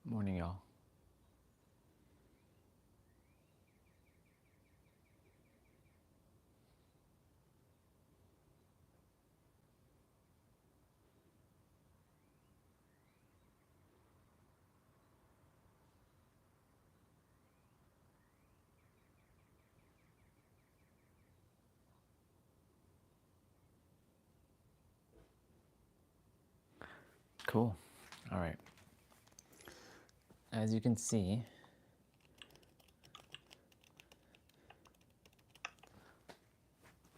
Morning, y'all. Cool. All right. As you can see,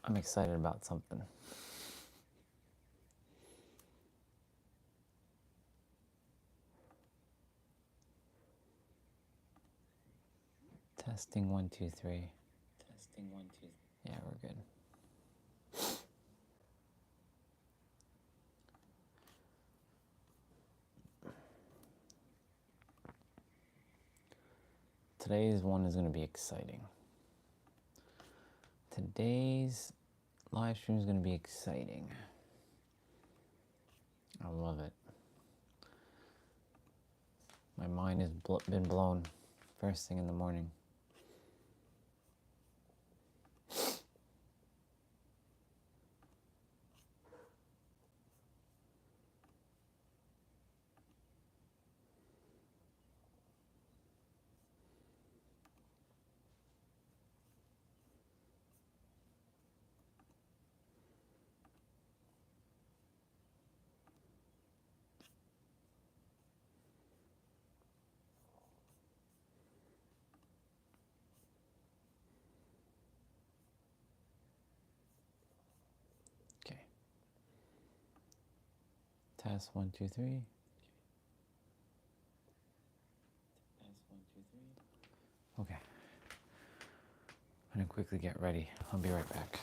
I'm excited about something. Testing 1, 2, 3. Testing 1, 2. Yeah, we're good. Today's one is going to be exciting. Today's live stream is going to be exciting. I love it. My mind has been blown first thing in the morning. Okay. Test 1, 2, 3. Test 1, 2, 3. Okay. I'm going to quickly get ready. I'll be right back.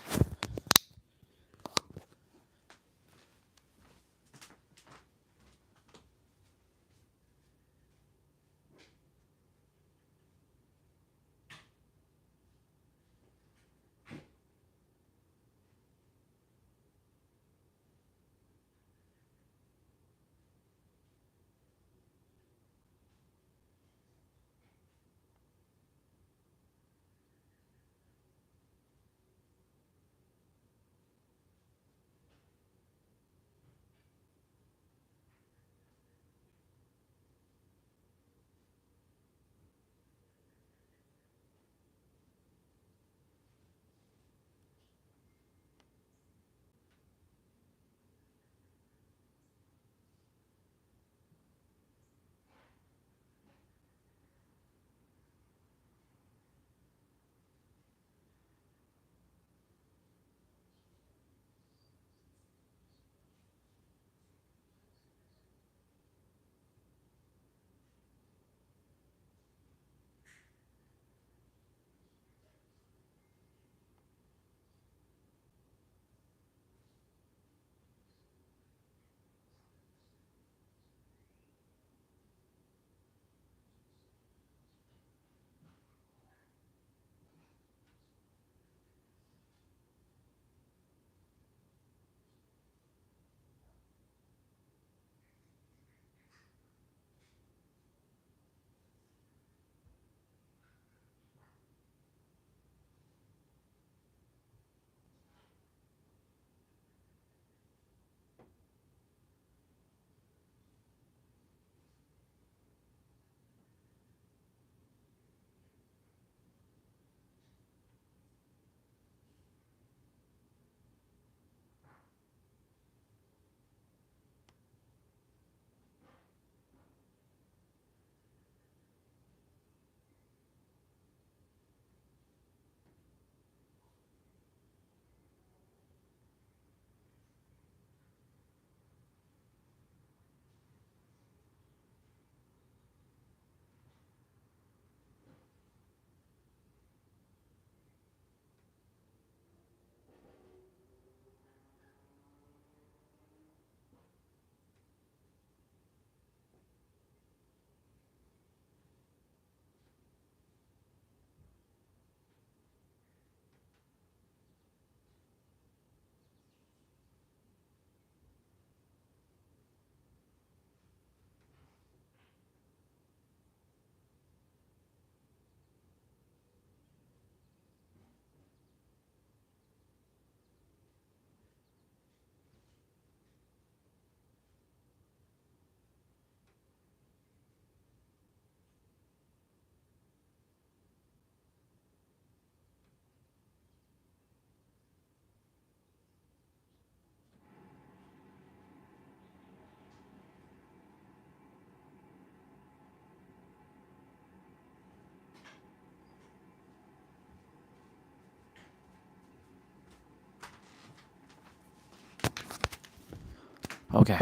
Okay,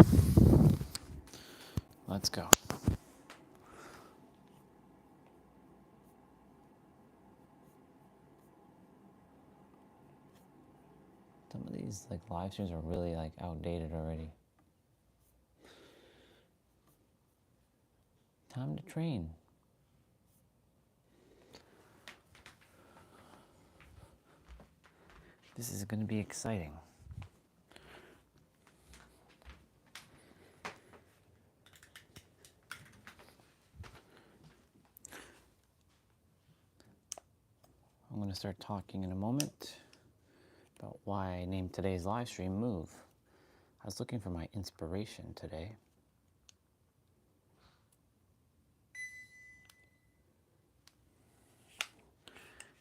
let's go. Some of these like live streams are really like outdated already. Time to train. This is going to be exciting. I'm going to start talking in a moment about why I named today's live stream Move. I was looking for my inspiration today.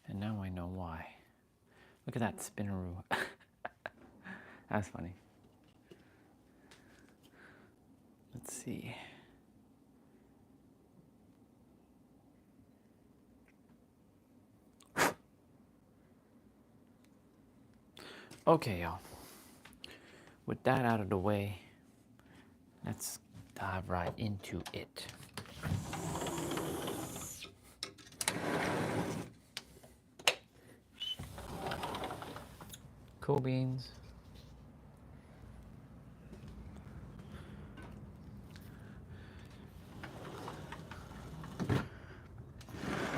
And now I know why. Look at that spinneroo. That's funny. Let's see. Okay, y'all. With that out of the way, let's dive right into it. Cool beans.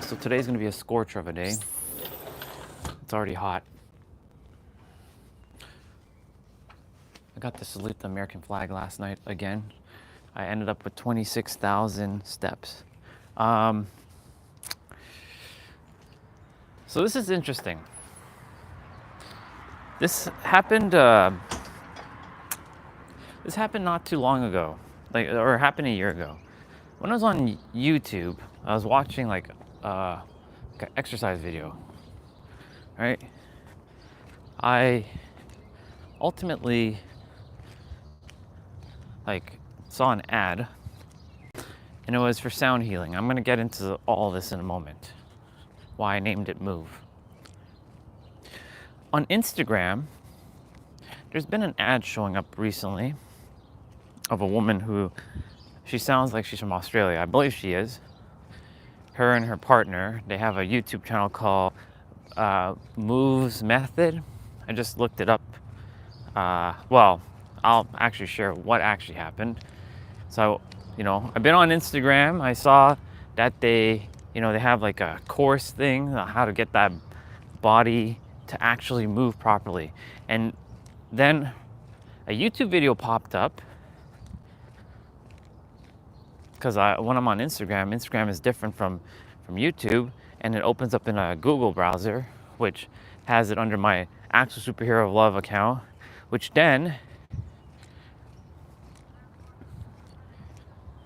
So today's gonna be a scorcher of a day. It's already hot. I got to salute the American flag last night again. I ended up with 26,000 steps. So this is interesting. This happened not too long ago, or happened a year ago. When I was on YouTube, I was watching like an exercise video, right? I ultimately saw an ad, and it was for sound healing. I'm gonna get into all this in a moment, why I named it Move. On Instagram, there's been an ad showing up recently of a woman who, she sounds like she's from Australia. I believe she is. Her and her partner, they have a YouTube channel called Moves Method. I just looked it up. Well, I'll actually share what actually happened. So, I've been on Instagram. I saw that they have like a course thing on how to get that body to actually move properly. And then a YouTube video popped up, because when I'm on Instagram is different from YouTube, and it opens up in a Google browser, which has it under my Actual Superhero of Love account, which then,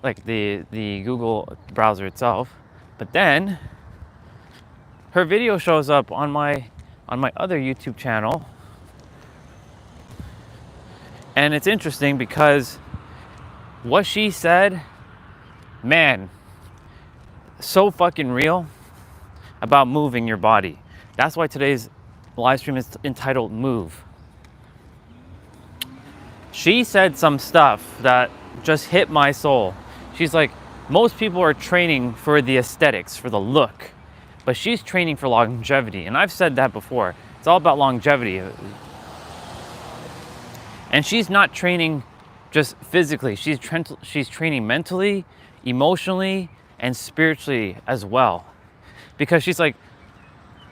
like the Google browser itself, but then her video shows up on my other YouTube channel. And it's interesting because what she said, man, so fucking real about moving your body. That's why today's live stream is entitled Move. She said some stuff that just hit my soul. She's like, most people are training for the aesthetics, for the look, but she's training for longevity. And I've said that before. It's all about longevity. And she's not training just physically. She's training mentally, emotionally, and spiritually as well. Because she's like,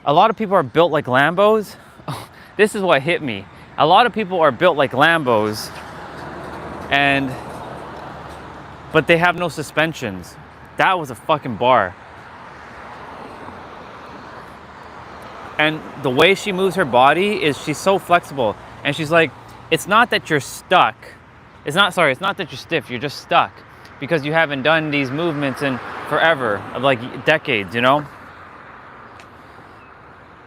a lot of people are built like Lambos. Oh, this is what hit me. A lot of people are built like Lambos, but they have no suspensions. That was a fucking bar. And the way she moves her body is she's so flexible. And she's like, it's not that you're stuck. It's not that you're stiff. You're just stuck because you haven't done these movements in forever, of like decades,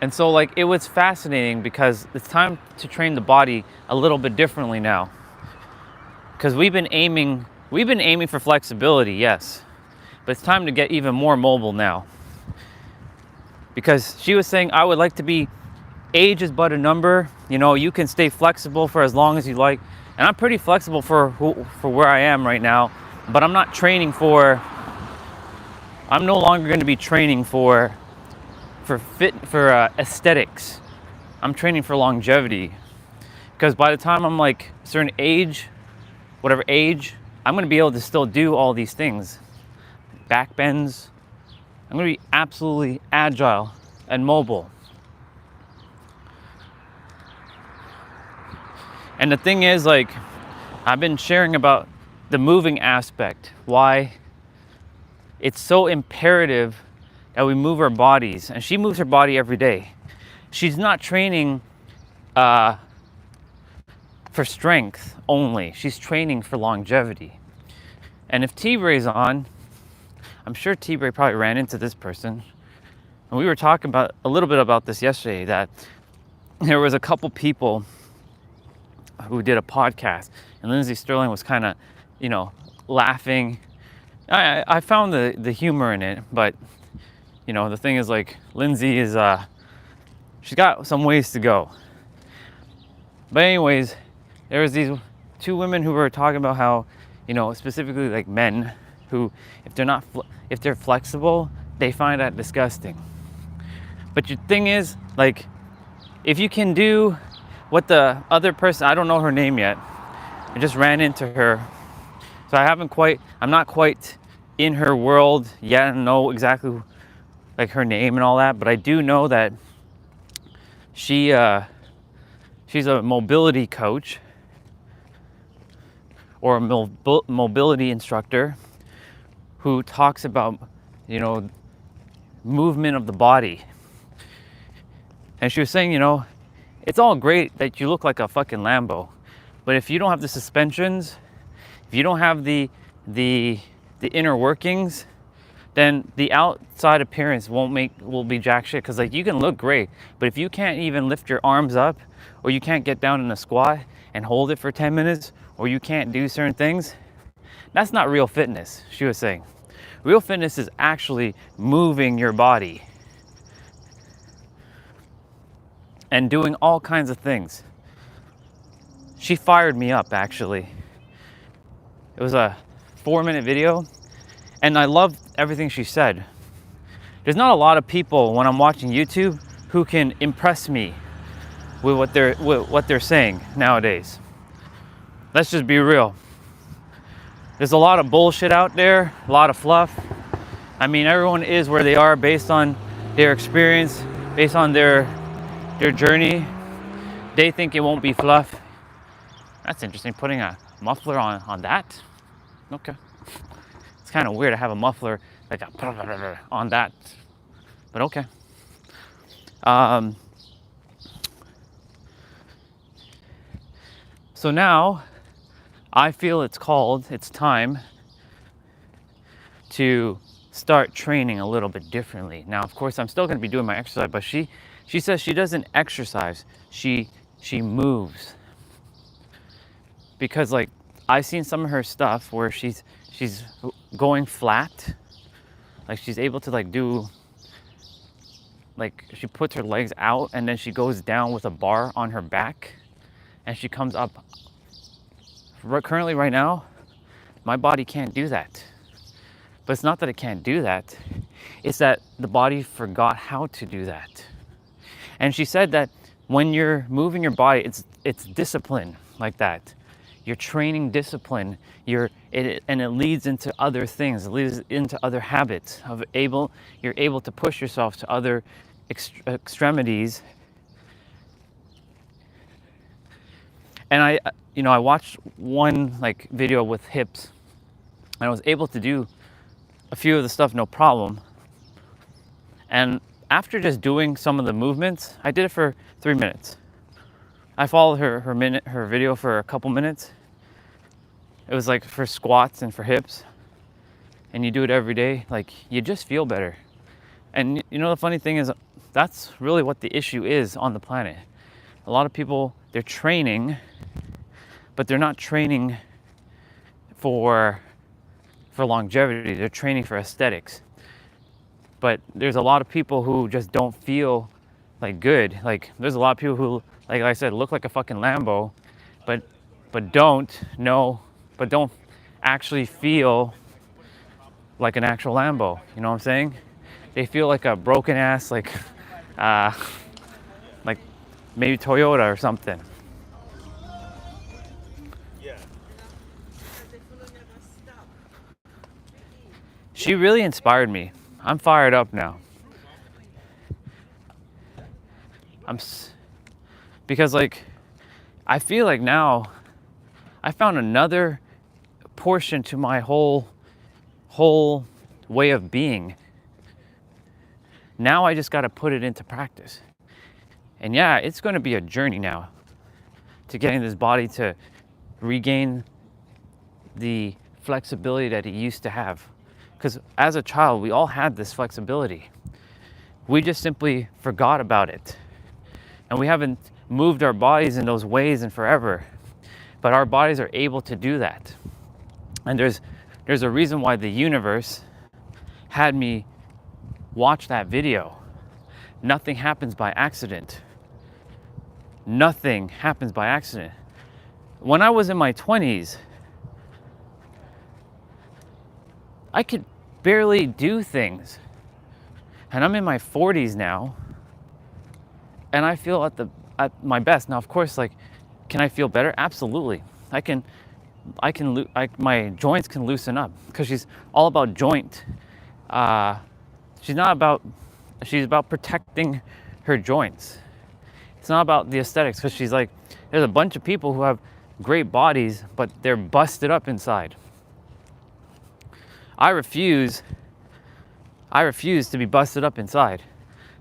And so like it was fascinating because it's time to train the body a little bit differently now. Because we've been aiming for flexibility, yes, but it's time to get even more mobile now. Because she was saying, I would like to be, age is but a number, you can stay flexible for as long as you like. And I'm pretty flexible for where I am right now, but I'm not training for, I'm no longer going to be training for aesthetics. I'm training for longevity, because by the time I'm like a certain age, whatever age, I'm going to be able to still do all these things. Back bends. I'm going to be absolutely agile and mobile. And the thing is, like, I've been sharing about the moving aspect, why it's so imperative that we move our bodies. And she moves her body every day. She's not training for strength only. She's training for longevity. And if T-Ray's on, I'm sure T-Ray probably ran into this person. And we were talking about a little bit about this yesterday, that there was a couple people who did a podcast, and Lindsay Sterling was kind of, laughing. I found the humor in it, but the thing is, like, Lindsay is she's got some ways to go. But anyways, there was these two women who were talking about how, specifically like men who, if they're flexible, they find that disgusting. But the thing is, like, if you can do what the other person, I don't know her name yet, I just ran into her, so I'm not quite in her world yet. I don't know exactly like her name and all that, but I do know that she's a mobility coach or a mobility instructor who talks about, movement of the body. And she was saying, it's all great that you look like a fucking Lambo, but if you don't have the suspensions, if you don't have the inner workings, then the outside appearance will be jack shit. Because, like, you can look great, but if you can't even lift your arms up, or you can't get down in a squat and hold it for 10 minutes, or you can't do certain things, that's not real fitness, she was saying. Real fitness is actually moving your body and doing all kinds of things. She fired me up, actually. It was a 4-minute video, and I loved everything she said. There's not a lot of people when I'm watching YouTube who can impress me with what they're saying nowadays. Let's just be real. There's a lot of bullshit out there, a lot of fluff. I mean, everyone is where they are based on their experience, based on their journey. They think it won't be fluff. That's interesting, putting a muffler on that. Okay. It's kind of weird to have a muffler like on that, but okay. So now I feel it's time to start training a little bit differently. Now, of course, I'm still going to be doing my exercise, but she says she doesn't exercise. She moves. Because, like, I've seen some of her stuff where she's going flat. Like, she's able to, like, do, like, she puts her legs out and then she goes down with a bar on her back and she comes up. Currently, right now, my body can't do that. But it's not that it can't do that. It's that the body forgot how to do that. And she said that when you're moving your body, it's discipline like that. You're training discipline. And it leads into other things. It leads into other habits. You're able to push yourself to other extremities. And I watched one like video with hips, and I was able to do a few of the stuff no problem. And after just doing some of the movements, I did it for 3 minutes. I followed her video for a couple minutes. It was like for squats and for hips, and you do it every day, like, you just feel better. And the funny thing is, that's really what the issue is on the planet. A lot of people, they're training, but they're not training for longevity. They're training for aesthetics. But there's a lot of people who just don't feel like good. Like, there's a lot of people who, like I said, look like a fucking Lambo, but but don't know, but don't actually feel like an actual Lambo. You know what I'm saying? They feel like a broken ass, like maybe Toyota or something. She really inspired me. I'm fired up now. Because like, I feel like now I found another portion to my whole way of being. Now I just got to put it into practice. And yeah, it's going to be a journey now to getting this body to regain the flexibility that it used to have. Because as a child, we all had this flexibility. We just simply forgot about it. And we haven't moved our bodies in those ways in forever. But our bodies are able to do that. And there's a reason why the universe had me watch that video. Nothing happens by accident. Nothing happens by accident. When I was in my 20s, I could barely do things. And I'm in my 40s now, and I feel at my best. Now, of course, like, can I feel better? Absolutely. My joints can loosen up, because she's all about joint. She's about protecting her joints. It's not about the aesthetics, because she's like, there's a bunch of people who have great bodies, but they're busted up inside. I refuse to be busted up inside.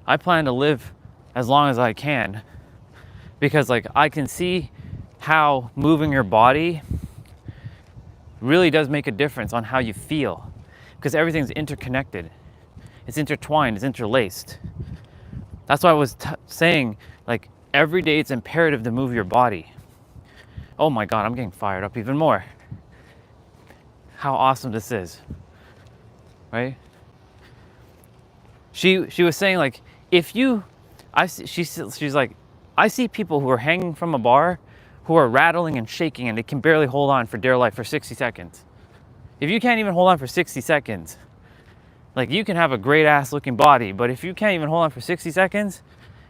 I plan to live as long as I can, because like, I can see how moving your body really does make a difference on how you feel, because everything's interconnected. It's intertwined, it's interlaced. That's why I was saying, like, every day it's imperative to move your body. Oh my God, I'm getting fired up even more. How awesome this is, right? She was saying, like, she's like, I see people who are hanging from a bar who are rattling and shaking, and they can barely hold on for dear life for 60 seconds. If you can't even hold on for 60 seconds, like, you can have a great ass looking body, but if you can't even hold on for 60 seconds,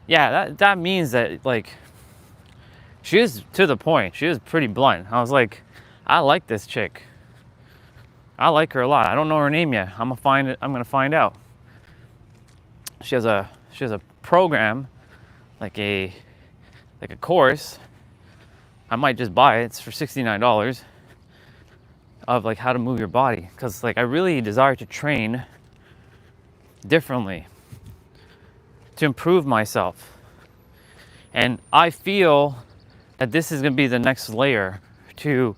yeah, that means that, like, she is to the point. She is pretty blunt. I was like, I like this chick. I like her a lot. I don't know her name yet. I'm gonna find out. She has a program, like a course. I might just buy it. It's for $69, of like how to move your body, because like, I really desire to train differently, to improve myself. And I feel that this is going to be the next layer to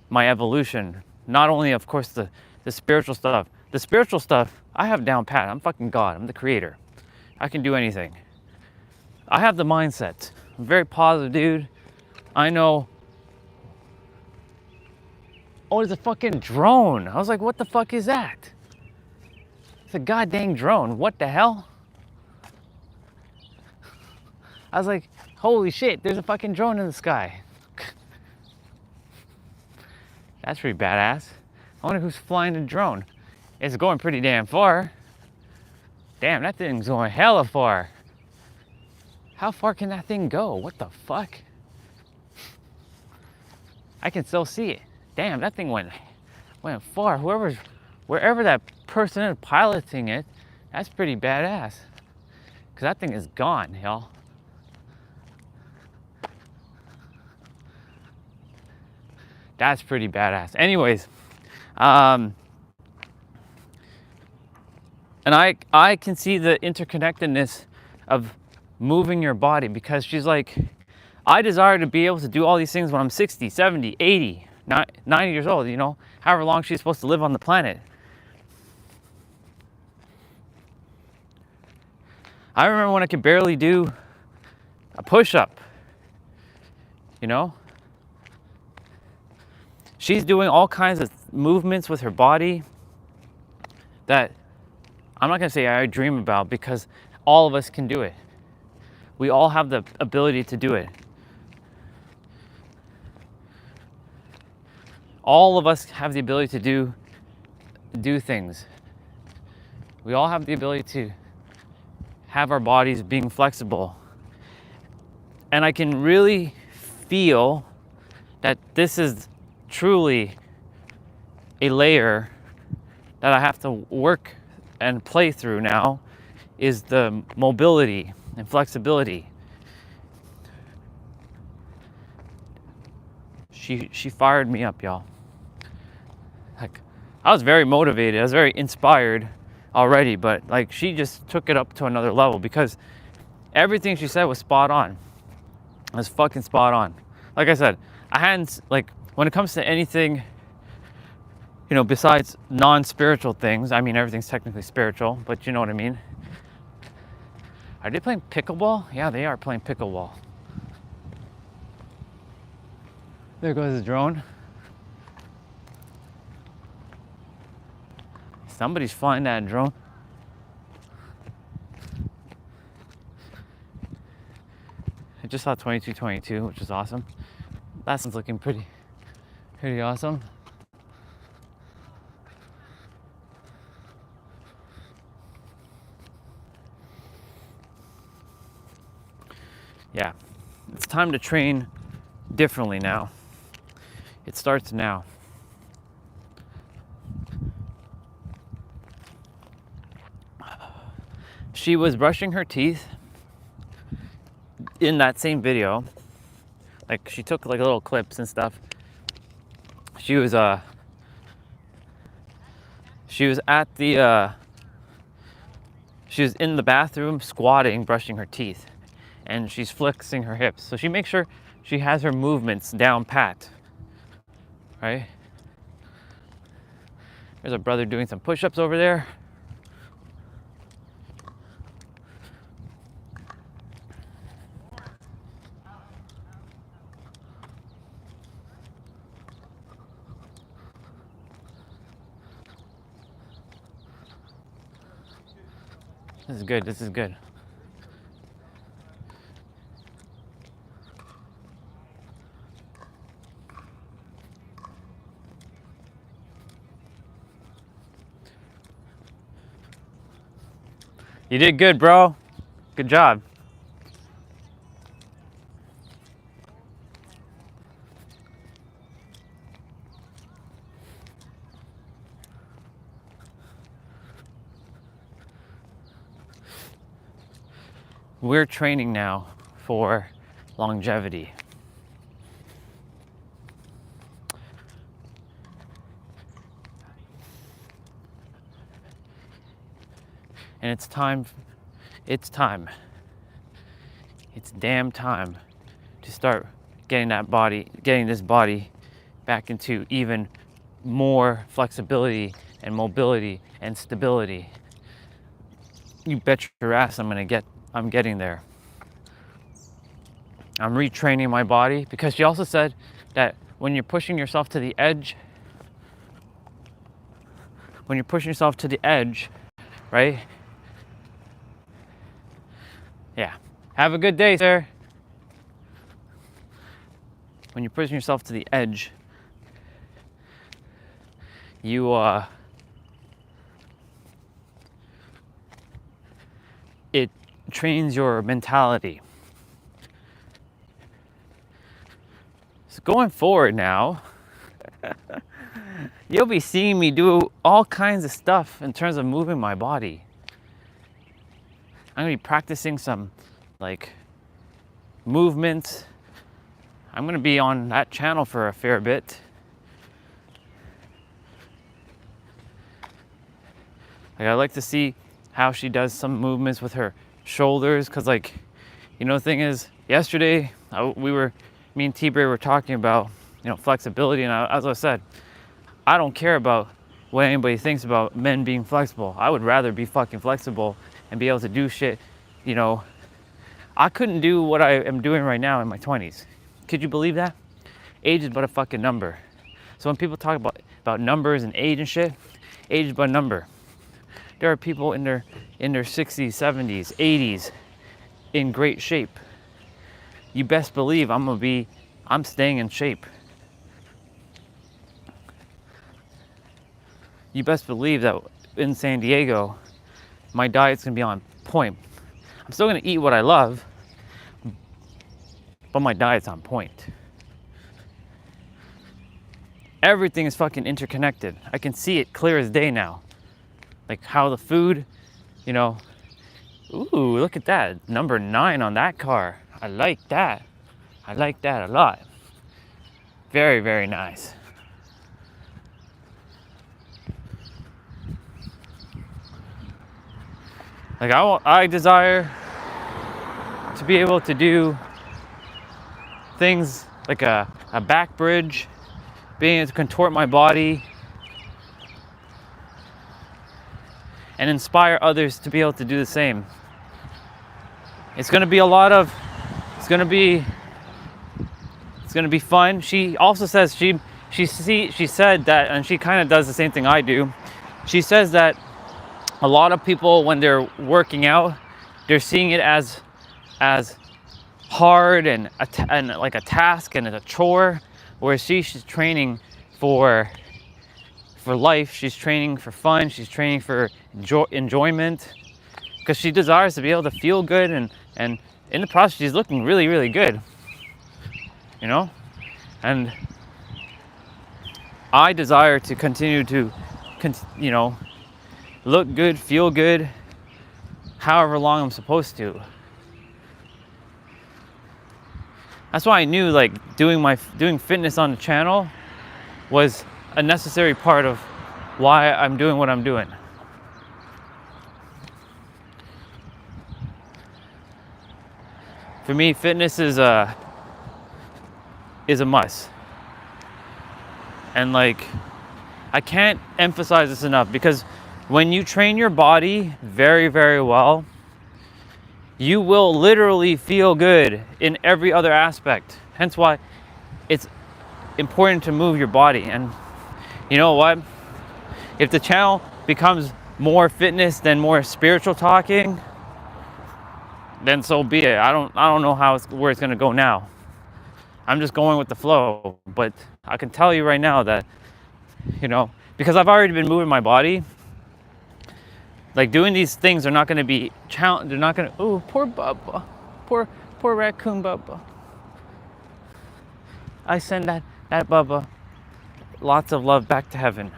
my evolution. Not only, of course, the spiritual stuff. The spiritual stuff, I have down pat. I'm fucking God. I'm the creator. I can do anything. I have the mindset. I'm a very positive dude. I know. Oh, there's a fucking drone. I was like, what the fuck is that? It's a goddamn drone. What the hell? I was like, holy shit, there's a fucking drone in the sky. That's pretty badass. I wonder who's flying the drone. It's going pretty damn far. Damn, that thing's going hella far. How far can that thing go? What the fuck? I can still see it. Damn, that thing went far. Wherever that person is piloting it, that's pretty badass. Cause that thing is gone, y'all. That's pretty badass. Anyways, and I can see the interconnectedness of moving your body, because she's like, I desire to be able to do all these things when I'm 60, 70, 80, 90 years old, you know, however long she's supposed to live on the planet. I remember when I could barely do a push-up, you know? She's doing all kinds of movements with her body that I'm not gonna say I dream about, because all of us can do it. We all have the ability to do it. all of us have the ability to do things. We all have the ability to have our bodies being flexible. And I can really feel that this is truly a layer that I have to work and play through now, is the mobility and flexibility. She fired me up, y'all. Like, I was very motivated, I was very inspired already, but like, she just took it up to another level, because everything she said was spot on. It was fucking spot on. Like I said, I hadn't, like, when it comes to anything, you know, besides non-spiritual things, I mean, everything's technically spiritual, but you know what I mean. Are they playing pickleball? Yeah, they are playing pickleball. There goes the drone. Somebody's flying that drone. I just saw 2222, which is awesome. That one's looking pretty awesome. Yeah, it's time to train differently now. It starts now. She was brushing her teeth in that same video. Like, she took like little clips and stuff. She was at the she was in the bathroom squatting, brushing her teeth, and she's flexing her hips. So she makes sure she has her movements down pat. Right? There's a brother doing some push-ups over there. This is good, this is good. You did good, bro. Good job. We're training now for longevity. And it's time, it's damn time to start getting this body back into even more flexibility and mobility and stability. You bet your ass I'm getting there. I'm retraining my body, because she also said that when you're pushing yourself to the edge, right? Yeah. Have a good day, sir. When you're pushing yourself to the edge, it trains your mentality. So going forward now, you'll be seeing me do all kinds of stuff in terms of moving my body. I'm gonna be practicing some like movements. I'm gonna be on that channel for a fair bit. Like, I like to see how she does some movements with her shoulders, because, like, you know, the thing is, yesterday me and T-Bray were talking about, you know, flexibility, and as I said, I don't care about what anybody thinks about men being flexible. I would rather be fucking flexible and be able to do shit. You know, I couldn't do what I am doing right now in my 20s. Could you believe that? Age is but a fucking number. So when people talk about numbers and age and shit, age is but a number. There are people in their 60s, 70s, 80s in great shape. You best believe I'm staying in shape. you best believe that in San Diego, my diet's gonna be on point. I'm still gonna eat what I love, but my diet's on point. Everything is fucking interconnected. I can see it clear as day now. Like how the food, you know, ooh, look at that. Number 9 on that car. I like that. I like that a lot. Very, very nice. Like I desire to be able to do things like a back bridge, being able to contort my body and inspire others to be able to do the same. It's gonna be it's gonna be fun. She also says she said that, and she kind of does the same thing I do. She says that a lot of people, when they're working out, they're seeing it as hard and like a task and a chore, whereas she's training for life. She's training for fun. She's training for enjoyment, because she desires to be able to feel good, and in the process she's looking really, really good, you know. And I desire to continue to you know, look good, feel good, however long I'm supposed to. That's why I knew like doing fitness on the channel was a necessary part of why I'm doing what I'm doing. For me, fitness is a must. And like, I can't emphasize this enough, because when you train your body very, very well, you will literally feel good in every other aspect. Hence why it's important to move your body. And you know what? If the channel becomes more fitness than more spiritual talking, then so be it. I don't know where it's gonna go now. I'm just going with the flow. But I can tell you right now that, you know, because I've already been moving my body, like doing these things are not gonna be challenge. They're not gonna. Oh, poor Bubba, poor raccoon Bubba. I send that Bubba lots of love back to heaven.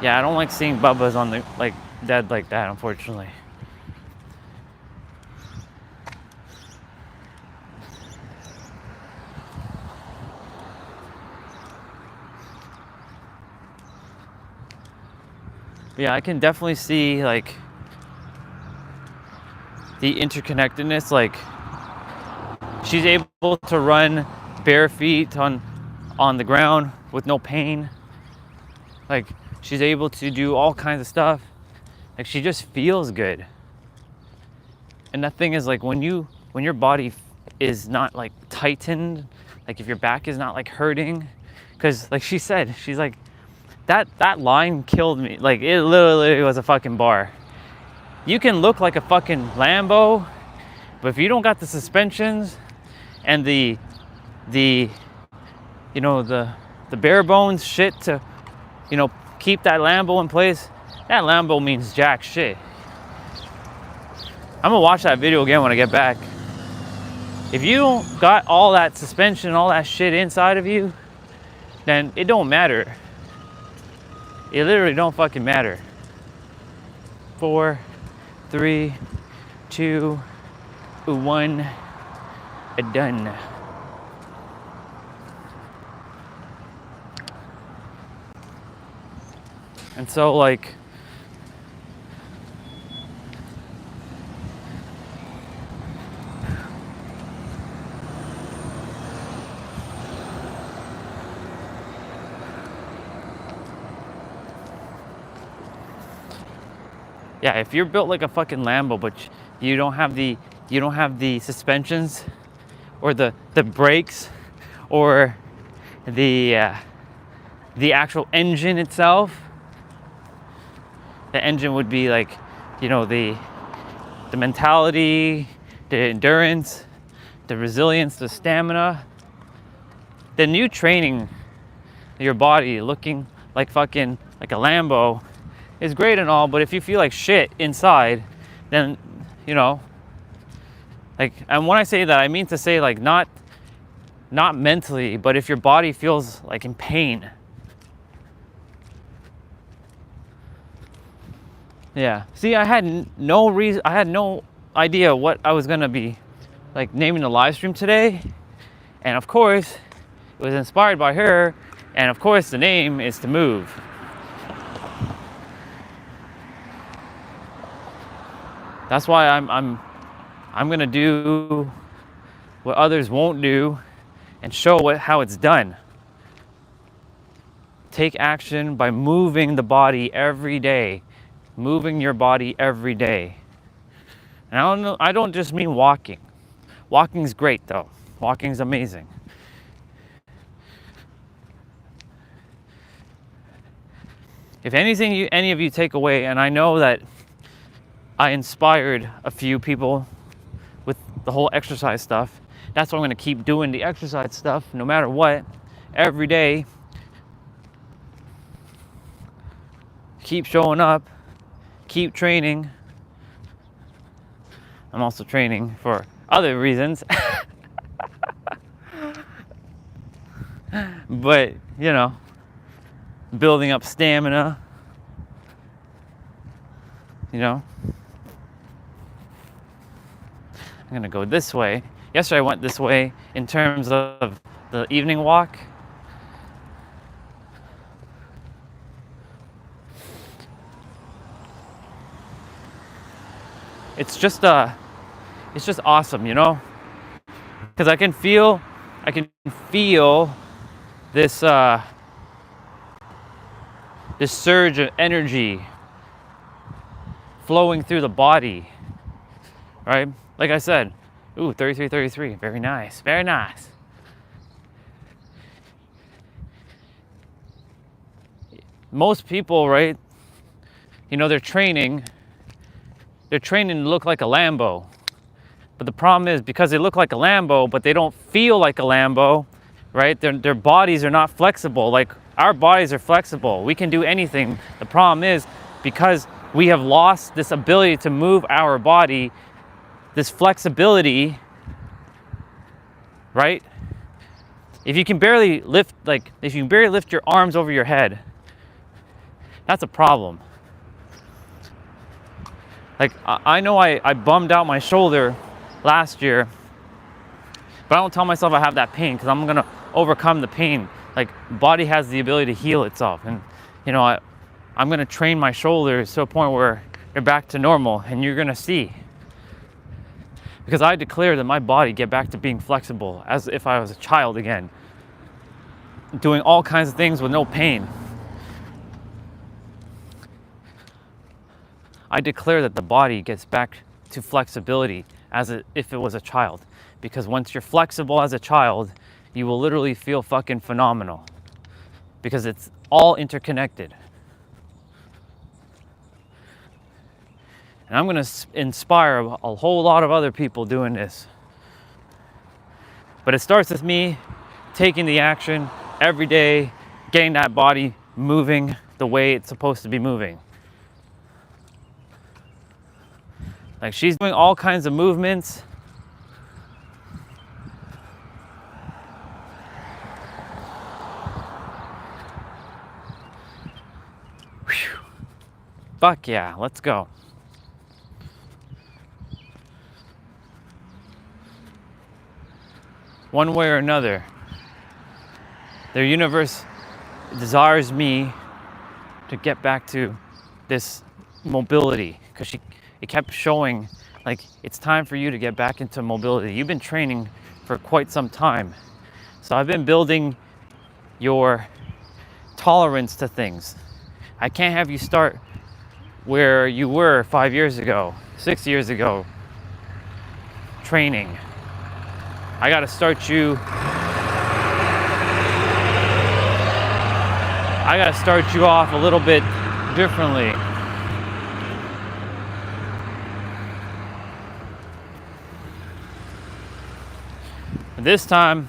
Yeah, I don't like seeing Bubba's on the dead like that, unfortunately. Yeah, I can definitely see like the interconnectedness. Like, she's able to run bare feet on the ground with no pain. Like, she's able to do all kinds of stuff. Like, she just feels good. And the thing is, like, when your body is not like tightened, like if your back is not like hurting, because like she said, she's like, that line killed me. Like, it literally was a fucking bar. You can look like a fucking Lambo, but if you don't got the suspensions and the you know, the bare bones shit to, you know, keep that Lambo in place, that Lambo means jack shit. I'm gonna watch that video again when I get back. If you don't got all that suspension, all that shit inside of you, then it don't matter. It literally don't fucking matter. 4, 3, 2, 1, done. And so, like, yeah, if you're built like a fucking Lambo, but you don't have the suspensions or the brakes or the actual engine itself, the engine would be like, you know, the mentality, the endurance, the resilience, the stamina, then you training your body looking like fucking like a Lambo is great and all, but if you feel like shit inside, then, you know, like, and when I say that, I mean to say like not mentally, but if your body feels like in pain. Yeah. See, I had no idea what I was gonna be like naming the live stream today, and of course, it was inspired by her, and of course, the name is to move. That's why I'm gonna do what others won't do, and show how it's done. Take action by moving the body every day. Moving your body every day. And I don't just mean walking. Walking's great though. Walking's amazing. If anything any of you take away, and I know that I inspired a few people with the whole exercise stuff, that's why I'm going to keep doing the exercise stuff no matter what, every day. Keep showing up, keep training. I'm also training for other reasons. But, you know, building up stamina, you know. I'm gonna go this way. Yesterday I went this way in terms of the evening walk. It's just awesome, you know, because I can feel this this surge of energy flowing through the body, right? Like I said, ooh, 33, very nice, very nice. Most people, right, you know, they're training to look like a Lambo. But the problem is, because they look like a Lambo, but they don't feel like a Lambo, right? Their bodies are not flexible. Like, our bodies are flexible. We can do anything. The problem is, because we have lost this ability to move our body, this flexibility, right? If you can barely lift your arms over your head, that's a problem. Like, I know I bummed out my shoulder last year, but I don't tell myself I have that pain, because I'm gonna overcome the pain. Like, body has the ability to heal itself, and you know, I'm gonna train my shoulders to a point where they're back to normal, and you're gonna see. Because I declare that my body get back to being flexible as if I was a child again, doing all kinds of things with no pain. I declare that the body gets back to flexibility as if it was a child. Because once you're flexible as a child, you will literally feel fucking phenomenal. Because it's all interconnected. And I'm gonna inspire a whole lot of other people doing this. But it starts with me taking the action every day, getting that body moving the way it's supposed to be moving. Like, she's doing all kinds of movements. Whew. Fuck yeah, let's go. One way or another, their universe desires me to get back to this mobility, because it kept showing, like, it's time for you to get back into mobility. You've been training for quite some time. So I've been building your tolerance to things. I can't have you start where you were 5 years ago, 6 years ago, training. I gotta start you off a little bit differently. This time,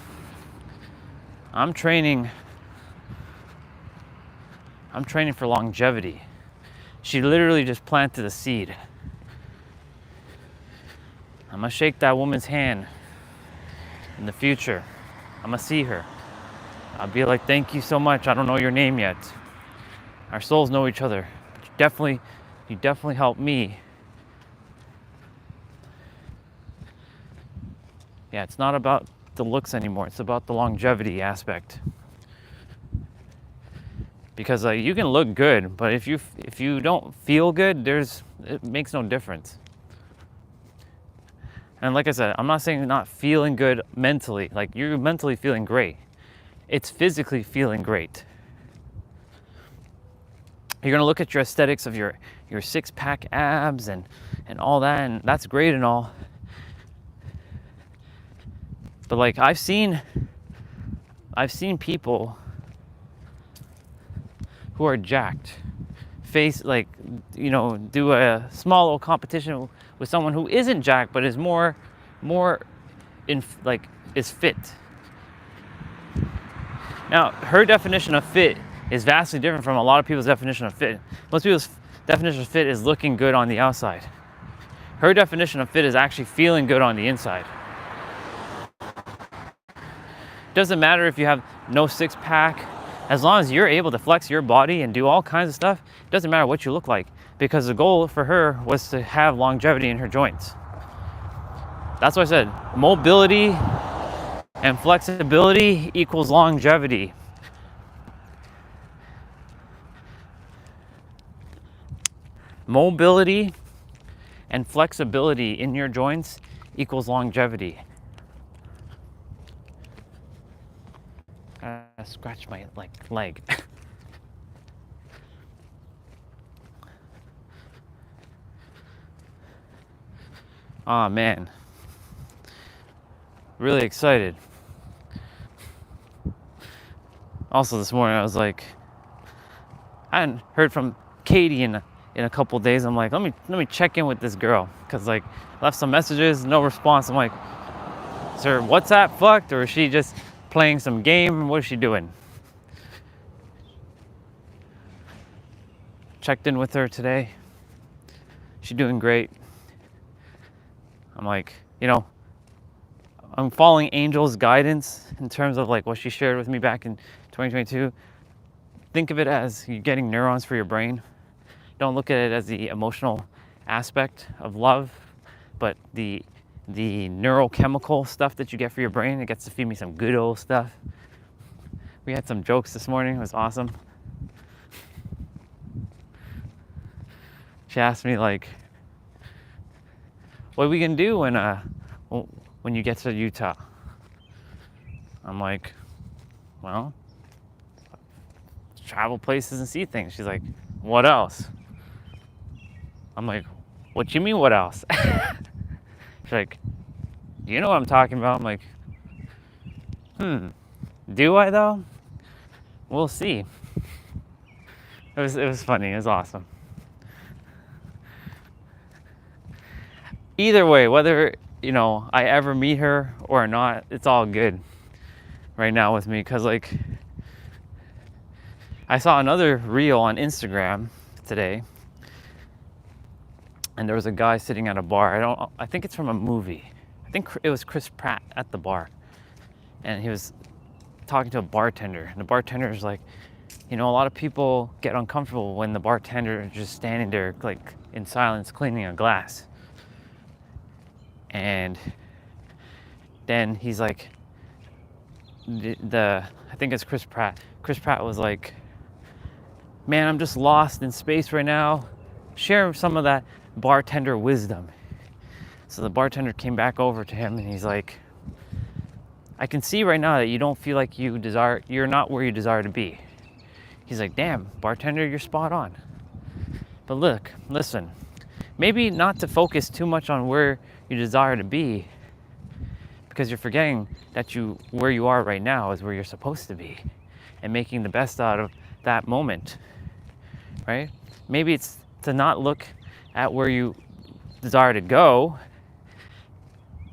I'm training for longevity. She literally just planted a seed. I'm gonna shake that woman's hand in the future. I'm gonna see her. I'll be like, thank you so much. I don't know your name yet. Our souls know each other. But you definitely helped me. Yeah, it's not about the looks anymore. It's about the longevity aspect. Because you can look good, but if you don't feel good, it makes no difference. And like I said, I'm not saying you're not feeling good mentally. Like, you're mentally feeling great. It's physically feeling great. You're gonna look at your aesthetics of your six-pack abs and all that, and that's great and all. But like, I've seen people who are jacked do a small little competition with someone who isn't jacked but is more is fit. Now, her definition of fit is vastly different from a lot of people's definition of fit. Most people's definition of fit is looking good on the outside. Her definition of fit is actually feeling good on the inside. Doesn't matter if you have no six-pack, as long as you're able to flex your body and do all kinds of stuff, it doesn't matter what you look like, because the goal for her was to have longevity in her joints. That's why I said mobility and flexibility equals longevity. Mobility and flexibility in your joints equals longevity. I scratch my leg. Oh man, really excited. Also this morning I was like, I hadn't heard from Katie in a couple days. I'm like, let me check in with this girl, because like, left some messages, no response. I'm like, is her WhatsApp fucked, or is she just playing some game? What is she doing? Checked in with her today. She's doing great. I'm like, I'm following Angel's guidance in terms of like what she shared with me back in 2022. Think of it as you're getting neurons for your brain. Don't look at it as the emotional aspect of love, but the neurochemical stuff that you get for your brain. It gets to feed me some good old stuff. We had some jokes this morning. It was awesome. She asked me like, what are we gonna do when you get to Utah? I'm like, well, travel places and see things. She's like, what else? I'm like, what you mean, what else? She's like, do you know what I'm talking about? I'm like, do I though? We'll see. It was funny. It was awesome. Either way, whether I ever meet her or not, it's all good right now with me, because like, I saw another reel on Instagram today, and there was a guy sitting at a bar. I think it's from a movie. I think it was Chris Pratt at the bar, and he was talking to a bartender, and the bartender is like, a lot of people get uncomfortable when the bartender is just standing there like in silence cleaning a glass. And then he's like, I think it's Chris Pratt. Chris Pratt was like, man, I'm just lost in space right now. Share some of that bartender wisdom. So the bartender came back over to him and he's like, I can see right now that you don't feel like you're not where you desire to be. He's like, damn, bartender, you're spot on. But listen, maybe not to focus too much on where you desire to be, because you're forgetting that where you are right now is where you're supposed to be, and making the best out of that moment, right? Maybe it's to not look at where you desire to go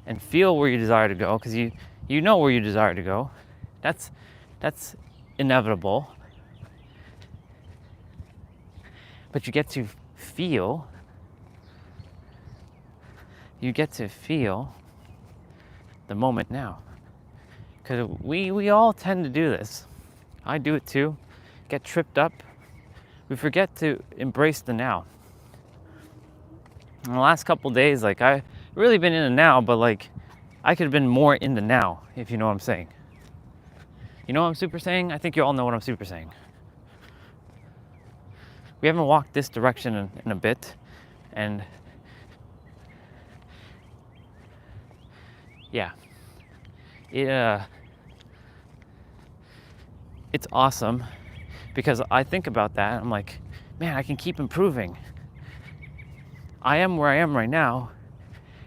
and feel where you desire to go, because you know where you desire to go. That's That's inevitable. But you get to feel the moment now. Because we all tend to do this. I do it too. Get tripped up. We forget to embrace the now. In the last couple days, like, I've really been in the now, but like, I could have been more in the now, if you know what I'm saying. You know what I'm super saying? I think you all know what I'm super saying. We haven't walked this direction in a bit, and yeah, it's awesome because I think about that and I'm like, man, I can keep improving. I am where I am right now,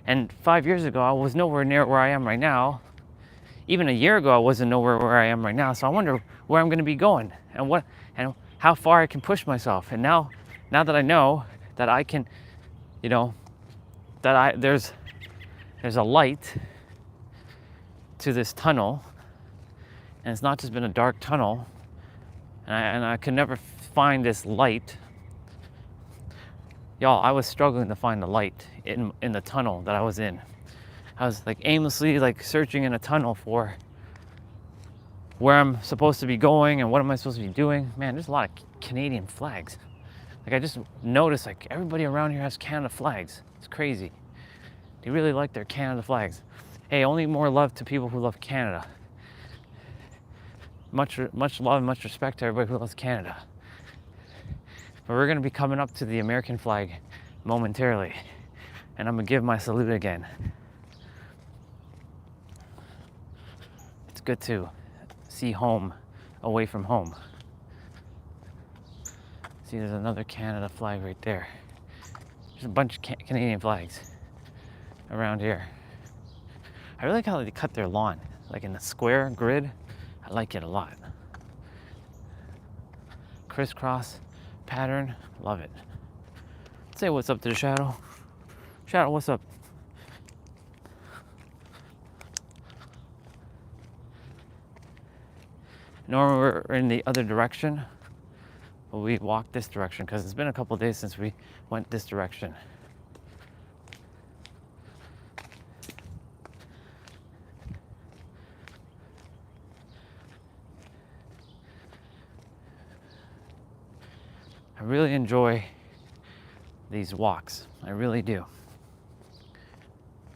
and 5 years ago I was nowhere near where I am right now. Even a year ago I wasn't nowhere where I am right now. So I wonder where I'm going to be going and how far I can push myself. And now that I know that I can, there's a light to this tunnel, and it's not just been a dark tunnel, and I could never find this light. Y'all, I was struggling to find the light in the tunnel that I was in. I was like aimlessly like searching in a tunnel for where I'm supposed to be going and what am I supposed to be doing. Man, there's a lot of Canadian flags. Like, I just noticed like everybody around here has Canada flags. It's crazy. They really like their Canada flags. Hey, only more love to people who love Canada. Much love and much respect to everybody who loves Canada. But we're gonna be coming up to the American flag momentarily, and I'm gonna give my salute again. It's good to see home away from home. See, there's another Canada flag right there. There's a bunch of Canadian flags around here. I really like how they cut their lawn, like in a square grid. I like it a lot. Crisscross pattern, love it. Say what's up to the Shadow. Shadow, what's up? Normally we're in the other direction, but we walked this direction because it's been a couple days since we went this direction. I really enjoy these walks. I really do.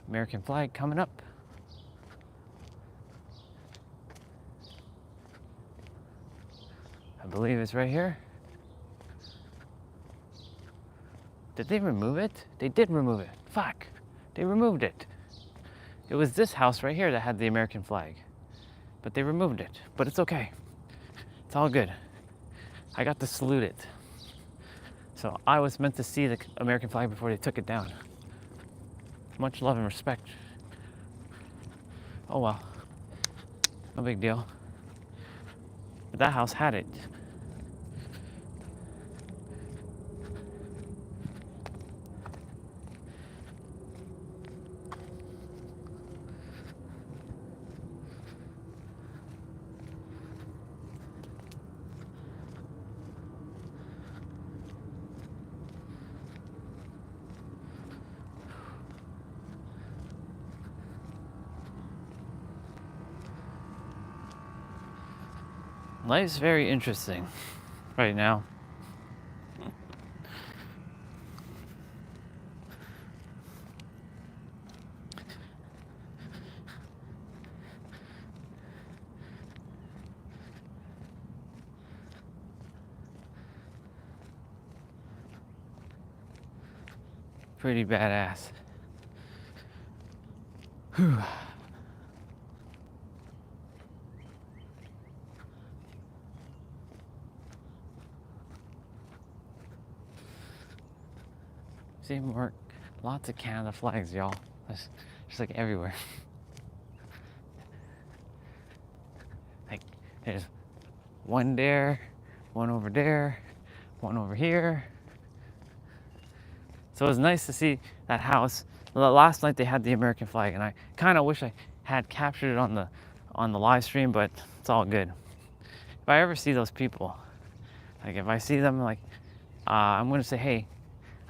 American flag coming up. I believe it's right here. Did they remove it? They did remove it. Fuck. They removed it. It was this house right here that had the American flag. But they removed it. But it's okay. It's all good. I got to salute it. So I was meant to see the American flag before they took it down. Much love and respect. Oh well. No big deal. But that house had it. Life's very interesting right now. Pretty badass. Whew. See more, lots of Canada flags, y'all. There's like everywhere. Like, there's one there, one over there, one over here. So it was nice to see that house. Last night they had the American flag, and I kind of wish I had captured it on the live stream, but it's all good. if I ever see those people, like if I see them, like I'm gonna say, hey,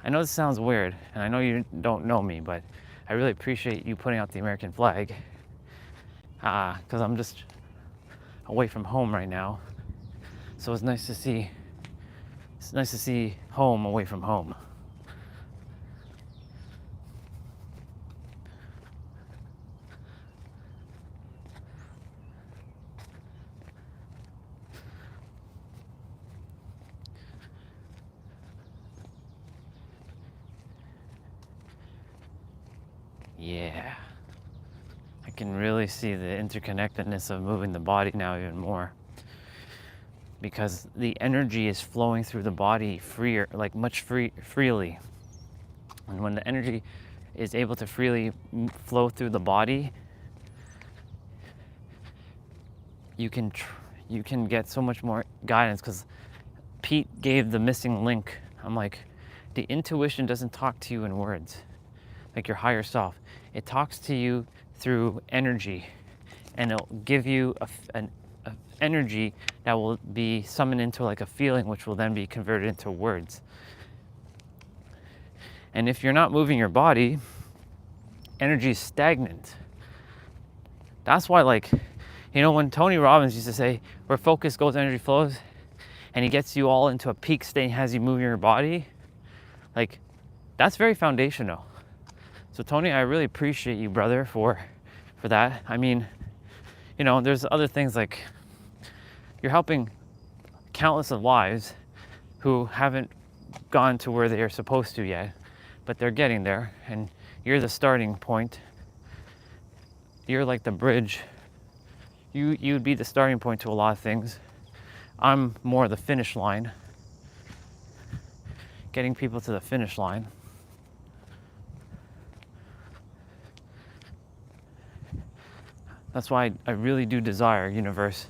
I know this sounds weird, and I know you don't know me, but I really appreciate you putting out the American flag, because I'm just away from home right now. So it's nice to see. It's nice to see home away from home. Yeah. I can really see the interconnectedness of moving the body now even more, because the energy is flowing through the body freer, like freely. And when the energy is able to freely flow through the body, you can get so much more guidance. Because Pete gave the missing link. I'm like, the intuition doesn't talk to you in words, like your higher self. It talks to you through energy, and it'll give you an energy that will be summoned into like a feeling, which will then be converted into words. And if you're not moving your body, energy is stagnant. That's why, like, you know, when Tony Robbins used to say, where focus goes, energy flows, and he gets you all into a peak state and has you move your body, like, that's very foundational. So Tony, I really appreciate you, brother, for that. I mean, you know, there's other things, like you're helping countless of lives who haven't gone to where they are supposed to yet, but they're getting there, and you're the starting point. You're like the bridge. You'd be the starting point to a lot of things. I'm more the finish line, getting people to the finish line. That's why I really do desire, universe,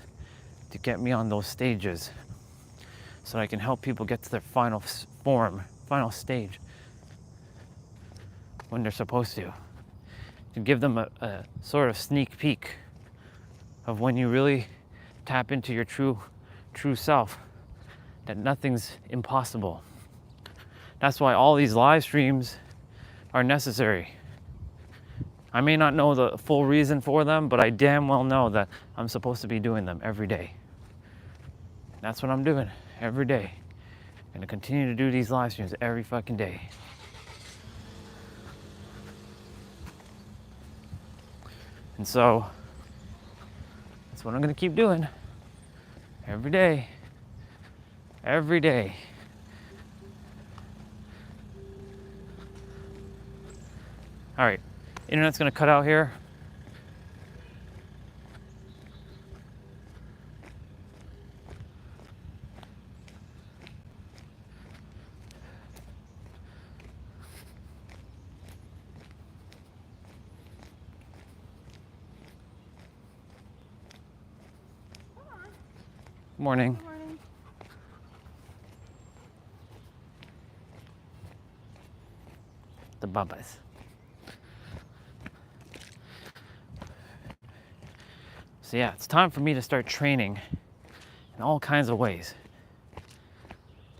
to get me on those stages so that I can help people get to their final form, final stage when they're supposed to give them a sort of sneak peek of when you really tap into your true self, that nothing's impossible. That's why all these live streams are necessary. I may not know the full reason for them, but I damn well know that I'm supposed to be doing them every day. That's what I'm doing every day. I'm gonna continue to do these live streams every fucking day. And so that's what I'm gonna keep doing every day. Every day. All right, internet's gonna cut out here. Morning. Good morning. The Bubbas. So yeah, it's time for me to start training in all kinds of ways.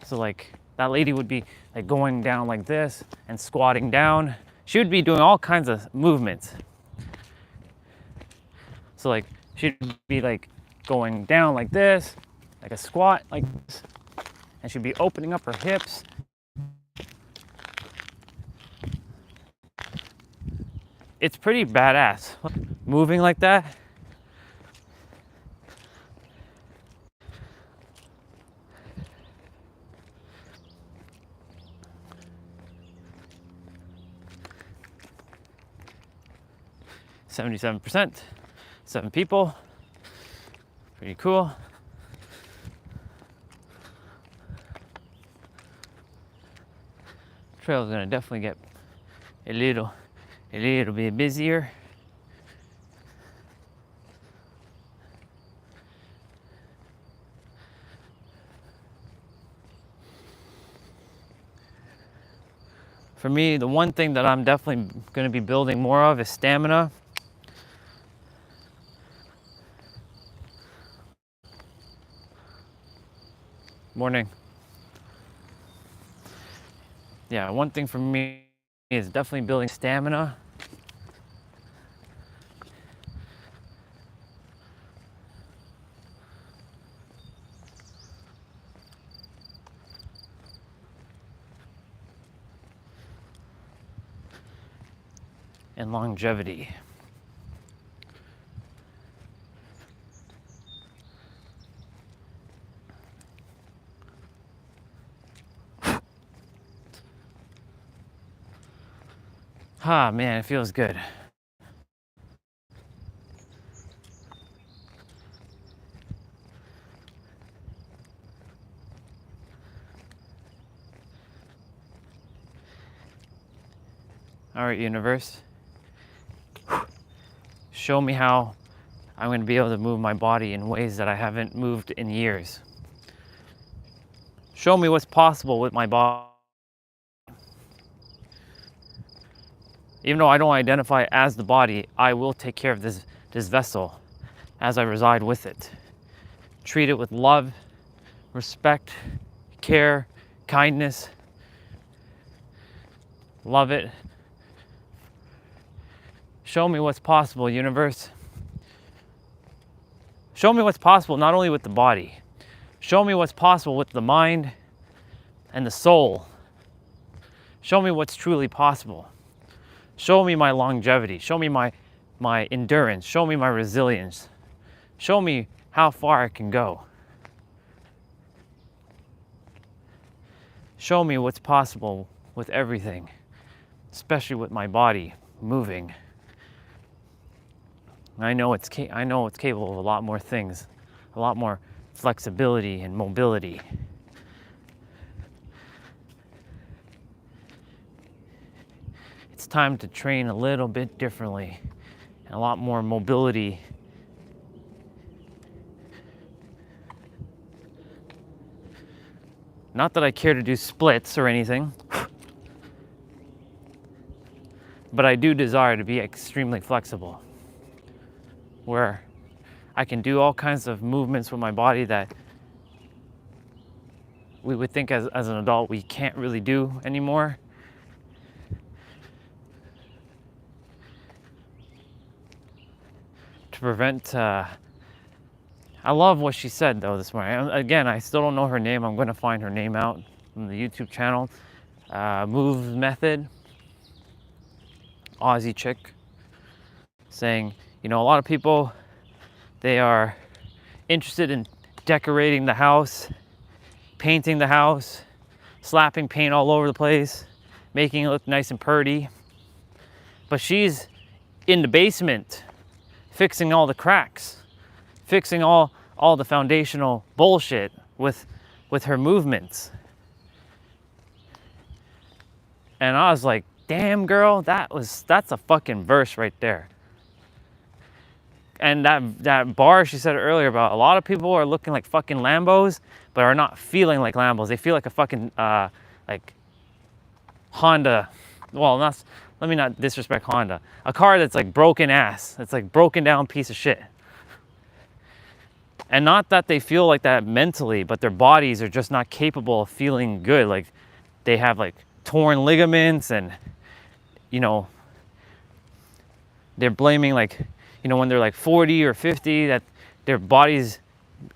So like that lady would be like going down like this and squatting down. She would be doing all kinds of movements. So like she'd be like going down like this, like a squat like this, and she'd be opening up her hips. It's pretty badass moving like that. %, 7 people. Pretty cool. Trail's gonna definitely get a little bit busier. For me, the one thing that I'm definitely gonna be building more of is stamina. Morning. Yeah, one thing for me is definitely building stamina. And longevity. Ah, man, it feels good. All right, universe. Show me how I'm going to be able to move my body in ways that I haven't moved in years. Show me what's possible with my body. Even though I don't identify as the body, I will take care of this vessel as I reside with it. Treat it with love, respect, care, kindness. Love it. Show me what's possible, universe. Show me what's possible not only with the body. Show me what's possible with the mind and the soul. Show me what's truly possible. Show me my longevity. Show me my endurance. Show me my resilience. Show me how far I can go. Show me what's possible with everything, especially with my body moving. I know it's capable of a lot more things, a lot more flexibility and mobility. It's time to train a little bit differently and a lot more mobility. Not that I care to do splits or anything, but I do desire to be extremely flexible, where I can do all kinds of movements with my body that we would think as an adult we can't really do anymore. To prevent, I love what she said though this morning. Again, I still don't know her name. I'm going to find her name out from the YouTube channel. Move Method, Aussie chick, saying, you know, a lot of people, they are interested in decorating the house, painting the house, slapping paint all over the place, making it look nice and pretty. But she's in the basement fixing all the cracks, fixing all the foundational bullshit with her movements. And I was like, damn girl, that's a fucking verse right there. And that bar she said earlier about a lot of people are looking like fucking Lambos, but are not feeling like Lambos. They feel like a fucking like Honda. Well, let me not disrespect Honda. A car that's like broken ass. It's like broken down piece of shit. And not that they feel like that mentally, but their bodies are just not capable of feeling good. Like they have like torn ligaments, and you know, they're blaming, like, you know, when they're like 40 or 50, that their body's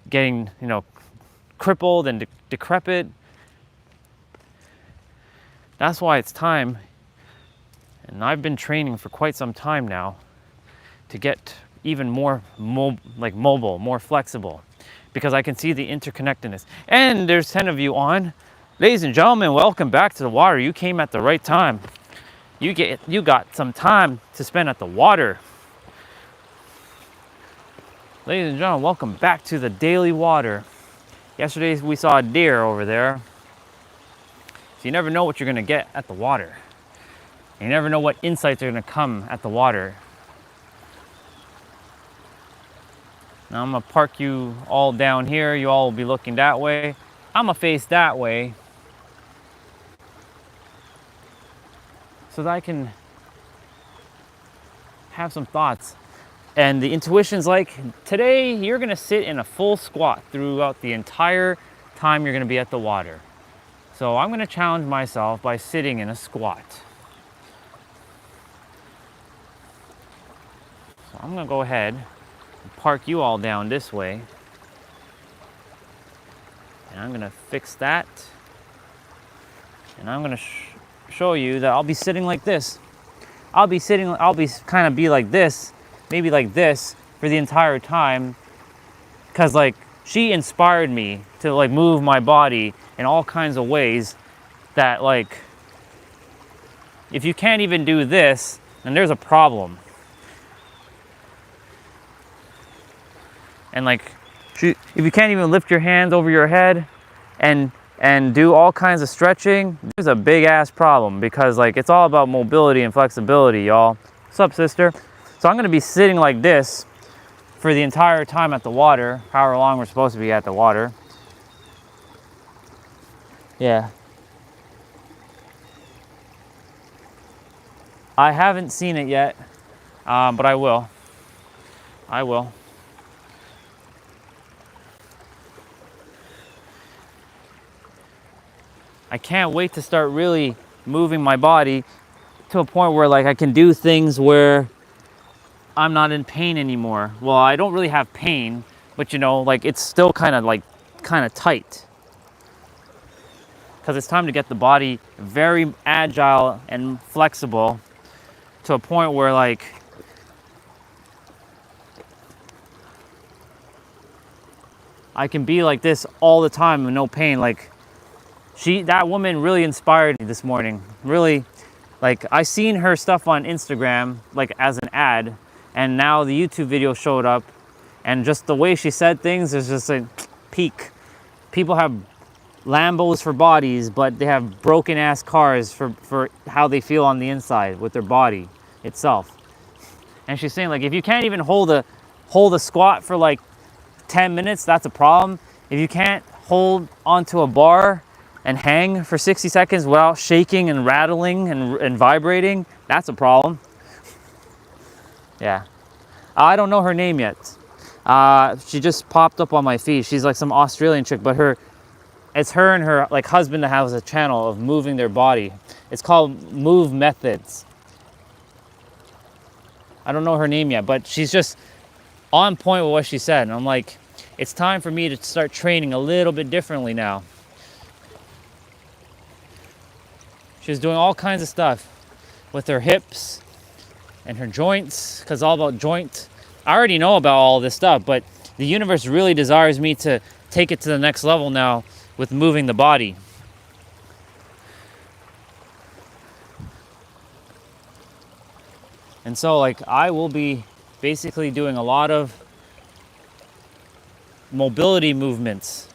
getting, you know, crippled and decrepit. That's why it's time, and I've been training for quite some time now, to get even more mobile, more flexible, because I can see the interconnectedness. And there's 10 of you on. Ladies and gentlemen, welcome back to the water. You came at the right time. You got some time to spend at the water. Ladies and gentlemen, welcome back to the daily water. Yesterday we saw a deer over there. So you never know what you're gonna get at the water. You never know what insights are gonna come at the water. Now I'm gonna park you all down here. You all will be looking that way. I'm gonna face that way, so that I can have some thoughts. And the intuition's like, today you're gonna sit in a full squat throughout the entire time you're going to be at the water. So I'm going to challenge myself by sitting in a squat. So I'm going to go ahead and park you all down this way. And I'm going to fix that. And I'm going to show you that I'll be sitting like this. I'll be kind of be like this, maybe like this for the entire time. Cause like she inspired me to like move my body in all kinds of ways that like, if you can't even do this, then there's a problem. And like, if you can't even lift your hands over your head and do all kinds of stretching, there's a big ass problem, because like it's all about mobility and flexibility, y'all. What's up, sister? So I'm gonna be sitting like this for the entire time at the water, however long we're supposed to be at the water. Yeah. I haven't seen it yet, but I will. I will. I can't wait to start really moving my body to a point where like I can do things where I'm not in pain anymore. Well, I don't really have pain, but you know, like it's still kind of tight. Because it's time to get the body very agile and flexible to a point where like I can be like this all the time with no pain. Like that woman really inspired me this morning. Really, like I seen her stuff on Instagram like as an ad, and now the YouTube video showed up, and just the way she said things is just like peak. People have Lambos for bodies, but they have broken ass cars for how they feel on the inside with their body itself. And she's saying like if you can't even hold a squat for like 10 minutes, that's a problem. If you can't hold onto a bar and hang for 60 seconds without shaking and rattling and vibrating, that's a problem. Yeah. I don't know her name yet. She just popped up on my feed. She's like some Australian chick, but it's her and her like husband that has a channel of moving their body. It's called Move Methods. I don't know her name yet, but she's just on point with what she said. And I'm like, it's time for me to start training a little bit differently now. She was doing all kinds of stuff with her hips and her joints, because all about joint. I already know about all this stuff, but the universe really desires me to take it to the next level now with moving the body. And so like I will be basically doing a lot of mobility movements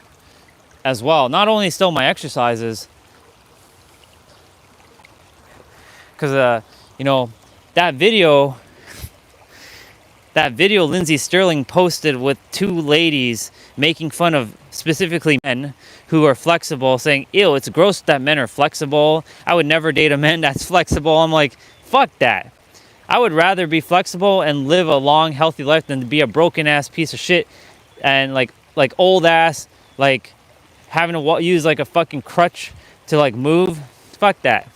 as well. Not only still my exercises, because you know, that video Lindsay Sterling posted with two ladies making fun of specifically men who are flexible, saying, ew, it's gross that men are flexible. I would never date a man that's flexible. I'm like, fuck that. I would rather be flexible and live a long, healthy life than to be a broken ass piece of shit and like old ass, like having to use like a fucking crutch to like move. Fuck that.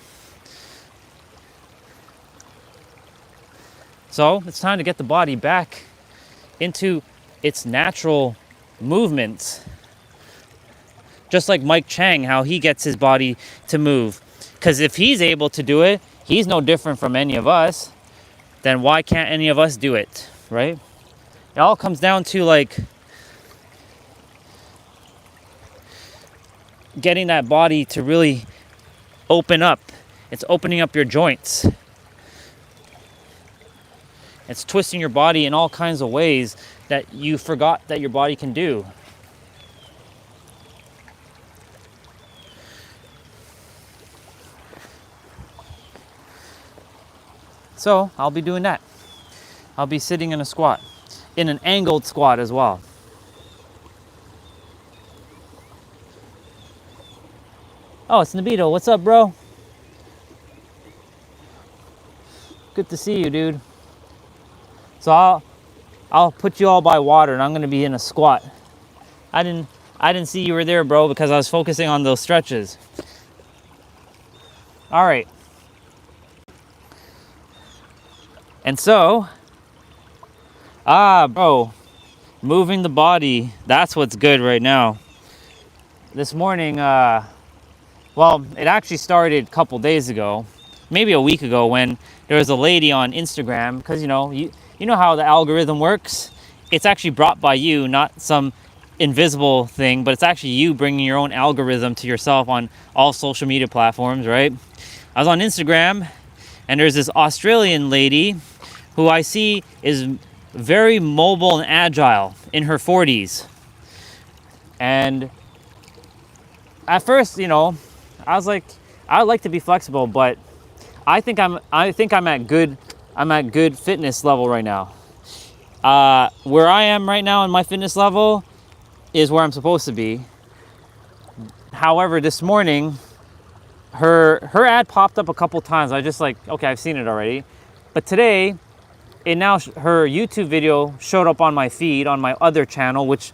So it's time to get the body back into its natural movements. Just like Mike Chang, how he gets his body to move. Because if he's able to do it, he's no different from any of us. Then why can't any of us do it, right? It all comes down to like getting that body to really open up. It's opening up your joints. It's twisting your body in all kinds of ways that you forgot that your body can do. So I'll be doing that. I'll be sitting in a squat, in an angled squat as well. Oh, it's Nabito. What's up, bro? Good to see you, dude. So I'll put you all by water, and I'm gonna be in a squat. I I didn't see you were there, bro, because I was focusing on those stretches. All right. And so, bro, moving the body, that's what's good right now. This morning, well, it actually started a couple days ago, maybe a week ago, when there was a lady on Instagram, because you know how the algorithm works. It's actually brought by you, not some invisible thing, but it's actually you bringing your own algorithm to yourself on all social media platforms, right? I was on Instagram, and there's this Australian lady who I see is very mobile and agile in her 40s. And at first, I was like, I would like to be flexible, but I think I'm at good fitness level right now. Where I am right now in my fitness level is where I'm supposed to be. However, this morning, her ad popped up a couple times. I just like, okay, I've seen it already. But today, her YouTube video showed up on my feed on my other channel, which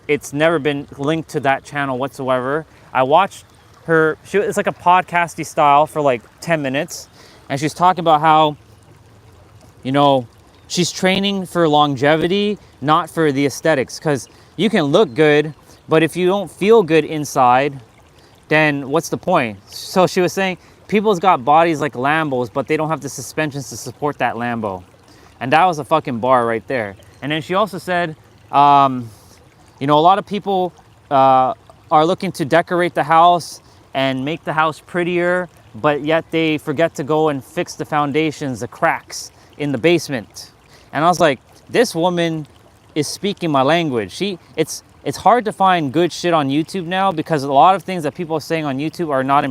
it's never been linked to that channel whatsoever. I watched her, it's like a podcasty style for like 10 minutes. And she's talking about how, she's training for longevity, not for the aesthetics. Because you can look good, but if you don't feel good inside, then what's the point? So she was saying, people's got bodies like Lambos, but they don't have the suspensions to support that Lambo. And that was a fucking bar right there. And then she also said, a lot of people are looking to decorate the house and make the house prettier, but yet they forget to go and fix the foundations, the cracks in the basement. And I was like, this woman is speaking my language. It's hard to find good shit on YouTube now, because a lot of things that people are saying on YouTube are not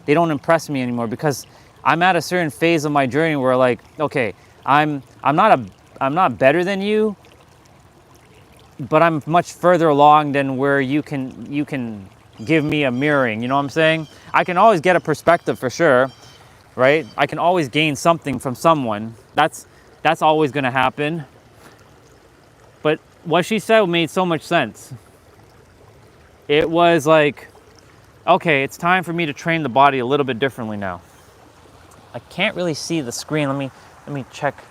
they don't impress me anymore, because I'm at a certain phase of my journey where, like, okay, I'm not better than you, but I'm much further along than where you can give me a mirroring. You know what I'm saying? I can always get a perspective for sure, right? I can always gain something from someone. That's always going to happen. But what she said made so much sense. It was like, okay, it's time for me to train the body a little bit differently now. I can't really see the screen. Let me check.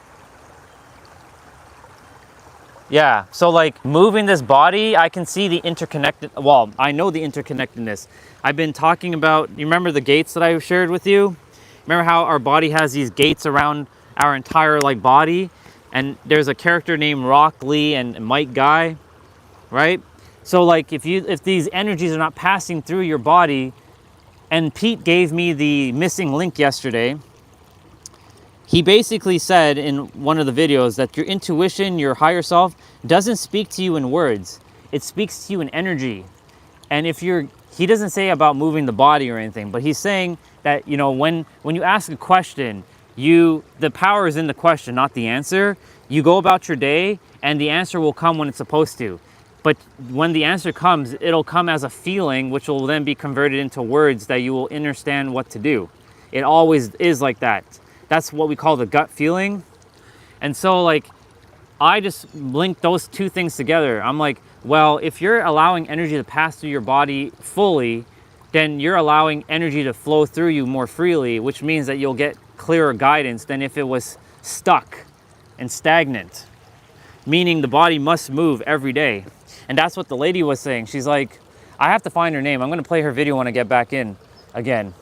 Yeah, so like moving this body, I can see the I know the interconnectedness. I've been talking about, you remember the gates that I shared with you? Remember how our body has these gates around our entire like body? And there's a character named Rock Lee and Mike Guy, right? So like if these energies are not passing through your body, and Pete gave me the missing link yesterday. He basically said in one of the videos that your intuition, your higher self, doesn't speak to you in words. It speaks to you in energy. And he doesn't say about moving the body or anything, but he's saying that, when you ask a question, the power is in the question, not the answer. You go about your day and the answer will come when it's supposed to. But when the answer comes, it'll come as a feeling, which will then be converted into words that you will understand what to do. It always is like that. That's what we call the gut feeling. And so like, I just linked those two things together. I'm like, well, if you're allowing energy to pass through your body fully, then you're allowing energy to flow through you more freely, which means that you'll get clearer guidance than if it was stuck and stagnant. Meaning the body must move every day. And that's what the lady was saying. She's like, I have to find her name. I'm gonna play her video when I get back in again.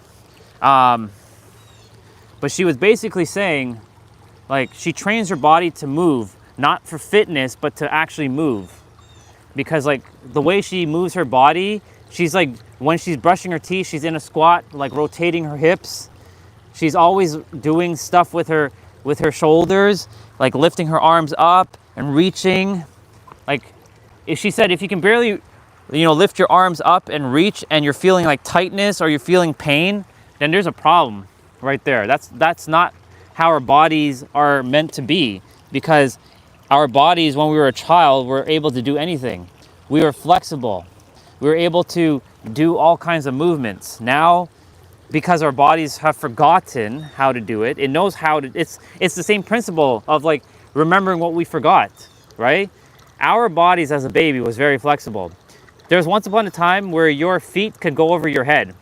But she was basically saying, like, she trains her body to move, not for fitness, but to actually move. Because like the way she moves her body, she's like, when she's brushing her teeth, she's in a squat, like rotating her hips. She's always doing stuff with her shoulders, like lifting her arms up and reaching. Like, if she said, if you can barely, lift your arms up and reach, and you're feeling like tightness or you're feeling pain, then there's a problem right there. That's not how our bodies are meant to be, because our bodies, when we were a child, were able to do anything. We were flexible. We were able to do all kinds of movements. Now, because our bodies have forgotten how to do it, it knows how to, it's the same principle of like remembering what we forgot, right? Our bodies as a baby was very flexible. There's once upon a time where your feet could go over your head,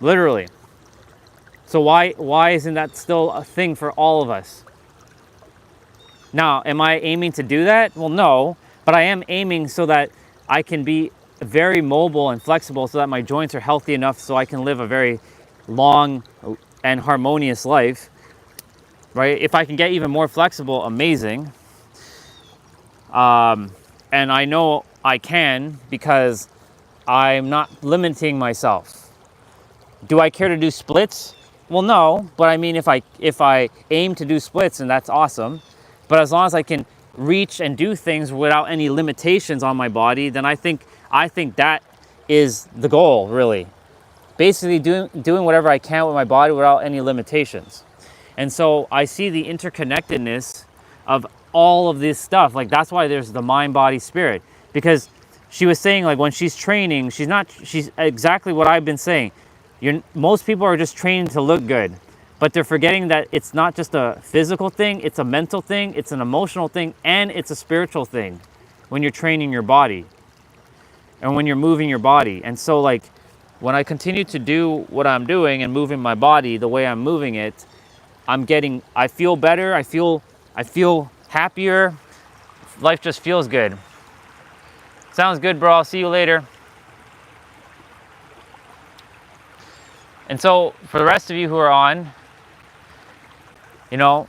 literally. So why isn't that still a thing for all of us? Now, am I aiming to do that? Well, no, but I am aiming so that I can be very mobile and flexible so that my joints are healthy enough so I can live a very long and harmonious life, right? If I can get even more flexible, amazing. And I know I can because I'm not limiting myself. Do I care to do splits? Well, no, but I mean, if I aim to do splits, and that's awesome. But as long as I can reach and do things without any limitations on my body, then I think that is the goal, really. Basically, doing whatever I can with my body without any limitations. And so I see the interconnectedness of all of this stuff. Like, that's why there's the mind, body, spirit. Because she was saying, like, when she's training, she's exactly what I've been saying. Most people are just training to look good, but they're forgetting that it's not just a physical thing, it's a mental thing, it's an emotional thing, and it's a spiritual thing when you're training your body and when you're moving your body. And so, like, when I continue to do what I'm doing and moving my body the way I'm moving it, I feel better, I feel happier, life just feels good. Sounds good, bro, I'll see you later. And so for the rest of you who are on, you know,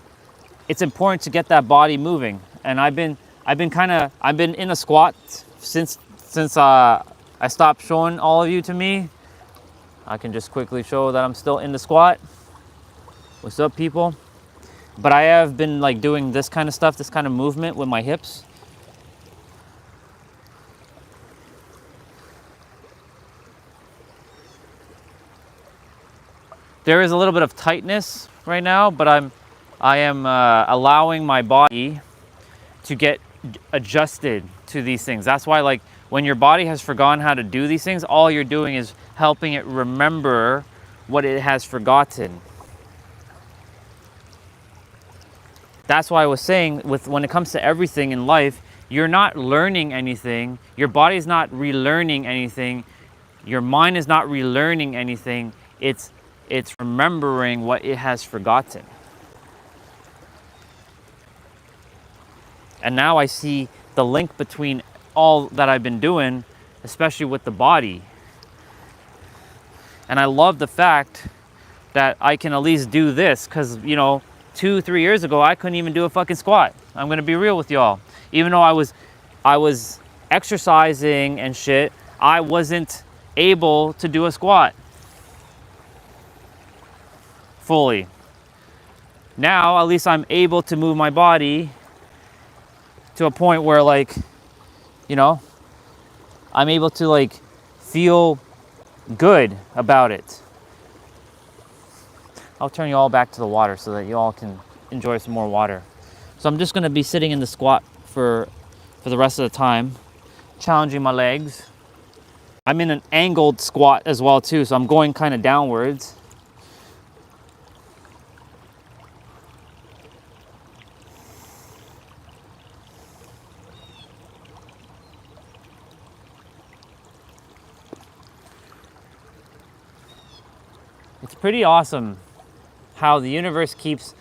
it's important to get that body moving. And I've been in a squat since I stopped showing all of you to me. I can just quickly show that I'm still in the squat. What's up, people? But I have been like doing this kind of stuff, this kind of movement with my hips. There is a little bit of tightness right now, but I am allowing my body to get adjusted to these things. That's why, like, when your body has forgotten how to do these things, all you're doing is helping it remember what it has forgotten. That's why I was saying, when it comes to everything in life, you're not learning anything. Your body's not relearning anything. Your mind is not relearning anything. It's remembering what it has forgotten. And now I see the link between all that I've been doing, especially with the body. And I love the fact that I can at least do this, because, you know, 2-3 years ago, I couldn't even do a fucking squat. I'm gonna be real with y'all. Even though I was exercising and shit, I wasn't able to do a squat fully. Now, at least I'm able to move my body to a point where, like, you know, I'm able to, like, feel good about it. I'll turn you all back to the water so that you all can enjoy some more water. So I'm just gonna be sitting in the squat for the rest of the time, challenging my legs. I'm in an angled squat as well too, so I'm going kind of downwards. It's pretty awesome how the universe keeps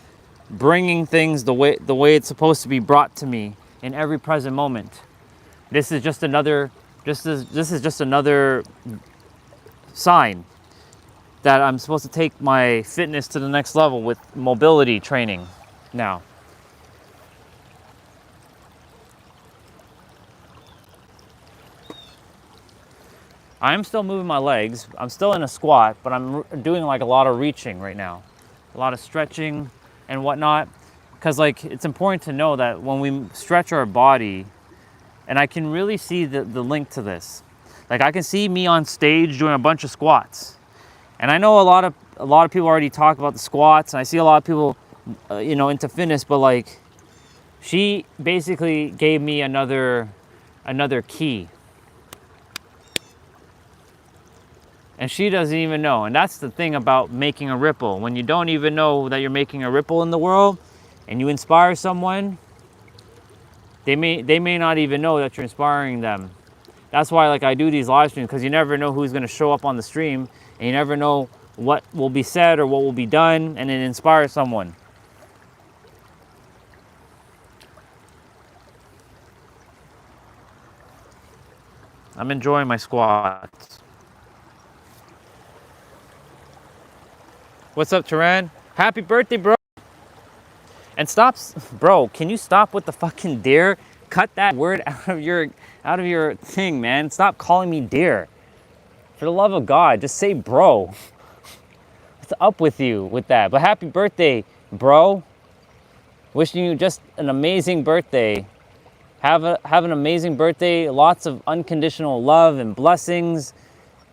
bringing things the way it's supposed to be brought to me in every present moment. This is just another sign that I'm supposed to take my fitness to the next level with mobility training now. I'm still moving my legs. I'm still in a squat, but I'm doing like a lot of reaching right now, a lot of stretching and whatnot. Because, like, it's important to know that when we stretch our body, and I can really see the link to this. Like, I can see me on stage doing a bunch of squats, and I know a lot of people already talk about the squats, and I see a lot of people, you know, into fitness. But, like, she basically gave me another key. And she doesn't even know. And that's the thing about making a ripple. When you don't even know that you're making a ripple in the world and you inspire someone, They may not even know that you're inspiring them. That's why like I do these live streams, because you never know who's going to show up on the stream, and you never know what will be said or what will be done, and it inspires someone. I'm enjoying my squats. What's up, Turan? Happy birthday, bro. And stop, bro, can you stop with the fucking dear? Cut that word out of your thing, man. Stop calling me dear. For the love of God, just say bro. What's up with you with that? But happy birthday, bro. Wishing you just an amazing birthday. Have an amazing birthday. Lots of unconditional love and blessings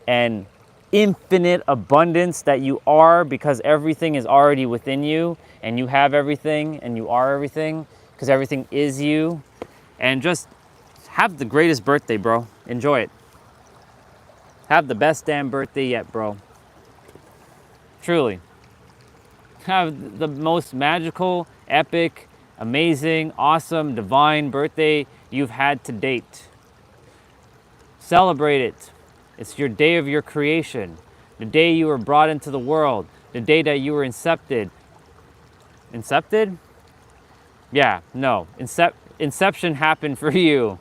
and infinite abundance that you are, because everything is already within you, and you have everything and you are everything because everything is you. And just have the greatest birthday, bro. Enjoy it. Have the best damn birthday yet, bro. Truly. Have the most magical, epic, amazing, awesome, divine birthday you've had to date. Celebrate it. It's your day of your creation. The day you were brought into the world. The day that you were incepted. Incepted? Yeah, no. Inception happened for you.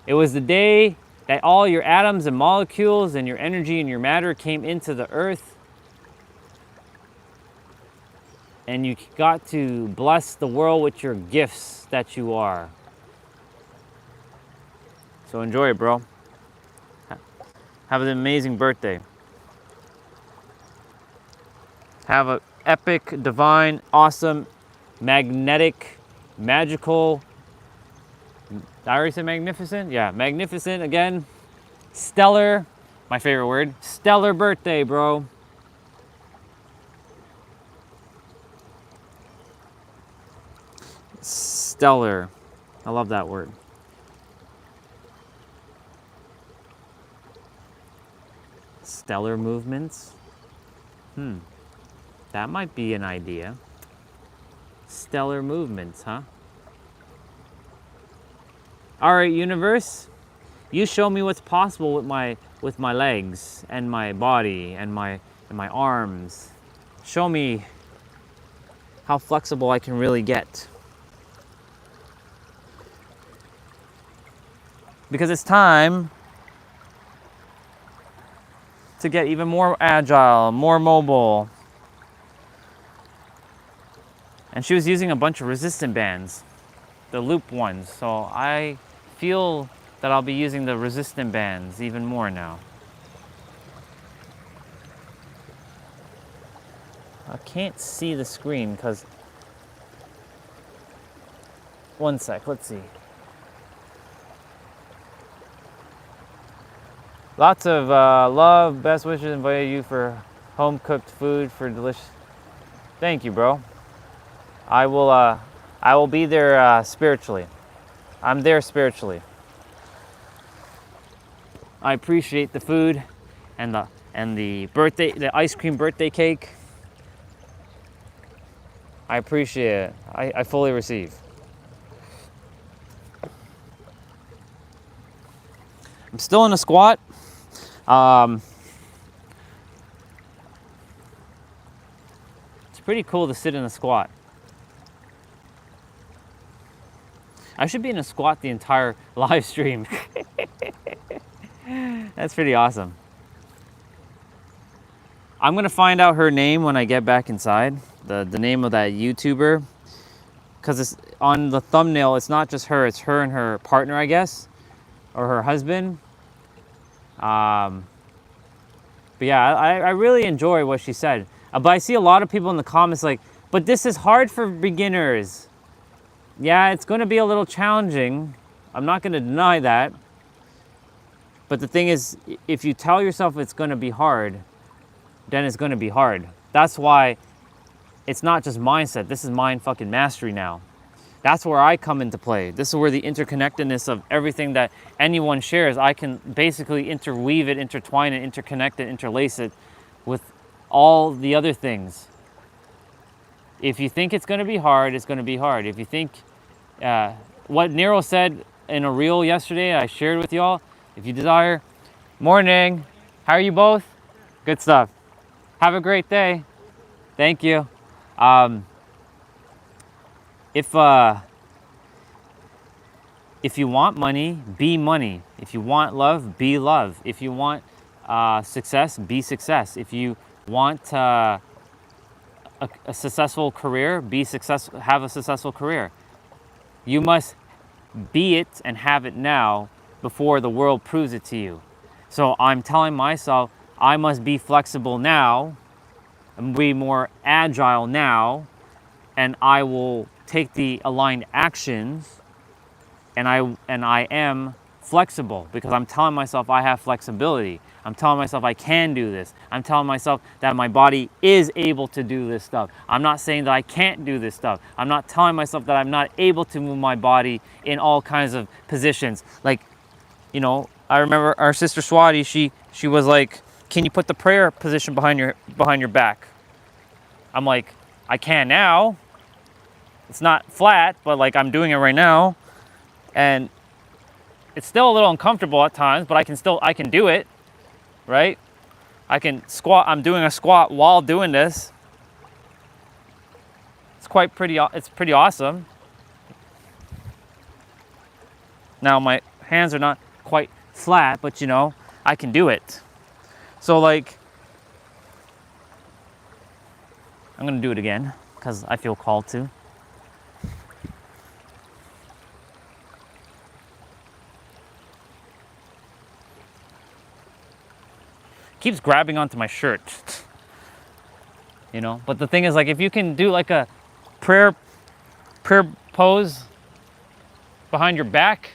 It was the day that all your atoms and molecules and your energy and your matter came into the earth. And you got to bless the world with your gifts that you are. So enjoy it, bro. Have an amazing birthday. Have an epic, divine, awesome, magnetic, magical, I already said magnificent? Yeah, magnificent again. Stellar, my favorite word. Stellar birthday, bro. Stellar. I love that word. Stellar movements. That might be an idea. Stellar movements, huh? All right, universe. You show me what's possible with my legs and my body and my arms. Show me how flexible I can really get. Because it's time to get even more agile, more mobile. And she was using a bunch of resistant bands, the loop ones. So I feel that I'll be using the resistant bands even more now. I can't see the screen because, one sec, let's see. Lots of love, best wishes, invite you for home cooked food for delicious. Thank you, bro. I will be there spiritually. I'm there spiritually. I appreciate the food and the ice cream birthday cake. I appreciate it. I fully receive. I'm still in a squat. It's pretty cool to sit in a squat. I should be in a squat the entire live stream. That's pretty awesome. I'm gonna find out her name when I get back inside, the name of that YouTuber, because it's on the thumbnail. It's not just her; it's her and her partner, I guess, or her husband. But yeah, I really enjoy what she said. But I see a lot of people in the comments like, but this is hard for beginners. Yeah, it's going to be a little challenging. I'm not going to deny that. But the thing is, if you tell yourself it's going to be hard, then it's going to be hard. That's why it's not just mindset. This is mind fucking mastery now. That's where I come into play. This is where the interconnectedness of everything that anyone shares, I can basically interweave it, intertwine it, interconnect it, interlace it with all the other things. If you think it's going to be hard, it's going to be hard. If you think what Nero said in a reel yesterday, I shared with y'all. If you desire, morning. How are you both? Good stuff. Have a great day. Thank you. Um, if if you want money, be money. If you want love, be love. If you want success, be success. If you want a successful career, be successful. Have a successful career. You must be it and have it now before the world proves it to you. So I'm telling myself I must be flexible now and be more agile now, and I will take the aligned actions, and I am flexible because I'm telling myself I have flexibility. I'm telling myself I can do this. I'm telling myself that my body is able to do this stuff. I'm not saying that I can't do this stuff. I'm not telling myself that I'm not able to move my body in all kinds of positions. Like, you know, I remember our sister Swati, she was like, "Can you put the prayer position behind your back?" I'm like, "I can now. It's not flat, but like I'm doing it right now." And it's still a little uncomfortable at times, but I can do it, right? I can squat. I'm doing a squat while doing this. It's pretty awesome. Now my hands are not quite flat, but you know, I can do it. So like, I'm gonna do it again because I feel called to. Keeps grabbing onto my shirt, you know. But the thing is, like, if you can do like a prayer pose behind your back,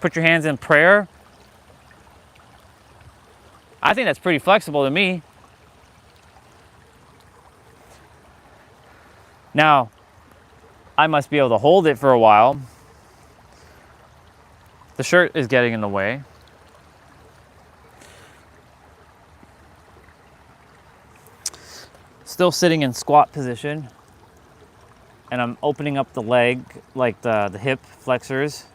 put your hands in prayer, I think that's pretty flexible to me. Now, I must be able to hold it for a while. The shirt is getting in the way. Still sitting in squat position, and I'm opening up the leg, like the hip flexors.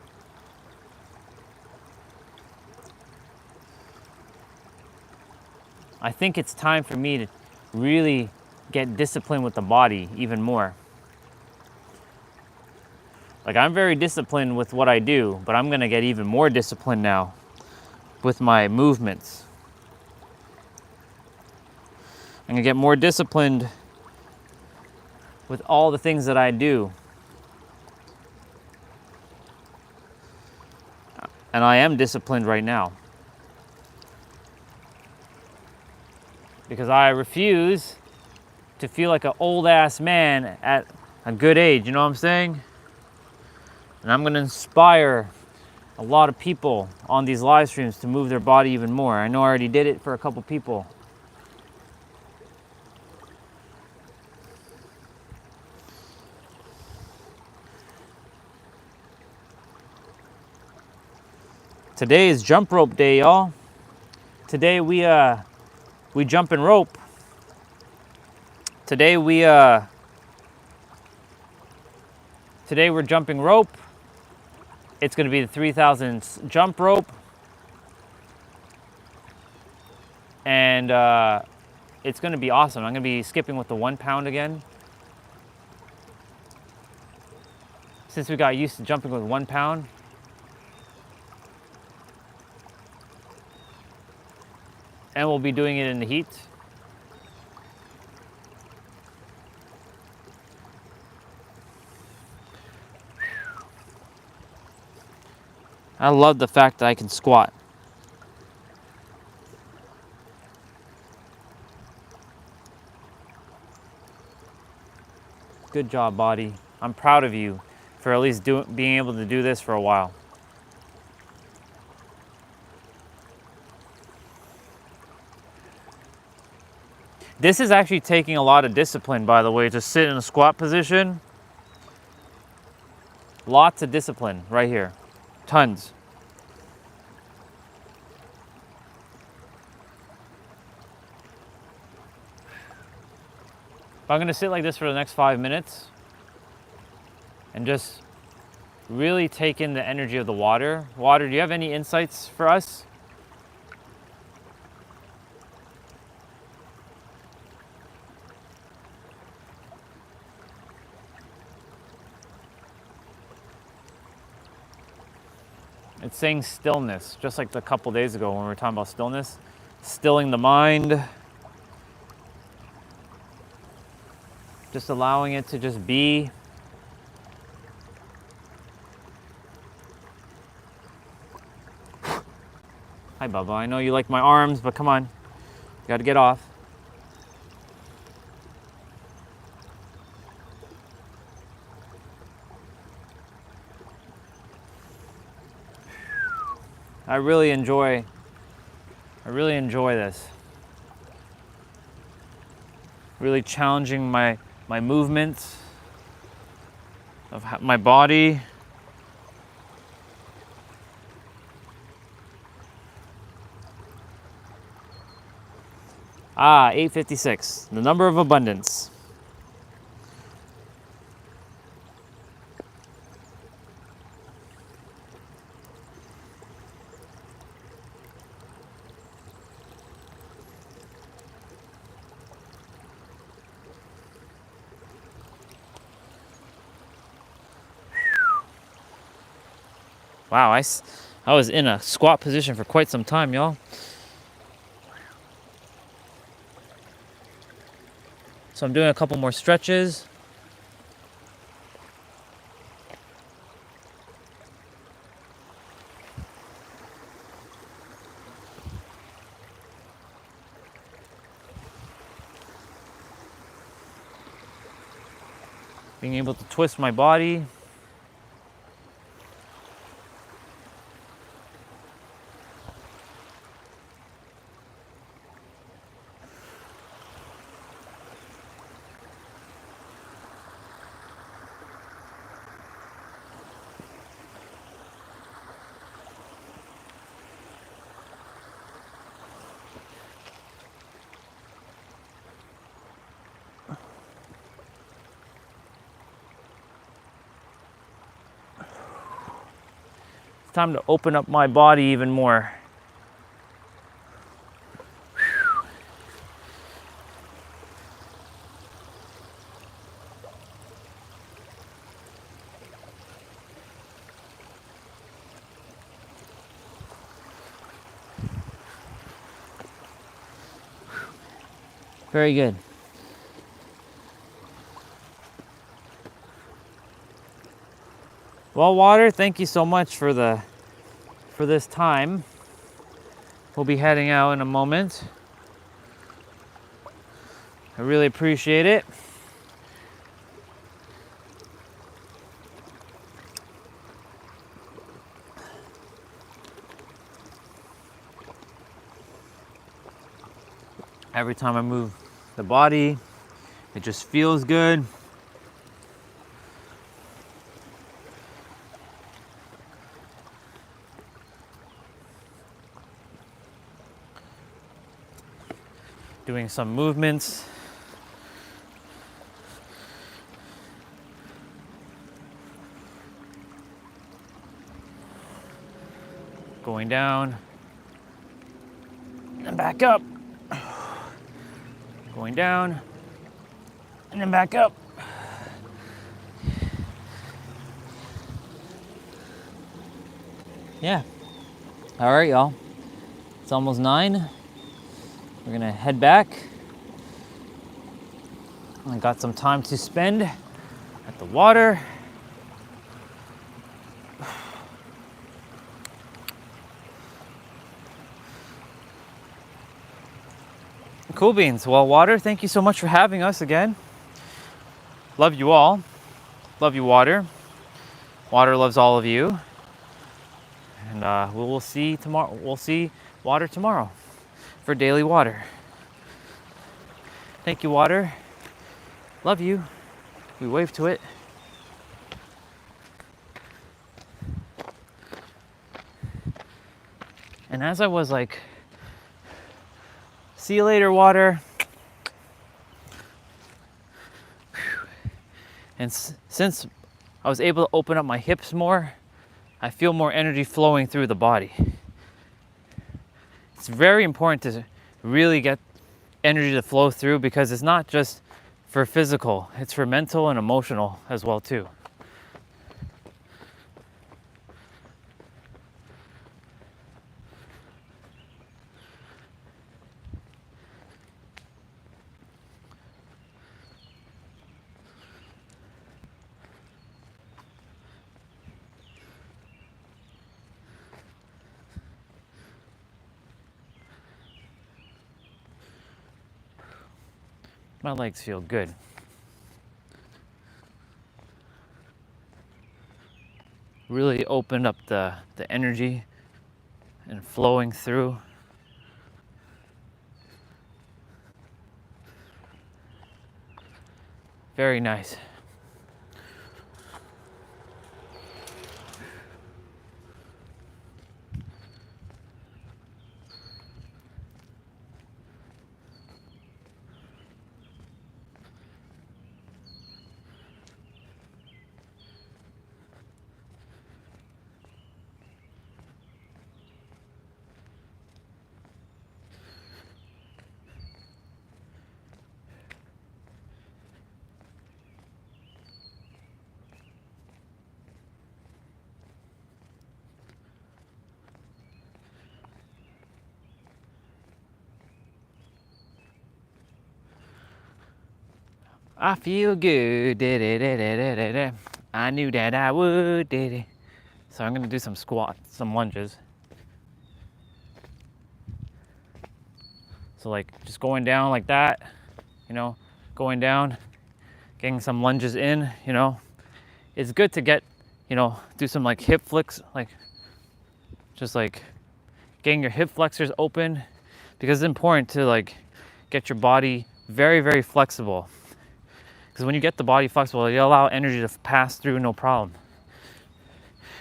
I think it's time for me to really get disciplined with the body even more. Like, I'm very disciplined with what I do, but I'm gonna get even more disciplined now with my movements. I'm gonna get more disciplined with all the things that I do. And I am disciplined right now. Because I refuse to feel like an old ass man at a good age, you know what I'm saying? And I'm gonna inspire a lot of people on these live streams to move their body even more. I know I already did it for a couple people. Today is jump rope day, y'all. Today we jump and rope. Today we're jumping rope. It's going to be the 3,000 jump rope, and it's going to be awesome. I'm going to be skipping with the 1 pound again, since we got used to jumping with 1 pound. And we'll be doing it in the heat. I love the fact that I can squat. Good job, body. I'm proud of you for at least being able to do this for a while. This is actually taking a lot of discipline, by the way, to sit in a squat position. Lots of discipline right here. Tons. I'm gonna sit like this for the next 5 minutes. And and just really take in the energy of the water. Water, do you have any insights for us? It's saying stillness, just like a couple days ago when we were talking about stillness. Stilling the mind. Just allowing it to just be. Hi, Bubba. I know you like my arms, but come on. You gotta get off. I really enjoy this. Really challenging my movements of my body. Ah, 856, the number of abundance. Wow, I was in a squat position for quite some time, y'all. So I'm doing a couple more stretches. Being able to twist my body. It's time to open up my body even more. Very good. Well, water, thank you so much for this time. We'll be heading out in a moment. I really appreciate it. Every time I move the body, it just feels good. Doing some movements. Going down and back up. Going down and then back up. Yeah. All right, y'all. It's almost 9. We're gonna head back. I got some time to spend at the water. Cool beans. Well, water, thank you so much for having us again. Love you all. Love you, water. Water loves all of you. And we will see tomorrow. We'll see water tomorrow for daily water. Thank you, water. Love you. We wave to it. And as I was like, see you later, water. And since I was able to open up my hips more. I feel more energy flowing through the body. It's very important to really get energy to flow through, because it's not just for physical, it's for mental and emotional as well too. My legs feel good. Really opened up the energy and flowing through. Very nice. I feel good. I knew that I would. So I'm gonna do some squats, some lunges. So like just going down like that, going down, getting some lunges in, It's good to get, do some like hip flicks, like just like getting your hip flexors open, because it's important to like get your body very, very flexible. Because when you get the body flexible, you allow energy to pass through no problem.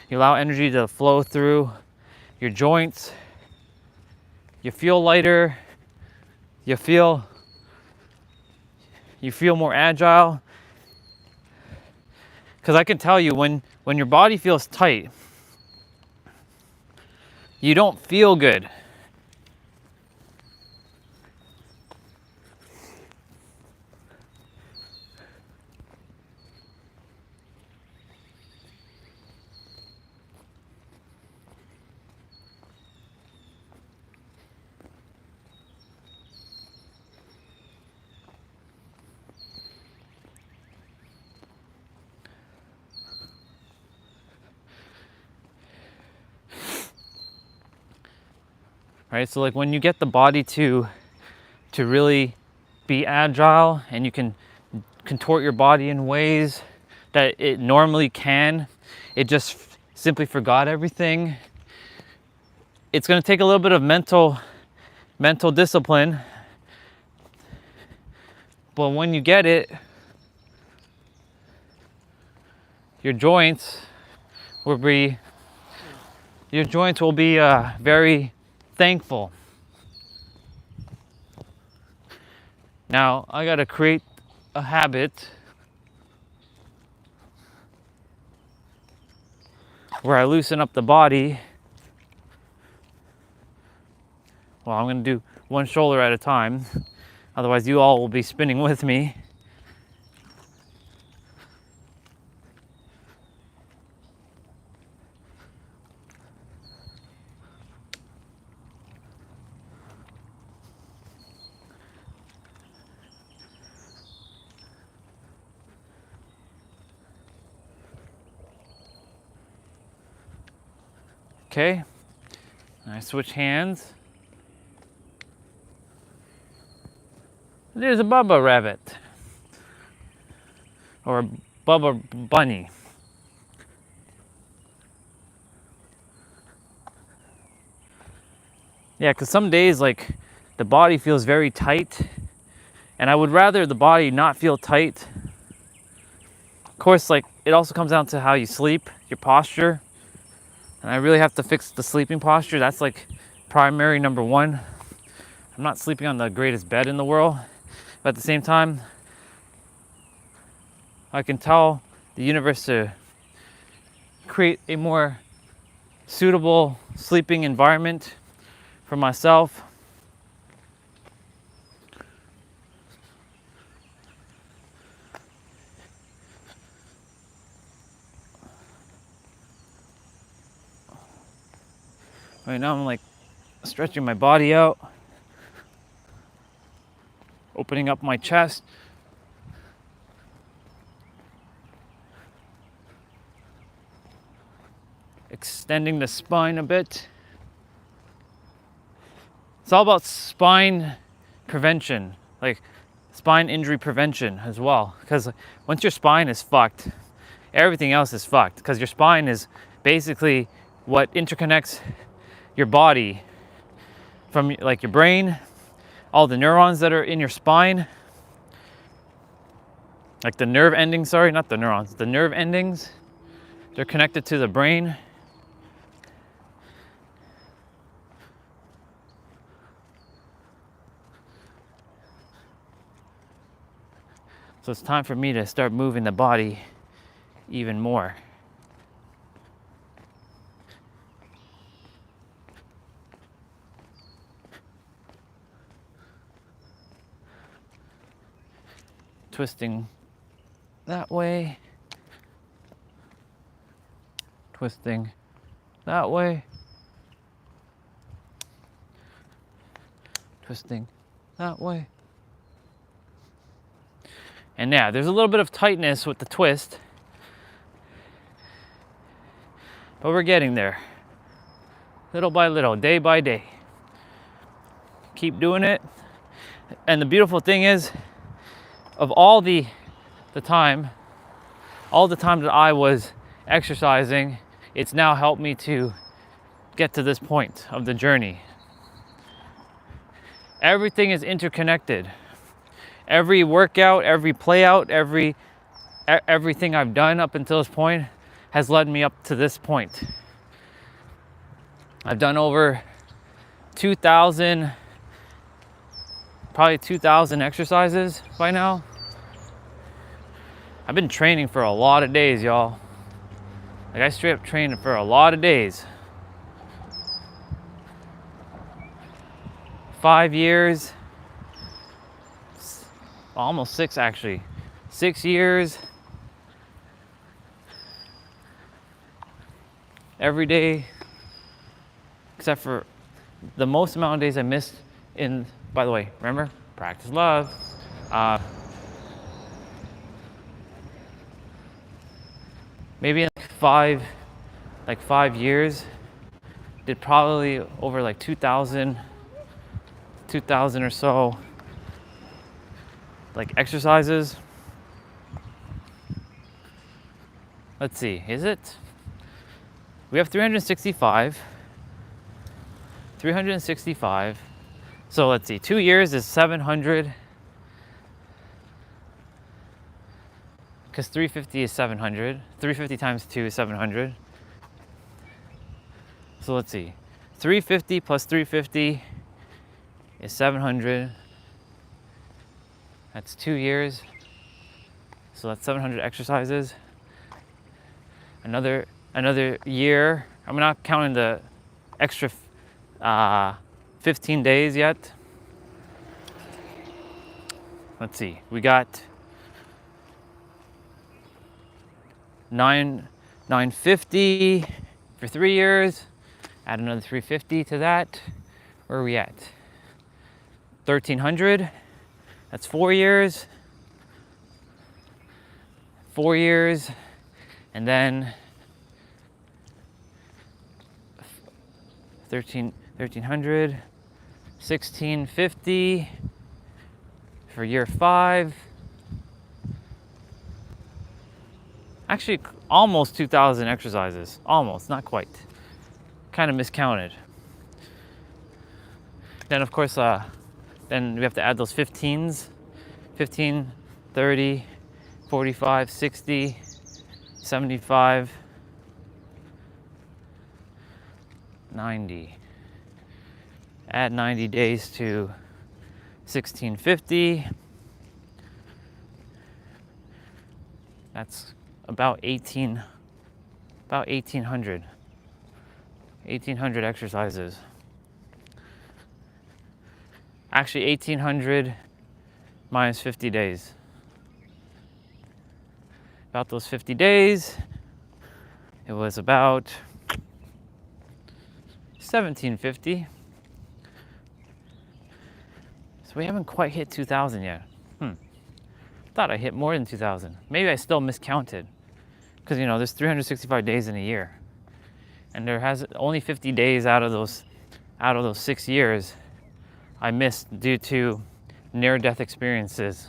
You allow energy to flow through your joints. You feel lighter. You feel more agile. Because I can tell you, when your body feels tight, you don't feel good. Right? So like when you get the body to really be agile, and you can contort your body in ways that it normally can, it just simply forgot everything. It's going to take a little bit of mental discipline, but when you get it, your joints will be very thankful. Now I got to create a habit where I loosen up the body. Well, I'm going to do one shoulder at a time. Otherwise, you all will be spinning with me. Okay, I switch hands. There's a Bubba rabbit, or a Bubba bunny. Yeah, because some days like the body feels very tight, and I would rather the body not feel tight. Of course, like it also comes down to how you sleep, your posture. And I really have to fix the sleeping posture. That's like primary number one. I'm not sleeping on the greatest bed in the world, but at the same time, I can tell the universe to create a more suitable sleeping environment for myself. Right now I'm like stretching my body out, opening up my chest. Extending the spine a bit. It's all about spine prevention, like spine injury prevention as well. Because once your spine is fucked, everything else is fucked. Because your spine is basically what interconnects your body from like your brain, all the neurons that are in your spine, like the nerve endings, sorry, not the neurons, the nerve endings, they're connected to the brain. So it's time for me to start moving the body even more. Twisting that way. Twisting that way. Twisting that way. And yeah, there's a little bit of tightness with the twist, but we're getting there. Little by little, day by day. Keep doing it. And the beautiful thing is, of all the time that I was exercising, it's now helped me to get to this point of the journey. Everything is interconnected. Every workout, every play out, everything I've done up until this point has led me up to this point. I've done over 2,000, probably 2,000 exercises by now. I've been training for a lot of days, y'all. Like I straight up trained for a lot of days. 5 years, almost 6 actually. 6 years. Every day, except for the most amount of days I missed in, by the way, remember, practice love. Maybe in like 5 years, did probably over like 2,000 or so like exercises. Let's see, is it? We have 365. So let's see, 2 years is 700. Because 350 is 700. 350 times 2 is 700. So let's see. 350 plus 350 is 700. That's 2 years. So that's 700 exercises. Another year. I'm not counting the extra 15 days yet. Let's see. We got 950 for 3 years. Add another 350 to that. Where are we at? 1,300. That's 4 years. 4 years. And then 1,300. 1,650 for year 5. Actually, almost 2,000 exercises. Almost, not quite. Kind of miscounted. Then, of course, then we have to add those 15s. 15, 30, 45, 60, 75, 90. Add 90 days to 1,650. That's about 18 About 1,800. 1,800 exercises. Actually, 1,800 minus 50 days. About those 50 days, it was about 1,750. So we haven't quite hit 2,000 yet. Thought I hit more than 2,000. Maybe I still miscounted. Because, you know, there's 365 days in a year. And there has only 50 days out of those 6 years I missed due to near-death experiences.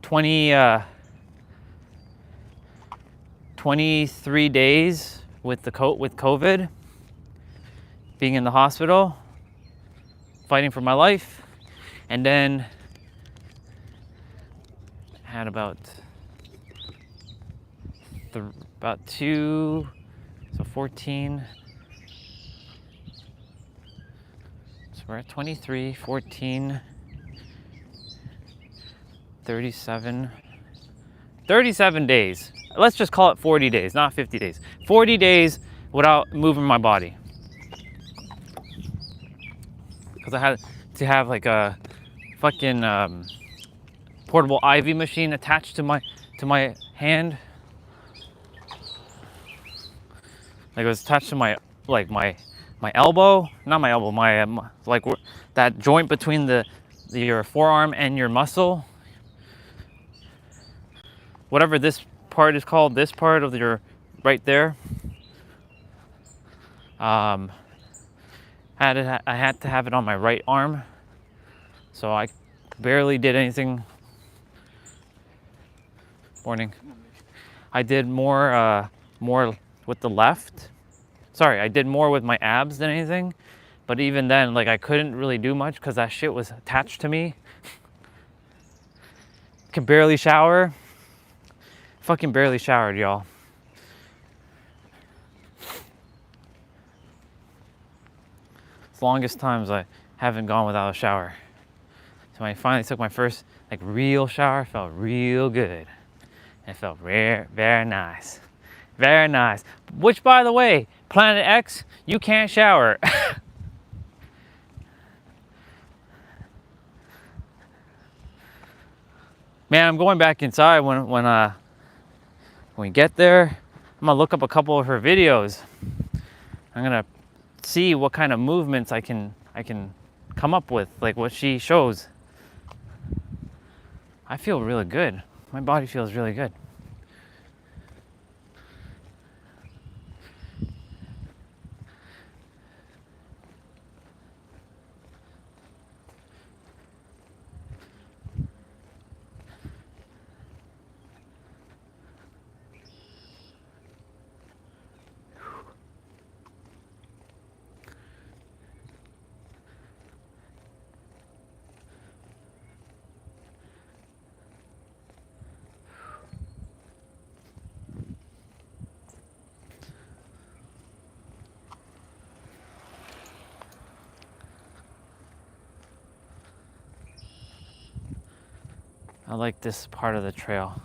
23 days with COVID, being in the hospital, fighting for my life, and then had about 14. So we're at 23, 14, 37 days. Let's just call it 40 days, not 50 days. 40 days without moving my body. Because I had to have like a fucking portable IV machine attached to my hand. Like it was attached to my elbow, not my elbow, my like that joint between your forearm and your muscle. Whatever this part is called, this part of your right there. I had to have it on my right arm, so I barely did anything. Morning. I did more with the left. Sorry, I did more with my abs than anything. But even then, like I couldn't really do much because that shit was attached to me. Could barely shower. Fucking barely showered, y'all. It's the longest times I haven't gone without a shower. So when I finally took my first like real shower, it felt real good. It felt very nice. Very nice. Which, by the way, Planet X, you can't shower. Man, I'm going back inside when we get there. I'm gonna look up a couple of her videos. I'm gonna see what kind of movements I can come up with, like what she shows. I feel really good. My body feels really good. I like this part of the trail.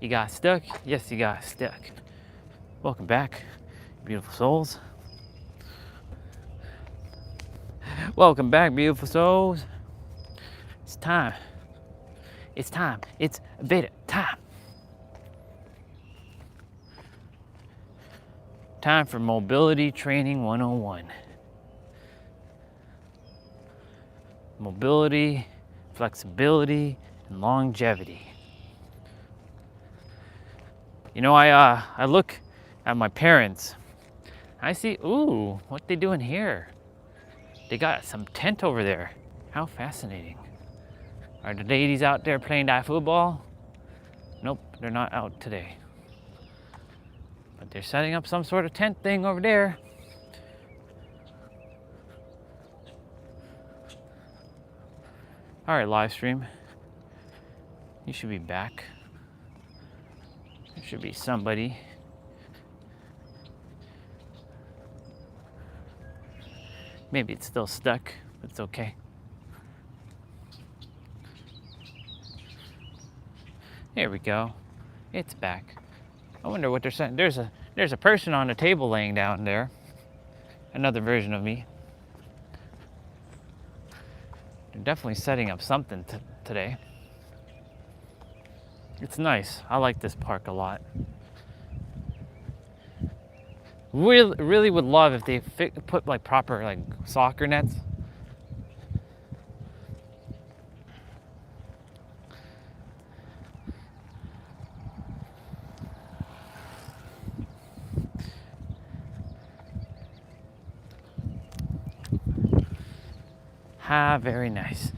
You got stuck? Yes, you got stuck. Welcome back, beautiful souls. Welcome back, beautiful souls. It's time. It's time. It's beta time. Time for Mobility Training 101. Mobility, flexibility, and longevity. You know, I look at my parents. I see, ooh, what they doing here? They got some tent over there. How fascinating. Are the ladies out there playing that football? Nope, they're not out today. But they're setting up some sort of tent thing over there. All right, live stream. You should be back. There should be somebody. Maybe it's still stuck, but it's okay. we go. It's back. I wonder what they're saying. There's a person on the table laying down there. Another version of me. They're definitely setting up something today. It's nice. I like this park a lot. Really would love if they put like proper like soccer nets. Very nice.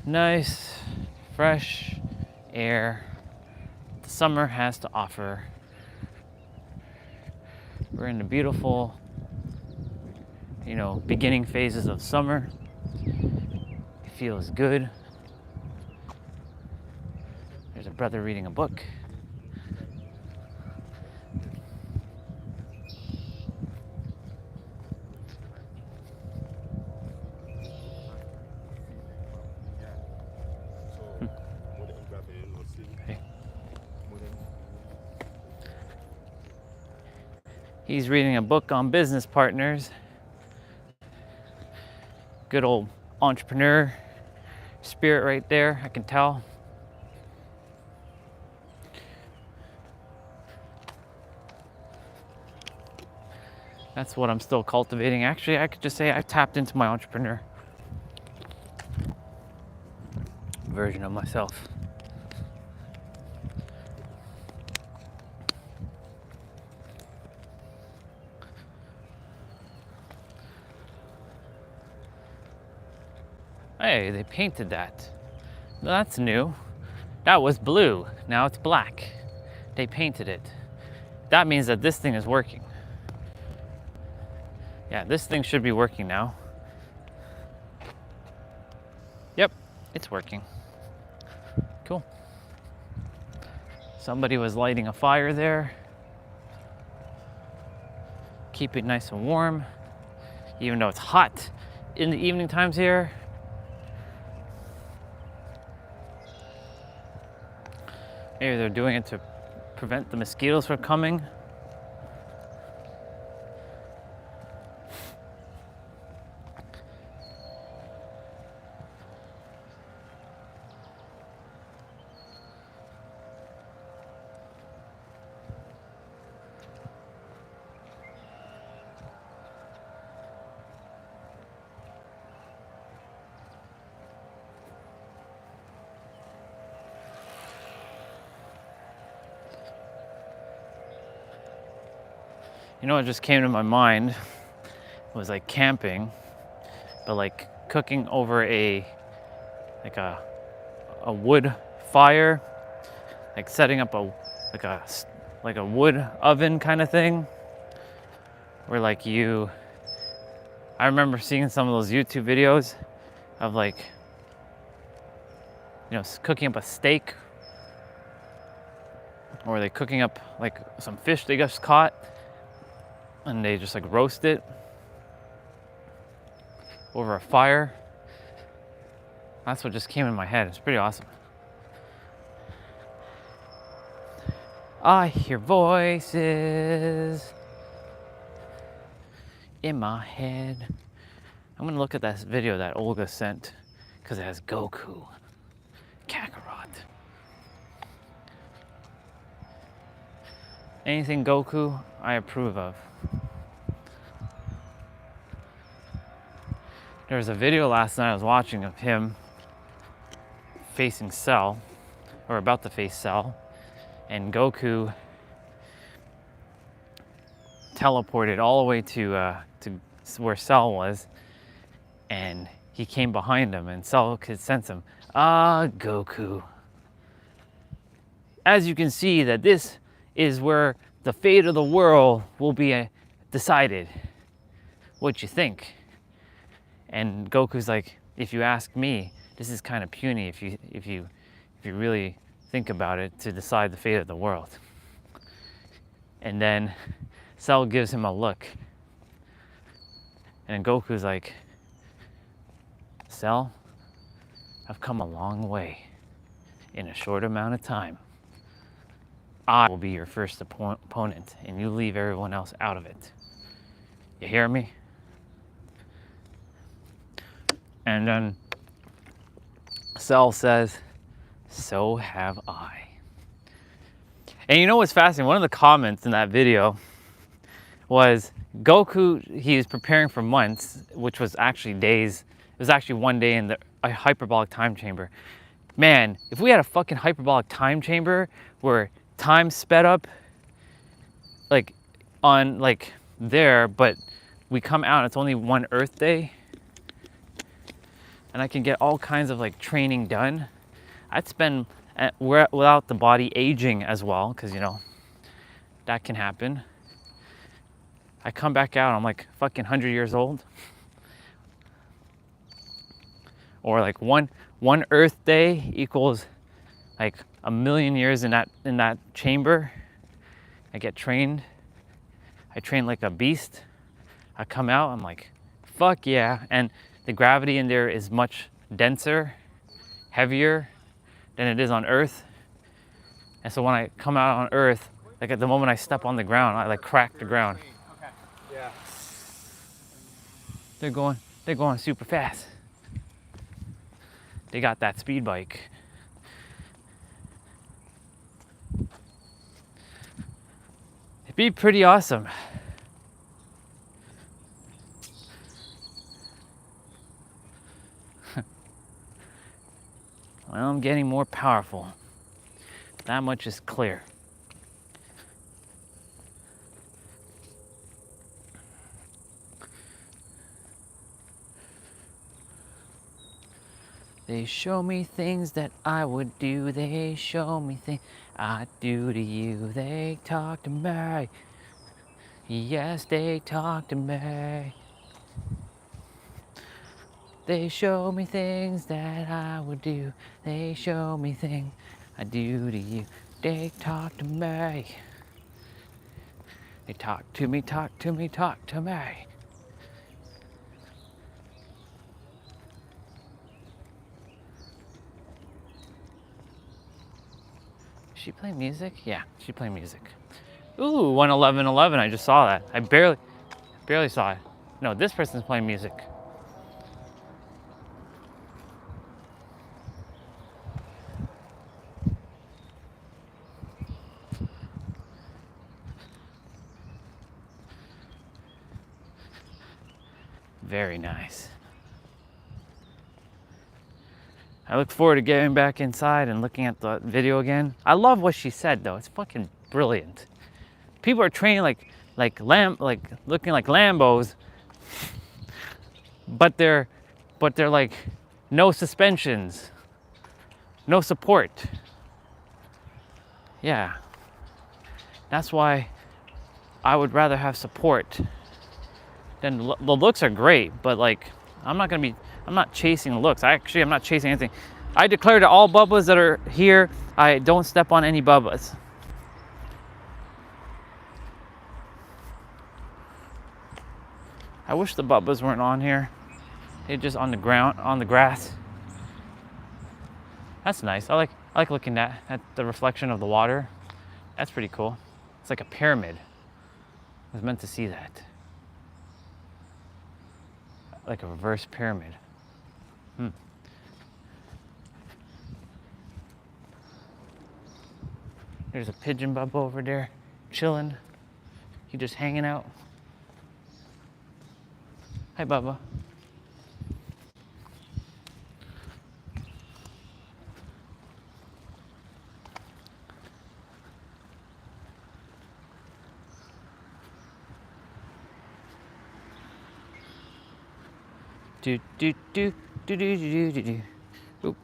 Nice, fresh air the summer has to offer. We're in the beautiful, beginning phases of summer. It feels good. There's a brother reading a book. He's reading a book on business partners. Good old entrepreneur spirit right there, I can tell. That's what I'm still cultivating. Actually, I could just say I've tapped into my entrepreneur version of myself. Hey, they painted that. That's new. That was blue. Now it's black. They painted it. That means that this thing is working. Yeah, this thing should be working now. Yep, it's working. Cool. Somebody was lighting a fire there. Keep it nice and warm, even though it's hot in the evening times here. Maybe they're doing it to prevent the mosquitoes from coming. You know what just came to my mind was like camping, but like cooking over a wood fire, like setting up a wood oven kind of thing, where I remember seeing some of those YouTube videos of cooking up a steak, or they cooking up like some fish they just caught, and they just like roast it over a fire. That's what just came in my head. It's pretty awesome. I hear voices in my head. I'm gonna look at that video that Olga sent because it has Goku, Kakarot. Anything Goku, I approve of. There was a video last night I was watching of him facing Cell, or about to face Cell, and Goku teleported all the way to where Cell was, and he came behind him, and Cell could sense him. Goku. As you can see, that this is where the fate of the world will be decided. What you think? And Goku's like, if you ask me, this is kind of puny if you really think about it, to decide the fate of the world. And then Cell gives him a look, and Goku's like, cell, I've come a long way in a short amount of time. I will be your first opponent, and you leave everyone else out of it. You hear me? And then Cell says, so have I. And you know what's fascinating? One of the comments in that video was Goku, he was preparing for months, which was actually days. It was actually one day in the hyperbolic time chamber. Man, if we had a fucking hyperbolic time chamber where time sped up, like on like there, but we come out, it's only one Earth day, and I can get all kinds of like training done. I'd spend without the body aging as well, because you know that can happen. I come back out, I'm like fucking 100 years old, or like one Earth day equals like 1,000,000 years in that chamber. I get trained. I train like a beast. I come out, I'm like, fuck yeah. And the gravity in there is much denser, heavier than it is on Earth. And so when I come out on Earth, like at the moment I step on the ground, I like crack the ground. Okay. Yeah. They're going super fast. They got that speed bike. It'd be pretty awesome. Well, I'm getting more powerful. That much is clear. They show me things that I would do. They show me things I do to you. They talk to me. Yes, they talk to me. They show me things that I would do. They show me things I do to you. They talk to me. They talk to me, talk to me, talk to me. Is she playing music? Yeah, she playing music. Ooh, 111.11, I just saw that. I barely saw it. No, this person's playing music. Very nice. I look forward to getting back inside and looking at the video again. I love what she said though. It's fucking brilliant. People are training like looking like Lambos, but they're like no suspensions, no support. Yeah. That's why I would rather have support. Then the looks are great, but like I'm not chasing looks. I'm not chasing anything. I declare to all bubbas that are here, I don't step on any bubbas. I wish the bubbas weren't on here. They're just on the ground, on the grass. That's nice. I like looking at the reflection of the water. That's pretty cool. It's like a pyramid. I was meant to see that. Like a reverse pyramid. There's a pigeon bubba over there, chilling. He just hanging out. Hi, Bubba. Do do do do do do do do. Oop.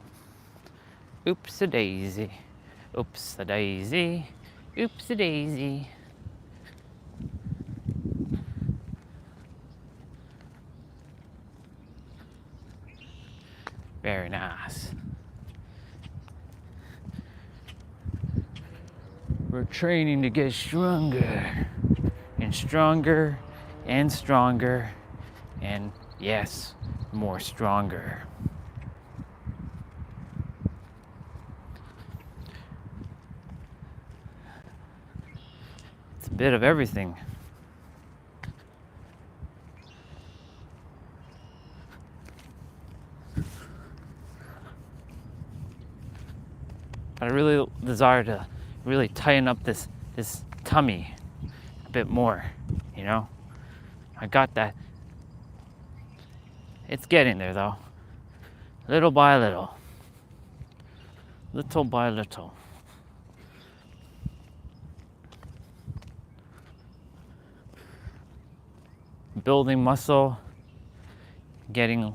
Oops a daisy. Oops a daisy. Oops a daisy. Very nice. We're training to get stronger and stronger and stronger and yes, more stronger. bit of everything. But I really desire to really tighten up this tummy a bit more, you know? I got that. It's getting there though. Little by little. Little by little. Building muscle, getting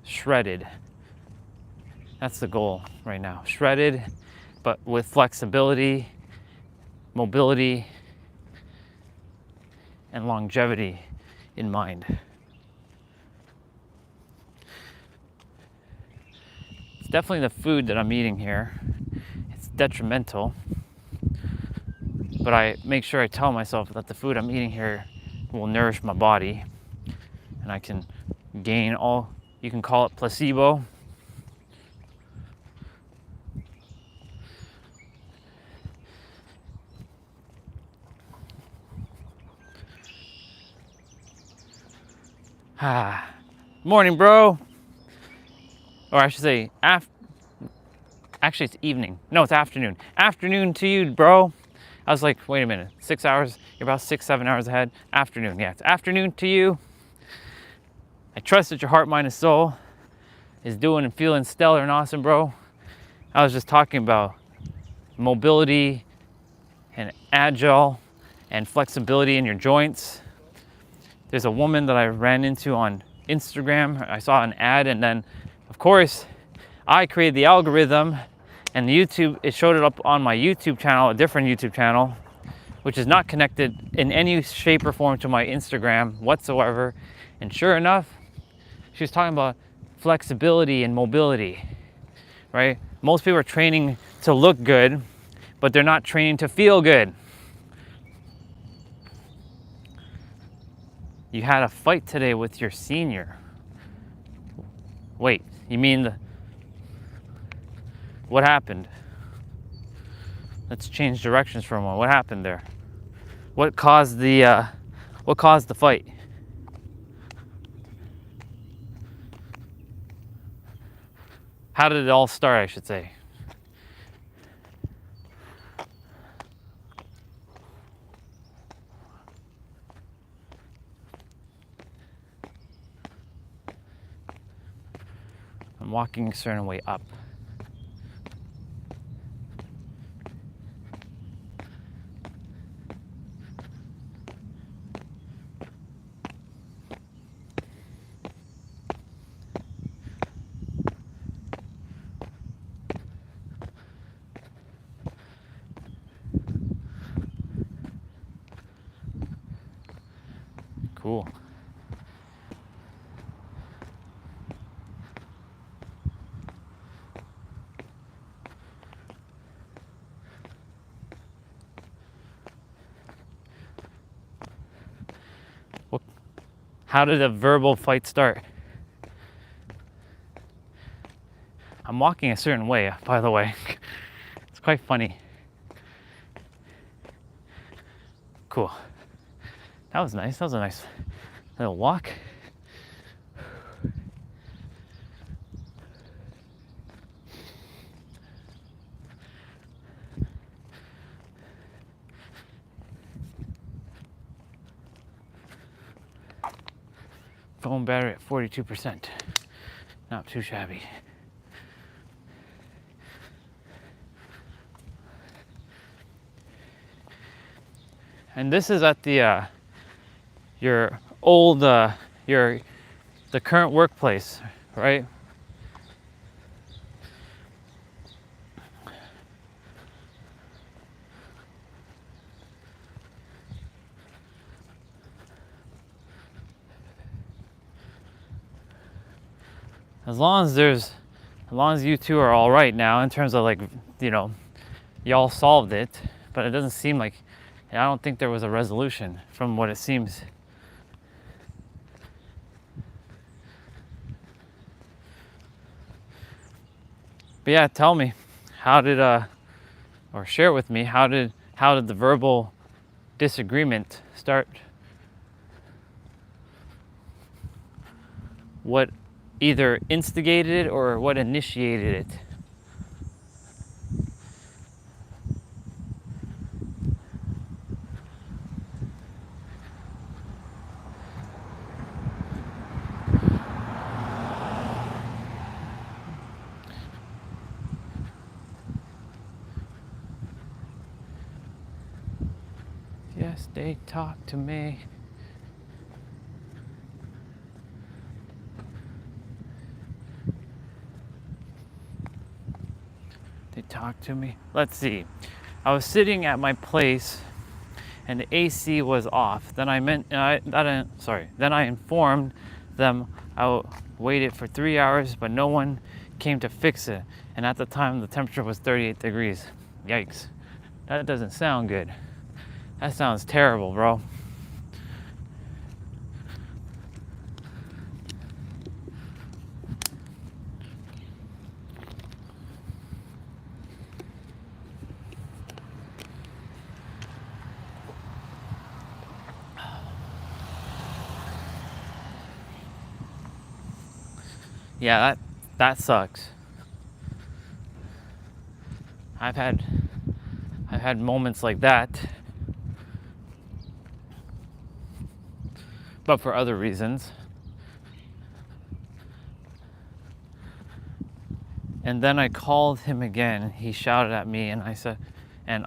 shredded. That's the goal right now. Shredded, but with flexibility, mobility, and longevity in mind. It's definitely the food that I'm eating here. It's detrimental, but I make sure I tell myself that the food I'm eating here will nourish my body, and I can gain all, you can call it placebo. Morning, bro. Or I should say, actually it's evening. No, it's afternoon. Afternoon to you, bro. I was like, wait a minute, 6 hours? You're about 6-7 hours ahead. Afternoon, yeah, it's afternoon to you. I trust that your heart, mind, and soul is doing and feeling stellar and awesome, bro. I was just talking about mobility and agile and flexibility in your joints. There's a woman that I ran into on Instagram. I saw an ad, and then, of course, I created the algorithm, and it showed it up on my YouTube channel, a different YouTube channel, which is not connected in any shape or form to my Instagram whatsoever. And sure enough, she was talking about flexibility and mobility, right? Most people are training to look good, but they're not training to feel good. You had a fight today with your senior. Wait, you mean what happened? Let's change directions for a moment. What happened there? What caused the fight? How did it all start, I should say? I'm walking a certain way up. Cool. How did a verbal fight start? I'm walking a certain way, by the way. It's quite funny. Cool. That was nice. That was a nice little walk. Phone battery at 42%. Not too shabby. And this is at the your old the current workplace, right? As long as you two are all right now in terms of, like, you know, y'all solved it, but it doesn't seem like, I don't think there was a resolution from what it seems. But yeah, tell me, or share with me, how how did the verbal disagreement start? What either instigated it or what initiated it? Yes, they talk to me. They talk to me. Let's see. I was sitting at my place and the AC was off. Then I informed them I waited for 3 hours, but no one came to fix it. And at the time, the temperature was 38 degrees. Yikes. That doesn't sound good. That sounds terrible, bro. Yeah, that sucks. I've had moments like that, but for other reasons. And then I called him again. He shouted at me, and I said, and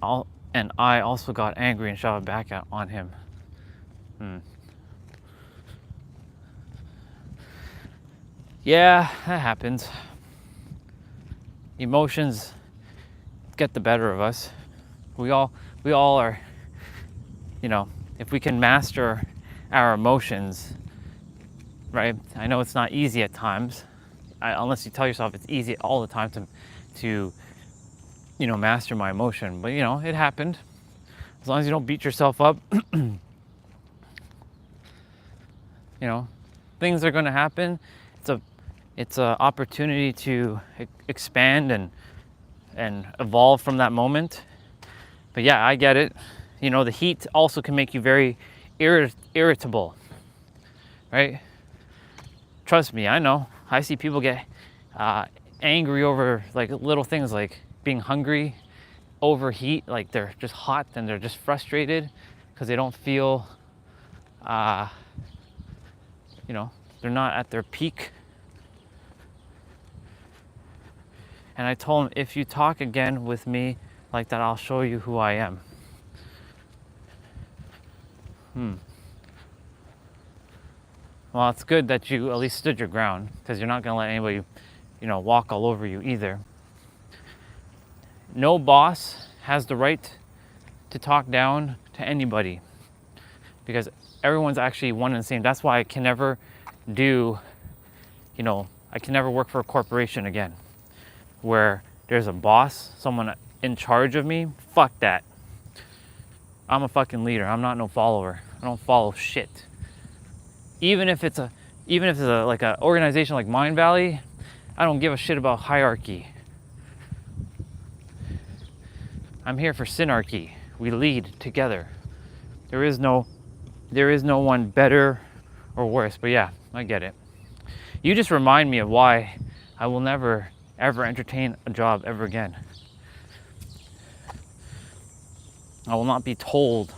I also got angry and shouted back on him. Yeah, that happens. Emotions get the better of us. We all are, if we can master our emotions, right? I know it's not easy at times, unless you tell yourself it's easy all the time to master my emotion. But it happened. As long as you don't beat yourself up, things are going to happen. It's a opportunity to expand and evolve from that moment. But yeah, I get it. The heat also can make you very irritable, right? Trust me, I know. I see people get angry over like little things like being hungry, overheat, like they're just hot and they're just frustrated because they don't feel, they're not at their peak. And I told him, if you talk again with me like that, I'll show you who I am. Well, it's good that you at least stood your ground, because you're not going to let anybody, walk all over you either. No boss has the right to talk down to anybody, because everyone's actually one and the same. That's why I can never I can never work for a corporation again, where there's a boss, someone in charge of me. Fuck that. I'm a fucking leader. I'm not no follower. I don't follow shit. Even if it's like an organization like Mind Valley, I don't give a shit about hierarchy. I'm here for synarchy. We lead together. There is no one better or worse. But yeah, I get it. You just remind me of why I will never ever entertain a job ever again. I will not be told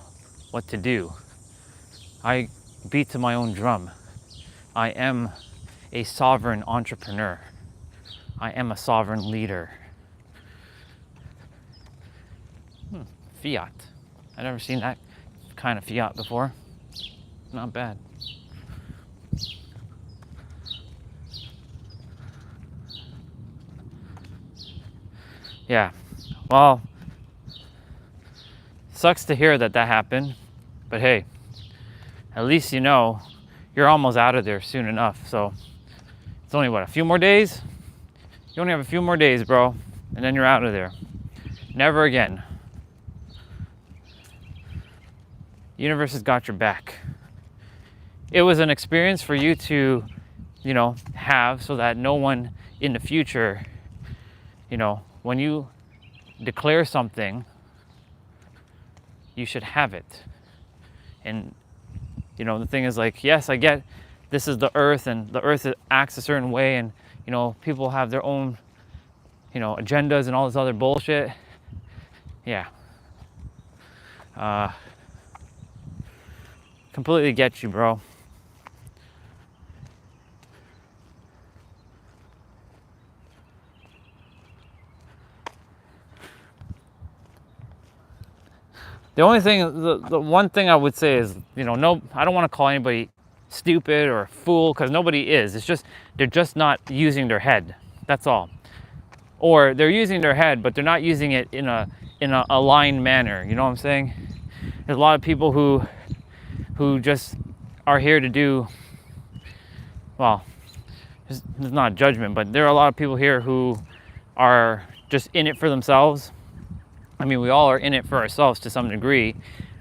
what to do. I beat to my own drum. I am a sovereign entrepreneur. I am a sovereign leader. Fiat. I've never seen that kind of fiat before. Not bad. Yeah, well, sucks to hear that happened, but hey, at least you're almost out of there soon enough. So it's only a few more days? You only have a few more days, bro, and then you're out of there. Never again. Universe has got your back. It was an experience for you to, have, so that no one in the future, when you declare something, you should have it. And you know, the thing is like, yes, I get this is the earth and the earth acts a certain way, and you know, people have their own, you know, agendas and all this other bullshit. Yeah. Completely get you, bro. The only thing, the one thing I would say is, you know, no, I don't want to call anybody stupid or a fool, because nobody is. It's just, they're just not using their head. That's all. Or they're using their head, but they're not using it in a aligned manner. You know what I'm saying? There's a lot of people who just are here to do, well, it's not judgment, but there are a lot of people here who are just in it for themselves. I mean, we all are in it for ourselves to some degree,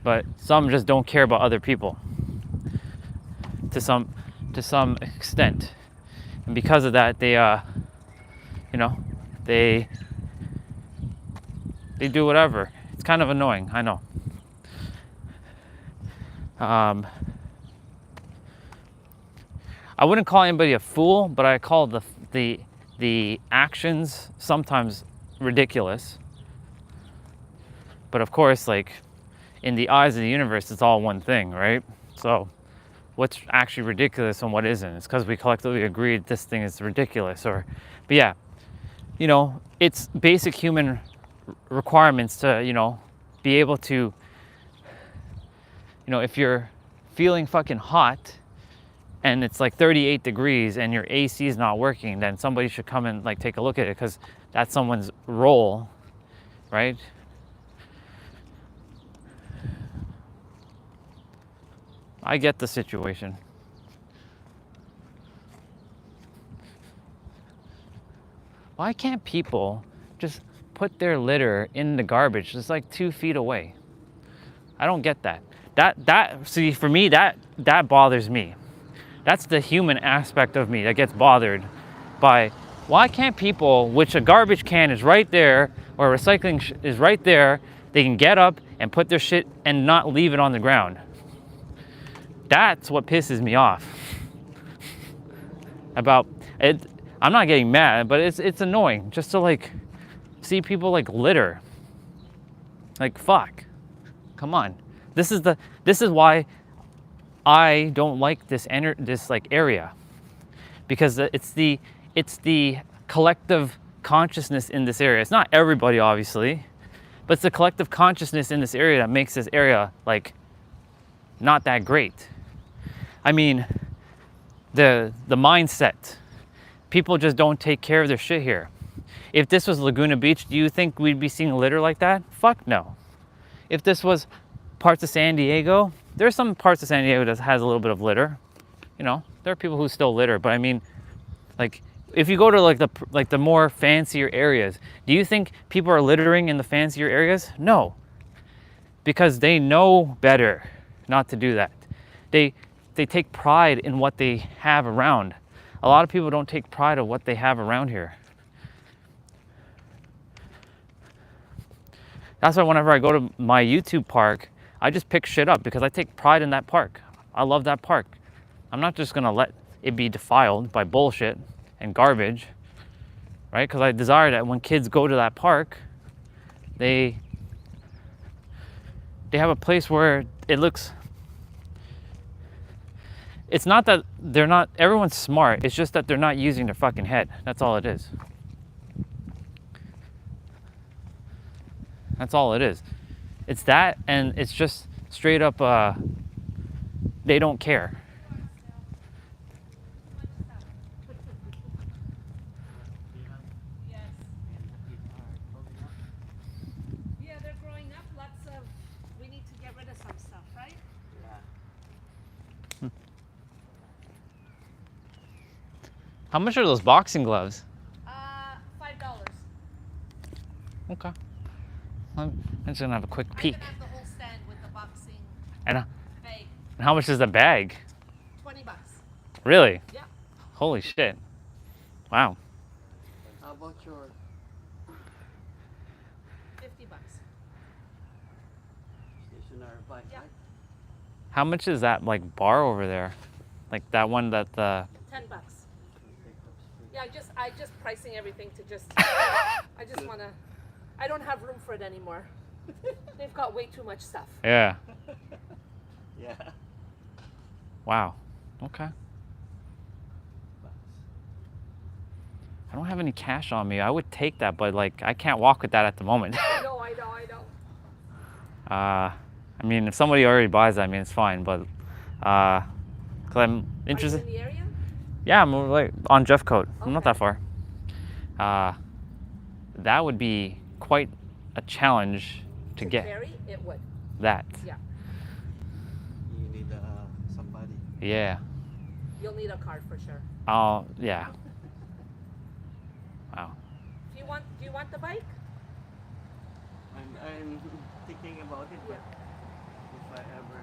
but some just don't care about other people to some extent, and because of that, they you know, they do whatever. It's kind of annoying, I know. I wouldn't call anybody a fool, but I call the actions sometimes ridiculous. But of course, like, in the eyes of the universe, it's all one thing, right? So what's actually ridiculous and what isn't? It's because we collectively agreed this thing is ridiculous. But yeah, you know, it's basic human requirements to, you know, be able to, you know, if you're feeling fucking hot and it's like 38 degrees and your AC is not working, then somebody should come and like take a look at it, because that's someone's role, right? I get the situation. Why can't people just put their litter in the garbage just like 2 feet away? I don't get that. See, for me, that bothers me. That's the human aspect of me that gets bothered by, why can't people, which a garbage can is right there, or recycling is right there, they can get up and put their shit and not leave it on the ground? That's what pisses me off about it. I'm not getting mad, but it's annoying just to like see people like litter. Like, fuck, come on. This is why I don't like this like area, because it's the collective consciousness in this area. It's not everybody, obviously, but it's the collective consciousness in this area that makes this area like not that great. I mean, the mindset. People just don't take care of their shit here. If this was Laguna Beach, do you think we'd be seeing litter like that? Fuck no. If this was parts of San Diego, there's some parts of San Diego that has a little bit of litter. You know, there are people who still litter, but I mean, like, if you go to like the more fancier areas, do you think people are littering in the fancier areas? No, because they know better not to do that. They take pride in what they have around. A lot of people don't take pride of what they have around here. That's why whenever I go to my YouTube park, I just pick shit up, because I take pride in that park. I love that park. I'm not just gonna let it be defiled by bullshit and garbage, right? Because I desire that when kids go to that park, they have a place where it looks. It's not that they're not, everyone's smart. It's just that they're not using their fucking head. That's all it is. That's all it is. It's that, and it's just straight up, they don't care. Yeah, they're growing up. Lots of, we need to get rid of some stuff, right? How much are those boxing gloves? $5. Okay. I'm just gonna have a quick I peek. can have the whole stand with the boxing And bag. how much is the bag? $20. Really? Yeah. Holy shit. Wow. How about your $50. station in our bike, Yeah. right? How much is that like bar over there? Like that one that the $10. We'll take up space. Yeah, I just pricing everything to just. I just wanna. I don't have room for it anymore. They've got way too much stuff. yeah. Yeah. Wow. Okay. Bucks. I don't have any cash on me. I would take that, but like I can't walk with that at the moment. No, I know. I mean, if somebody already buys that, I mean, it's fine, but cause I'm interested. Are you in the area? Yeah, I'm like on Jeffcoat. I'm not Okay. that far. That would be quite a challenge to get Carry it would. that. Yeah. You need somebody. Yeah. You'll need a card for sure. Yeah. Wow. Do you want the bike? I'm thinking about it, but if I ever,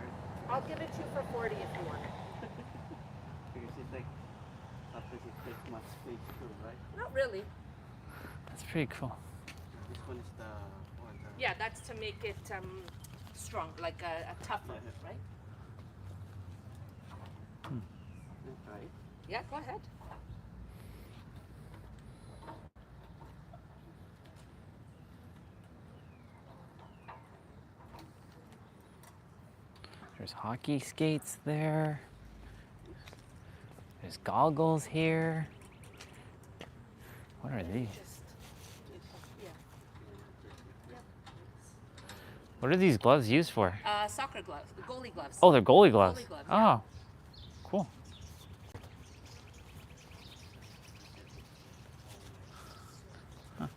I'll give it to you for 40 if you want it. because it like, after it takes much space too, right? Not really. That's pretty cool. This one is the one. Yeah, that's to make it strong, like a tougher, Yeah. right? Right. Yeah, go ahead. There's hockey skates there. There's goggles here. What are these? Yeah. What are these gloves used for? Soccer gloves, goalie gloves. Oh, they're goalie gloves. Goalie gloves, yeah. Oh, cool. Huh.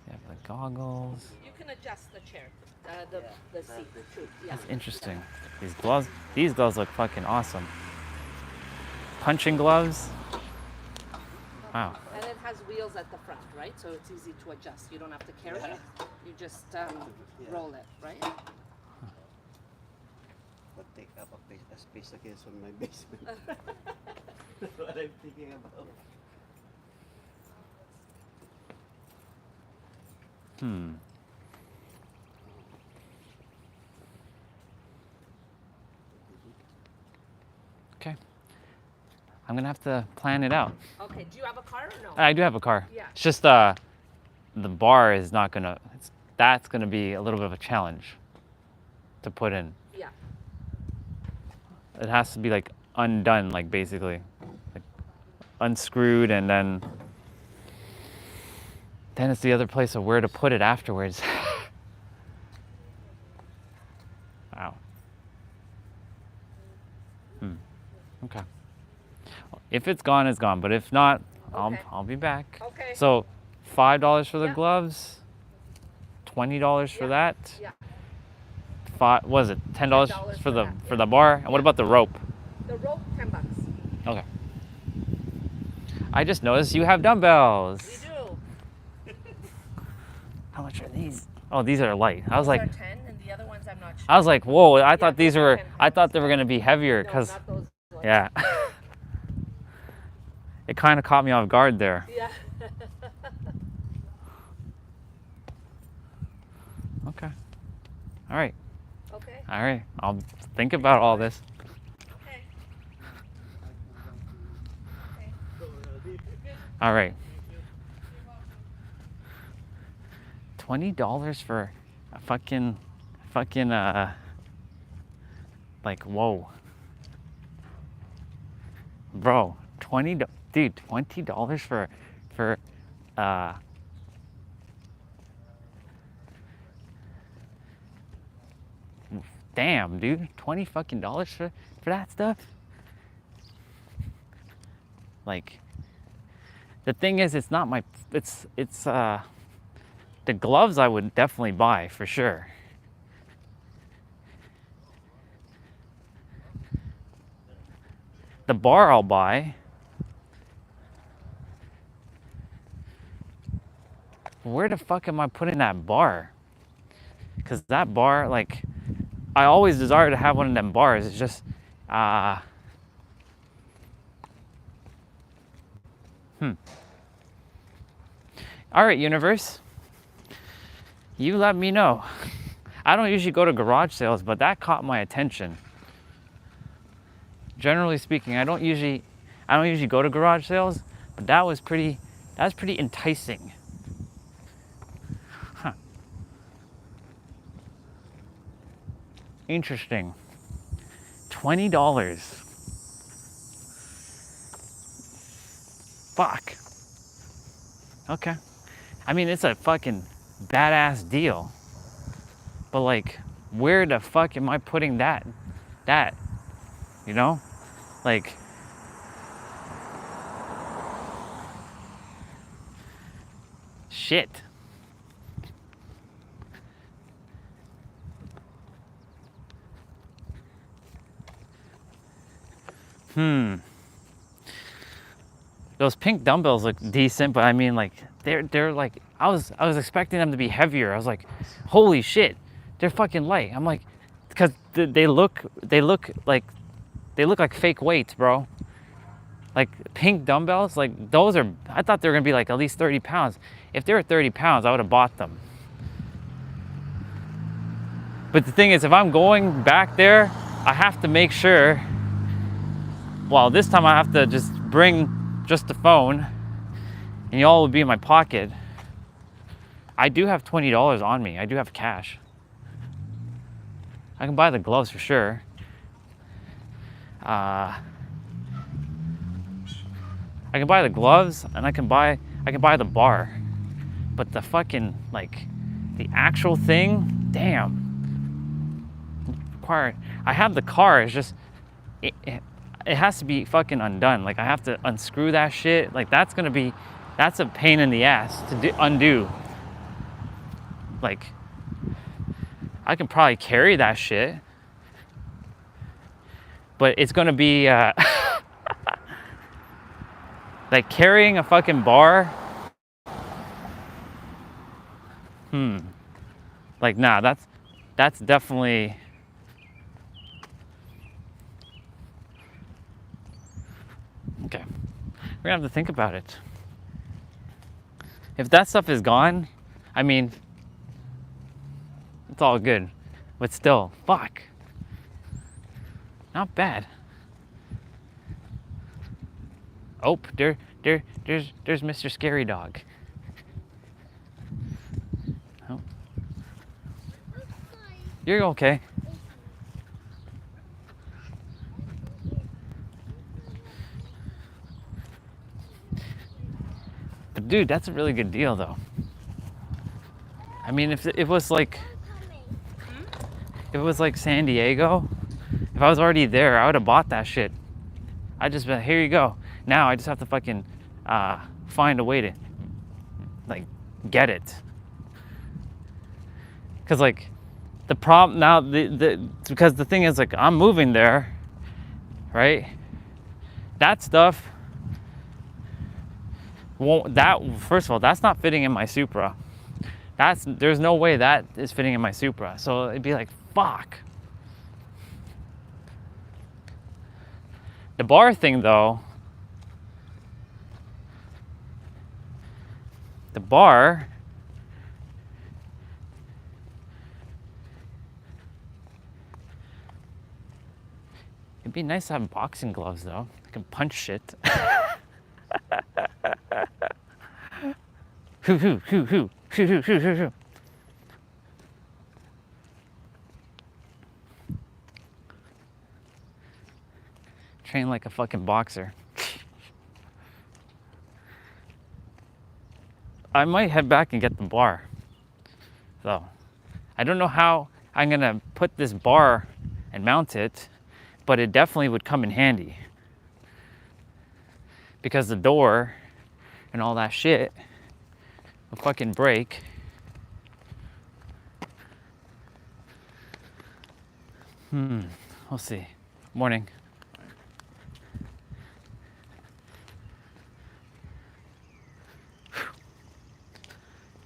They have the goggles. You can adjust the chair, the seat too. Yeah. That's interesting. These gloves look fucking awesome. Punching gloves. Wow. And it has wheels at the front, right? So it's easy to adjust. You don't have to carry it. You just roll it, right? But take up a space again on my basement. That's what I'm thinking about. Okay. I'm gonna have to plan it out. Okay. Do you have a car or no? I do have a car. Yeah. It's just the bar is not gonna. That's gonna be a little bit of a challenge to put in. Yeah. It has to be like undone, like basically, like unscrewed, and then it's the other place of where to put it afterwards. Wow. Okay. If it's gone, it's gone. But if not, Okay. I'll be back. Okay. So, $5 for the Yeah. gloves, $20 for Yeah. that. Yeah. Was it $10 $10 for for the that, for yeah. the bar? And what about the rope? The rope, $10. Okay. I just noticed you have dumbbells. We do. How much are these? Oh, these are light. I was Those like, are 10, and the other ones I'm not sure. I was like, whoa! I thought these those are were. 10 I thought pounds. they were gonna be heavier No, because, not those ones. yeah. It kind of caught me off guard there. Yeah. Okay. All right. Okay. All right. I'll think about all this. Okay. All right. $20 for a fucking like whoa, bro. $20 for damn, dude. $20 fucking dollars for that stuff. Like, the thing is, it's not my. It's the gloves I would definitely buy for sure. The bar I'll buy. Where the fuck am I putting that bar? Because that bar, like, I always desire to have one of them bars. It's just, All right, universe. You let me know. I don't usually go to garage sales, but that caught my attention. Generally speaking, I don't usually go to garage sales, but that was pretty enticing. Huh. Interesting. $20. Fuck. Okay. I mean, it's a fucking badass deal. But like, where the fuck am I putting that? You know? Like, shit. Those pink dumbbells look decent, but I mean, like, they're like, I was expecting them to be heavier. I was like, holy shit, they're fucking light. I'm like, because they look like fake weights, bro. Like pink dumbbells, like those are, I thought they were gonna be like at least 30 pounds. If they were 30 pounds, I would have bought them. But the thing is, if I'm going back there, I have to make sure, well, this time I have to just bring just the phone and y'all will be in my pocket. I do have $20 on me. I do have cash. I can buy the gloves for sure. I can buy the gloves and I can buy the bar. But the fucking, like, the actual thing, damn. I have the car, it's just, it has to be fucking undone. Like, I have to unscrew that shit. Like, that's a pain in the ass to undo. Like, I can probably carry that shit, but it's gonna be, like carrying a fucking bar. Like, nah, that's definitely, okay. We're gonna have to think about it. If that stuff is gone, I mean, it's all good. But still, fuck. Not bad. Oh, there's Mr. Scary Dog. Oh. You're okay. But dude, that's a really good deal though. I mean, if it was like San Diego, if I was already there, I would have bought that shit. I just been, here you go. Now I just have to fucking find a way to like get it. Cause like the problem now, because the thing is, like, I'm moving there, right? That stuff won't, first of all, that's not fitting in my Supra. There's no way that is fitting in my Supra. So it'd be like, fuck. The bar thing though, the bar, it'd be nice to have boxing gloves though. I can punch shit. Hoo hoo hoo hoo hoo hoo hoo hoo hoo. Train like a fucking boxer. I might head back and get the bar. So, I don't know how I'm gonna put this bar and mount it, but it definitely would come in handy. Because the door and all that shit will fucking break. We'll see. Morning.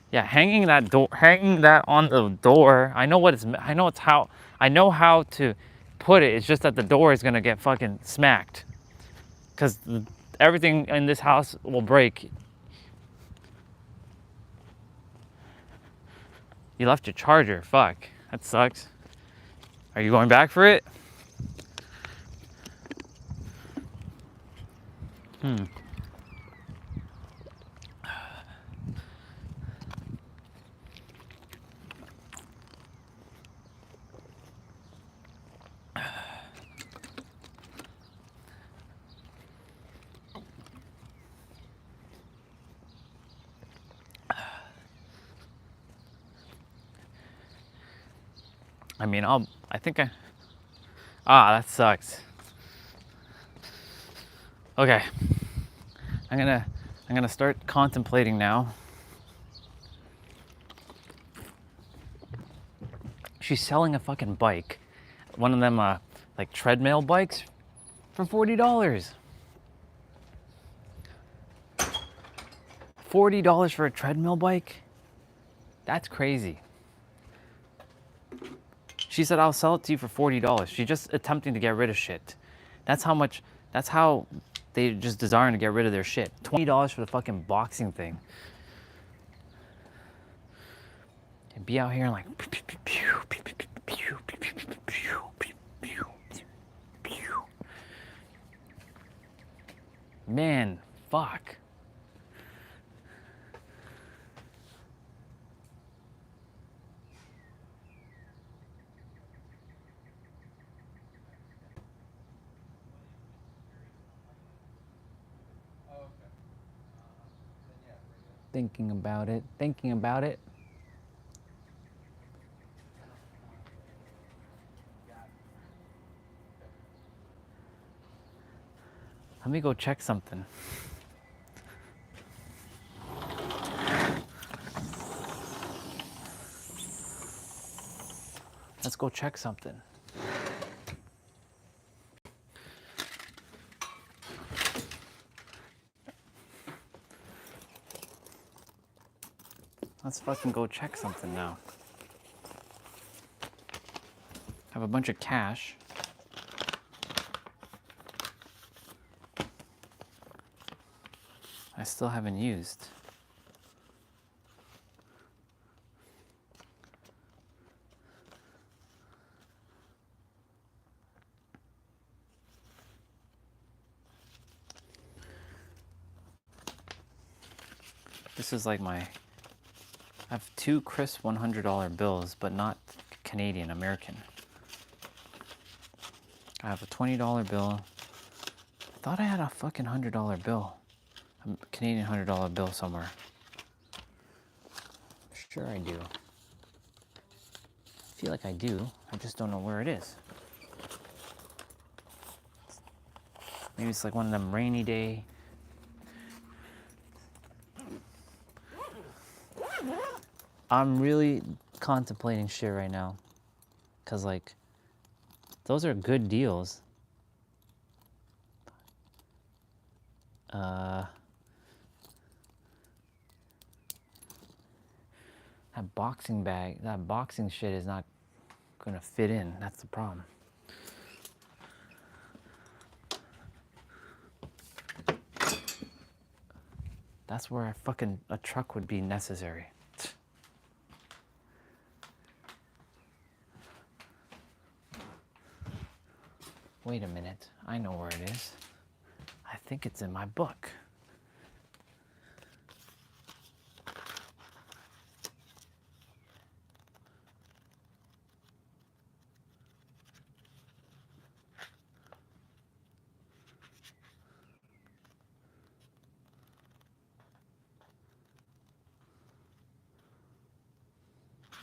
Yeah, hanging that on the door. I know how to put it. It's just that the door is gonna get fucking smacked, because everything in this house will break. You left your charger. Fuck. That sucks. Are you going back for it? I mean, that sucks. Okay. I'm gonna start contemplating now. She's selling a fucking bike. One of them like treadmill bikes for $40. $40 for a treadmill bike? That's crazy. She said, I'll sell it to you for $40. She's just attempting to get rid of shit. That's how they just desiring to get rid of their shit. $20 for the fucking boxing thing. And be out here and like, man, fuck. Thinking about it. Let me go check something. Let's go check something. Let's fucking go check something now. Have a bunch of cash. I still haven't used. This is like I have 2 crisp $100 bills, but not Canadian, American. I have a $20 bill. I thought I had a fucking $100 bill. A Canadian $100 bill somewhere. Sure I do. I feel like I do. I just don't know where it is. Maybe it's like one of them rainy day. I'm really contemplating shit right now. Cause like, those are good deals. That boxing bag, that boxing shit is not gonna fit in. That's the problem. That's where a truck would be necessary. Wait a minute, I know where it is. I think it's in my book.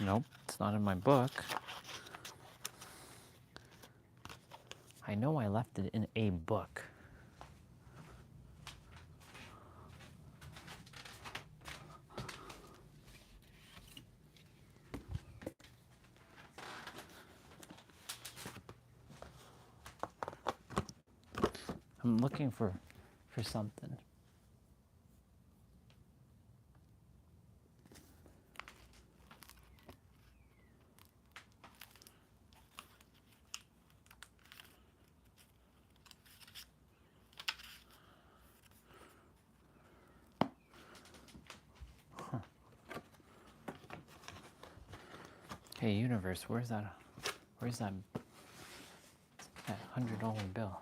Nope, it's not in my book. I know I left it in a book. I'm looking for something. Hey, universe, where's that $100 bill?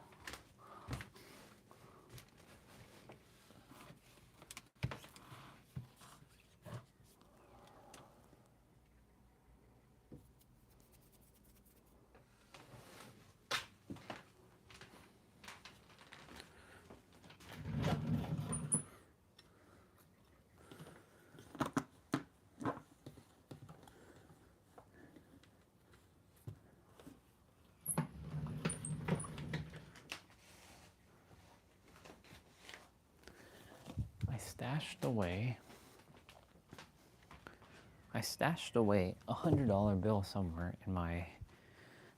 I stashed away $100 bill somewhere in my,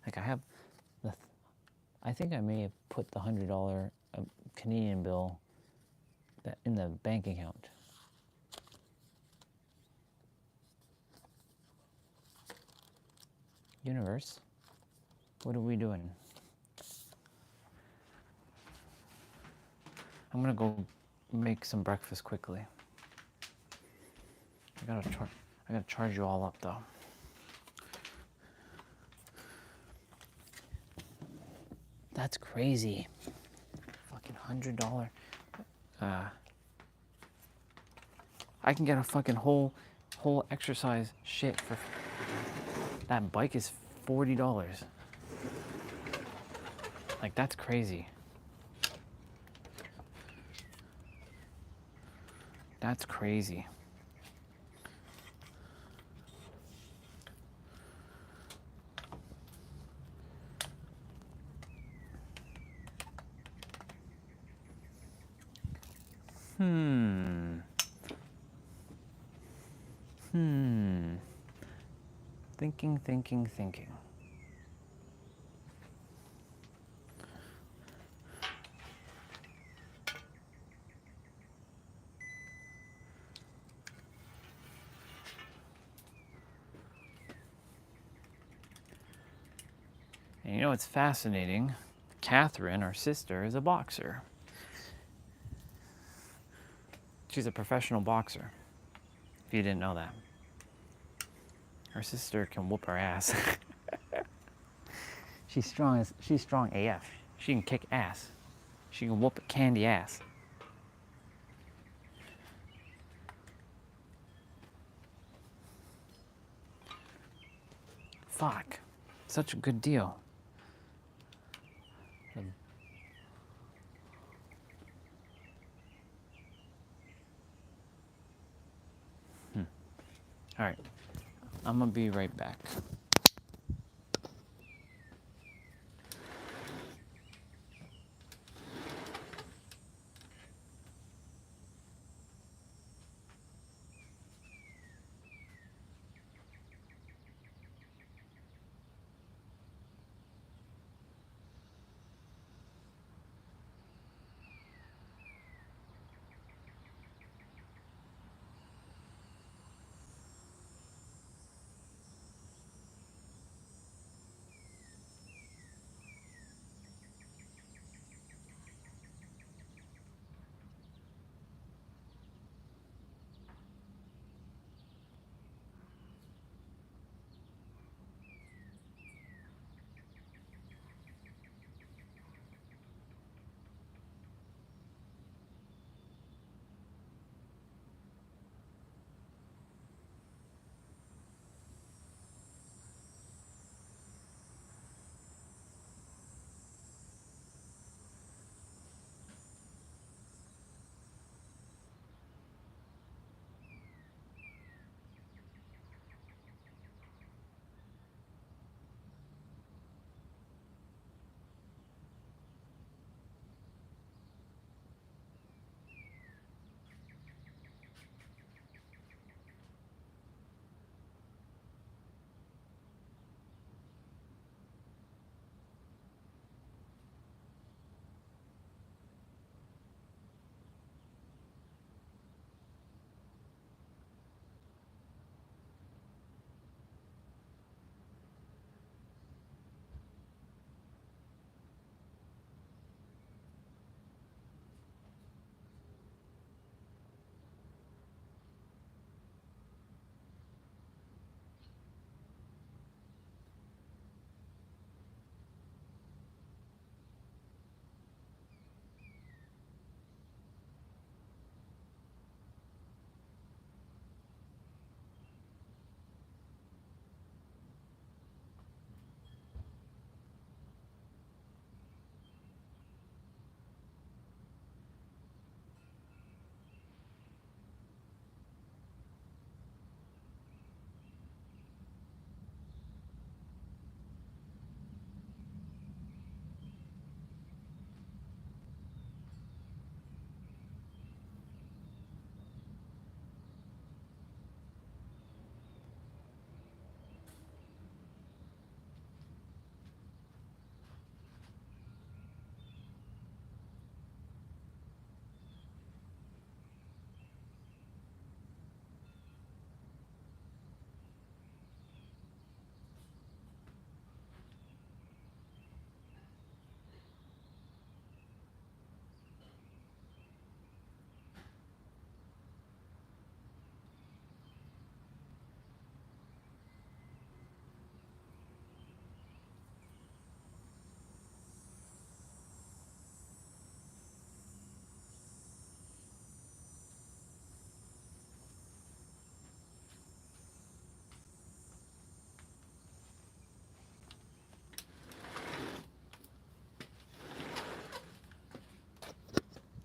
like I have I think I may have put the $100 Canadian bill that in the bank account. Universe, what are we doing? I'm gonna go make some breakfast quickly. I gotta charge you all up though. That's crazy. Fucking $100. I can get a fucking whole exercise shit for. That bike is $40. Like, that's crazy. That's crazy. Thinking. And you know what's fascinating? Catherine, our sister, is a boxer. She's a professional boxer, if you didn't know that. Her sister can whoop her ass. She's strong AF. She can kick ass. She can whoop candy ass. Fuck. Such a good deal. All right. I'm gonna be right back.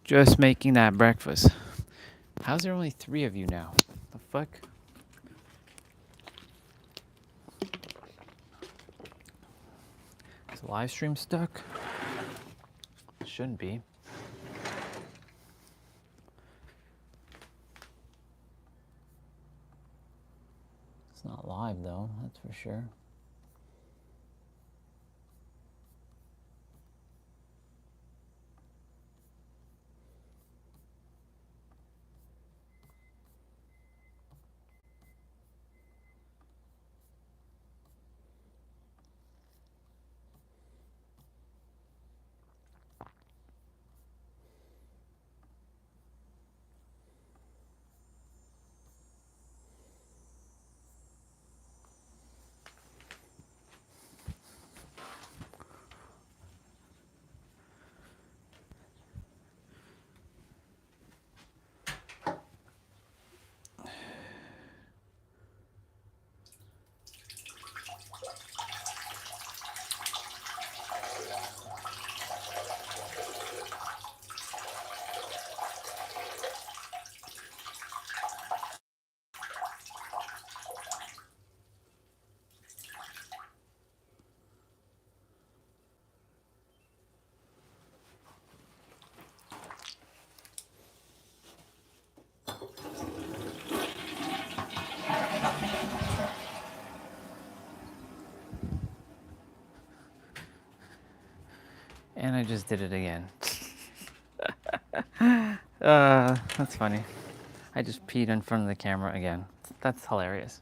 Just making that breakfast. How's there only 3 of you now? The fuck? Is the live stream stuck? Shouldn't be. It's not live though, that's for sure. And I just did it again. That's funny. I just peed in front of the camera again. That's hilarious.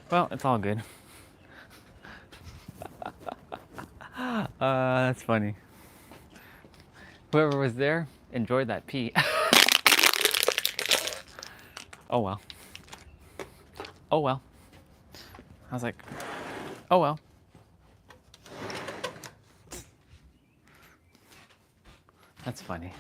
Well, it's all good. That's funny. Whoever was there enjoyed that pee. Oh well. Oh well. I was like, oh well. That's funny.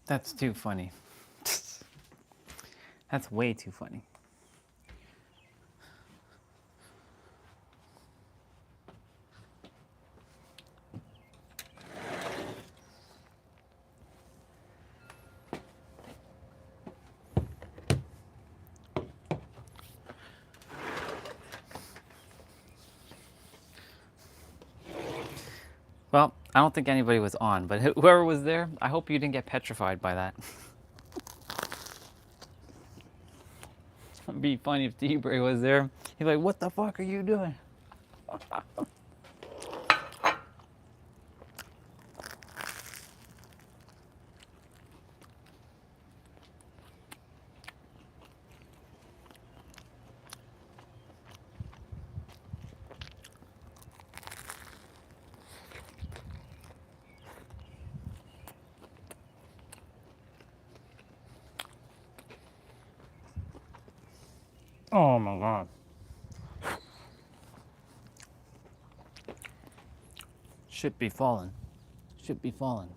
That's too funny. That's way too funny. I don't think anybody was on, but whoever was there, I hope you didn't get petrified by that. It'd be funny if Debray was there. He'd be like, what the fuck are you doing? Oh my God. Should be falling. Should be falling.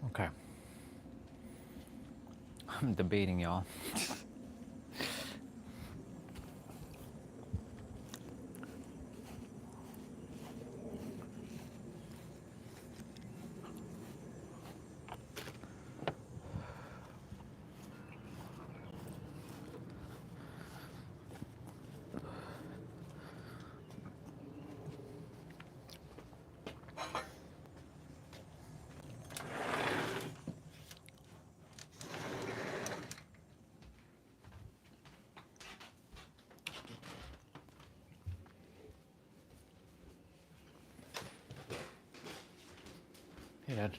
Okay. I'm debating, y'all. Hey, Dad.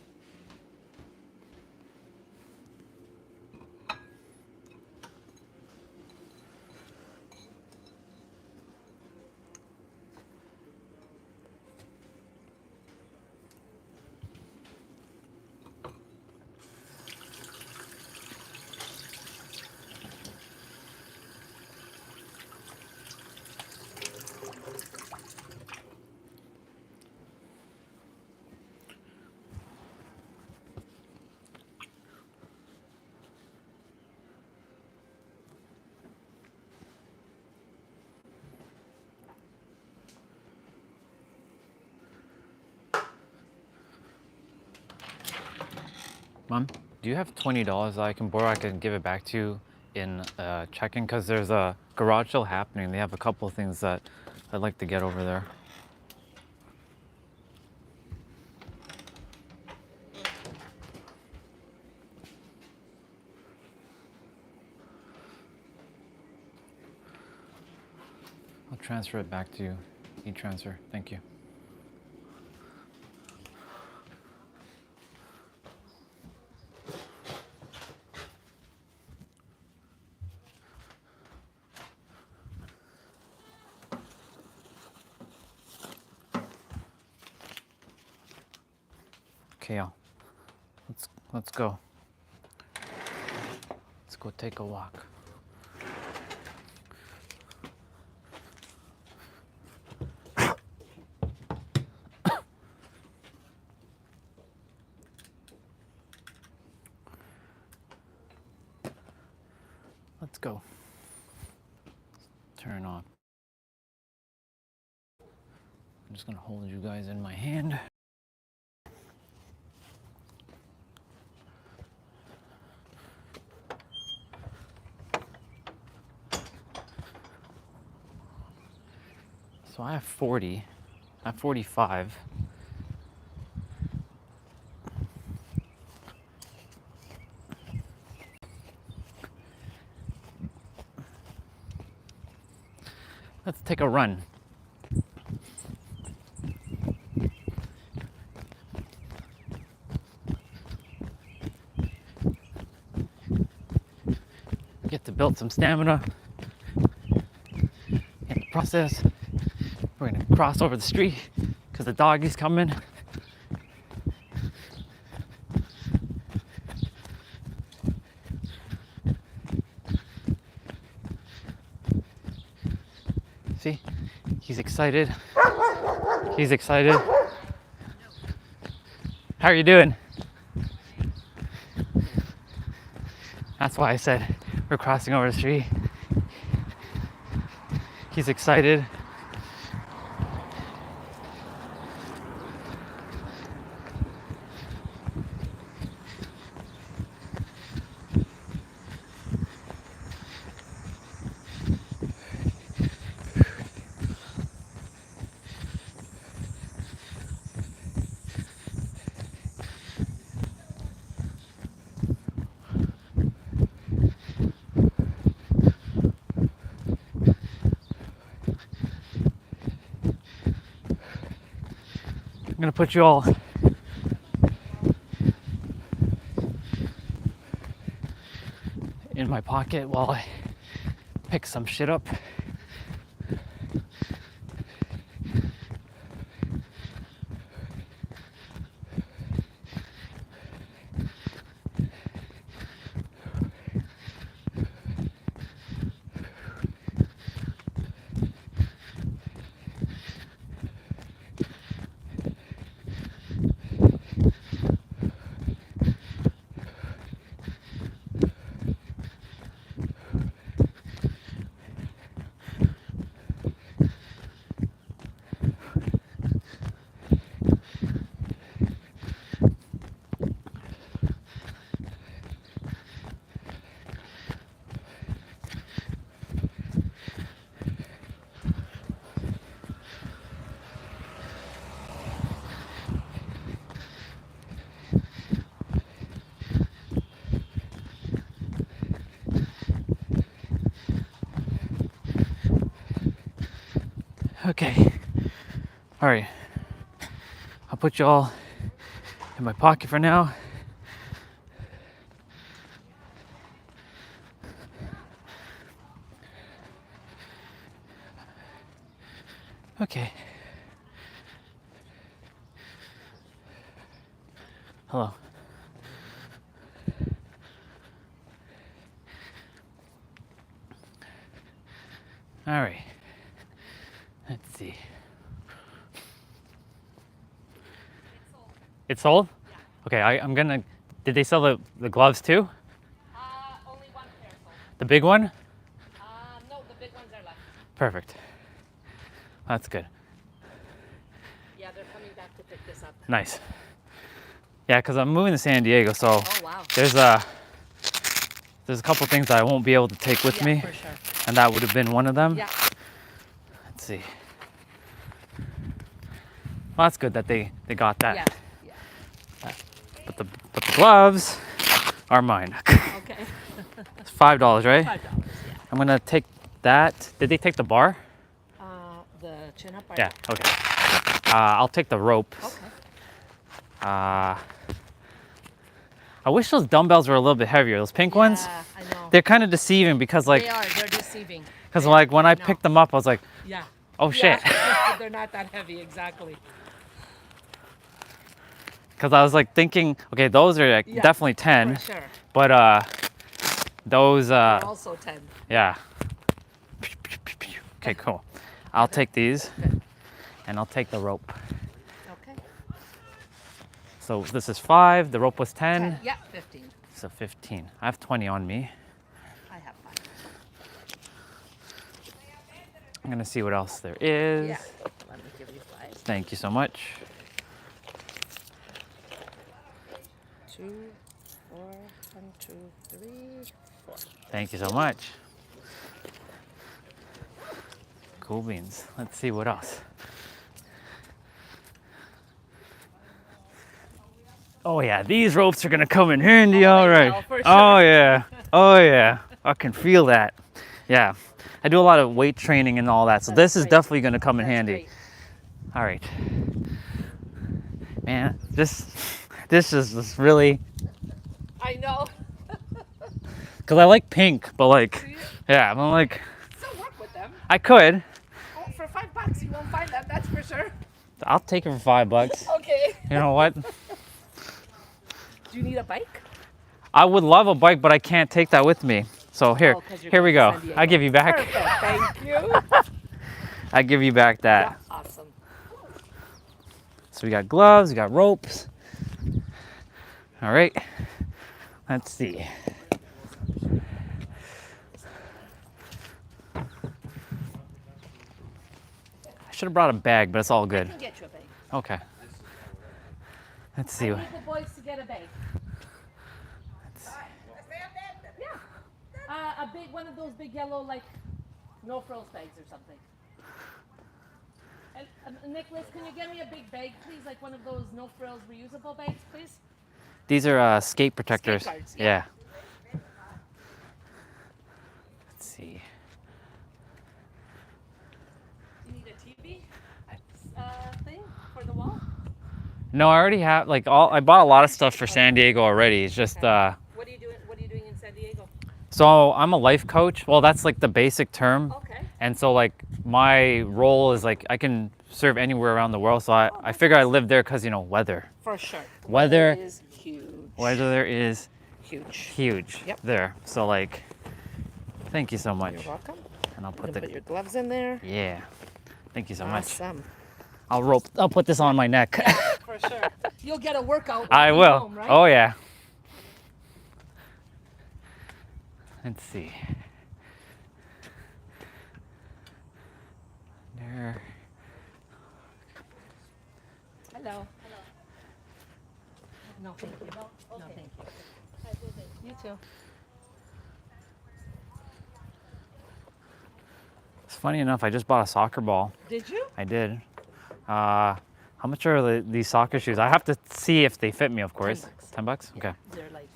Mom, do you have $20 that I can borrow? I can give it back to you in check-in because there's a garage sale happening. They have a couple of things that I'd like to get over there. I'll transfer it back to you. E-transfer. Thank you. Okay, y'all. Let's go. Let's go take a walk. Let's go. Turn on. I'm just gonna hold you guys in my hand. So I have 40. I have 45. Let's take a run. Get to build some stamina. In the process, we're gonna cross over the street because the dog is coming. See, he's excited. He's excited. How are you doing? That's why I said we're crossing over the street. He's excited. I'm gonna put you all in my pocket while I pick some shit up. Okay. All right. I'll put you all in my pocket for now. Okay. Hello. All right. Let's see. It's sold? Yeah. Okay, I'm gonna. Did they sell the gloves too? Only one pair sold. The big one? No, the big ones are left. Perfect. That's good. Yeah, they're coming back to pick this up. Nice. Yeah, because I'm moving to San Diego, so Oh wow. there's a couple things that I won't be able to take with Yeah, me, for sure. and that would have been one of them. Yeah. Let's see. Well, that's good that they got that. Yeah. Yeah. But the gloves are mine. Okay. It's $5, right? $5. Yeah. I'm gonna take that. Did they take the bar? The chin up. Yeah. Okay. I'll take the ropes. Okay. I wish those dumbbells were a little bit heavier. Those pink ones, Yeah, I know. they're kind of deceiving because like, They are. They're deceiving. because They- like when I no. picked them up, I was like, Yeah. oh shit. Yeah. They're not that heavy. Exactly. Because I was like thinking, okay, those are like Yeah, definitely 10, For sure. but those, They're also 10. yeah. Okay, cool. I'll take these, Good. and I'll take the rope. Okay. So this is 5. The rope was 10, Yeah. 15. so 15. I have 20 on me. I have 5. I'm gonna see what else there is. Yeah. Let me give you 5. Thank you so much. 2, 4, 1, 2, 3, 4. Thank you so much. Cool beans. Let's see what else. Oh yeah, these ropes are gonna come in handy, all right. will, for Oh sure. yeah, oh yeah, I can feel that. Yeah, I do a lot of weight training and all that, so this is great. definitely gonna come in That's handy. great. All right, man, this is just really, I know. cause I like pink, but like, Do you yeah, I'm like, still work with them? I could. Oh, for $5 you won't find them. That's for sure. I'll take it for $5. Okay. You know what? Do you need a bike? I would love a bike, but I can't take that with me. So here, Oh, 'cause you're here we going go. to San Diego. I give you back. Perfect. Thank you. I give you back that. Yeah, awesome. So we got gloves, we got ropes. All right, let's see. I should have brought a bag, but it's all I good. can get you a bag. Okay. Let's see. I need the boys to get a bag. Yeah. A big one of those big yellow like no frills bags or something. And Nicholas, can you get me a big bag, please? Like one of those no frills reusable bags, please. These are skate protectors. guards, yeah. yeah. Let's see. You need a TV thing for the wall? No, I already have like all. I bought a lot of stuff for San Diego already. It's just What are you doing? What are you doing in San Diego? so I'm a life coach. Well, that's like the basic term. Okay. And so like my role is like I can serve anywhere around the world. So I figure I live there because, you know, weather. For sure. Weather is huge. Weather there is Huge. huge Yep. there. So like, thank you so much. You're welcome. And I'll put Put the your gloves in there. yeah. Thank you so much. Awesome. I'll put this on my neck. For sure. You'll get a workout. I when you will. Home, right? Oh yeah. Let's see. There. Hello. No, thank you. No, thank you. You too. It's funny enough, I just bought a soccer ball. Did you? I did. How much are these soccer shoes? I have to see if they fit me, of course. $10? Okay. They're like,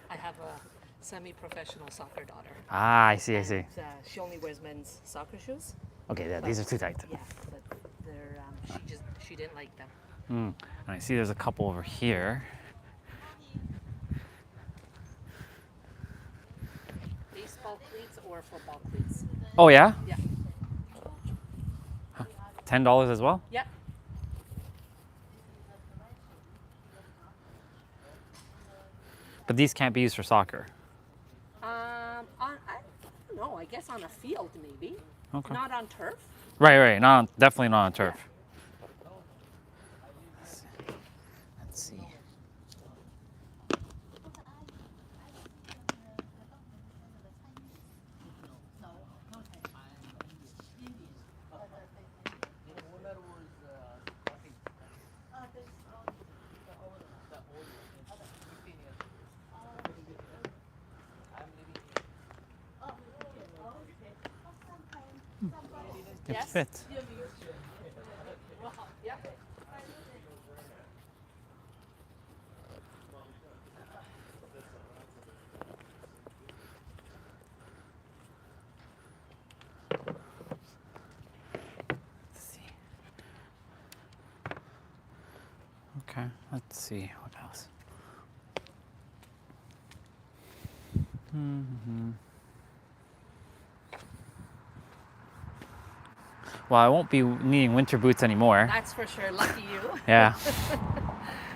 I have a semi-professional soccer daughter. Ah, I see. And, she only wears men's soccer shoes. Okay, yeah, these are too tight. Yeah, but they're she didn't like them. And I see there's a couple over here. Baseball cleats or football cleats. Oh yeah? Yeah. $10 as well? Yeah. But these can't be used for soccer. I don't know. I guess on a field maybe. Okay. Not on turf. Right. Definitely not on turf. Let's see. It Yes? fits. Yep. Let's see. Okay, let's see what else. Well, I won't be needing winter boots anymore. That's for sure. Lucky you. Yeah,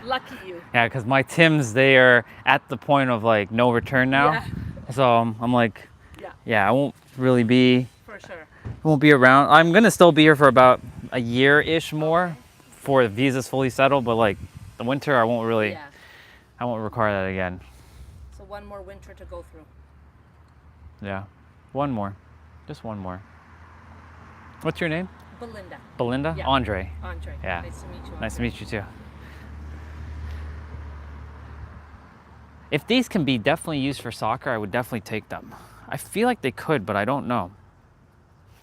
Lucky you. yeah, because my Tims, they are at the point of like no return now. Yeah. So I'm like, Yeah, yeah, I won't really be, for sure. won't be around. I'm gonna still be here for about a year-ish more before the visa's fully settled. But like the winter, I won't really, Yeah. I won't require that again. So one more winter to go through. Yeah, one more, just one more. What's your name? Belinda. Belinda? Yeah. Andre. Andre. Yeah. Nice to meet you. Nice to Andre. meet you too. If these can be definitely used for soccer, I would definitely take them. I feel like they could, but I don't know.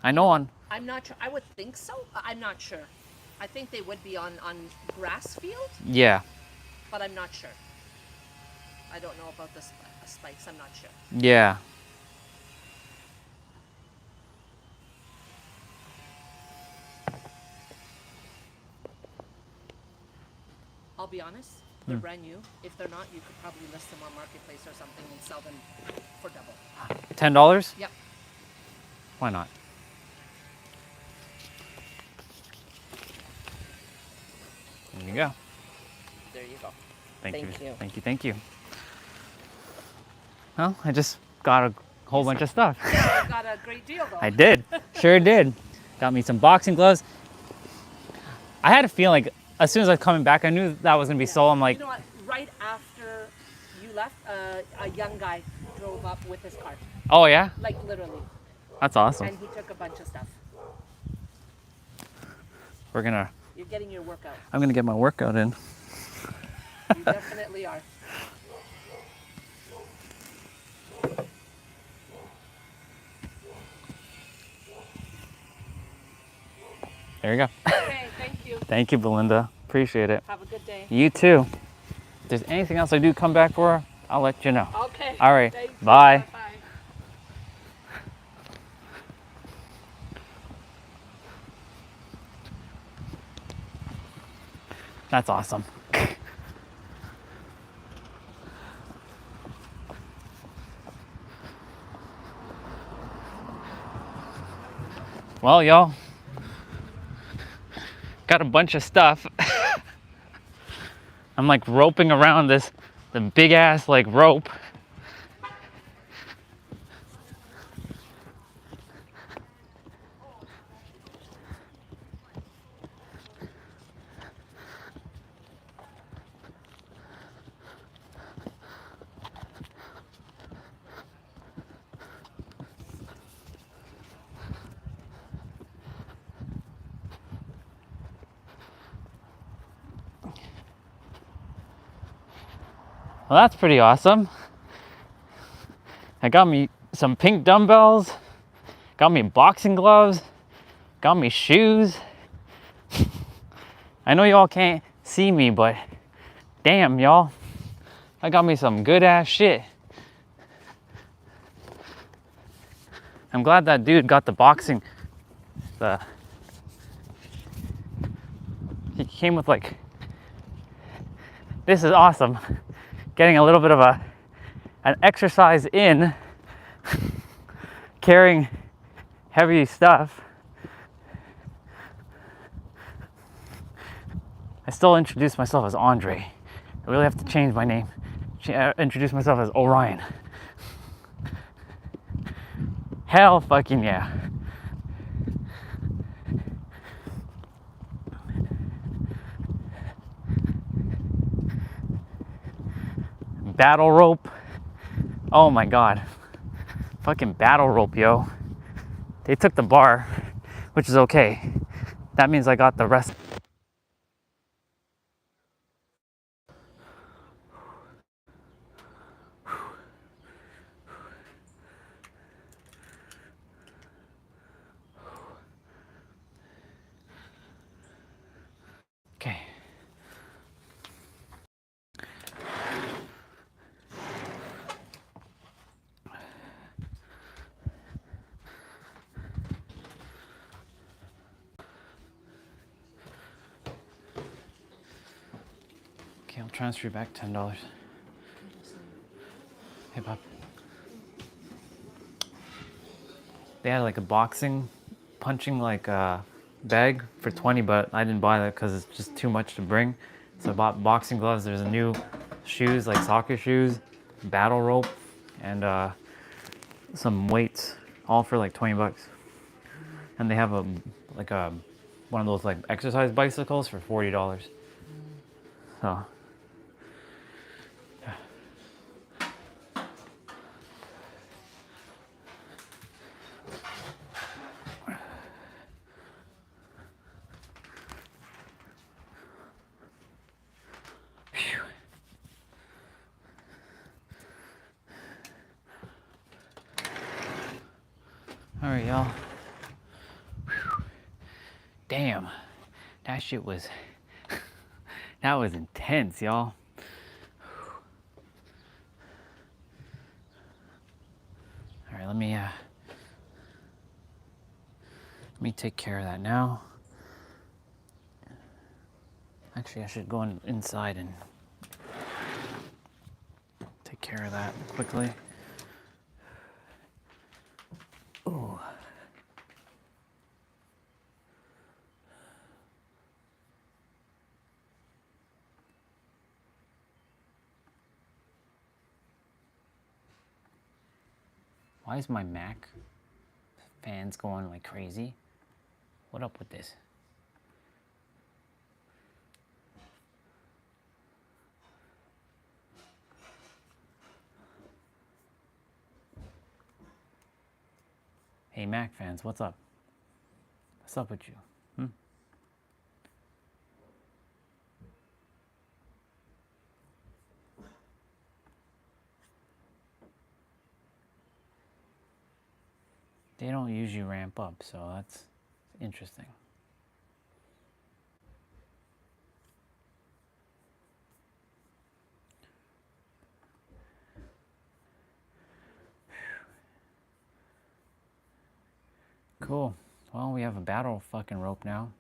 I know on, I'm not sure. I would think so. I'm not sure. I think they would be on grass field, yeah, but I'm not sure. I don't know about the spikes. I'm not sure. yeah. I'll be honest. They're brand new. If they're not, you could probably list them on Marketplace or something and sell them for double. $10? Yep. Why not? There you go. There you go. Thank you. Thank you. Thank you. Thank you. Well, I just got a whole bunch of stuff. Yeah, you got a great deal though. I did. Sure did. Got me some boxing gloves. I had a feeling like as soon as I was coming back, I knew that was gonna be sold. I'm like, You know what? Right after you left, a young guy drove up with his cart. oh yeah, Like literally. that's awesome. And he took a bunch of stuff. We're gonna. You're getting your workout. I'm gonna get my workout in. You definitely are. There you go. Okay, thank you. Thank you, Belinda. Appreciate it. Have a good day. You too. If there's anything else I do come back for, I'll let you know. Okay. All right. Thank you. Bye. Bye. That's awesome. Well, y'all, got a bunch of stuff. I'm like roping around the big ass like rope. Well, that's pretty awesome. I got me some pink dumbbells, got me boxing gloves, got me shoes. I know y'all can't see me, but damn, y'all, I got me some good ass shit. I'm glad that dude got the boxing, he came with like, this is awesome. Getting a little bit of an exercise in, carrying heavy stuff. I still introduce myself as Andre. I really have to change my name. Introduce myself as Orion. Hell fucking yeah. Battle rope. Oh my god. Fucking battle rope, yo. They took the bar, which is okay. That means I got the rest. Okay, I'll transfer you back $10. Hey, Pop. They had like a boxing, punching like bag for 20, but I didn't buy that because it's just too much to bring. So I bought boxing gloves. There's a new shoes, like soccer shoes, battle rope, and some weights, all for like 20 bucks. And they have a one of those like exercise bicycles for $40. So phew. All right, y'all. Whew. Damn, that shit was that was intense, y'all. All right, let me take care of that now. Actually, I should go inside and take care of that quickly. Ooh. Why is my Mac fans going like crazy? What up with this? Hey Mac fans, what's up? What's up with you? They don't usually ramp up, so that's interesting. Cool. Well, we have a battle fucking rope now.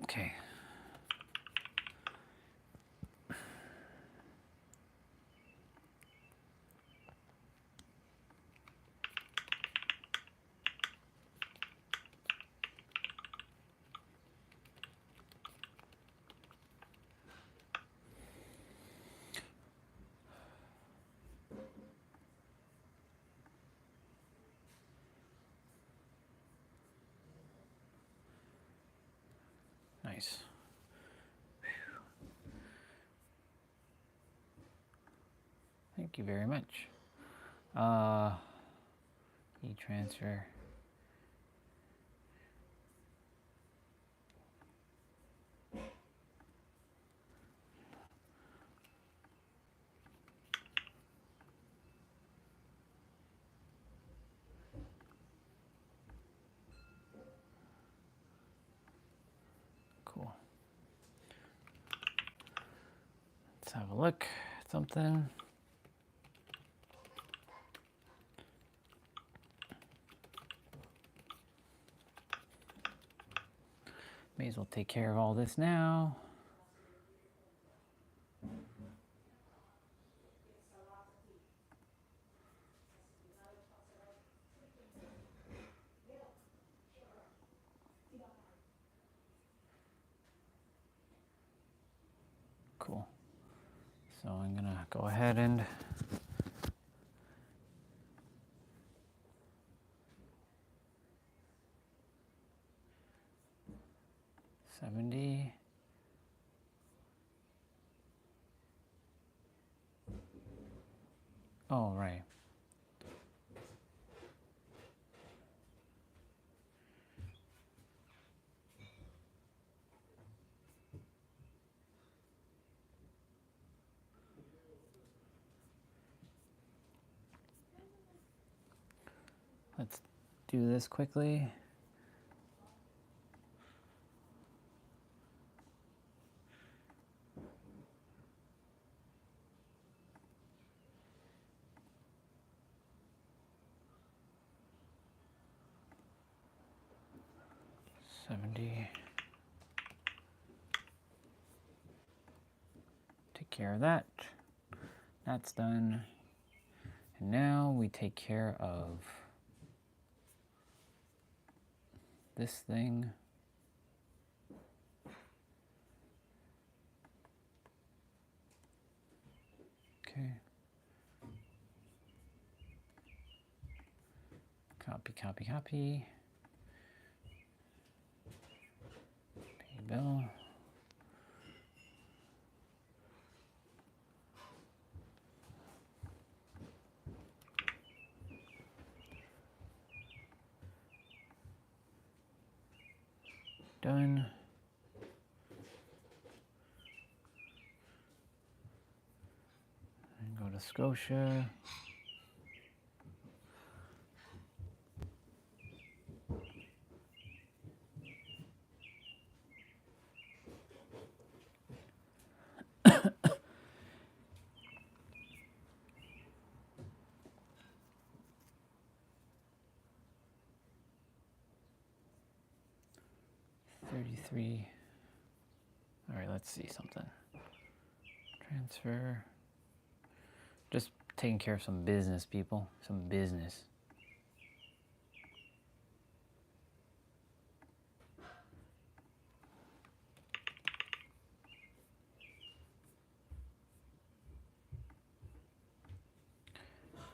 Okay. Nice. Thank you very much. E-transfer. Cool. Let's have a look at something. May as well take care of all this now. Cool. So I'm gonna go ahead and $70. Oh, right. Let's do this quickly. 70. Take care of that. That's done. And now we take care of this thing. Okay. Copy, copy, copy. Pay bill. Done. And go to Scotia. All right, let's see something. Transfer. Just taking care of some business, people. Some business.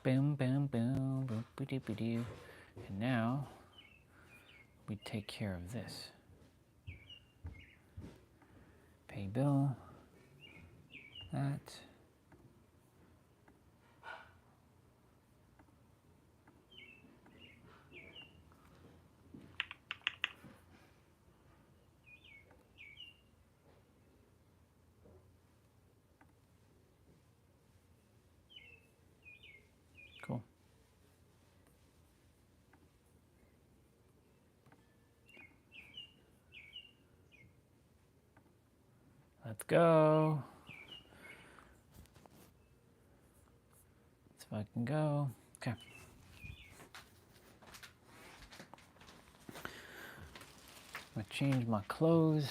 Boom, boom, boom, boom, boom, boom. And now we take care of this. Pay bill. That. Cool. Let's go. Let's fucking go. Okay. I'm gonna change my clothes.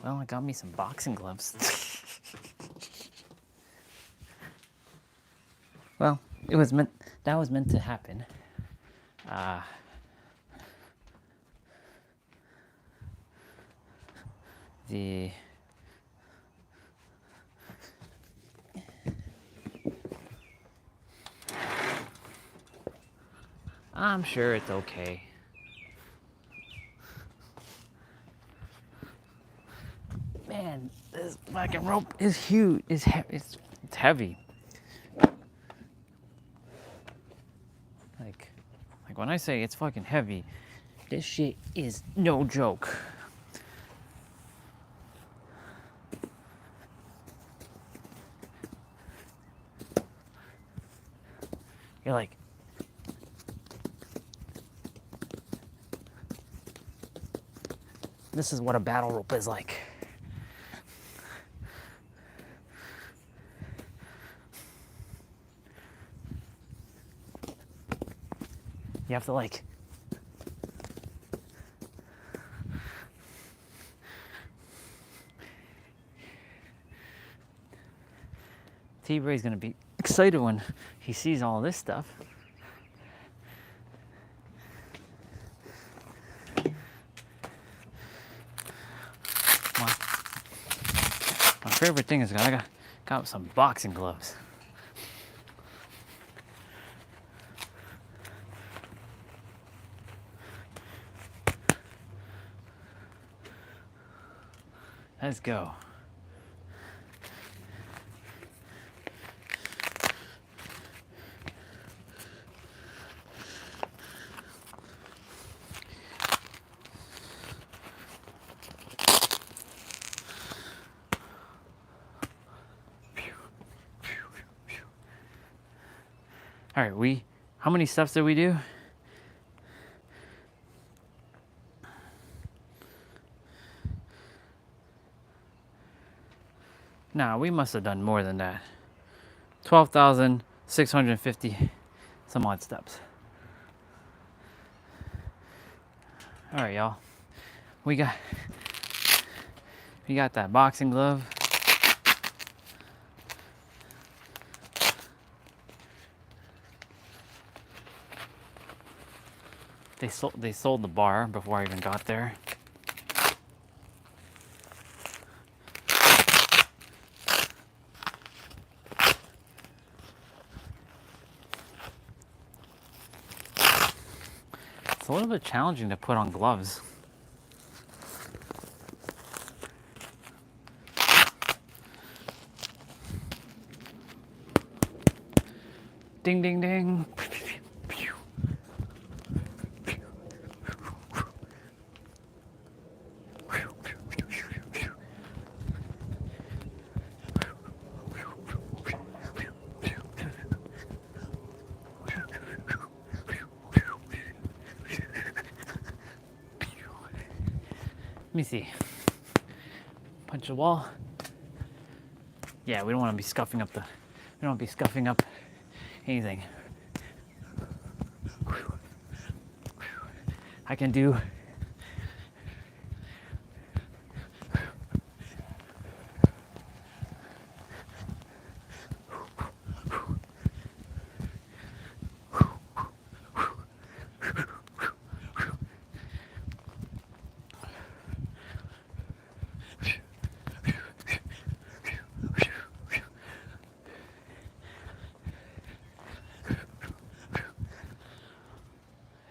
Well, I got me some boxing gloves. Well, that was meant to happen. I'm sure it's okay. Man, this fucking rope is huge. It's heavy. Like when I say it's fucking heavy, this shit is no joke. You're like, this is what a battle rope is like. You have to like T-Ray's gonna be excited when he sees all this stuff. My favorite thing is I got some boxing gloves. Let's go. All right, how many steps did we do? Nah, we must have done more than that. 12,650 some odd steps. All right, y'all. We got that boxing glove. They sold the bar before I even got there. It's a little bit challenging to put on gloves. Ding, ding, ding. Let me see. Punch the wall. Yeah, we don't want to be scuffing up anything. I can do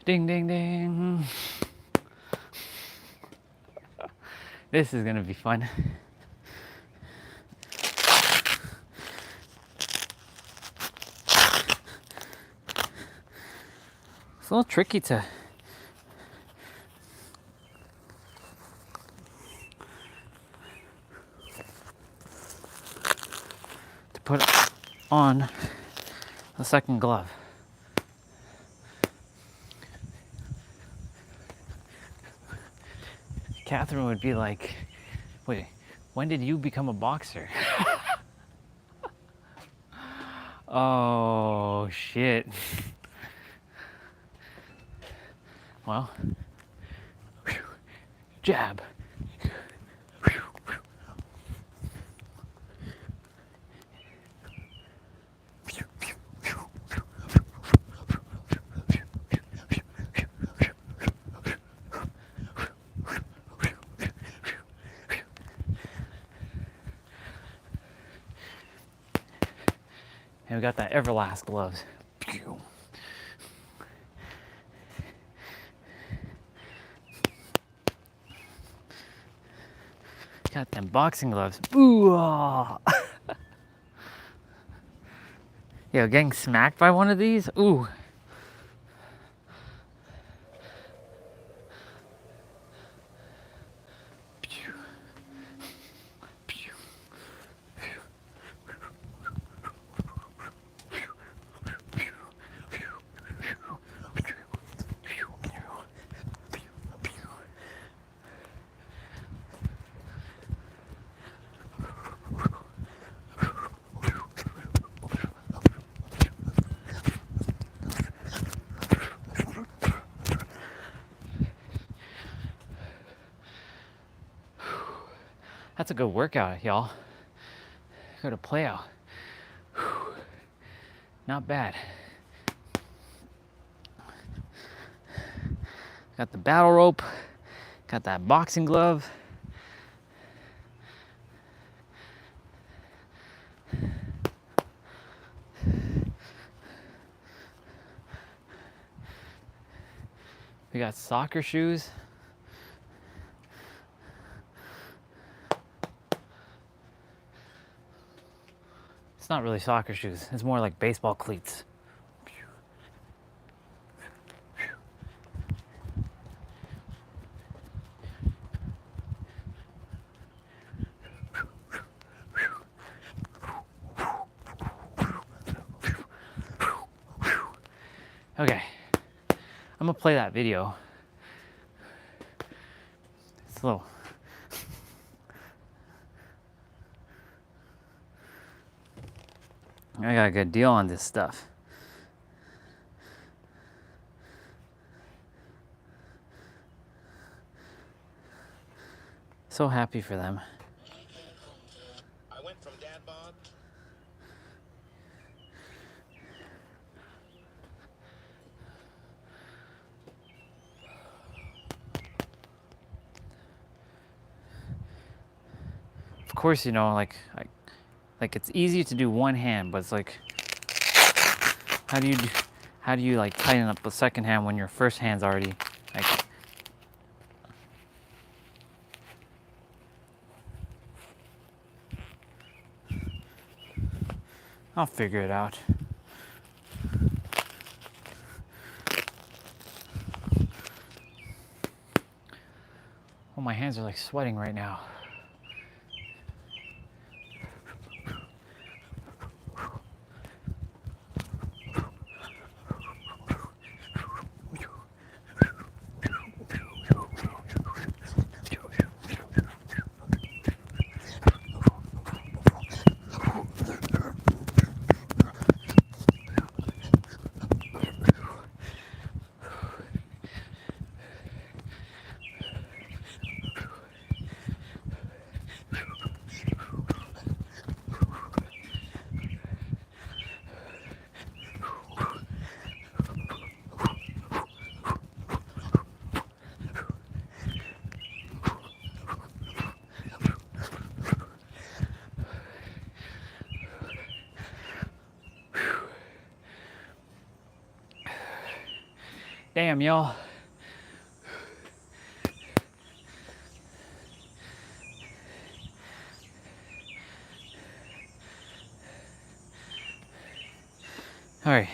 ding, ding, ding. This is gonna be fun. It's a little tricky to put on the second glove. Catherine would be like, wait, when did you become a boxer? Oh, shit. Well, jab. And we got that Everlast gloves. Got them boxing gloves. Ooh. Yo, getting smacked by one of these? Ooh. That's a good workout, y'all. Go to play out. Not bad. Got the battle rope. Got that boxing glove. We got soccer shoes. It's not really soccer shoes. It's more like baseball cleats. Okay, I'm gonna play that video. It's a little. I got a good deal on this stuff. So happy for them. I went from dad bod. Of course, you know, like it's easy to do one hand, but it's like, how do you like tighten up the second hand when your first hand's already like. I'll figure it out. Oh, my hands are like sweating right now. Damn, y'all. All right.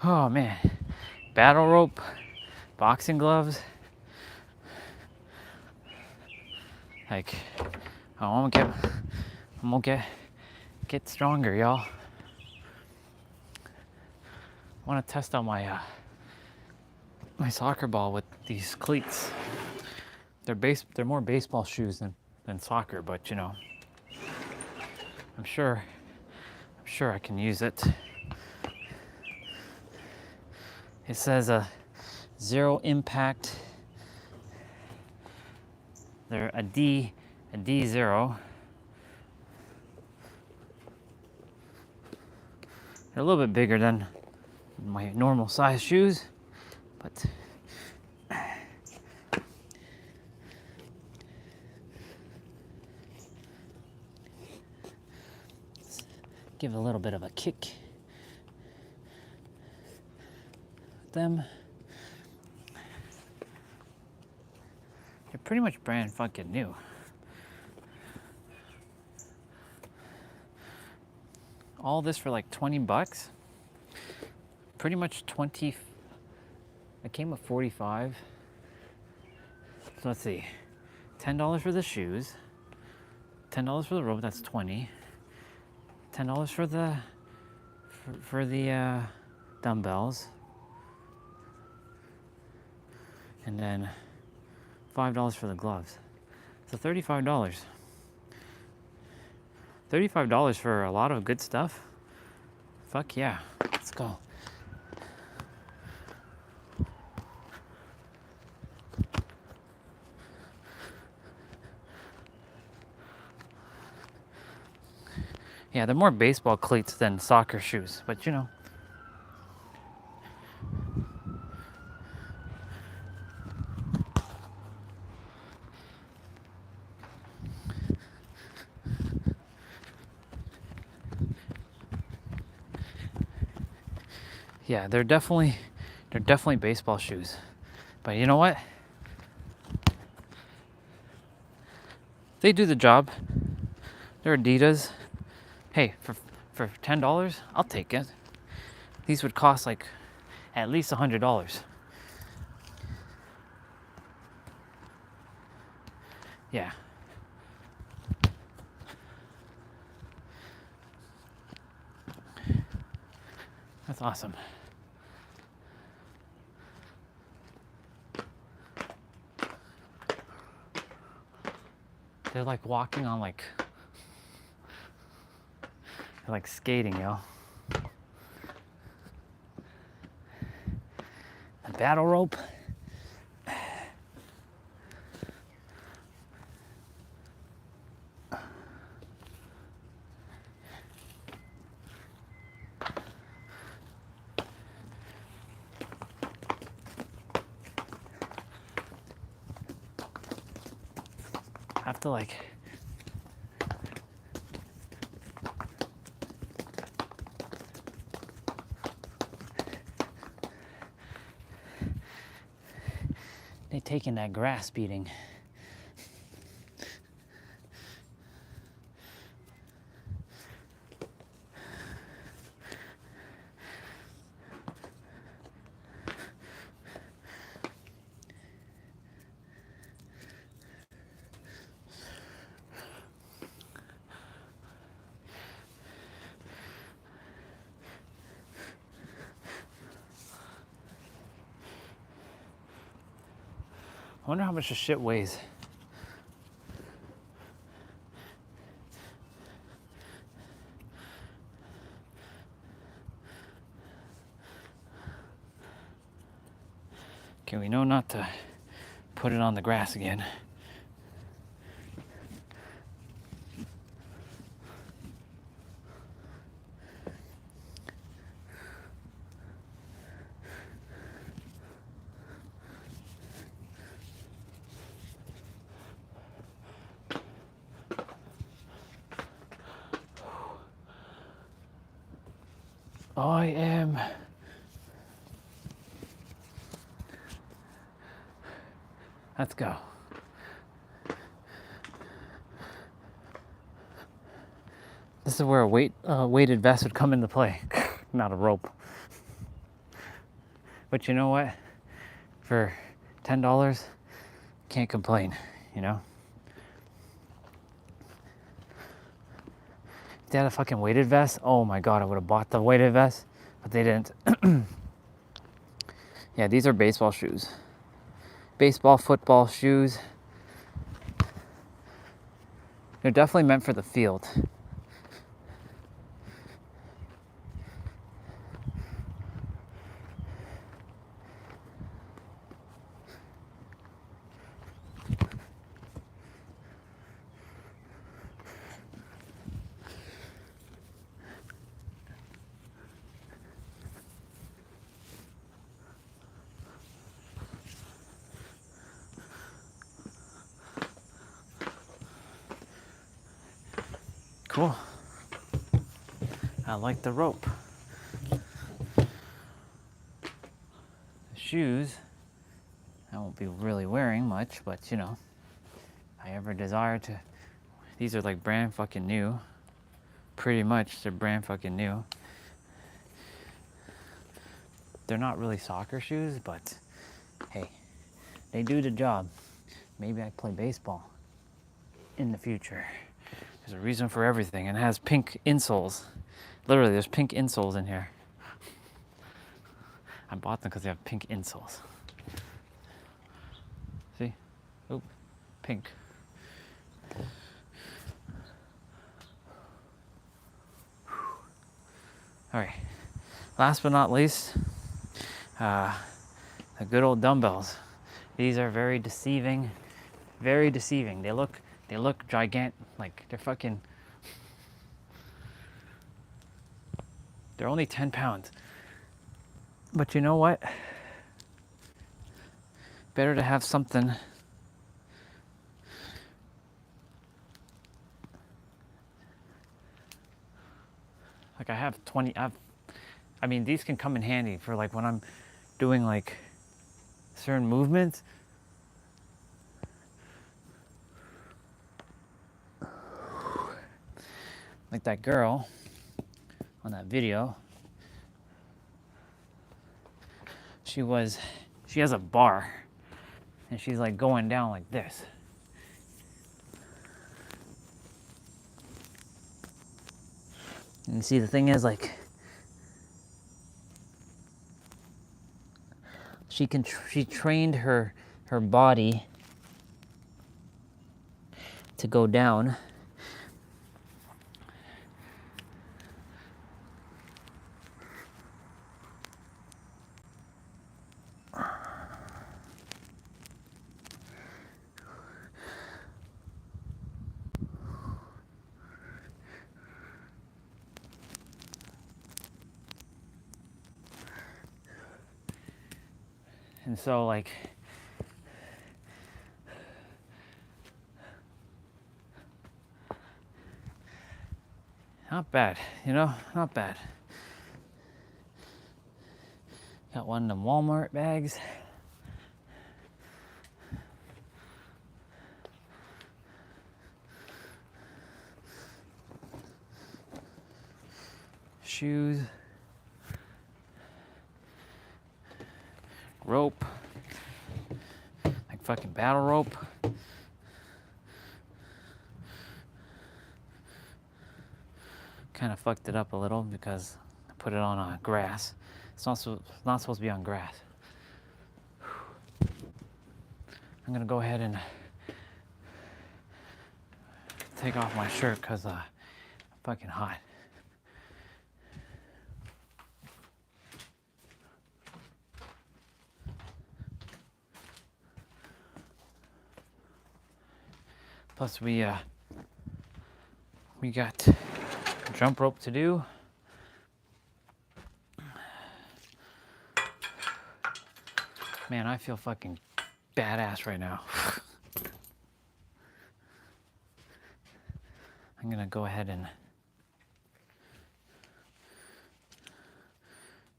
Oh man, battle rope, boxing gloves. Like, I'm gonna get stronger, y'all. I want to test out my my soccer ball with these cleats. They're more baseball shoes than soccer, but you know, I'm sure I can use it. It says a zero impact. They're a D0. They're a little bit bigger than my normal size shoes, but let's give it a little bit of a kick. Them. They're pretty much brand fucking new. All this for like 20 bucks. Pretty much 20. I came with 45. So let's see. $10 for the shoes. $10 for the rope, that's 20. $10 for the dumbbells. And then $5 for the gloves. So $35. $35 for a lot of good stuff. Fuck yeah. Let's go. Yeah, they're more baseball cleats than soccer shoes, but you know. Yeah, they're definitely baseball shoes. But you know what? They do the job. They're Adidas. Hey, for $10, I'll take it. These would cost like at least $100. Yeah. That's awesome. They're like walking on like, they're like skating, yo. A battle rope. I have to like, they taking that grass beating. I wonder how much this shit weighs. Okay, we know not to put it on the grass again. I am let's go. This is where a weighted vest would come into play, not a rope. But you know what? For $10, can't complain, you know? If they had a fucking weighted vest, oh my God, I would have bought the weighted vest, but they didn't. Yeah, these are baseball shoes. Baseball, football shoes. They're definitely meant for the field. Cool. I like the rope. The shoes, I won't be really wearing much, but you know, if I ever desire to. These are like brand fucking new. Pretty much, they're brand fucking new. They're not really soccer shoes, but hey, they do the job. Maybe I play baseball in the future. There's a reason for everything, and it has pink insoles. Literally, there's pink insoles in here. I bought them because they have pink insoles. See? Oh, pink. All right. Last but not least, the good old dumbbells. These are very deceiving. Very deceiving. They look gigantic. Like they're fucking. They're only 10 pounds. But you know what? Better to have something. Like I have 20. I mean, these can come in handy for like when I'm doing like certain movements. Like that girl on that video. She has a bar and she's like going down like this. And see, the thing is, like, she trained her body to go down. And so, like, not bad, you know, not bad. Got one of them Walmart bags. Shoes. Rope. Like fucking battle rope. Kind of fucked it up a little because I put it on grass. It's not supposed to be on grass. I'm gonna go ahead and take off my shirt because I'm fucking hot. Plus we got jump rope to do. Man, I feel fucking badass right now. I'm gonna go ahead and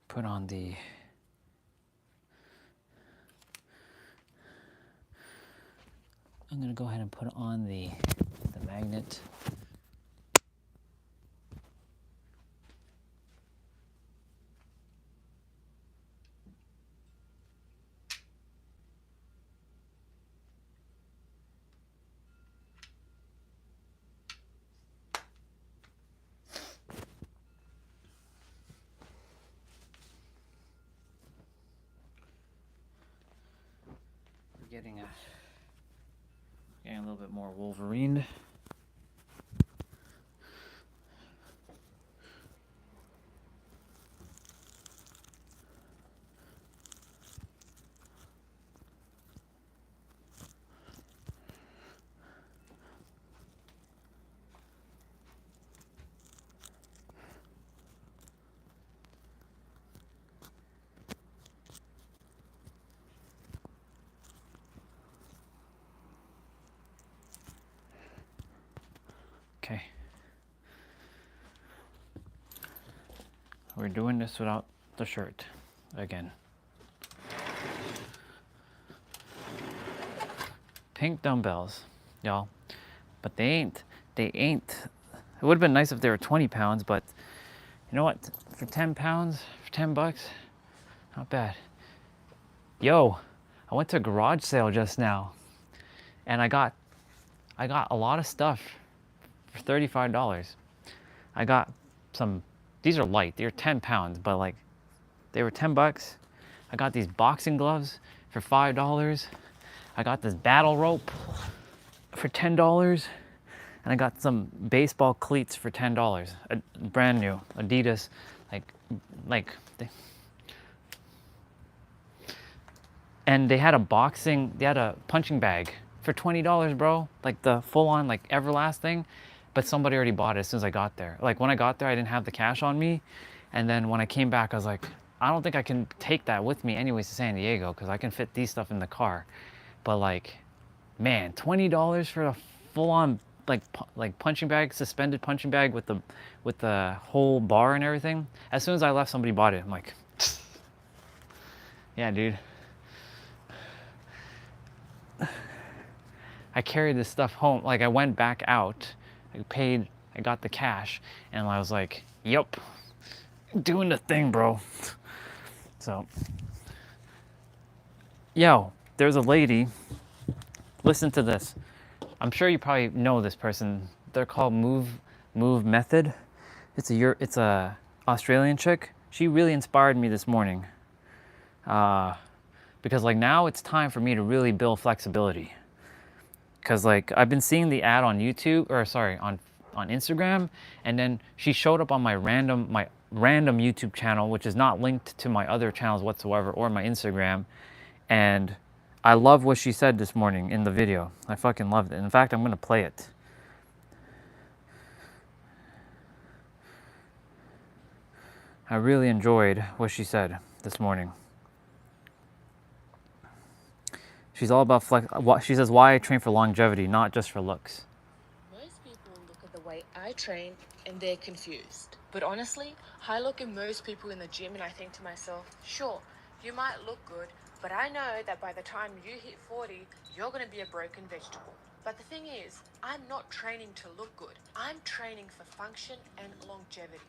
put on the magnet. Getting a little bit more Wolverine. Okay. We're doing this without the shirt again. Pink dumbbells, y'all. But they ain't. It would have been nice if they were 20 pounds, but you know what? For 10 pounds, for 10 bucks, not bad. Yo, I went to a garage sale just now and I got a lot of stuff for $35. I got some, these are light, they're 10 pounds, but like they were 10 bucks. I got these boxing gloves for $5. I got this battle rope for $10. And I got some baseball cleats for $10, brand new, Adidas, and they had a punching bag for $20, bro. Like the full on, like Everlast thing, but somebody already bought it as soon as I got there. Like when I got there, I didn't have the cash on me. And then when I came back, I was like, I don't think I can take that with me anyways to San Diego because I can fit these stuff in the car. But like, man, $20 for a full on like punching bag, suspended punching bag with the whole bar and everything. As soon as I left, somebody bought it. I'm like, yeah, dude. I carried this stuff home. Like I went back out, I got the cash, and I was like, yep, doing the thing, bro. So, yo, there's a lady, listen to this. I'm sure you probably know this person. They're called Move Method. It's a Australian chick. She really inspired me this morning. Because like now it's time for me to really build flexibility. Because like I've been seeing the ad on YouTube, or sorry, on Instagram, and then she showed up on my random YouTube channel, which is not linked to my other channels whatsoever or my Instagram. And I love what she said this morning in the video. I fucking loved it. In fact, I'm gonna play it. I really enjoyed what she said this morning. She's all about she says, why I train for longevity, not just for looks. Most people look at the way I train and they're confused. But honestly, I look at most people in the gym and I think to myself, sure, you might look good, but I know that by the time you hit 40, you're going to be a broken vegetable. But the thing is, I'm not training to look good. I'm training for function and longevity.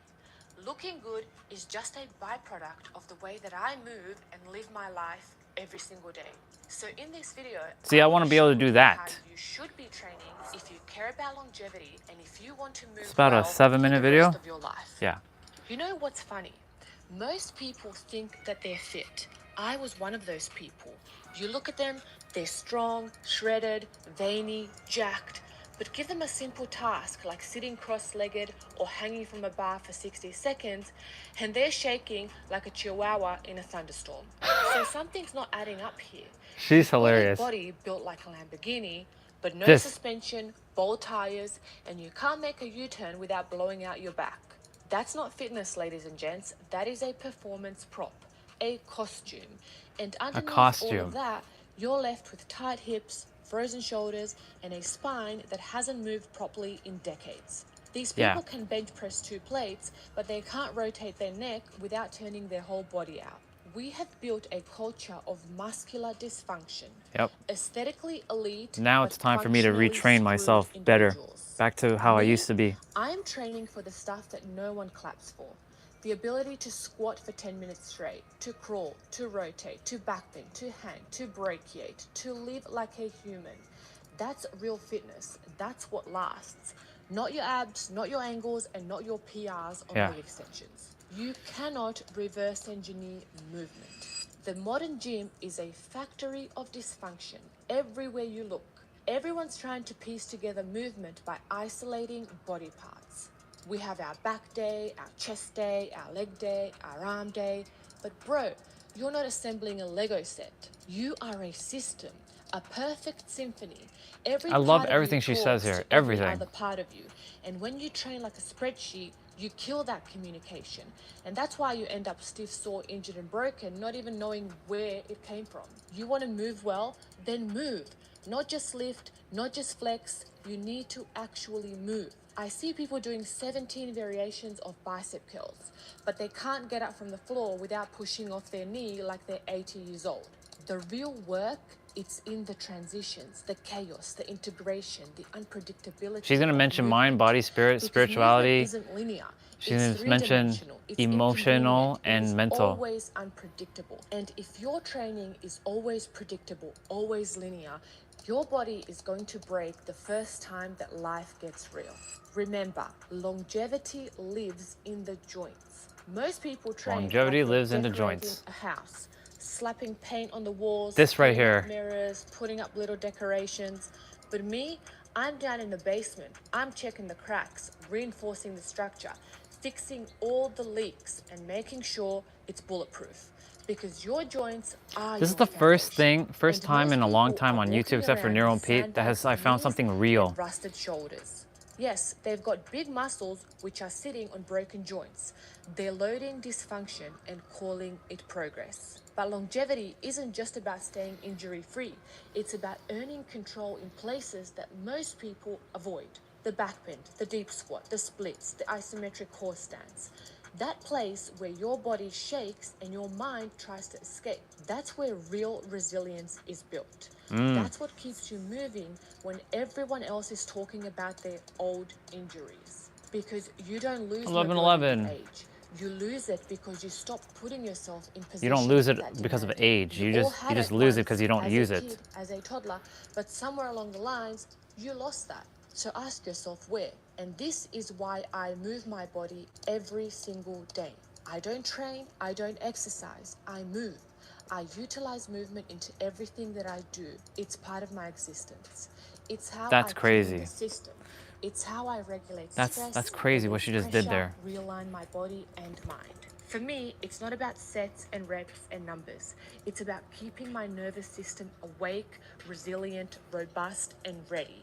Looking good is just a byproduct of the way that I move and live my life every single day. So in this video, See, I want to be able to do that. how you should be training if you care about longevity and if you want to move It's about a well 7-minute for the video. rest of your life. Yeah. You know what's funny? Most people think that they're fit. I was one of those people. You look at them, they're strong, shredded, veiny, jacked. But give them a simple task like sitting cross-legged or hanging from a bar for 60 seconds, and they're shaking like a chihuahua in a thunderstorm. So something's not adding up here. She's hilarious. Body built like a Lamborghini, but no This. suspension, ball tires, and you can't make a U-turn without blowing out your back. That's not fitness, ladies and gents. That is a performance prop, a costume. And underneath all costume. of that, you're left with tight hips, frozen shoulders, and a spine that hasn't moved properly in decades. These people can bench press 2 plates, but they can't rotate their neck without turning their whole body out. We have built a culture of muscular dysfunction. Yep. Aesthetically elite. Now but it's time for me to functionally retrain myself screwed better. individuals. Back to how I Me, used to be. I'm training for the stuff that no one claps for. The ability to squat for 10 minutes straight, to crawl, to rotate, to backbend, to hang, to brachiate, to live like a human. That's real fitness. That's what lasts. Not your abs, not your angles, and not your PRs on leg extensions. You cannot reverse engineer movement. The modern gym is a factory of dysfunction. Everywhere you look, everyone's trying to piece together movement by isolating body parts. We have our back day, our chest day, our leg day, our arm day. But bro, you're not assembling a Lego set. You are a system, a perfect symphony. I love everything she says here, everything. Every other part of you. And when you train like a spreadsheet, you kill that communication. And that's why you end up stiff, sore, injured, and broken, not even knowing where it came from. You want to move well? Then move. Not just lift, not just flex. You need to actually move. I see people doing 17 variations of bicep curls, but they can't get up from the floor without pushing off their knee like they're 80 years old. The real work, it's in the transitions, the chaos, the integration, the unpredictability. She's going to of mention movement. mind, body, spirit, Because spirituality. movement isn't linear. She's It's going to mention three-dimensional. It's emotional inconvenient. It and is mental. always unpredictable. And if your training is always predictable, always linear, your body is going to break the first time that life gets real. Remember, longevity lives in the joints. Most people train Longevity like they're lives in the decorating joints. a house, slapping paint on the walls, This right putting up here. mirrors, putting up little decorations. But me, I'm down in the basement. I'm checking the cracks, reinforcing the structure, fixing all the leaks, and making sure it's bulletproof. Because your joints are This is your the first foundation. first And time most in a long people time are on walking YouTube, except for around Nero with and Pete, that has I sandbags found knees something and real. rusted shoulders. Yes, they've got big muscles which are sitting on broken joints. They're loading dysfunction and calling it progress. But longevity isn't just about staying injury-free. It's about earning control in places that most people avoid. The backbend, the deep squat, the splits, the isometric core stance. That place where your body shakes and your mind tries to escape. That's where real resilience is built. That's what keeps you moving when everyone else is talking about their old injuries. Because you don't lose 11-11. mobility with age. You lose it because you stop putting yourself in positions You don't lose it that because of demand age. You all just had lose it once because you don't as use a it. kid, as a toddler, but somewhere along the lines, you lost that. So ask yourself where. And this is why I move my body every single day. I don't train, I don't exercise, I move. I utilize movement into everything that I do. It's part of my existence. It's how That's I clean crazy. the system. It's how I regulate That's stress, crazy what release she just did pressure, there. realign my body and mind. For me, it's not about sets and reps and numbers. It's about keeping my nervous system awake, resilient, robust, and ready.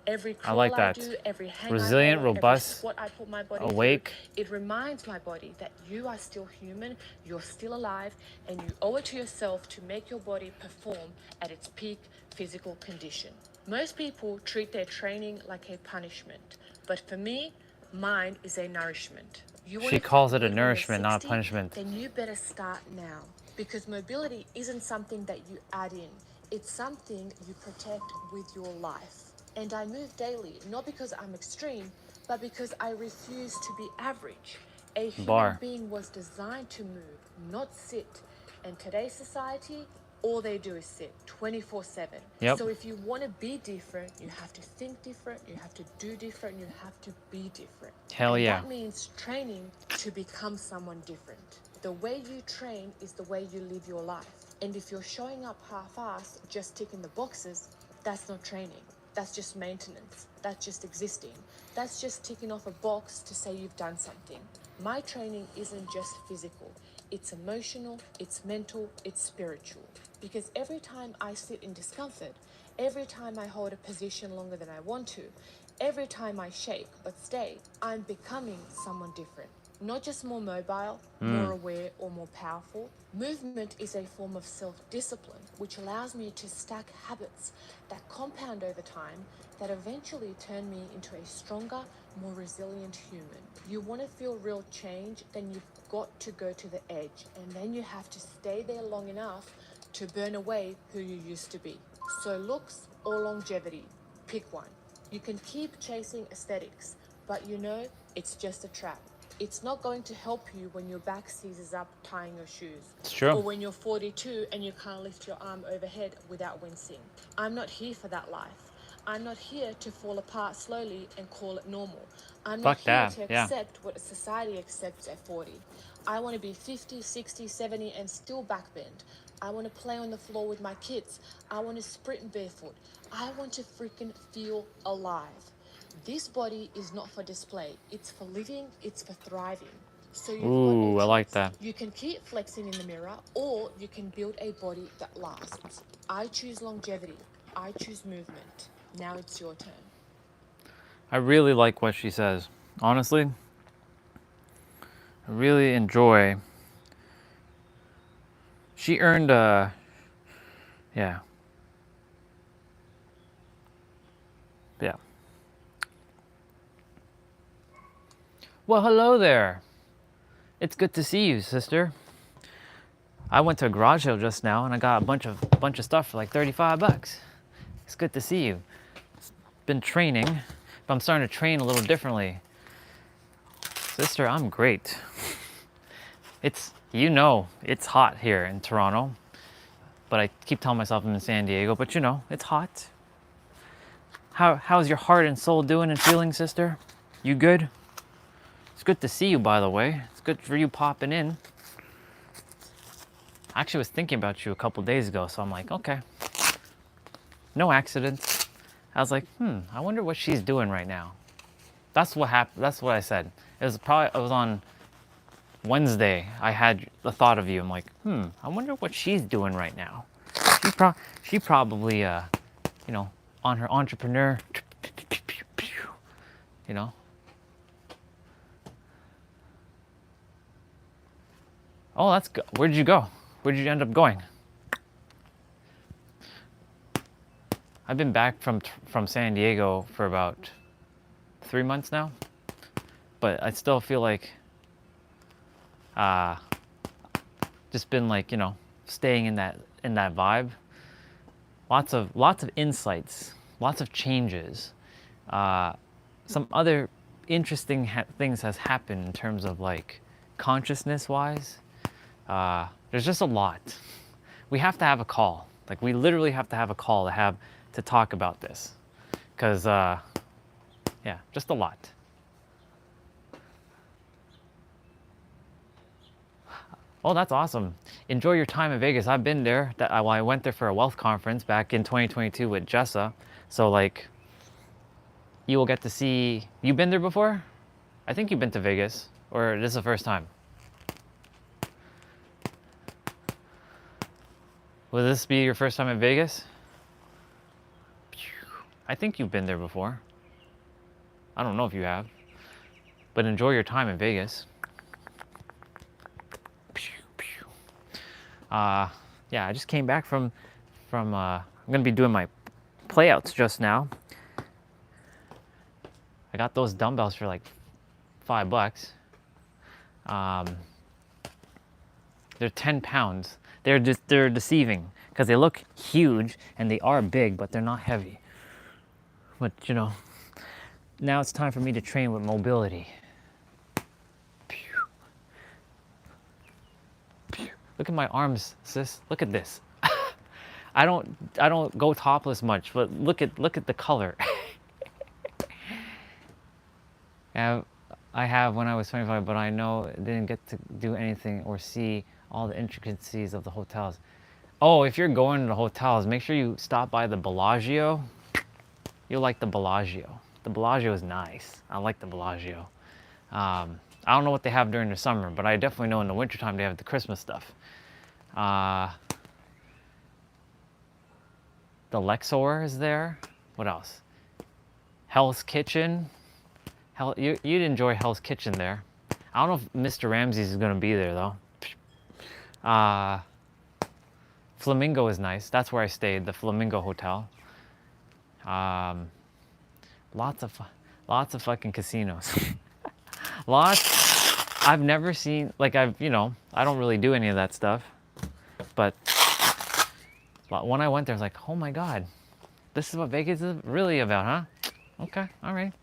Every crawl like I that. do, every hang Resilient, I hold, every robust, squat I put my body awake. through, it reminds my body that you are still human, you're still alive, and you owe it to yourself to make your body perform at its peak physical condition. Most people treat their training like a punishment, but for me, mine is a nourishment. You She wanna calls feel it a good when you're nourishment, not a 60? punishment. Then you better start now, because mobility isn't something that you add in. It's something you protect with your life. And I move daily, not because I'm extreme, but because I refuse to be average. A human Bar. being was designed to move, not sit. And today's society, all they do is sit 24/7. Yep. So if you want to be different, you have to think different, you have to do different, you have to be different. Hell And yeah. that means training to become someone different. The way you train is the way you live your life. And if you're showing up half-assed, just ticking the boxes, that's not training. That's just maintenance. That's just existing. That's just ticking off a box to say you've done something. My training isn't just physical. It's emotional, it's mental, it's spiritual. Because every time I sit in discomfort, every time I hold a position longer than I want to, every time I shake but stay, I'm becoming someone different. Not just more mobile, more aware, or more powerful. Movement is a form of self-discipline, which allows me to stack habits that compound over time that eventually turn me into a stronger, more resilient human. You want to feel real change, then you've got to go to the edge, and then you have to stay there long enough to burn away who you used to be. So looks or longevity, pick one. You can keep chasing aesthetics, but you know it's just a trap. It's not going to help you when your back seizes up tying your shoes. It's true. Or when you're 42 and you can't lift your arm overhead without wincing. I'm not here for that life. I'm not here to fall apart slowly and call it normal. I'm not Fuck here that, to yeah. accept what society accepts at 40. I want to be 50, 60, 70 and still backbend. I want to play on the floor with my kids. I want to sprint barefoot. I want to freaking feel alive. This body is not for display. It's for living, it's for thriving. So you've Ooh, got I a like choice. that. You can keep flexing in the mirror, or you can build a body that lasts. I choose longevity. I choose movement. Now it's your turn. I really like what she says. Honestly, I really enjoy. She earned yeah. Yeah. Well, hello there. It's good to see you, sister. I went to a garage sale just now and I got a bunch of stuff for like 35 bucks. It's good to see you. Been training, but I'm starting to train a little differently. Sister, I'm great. It's, you know, it's hot here in Toronto, but I keep telling myself I'm in San Diego, but you know, it's hot. How's your heart and soul doing and feeling, sister? You good? It's good to see you, by the way. It's good for you popping in. I actually was thinking about you a couple days ago, so I'm like, okay. No accidents. I was like, I wonder what she's doing right now. That's what happened. That's what I said. It was on Wednesday. I had the thought of you. I'm like, I wonder what she's doing right now. She probably, you know, on her entrepreneur, you know. Oh, that's good. Where did you go? Where did you end up going? I've been back from San Diego for about 3 months now, but I still feel like just been like, you know, staying in that vibe. Lots of insights, lots of changes. Some other interesting things has happened in terms of like consciousness wise. There's just a lot. We have to have a call. Like we literally have to have a call to talk about this, because Yeah, just a lot. Oh, that's awesome. Enjoy your time in Vegas. I've been there. Well, I went there for a wealth conference back in 2022 with Jessa. So like, you will get to see, you've been there before? I think you've been to Vegas, or this is the first time. Will this be your first time in Vegas? I think you've been there before. I don't know if you have, but enjoy your time in Vegas. Yeah, I just came back from I'm gonna be doing my playouts just now. I got those dumbbells for like $5. They're 10 pounds. They're deceiving because they look huge and they are big, but they're not heavy. But you know, now it's time for me to train with mobility. Look at my arms, sis. Look at this. I don't go topless much, but look at the color. I have when I was 25, but I know I didn't get to do anything or see all the intricacies of the hotels. Oh, if you're going to the hotels, make sure you stop by the Bellagio. You'll like the Bellagio. The Bellagio is nice. I like the Bellagio. I don't know what they have during the summer, but I definitely know in the wintertime they have the Christmas stuff. The Lexor is there. What else? Hell's Kitchen. You'd enjoy Hell's Kitchen there. I don't know if Mr. Ramsay's is gonna be there though. Flamingo is nice. That's where I stayed, the Flamingo Hotel. Lots of fucking casinos. Lots. I've never seen, like I don't really do any of that stuff. But when I went there, I was like, oh my God, this is what Vegas is really about, huh? Okay, all right.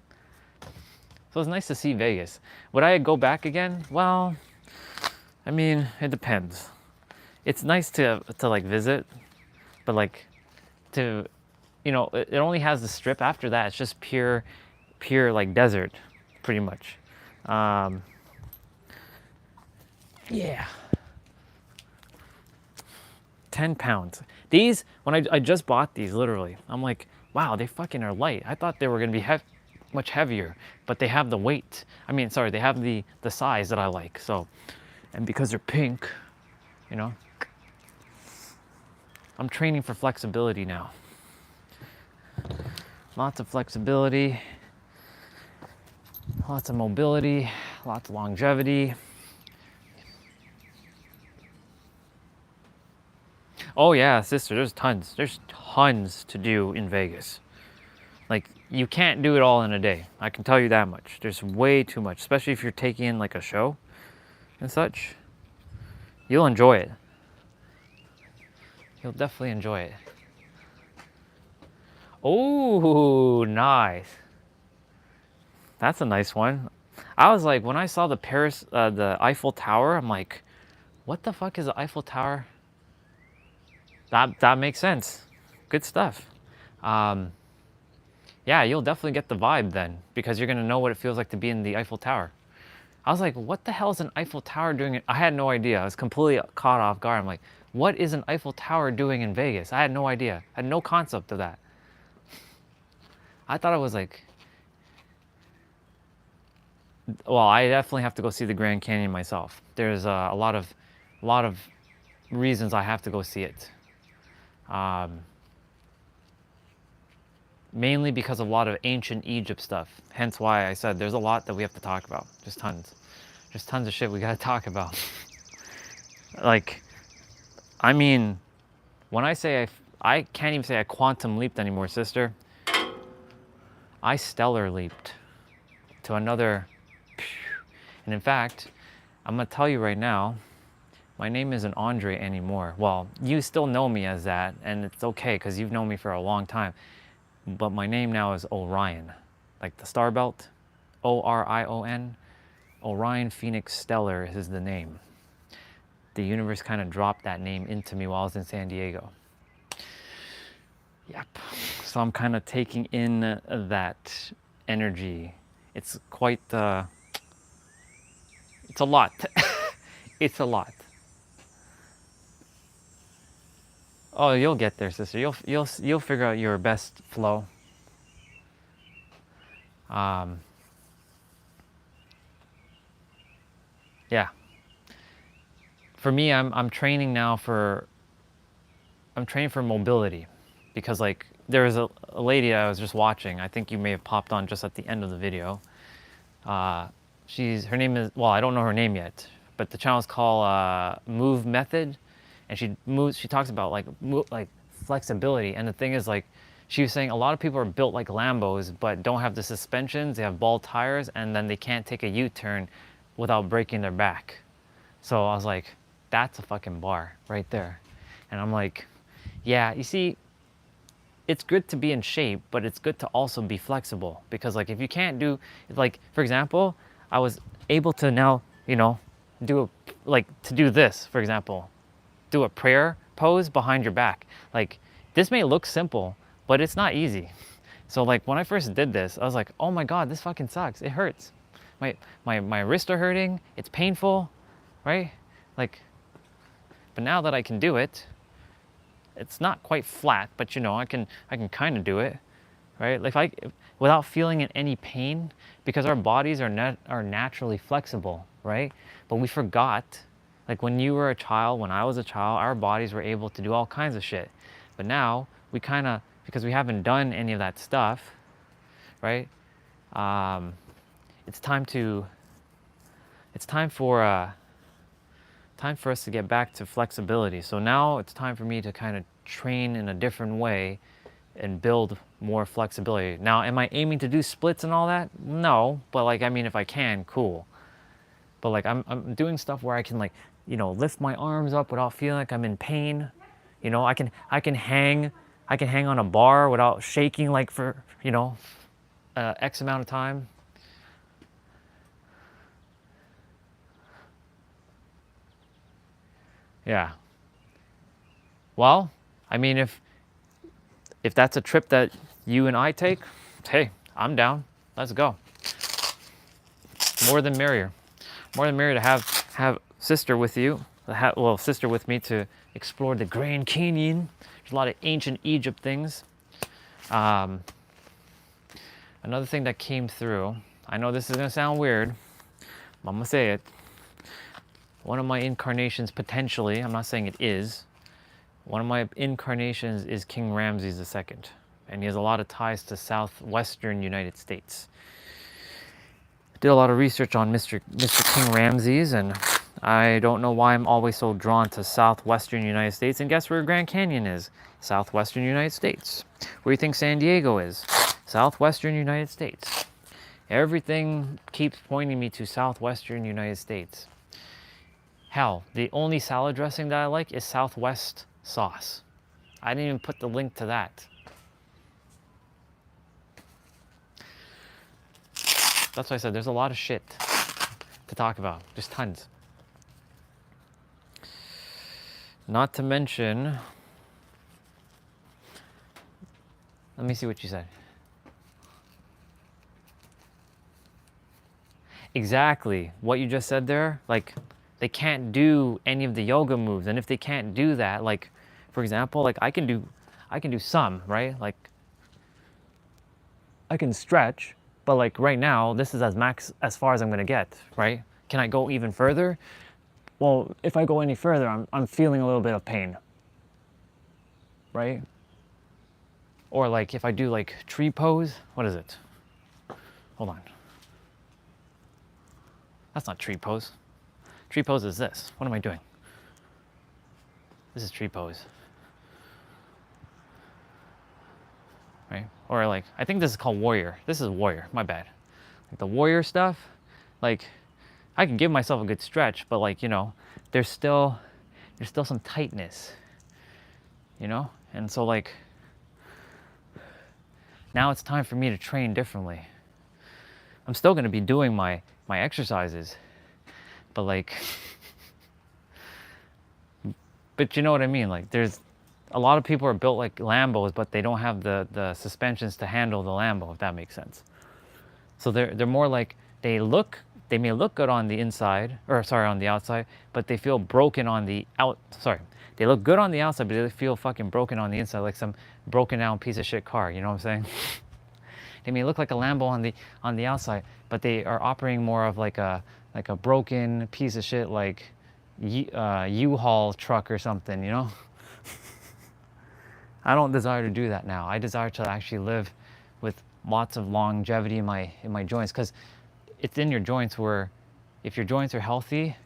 So it's nice to see Vegas. Would I go back again? Well, I mean, it depends. It's nice to like visit, but like it only has the strip. After that, it's just pure like desert, pretty much. Yeah. 10 pounds. These, when I just bought these, literally, I'm like, wow, they fucking are light. I thought they were gonna be much heavier, but they have the weight. I mean, sorry, they have the size that I like. So, and because they're pink, I'm training for flexibility now. Lots of flexibility, lots of mobility, lots of longevity. Oh yeah, sister, there's tons to do in Vegas. Like, you can't do it all in a day. I can tell you that much. There's way too much, especially if you're taking in like a show and such. You'll enjoy it. You'll definitely enjoy it. Oh, nice. That's a nice one. I was like, when I saw the Eiffel Tower, I'm like, what the fuck is the Eiffel Tower? That makes sense. Good stuff. Yeah, you'll definitely get the vibe then, because you're gonna know what it feels like to be in the Eiffel Tower. I was like, what the hell is an Eiffel Tower doing? I had no idea. I was completely caught off guard. I'm like, what is an Eiffel Tower doing in Vegas? I had no idea. I had no concept of that. I thought it was like, well, I definitely have to go see the Grand Canyon myself. There's a lot of reasons I have to go see it. Mainly because of a lot of ancient Egypt stuff. Hence why I said there's a lot that we have to talk about. Just tons. Just tons of shit we gotta talk about. Like, I mean, when I say I can't even say I quantum leaped anymore, sister. I stellar leaped to another. And in fact, I'm gonna tell you right now, my name isn't Andre anymore. Well, you still know me as that, and it's okay because you've known me for a long time. But my name now is Orion, like the star belt, Orion. Orion Phoenix Stellar is the name. The universe kind of dropped that name into me while I was in San Diego. Yep. So I'm kind of taking in that. energy. It's quite, it's a lot. It's a lot. Oh, you'll get there, sister. You'll figure out your best flow. Yeah. For me, I'm training now for mobility, because like there was a lady I was just watching. I think you may have popped on just at the end of the video. Her name is, well, I don't know her name yet, but the channel is called Move Method, and she talks about like flexibility. And the thing is, like, she was saying a lot of people are built like Lambos but don't have the suspensions. They have ball tires, and then they can't take a U-turn without breaking their back. So I was like, that's a fucking bar right there. And I'm like, yeah, you see, it's good to be in shape, but it's good to also be flexible, because like if you can't do, like, for example, I was able to now, you know, do this, for example, do a prayer pose behind your back. Like, this may look simple, but it's not easy. So like when I first did this, I was like, oh my God, this fucking sucks. It hurts. My wrists are hurting. It's painful, right? Like, but now that I can do it, it's not quite flat, but you know, I can kind of do it, right? Like without feeling in any pain, because our bodies are naturally flexible, right? But we forgot, like when you were a child, when I was a child, our bodies were able to do all kinds of shit. But now we kind of, because we haven't done any of that stuff, right? It's time for us to get back to flexibility. So now it's time for me to kind of train in a different way and build more flexibility. Now, am I aiming to do splits and all that? No, but like, I mean, if I can, cool. But like, I'm doing stuff where I can, like, you know, lift my arms up without feeling like I'm in pain. You know, I can hang on a bar without shaking, like, for, you know, X amount of time. Yeah. Well, I mean, if that's a trip that you and I take, hey, I'm down. Let's go. More than merrier. More than merrier to have sister with you. Well, sister with me to explore the Grand Canyon. There's a lot of ancient Egypt things. Another thing that came through. I know this is gonna sound weird, but I'm gonna say it. One of my incarnations, potentially, I'm not saying it is, one of my incarnations is King Ramses II, and he has a lot of ties to southwestern United States. Did a lot of research on Mr. King Ramses, and I don't know why I'm always so drawn to southwestern United States. And guess where Grand Canyon is? Southwestern United States. Where do you think San Diego is? Southwestern United States. Everything keeps pointing me to southwestern United States. Hell, the only salad dressing that I like is Southwest sauce. I didn't even put the link to that. That's why I said there's a lot of shit to talk about. Just tons. Not to mention, let me see what you said. Exactly what you just said there. Like, they can't do any of the yoga moves, and if they can't do that, like, for example, like I can do some, right? Like, I can stretch, but like right now, this is as far as I'm gonna get, right? Can I go even further? Well, if I go any further, I'm feeling a little bit of pain, right? Or like if I do like tree pose, what is it? Hold on. That's not tree pose. Tree pose is this. What am I doing? This is tree pose. Right? Or like, I think this is called warrior. This is warrior, my bad. Like the warrior stuff, like I can give myself a good stretch, but like, you know, there's still some tightness, you know? And so like, now it's time for me to train differently. I'm still gonna be doing my exercises, but like, but you know what I mean? Like there's a lot of people are built like Lambos, but they don't have the suspensions to handle the Lambo, if that makes sense. So they're more like they may look good on the inside, or sorry, on the outside, but they feel broken on the they look good on the outside, but they feel fucking broken on the inside, like some broken down piece of shit car. You know what I'm saying? They may look like a Lambo on the outside, but they are operating more of like a broken piece of shit, like U-Haul truck or something. You know? I don't desire to do that now. I desire to actually live with lots of longevity in my joints, because it's in your joints where if your joints are healthy,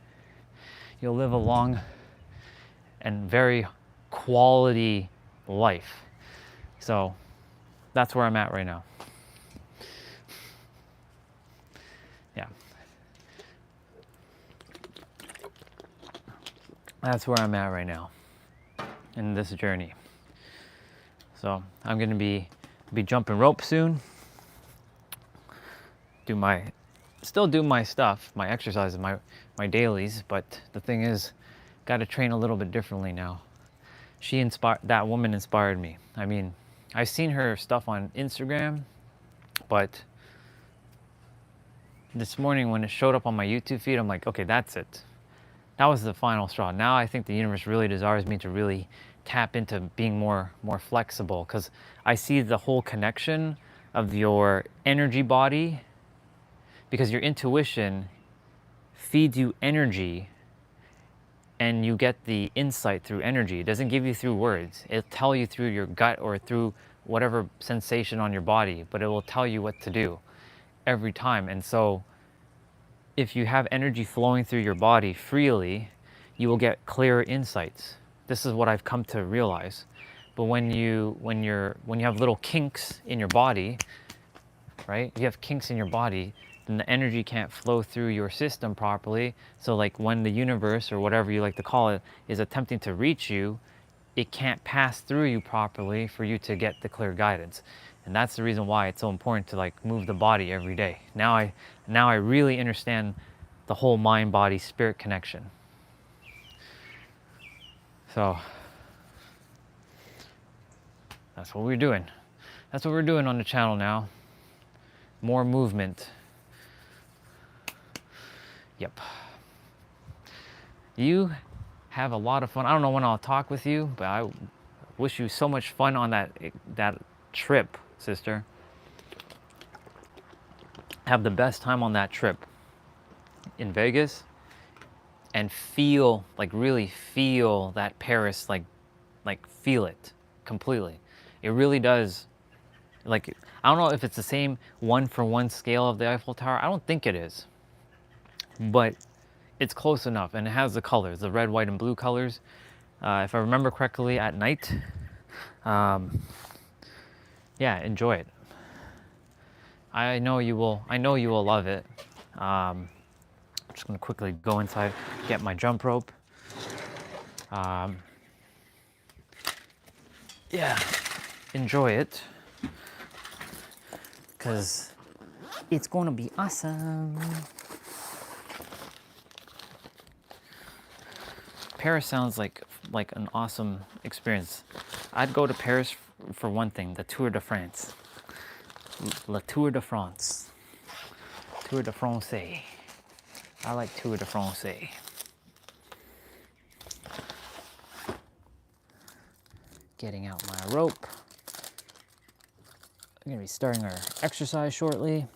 you'll live a long and very quality life. So that's where I'm at right now. Yeah. That's where I'm at right now in this journey. So I'm gonna be jumping rope soon. Still do my stuff, my exercises, my dailies, but the thing is, gotta train a little bit differently now. That woman inspired me. I mean, I've seen her stuff on Instagram, but this morning when it showed up on my YouTube feed, I'm like, okay, that's it. That was the final straw. Now I think the universe really desires me to really tap into being more flexible, because I see the whole connection of your energy body, because your intuition feeds you energy and you get the insight through energy. It doesn't give you through words. It'll tell you through your gut or through whatever sensation on your body, but it will tell you what to do every time. And so if you have energy flowing through your body freely, you will get clearer insights. This is what I've come to realize. But when you have little kinks in your body, right? You have kinks in your body, then the energy can't flow through your system properly. So like when the universe, or whatever you like to call it, is attempting to reach you, it can't pass through you properly for you to get the clear guidance. And that's the reason why it's so important to like move the body every day. Now I really understand the whole mind, body, spirit connection. So that's what we're doing. That's what we're doing on the channel now. More movement. Yep. You have a lot of fun. I don't know when I'll talk with you, but I wish you so much fun on that trip, sister. Have the best time on that trip in Vegas, and feel, like really feel that Paris, like feel it completely. It really does. Like, I don't know if it's the same 1-for-1 scale of the Eiffel Tower. I don't think it is, but it's close enough, and it has the colors, the red, white, and blue colors. If I remember correctly, at night. Yeah, enjoy it. I know you will love it. I'm just gonna quickly go inside, get my jump rope. Yeah, enjoy it, because it's gonna be awesome. Paris sounds like an awesome experience. I'd go to Paris for one thing, the Tour de France. La Tour de France. Tour de France. I like Tour de France. Getting out my rope. I'm gonna be starting our exercise shortly.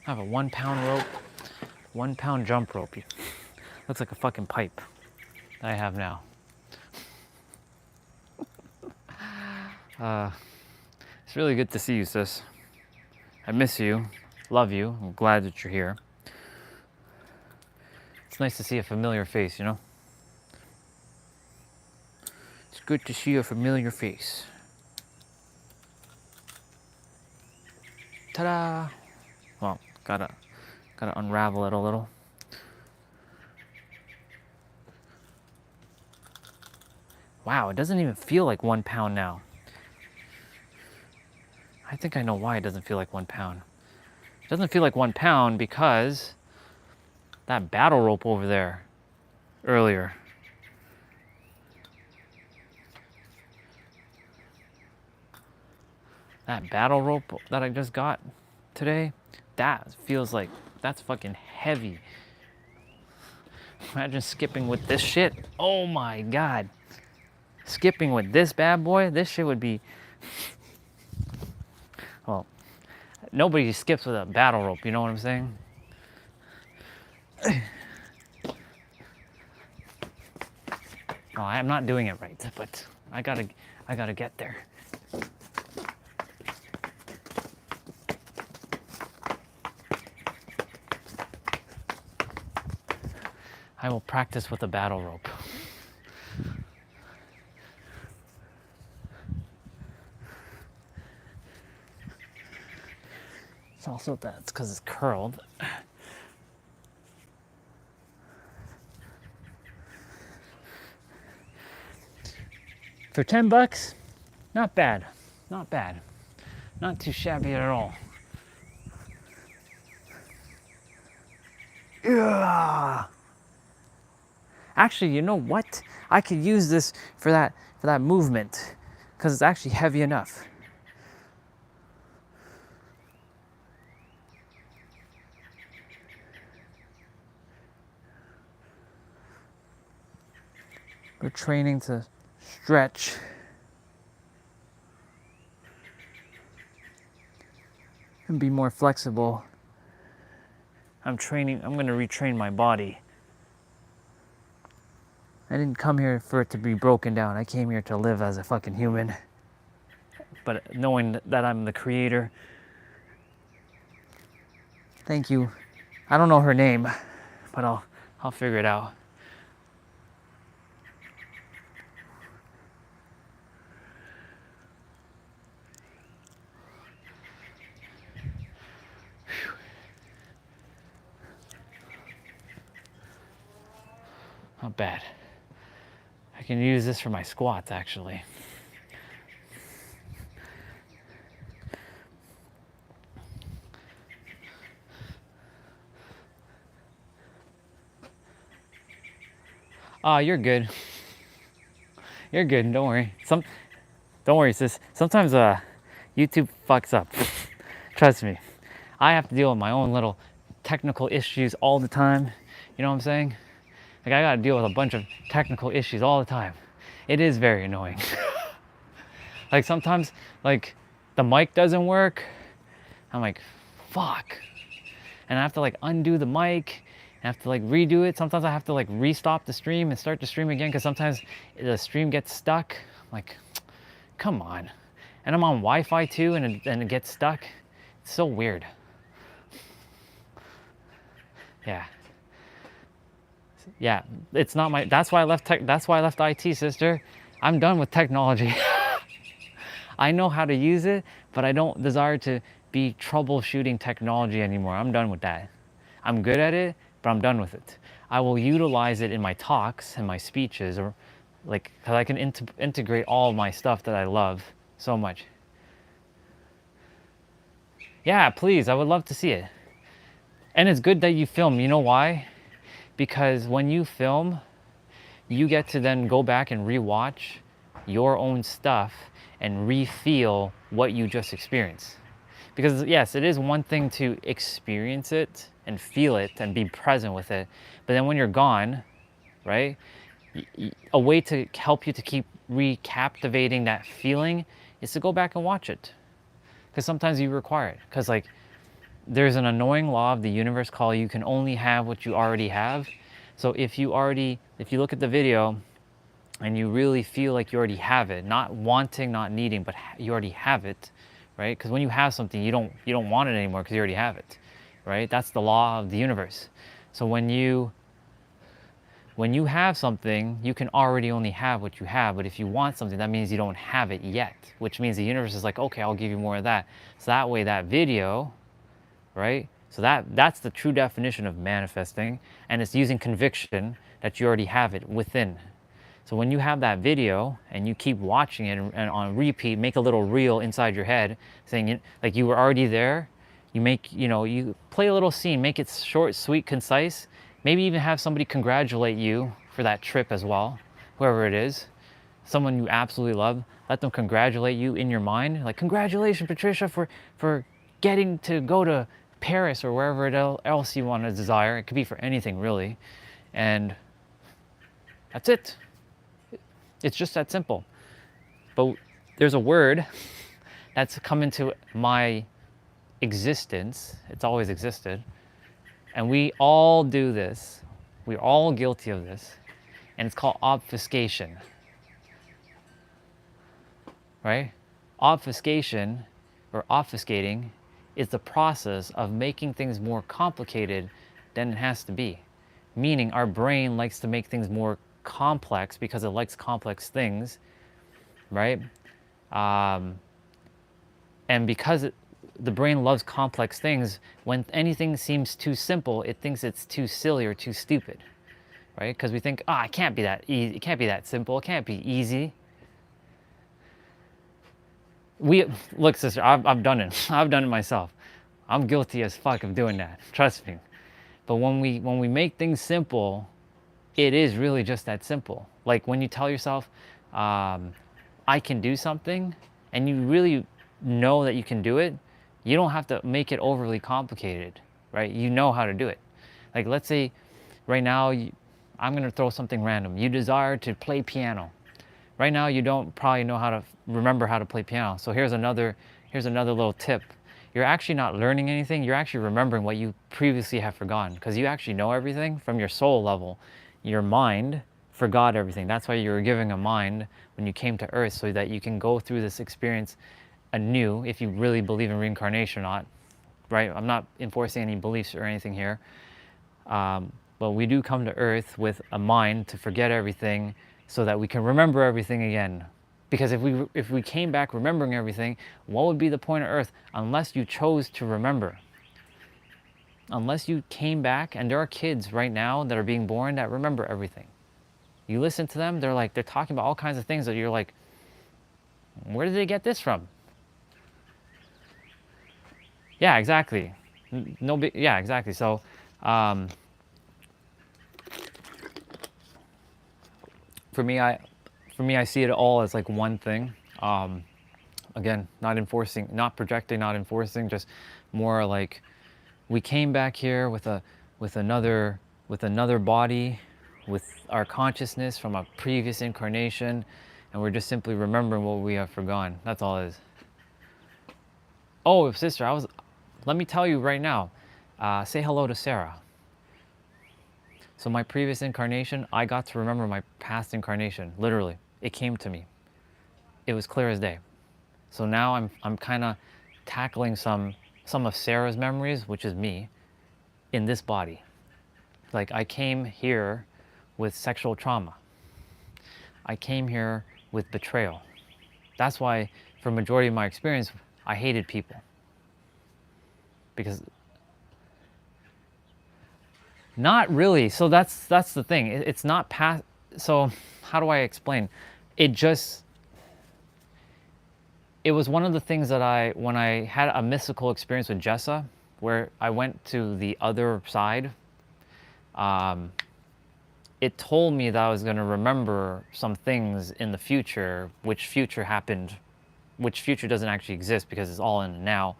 I have a 1 pound rope, 1 pound jump rope. Looks like a fucking pipe that I have now. It's really good to see you, sis. I miss you, love you. I'm glad that you're here. It's nice to see a familiar face, you know? It's good to see a familiar face. Ta-da! Well, gotta unravel it a little. Wow, it doesn't even feel like 1 pound now. I think I know why it doesn't feel like 1 pound. It doesn't feel like 1 pound because that battle rope over there earlier. that battle rope that I just got today, that feels like, that's fucking heavy. Imagine skipping with this shit. Oh my God. Skipping with this bad boy, this shit would be, well, nobody skips with a battle rope, you know what I'm saying? Oh, I'm not doing it right, but I gotta get there. I will practice with a battle rope. It's also that's because it's curled. For $10, not bad, not bad, not too shabby at all. Yeah. Actually, you know what? I could use this for that movement because it's actually heavy enough. We're training to stretch. And be more flexible. I'm going to retrain my body. I didn't come here for it to be broken down. I came here to live as a fucking human. But knowing that I'm the creator. Thank you. I don't know her name, but I'll figure it out. Not bad. I can use this for my squats, actually. Oh, you're good. You're good, don't worry. Don't worry, sis. Sometimes YouTube fucks up. Trust me. I have to deal with my own little technical issues all the time. You know what I'm saying? Like, I gotta deal with a bunch of technical issues all the time. It is very annoying. Like, sometimes, like, the mic doesn't work. I'm like, fuck. And I have to, like, undo the mic. I have to, like, redo it. Sometimes I have to, like, restop the stream and start the stream again because sometimes the stream gets stuck. I'm like, come on. And I'm on Wi-Fi too, and it gets stuck. It's so weird. Yeah. Yeah, it's not my, that's why I left IT, sister. I'm done with technology. I know how to use it, but I don't desire to be troubleshooting technology anymore. I'm done with that. I'm good at it, but I'm done with it. I will utilize it in my talks and my speeches, or like, because I can integrate all of my stuff that I love so much. Yeah, please, I would love to see it. And it's good that you film. You know why? Because when you film, you get to then go back and rewatch your own stuff and re-feel what you just experienced. Because yes, it is one thing to experience it and feel it and be present with it. But then when you're gone, right? A way to help you to keep recaptivating that feeling is to go back and watch it. Because sometimes you require it. Because like, there's an annoying law of the universe called you can only have what you already have. So if you look at the video and you really feel like you already have it, not wanting, not needing, but you already have it, right? Because when you have something, you don't want it anymore because you already have it, right? That's the law of the universe. So when you have something, you can already only have what you have. But if you want something, that means you don't have it yet, which means the universe is like, okay, I'll give you more of that. So that way, that video, right? So that's the true definition of manifesting, and it's using conviction that you already have it within. So when you have that video and you keep watching it and on repeat, make a little reel inside your head saying like you were already there, you play a little scene, make it short, sweet, concise, maybe even have somebody congratulate you for that trip as well, whoever it is, someone you absolutely love. let them congratulate you in your mind. Like, congratulations, Patricia, for getting to go to Paris or wherever else you want to desire. It could be for anything, really. And that's it. It's just that simple. But there's a word that's come into my existence. It's always existed. And we all do this. We're all guilty of this. And it's called obfuscation. Right? Obfuscation or obfuscating is the process of making things more complicated than it has to be. Meaning our brain likes to make things more complex because it likes complex things, right? And because the brain loves complex things, when anything seems too simple, it thinks it's too silly or too stupid, right? Because we think, it can't be that easy, it can't be that simple, it can't be easy. Look, sister, I've done it. I've done it myself. I'm guilty as fuck of doing that. Trust me. But when we make things simple, it is really just that simple. Like when you tell yourself, I can do something, and you really know that you can do it, you don't have to make it overly complicated, right? You know how to do it. Like let's say right now, I'm gonna throw something random. You desire to play piano. Right now, you don't probably know how to remember how to play piano. So here's another little tip. You're actually not learning anything. You're actually remembering what you previously have forgotten, because you actually know everything from your soul level. Your mind forgot everything. That's why you were given a mind when you came to Earth, so that you can go through this experience anew, if you really believe in reincarnation or not, right? I'm not enforcing any beliefs or anything here. But we do come to Earth with a mind to forget everything, so that we can remember everything again. Because if we came back remembering everything, what would be the point of Earth unless you chose to remember? Unless you came back, and there are kids right now that are being born that remember everything. You listen to them, they're talking about all kinds of things that you're like, where did they get this from? Yeah, exactly. Yeah, exactly. So, for me, I see it all as like one thing. Again, not enforcing, not projecting, not enforcing, just more like we came back here with another body, with our consciousness from a previous incarnation, and we're just simply remembering what we have forgotten. That's all it is. Oh, sister, let me tell you right now, say hello to Sarah. So my previous incarnation, I got to remember my past incarnation, literally. It came to me. It was clear as day. So now I'm kind of tackling some of Sarah's memories, which is me, in this body. Like I came here with sexual trauma. I came here with betrayal. That's why for majority of my experience, I hated people. Because not really. So that's the thing. It's not past. So how do I explain? It was one of the things that when I had a mystical experience with Jessa, where I went to the other side, it told me that I was going to remember some things in the future, which future doesn't actually exist because it's all in the now,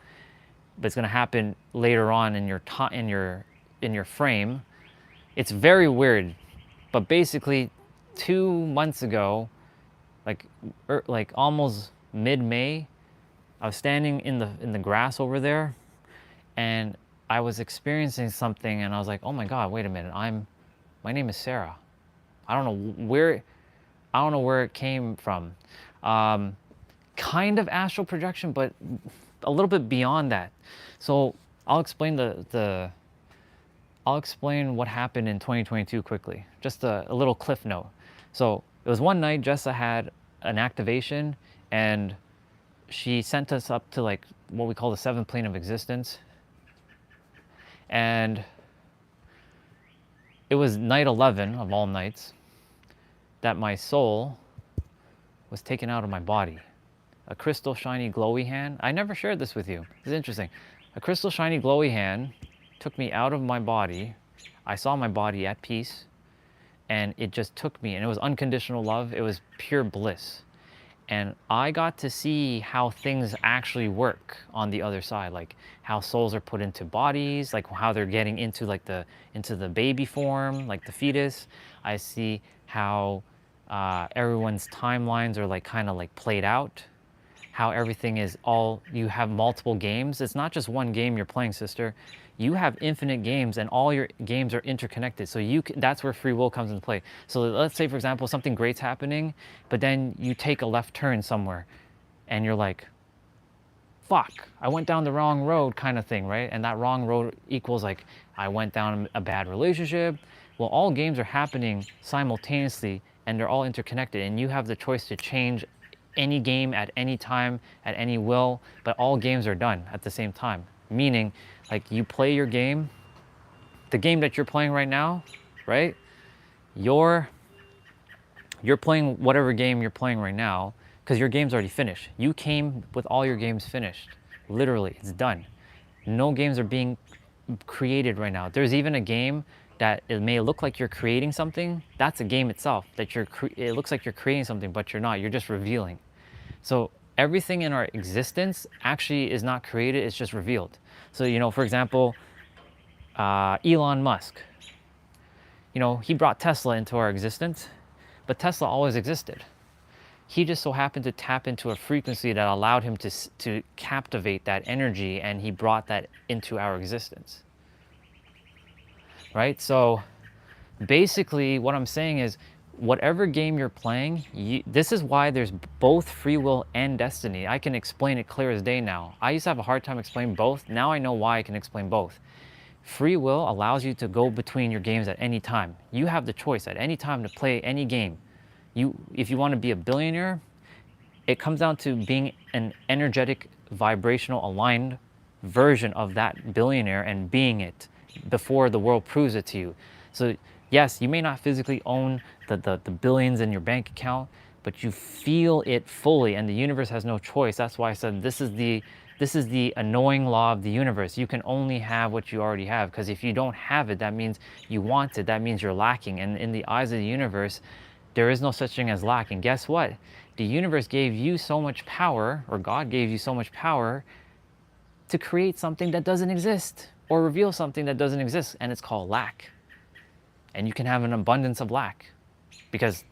but it's going to happen later on in your frame. It's very weird, but basically 2 months ago, like almost mid-May, I was standing in the grass over there, and I was experiencing something, and I was like, oh my God, wait a minute, my name is Sarah. I don't know where it came from. Kind of astral projection, but a little bit beyond that. So I'll explain I'll explain what happened in 2022 quickly. Just a little cliff note. So it was one night, Jessa had an activation, and she sent us up to like what we call the 7th plane of existence. And it was night 11 of all nights that my soul was taken out of my body. A crystal shiny glowy hand. I never shared this with you. It's interesting. A crystal shiny glowy hand took me out of my body. I saw my body at peace, and it just took me, and it was unconditional love. It was pure bliss. And I got to see how things actually work on the other side, like how souls are put into bodies, like how they're getting into like into the baby form, like the fetus. I see how everyone's timelines are like kind of like played out, how everything is all, you have multiple games. It's not just one game you're playing, sister. You have infinite games, and all your games are interconnected. So that's where free will comes into play. So let's say, for example, something great's happening, but then you take a left turn somewhere and you're like, fuck, I went down the wrong road, kind of thing, right? And that wrong road equals like, I went down a bad relationship. Well, all games are happening simultaneously and they're all interconnected, and you have the choice to change any game at any time, at any will, but all games are done at the same time. Meaning, like, you play your game, the game that you're playing right now, right? You're playing whatever game you're playing right now because your game's already finished. You came with all your games finished. Literally, it's done. No games are being created right now. There's even a game that it may look like you're creating something. That's a game itself, that it looks like you're creating something, but you're not. You're just revealing. So everything in our existence actually is not created, it's just revealed. So, you know, for example, Elon Musk, you know, he brought Tesla into our existence, but Tesla always existed. He just so happened to tap into a frequency that allowed him to captivate that energy, and he brought that into our existence. Right? So basically what I'm saying is, whatever game you're playing, this is why there's both free will and destiny. I can explain it clear as day now. I used to have a hard time explaining both. Now I know why I can explain both. Free will allows you to go between your games at any time. You have the choice at any time to play any game. If you want to be a billionaire, it comes down to being an energetic, vibrational, aligned version of that billionaire and being it before the world proves it to you. So yes, you may not physically own the billions in your bank account, but you feel it fully, and the universe has no choice. That's why I said this is the annoying law of the universe. You can only have what you already have, because if you don't have it, that means you want it. That means you're lacking. And in the eyes of the universe, there is no such thing as lack. And guess what? The universe gave you so much power, or God gave you so much power to create something that doesn't exist, or reveal something that doesn't exist, and it's called lack. And you can have an abundance of lack, because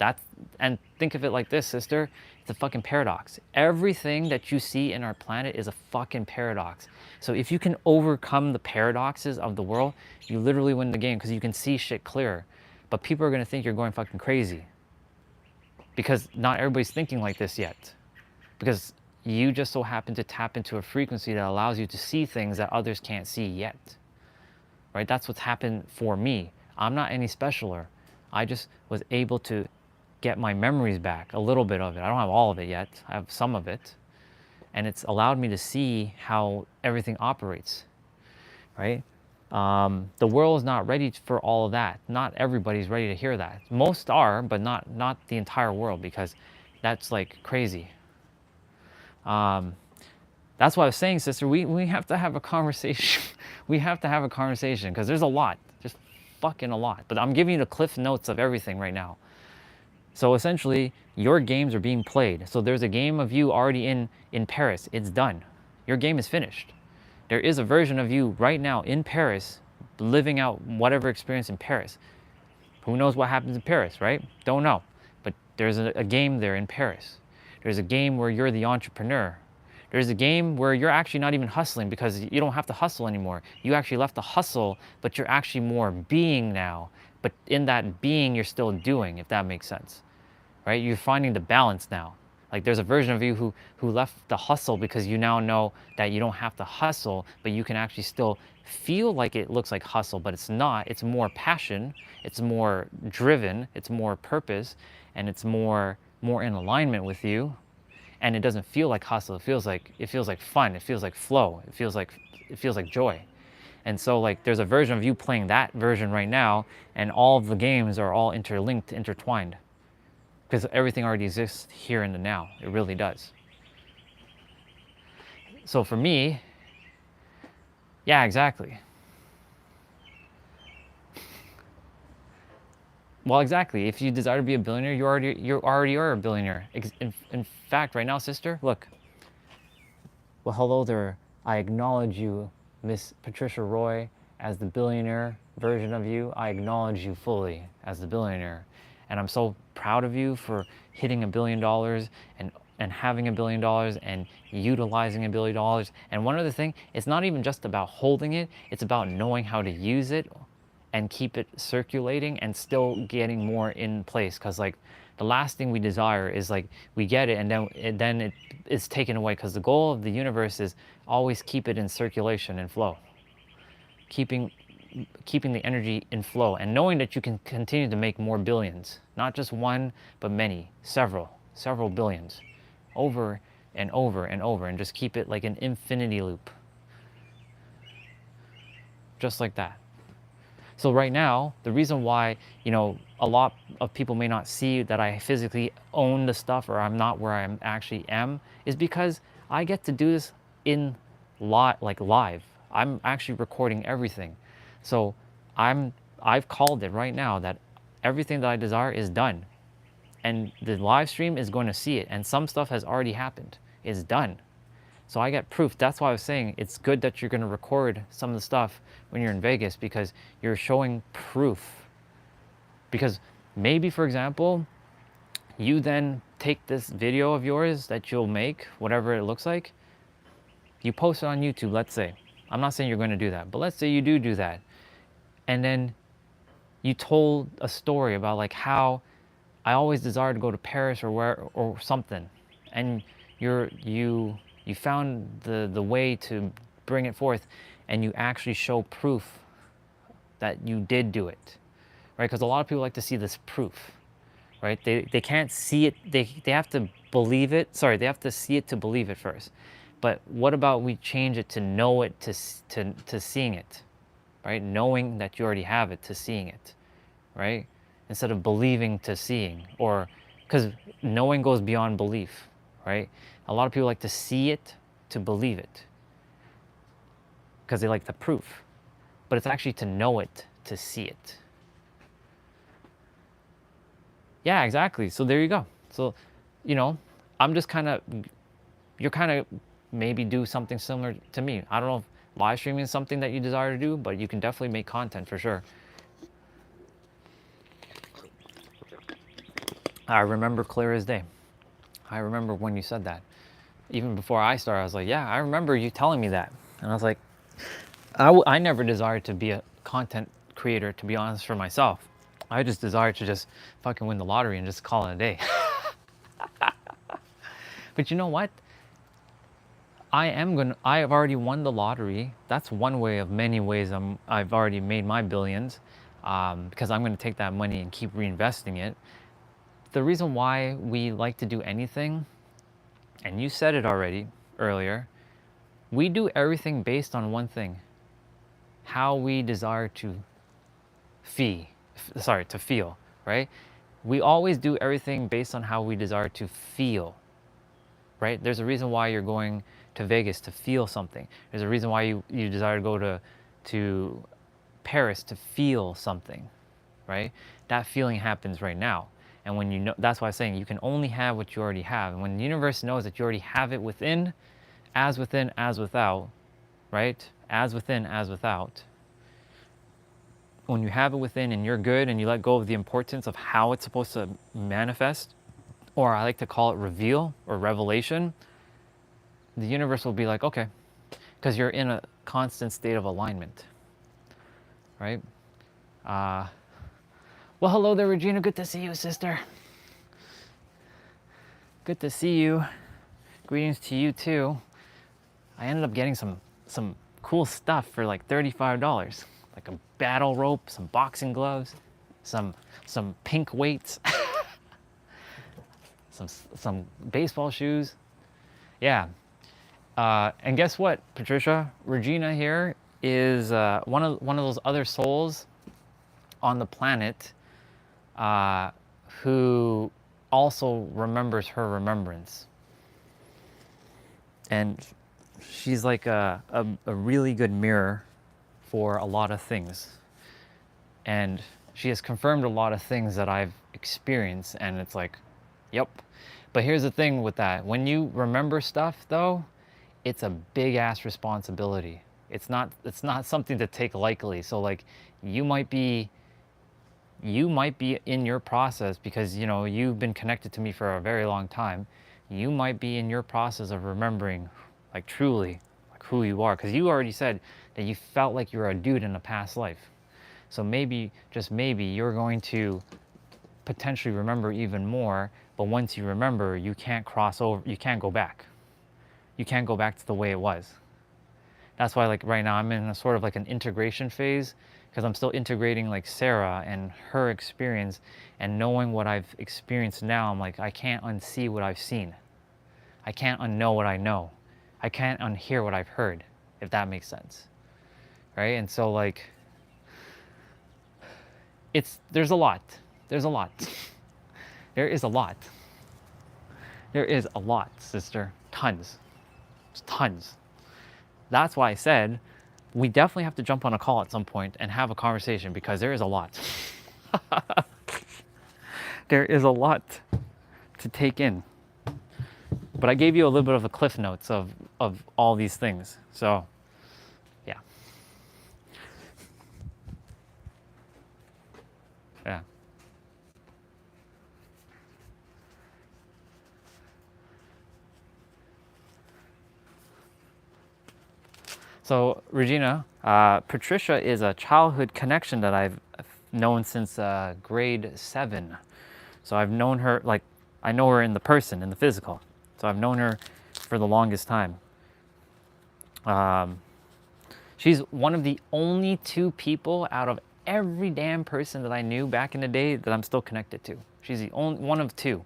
and think of it like this, sister, it's a fucking paradox. Everything that you see in our planet is a fucking paradox. So if you can overcome the paradoxes of the world, you literally win the game, because you can see shit clearer. But people are going to think you're going fucking crazy, because not everybody's thinking like this yet, because you just so happen to tap into a frequency that allows you to see things that others can't see yet. Right? That's what's happened for me. I'm not any specialer. I just was able to get my memories back, a little bit of it. I don't have all of it yet. I have some of it. And it's allowed me to see how everything operates, right? The world is not ready for all of that. Not everybody's ready to hear that. Most are, but not the entire world, because that's like crazy. That's why I was saying, sister, we have to have a conversation. We have to have a conversation, because there's a lot, just fucking a lot. But I'm giving you the cliff notes of everything right now. So essentially, your games are being played. So there's a game of you already in Paris. It's done. Your game is finished. There is a version of you right now in Paris, living out whatever experience in Paris. Who knows what happens in Paris, right? Don't know. But there's a game there in Paris. There's a game where you're the entrepreneur. There's a game where you're actually not even hustling, because you don't have to hustle anymore. You actually left the hustle, but you're actually more being now. But in that being, you're still doing, if that makes sense, right? You're finding the balance now. Like, there's a version of you who left the hustle, because you now know that you don't have to hustle, but you can actually still feel like it looks like hustle, but it's not. It's more passion, it's more driven, it's more purpose, and it's more in alignment with you. And it doesn't feel like hustle. It feels like fun. It feels like flow. It feels like joy. And so, like, there's a version of you playing that version right now, and all of the games are all interlinked, intertwined, because everything already exists here in the now. It really does. So for me, yeah, exactly. Well, exactly. If you desire to be a billionaire, you already are a billionaire. In fact, right now, sister, look. Well, hello there. I acknowledge you, Miss Patricia Roy, as the billionaire version of you. I acknowledge you fully as the billionaire. And I'm so proud of you for hitting $1 billion and having $1 billion and utilizing $1 billion. And one other thing, it's not even just about holding it, it's about knowing how to use it and keep it circulating and still getting more in place. Because like the last thing we desire is like we get it and then it is taken away, because the goal of the universe is always keep it in circulation and flow, keeping the energy in flow, and knowing that you can continue to make more billions, not just one but many, several billions, over and over and over, and just keep it like an infinity loop, just like that. So right now, the reason why, you know, a lot of people may not see that I physically own the stuff or I'm not where I actually am is because I get to do this in live. I'm actually recording everything. So I've called it right now that everything that I desire is done. And the live stream is going to see it. And some stuff has already happened. It's done. So I get proof. That's why I was saying it's good that you're going to record some of the stuff when you're in Vegas, because you're showing proof. Because maybe, for example, you then take this video of yours that you'll make, whatever it looks like, you post it on YouTube, let's say. I'm not saying you're going to do that, but let's say you do that. And then you told a story about like how I always desired to go to Paris or something. And you found the way to bring it forth, and you actually show proof that you did do it, right? Because a lot of people like to see this proof, right? They can't see it, they have to believe it. Sorry, they have to see it to believe it first. But what about we change it to know it to seeing it, right? Knowing that you already have it to seeing it, right? Instead of believing to seeing, or because knowing goes beyond belief, right? A lot of people like to see it to believe it because they like the proof, but it's actually to know it to see it. Yeah, exactly. So there you go. So, you know, I'm just you're kind of maybe do something similar to me. I don't know if live streaming is something that you desire to do, but you can definitely make content for sure. I remember clear as day. I remember when you said that. Even before I started, I was like, yeah, I remember you telling me that. And I was like, I never desired to be a content creator, to be honest, for myself. I just desired to just fucking win the lottery and just call it a day. But you know what? I have already won the lottery. That's one way of many ways I've already made my billions, because I'm going to take that money and keep reinvesting it. The reason why we like to do anything, and you said it already earlier, we do everything based on one thing: how we desire to feel, right? We always do everything based on how we desire to feel, right? There's a reason why you're going to Vegas to feel something. There's a reason why you desire to go to Paris to feel something, right? That feeling happens right now. And when you know, that's why I'm saying you can only have what you already have. And when the universe knows that you already have it within, as without, right? As within, as without. When you have it within and you're good and you let go of the importance of how it's supposed to manifest, or I like to call it reveal or revelation, the universe will be like, okay, because you're in a constant state of alignment, right? Well, hello there, Regina. Good to see you, sister. Good to see you. Greetings to you too. I ended up getting some cool stuff for like $35, like a battle rope, some boxing gloves, some pink weights, some baseball shoes. Yeah. And guess what, Patricia? Regina here is one of those other souls on the planet who also remembers her remembrance. And she's like a really good mirror for a lot of things. And She has confirmed a lot of things that I've experienced, and it's like, yep. But here's the thing with that. When you remember stuff though, it's a big ass responsibility. It's not something to take lightly. So like you might be in your process because, you know, you've been connected to me for a very long time. You might be in your process of remembering like truly like who you are, because you already said that you felt like you were a dude in a past life. So maybe, just maybe, you're going to potentially remember even more, but once you remember, you can't cross over, you can't go back. You can't go back to the way it was. That's why like right now I'm in a sort of like an integration phase, because I'm still integrating like Sarah and her experience, and knowing what I've experienced now, I'm like, I can't unsee what I've seen. I can't unknow what I know. I can't unhear what I've heard, if that makes sense. Right? And so like, there's a lot. There's a lot. There is a lot. There is a lot, sister. Tons. It's tons. That's why I said we definitely have to jump on a call at some point and have a conversation, because there is a lot. There is a lot to take in. But I gave you a little bit of the cliff notes of all these things. So, yeah. Yeah. So Regina, Patricia is a childhood connection that I've known since grade 7. So I've known her, like, I know her in the person, in the physical. So I've known her for the longest time. She's one of the only 2 people out of every damn person that I knew back in the day that I'm still connected to. She's the only one of 2.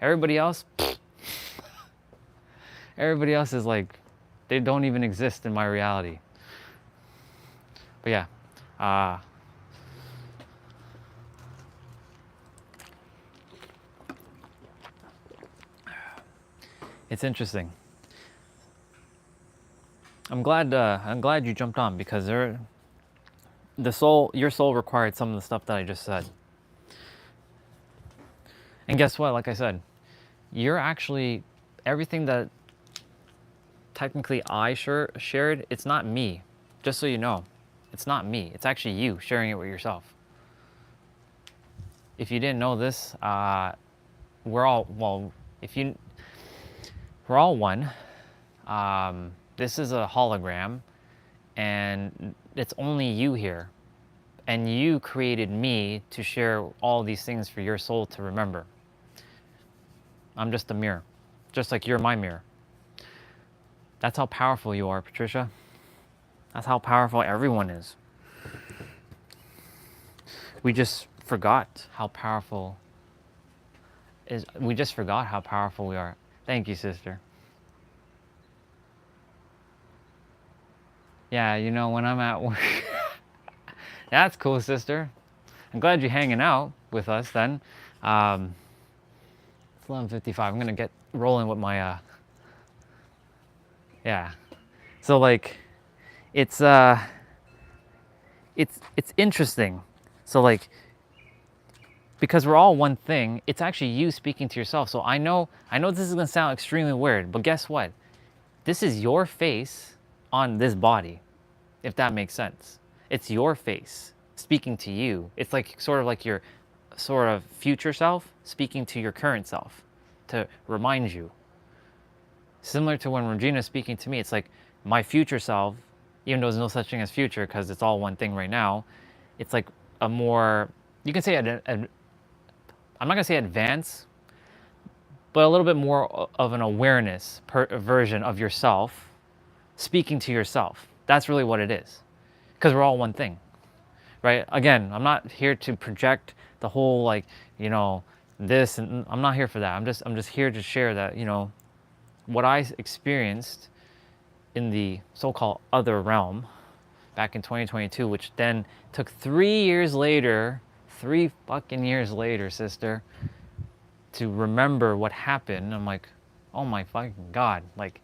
Everybody else, everybody else is like, they don't even exist in my reality. But yeah, it's interesting. I'm glad you jumped on, because your soul required some of the stuff that I just said. And guess what? Like I said, you're actually, everything that technically I shared, it's not me. Just so you know, it's not me. It's actually you sharing it with yourself. If you didn't know this, we're all one. This is a hologram, and it's only you here. And you created me to share all these things for your soul to remember. I'm just a mirror, just like you're my mirror. That's how powerful you are, Patricia. That's how powerful everyone is. We just forgot how powerful we just forgot how powerful we are. Thank you, sister. Yeah, you know, when I'm at work. That's cool, sister. I'm glad you're hanging out with us then. It's 11:55. I'm gonna get rolling with my yeah. So like, it's interesting. So like, because we're all one thing, it's actually you speaking to yourself. So I know this is gonna sound extremely weird, but guess what? This is your face on this body, if that makes sense. It's your face speaking to you. It's like sort of like your sort of future self speaking to your current self to remind you. Similar to when Regina's speaking to me, it's like my future self, even though there's no such thing as future because it's all one thing right now, it's like a more, you can say, I'm not gonna say advanced, but a little bit more of an awareness version of yourself speaking to yourself. That's really what it is, because we're all one thing, right? Again, I'm not here to project the whole, like, you know, this, and I'm not here for that. I'm just here to share that, you know, what I experienced in the so-called other realm back in 2022, which then took 3 years later, 3 fucking years later, sister, to remember what happened. I'm like, oh my fucking God. Like,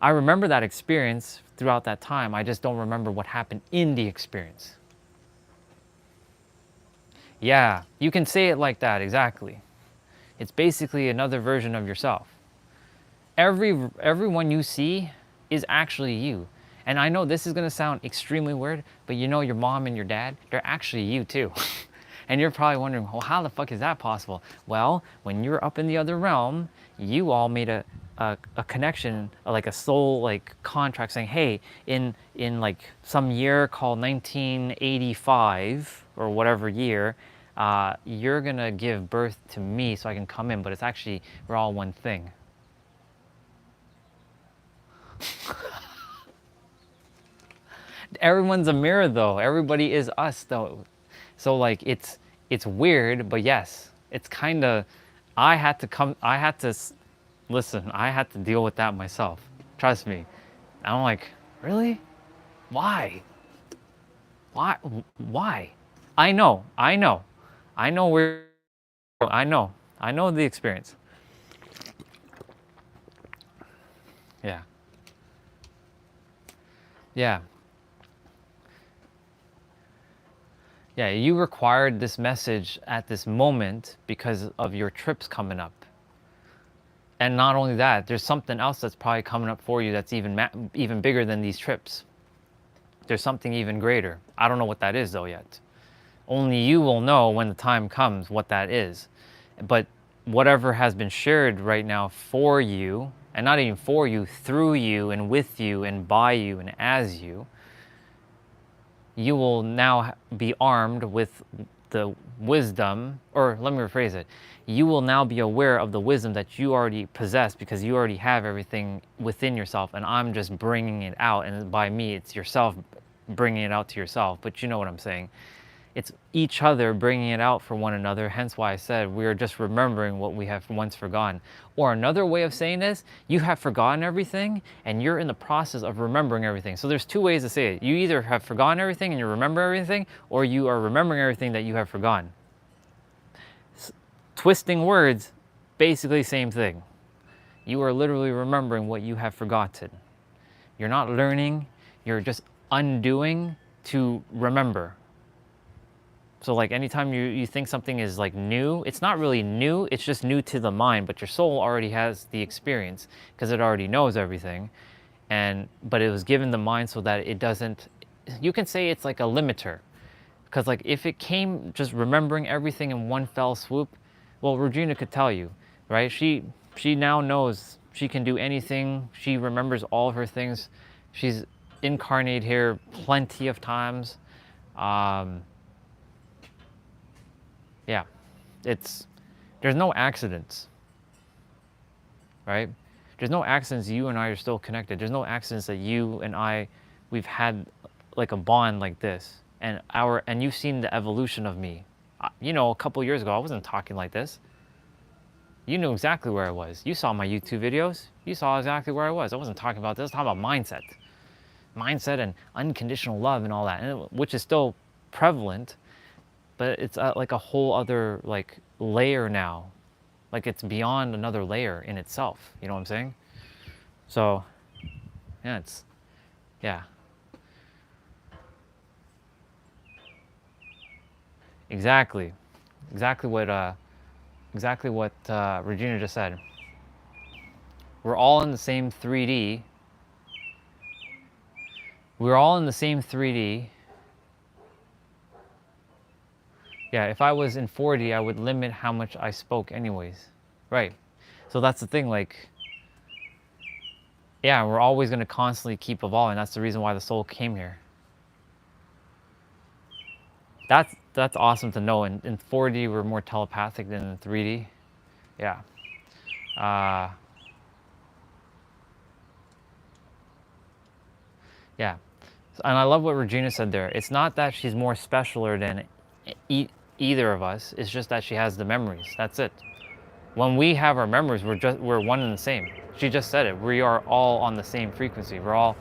I remember that experience throughout that time. I just don't remember what happened in the experience. Yeah, you can say it like that, exactly. It's basically another version of yourself. Everyone you see is actually you. And I know this is gonna sound extremely weird, but you know your mom and your dad, they're actually you too. And you're probably wondering, well, how the fuck is that possible? Well, when you're up in the other realm, you all made a connection, like a soul like contract saying, hey, in like some year called 1985 or whatever year, you're gonna give birth to me so I can come in, but it's actually, we're all one thing. Everyone's a mirror though. Everybody is us though. So like it's weird, but yes, it's kind of, listen, I had to deal with that myself. Trust me. And I'm like, really? Why? Why? Why? I know where, I know the experience. Yeah. Yeah. Yeah, you required this message at this moment because of your trips coming up. And not only that, there's something else that's probably coming up for you that's even bigger than these trips. There's something even greater. I don't know what that is though yet. Only you will know when the time comes what that is. But whatever has been shared right now for you, and not even for you, through you and with you and by you and as you, you will now be armed with the wisdom, or let me rephrase it. You will now be aware of the wisdom that you already possess because you already have everything within yourself, and I'm just bringing it out. And by me, it's yourself bringing it out to yourself. But you know what I'm saying. It's each other bringing it out for one another. Hence why I said we are just remembering what we have once forgotten. Or another way of saying this, you have forgotten everything and you're in the process of remembering everything. So there's two ways to say it. You either have forgotten everything and you remember everything, or you are remembering everything that you have forgotten. Twisting words, basically same thing. You are literally remembering what you have forgotten. You're not learning, you're just undoing to remember. So like anytime you think something is like new, it's not really new, it's just new to the mind, but your soul already has the experience because it already knows everything. But it was given the mind so that it doesn't, you can say it's like a limiter. Because like if it came just remembering everything in one fell swoop, well, Regina could tell you, right? She now knows she can do anything. She remembers all of her things. She's incarnated here plenty of times. Yeah, there's no accidents, right? There's no accidents you and I are still connected. There's no accidents that you and I, we've had like a bond like this. And you've seen the evolution of me. You know, a couple years ago, I wasn't talking like this. You knew exactly where I was. You saw my YouTube videos. You saw exactly where I was. I wasn't talking about this. I was talking about mindset. Mindset and unconditional love and all that, which is still prevalent. But it's like a whole other like layer now. Like it's beyond another layer in itself. You know what I'm saying? So, yeah, yeah. Exactly what Regina just said. We're all in the same 3D. We're all in the same 3D. Yeah, if I was in 4D, I would limit how much I spoke anyways. Right. So that's the thing, like, yeah, we're always going to constantly keep evolving. That's the reason why the soul came here. That's awesome to know. In 4D, we're more telepathic than in 3D. Yeah. Yeah. And I love what Regina said there. It's not that she's more specialer than either of us. It's just that she has the memories. That's it. When we have our memories, we're one and the same. She just said it. We are all on the same frequency. We're all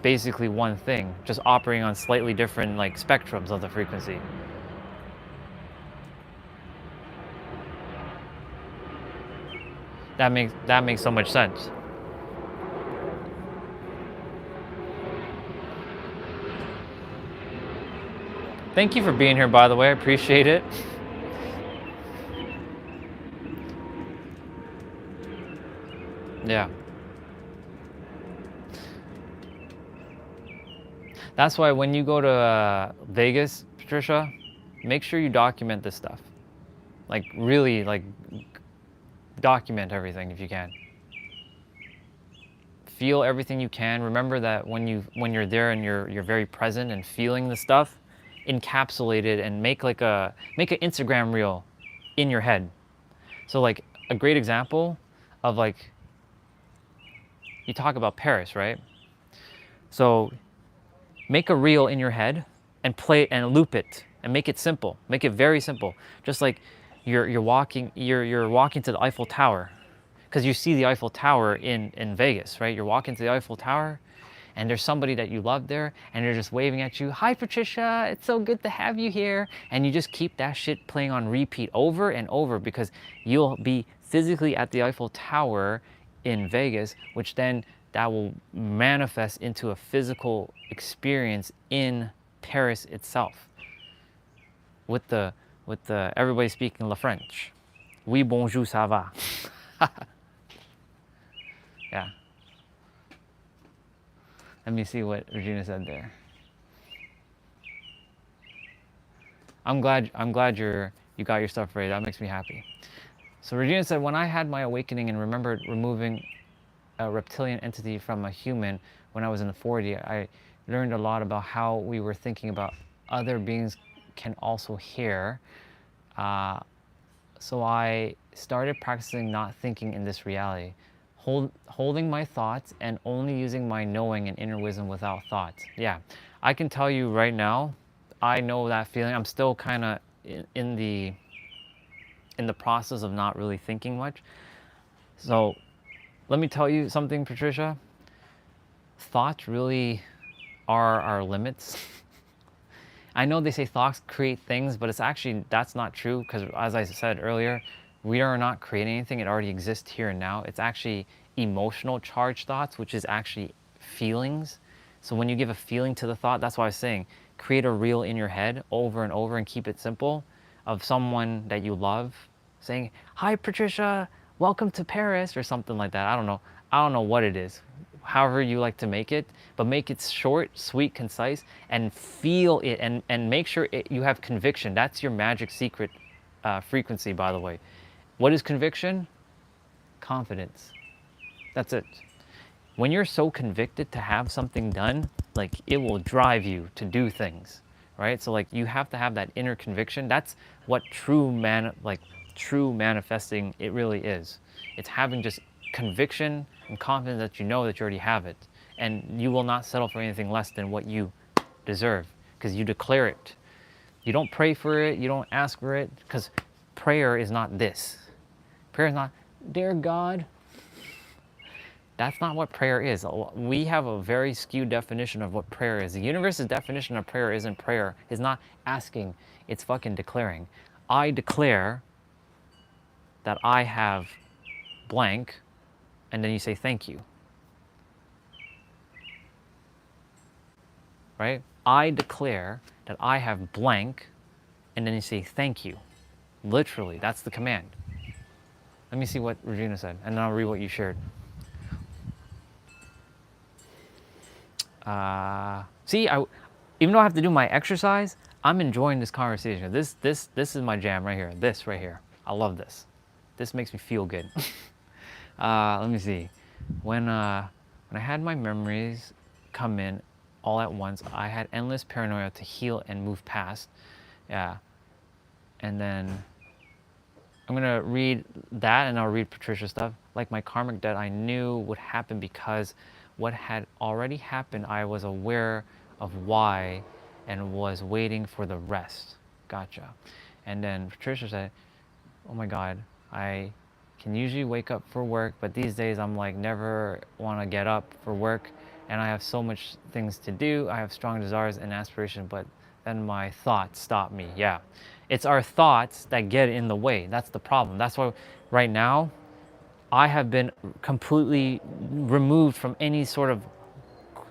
basically one thing, just operating on slightly different like spectrums of the frequency. That makes so much sense. Thank you for being here, by the way. I appreciate it. Yeah. That's why when you go to Vegas, Patricia, make sure you document this stuff. Like really, like document everything if you can. Feel everything you can. Remember that when you're there and you're very present and feeling the stuff, encapsulate it and make an Instagram reel in your head. So like a great example of like, you talk about Paris, right? So make a reel in your head and play and loop it and make it simple. Make it very simple. Just like you're walking to the Eiffel Tower, because you see the Eiffel Tower in Vegas, right? You're walking to the Eiffel Tower and there's somebody that you love there and they're just waving at you. Hi, Patricia, it's so good to have you here. And you just keep that shit playing on repeat over and over, because you'll be physically at the Eiffel Tower in Vegas, which then that will manifest into a physical experience in Paris itself. With the everybody speaking Le French. Oui, bonjour, ça va. Yeah. Let me see what Regina said there. I'm glad you got your stuff ready. That makes me happy. So Regina said, when I had my awakening and remembered removing a reptilian entity from a human when I was in the 40, I learned a lot about how we were thinking about other beings can also hear. So I started practicing not thinking in this reality. Holding my thoughts and only using my knowing and inner wisdom without thoughts. Yeah, I can tell you right now, I know that feeling. I'm still kind of in the process of not really thinking much. So let me tell you something, Patricia. Thoughts really are our limits. I know they say thoughts create things, but that's not true, because as I said earlier, we are not creating anything. It already exists here and now. It's actually emotional charged thoughts, which is actually feelings. So when you give a feeling to the thought, that's why I was saying, create a reel in your head over and over and keep it simple, of someone that you love saying, hi, Patricia, welcome to Paris, or something like that. I don't know what it is. However you like to make it, but make it short, sweet, concise, and feel it, and make sure you have conviction. That's your magic secret frequency, by the way. What is conviction? Confidence. That's it. When you're so convicted to have something done, like, it will drive you to do things, right? So like, you have to have that inner conviction. That's what true manifesting it really is. It's having just conviction and confidence that you know that you already have it, and you will not settle for anything less than what you deserve, because you declare it. You don't pray for it, you don't ask for it, because prayer is not this. Prayer is not, dear God. That's not what prayer is. We have a very skewed definition of what prayer is. The universe's definition of prayer isn't prayer. It's not asking, it's fucking declaring. I declare that I have blank, and then you say thank you. Right? I declare that I have blank, and then you say thank you. Literally, that's the command. Let me see what Regina said, and then I'll read what you shared. Even though I have to do my exercise, I'm enjoying this conversation. This is my jam right here. This right here. I love this. This makes me feel good. Let me see. When I had my memories come in all at once, I had endless paranoia to heal and move past. Yeah. And then I'm gonna read that, and I'll read Patricia's stuff. Like my karmic debt, I knew would happen because what had already happened, I was aware of why and was waiting for the rest. Gotcha. And then Patricia said, oh my God, I can usually wake up for work, but these days I'm like never want to get up for work, and I have so much things to do. I have strong desires and aspirations, but then my thoughts stop me. Yeah, it's our thoughts that get in the way. That's the problem. That's why right now I have been completely removed from any sort of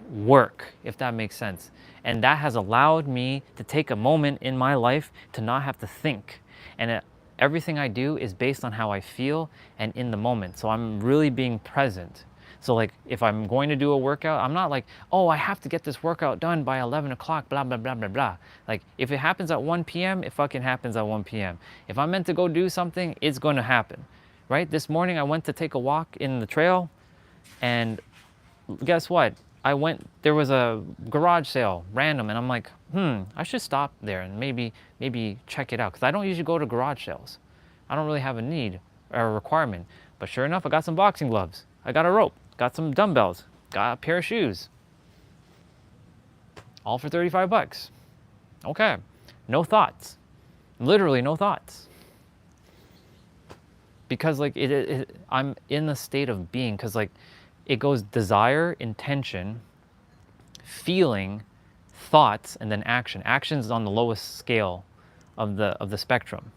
work, if that makes sense. And that has allowed me to take a moment in my life to not have to think. And everything I do is based on how I feel and in the moment. So I'm really being present. So like if I'm going to do a workout, I'm not like, oh, I have to get this workout done by 11 o'clock, blah, blah, blah, blah, blah. Like if it happens at 1 p.m., it fucking happens at 1 p.m. If I'm meant to go do something, it's going to happen, right? This morning I went to take a walk in the trail, and guess what? There was a garage sale, random, and I'm like, I should stop there and maybe check it out, because I don't usually go to garage sales. I don't really have a need or a requirement. But sure enough, I got some boxing gloves. I got a rope, got some dumbbells, got a pair of shoes. All for 35 bucks. Okay, no thoughts. Literally no thoughts. Because like I'm in the state of being, because like it goes desire, intention, feeling, thoughts, and then action. Action is on the lowest scale of the spectrum.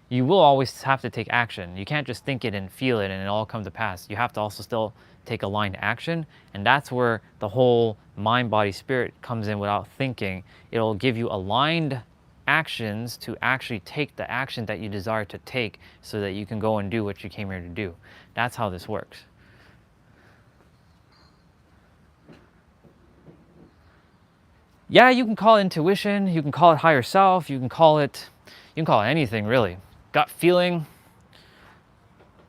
You will always have to take action. You can't just think it and feel it and it all come to pass. You have to also still take aligned action, and that's where the whole mind, body, spirit comes in without thinking. It'll give you aligned actions to actually take the action that you desire to take so that you can go and do what you came here to do. That's how this works. Yeah, you can call it intuition, you can call it higher self, you can call it anything really. Gut feeling.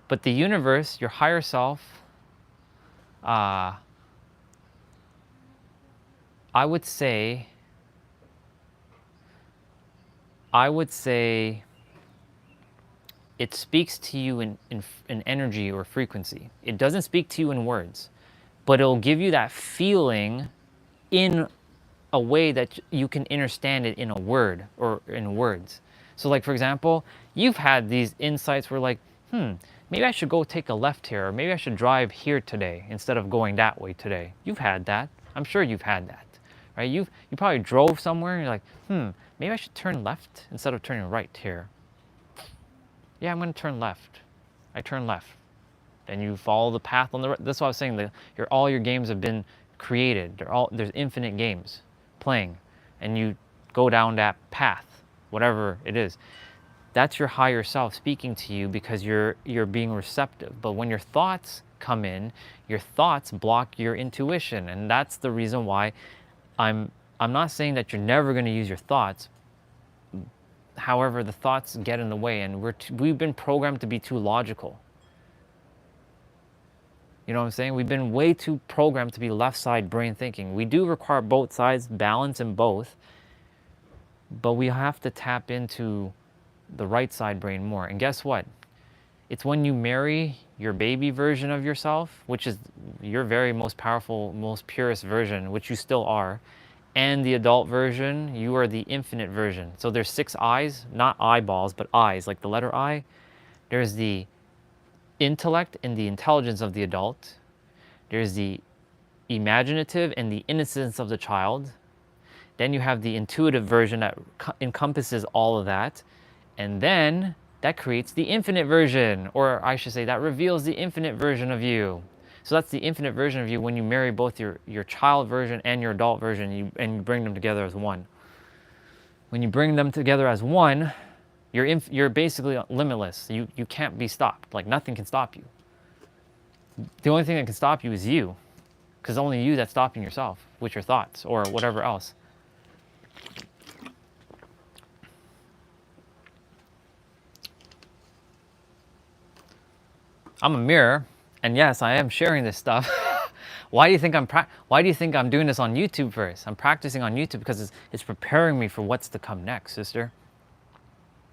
But the universe, your higher self, I would say it speaks to you in energy or frequency. It doesn't speak to you in words, but it'll give you that feeling in a way that you can understand it in a word or in words. So like, for example, you've had these insights where like, maybe I should go take a left here, or maybe I should drive here today instead of going that way today. You've had that. I'm sure you've had that, right? You probably drove somewhere and you're like, maybe I should turn left instead of turning right here. Yeah, I'm going to turn left. I turn left. Then you follow the path on the right. That's what I was saying. All your games have been created. There's infinite games playing, and you go down that path, whatever it is. That's your higher self speaking to you, because you're being receptive. But when your thoughts come in, your thoughts block your intuition, and that's the reason why I'm not saying that you're never going to use your thoughts. However, the thoughts get in the way, and we've been programmed to be too logical. You know what I'm saying? We've been way too programmed to be left side brain thinking. We do require both sides, balance in both, but we have to tap into the right side brain more. And guess what? It's when you marry your baby version of yourself, which is your very most powerful, most purest version, which you still are, and the adult version, you are the infinite version. So there's 6 eyes, not eyeballs, but eyes, like the letter I. There's the intellect and the intelligence of the adult. There's the imaginative and the innocence of the child. Then you have the intuitive version that encompasses all of that. And then that creates the infinite version, or I should say that reveals the infinite version of you. So that's the infinite version of you when you marry both your child version and your adult version, and you bring them together as one. When you bring them together as one, you're basically limitless. You can't be stopped. Like nothing can stop you. The only thing that can stop you is you, because only you that's stopping yourself with your thoughts or whatever else. I'm a mirror, and yes, I am sharing this stuff. Why do you think I'm doing this on YouTube first? I'm practicing on YouTube because it's preparing me for what's to come next, sister.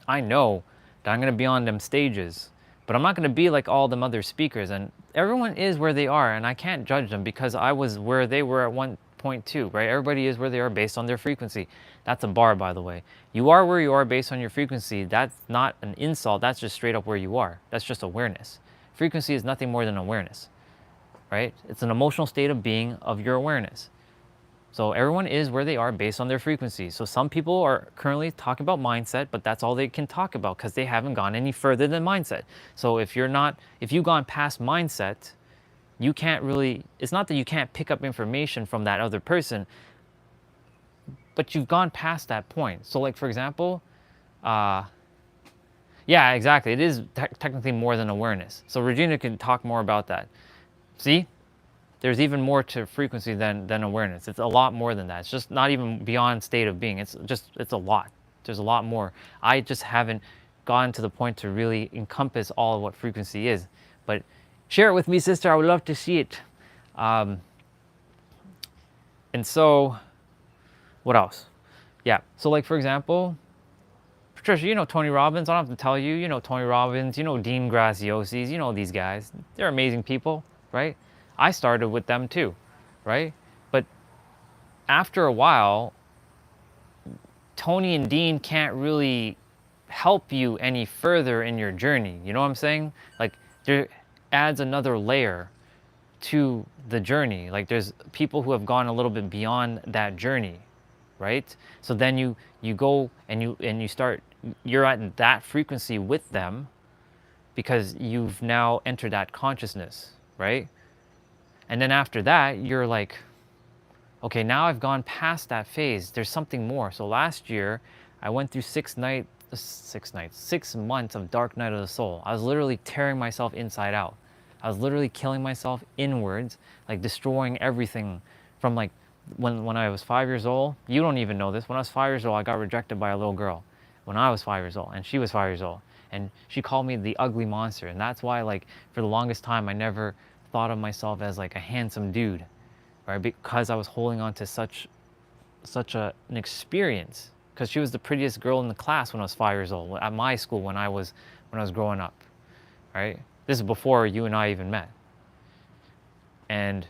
I know that I'm going to be on them stages, but I'm not going to be like all them other speakers, and everyone is where they are, and I can't judge them because I was where they were at one point too, right? Everybody is where they are based on their frequency. That's a bar, by the way. You are where you are based on your frequency. That's not an insult. That's just straight up where you are. That's just awareness. Frequency is nothing more than awareness, right? It's an emotional state of being of your awareness. So everyone is where they are based on their frequency. So some people are currently talking about mindset, but that's all they can talk about because they haven't gone any further than mindset. So if you've gone past mindset, you can't really, it's not that you can't pick up information from that other person, but you've gone past that point. So like, for example, yeah, exactly. It is technically more than awareness. So Regina can talk more about that. See, there's even more to frequency than awareness. It's a lot more than that. It's just not even beyond state of being. It's a lot. There's a lot more. I just haven't gotten to the point to really encompass all of what frequency is. But share it with me, sister. I would love to see it. And so, what else? Yeah. So like, for example, Patricia, you know Tony Robbins. I don't have to tell you. You know Tony Robbins. You know Dean Graziosi. You know these guys. They're amazing people, right? I started with them too, right? But after a while, Tony and Dean can't really help you any further in your journey. You know what I'm saying? Like, there adds another layer to the journey. Like, there's people who have gone a little bit beyond that journey, right? So then you go and you start, you're at that frequency with them because you've now entered that consciousness, right? And then after that, you're like, okay, now I've gone past that phase. There's something more. So last year, I went through 6 months of dark night of the soul. I was literally tearing myself inside out. I was literally killing myself inwards, like destroying everything from like when I was 5 years old. You don't even know this. When I was 5 years old, I got rejected by a little girl. When I was 5 years old, and she was 5 years old. And she called me the ugly monster. And that's why, like, for the longest time, I never thought of myself as like a handsome dude, right? Because I was holding on to such an experience. Because she was the prettiest girl in the class when I was 5 years old, at my school when I was growing up, right? This is before you and I even met. And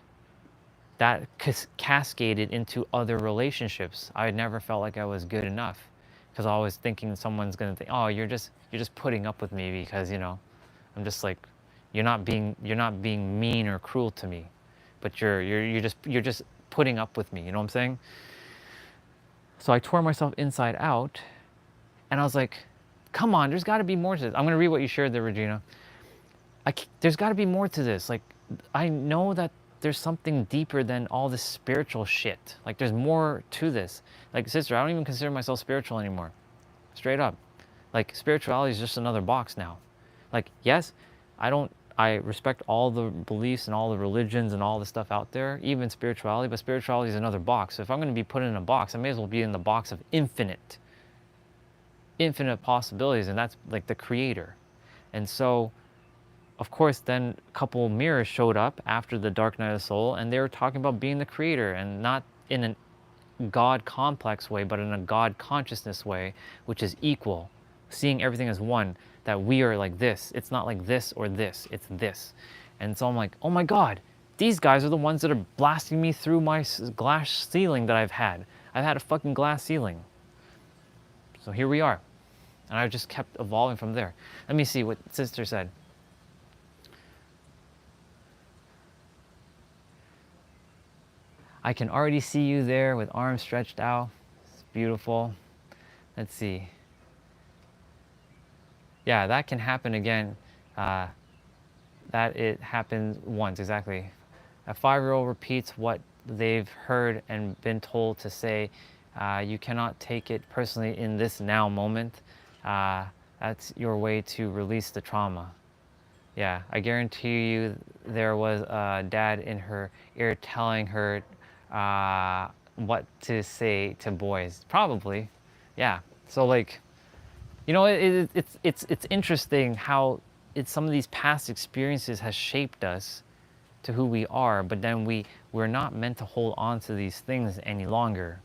that cascaded into other relationships. I had never felt like I was good enough because I was thinking someone's gonna think, oh, you're just putting up with me because, you know, I'm just like, you're not being mean or cruel to me, but you're just putting up with me. You know what I'm saying? So I tore myself inside out, and I was like, come on, there's got to be more to this. I'm gonna read what you shared there, Regina. There's got to be more to this. Like, I know that there's something deeper than all this spiritual shit. Like, there's more to this. Like, sister, I don't even consider myself spiritual anymore. Straight up. Like, spirituality is just another box now. Like, yes, I respect all the beliefs and all the religions and all the stuff out there, even spirituality, but spirituality is another box. So if I'm going to be put in a box, I may as well be in the box of infinite possibilities, and that's like the creator. And so, of course, then a couple mirrors showed up after the dark night of the soul, and they were talking about being the creator, and not in a God complex way, but in a God consciousness way, which is equal, seeing everything as one, that we are like this. It's not like this or this, it's this. And so I'm like, oh my God, these guys are the ones that are blasting me through my glass ceiling that I've had. I've had a fucking glass ceiling. So here we are. And I've just kept evolving from there. Let me see what sister said. I can already see you there with arms stretched out. It's beautiful. Let's see. Yeah, that can happen again. That it happens once, exactly. A 5-year-old repeats what they've heard and been told to say. You cannot take it personally in this now moment. That's your way to release the trauma. Yeah, I guarantee you there was a dad in her ear telling her what to say to boys. Probably, yeah. So like, you know, it's interesting how some of these past experiences has shaped us to who we are, but then we're not meant to hold on to these things any longer.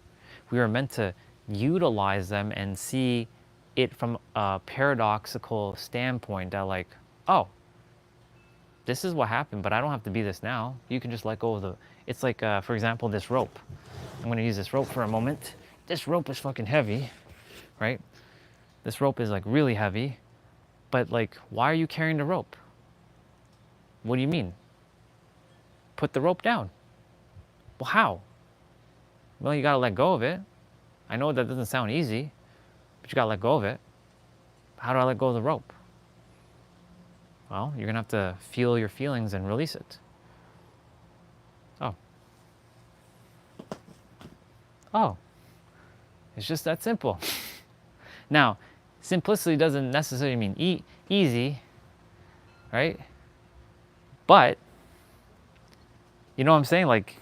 We are meant to utilize them and see it from a paradoxical standpoint that like, oh, this is what happened, but I don't have to be this now. You can just let go of the, it's like, for example, this rope. I'm gonna use this rope for a moment. This rope is fucking heavy, right? This rope is like really heavy, but like, why are you carrying the rope? What do you mean? Put the rope down. Well, how? Well, you gotta let go of it. I know that doesn't sound easy, but you gotta let go of it. How do I let go of the rope? Well, you're gonna have to feel your feelings and release it. Oh. Oh. It's just that simple. Now, simplicity doesn't necessarily mean easy, right? But, you know what I'm saying? Like,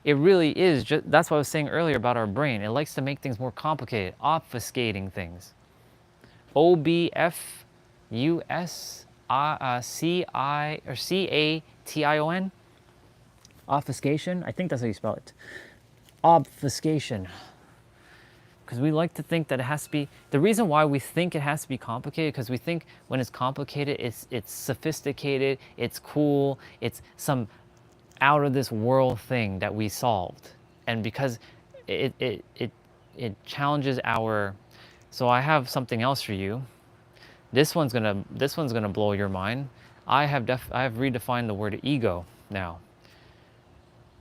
it really is just, that's what I was saying earlier about our brain. It likes to make things more complicated, obfuscating things. Obfuscation, obfuscation. I think that's how you spell it. Obfuscation. Because we like to think that it has to be, the reason why we think it has to be complicated, because we think when it's complicated, it's sophisticated, it's cool, it's some out of this world thing that we solved. And because it challenges our, so I have something else for you. This one's gonna blow your mind. I have redefined the word ego now.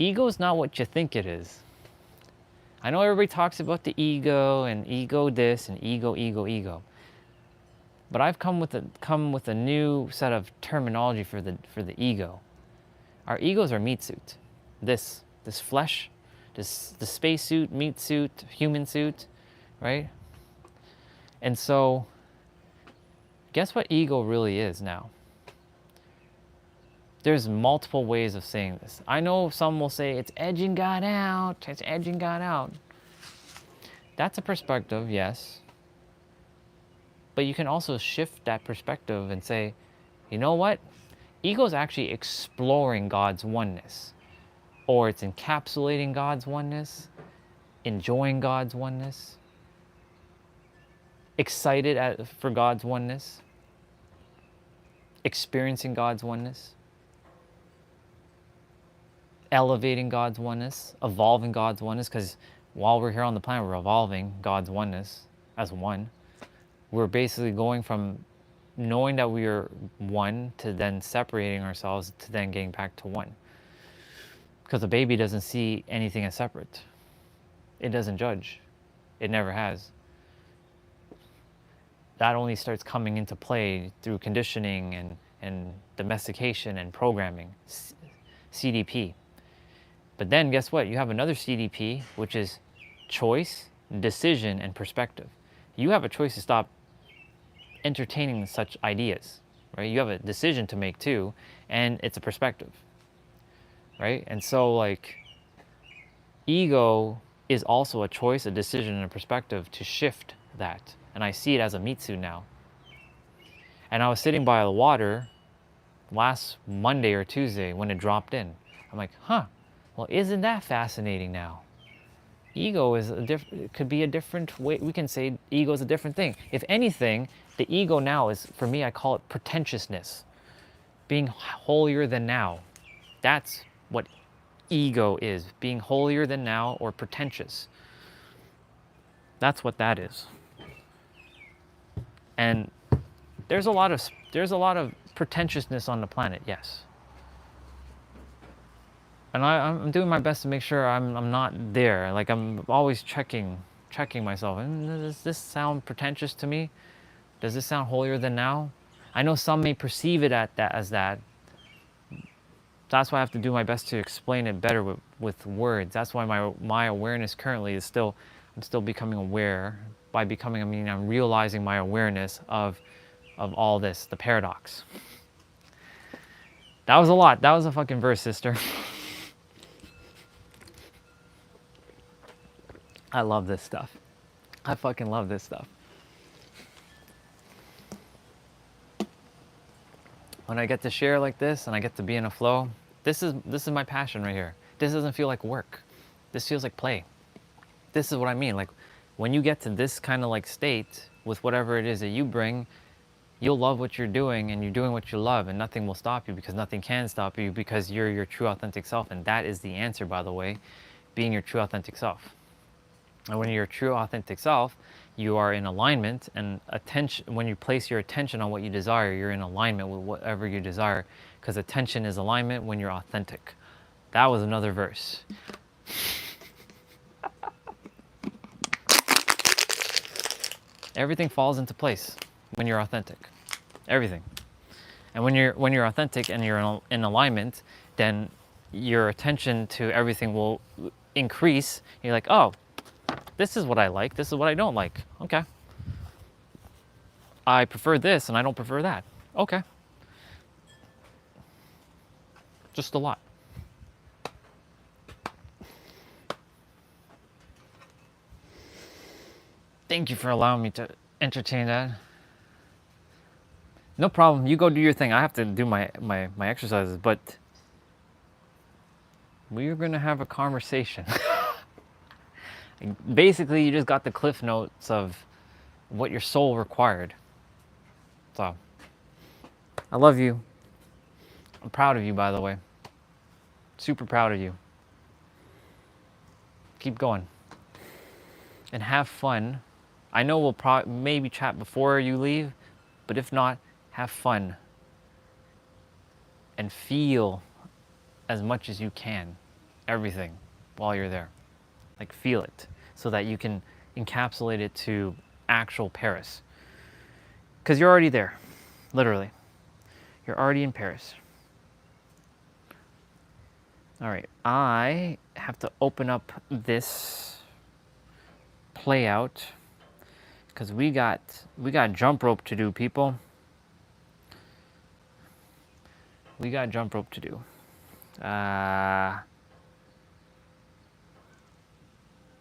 Ego is not what you think it is. I know everybody talks about the ego and ego this and ego. But I've come with a new set of terminology for the ego. Our egos are meat suit. This flesh, the space suit, meat suit, human suit, right? And so guess what ego really is now? There's multiple ways of saying this. I know some will say it's edging God out, it's edging God out. That's a perspective, yes. But you can also shift that perspective and say, you know what? Ego is actually exploring God's oneness. Or it's encapsulating God's oneness, enjoying God's oneness, excited for God's oneness, experiencing God's oneness, elevating God's oneness, evolving God's oneness, because while we're here on the planet, we're evolving God's oneness as one. We're basically going from knowing that we are one to then separating ourselves to then getting back to one. Because a baby doesn't see anything as separate. It doesn't judge. It never has. That only starts coming into play through conditioning and domestication and programming, CDP. But then guess what? You have another CDP, which is choice, decision, and perspective. You have a choice to stop entertaining such ideas, right? You have a decision to make too, and it's a perspective, right? And so like ego is also a choice, a decision, and a perspective to shift that. And I see it as a meat suit now. And I was sitting by the water last Monday or Tuesday when it dropped in. I'm like, huh, well, isn't that fascinating now? Ego is could be a different way. We can say ego is a different thing. If anything, the ego now is, for me, I call it pretentiousness. Being holier than now. That's what ego is. Being holier than now or pretentious. That's what that is. And there's a lot of pretentiousness on the planet, yes. And I'm doing my best to make sure I'm not there. Like I'm always checking myself. And does this sound pretentious to me? Does this sound holier than now? I know some may perceive it as that. That's why I have to do my best to explain it better with words. That's why my awareness currently is I'm still becoming aware. By becoming, I mean I'm realizing my awareness of all this, the paradox. That was a lot. That was a fucking verse, sister. I love this stuff. I fucking love this stuff. When I get to share like this and I get to be in a flow, this is my passion right here. This doesn't feel like work. This feels like play. This is what I mean. Like when you get to this kind of like state with whatever it is that you bring, you'll love what you're doing and you're doing what you love and nothing will stop you because nothing can stop you because you're your true authentic self. And that is the answer, by the way, being your true authentic self. And when you're your true authentic self, you are in alignment and attention. When you place your attention on what you desire, you're in alignment with whatever you desire, because attention is alignment when you're authentic. That was another verse. Everything falls into place when you're authentic. Everything. And when you're authentic and you're in alignment, then your attention to everything will increase. You're like, oh, this is what I like, this is what I don't like. Okay. I prefer this and I don't prefer that. Okay. Just a lot. Thank you for allowing me to entertain that. No problem. You go do your thing. I have to do my exercises, but we're going to have a conversation. Basically, you just got the cliff notes of what your soul required. So, I love you. I'm proud of you, by the way. Super proud of you. Keep going. And have fun. I know we'll maybe chat before you leave, but if not, have fun. And feel as much as you can, everything, while you're there. Like, feel it, so that you can encapsulate it to actual Paris. Because you're already there, literally. You're already in Paris. All right, I have to open up this play out because we got jump rope to do, people. We got jump rope to do.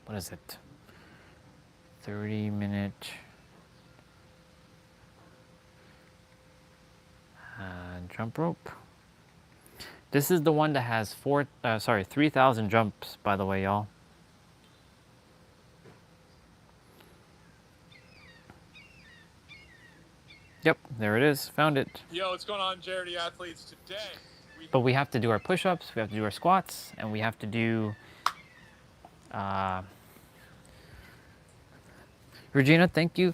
What is it? 30-minute jump rope. This is the one that has 3,000 jumps, by the way, y'all. Yep, there it is. Found it. Yo, what's going on, Charity Athletes? Today, But we have to do our push-ups, we have to do our squats, and we have to do... Regina, thank you.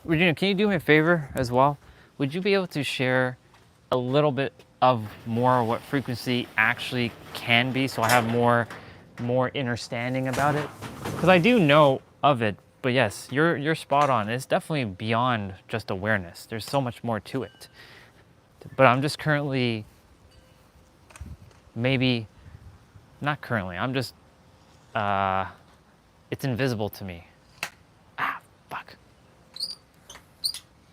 Regina, can you do me a favor as well? Would you be able to share a little bit of more what frequency actually can be, so I have more understanding about it? Because I do know of it, but yes, you're spot on. It's definitely beyond just awareness. There's so much more to it. But I'm just currently, maybe, not currently, I'm just, it's invisible to me. Ah, fuck.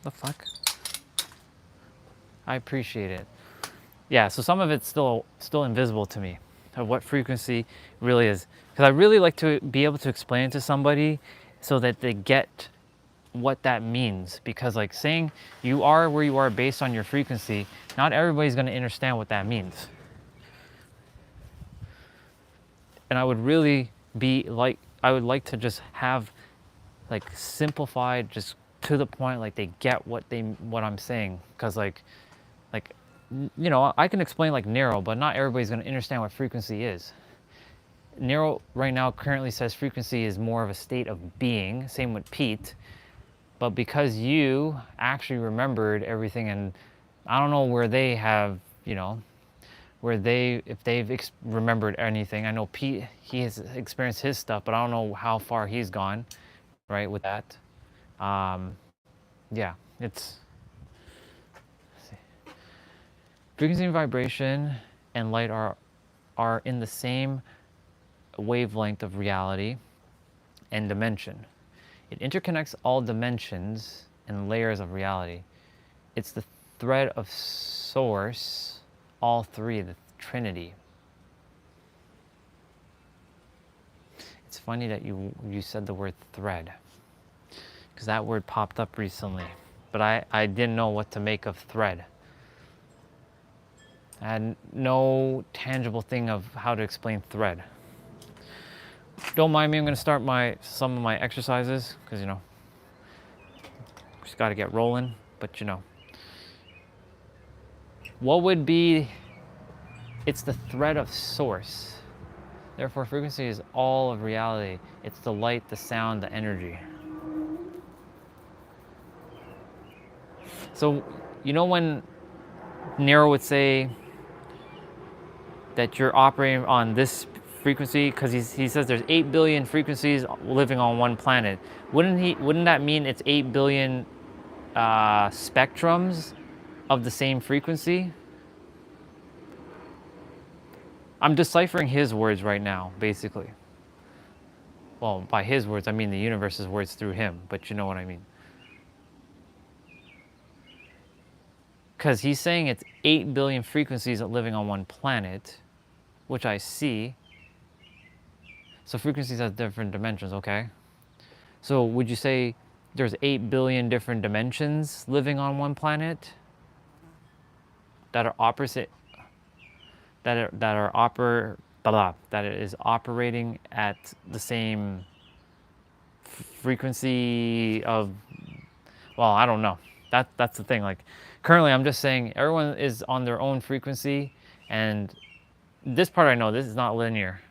The fuck? I appreciate it. Yeah, so some of it's still invisible to me, of what frequency really is. Because I really like to be able to explain it to somebody so that they get what that means. Because like saying you are where you are based on your frequency, not everybody's going to understand what that means. And I would really I would like to just have like simplified, just to the point, like they get what I'm saying. Because like you know, I can explain like neuro, but not everybody's going to understand what frequency is. Neuro right now currently says frequency is more of a state of being. Same with Pete. But because you actually remembered everything, and I don't know where they have, you know, if they've remembered anything. I know Pete, he has experienced his stuff, but I don't know how far he's gone, right, with that. Yeah, it's... Frequency and vibration and light are in the same wavelength of reality and dimension. It interconnects all dimensions and layers of reality. It's the thread of source, all three, the Trinity. It's funny that you said the word thread, because that word popped up recently, but I didn't know what to make of thread. I had no tangible thing of how to explain thread. Don't mind me, I'm going to start some of my exercises, because, you know, just got to get rolling, but, you know. What would be, it's the thread of source. Therefore, frequency is all of reality. It's the light, the sound, the energy. So, you know when Nero would say that you're operating on this frequency, because he says there's 8 billion frequencies living on one planet. Wouldn't that mean it's 8 billion spectrums of the same frequency? I'm deciphering his words right now, basically. Well, by his words, I mean the universe's words through him, but you know what I mean. Because he's saying it's 8 billion frequencies living on one planet, which I see. So frequencies have different dimensions, okay? So would you say there's 8 billion different dimensions living on one planet that are opposite, that is operating at the same frequency of, well, I don't know. That's the thing. Like currently I'm just saying everyone is on their own frequency, and this part I know, this is not linear.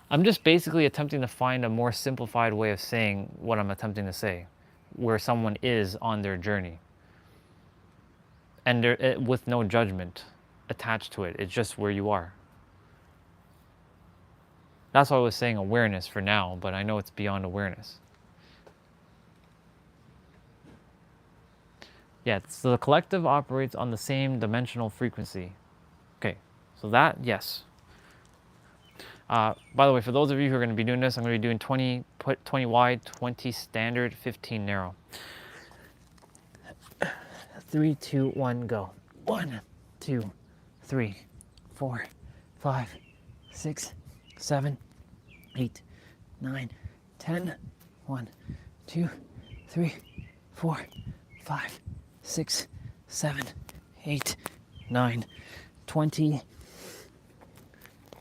I'm just basically attempting to find a more simplified way of saying what I'm attempting to say, where someone is on their journey. And with no judgment attached to it. It's just where you are. That's why I was saying awareness for now, but I know it's beyond awareness. Yeah, so the collective operates on the same dimensional frequency. Okay, so that, yes. By the way, for those of you who are going to be doing this, I'm going to be doing 20 wide, 20 standard, 15 narrow. 3, 2, 1, go. 1, 2, 3, 4, 5, 6, 7, 8, 9, 10. 1, 2, 3, 4, 5, 6, 7, 8, 9, 20.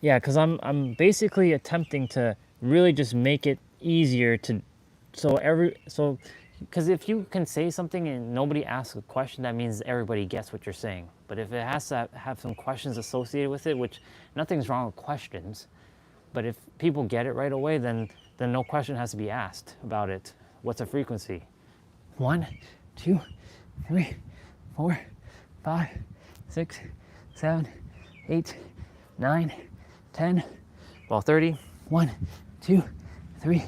Yeah, because I'm basically attempting to really just make it easier to, because if you can say something and nobody asks a question, that means everybody gets what you're saying. But if it has to have some questions associated with it, which nothing's wrong with questions, but if people get it right away, then no question has to be asked about it. What's a frequency? 1, 2, 3, 4, 5, 6, 7, 8, 9, 10, well, 30. 1, 2, 3,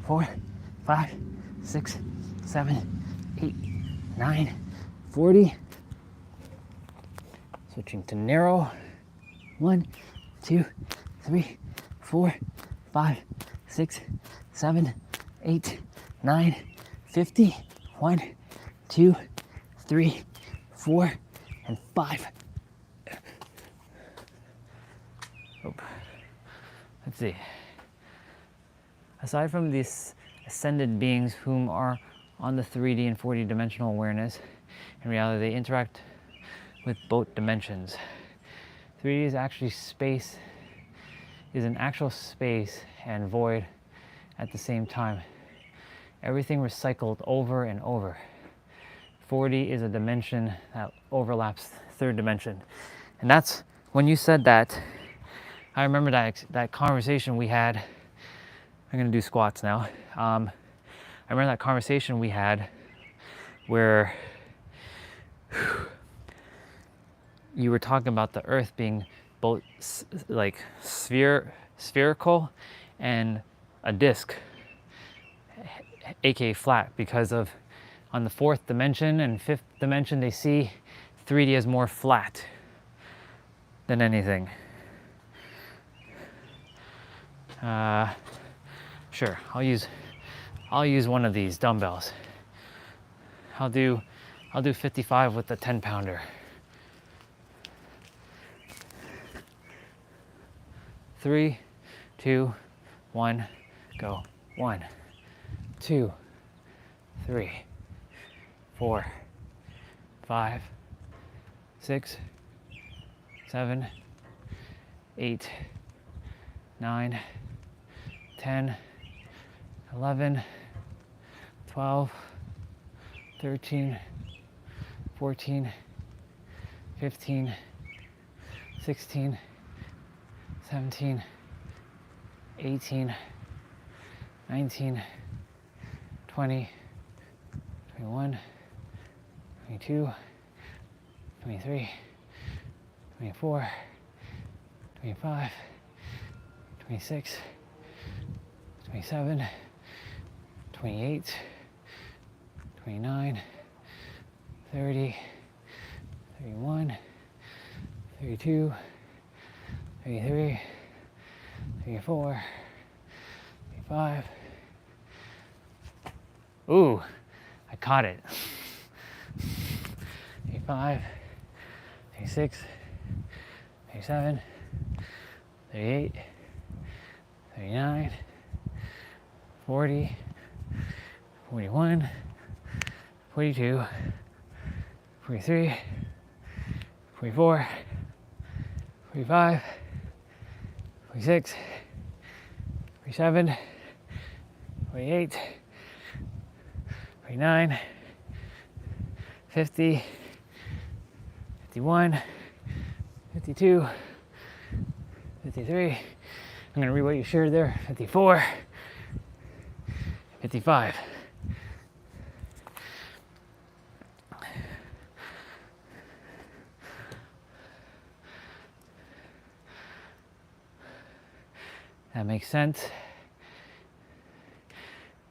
4, 5, 6, 7, 8, 9, 40. Switching to narrow. 1, 2, 3, 4, 5, 6, 7, 8, 9, 50. 1, 2, 3, 4, and 5. Oh. Let's see. Aside from these ascended beings whom are on the 3D and 4D dimensional awareness, in reality they interact with both dimensions. 3D is actually space, is an actual space and void at the same time. Everything recycled over and over. 4D is a dimension that overlaps third dimension. And that's, when you said that, I remember that conversation we had. I'm gonna do squats now. I remember that conversation we had where you were talking about the earth being both like spherical and a disc, aka flat, because of on the 4th dimension and 5th dimension they see 3D as more flat than anything. Sure, I'll use one of these dumbbells. I'll do 55 with the 10-pounder. 3, 2, 1, go. 1, 2, 3, 4, 5, 6, 7, 8, 9, 10, 11, 12, 13, 14, 15, 16, 17, 18, 19, 20, 21, 22, 23, 24, 25, 26, 27, 28, 29, 30, 31, 32, 33, 34, 35. Ooh, I caught it. 35, 36, 37, 38, 39, 40, 41, 42, 43, 44, 45, 46, 47, 48, 49, 50, 51, 52, 53. I'm gonna read what you shared there. 54, 55. That makes sense.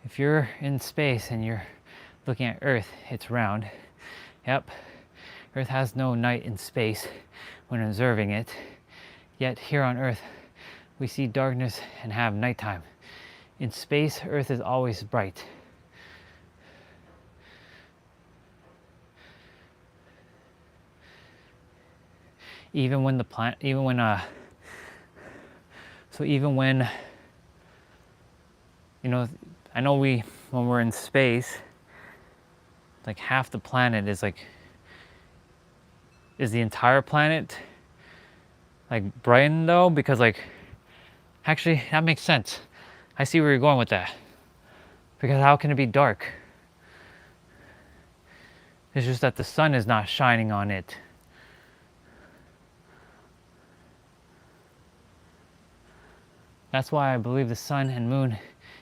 If you're in space and you're looking at Earth, it's round. Yep. Earth has no night in space when observing it. Yet here on Earth, we see darkness and have nighttime. In space, Earth is always bright. Even when you know, I know when we're in space, like half the planet is the entire planet like brightened though? Because like, actually that makes sense. I see where you're going with that. Because how can it be dark? It's just that the sun is not shining on it. That's why I believe the sun and moon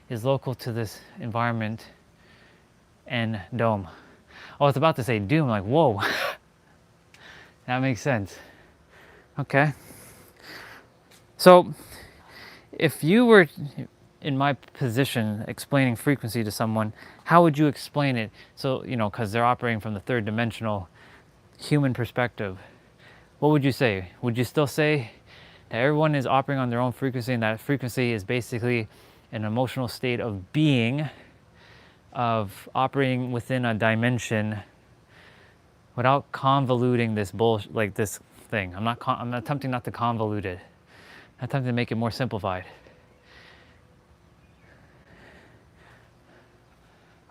is local to this environment and dome. I was about to say doom, like whoa. That makes sense. Okay. So if you were in my position explaining frequency to someone, how would you explain it? So, you know, because they're operating from the third dimensional human perspective, what would you say? Would you still say that everyone is operating on their own frequency and that frequency is basically an emotional state of being, of operating within a dimension without convoluting this bullshit, like this thing? I'm attempting not to convolute it. I'm attempting to make it more simplified.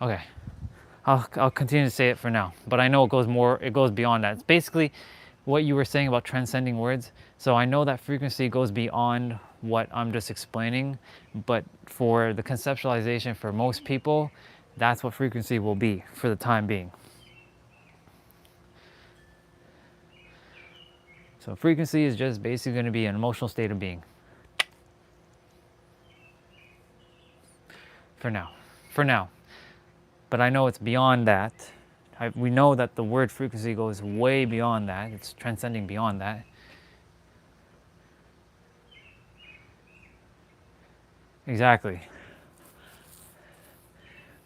Okay, I'll continue to say it for now, but I know it goes beyond that. It's basically what you were saying about transcending words. So I know that frequency goes beyond what I'm just explaining, but for the conceptualization for most people, that's what frequency will be for the time being. So frequency is just basically going to be an emotional state of being. For now. But I know it's beyond that. We know that the word frequency goes way beyond that. It's transcending beyond that. Exactly.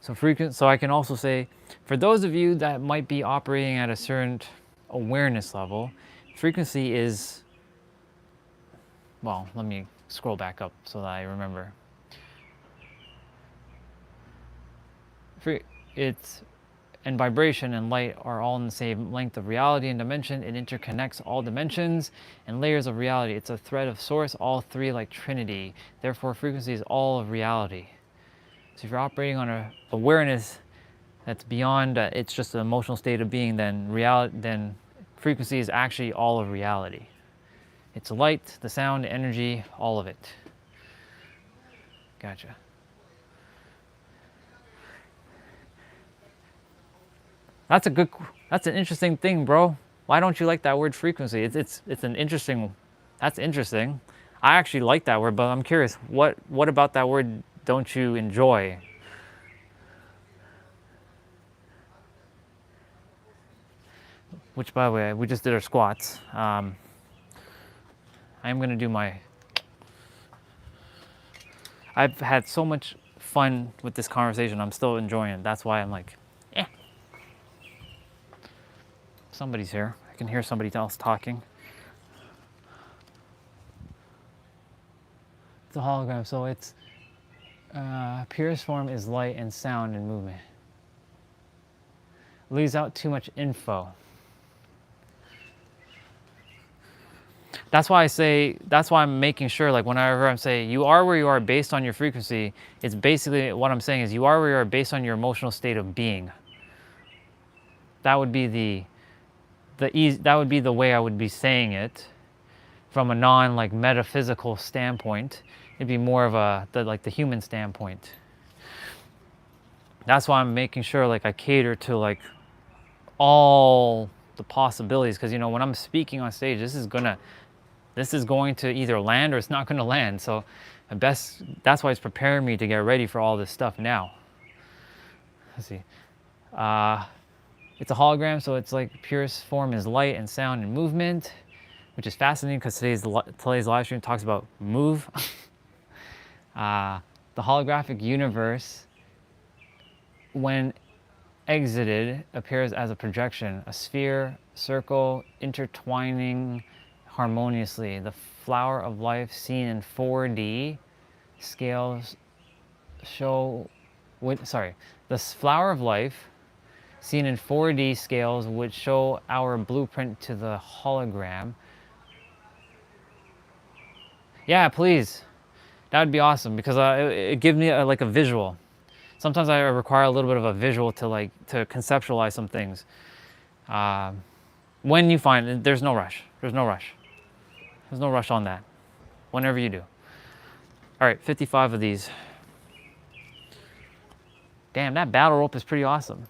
So I can also say, for those of you that might be operating at a certain awareness level, frequency is, well, let me scroll back up so that I remember. And vibration and light are all in the same length of reality and dimension. It interconnects all dimensions and layers of reality. It's a thread of source, all three like Trinity. Therefore, frequency is all of reality. So if you're operating on an awareness that's beyond, it's just an emotional state of being, then frequency is actually all of reality. It's light, the sound, the energy, all of it. Gotcha. That's an interesting thing, bro. Why don't you like that word frequency? It's an interesting, that's interesting. I actually like that word, but I'm curious, what about that word don't you enjoy? Which, by the way, we just did our squats. I am gonna do I've had so much fun with this conversation. I'm still enjoying it. That's why I'm like, eh. Somebody's here. I can hear somebody else talking. It's a hologram, so it's purest form is light and sound and movement. Leaves out too much info. That's why I say, that's why I'm making sure, like whenever I'm saying you are where you are based on your frequency, it's basically what I'm saying is you are where you are based on your emotional state of being. That would be that would be the way I would be saying it from a non like metaphysical standpoint. It'd be more of the human standpoint. That's why I'm making sure like I cater to like all the possibilities, because you know when I'm speaking on stage, this is going to either land or it's not going to land. So that's why it's preparing me to get ready for all this stuff now. Let's see. It's a hologram, so it's like purest form is light and sound and movement, which is fascinating because today's live stream talks about move. The holographic universe, when exited, appears as a projection, a sphere, circle, intertwining harmoniously. The flower of life seen in 4D scales the flower of life seen in 4D scales would show our blueprint to the hologram. Yeah, please. That would be awesome because it gives me like a visual. Sometimes I require a little bit of a visual to conceptualize some things. When you find it, there's no rush. There's no rush. There's no rush on that. Whenever you do. All right, 55 of these. Damn, that battle rope is pretty awesome.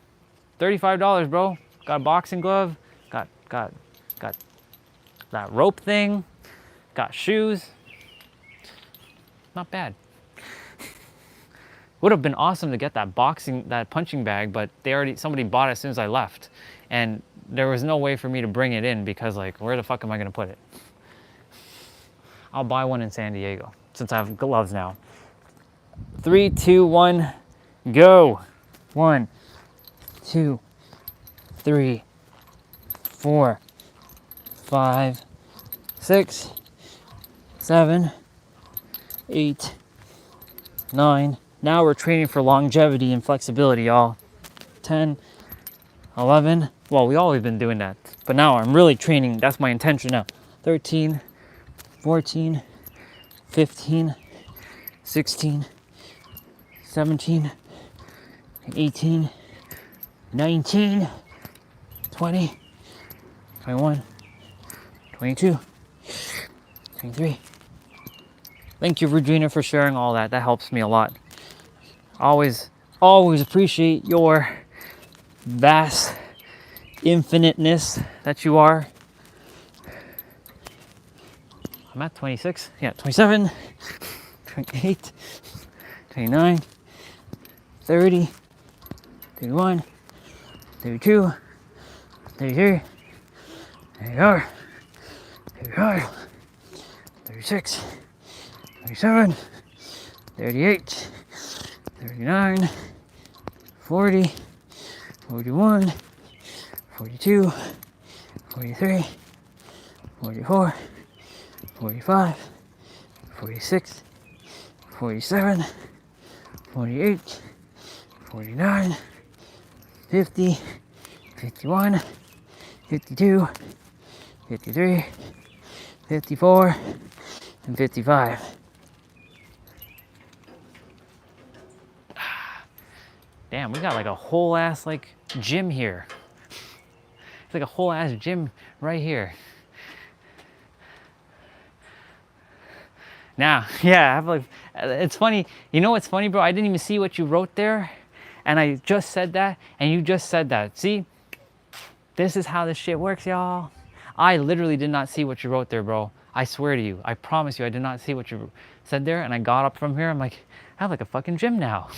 $35, bro. Got a boxing glove. Got that rope thing. Got shoes. Not bad. Would have been awesome to get that punching bag, but somebody bought it as soon as I left. And there was no way for me to bring it in because like, where the fuck am I gonna put it? I'll buy one in San Diego since I have gloves now. 3, 2, 1, go. 1, 2, 3, 4, 5, 6, 7, 8, 9. Now we're training for longevity and flexibility, y'all. 10, 11. Well, we always been doing that, but now I'm really training. That's my intention now. 13, 14, 15, 16, 17, 18, 19, 20, 21, 22, 23. Thank you, Regina, for sharing all that. That helps me a lot. Always appreciate your vast infiniteness that you are. I'm at 26. Yeah, 27, 28, 29, 30, 31, 32, 33, 34, 35, 36, 37, 38, 39, 40, 41, 42, 43, 44, 45, 46, 47, 48, 49, 50, 51, 52, 53, 54, and 55. Damn, we got like a whole ass like gym here. It's like a whole ass gym right here. Now, yeah, I have like, it's funny. You know what's funny, bro? I didn't even see what you wrote there. And I just said that, and you just said that. See? This is how this shit works, y'all. I literally did not see what you wrote there, bro. I swear to you. I promise you, I did not see what you said there. And I got up from here. I'm like, I have like a fucking gym now.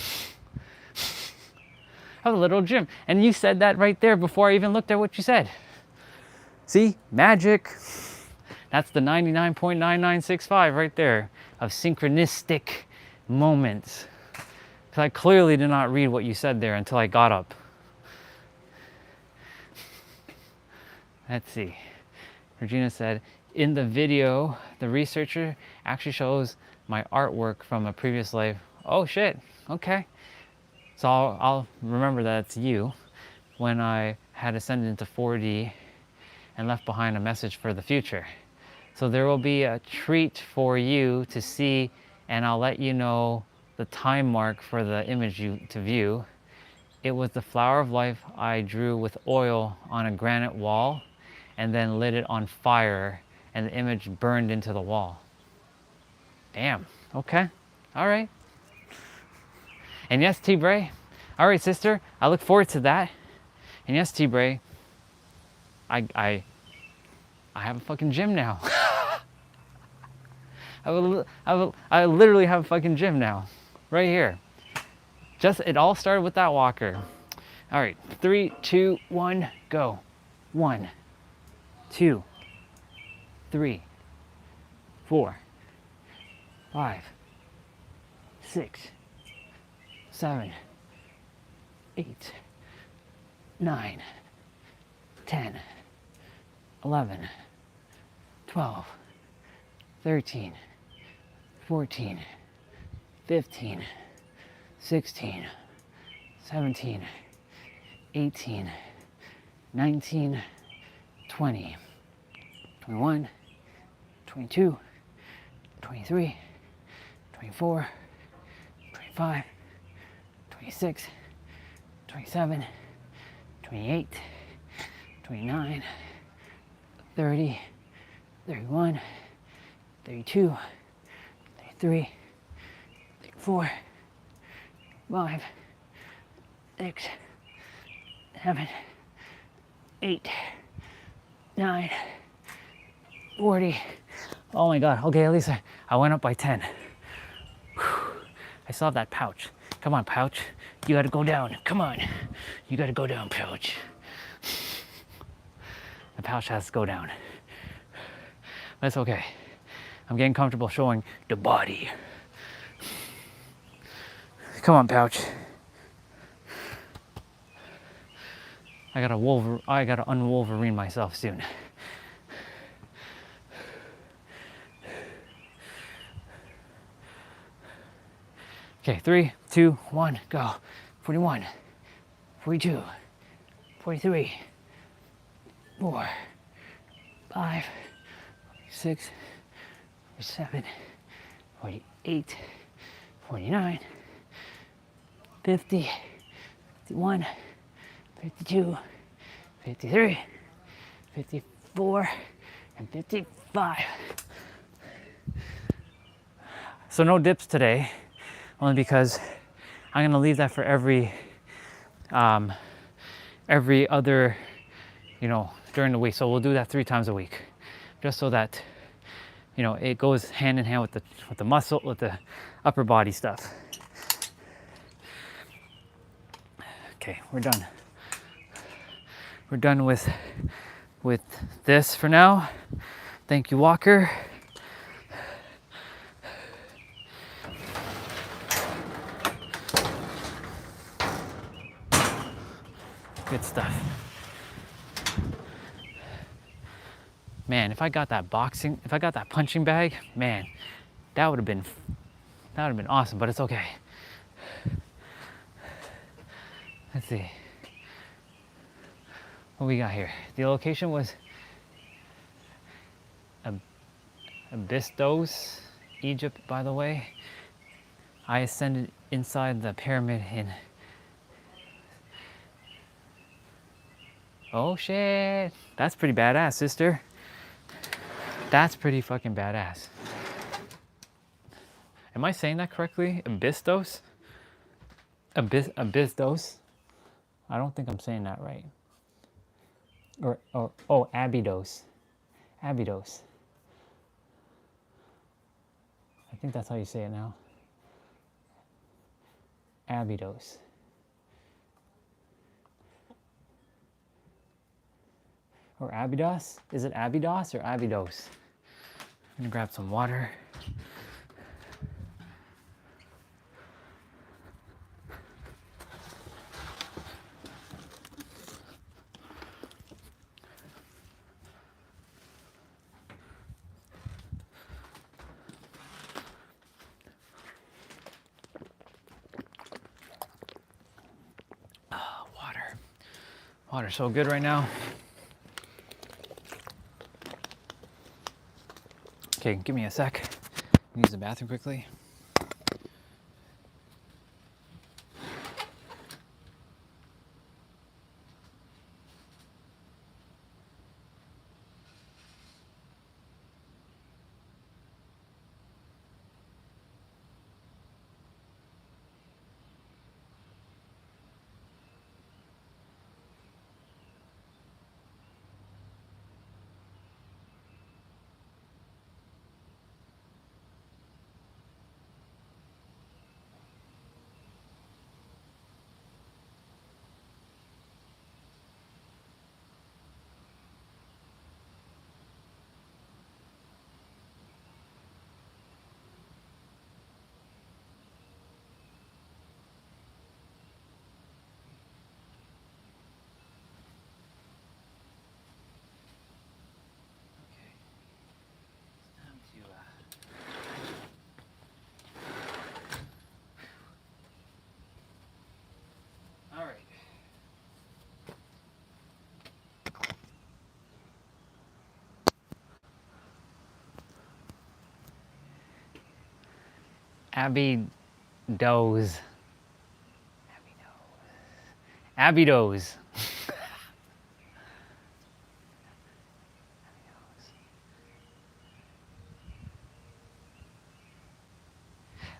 I have a little gym. And you said that right there before I even looked at what you said. See? Magic. That's the 99.9965 right there of synchronistic moments. Because I clearly did not read what you said there until I got up. Let's see. Regina said, in the video, the researcher actually shows my artwork from a previous life. Oh shit, okay. So I'll remember that it's you, when I had ascended into 4D and left behind a message for the future. So there will be a treat for you to see, and I'll let you know the time mark for the image to view. It was the flower of life I drew with oil on a granite wall and then lit it on fire, and the image burned into the wall. Damn, okay, all right. And yes, T-Bray, all right, sister, I look forward to that. And yes, T-Bray, I have a fucking gym now. I literally have a fucking gym now, right here. It all started with that walker. All right, 3, 2, 1, go. 1, 2, 3, 4, 5, 6, 7, 8, 9, 10, 11, 12, 13, 14, 15, 16, 17, 18, 19, 20, 21, 22, 23, 24, 25, 26, 27, 28, 29, 30, 31, 32, 33, 34, 5, 6, 7, 8, 9, 40. Oh my God. Okay, at least I went up by 10. Whew. I still have that pouch. Come on, pouch. You gotta go down. Come on. You gotta go down, pouch. The pouch has to go down. That's okay. I'm getting comfortable showing the body. Come on, pouch. I gotta un-Wolverine myself soon. Okay, 3, 2, 1, go. 41, 42, 43, 4, 5, 6, 47, 48, 49, 50, 51, 52, 53, 54, and 55. So no dips today, only because I'm gonna leave that for every other, during the week. So we'll do that 3 times a week, just so that, it goes hand in hand with the muscle, with the upper body stuff. Okay, we're done. We're done with this for now. Thank you, Walker. Good stuff. Man, if I got that punching bag, man, that would have been awesome, but it's okay. Let's see. What we got here? The location was Abyssos, Egypt, by the way. I ascended inside the pyramid in... Oh shit, that's pretty badass, sister. That's pretty fucking badass. Am I saying that correctly? Abyssos? Abyssos? I don't think I'm saying that right. Oh, Abydos. Abydos. I think that's how you say it now. Abydos. Or Abydos? Is it Abydos or Abydos? I'm gonna grab some water. Water's so good right now. Okay, give me a sec. Use the bathroom quickly. All right. Abby Doze. Abby Doze.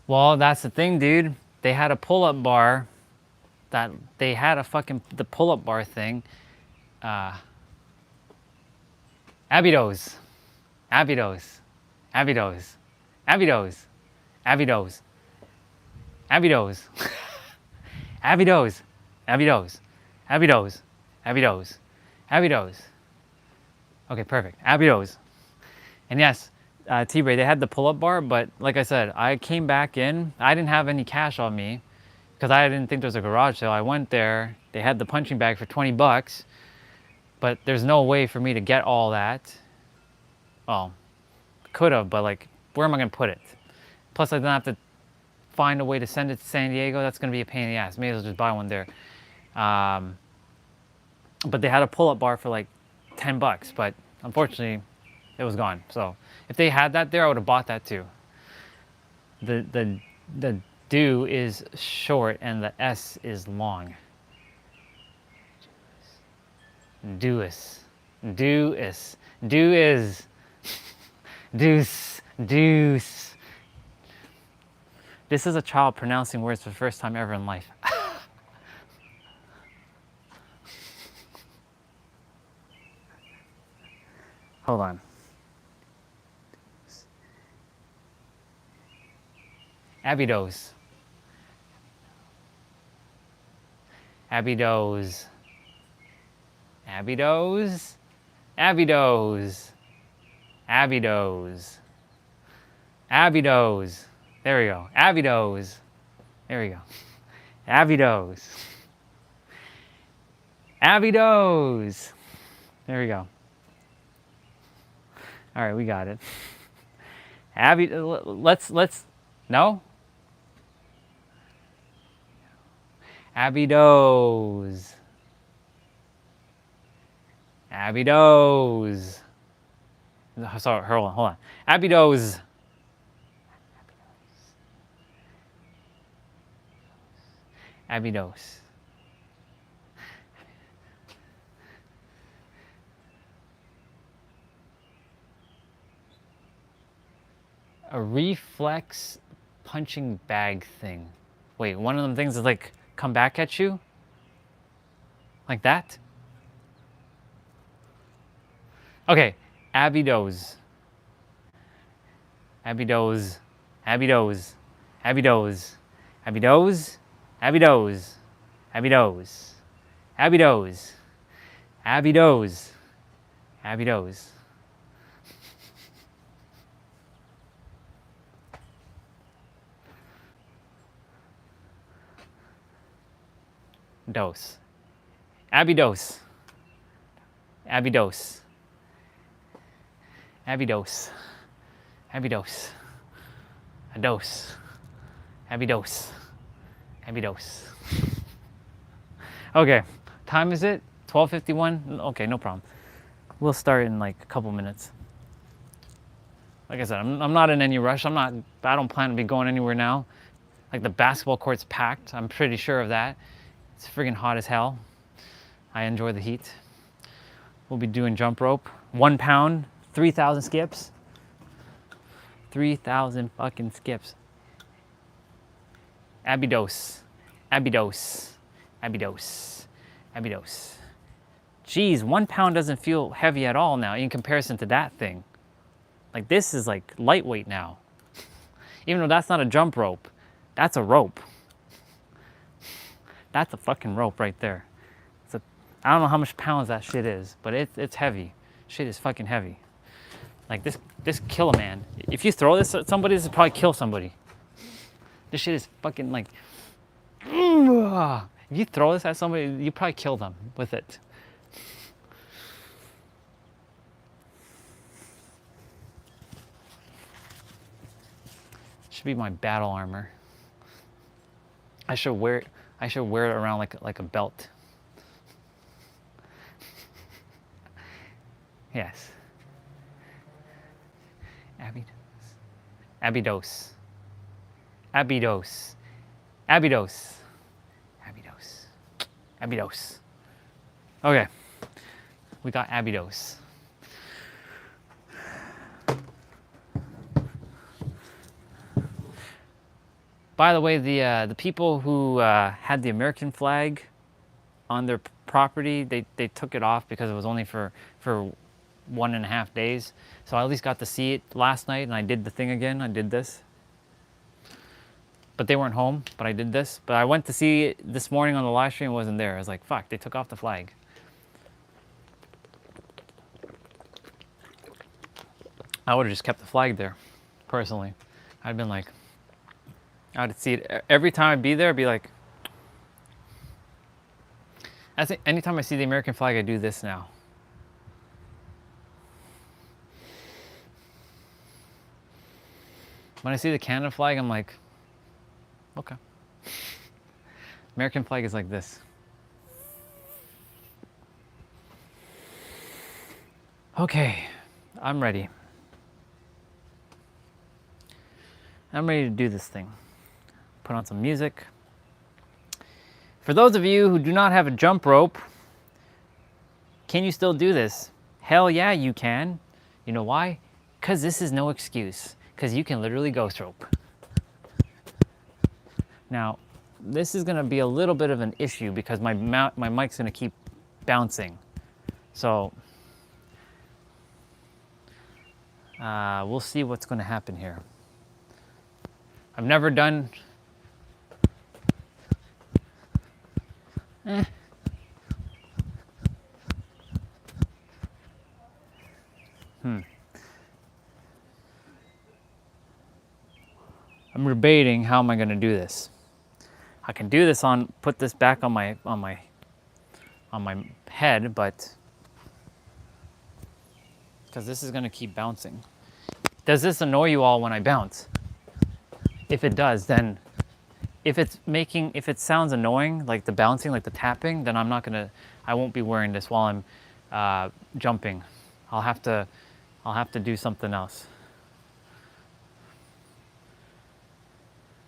Well, that's the thing, dude. They had a pull-up bar. They had a fucking the pull-up bar thing. Abidos. Abidos. Abidos. Abidos. Abidos. Abidos. Abidos. Abidos. Abidos. Abidos. Abidos. Okay, perfect. Abidos. And yes, T-Bray, they had the pull-up bar, but like I said, I came back in. I didn't have any cash on me because I didn't think there was a garage sale. I went there. They had the punching bag for 20 bucks, but there's no way for me to get all that. Well, could have, but like, where am I going to put it? Plus, I don't have to find a way to send it to San Diego. That's going to be a pain in the ass. May as well just buy one there. But they had a pull-up bar for like 10 bucks, but unfortunately, it was gone. So if they had that there, I would have bought that too. The do is short and the S is long. Dois. Dois. Do is. Deuce. Deuce. This is a child pronouncing words for the first time ever in life. Hold on. Abidos. Abidos. Abidos. Abidos. Abidos. Abidos. There we go. Abidos. There we go. Abidos. Abidos. There we go. All right, we got it. Let's no. Abidos. Abidos. Sorry, hold on. Abidos. Abidos. A reflex punching bag thing. Wait, one of them things is like come back at you? Like that? Okay, Abidos. Abidos. Abidos. Abidos. Abidos. Abidos. Abidos. Abidos. Abidos. Abidos. Dose. Abidos. Abidos. Abidos. Abidos. A dose. Abidos. Abidos. Okay, time is it? 12:51? Okay, no problem. We'll start in like a couple minutes. Like I said, I'm not in any rush. I don't plan to be going anywhere now. Like the basketball court's packed. I'm pretty sure of that. It's friggin' hot as hell. I enjoy the heat. We'll be doing jump rope. 1 pound, 3,000 skips. 3,000 fucking skips. Abidose. Abidose. Abidose. Abidose. Geez, 1 pound doesn't feel heavy at all now in comparison to that thing. Like this is like lightweight now. Even though that's not a jump rope, that's a rope. That's a fucking rope right there. I don't know how much pounds that shit is, but it's heavy. Shit is fucking heavy. Like this kill a man. If you throw this at somebody, this would probably kill somebody. This shit is fucking like, if you throw this at somebody, you probably kill them with it. Should be my battle armor. I should wear it around like a belt. Yes. Abidose. Abidose. Abidose. Abidose. Abidose. Okay. We got Abidose. By the way, the people who had the American flag on their property, they took it off because it was only for 1.5 days. So I at least got to see it last night, and I did the thing again. I did this. But they weren't home, but I did this. But I went to see it this morning on the live stream, it wasn't there. I was like, fuck, they took off the flag. I would have just kept the flag there, personally. I'd been like, I would see it every time I'd be there. I'd be like, I think anytime I see the American flag, I do this now. When I see the Canada flag, I'm like, okay. American flag is like this. Okay, I'm ready. I'm ready to do this thing. Put on some music. For those of you who do not have a jump rope, can you still do this? Hell yeah, you can. You know why? Because this is no excuse. Because you can literally ghost rope. Now, this is going to be a little bit of an issue because my mic's going to keep bouncing. So, we'll see what's going to happen here. I've never done... I'm debating how am I going to do this. I can do this put this back on my head, but because this is going to keep bouncing. Does this annoy you all when I bounce? If it does, then if it sounds annoying, like the bouncing, like the tapping, then I won't be wearing this while I'm jumping. I'll have to do something else.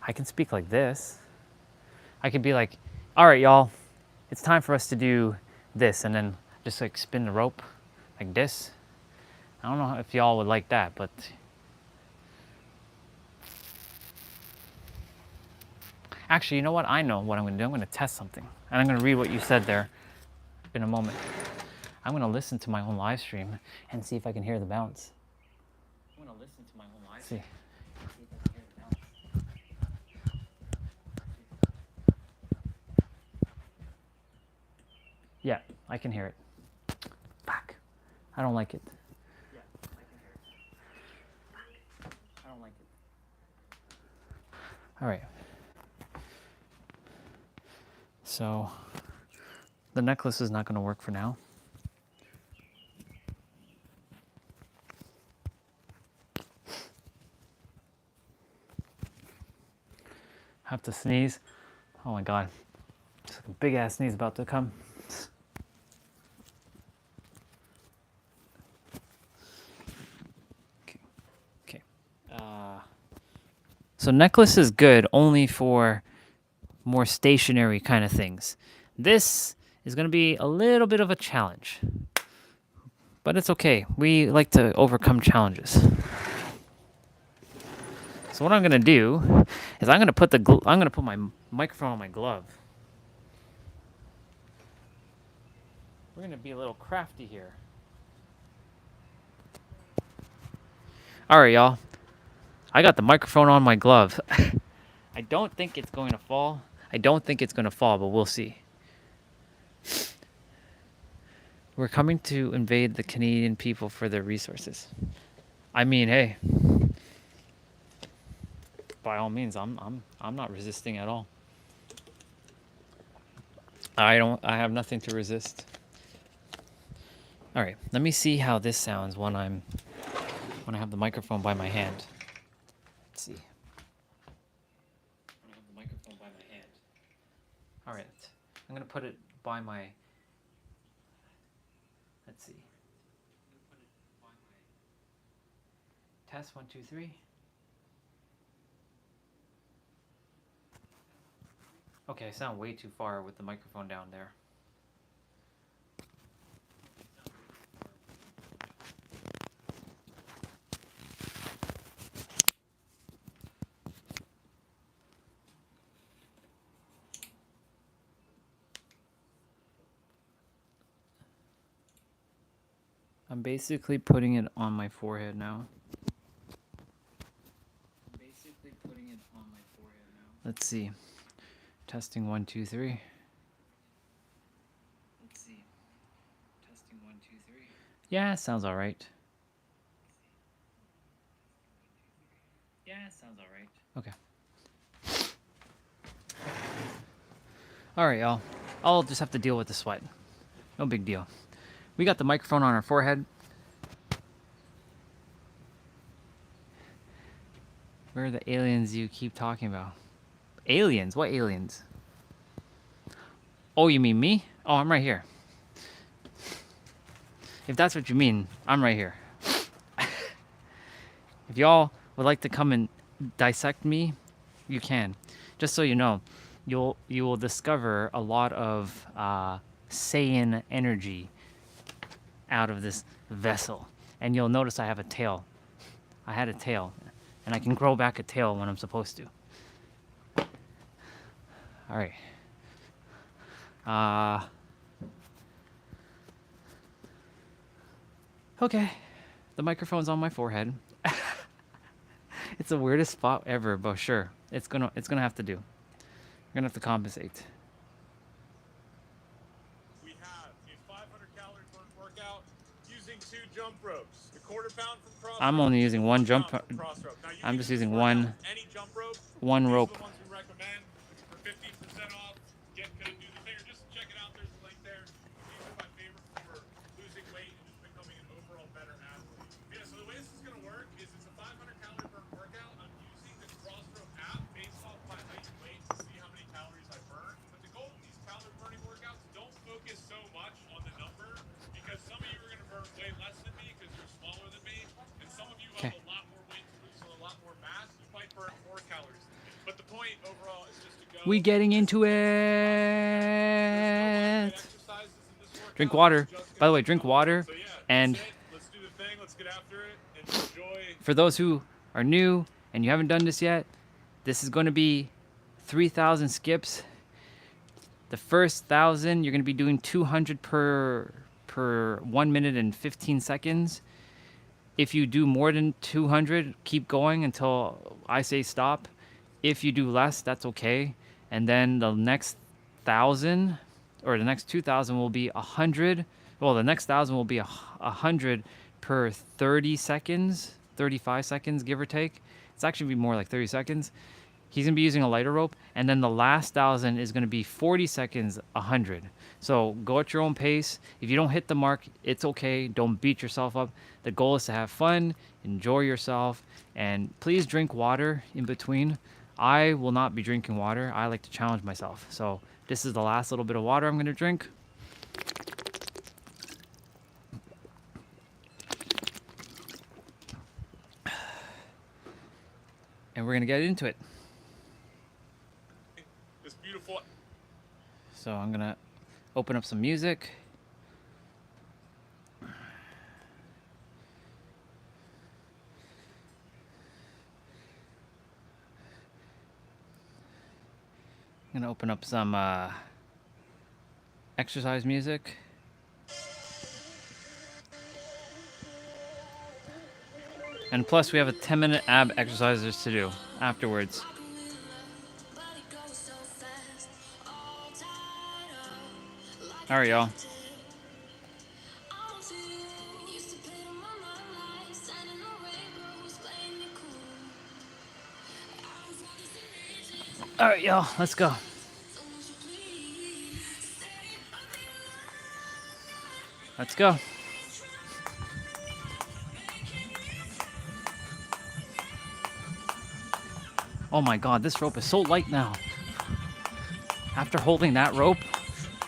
I can speak like this. I could be like, all right, y'all, it's time for us to do this, and then just like spin the rope like this. I don't know if y'all would like that, but actually, you know what? I know what I'm going to do. I'm going to test something, and I'm going to read what you said there in a moment. I'm going to listen to my own live stream and see if I can hear the bounce. I'm going to listen to my own live stream. See. Yeah, I can hear it. Fuck. I don't like it. Yeah, I can hear it. Fuck. I don't like it. All right. So, the necklace is not going to work for now. Have to sneeze. Oh my God. Just like a big ass sneeze about to come. So necklace is good only for more stationary kind of things. This is going to be a little bit of a challenge, but it's okay. We like to overcome challenges. So what I'm going to do is I'm going to put my microphone on my glove. We're going to be a little crafty here. All right, y'all. I got the microphone on my glove. I don't think it's going to fall. But we'll see. We're coming to invade the Canadian people for their resources. I mean, hey, by all means, I'm not resisting at all. I have nothing to resist. All right, let me see how this sounds when I have the microphone by my hand. Let's see. When I have the microphone by my hand. All right, I'm gonna put it by my. Let's see. I'm gonna put it by my. Test 1, 2, 3. Okay, I sound way too far with the microphone down there. I'm basically putting it on my forehead now. Let's see. Testing 1, 2, 3. Let's see. Testing 1, 2, 3. Yeah, sounds all right. Yeah, sounds all right. Okay. All right, y'all. I'll just have to deal with the sweat. No big deal. We got the microphone on our forehead. Where are the aliens you keep talking about? Aliens? What aliens? Oh, you mean me? Oh, I'm right here. If that's what you mean, I'm right here. If y'all would like to come and dissect me, you can. Just so you know, you will discover a lot of Saiyan energy out of this vessel. And you'll notice I have a tail. I had a tail. And I can grow back a tail when I'm supposed to. All right. Okay. The microphone's on my forehead. It's the weirdest spot ever, but sure. It's gonna have to do. We're gonna have to compensate. We have a 500-calorie burn workout using 2 jump ropes. The quarter pound from cross I'm rope, only using one jump. pound from cross rope. Now, you I'm can just use using for one any jump rope. one These rope. are the ones we recommend for 15% off. Couldn't do the thing. Just check it out. There's a link there. These are my favorite for losing weight and just becoming an overall better athlete. Yeah, so the way this is going to work is it's a 500-calorie burn workout. I'm using the crossrope app based off my height and weight to see how many calories I burn. But the goal of these calorie burning workouts, don't focus so much on the number because some of you are going to burn way less than me because you're smaller than me, and some of you have a lot more weight to lose and a lot more mass. You might burn more calories than me. But the point overall is just to go. We getting into it. Drink water. By the way, drink water. And Let's do the thing. Let's get after it and enjoy. for those who are new and you haven't done this yet, this is going to be 3,000 skips. The first 1,000, you're going to be doing 200 per 1 minute and 15 seconds. If you do more than 200, keep going until I say stop. If you do less, that's okay. And then the next 1,000 or the next 2,000 will be 100. Well, the next 1,000 will be 100 per 30 seconds, 35 seconds, give or take. It's actually be more like 30 seconds. He's gonna be using a lighter rope, and then the last 1,000 is gonna be 40 seconds, 100. So go at your own pace. If you don't hit the mark, it's okay. Don't beat yourself up. The goal is to have fun, enjoy yourself, and please drink water in between. I will not be drinking water. I like to challenge myself. So this is the last little bit of water I'm gonna drink. and we're gonna get into it. This beautiful. So I'm gonna open up some music. I'm gonna open up some exercise music. And plus we have a 10-minute ab exercises to do afterwards. All right, y'all. All right, y'all, let's go. Let's go. Oh my God, this rope is so light now. After holding that rope,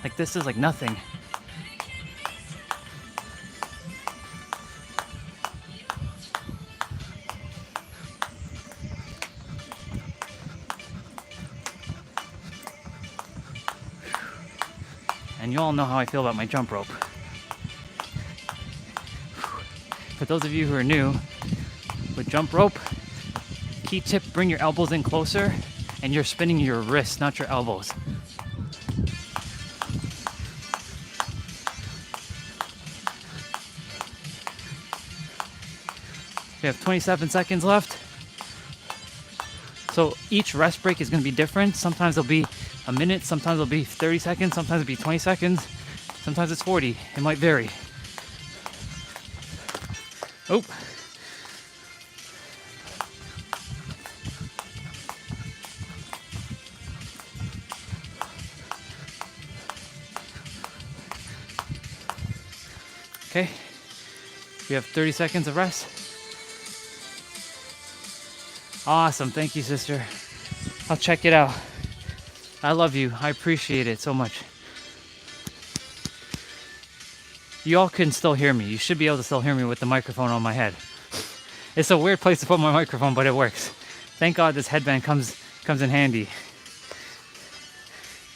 like this is like nothing. And you all know how I feel about my jump rope. For those of you who are new, with jump rope, key tip, bring your elbows in closer and you're spinning your wrists, not your elbows. We have 27 seconds left. So each rest break is going to be different. Sometimes it'll be a minute, sometimes it'll be 30 seconds, sometimes it'll be 20 seconds, sometimes it's 40. It might vary. Oh. Okay. We have 30 seconds of rest. Awesome. Thank you, sister. I'll check it out. I love you. I appreciate it so much. You all can still hear me. You should be able to still hear me with the microphone on my head. It's a weird place to put my microphone, but it works. Thank God this headband comes in handy.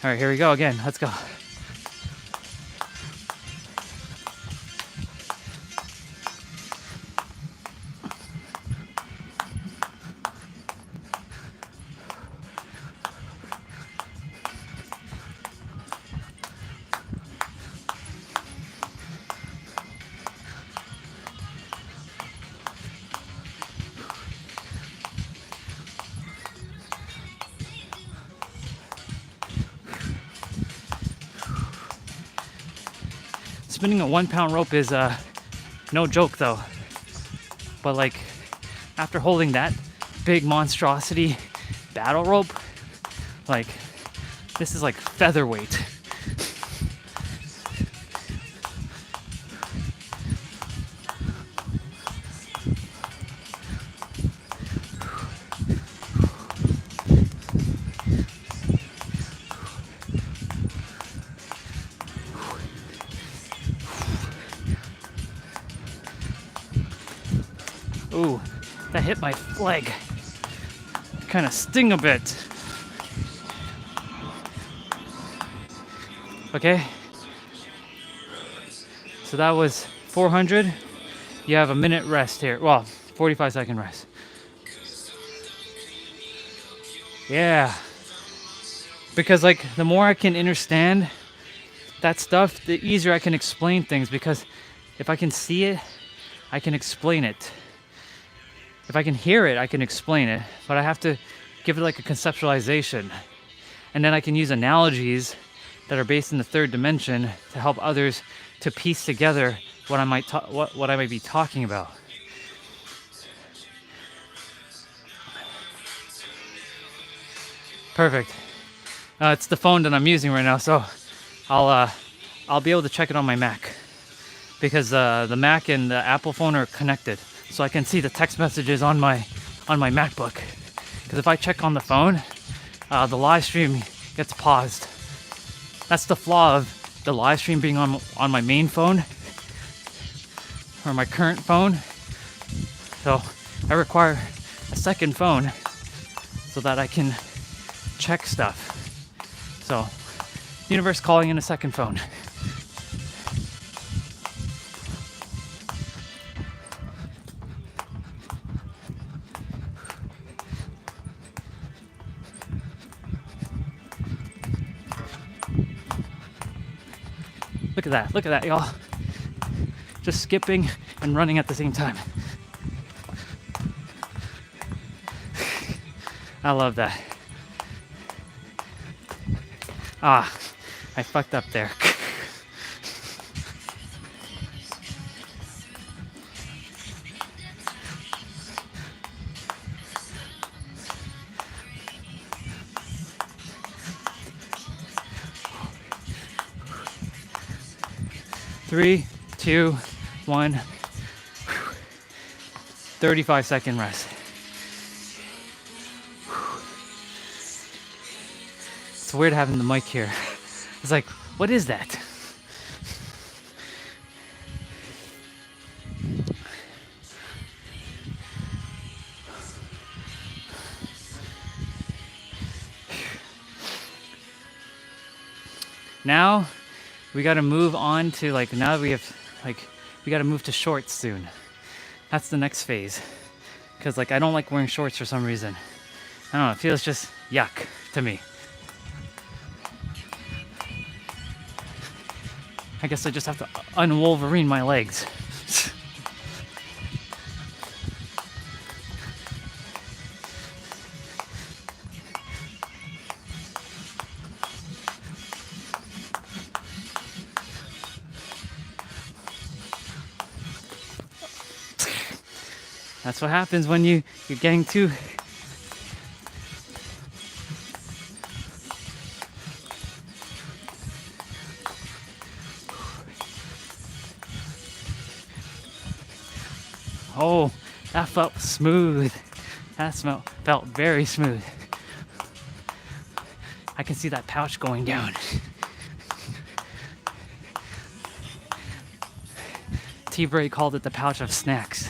All right, here we go again. Let's go. Spinning a 1 pound rope is no joke though. But like after holding that big monstrosity battle rope, like this is like featherweight. Ooh, that hit my leg. Kind of sting a bit. Okay. So that was 400. You have a minute rest here. Well, 45-second rest. Yeah. Because like the more I can understand that stuff, the easier I can explain things, because if I can see it, I can explain it. If I can hear it, I can explain it, but I have to give it like a conceptualization. And then I can use analogies that are based in the third dimension to help others to piece together what I might what I might be talking about. Perfect. It's the phone that I'm using right now, so I'll be able to check it on my Mac, because the Mac and the Apple phone are connected. So I can see the text messages on my MacBook. Because if I check on the phone, the live stream gets paused. That's the flaw of the live stream being on my main phone, or my current phone. So I require a second phone so that I can check stuff. So, universe calling in a second phone. Look at that, y'all. Just skipping and running at the same time. I love that. Ah, I fucked up there. Three, 2, 1. 35-second rest. It's weird having the mic here. It's like, what is that? Now we got to move on to we got to move to shorts soon. That's the next phase. Because I don't like wearing shorts for some reason. I don't know, it feels just yuck to me. I guess I just have to unwolverine my legs. That's what happens when you're getting too... Oh, that felt smooth. That felt very smooth. I can see that pouch going down. T-Bray called it the pouch of snacks.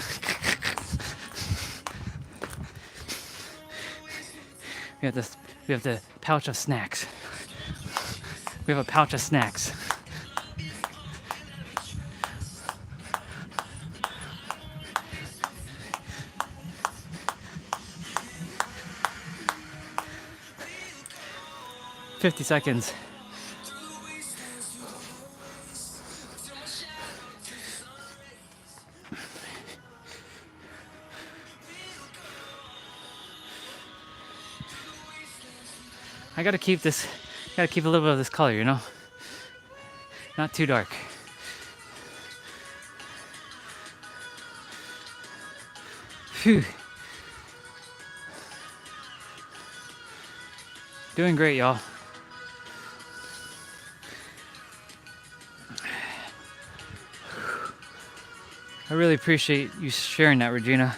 We have the pouch of snacks. We have a pouch of snacks. "50 seconds. I gotta keep a little bit of this color, you know? Not too dark. Phew. Doing great, y'all. I really appreciate you sharing that, Regina.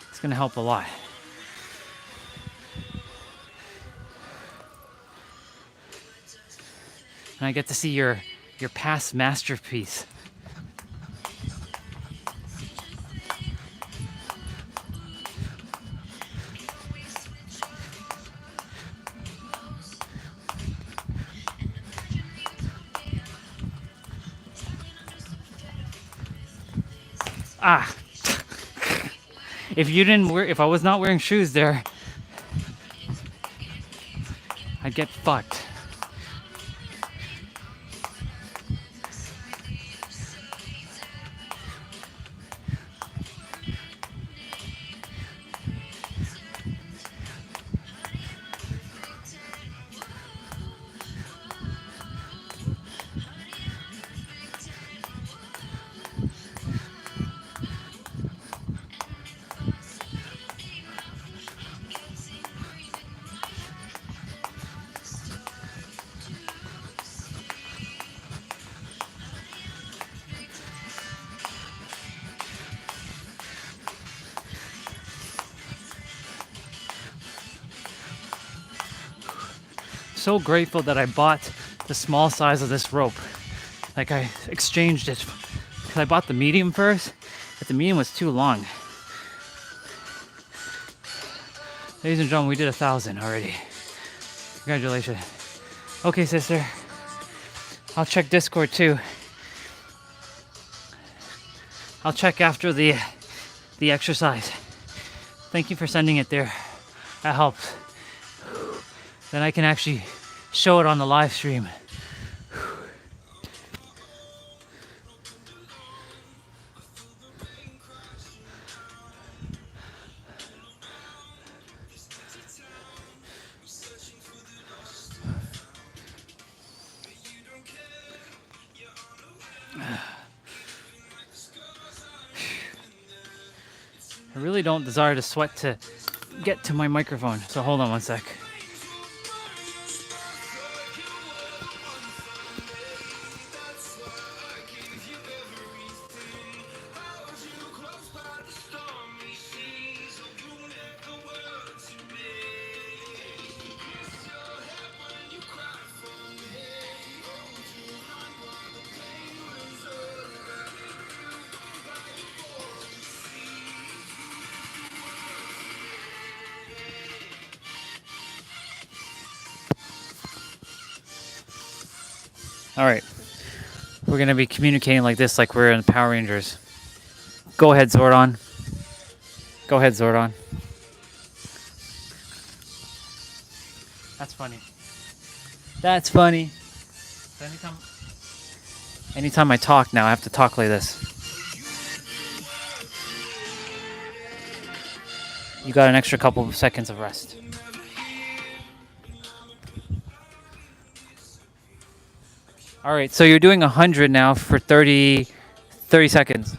It's gonna help a lot. And I get to see your past masterpiece. Ah. If I was not wearing shoes there, I'd get fucked. So grateful that I bought the small size of this rope. I exchanged it because I bought the medium first, but the medium was too long. Ladies and gentlemen, we did 1,000 already. Congratulations. Okay, sister. I'll check Discord too. I'll check after the exercise. Thank you for sending it there. That helps. Then I can actually show it on the live stream. I really don't desire to sweat to get to my microphone, so hold on one sec. All right, we're gonna be communicating like this, like we're in Power Rangers. Go ahead, Zordon. Go ahead, Zordon. That's funny. That's funny. So anytime I talk now, I have to talk like this. You got an extra couple of seconds of rest. All right, so you're doing 100 now for 30 seconds.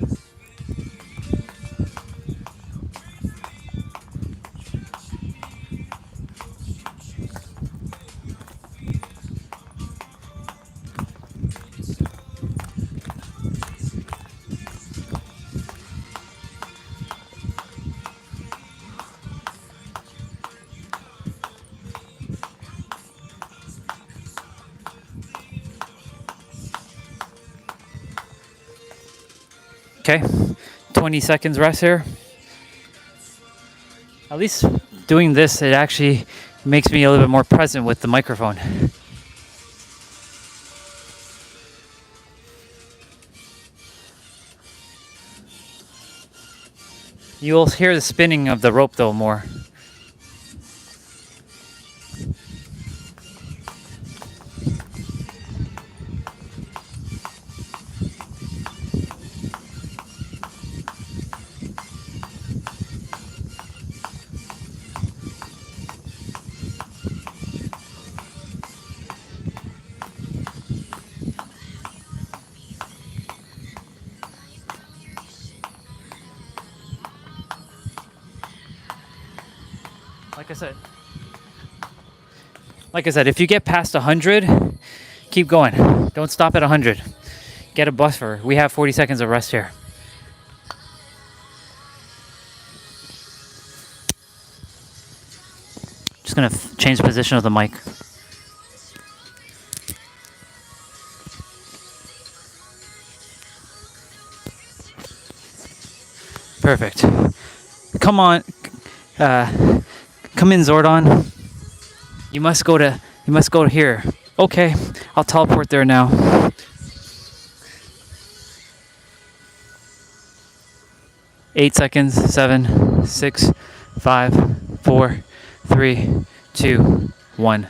Okay, 20 seconds rest here. At least doing this, it actually makes me a little bit more present with the microphone. You'll hear the spinning of the rope though more. Like I said, if you get past 100, keep going. Don't stop at 100. Get a buffer. We have 40 seconds of rest here. Just gonna change the position of the mic. Perfect. Come on. Come in, Zordon. You must go to here. Okay, I'll teleport there now. 8 seconds. 7, 6, 5, 4, 3, 2, 1.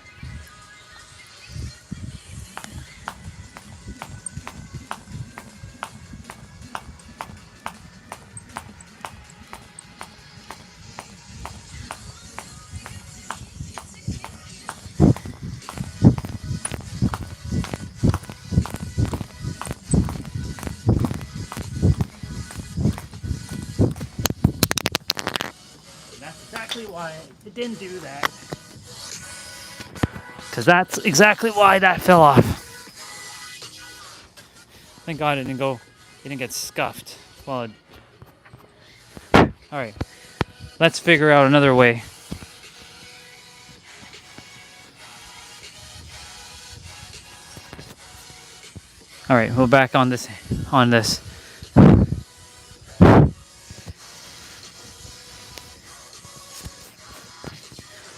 Why it didn't do that. Because that's exactly why that fell off. Thank God it didn't get scuffed. Well, alright. Let's figure out another way. Alright, we're back on this.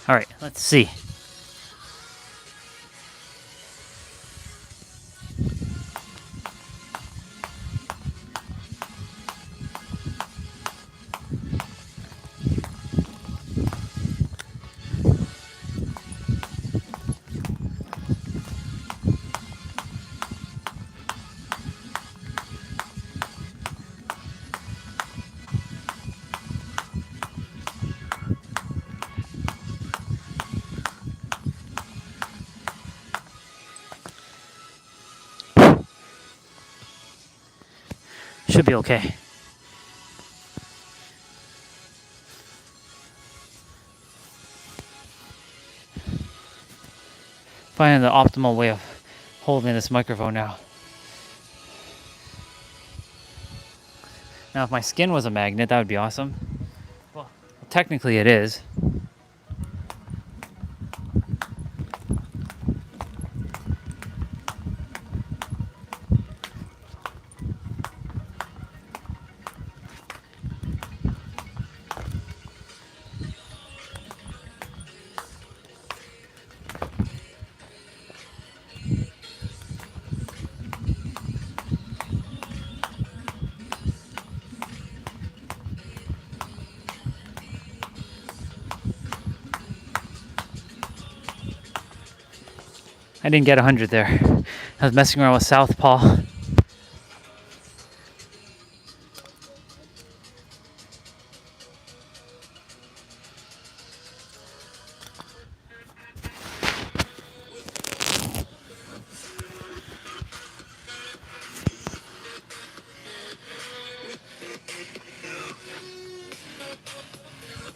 All right, let's see. Should be okay. Finding the optimal way of holding this microphone now. Now, if my skin was a magnet, that would be awesome. Well, technically it is. I didn't get 100 there. I was messing around with southpaw.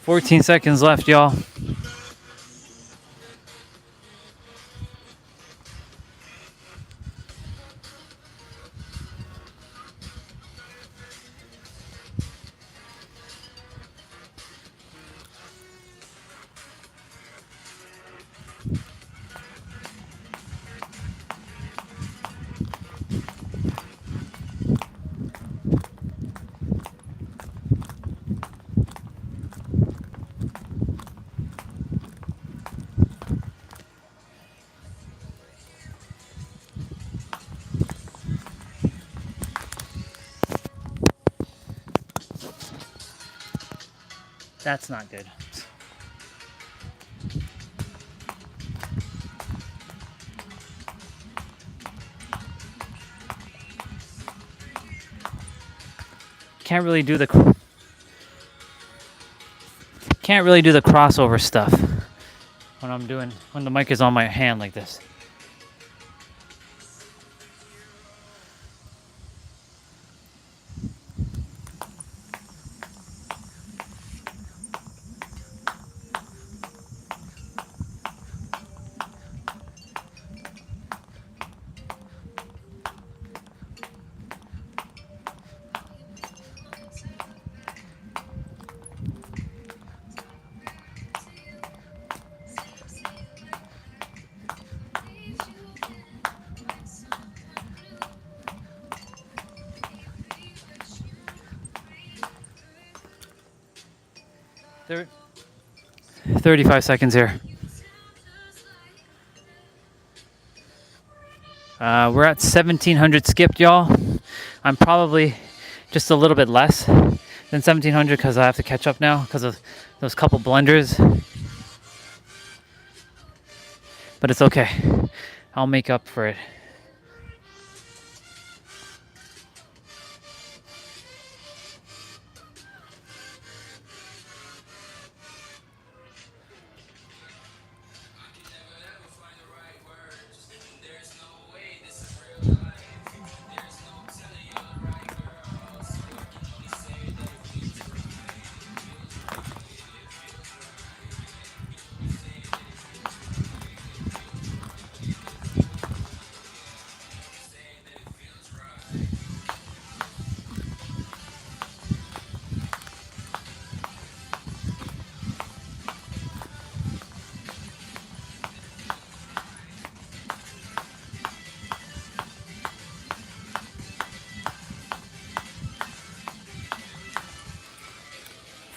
$14 left, y'all. That's not good. Can't really do the crossover stuff when the mic is on my hand like this. There, 35 seconds here. We're at 1700 skipped, y'all. I'm probably just a little bit less than 1700 because I have to catch up now because of those couple blunders. But it's okay. I'll make up for it.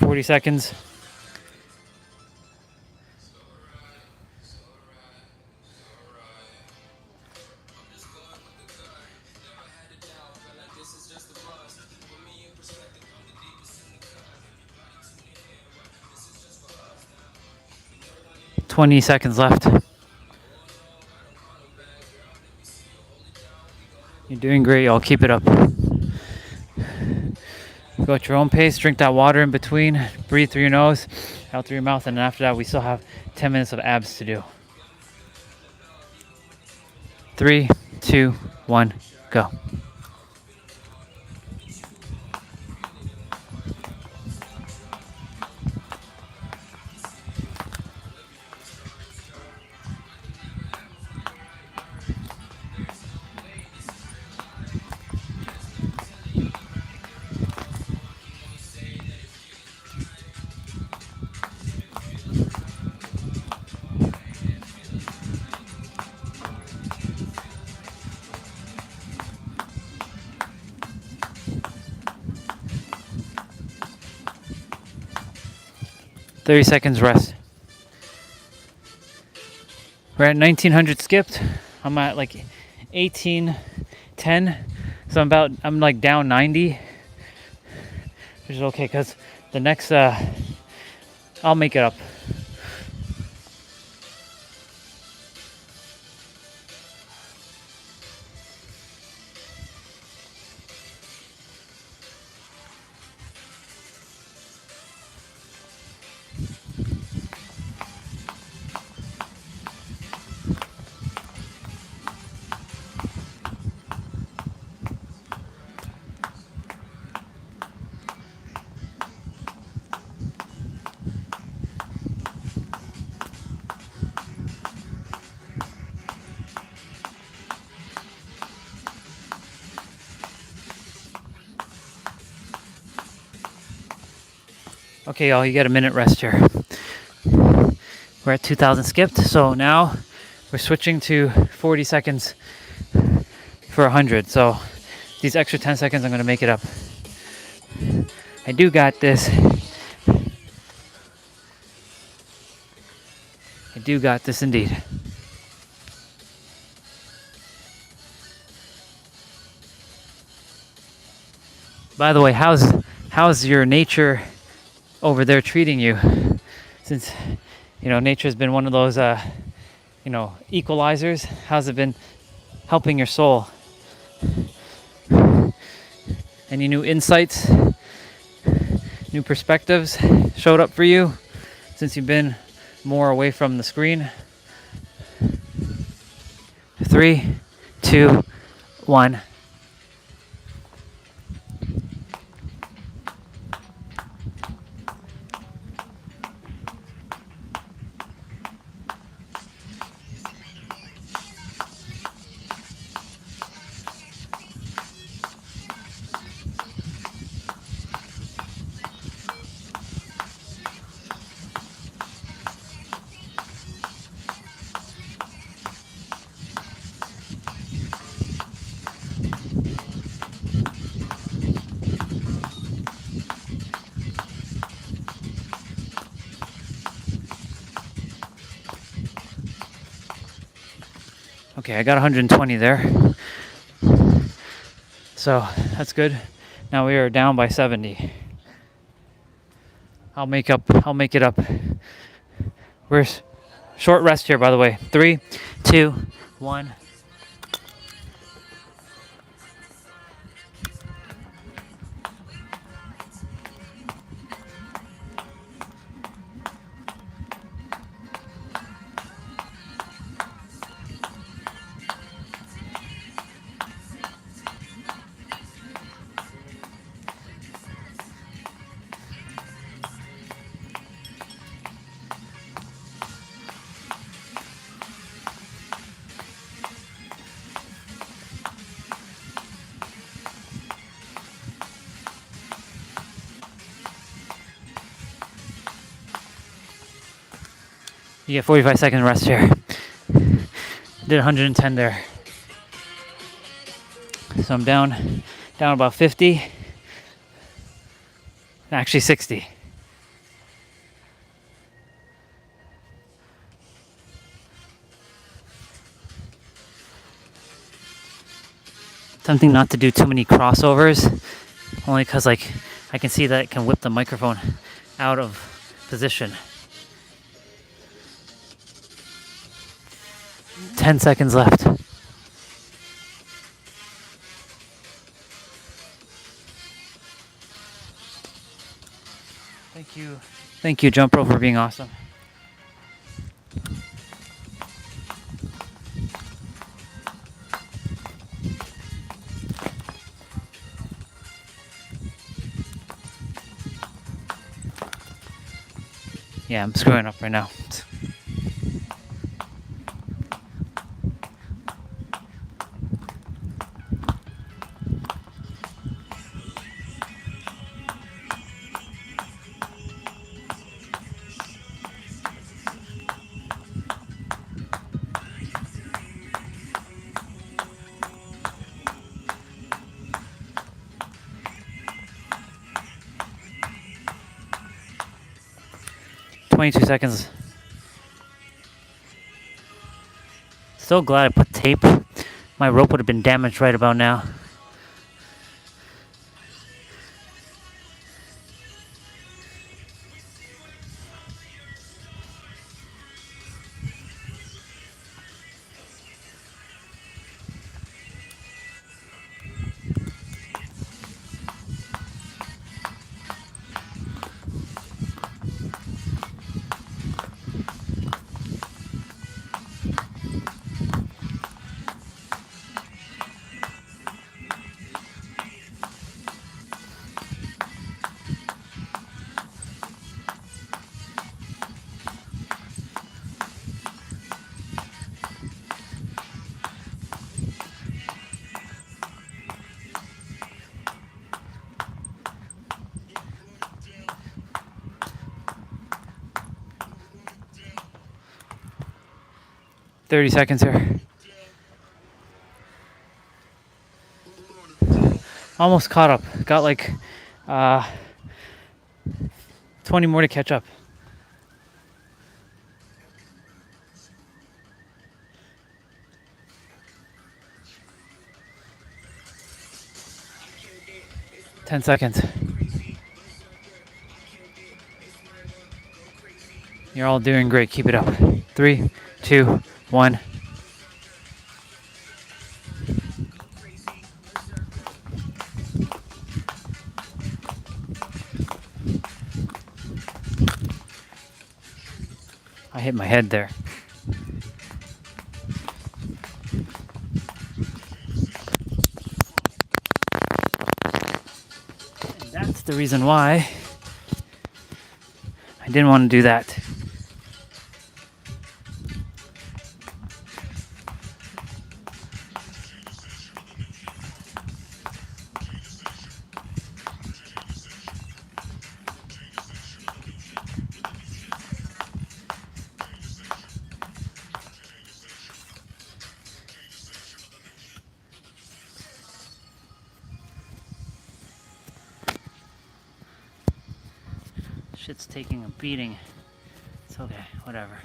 $40. 20 seconds left. You're doing great, y'all. Keep it up. Go at your own pace. Drink that water in between. Breathe through your nose, out through your mouth. And then after that, we still have 10 minutes of abs to do. 3, 2, 1, go. Thirty seconds rest. We're at 1900 skipped. I'm at like 1810. So I'm like down 90. Which is okay because the next I'll make it up. Okay, y'all, you get a minute rest here. We're at 2000 skipped, so now we're switching to 40 seconds for 100. So these extra 10 seconds, I'm going to make it up. I do got this. I do got this indeed. By the way, how's your nature over there treating you? Since nature's been one of those equalizers. How's it been helping your soul? Any new insights, new perspectives showed up for you since you've been more away from the screen? 3, 2, 1. Okay, I got 120 there. So that's good. Now we are down by 70. I'll make it up. We're short rest here, by the way. 3, 2, 1. You get 45 second rest here. Did 110 there. So I'm down about 50. Actually 60. Tempting not to do too many crossovers, only because I can see that it can whip the microphone out of position. 10 seconds left. Thank you. Thank you, Jump Rope, for being awesome. Yeah, I'm screwing up right now. 22 seconds. So glad I put tape. My rope would have been damaged right about now. Thirty seconds here. Almost caught up. Got like 20 more to catch up. Ten seconds. You're all doing great. Keep it up. 3, 2, 1. I hit my head there. And that's the reason why I didn't want to do that. Shit's taking a beating. It's okay, whatever.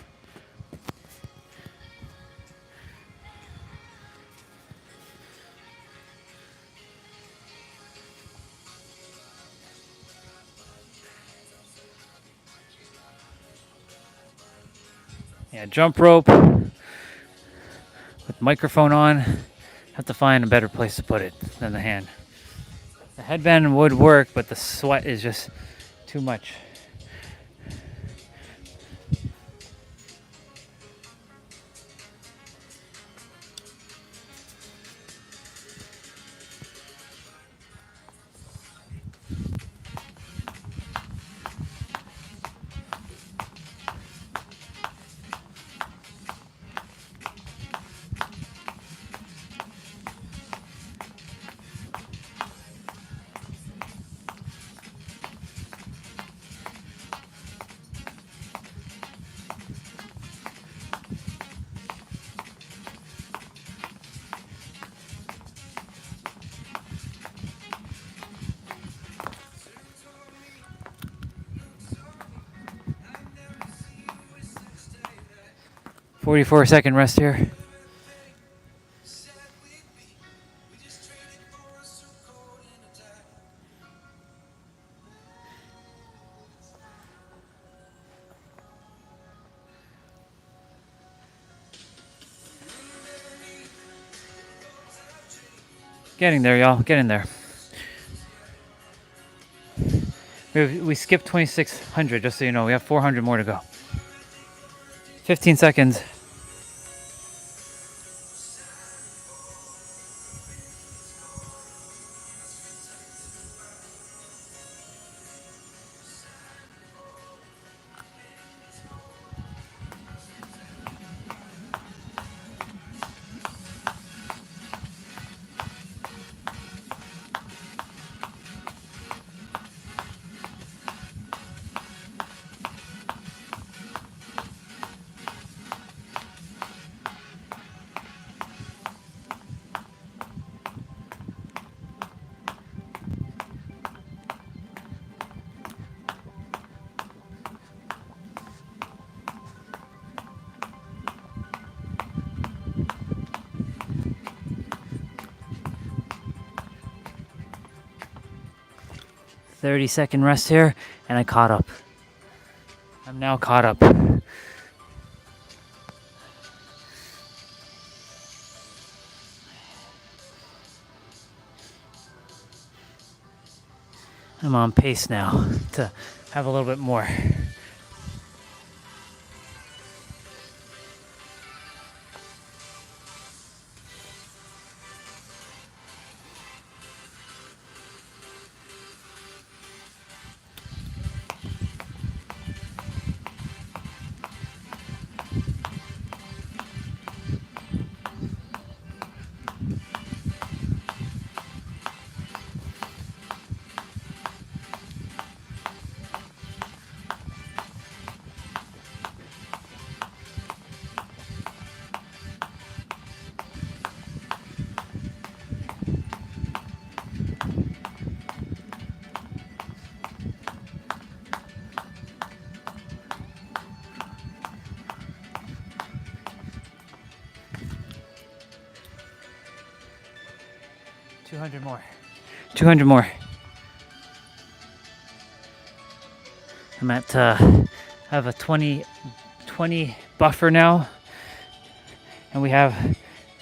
Yeah, jump rope with microphone on. Have to find a better place to put it than the hand. The headband would work, but the sweat is just too much. "44-second rest here. Getting there, y'all. Getting there. We skipped 2,600, just so you know. We have 400 more to go. 15 seconds. "30-second rest here," and I caught up. I'm now caught up. I'm on pace now to have a little bit more. More. 200 more. I'm at, I have a 20 buffer now, and we have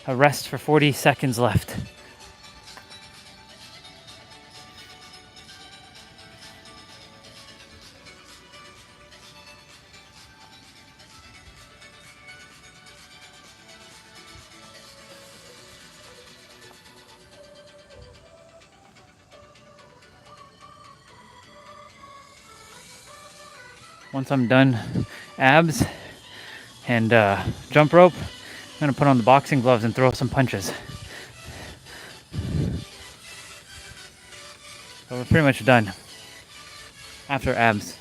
a rest for 40 seconds left. Once I'm done abs and jump rope, I'm gonna put on the boxing gloves and throw some punches. So we're pretty much done after abs.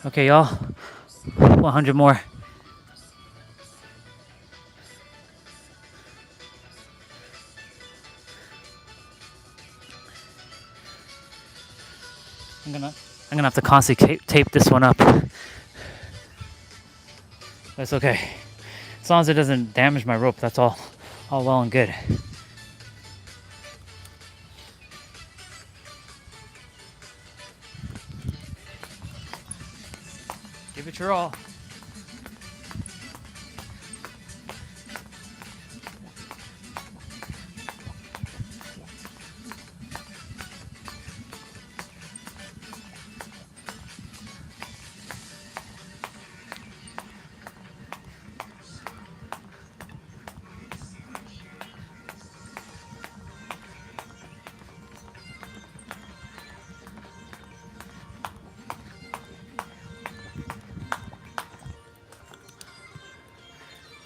Okay, y'all, 100 more. I'm gonna have to constantly tape this one up. That's okay. As long as it doesn't damage my rope, that's all well and good. Give it your all.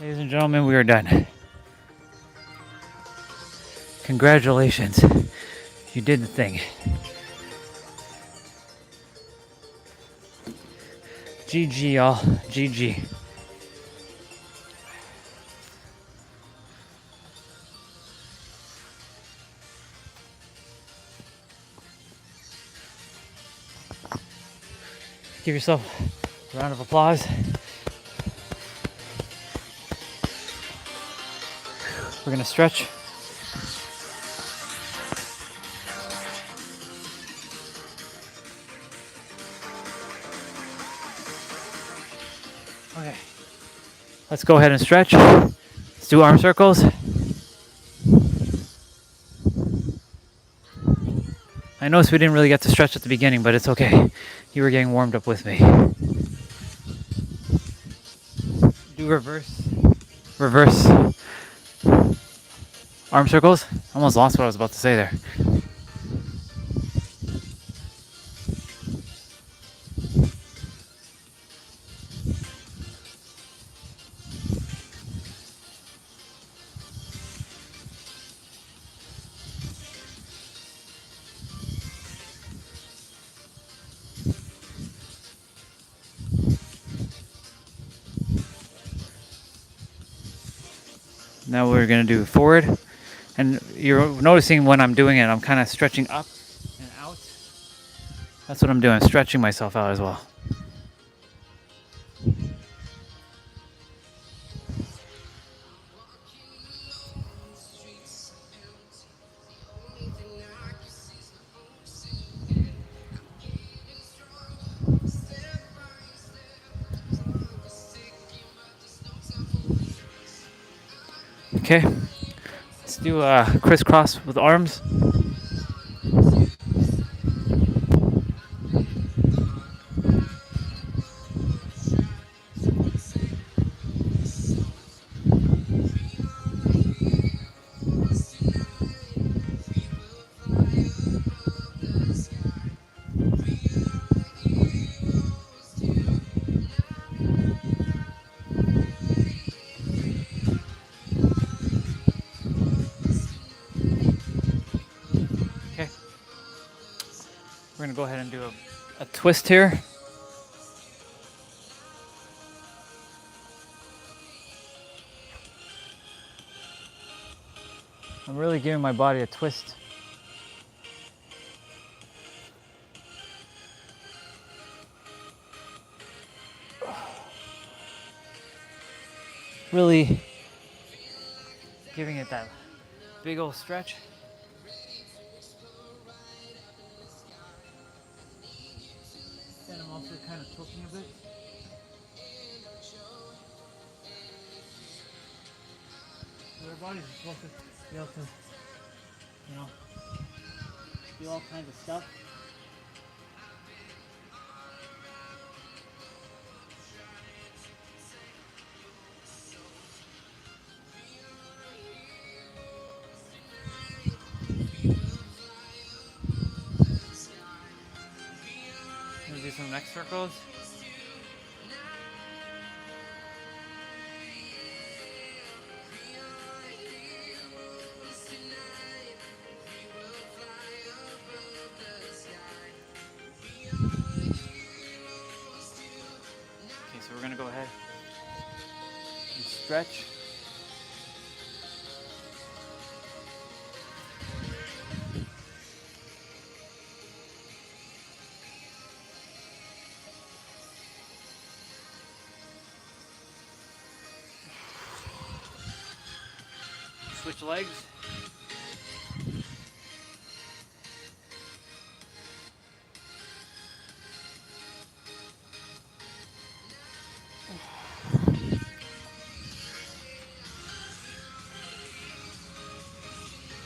Ladies and gentlemen, we are done. Congratulations. You did the thing. GG, y'all. GG. Give yourself a round of applause. We're gonna stretch. Okay. Let's go ahead and stretch. Let's do arm circles. I noticed we didn't really get to stretch at the beginning, but it's okay. You were getting warmed up with me. Do reverse arm circles. Almost lost what I was about to say there. Now we're gonna do forward, and you're noticing when I'm doing it, I'm kind of stretching up and out. That's what I'm doing, stretching myself out as well. Okay, let's do crisscross with arms. Okay, we're gonna go ahead and do a twist here. I'm really giving my body a twist. Really giving it that big old stretch. And I'm also kind of tilting a bit. So our bodies are supposed to be able to, do all kinds of stuff. Gonna do some neck circles. Okay, so we're gonna go ahead and stretch. Switch legs.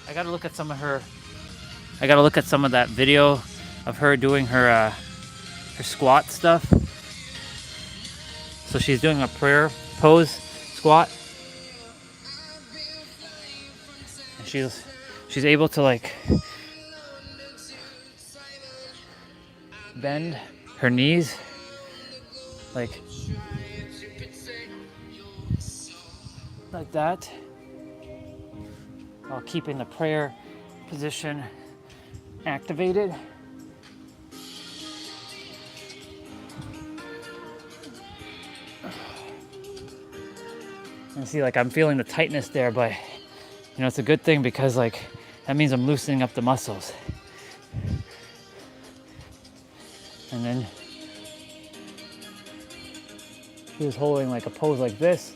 I gotta look at some of that video of her doing her squat stuff. So she's doing a prayer pose squat. And she's able to like bend her knees like like that, while keeping the prayer position activated. And see, like, I'm feeling the tightness there, but you know, it's a good thing because like that means I'm loosening up the muscles. And then she was holding like a pose like this.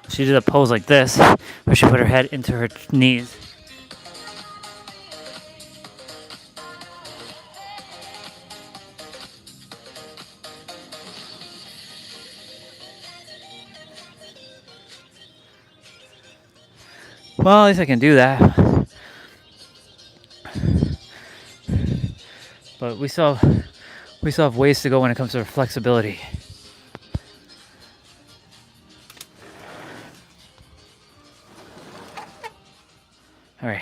She did a pose like this, where she put her head into her knees. Well, at least I can do that. But we still have ways to go when it comes to flexibility. All right.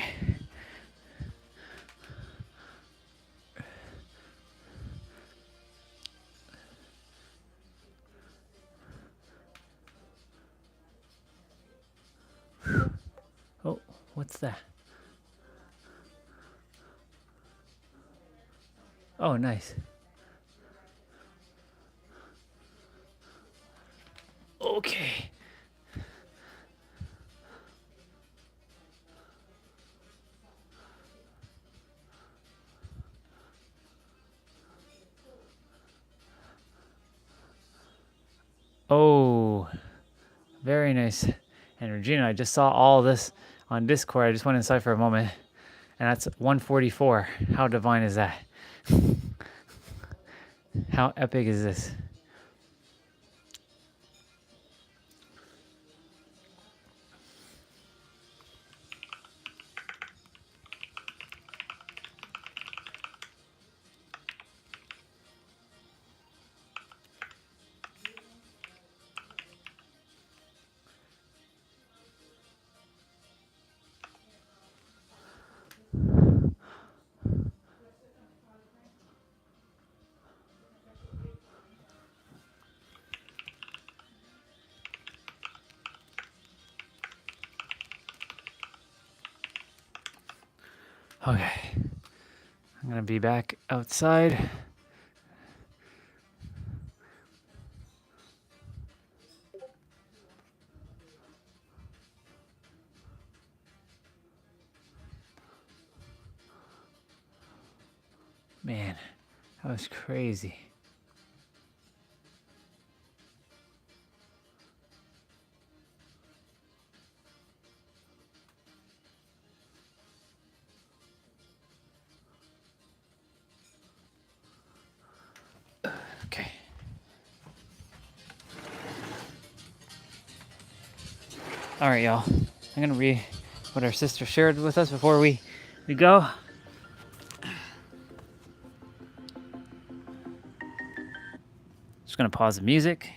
Oh, what's that? Oh, nice. Okay. Oh, very nice. And Regina, I just saw all this on Discord. I just went inside for a moment. And that's 144. How divine is that? How epic is this? Okay, I'm gonna be back outside. Man, that was crazy. Okay. All right, y'all. I'm gonna read what our sister shared with us before we go. Just gonna pause the music.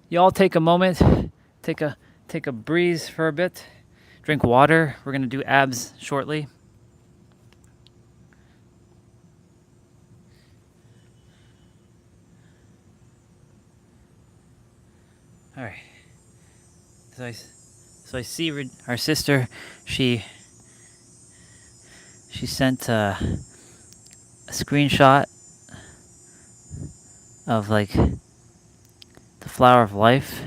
Y'all take a moment, take a breeze for a bit. Drink water. We're gonna do abs shortly. All right. So I see our sister. She sent a screenshot of like the flower of life.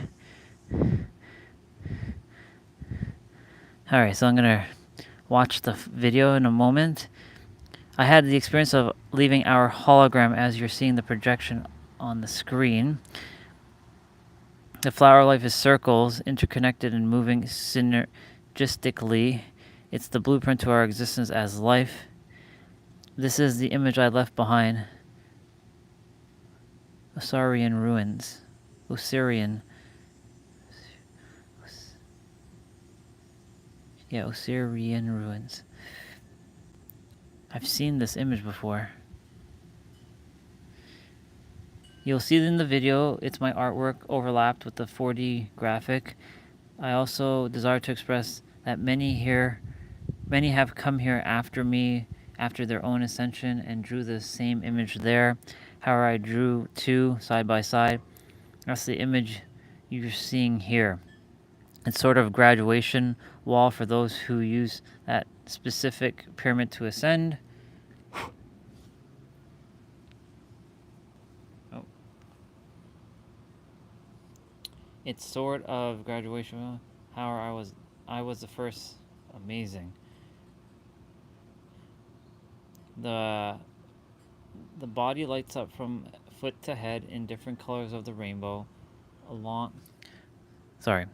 All right, so I'm gonna watch the video in a moment. I had the experience of leaving our hologram as you're seeing the projection on the screen. The flower of life is circles, interconnected and moving synergistically. It's the blueprint to our existence as life. This is the image I left behind. Osirian ruins. Osirian. Yeah, Osirian ruins. I've seen this image before. You'll see it in the video. It's my artwork overlapped with the 4D graphic. I also desire to express that many have come here after me, after their own ascension, and drew the same image there. However, I drew two side by side. That's the image you're seeing here. It's sort of graduation wall for those who use that specific pyramid to ascend. Oh. It's sort of graduation wall. However, I was the first. Amazing. The body lights up from foot to head in different colors of the rainbow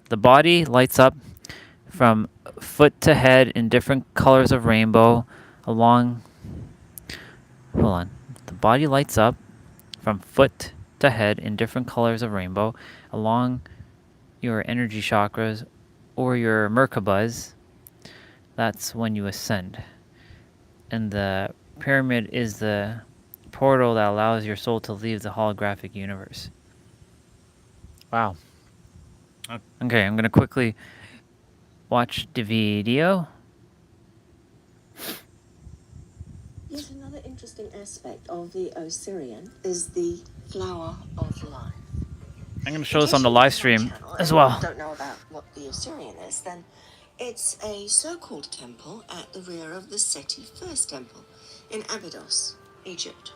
the body lights up from foot to head in different colors of rainbow along hold on. The body lights up from foot to head in different colors of rainbow along your energy chakras or your Merkabas. That's when you ascend. And the pyramid is the portal that allows your soul to leave the holographic universe. Wow. Okay, I'm going to quickly watch the video. Yet another interesting aspect of the Osirian is the flower of life. I'm going to show this on the live stream as well. If you don't know about what the Osirian is, then it's a so-called temple at the rear of the Seti First Temple in Abydos, Egypt.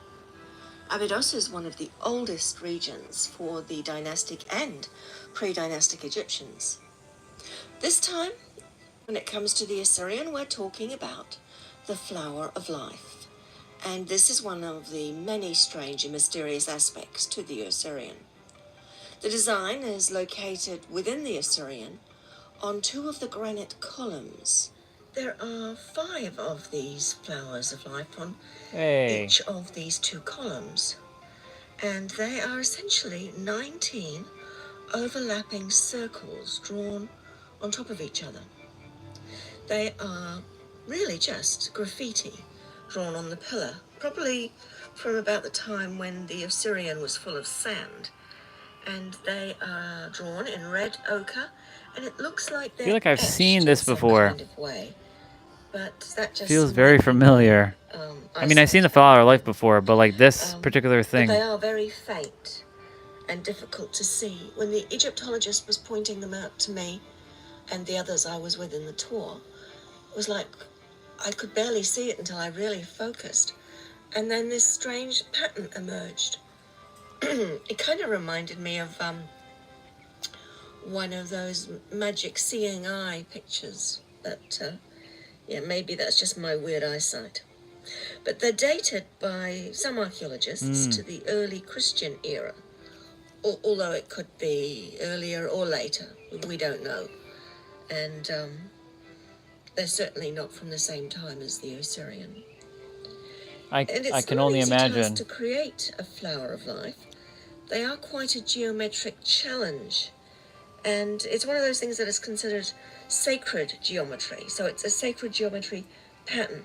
Abydos is one of the oldest regions for the dynastic and pre-dynastic Egyptians. This time, when it comes to the Osirian, we're talking about the flower of life. And this is one of the many strange and mysterious aspects to the Osirian. The design is located within the Osirian on two of the granite columns. There are 5 of these flowers of life on each of these 2 columns. And they are essentially 19 overlapping circles drawn on top of each other. They are really just graffiti drawn on the pillar, probably from about the time when the Osirian was full of sand. And they are drawn in red ochre, and it looks like they're I feel like I've etched seen in this some before. kind of way. But that just Feels very familiar. I mean, I've seen the flower of life before, but like this particular thing. But they are very faint and difficult to see. When the Egyptologist was pointing them out to me and the others I was with in the tour, it was like I could barely see it until I really focused. And then this strange pattern emerged. It kind of reminded me of one of those magic seeing eye pictures. But yeah, maybe that's just my weird eyesight. But they're dated by some archaeologists to the early Christian era. Although it could be earlier or later, we don't know. And they're certainly not from the same time as the Osirian. I can only imagine. To create a flower of life, they are quite a geometric challenge. And it's one of those things that is considered sacred geometry. So it's a sacred geometry pattern.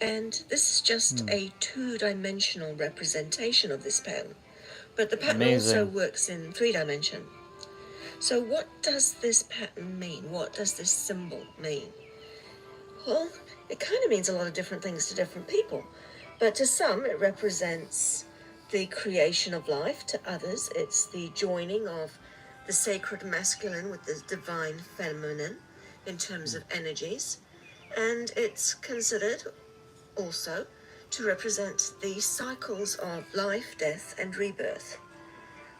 And this is just a 2-dimensional representation of this pattern. But the pattern also works in 3-dimension. So what does this pattern mean? What does this symbol mean? Well, it kind of means a lot of different things to different people. But to some, it represents the creation of life. To others, it's the joining of the sacred masculine with the divine feminine in terms of energies. And it's considered also to represent the cycles of life, death, and rebirth.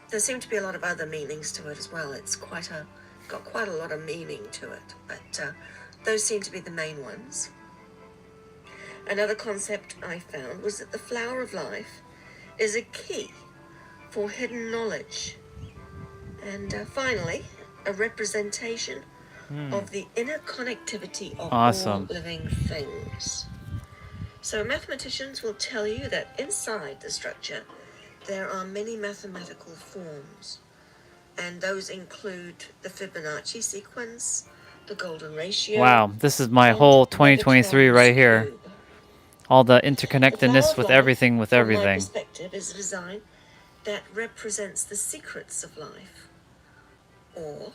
There seem to be a lot of other meanings to it as well. It's got quite a lot of meaning to it, but those seem to be the main ones. Another concept I found was that the flower of life is a key for hidden knowledge. And finally, a representation of the inner connectivity of all living things. So mathematicians will tell you that inside the structure, there are many mathematical forms, and those include the Fibonacci sequence, the golden ratio. Wow, this is my whole 2023 right here. All the interconnectedness with everything, with everything. From my perspective, is a design that represents the secrets of life, or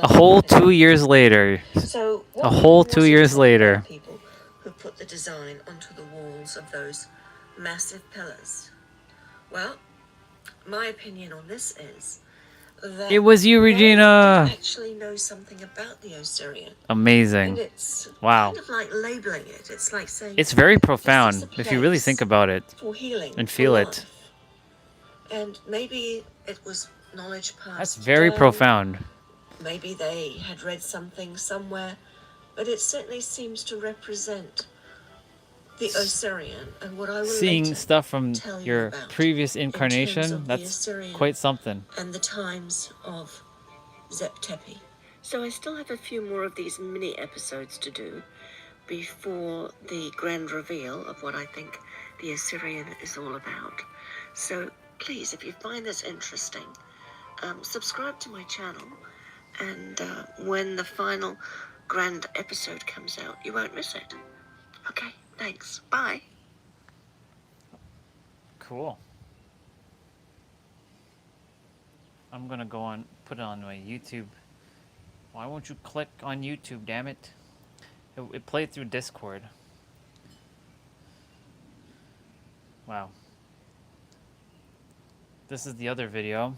A whole 2 years later. So A whole 2 years later. People who put the design onto the walls of those massive pillars. Well, my opinion on this is that It was you, Regina. they actually know something about the Osirian. Amazing. And it's Wow. kind of like labeling it. It's like saying It's very this is profound a if you really place think about it for healing, and for feel it. life. And maybe it was knowledge passed That's very down. profound. Maybe they had read something somewhere, but it certainly seems to represent the Osirian and what I will Seeing later stuff from tell you your about previous in terms incarnation, of the that's Osirian quite something. and the times of Zep-Tepi. So I still have a few more of these mini episodes to do before the grand reveal of what I think the Osirian is all about. So please, if you find this interesting, subscribe to my channel, and when the final grand episode comes out, you won't miss it. Okay, thanks. Bye. Cool. I'm gonna go on, put it on my YouTube. Why won't you click on YouTube, damn it? It played through Discord. Wow. This is the other video.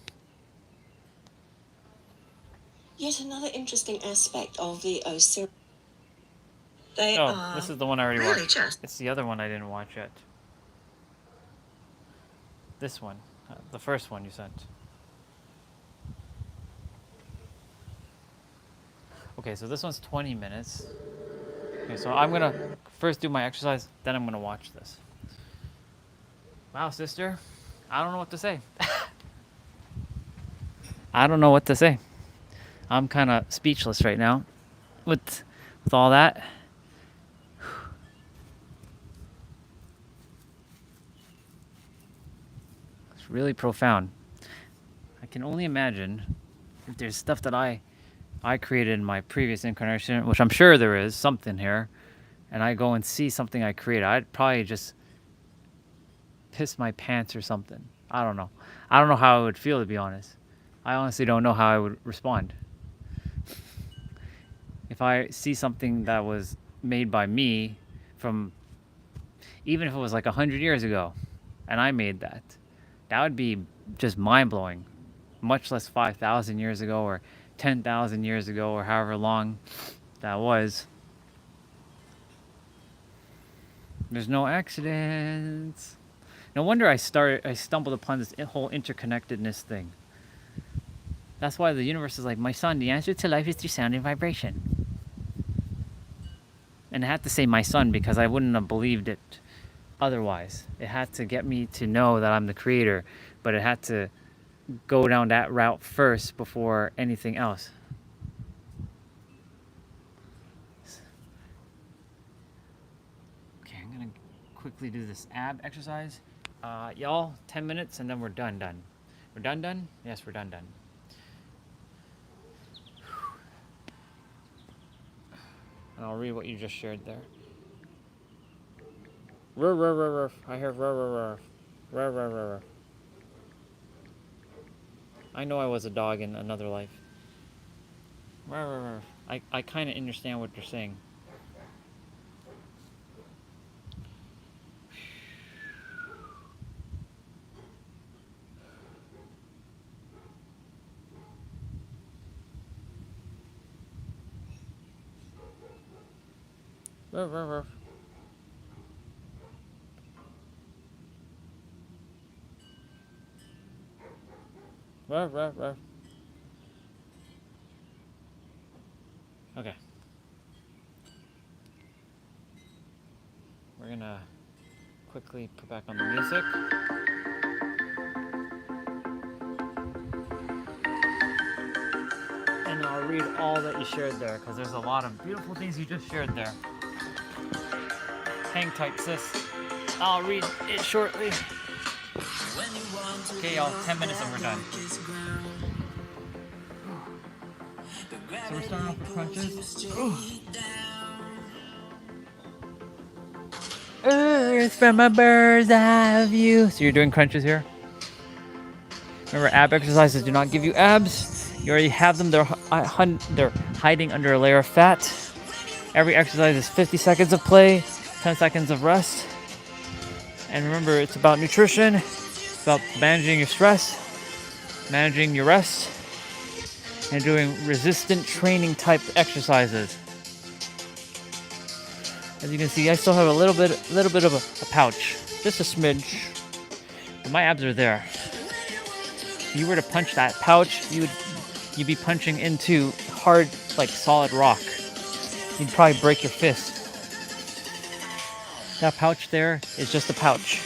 Yet another interesting aspect of the Osirian. They Oh, are this is the one I already really watched. just It's the other one I didn't watch yet. This one. The first one you sent. Okay, so this one's 20 minutes. Okay, so I'm gonna first do my exercise, then I'm gonna watch this. Wow, sister. I don't know what to say. I don't know what to say. I'm kind of speechless right now with all that. It's really profound. I can only imagine if there's stuff that I created in my previous incarnation, which I'm sure there is something here, and I go and see something I created, I'd probably just piss my pants or something. I don't know. I don't know how I would feel, to be honest. I honestly don't know how I would respond. If I see something that was made by me from, even if it was like 100 years ago, and I made that, that would be just mind-blowing. Much less 5,000 years ago or 10,000 years ago or however long that was. There's no accidents. No wonder I stumbled upon this whole interconnectedness thing. That's why the universe is like, my son, the answer to life is through sound and vibration. And I had to say my son because I wouldn't have believed it otherwise. It had to get me to know that I'm the creator, but it had to go down that route first before anything else. Okay, I'm gonna quickly do this ab exercise. Y'all, 10 minutes and then we're done. We're done? Yes, we're done. And I'll read what you just shared there. Ruff, ruff, ruff, ruff. I hear ruff, ruff, ruff. Ruff, ruff, ruff, ruff. I know I was a dog in another life. Ruff, ruff, ruff. I kind of understand what you're saying. Ruff, ruff, ruff. Ruff, ruff, ruff. Okay. We're gonna quickly put back on the music. And I'll read all that you shared there, because there's a lot of beautiful things you just shared there. Hang tight, sis. I'll read it shortly. Okay, y'all, 10 minutes and we're done. So we're starting off with crunches. Earth from a bird's eye view. So you're doing crunches here. Remember, ab exercises do not give you abs. You already have them. They're hiding under a layer of fat. Every exercise is 50 seconds of play, 10 seconds of rest. And remember, it's about nutrition. It's about managing your stress, managing your rest, and doing resistant training type exercises. As you can see, I still have a little bit of a pouch, just a smidge. But my abs are there. If you were to punch that pouch, you'd be punching into hard, like solid rock. You'd probably break your fist. That pouch there is just a pouch.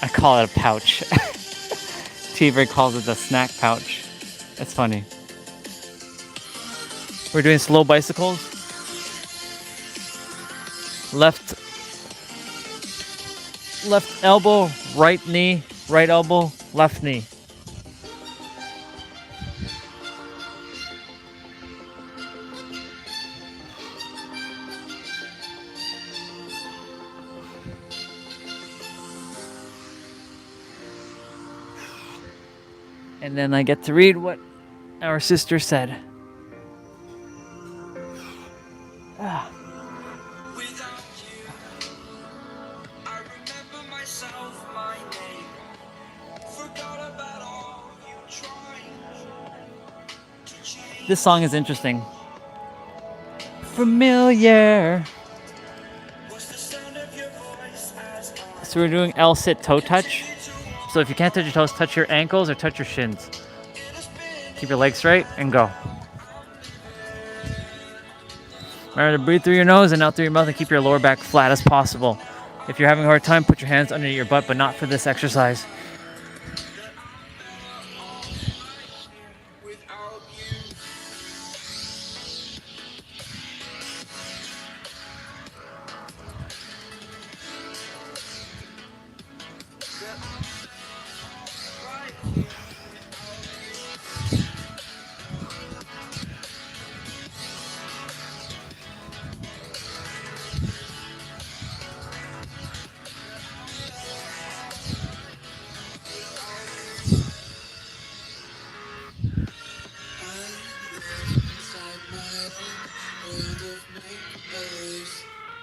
I call it a pouch. T-Bird calls it the snack pouch. That's funny. We're doing slow bicycles. Left elbow, right knee, right elbow, left knee. And then I get to read what our sister said. Ah. This song is interesting. Familiar. So we're doing L sit toe touch. So if you can't touch your toes, touch your ankles or touch your shins. Keep your legs straight and go. Remember to breathe through your nose and out through your mouth and keep your lower back flat as possible. If you're having a hard time, put your hands under your butt, but not for this exercise.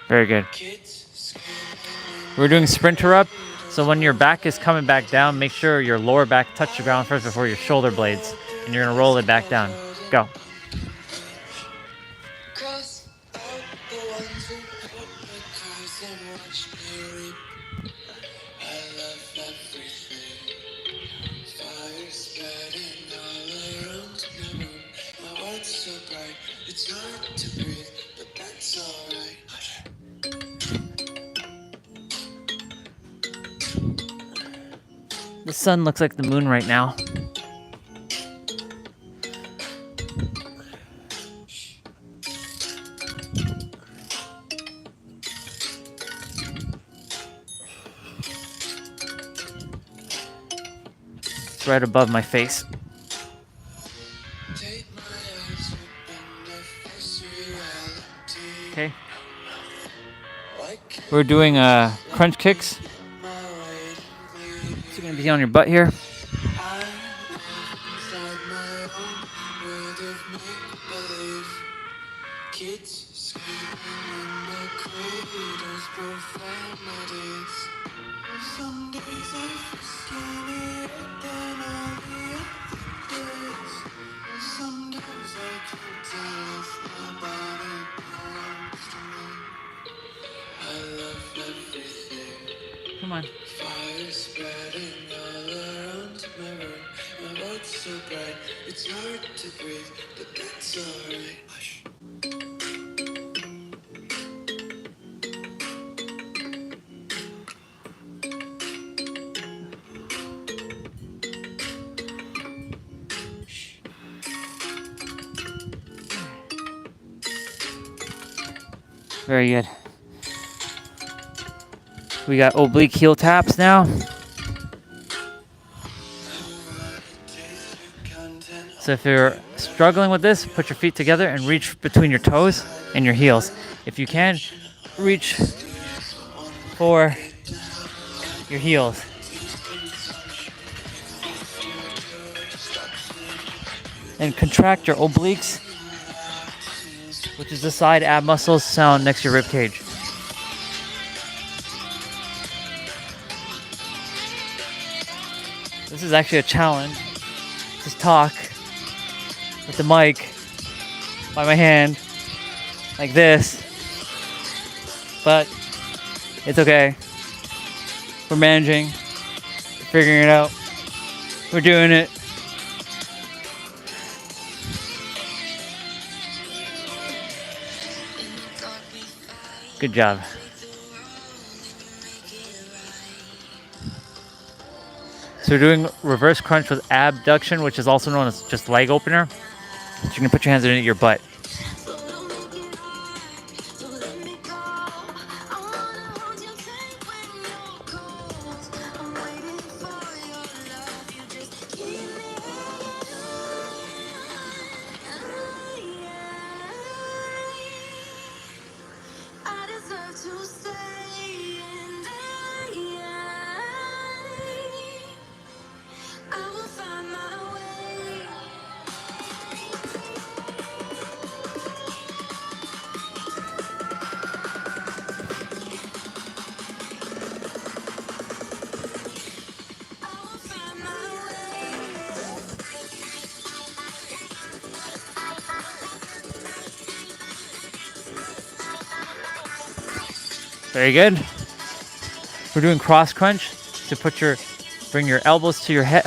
Very good. We're doing sprinter up. So when your back is coming back down, make sure your lower back touch the ground first before your shoulder blades. And you're gonna roll it back down. Go. The sun looks like the moon right now. It's right above my face. Okay. We're doing crunch kicks. So you're gonna be on your butt here. Come on. Fire spreading all around my room. My world's so bright, it's hard to breathe, but that's alright. Hush. Very good. We got oblique heel taps now. So if you're struggling with this, put your feet together and reach between your toes and your heels. If you can, reach for your heels. And contract your obliques, which is the side ab muscles found next to your rib cage. This is actually a challenge. Just talk with the mic by my hand like this, but it's okay. We're managing, we're figuring it out, we're doing it. Good job. So we're doing reverse crunch with abduction, which is also known as just leg opener. So you're gonna put your hands underneath your butt. Very good. We're doing cross crunch. So bring your elbows to your head.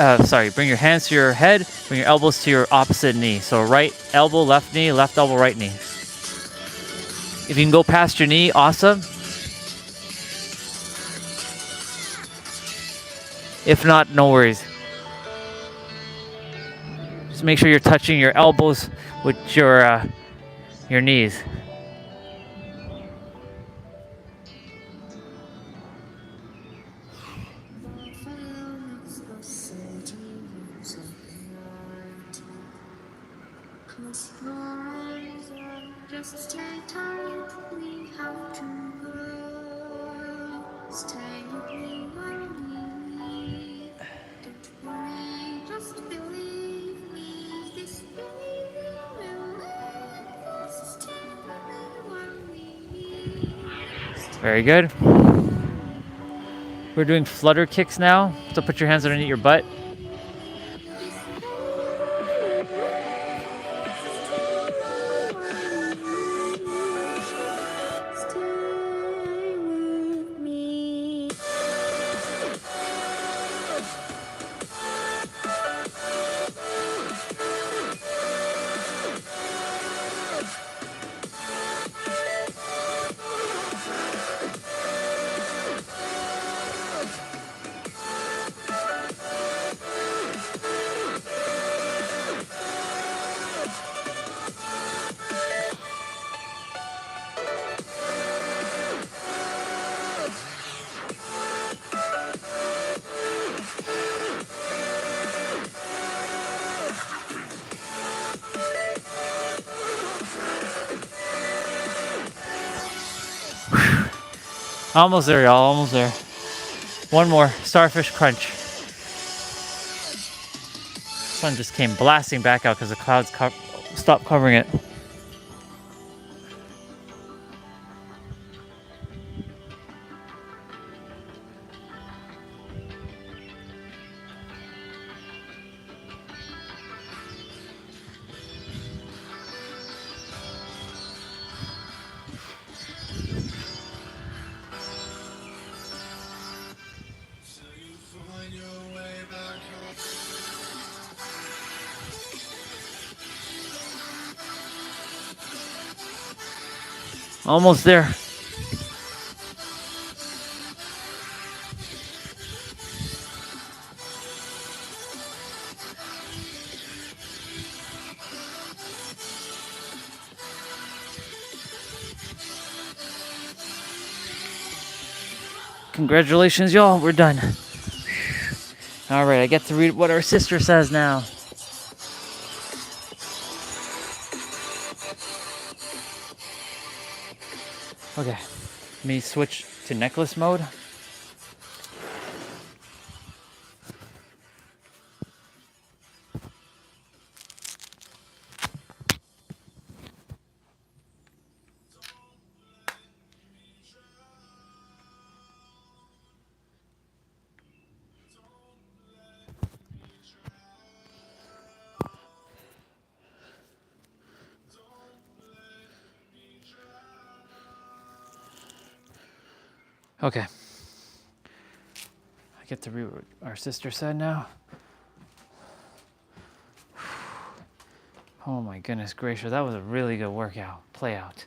Bring your hands to your head. Bring your elbows to your opposite knee. So right elbow, left knee, left elbow, right knee. If you can go past your knee, awesome. If not, no worries. Just make sure you're touching your elbows with your knees. Very good. We're doing flutter kicks now. So put your hands underneath your butt. Almost there, y'all. Almost there. One more. Starfish crunch. Sun just came blasting back out because the clouds stopped covering it. Almost there. Congratulations, y'all. We're done. All right, I get to read what our sister says now. Okay, let me switch to necklace mode. Okay. I get to read what our sister said now. Oh my goodness gracious, that was a really good workout, play out.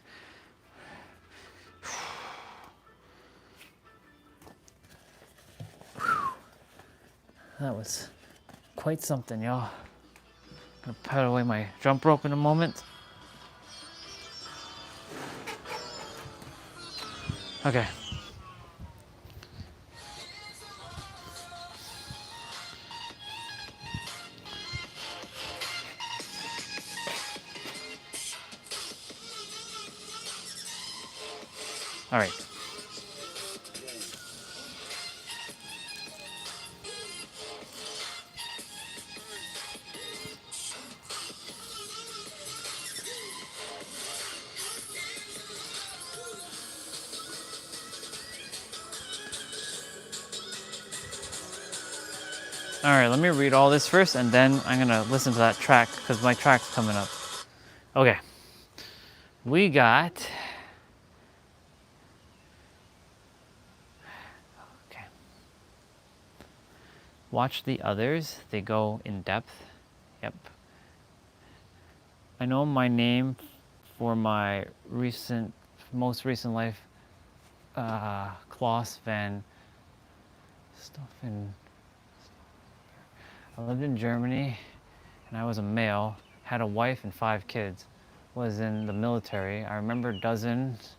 That was quite something, y'all. Gonna put away my jump rope in a moment. Okay. All right. All right, let me read all this first, and then I'm gonna listen to that track because my track's coming up. Okay. We got. Okay. Watch the others. They go in depth. Yep. I know my name for my most recent life, Klaus van Stoffen. I lived in Germany, and I was a male, had a wife and 5 kids, was in the military. I remember dozens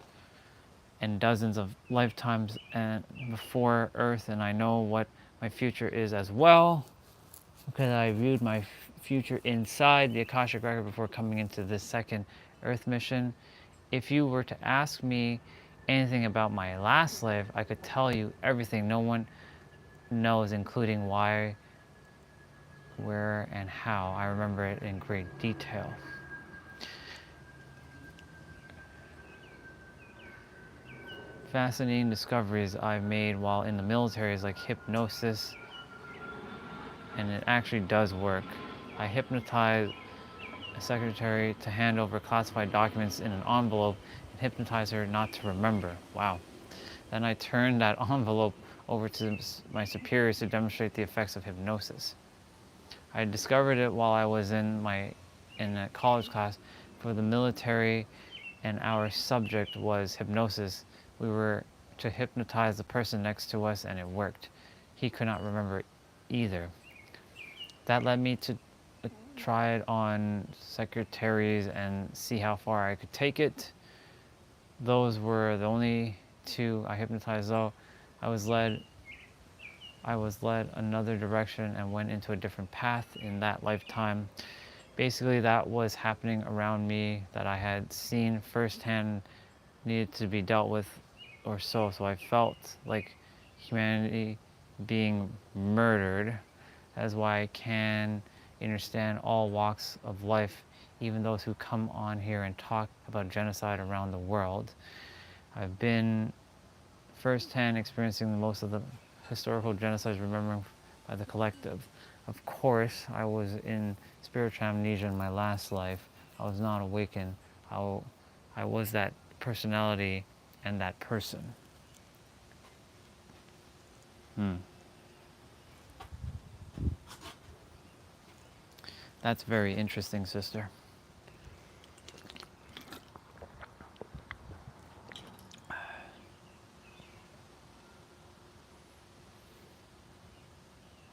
and dozens of lifetimes and before Earth, and I know what my future is as well, because I viewed my future inside the Akashic Record before coming into this second Earth mission. If you were to ask me anything about my last life, I could tell you everything no one knows, including why, where, and how. I remember it in great detail. Fascinating discoveries I've made while in the military is like hypnosis, and it actually does work. I hypnotized a secretary to hand over classified documents in an envelope and hypnotize her not to remember. Wow. Then I turned that envelope over to my superiors to demonstrate the effects of hypnosis. I discovered it while I was in a college class for the military, and our subject was hypnosis. We were to hypnotize the person next to us, and it worked. He could not remember either. That led me to try it on secretaries and see how far I could take it. Those were the only 2 I hypnotized, though. I was led another direction and went into a different path in that lifetime. Basically, that was happening around me that I had seen firsthand needed to be dealt with or so. So I felt like humanity being murdered. That is why I can understand all walks of life, even those who come on here and talk about genocide around the world. I've been firsthand experiencing most of the historical genocides remembered by the collective. Of course, I was in spiritual amnesia in my last life. I was not awakened. I was that personality and that person. That's very interesting, sister.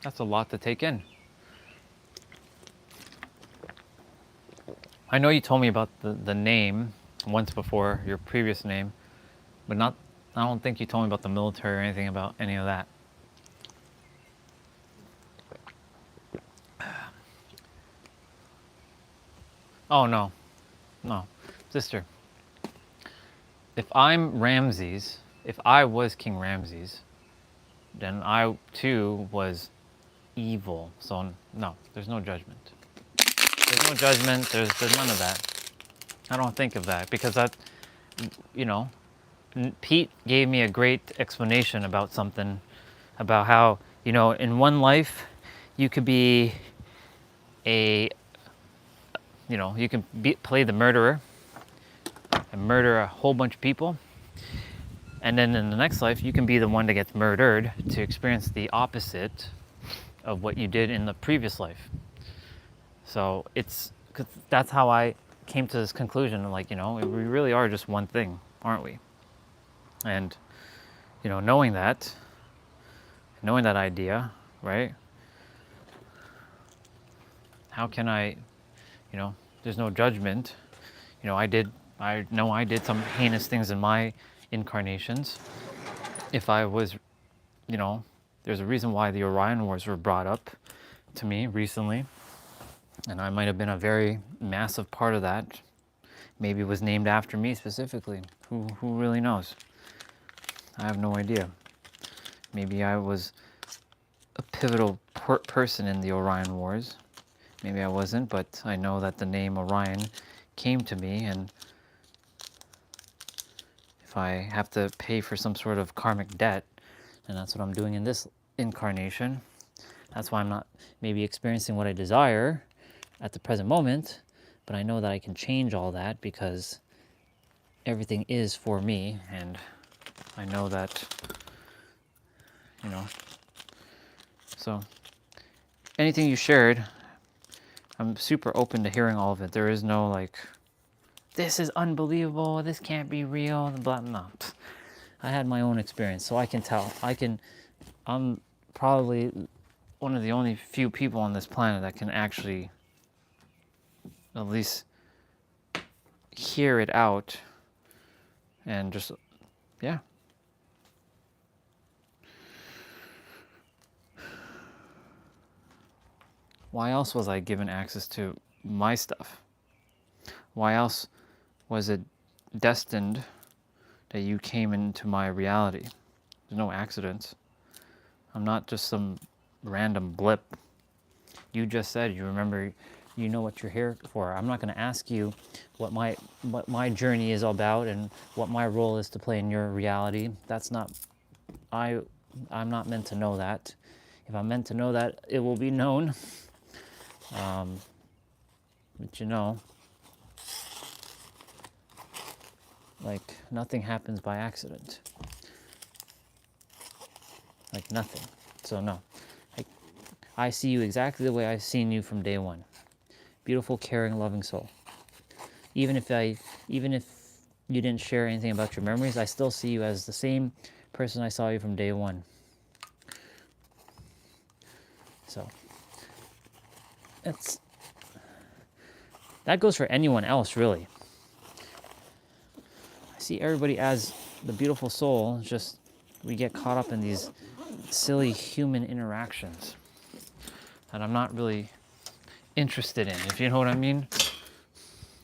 That's a lot to take in. I know you told me about the name once before, your previous name, but not I don't think you told me about the military or anything about any of that. Oh, no. No. Sister, if I'm Ramses, if I was King Ramses, then I too was evil. So, no, there's no judgment. There's no judgment. There's none of that. I don't think of that because that, you know, Pete gave me a great explanation about something, about how, you know, in one life, you could be a, you know, you can play the murderer and murder a whole bunch of people. And then in the next life, you can be the one that gets murdered to experience the opposite of what you did in the previous life. So it's, 'cause that's how I came to this conclusion. Like, you know, we really are just one thing, aren't we? And, you know, knowing that idea, right? How can I, you know, there's no judgment. You know, I know I did some heinous things in my incarnations. If I was, you know, there's a reason why the Orion Wars were brought up to me recently. And I might have been a very massive part of that. Maybe it was named after me specifically. Who really knows? I have no idea. Maybe I was a pivotal person in the Orion Wars. Maybe I wasn't, but I know that the name Orion came to me, and if I have to pay for some sort of karmic debt, and that's what I'm doing in this incarnation, that's why I'm not maybe experiencing what I desire at the present moment, but I know that I can change all that because everything is for me, and I know that, you know, so anything you shared, I'm super open to hearing all of it. There is no like, this is unbelievable, this can't be real, blah, no. I had my own experience, so I can tell. I'm probably one of the only few people on this planet that can actually at least hear it out and just, yeah. Why else was I given access to my stuff? Why else was it destined that you came into my reality? There's no accidents. I'm not just some random blip. You just said you remember, you know what you're here for. I'm not going to ask you what my journey is about and what my role is to play in your reality. That's not, I'm not meant to know that. If I'm meant to know that, it will be known. But you know, like nothing happens by accident. Like nothing. So no, I see you exactly the way I've seen you from day one. Beautiful, caring, loving soul. Even if you didn't share anything about your memories, I still see you as the same person I saw you from day one. So that goes for anyone else, really. I see everybody as the beautiful soul, just we get caught up in these silly human interactions that I'm not really interested in, if you know what I mean.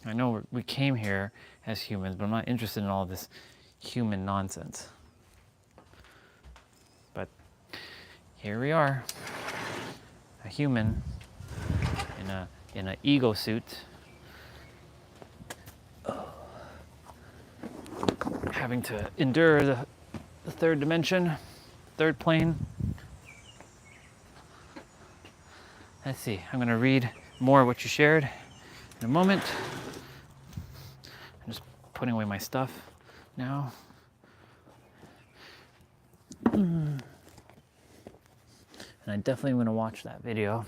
I know we came here as humans, but I'm not interested in all this human nonsense. But here we are, a human in an ego suit, having to endure the third dimension, third plane. Let's see, I'm going to read more of what you shared in a moment. I'm just putting away my stuff now. And I definitely want to watch that video.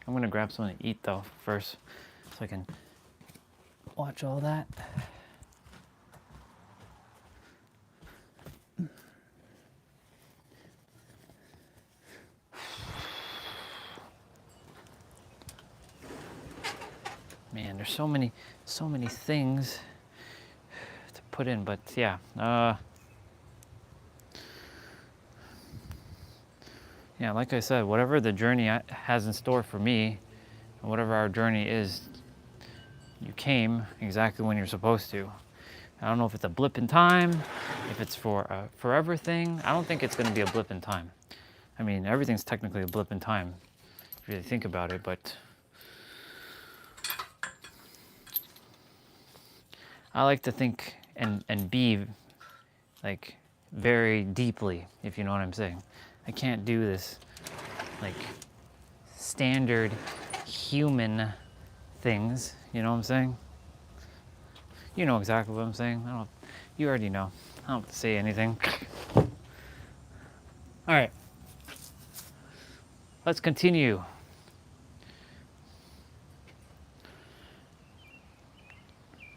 I'm going to grab something to eat though first so I can watch all that. Man, there's so many things to put in, but yeah. Yeah, like I said, whatever the journey has in store for me, and whatever our journey is, you came exactly when you're supposed to. I don't know if it's a blip in time, if it's for a forever thing. I don't think it's going to be a blip in time. I mean, everything's technically a blip in time, if you really think about it, but I like to think and be like very deeply, if you know what I'm saying. I can't do this like standard human things, you know what I'm saying? You know exactly what I'm saying. You already know. I don't have to say anything. All right. Let's continue.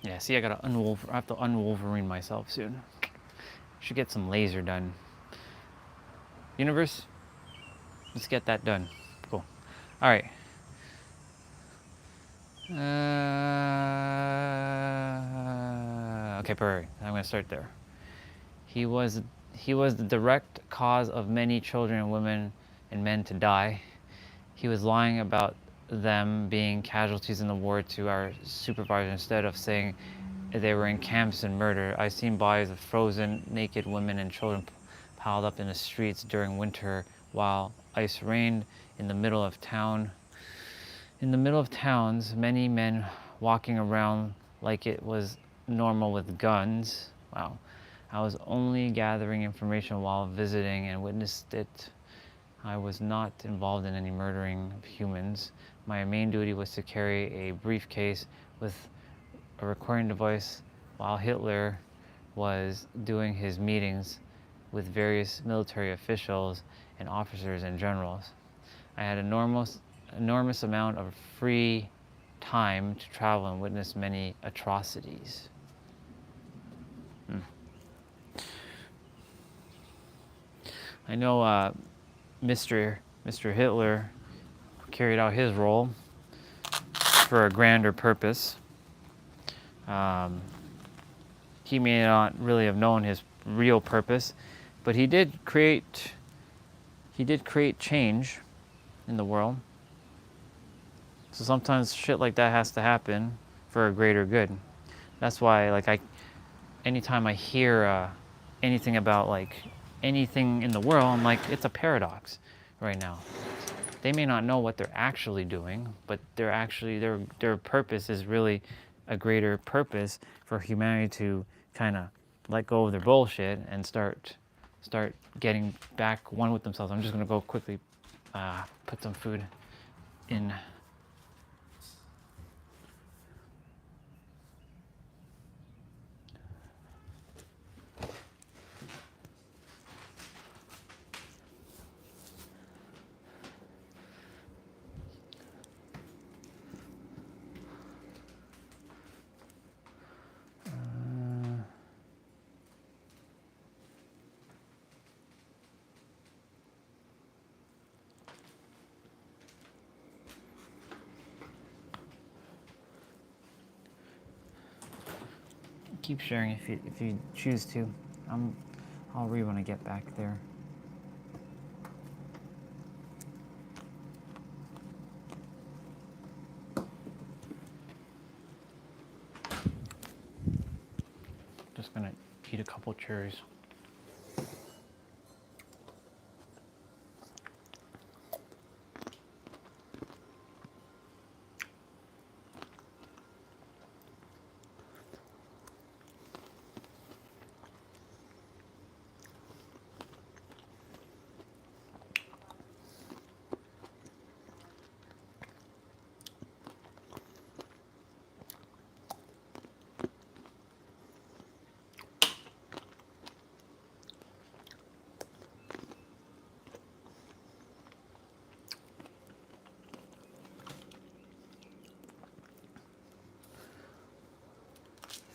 Yeah, see, I have to unwolverine myself soon. Should get some laser done. Universe, let's get that done. Cool. All right. Okay, perfect. I'm gonna start there. He was the direct cause of many children and women and men to die. He was lying about them being casualties in the war to our supervisor instead of saying they were in camps and murder. I've seen bodies of frozen, naked women and children piled up in the streets during winter while ice rained in the middle of town. In the middle of towns, many men walking around like it was normal with guns. Wow. I was only gathering information while visiting and witnessed it. I was not involved in any murdering of humans. My main duty was to carry a briefcase with a recording device while Hitler was doing his meetings with various military officials and officers and generals. I had enormous amount of free time to travel and witness many atrocities. I know Mr. Hitler carried out his role for a grander purpose. He may not really have known his real purpose, but he did create change in the world. So sometimes shit like that has to happen for a greater good. That's why, like, anytime I hear anything about like anything in the world, I'm like, it's a paradox right now. They may not know what they're actually doing, but they're actually their purpose is really a greater purpose for humanity to kind of let go of their bullshit and start getting back one with themselves. I'm just gonna go quickly put some food in. Keep sharing if you choose to. I'll read when I get back there. Just gonna eat a couple cherries.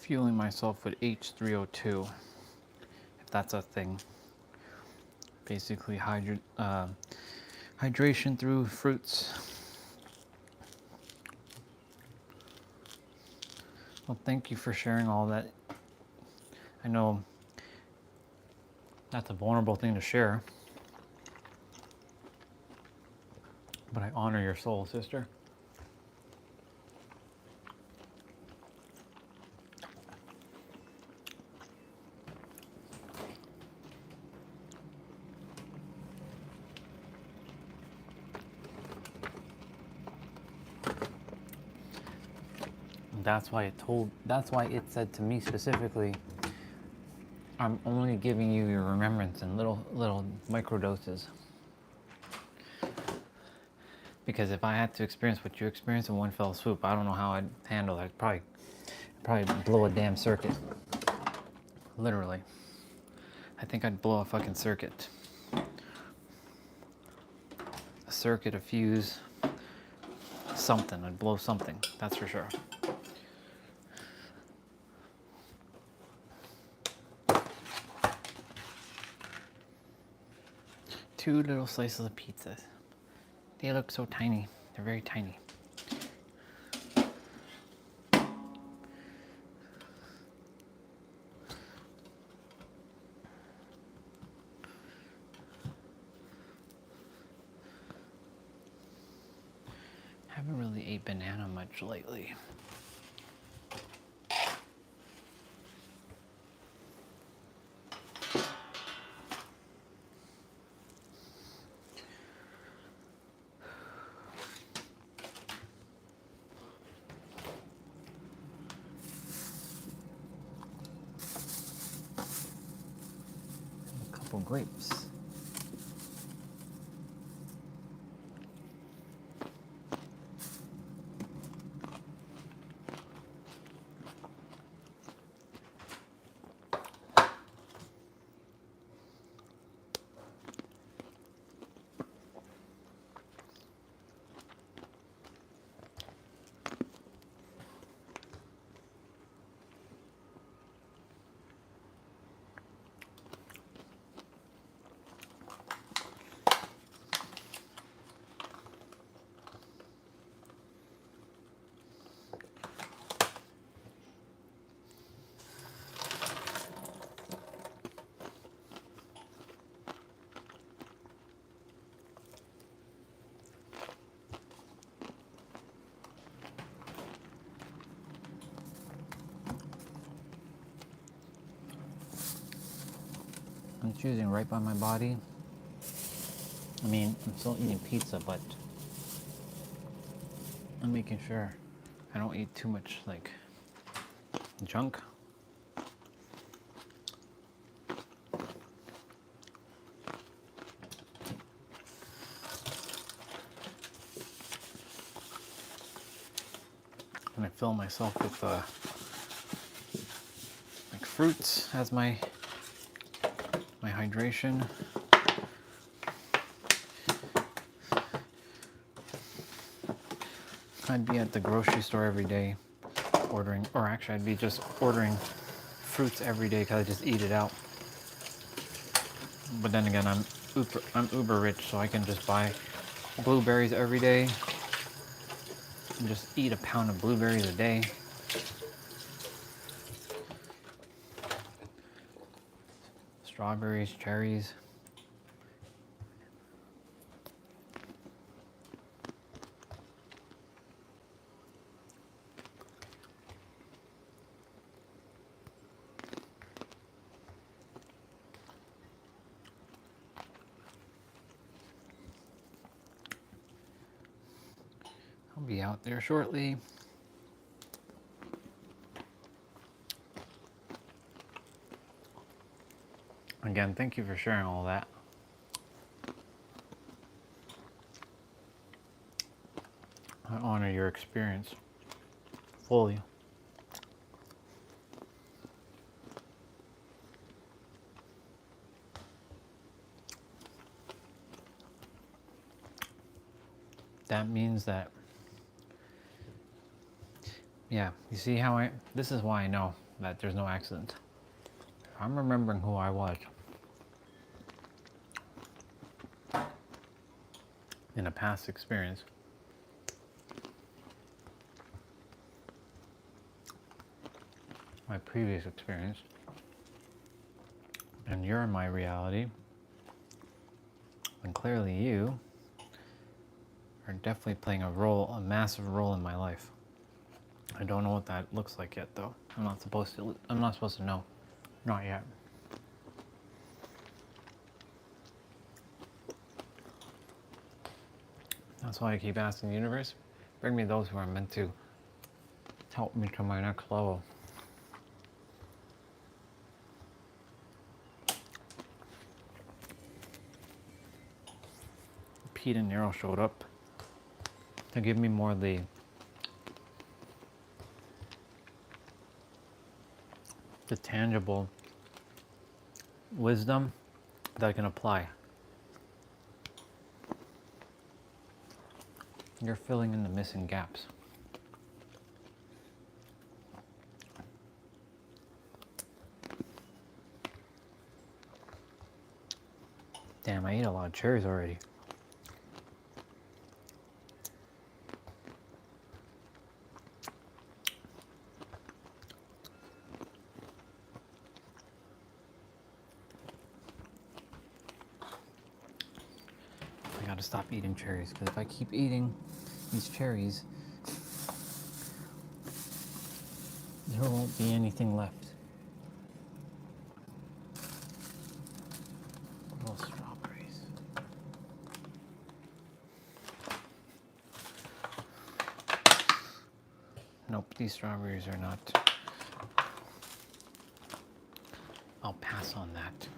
Fueling myself with H3O2, if that's a thing. Basically hydration through fruits. Well, thank you for sharing all that I know that's a vulnerable thing to share, but I honor your soul, sister. That's why it said to me specifically, I'm only giving you your remembrance in little micro doses. Because if I had to experience what you experienced in one fell swoop, I don't know how I'd handle that. I'd probably blow a damn circuit. Literally. I think I'd blow a fucking circuit. A circuit, a fuse, something. I'd blow something, that's for sure. Two little slices of pizza. They look so tiny. They're very tiny. Haven't really ate banana much lately. A couple grapes. I'm choosing right by my body. I mean, I'm still eating pizza, but I'm making sure I don't eat too much like junk. And I fill myself with like fruits as my hydration. I'd be at the grocery store every day ordering, or actually I'd be just ordering fruits every day because I just eat it out. But then again, I'm uber rich, so I can just buy blueberries every day and just eat a pound of blueberries a day. Strawberries, cherries. I'll be out there shortly. Again, thank you for sharing all that. I honor your experience fully. That means that, yeah, you see how this is why I know that there's no accident. I'm remembering who I was in a past experience. My previous experience. and you're my reality, then clearly you are definitely playing a massive role in my life. I don't know what that looks like yet, though. I'm not supposed to know. Not yet. That's why I keep asking the universe, bring me those who are meant to help me to my next level. Pete and Nero showed up to give me more of the tangible wisdom that I can apply. You're filling in the missing gaps. Damn, I ate a lot of cherries already. I gotta stop eating cherries, because if I keep eating these cherries, there won't be anything left. Little strawberries. Nope, these strawberries are not. I'll pass on that.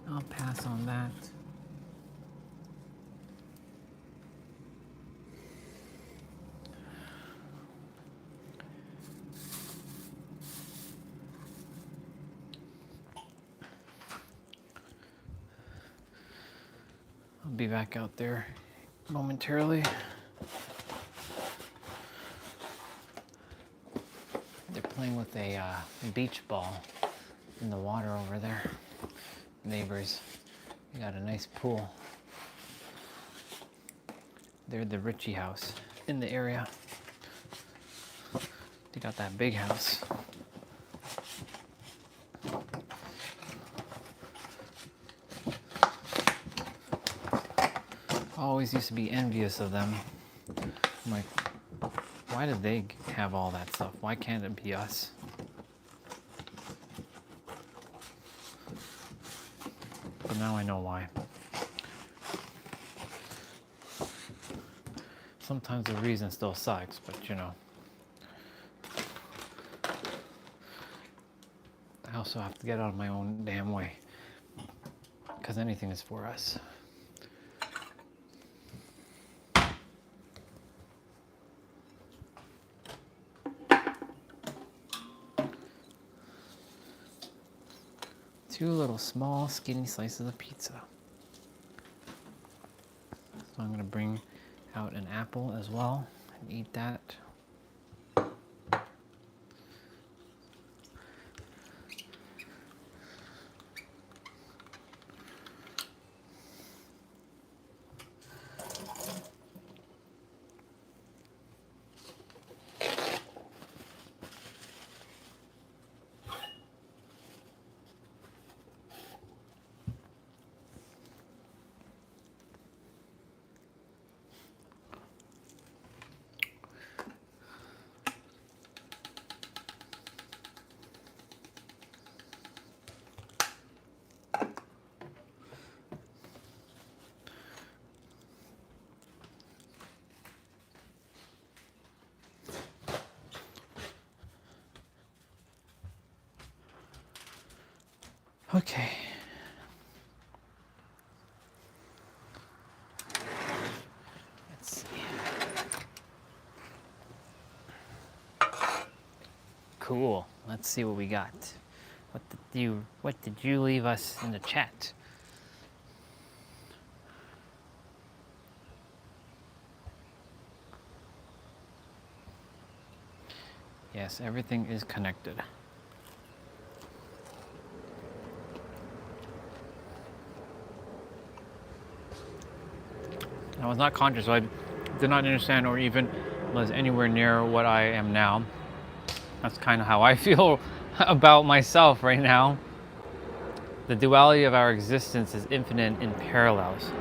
I'll pass on that. I'll be back out there momentarily. They're playing with a beach ball in the water over there. Neighbors, they got a nice pool. They're the Ritchie house in the area. They got that big house. I always used to be envious of them. I'm like, why did they have all that stuff? Why can't it be us? But now I know why. Sometimes the reason still sucks, but you know. I also have to get out of my own damn way. Because anything is for us. Two little small skinny slices of pizza. So I'm gonna bring out an apple as well and eat that. Okay. Let's see. Cool. Let's see what we got. What did you leave us in the chat? Yes, everything is connected. I was not conscious, so I did not understand or even was anywhere near what I am now. That's kind of how I feel about myself right now. The duality of our existence is infinite in parallels.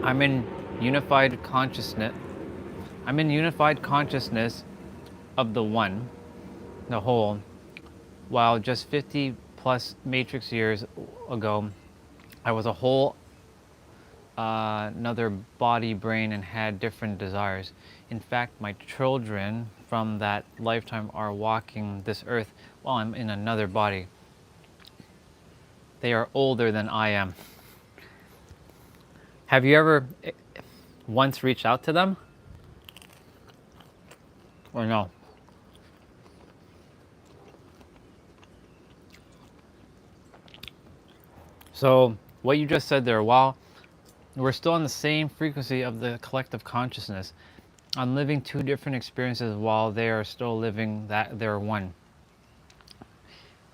I'm in unified consciousness. I'm in unified consciousness of the one, the whole, while just 50 plus matrix years ago, I was a whole another body, brain, and had different desires. In fact, my children from that lifetime are walking this earth while I'm in another body. They are older than I am. Have you ever once reached out to them? Or no? So, what you just said there, while we're still on the same frequency of the collective consciousness, I'm living two different experiences while they are still living that they're one.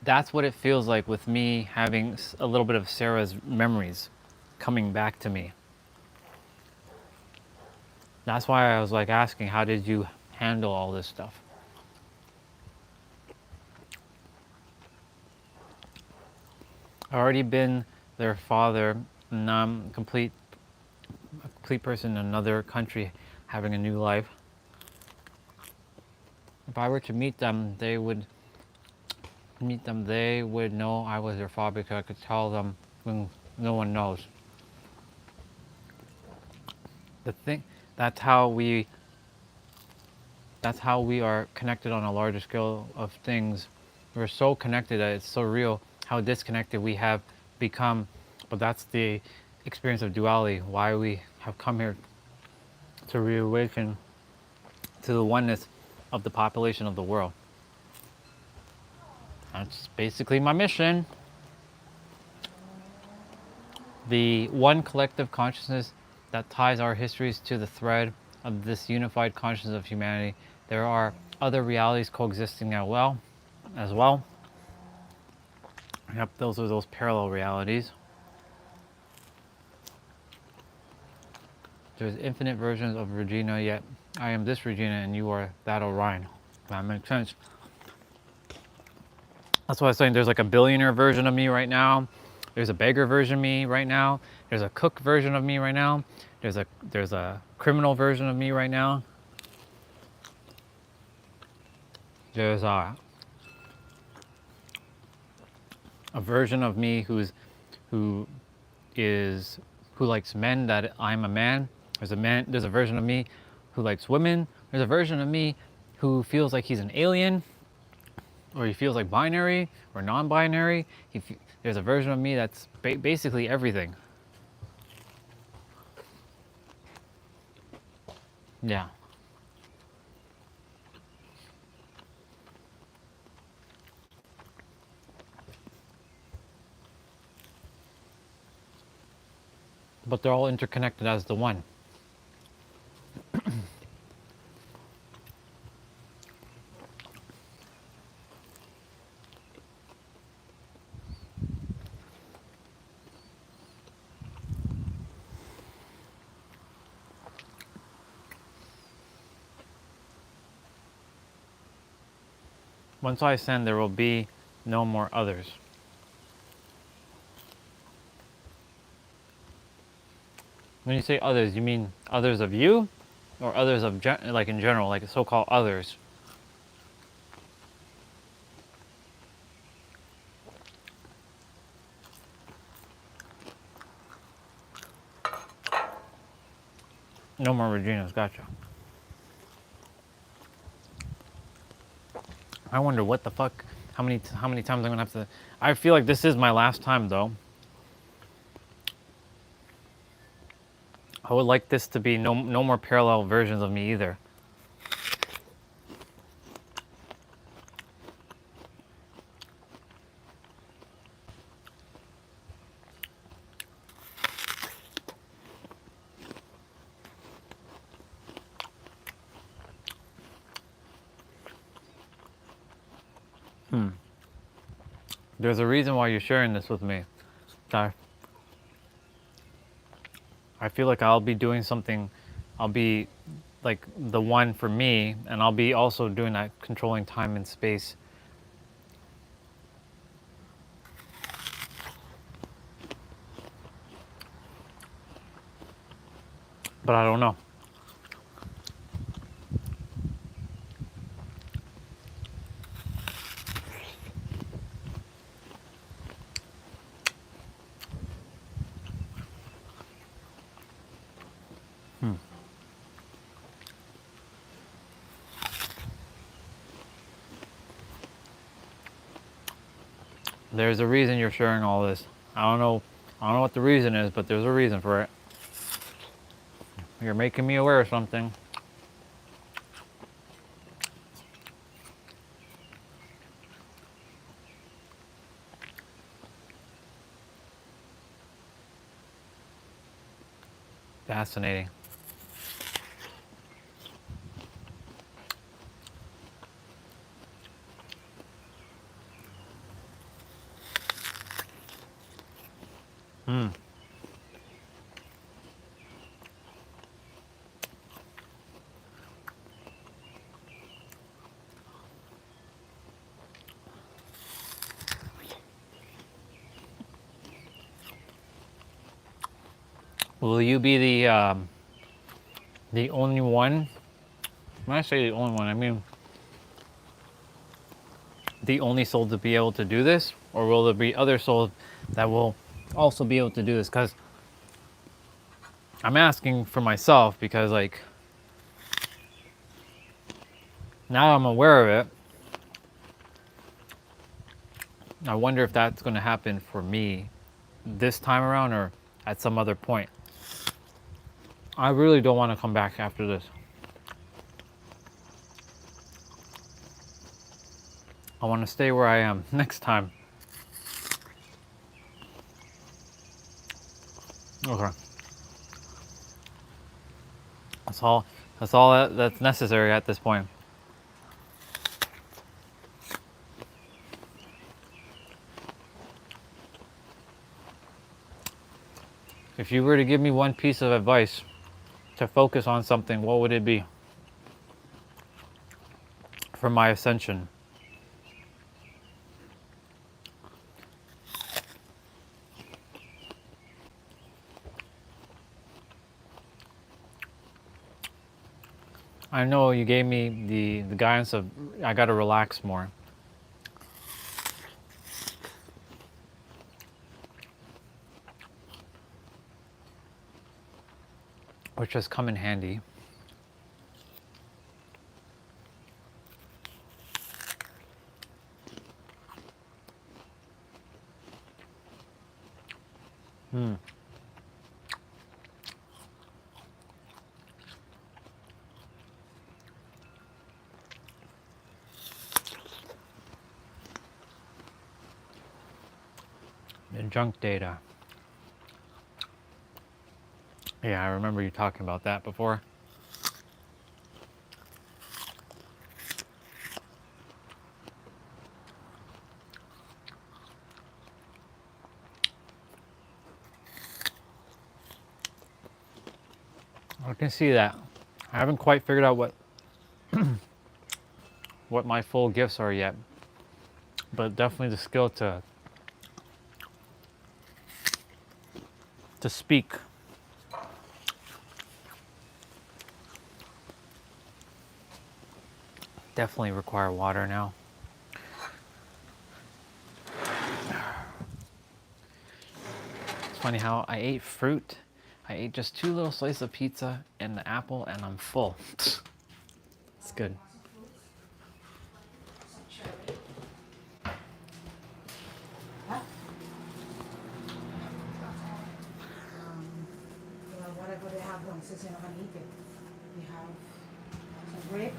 That's what it feels like with me having a little bit of Sarah's memories coming back to me. That's why I was like asking, how did you handle all this stuff? I've already been their father, and now I'm a complete person in another country having a new life. If I were to meet them, they would know I was their father because I could tell them when no one knows. The thing, that's how we are connected on a larger scale of things. We're so connected that it's so real how disconnected we have become. But that's the experience of duality, why we have come here to reawaken to the oneness of the population of the world. That's basically my mission. The one collective consciousness that ties our histories to the thread of this unified consciousness of humanity. There are other realities coexisting as well. Yep, those are those parallel realities. There's infinite versions of Regina, yet I am this Regina and you are that Orion. That makes sense. That's why I was saying there's like a billionaire version of me right now. There's a beggar version of me right now. There's a cook version of me right now. There's a criminal version of me right now. There's a version of me who likes men that I'm a man. There's a version of me who likes women. There's a version of me who feels like he's an alien, or he feels like binary or non-binary. There's a version of me that's basically everything. Yeah. But they're all interconnected as the one. Once I ascend, there will be no more others. When you say others, you mean others of you? Or others of, like in general, like so-called others? No more Reginas, gotcha. I wonder what the fuck, how many times I'm gonna have to, I feel like this is my last time though. I would like this to be no more parallel versions of me either. There's a reason why you're sharing this with me. Sorry. I feel like I'll be doing something, I'll be like the one for me, and I'll be also doing that controlling time and space. But I don't know. There's a reason you're sharing all this. I don't know what the reason is, but there's a reason for it. You're making me aware of something. Fascinating. Will you be the only one? When I say the only one, I mean the only soul to be able to do this, or will there be other souls that will also be able to do this? Because I'm asking for myself, because like now I'm aware of it. I wonder if that's going to happen for me this time around or at some other point. I really don't want to come back after this. I want to stay where I am next time. Okay. That's all that's necessary at this point. If you were to give me one piece of advice to focus on something, what would it be for my ascension? I know you gave me the guidance of I got to relax more. Which has come in handy. The junk data. Yeah, I remember you talking about that before. I can see that. I haven't quite figured out what my full gifts are yet, but definitely the skill to speak. Definitely require water now. It's funny how I ate fruit. I ate just 2 little slices of pizza and the apple, and I'm full. It's good. Whatever they have one, since you're not gonna eat it. We have some grape.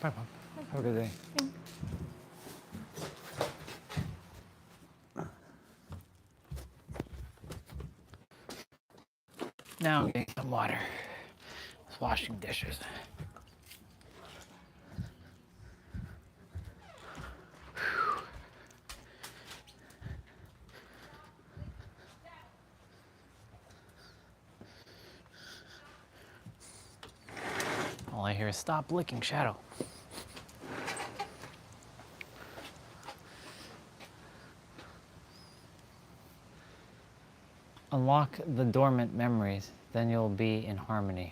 Bye, Mom. Have a good day. Now I'm getting some water. Just washing dishes. All I hear is stop licking Shadow. Unlock the dormant memories, then you'll be in harmony.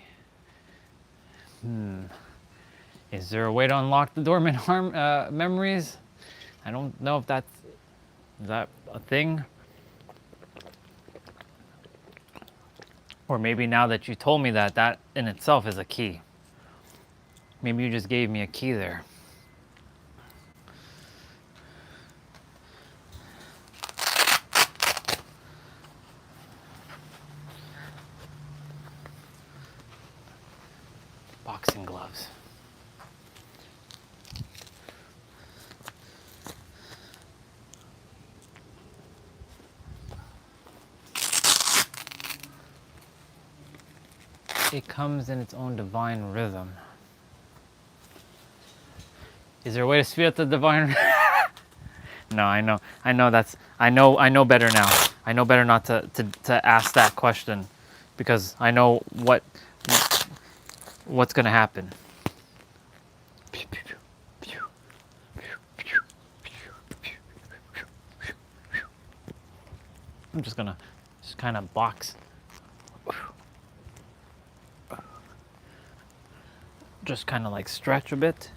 Is there a way to unlock the dormant memories? I don't know if is that a thing? Or maybe now that you told me that, that in itself is a key. Maybe you just gave me a key there. Boxing gloves. It comes in its own divine rhythm. Is there a way to speed up the divine? No, I know I know better now. I know better not to ask that question because I know what's gonna happen. I'm just gonna kind of box. Just kind of like stretch a bit.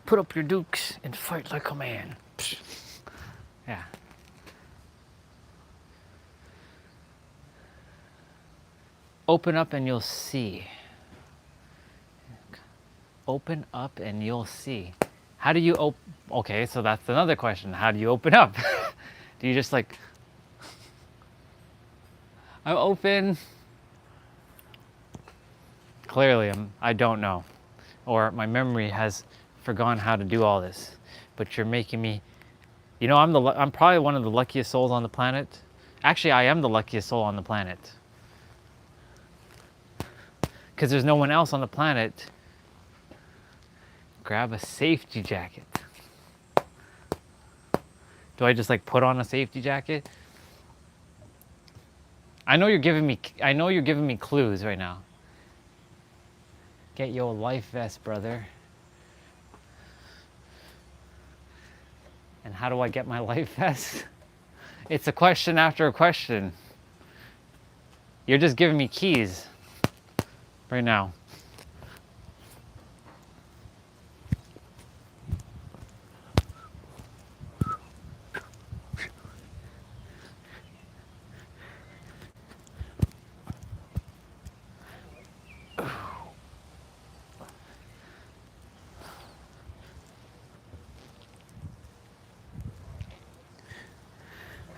Put up your dukes and fight like a man. Yeah. Open up and you'll see. Open up and you'll see. How do you open? Okay, so that's another question. How do you open up? Do you just like, I'm open? Clearly, I don't know. Or my memory has forgotten how to do all this. But you're making me, you know, I'm probably one of the luckiest souls on the planet. Actually, I am the luckiest soul on the planet. Because there's no one else on the planet. Grab a safety jacket. Do I just like put on a safety jacket? I know you're giving me clues right now. Get your life vest, brother. And how do I get my life vest? It's a question after a question. You're just giving me keys right now.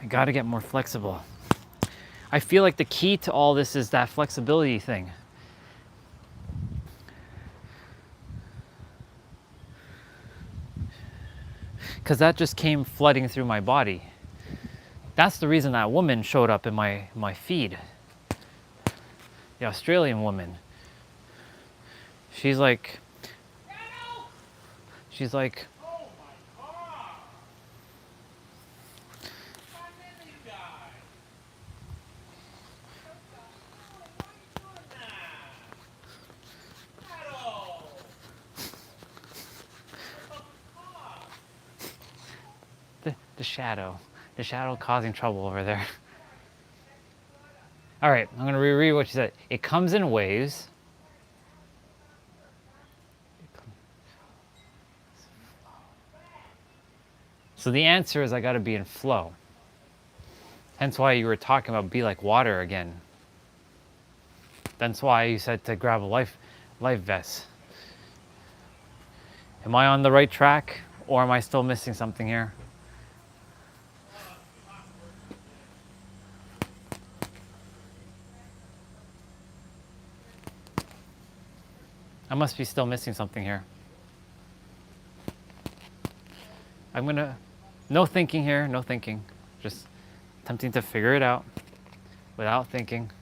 I gotta get more flexible. I feel like the key to all this is that flexibility thing. Because that just came flooding through my body. That's the reason that woman showed up in my feed. The Australian woman. She's like, the shadow causing trouble over there. All right, I'm gonna reread what she said. It comes in waves. So the answer is I gotta be in flow. Hence why you were talking about be like water again. That's why you said to grab a life vest. Am I on the right track or am I still missing something here? I must be still missing something here. I'm gonna, no thinking here, no thinking. Just attempting to figure it out without thinking.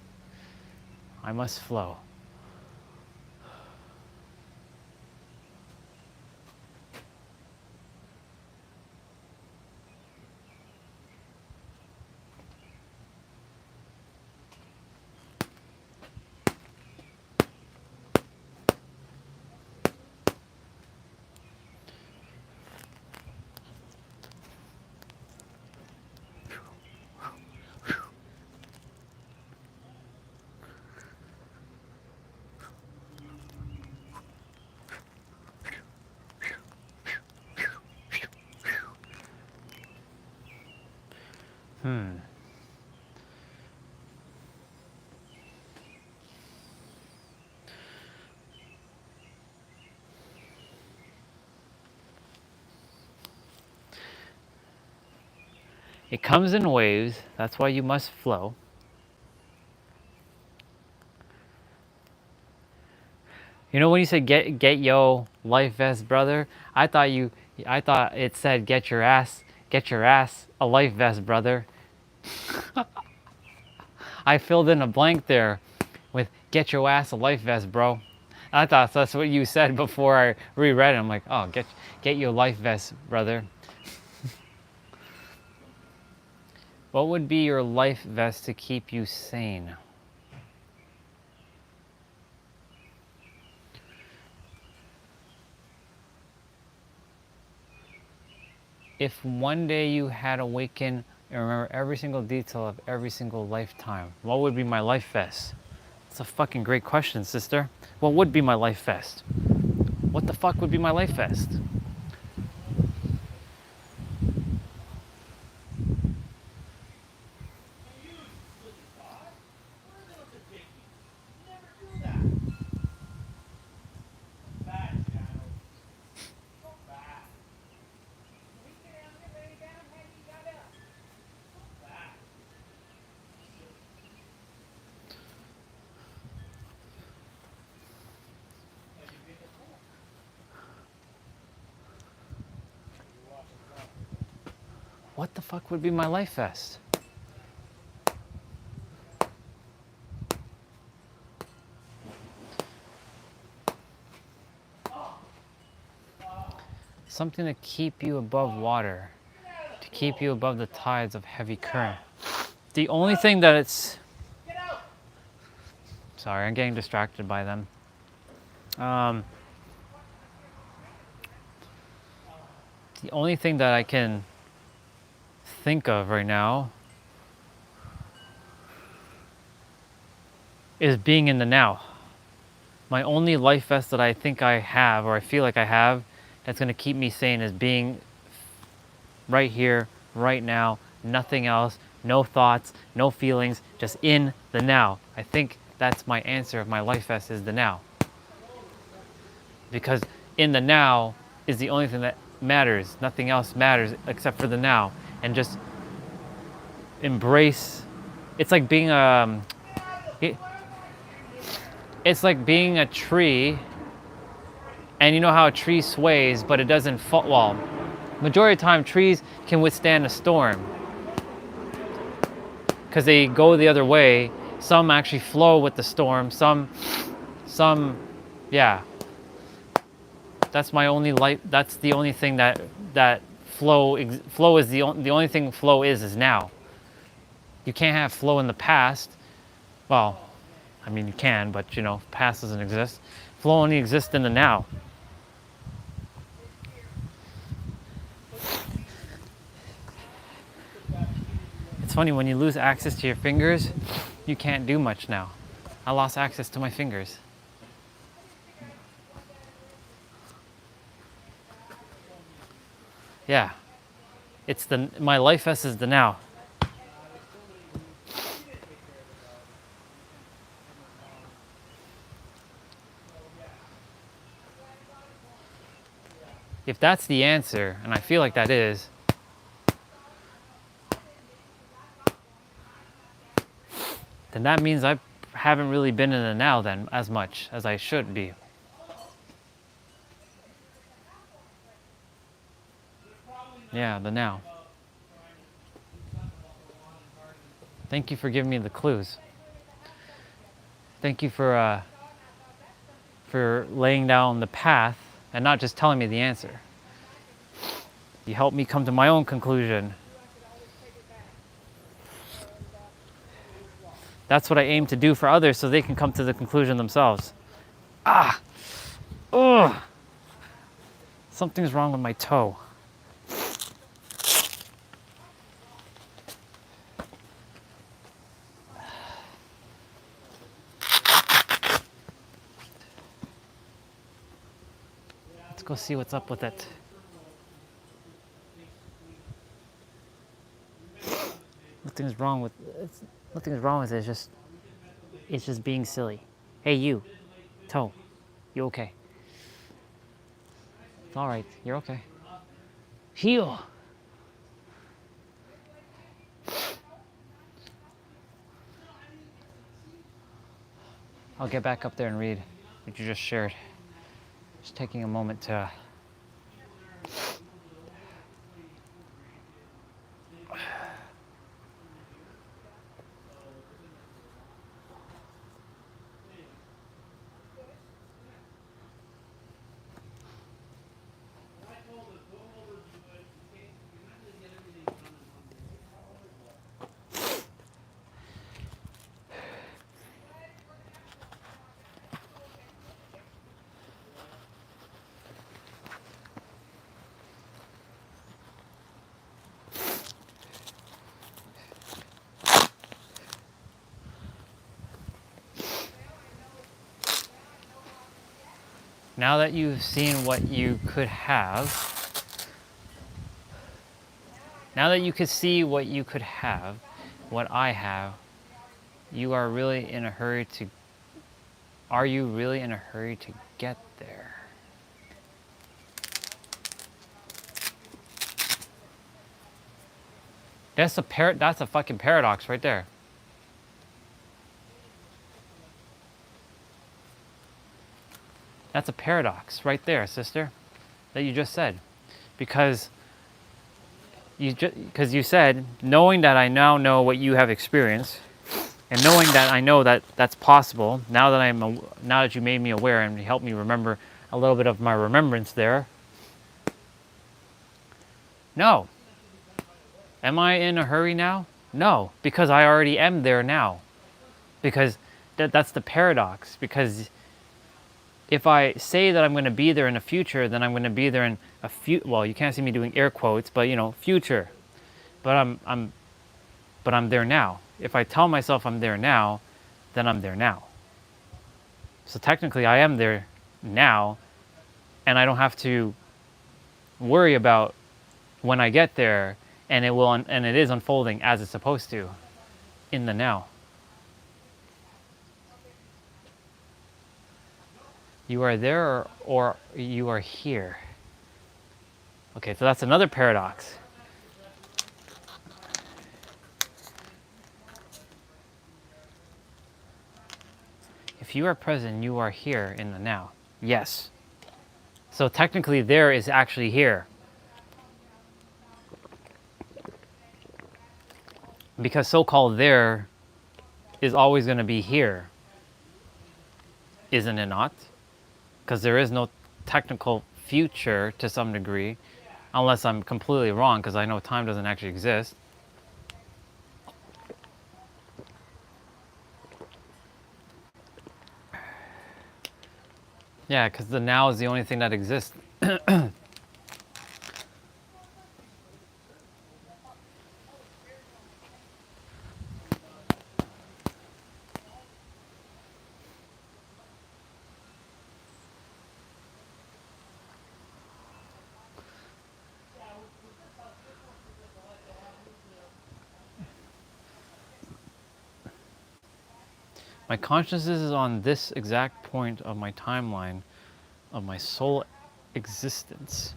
I must flow. It comes in waves, that's why you must flow. You know when you said get yo life vest, brother? I thought it said get your ass a life vest, brother. I filled in a blank there with get your ass a life vest, bro. I thought that's what you said before I reread it. I'm like, oh, get your life vest, brother. What would be your life vest to keep you sane? If one day you had awakened and remember every single detail of every single lifetime, what would be my life vest? That's a fucking great question, sister. What would be my life vest? What the fuck would be my life vest? What the fuck would be my life vest? Something to keep you above water, to keep you above the tides of heavy current. The only thing that it's... Sorry, I'm getting distracted by them. The only thing that I can think of right now is being in the now. My only life vest that I think I have, or I feel like I have, that's gonna keep me sane is being right here, right now, nothing else, no thoughts, no feelings, just in the now. I think that's my answer of my life vest is the now. Because in the now is the only thing that matters. Nothing else matters except for the now. And just embrace, it's like being it's like being a tree, and you know how a tree sways, but it doesn't fall. Well, majority of the time, trees can withstand a storm because they go the other way. Some actually flow with the storm. Some, yeah. That's my only life. That's the only thing that flow is the only thing flow is now. You can't have flow in the past. Well, I mean you can, but you know, past doesn't exist. Flow only exists in the now. It's funny, when you lose access to your fingers, you can't do much now. I lost access to my fingers. Yeah. It's my life vest is the now. If that's the answer, and I feel like that is, then that means I haven't really been in the now then as much as I should be. Yeah, the now. Thank you for giving me the clues. Thank you for laying down the path and not just telling me the answer. You helped me come to my own conclusion. That's what I aim to do for others so they can come to the conclusion themselves. Ah! Ugh! Something's wrong with my toe. Let's go see what's up with it. Nothing's wrong with it. Nothing's wrong with it. It's just being silly. Hey, you, toe, you okay? It's all right. You're okay. Heel. I'll get back up there and read what you just shared. Just taking a moment to now that you've seen what you could have, now that you could see what you could have, what I have, you are really in a hurry to, are you really in a hurry to get there? That's a fucking paradox right there. That's a paradox right there, sister, that you just said. Because you said, knowing that I now know what you have experienced, and knowing that I know that that's possible, now that you made me aware and helped me remember a little bit of my remembrance there. No. Am I in a hurry now? No, because I already am there now. Because that's the paradox. Because if I say that I'm going to be there in the future, then I'm going to be there in a well, you can't see me doing air quotes, but future. But I'm there now. If I tell myself I'm there now, then I'm there now. So technically I am there now, and I don't have to worry about when I get there, and it is unfolding as it's supposed to in the now. You are there or you are here. Okay, so that's another paradox. If you are present, you are here in the now. Yes. So technically there is actually here. Because so-called there is always going to be here. Isn't it not? Because there is no technical future to some degree, unless I'm completely wrong, because I know time doesn't actually exist. Yeah, because the now is the only thing that exists. My consciousness is on this exact point of my timeline of my soul existence.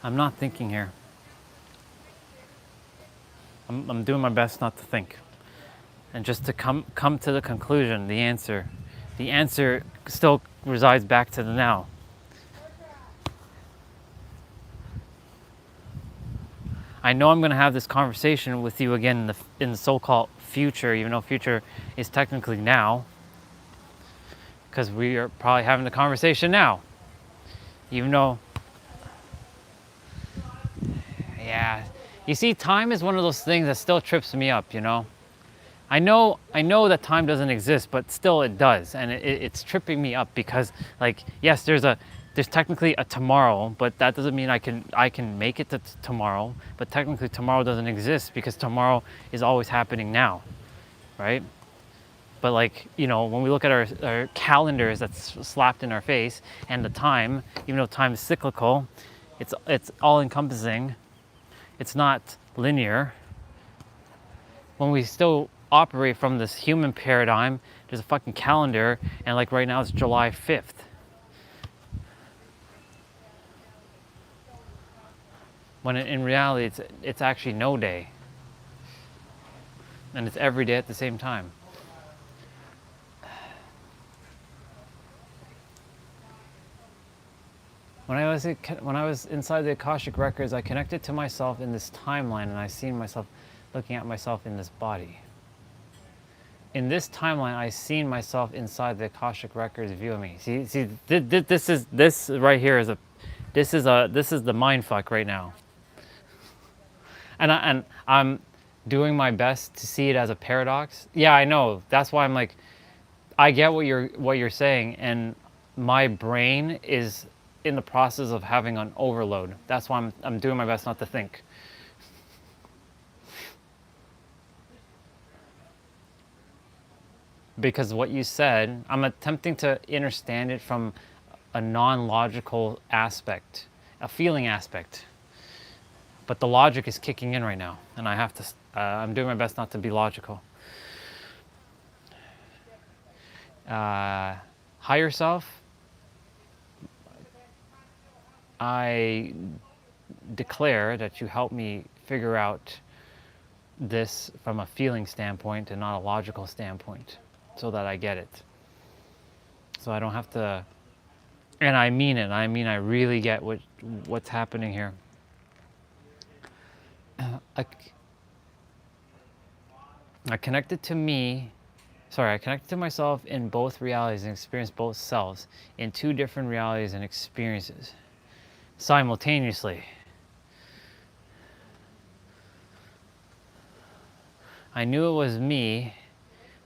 I'm not thinking here. I'm doing my best not to think. And just to come to the conclusion, the answer still resides back to the now. I know I'm going to have this conversation with you again in the so-called future, even though future is technically now, because we are probably having the conversation now. Even though, yeah, you see, time is one of those things that still trips me up, you know? I know that time doesn't exist, but still it does, and it's tripping me up because, like, yes, there's technically a tomorrow, but that doesn't mean I can make it to tomorrow. But technically, tomorrow doesn't exist because tomorrow is always happening now, right? But like, you know, when we look at our calendars that's slapped in our face, and the time, even though time is cyclical, it's all encompassing. It's not linear. When we still operate from this human paradigm, there's a fucking calendar, and like right now it's July 5th. When in reality it's actually no day. And it's every day at the same time. When I was inside the Akashic Records, I connected to myself in this timeline, and I seen myself looking at myself in this body. In this timeline, I seen myself inside the Akashic Records view of me. See, this right here is this is the mind fuck right now. And I'm doing my best to see it as a paradox. Yeah, I know. That's why I'm like, I get what you're saying, and my brain is in the process of having an overload. That's why I'm doing my best not to think. Because what you said, I'm attempting to understand it from a non-logical aspect, a feeling aspect. But the logic is kicking in right now, and I have to. I'm doing my best not to be logical. Higher self. I declare that you help me figure out this from a feeling standpoint and not a logical standpoint, so that I get it. So I don't have to. And I mean it. I mean I really get what's happening here. I connected to myself in both realities and experienced both selves in two different realities and experiences simultaneously. I knew it was me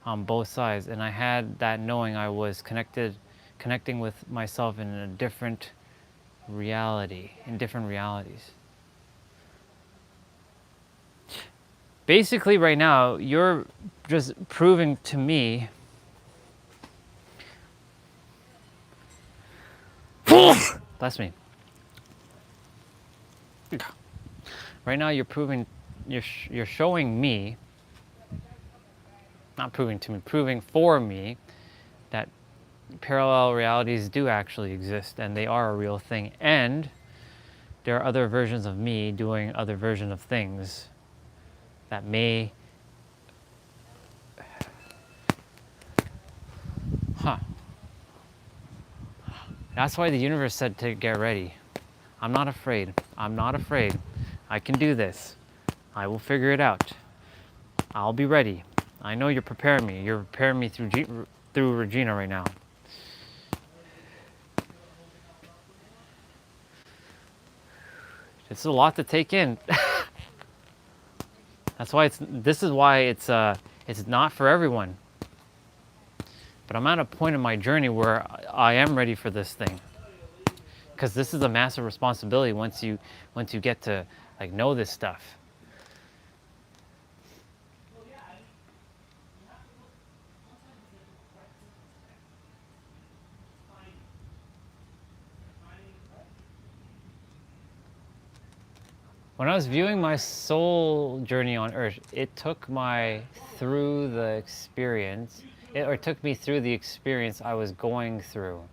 on both sides, and I had that knowing I was connecting with myself in a different reality, in different realities. Basically, right now, you're just proving to me bless me. Right now, you're showing me, not proving to me, proving for me that parallel realities do actually exist, and they are a real thing, and there are other versions of me doing other versions of things that may... That's why the universe said to get ready. I'm not afraid. I'm not afraid. I can do this. I will figure it out. I'll be ready. I know you're preparing me. You're preparing me through Regina right now. It's a lot to take in. That's why this is why it's not for everyone. But I'm at a point in my journey where I am ready for this thing. Because this is a massive responsibility once you get to like know this stuff. When I was viewing my soul journey on Earth, it took me through the experience I was going through.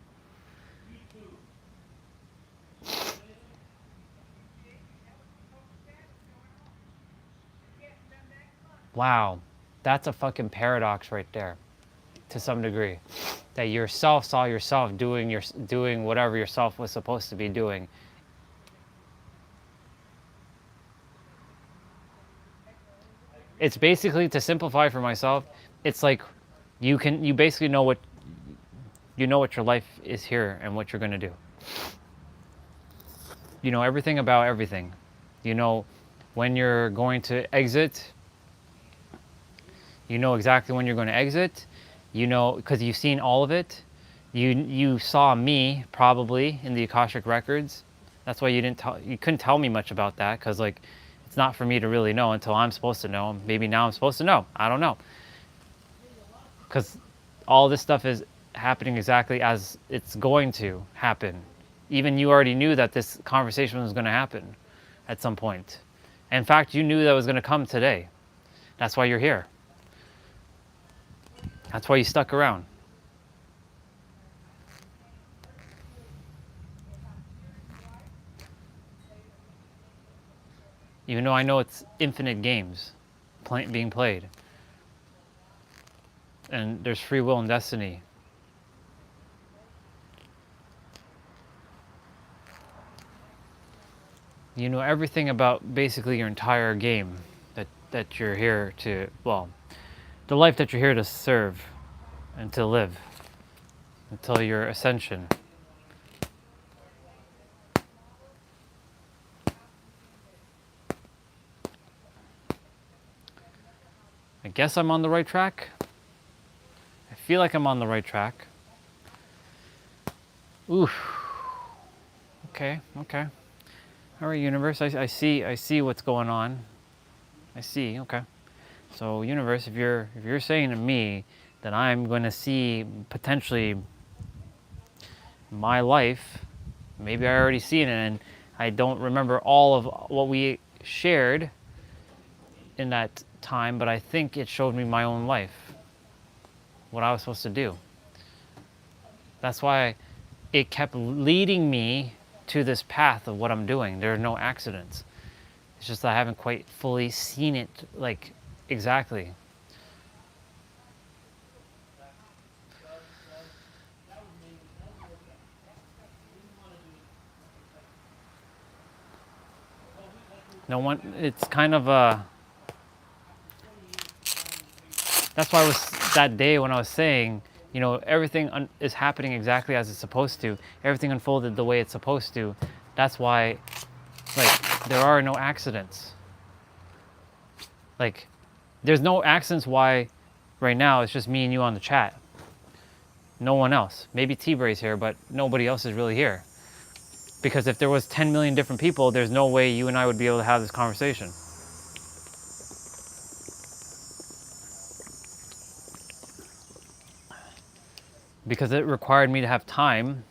Wow, that's a fucking paradox right there, to some degree. That yourself saw yourself doing whatever yourself was supposed to be doing. It's basically, to simplify for myself, it's like you basically know what your life is here and what you're going to do. You know everything about everything. You know when you're going to exit. You know exactly when you're going to exit. You know, because you've seen all of it. You saw me probably in the Akashic records. That's why you couldn't tell me much about that, because like it's not for me to really know until I'm supposed to know. Maybe now I'm supposed to know. I don't know. Because all this stuff is happening exactly as it's going to happen. Even you already knew that this conversation was going to happen at some point. In fact, you knew that was going to come today. That's why you're here. That's why you stuck around. Even though I know it's infinite games being played. And there's free will and destiny. You know everything about basically your entire game that you're here to, well, the life that you're here to serve and to live until your ascension. I guess I'm on the right track. I feel like I'm on the right track. Oof. Okay. All right, universe. I see what's going on. I see. Okay. So, universe, if you're saying to me that I'm going to see potentially my life, maybe I already seen it and I don't remember all of what we shared in that time, but I think it showed me my own life, what I was supposed to do. That's why it kept leading me to this path of what I'm doing. There are no accidents. It's just that I haven't quite fully seen it, like, exactly. No one, it's kind of that's why I was, that day when I was saying, you know, everything is happening exactly as it's supposed to. Everything unfolded the way it's supposed to. That's why, like, there are no accidents. Like, there's no accidents why right now it's just me and you on the chat. No one else. Maybe T-Bray's here, but nobody else is really here. Because if there was 10 million different people, there's no way you and I would be able to have this conversation. Because it required me to have time,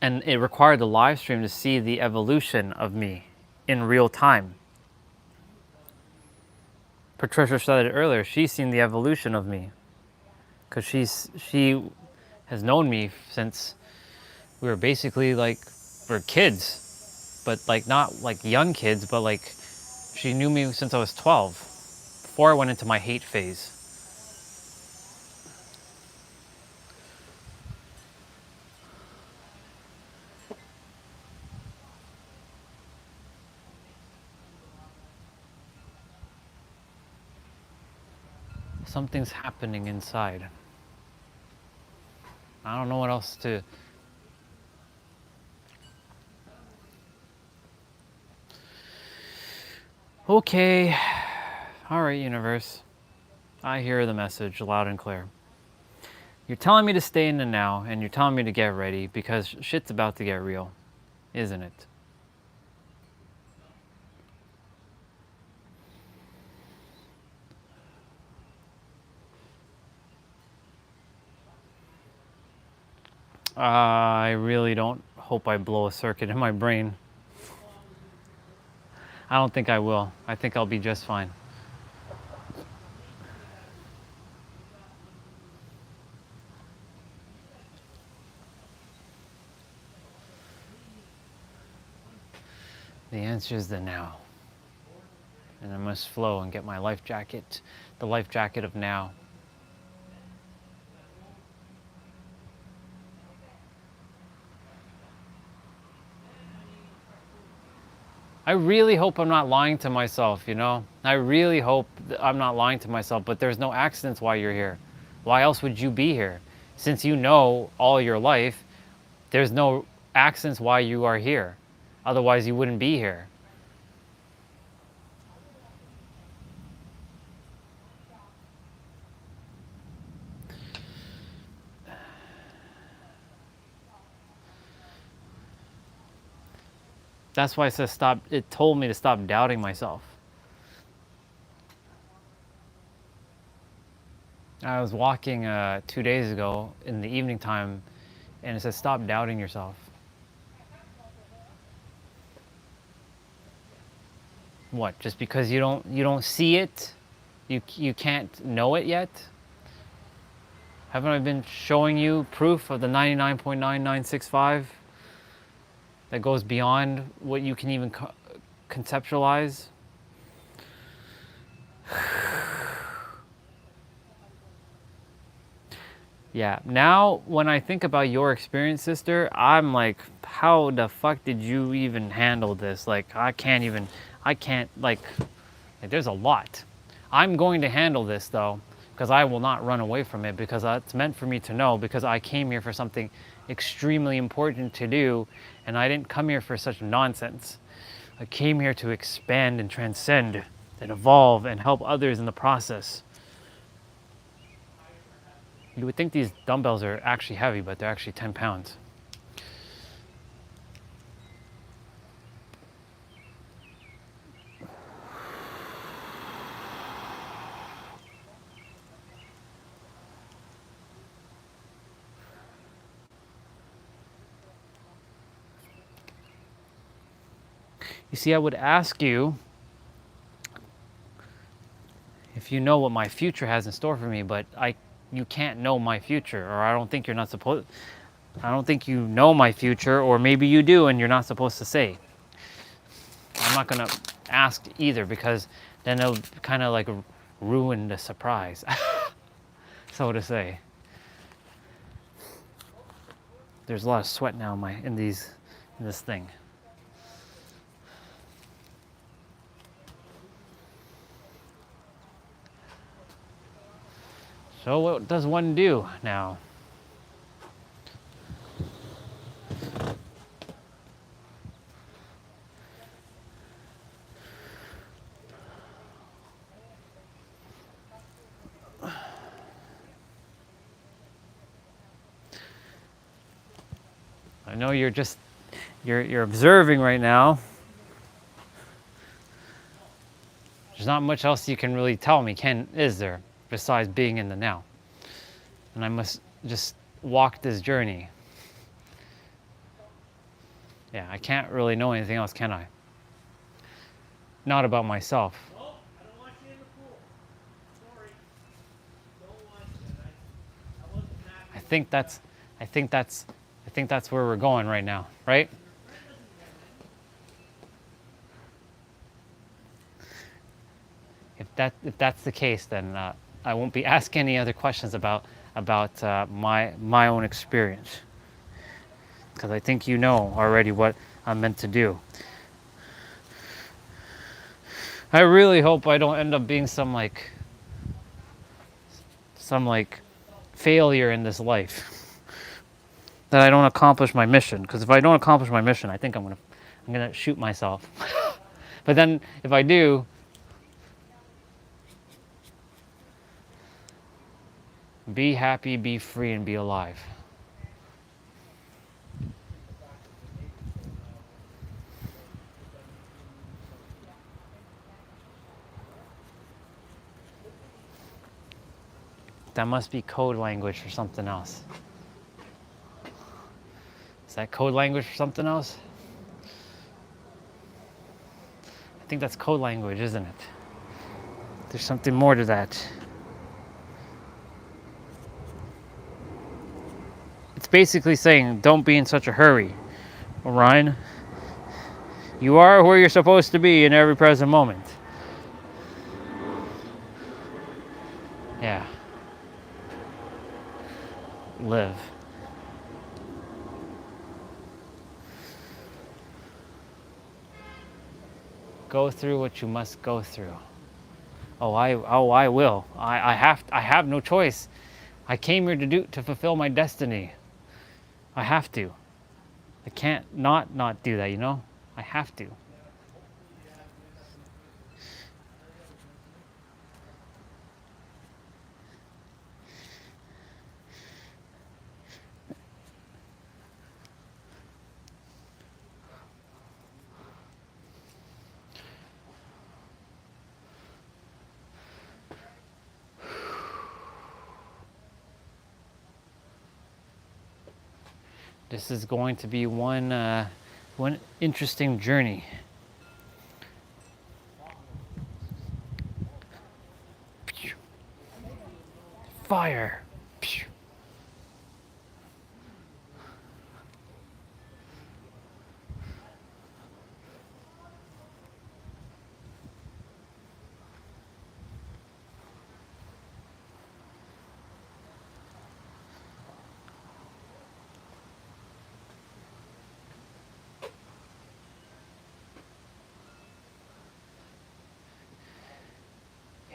and it required the live stream to see the evolution of me in real time. Patricia said it earlier, she's seen the evolution of me. Because she has known me since we were basically like, we're kids. But like not like young kids, but like she knew me since I was 12. Before I went into my hate phase. Something's happening inside. I don't know what else to... Okay. All right, universe. I hear the message loud and clear. You're telling me to stay in the now, and you're telling me to get ready because shit's about to get real, isn't it? I really don't hope I blow a circuit in my brain. I don't think I will. I think I'll be just fine. The answer is the now. and I must flow and get my life jacket, the life jacket of now. I really hope I'm not lying to myself, you know? I really hope I'm not lying to myself, but there's no accidents why you're here. Why else would you be here? Since you know all your life, there's no accidents why you are here. Otherwise, you wouldn't be here. That's why it says stop. It told me to stop doubting myself. I was walking 2 days ago in the evening time, and it says stop doubting yourself. What? Just because you don't see it, you can't know it yet? Haven't I been showing you proof of the 99.9965 that goes beyond what you can even conceptualize? Yeah, now when I think about your experience, sister, I'm like, how the fuck did you even handle this? Like, I can't, like, there's a lot. I'm going to handle this though, because I will not run away from it, because it's meant for me to know, because I came here for something extremely important to do, and I didn't come here for such nonsense. I came here to expand and transcend and evolve and help others in the process. You would think these dumbbells are actually heavy, but they're actually 10 pounds. You see, I would ask you if you know what my future has in store for me, but you can't know my future, or I don't think you know my future, or maybe you do and you're not supposed to say. I'm not gonna ask either, because then it'll kind of like ruin the surprise, so to say. There's a lot of sweat now in this thing. So what does one do now? I know you're observing right now. There's not much else you can really tell me, is there? Besides being in the now. And I must just walk this journey. Yeah, I can't really know anything else, can I? Not about myself. No, I don't want you in the pool. Sorry. Don't want you. I wasn't happy. I think that's where we're going right now, right? If that's the case, then I won't be asking any other questions about my own experience, because I think you know already what I'm meant to do. I really hope I don't end up being some failure in this life, that I don't accomplish my mission. Because if I don't accomplish my mission, I think I'm gonna shoot myself. But then if I do, be happy, be free, and be alive. That must be code language for something else. Is that code language for something else? I think that's code language, isn't it? There's something more to that. It's basically saying, don't be in such a hurry, Orion. You are where you're supposed to be in every present moment. Yeah. Live. Go through what you must go through. I will. I have no choice. I came here to fulfill my destiny. I have to. I can't not do that, you know? I have to. This is going to be one interesting journey. Fire.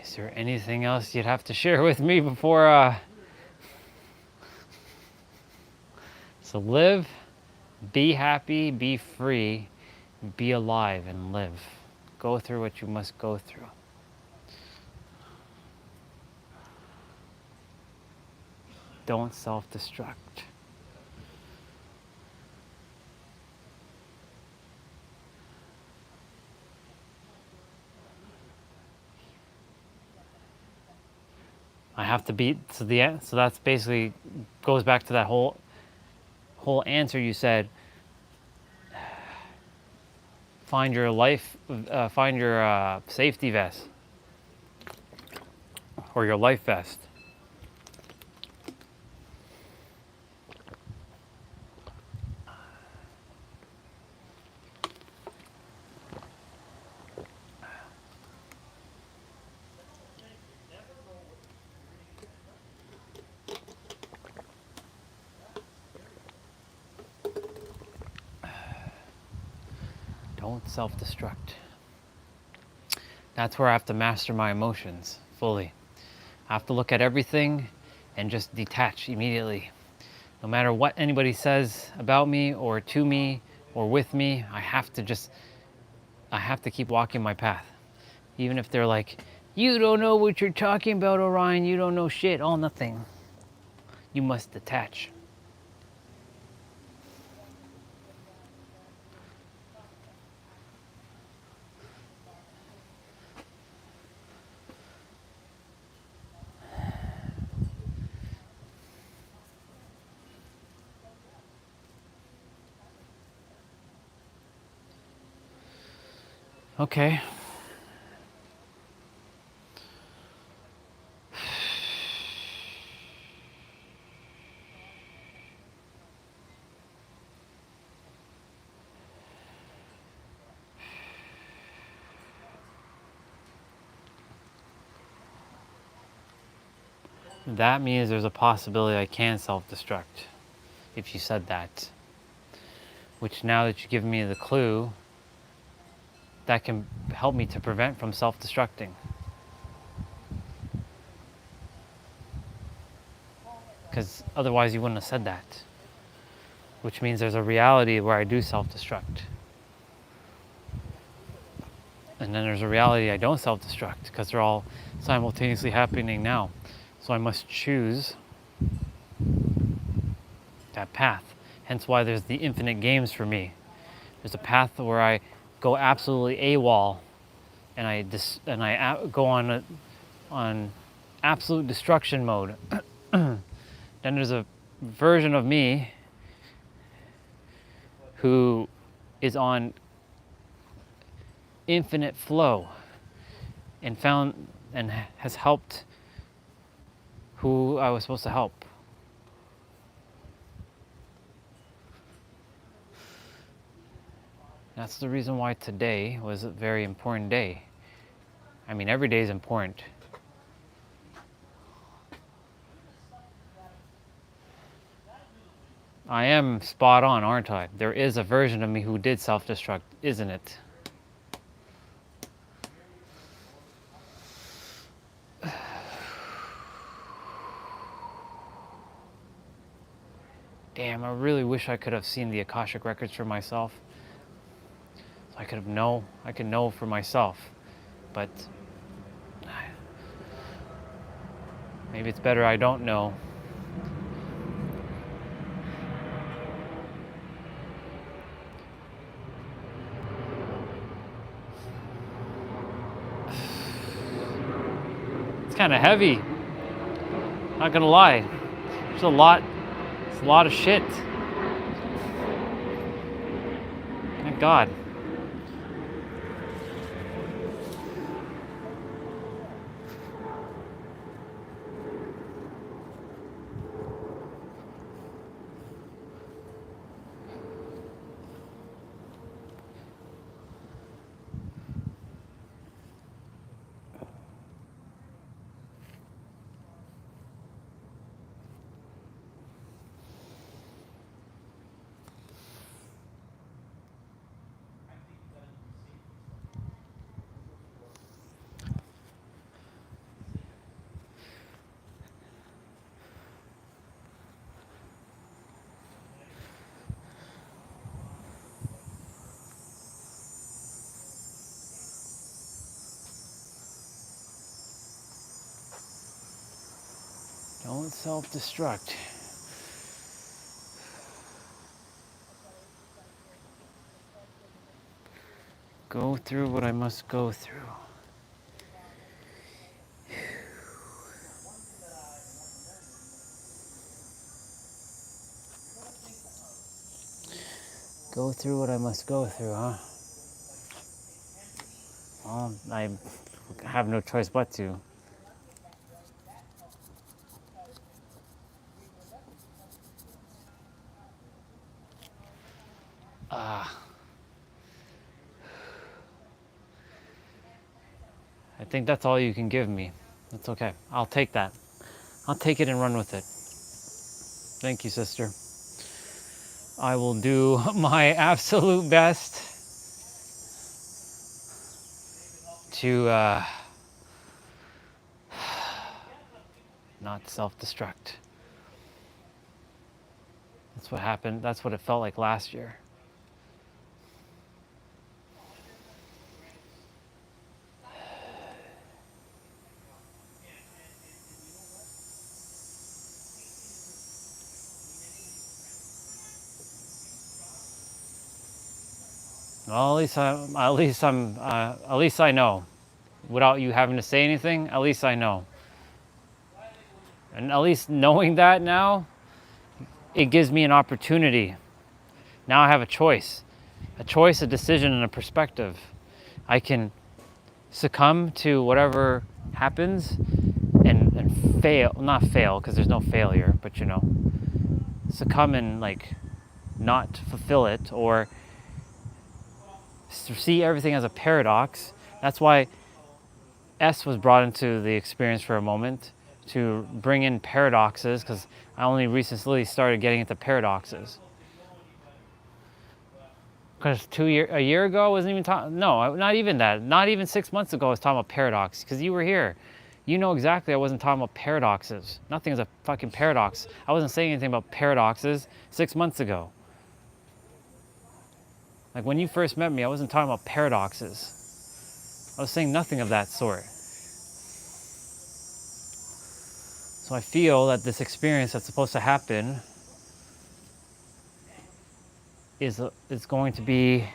Is there anything else you'd have to share with me before So live, be happy, be free, be alive and live. Go through what you must go through. Don't self-destruct. I have to beat, so that's basically goes back to that whole answer you said. Find your safety vest or your life vest. Don't self-destruct. That's where I have to master my emotions fully. I have to look at everything and just detach immediately. No matter what anybody says about me or to me or with me, I have to keep walking my path. Even if they're like, you don't know what you're talking about, Orion, you don't know shit, all nothing. You must detach. Okay. That means there's a possibility I can self-destruct, if you said that. Which now that you've given me the clue, that can help me to prevent from self-destructing. Because otherwise you wouldn't have said that. Which means there's a reality where I do self-destruct. And then there's a reality I don't self-destruct, because they're all simultaneously happening now. So I must choose that path. Hence why there's the infinite games for me. There's a path where I go absolutely AWOL and I go on absolute destruction mode. Then there's a version of me who is on infinite flow and has helped who I was supposed to help. That's the reason why today was a very important day. I mean, every day is important. I am spot on, aren't I? There is a version of me who did self-destruct, isn't it? Damn, I really wish I could have seen the Akashic records for myself. So I could know for myself. But maybe it's better I don't know. It's kind of heavy. Not gonna lie. It's a lot of shit. Thank God. Don't self-destruct. Go through what I must go through. Go through what I must go through, huh? Well, I have no choice but to. I think that's all you can give me. That's okay. I'll take that. I'll take it and run with it. Thank you, sister. I will do my absolute best to not self-destruct. That's what happened. That's what it felt like last year. Well, at least I know. Without you having to say anything, at least I know. And at least knowing that now, it gives me an opportunity. Now I have a choice, a decision, and a perspective. I can succumb to whatever happens and fail, not fail, because there's no failure, but you know, succumb and like not fulfill it, or see everything as a paradox. That's why S was brought into the experience for a moment, to bring in paradoxes, because I only recently started getting into paradoxes. Because a year ago I wasn't even talking, no, not even that. Not even 6 months ago I was talking about paradox, because you were here. You know exactly I wasn't talking about paradoxes. Nothing is a fucking paradox. I wasn't saying anything about paradoxes 6 months ago. Like when you first met me, I wasn't talking about paradoxes. I was saying nothing of that sort. So I feel that this experience that's supposed to happen is going to be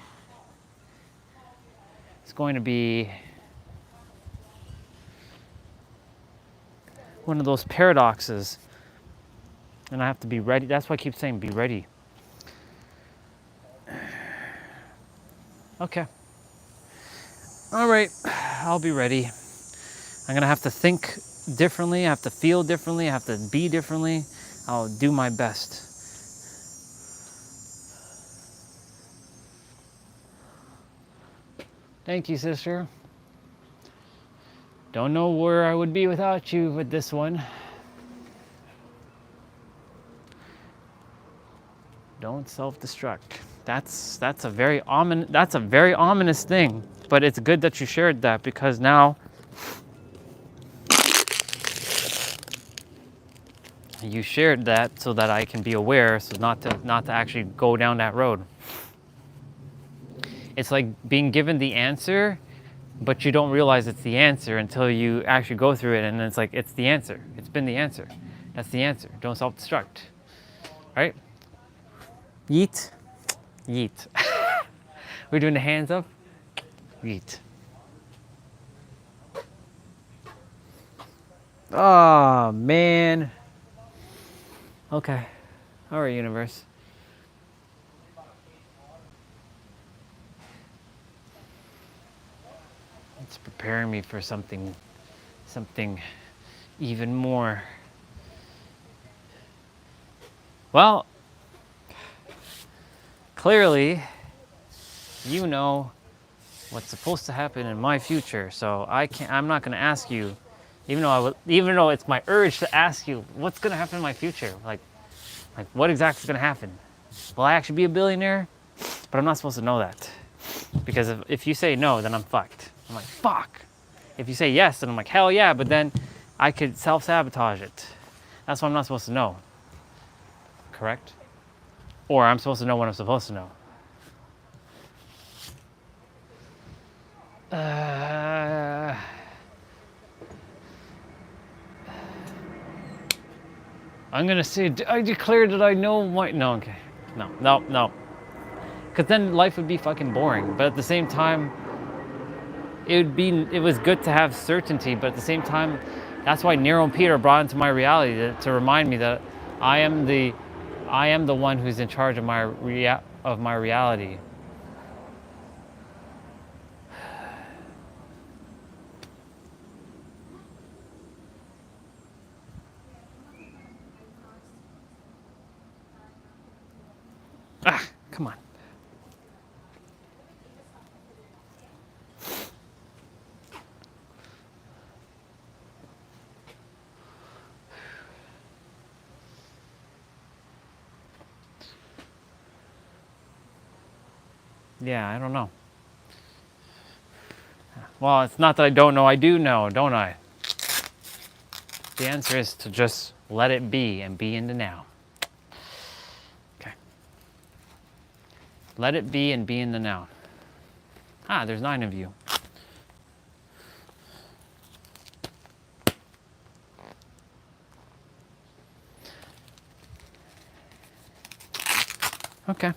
one of those paradoxes, and I have to be ready. That's why I keep saying be ready. Okay. All right, I'll be ready. I'm gonna have to think differently, I have to feel differently, I have to be differently. I'll do my best. Thank you, sister. Don't know where I would be without you with this one. Don't self-destruct. That's a very ominous thing. But it's good that you shared that, because now you shared that so that I can be aware, so not to actually go down that road. It's like being given the answer, but you don't realize it's the answer until you actually go through it, and then it's like, it's the answer. It's been the answer. That's the answer. Don't self-destruct. Right? Yeet. Yeet. We're doing the hands up. Yeet. Oh, man. Okay. All right, universe. It's preparing me for something even more. Well, clearly, you know what's supposed to happen in my future, so I'm not gonna ask you, even though it's my urge to ask you what's gonna happen in my future. Like what exactly is gonna happen? Will I actually be a billionaire? But I'm not supposed to know that, because if you say no, then I'm fucked. I'm like, fuck. If you say yes, then I'm like, hell yeah, but then I could self-sabotage it. That's what I'm not supposed to know. Correct? Or I'm supposed to know what I'm supposed to know. I'm gonna say, I declare that I know my, no, okay. No. Because then life would be fucking boring. But at the same time, it was good to have certainty, but at the same time, that's why Nero and Peter brought into my reality to remind me that I am the one who's in charge of my reality. Come on. Yeah, I don't know. Well, it's not that I don't know, I do know, don't I? The answer is to just let it be and be in the now. Okay. Let it be and be in the now. There's 9 of you. Okay.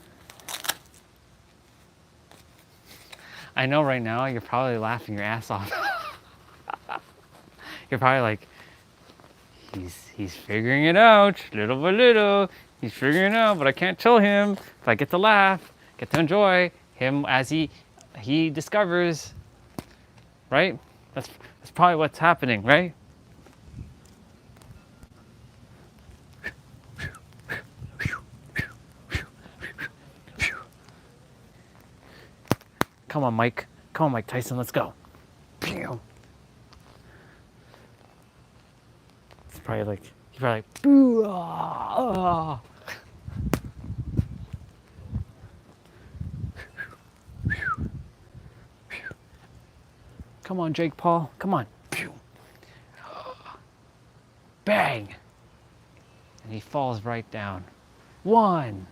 I know right now you're probably laughing your ass off. You're probably like, he's figuring it out, little by little. He's figuring it out, but I can't tell him. If I get to laugh, get to enjoy him as he discovers, right? That's probably what's happening, right? Come on, Mike. Come on, Mike Tyson, let's go. It's probably like, he's probably like, boo, ah. Come on, Jake Paul, come on. Bang. And he falls right down. 1,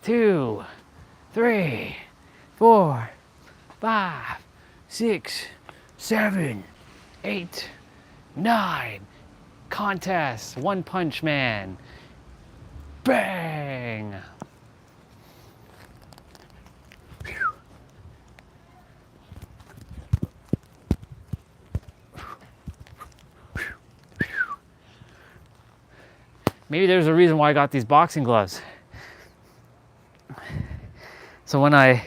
2, 3, 4, 5, 6, 7, 8, 9. Contest. One Punch Man. Bang. Maybe there's a reason why I got these boxing gloves. So when I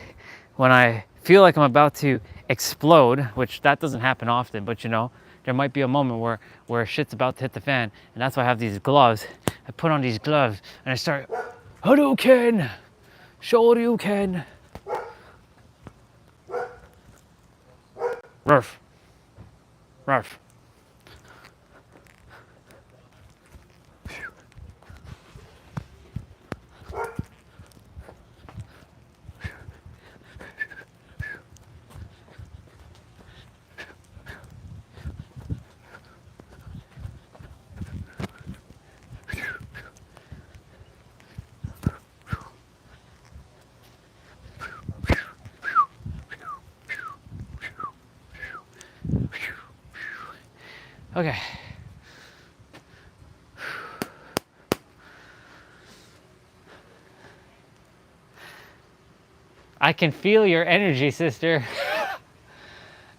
feel like I'm about to explode, which that doesn't happen often, but you know, there might be a moment where shit's about to hit the fan, and that's why I have these gloves. I put on these gloves and I start, Hadouken, Shoryuken, Ruff, Ruff. Okay. I can feel your energy, sister.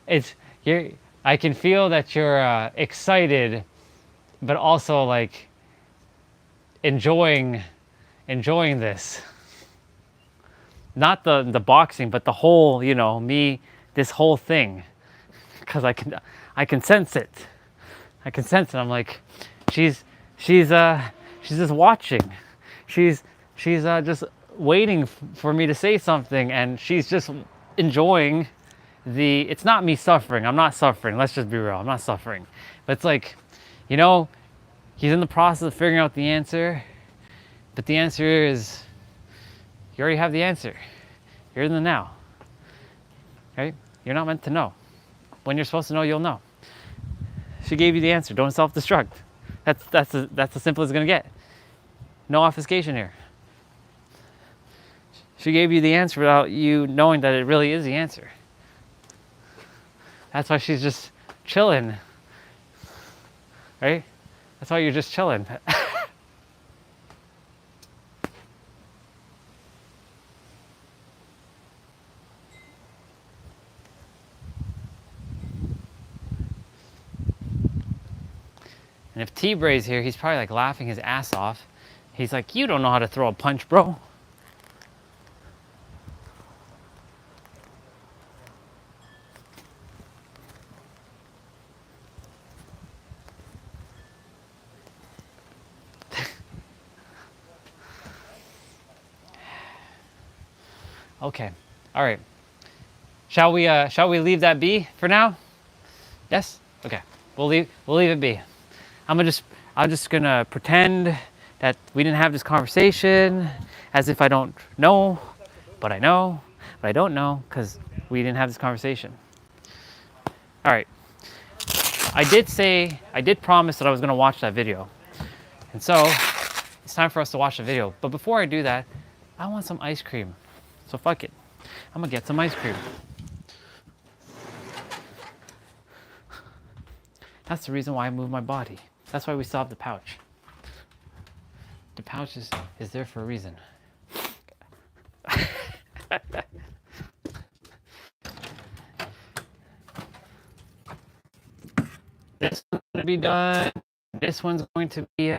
I can feel that you're excited, but also like enjoying this. Not the boxing, but the whole, you know, this whole thing. Because I can sense it. I can sense it. I'm like, she's just watching. She's just waiting for me to say something, and she's just enjoying it's not me suffering. I'm not suffering. Let's just be real. I'm not suffering. But it's like, you know, he's in the process of figuring out the answer, but the answer is, you already have the answer. You're in the now. Right? You're not meant to know. When you're supposed to know, you'll know. She gave you the answer. Don't self-destruct. That's as simple as it's gonna get. No obfuscation here. She gave you the answer without you knowing that it really is the answer. That's why she's just chilling. Right? That's why you're just chilling. And if T-Bray's here, he's probably like laughing his ass off. He's like, you don't know how to throw a punch, bro. Okay, all right. Shall we leave that be for now? Yes? Okay, we'll leave it be. I'm just gonna pretend that we didn't have this conversation as if I don't know, but I know, but I don't know because we didn't have this conversation. All right. I did promise that I was gonna watch that video. And so it's time for us to watch the video. But before I do that, I want some ice cream. So fuck it. I'm gonna get some ice cream. That's the reason why I move my body. That's why we still have the pouch. The pouch is there for a reason. This one's going to be done. This one's going to be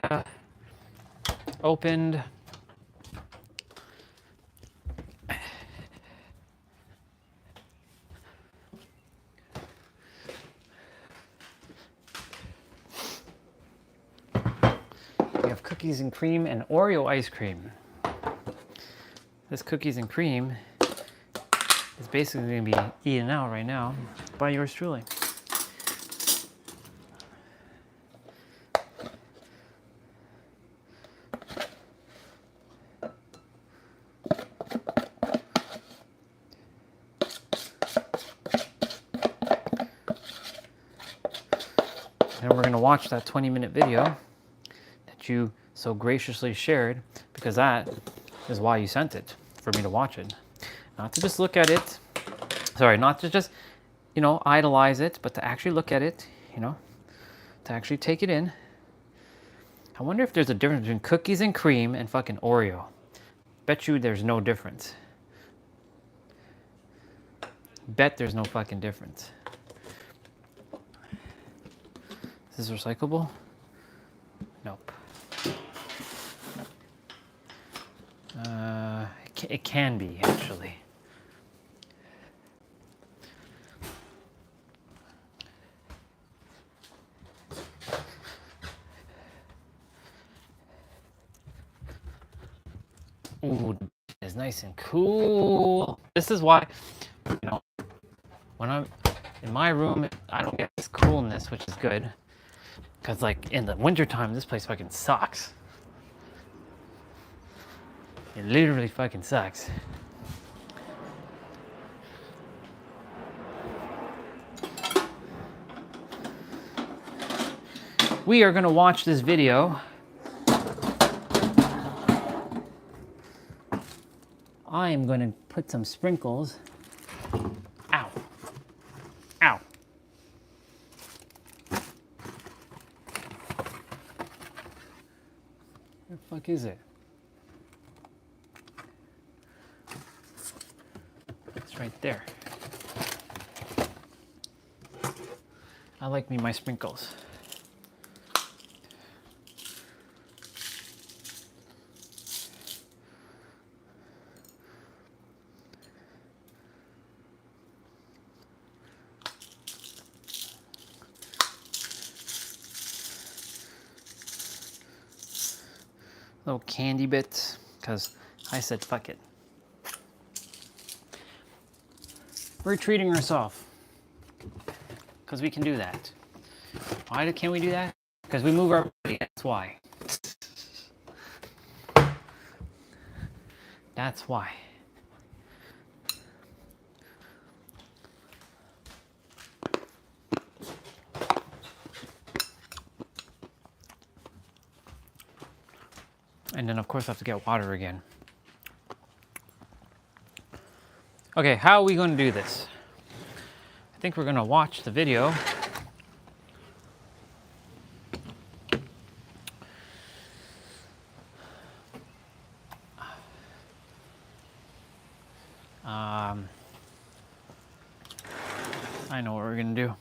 opened. We have cookies and cream and Oreo ice cream. This cookies and cream is basically going to be eaten out right now by yours truly. And we're going to watch that 20-minute video that you so graciously shared, because that is why you sent it, for me to watch it. Not to just look at it, sorry, not to just, you know, idolize it, but to actually look at it, you know, to actually take it in. I wonder if there's a difference between cookies and cream and fucking Oreo. Bet you there's no difference. Bet there's no fucking difference. Is this recyclable? Nope. It can be, actually. Ooh, it's nice and cool. This is why, you know, when I'm in my room, I don't get this coolness, which is good. Because, like, in the wintertime, this place fucking sucks. It literally fucking sucks. We are gonna watch this video. I am gonna put some sprinkles. Ow. Ow. fuck is it? It's right there. I like me my sprinkles. Little candy bits, because I said fuck it. We're treating ourselves, because we can do that. Why can't we do that? Because we move our body, that's why. That's why. And then of course I have to get water again. Okay, how are we going to do this? I think we're going to watch the video. I know what we're going to do.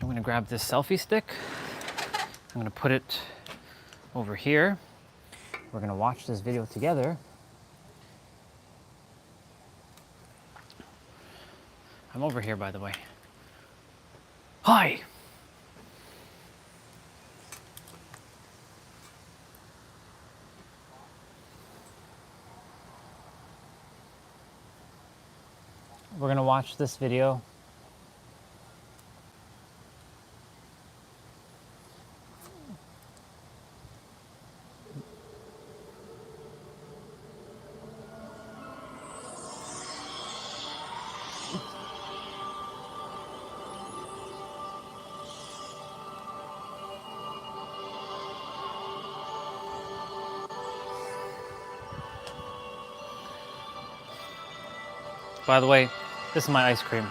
I'm going to grab this selfie stick. I'm going to put it over here. We're going to watch this video together. I'm over here, by the way. Hi! We're going to watch this video. By the way, this is my ice cream.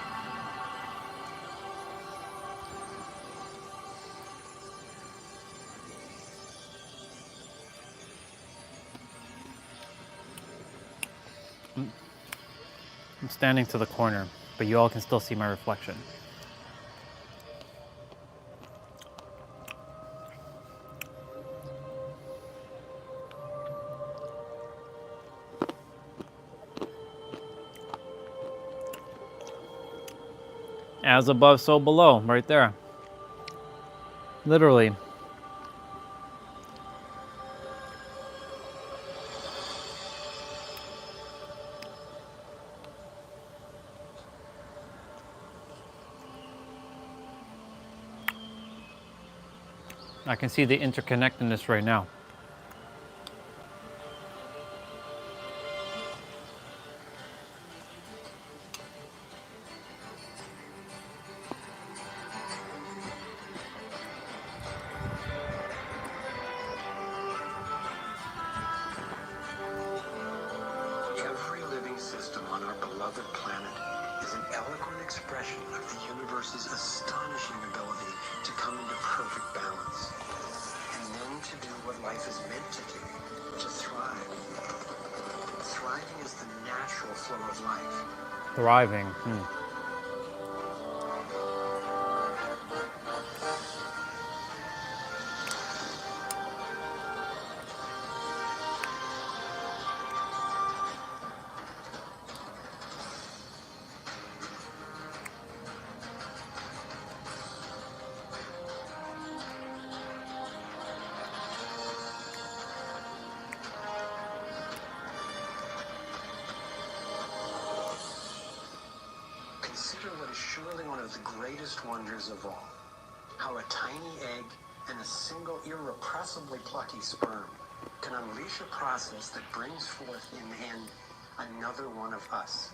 I'm standing to the corner, but you all can still see my reflection. As above, so below, right there. Literally. I can see the interconnectedness right now. Every living system on our beloved planet is an eloquent expression of the universe's astonishing ability to come into perfect balance. And then to do what life is meant to do, to thrive. Thriving is the natural flow of life. Thriving. Consider what is surely one of the greatest wonders of all. How a tiny egg and a single irrepressibly plucky sperm can unleash a process that brings forth in the end another one of us.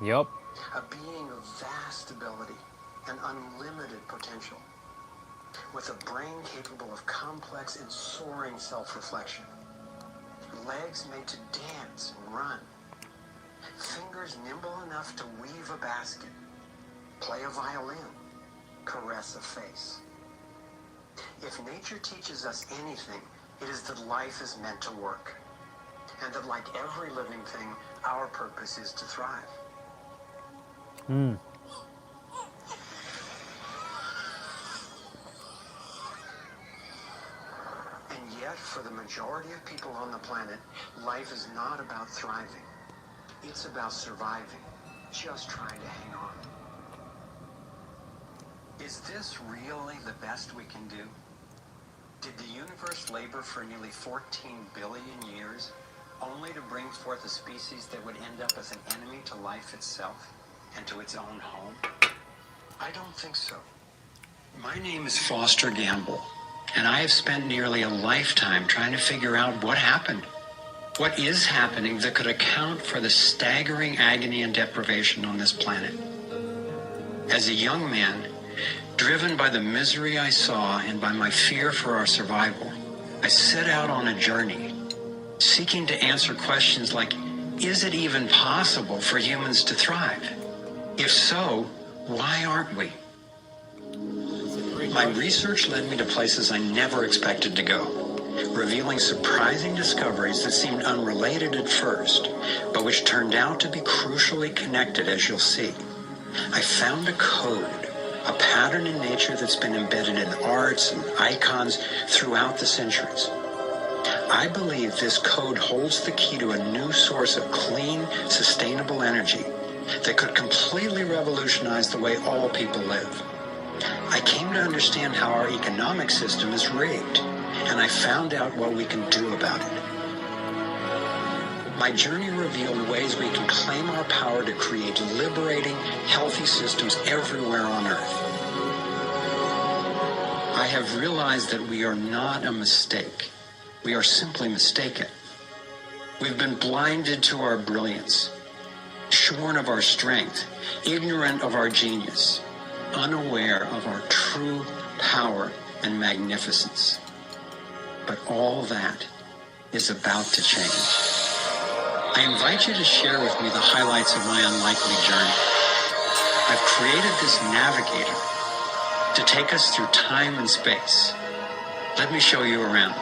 Yup. A being of vast ability and unlimited potential, with a brain capable of complex and soaring self-reflection, legs made to dance and run, fingers nimble enough to weave a basket, play a violin, caress a face. If nature teaches us anything, It is that life is meant to work, and that like every living thing, our purpose is to thrive. Mm. And yet, for the majority of people on the planet, life is not about thriving. It's about surviving, just trying to hang on. Is this really the best we can do? Did the universe labor for nearly 14 billion years only to bring forth a species that would end up as an enemy to life itself and to its own home? I don't think so. My name is Foster Gamble, and I have spent nearly a lifetime trying to figure out what happened. What is happening that could account for the staggering agony and deprivation on this planet? As a young man, driven by the misery I saw and by my fear for our survival, I set out on a journey, seeking to answer questions like, is it even possible for humans to thrive? If so, why aren't we? My research led me to places I never expected to go, revealing surprising discoveries that seemed unrelated at first, but which turned out to be crucially connected, as you'll see. I found a code, a pattern in nature that's been embedded in arts and icons throughout the centuries. I believe this code holds the key to a new source of clean, sustainable energy that could completely revolutionize the way all people live. I came to understand how our economic system is rigged, and I found out what we can do about it. My journey revealed ways we can claim our power to create liberating, healthy systems everywhere on Earth. I have realized that we are not a mistake. We are simply mistaken. We've been blinded to our brilliance, shorn of our strength, ignorant of our genius, unaware of our true power and magnificence. But all that is about to change. I invite you to share with me the highlights of my unlikely journey. I've created this navigator to take us through time and space. Let me show you around.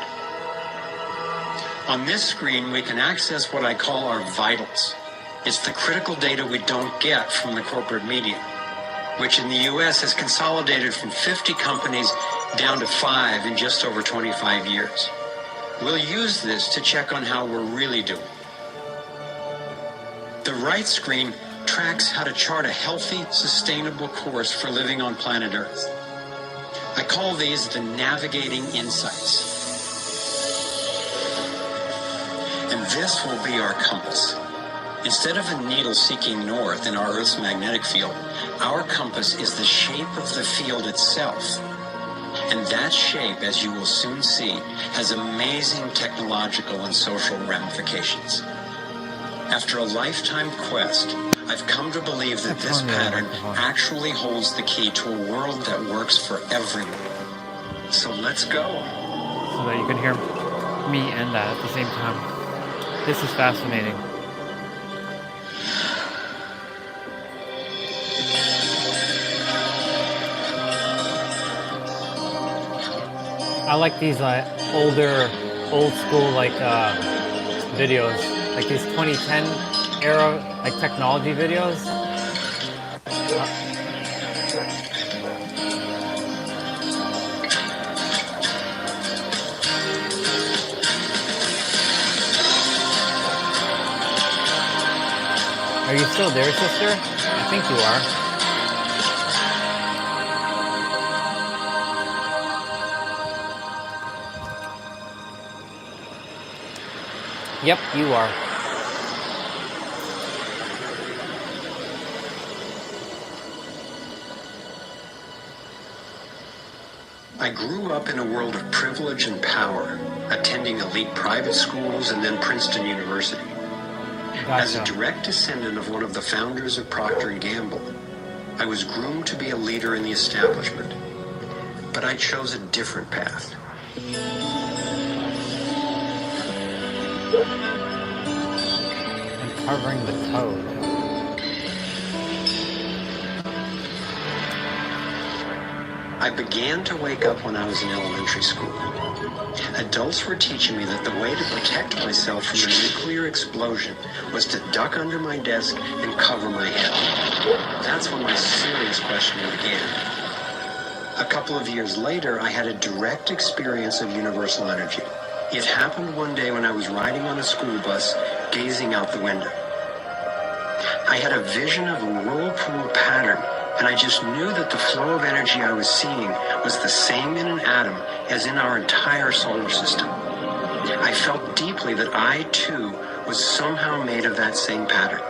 On this screen, we can access what I call our vitals. It's the critical data we don't get from the corporate media, which in the US has consolidated from 50 companies down to 5 in just over 25 years. We'll use this to check on how we're really doing. The right screen tracks how to chart a healthy, sustainable course for living on planet Earth. I call these the navigating insights. And this will be our compass. Instead of a needle seeking north in our Earth's magnetic field, our compass is the shape of the field itself. And that shape, as you will soon see, has amazing technological and social ramifications. After a lifetime quest, I've come to believe that this pattern actually holds the key to a world that works for everyone. So let's go. So that you can hear me and that at the same time. This is fascinating. I like these old school videos, like these 2010 era technology videos. Are you still there, sister? I think you are. Yep, you are. I grew up in a world of privilege and power, attending elite private schools and then Princeton University. Gotcha. As a direct descendant of one of the founders of Procter & Gamble, I was groomed to be a leader in the establishment. But I chose a different path. And covering the code. I began to wake up when I was in elementary school. Adults were teaching me that the way to protect myself from a nuclear explosion was to duck under my desk and cover my head. That's when my serious questioning began. A couple of years later, I had a direct experience of universal energy. It happened one day when I was riding on a school bus, gazing out the window. I had a vision of a whirlpool pattern, and I just knew that the flow of energy I was seeing was the same in an atom as in our entire solar system. I felt deeply that I, too, was somehow made of that same pattern.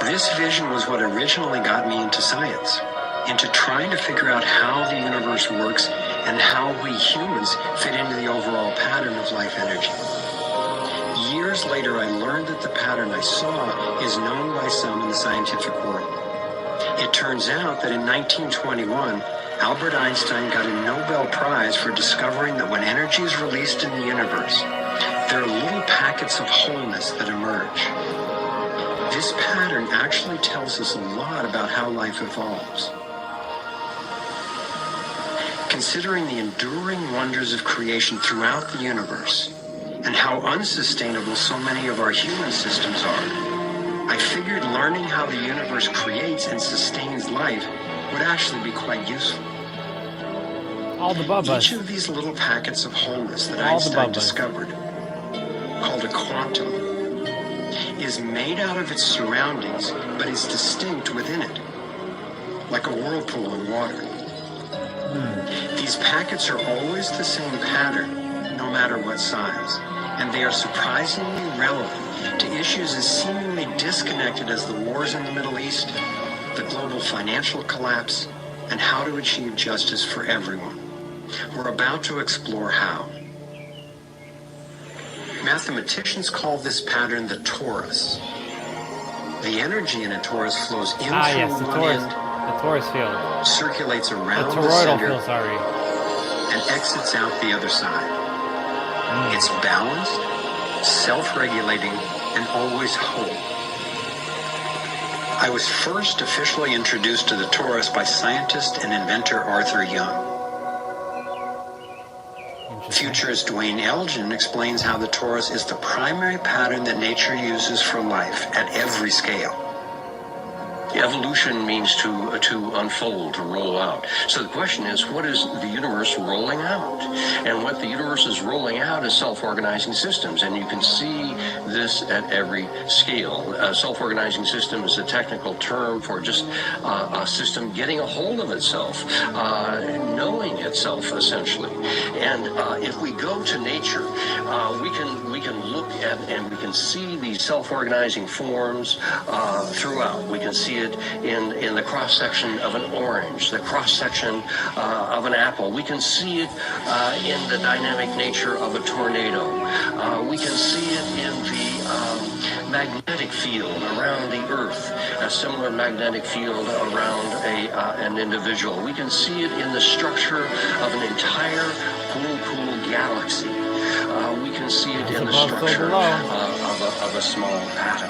This vision was what originally got me into science, into trying to figure out how the universe works and how we humans fit into the overall pattern of life energy. Years later, I learned that the pattern I saw is known by some in the scientific world. It turns out that in 1921, Albert Einstein got a Nobel Prize for discovering that when energy is released in the universe, there are little packets of wholeness that emerge. This pattern actually tells us a lot about how life evolves. Considering the enduring wonders of creation throughout the universe, and how unsustainable so many of our human systems are, I figured learning how the universe creates and sustains life would actually be quite useful. All the bubbas. Each of these little packets of wholeness that Einstein discovered, called a quantum, is made out of its surroundings, but is distinct within it, like a whirlpool in water. These packets are always the same pattern, no matter what size, and they are surprisingly relevant to issues as seemingly disconnected as the wars in the Middle East, the global financial collapse, and how to achieve justice for everyone. We're about to explore how. Mathematicians call this pattern the torus. The energy in a torus flows in through one end, the torus field, circulates around the the center, field, and exits out the other side. It's balanced, self-regulating, and always whole. I was first officially introduced to the torus by scientist and inventor Arthur Young. Futurist Dwayne Elgin explains how the torus is the primary pattern that nature uses for life at every scale. Evolution means to unfold, to roll out. So the question is, what is the universe rolling out? And what the universe is rolling out is self-organizing systems, and you can see this at every scale. Self-organizing system is a technical term for just a system getting a hold of itself, knowing itself, essentially. And if we go to nature, we can look at and we can see these self-organizing forms throughout. We can see it in the cross-section of an orange, the cross-section of an apple. We can see it in the dynamic nature of a tornado. We can see it in the magnetic field around the Earth, a similar magnetic field around an individual. We can see it in the structure of an entire whirlpool galaxy. We can see it in the structure of a small atom.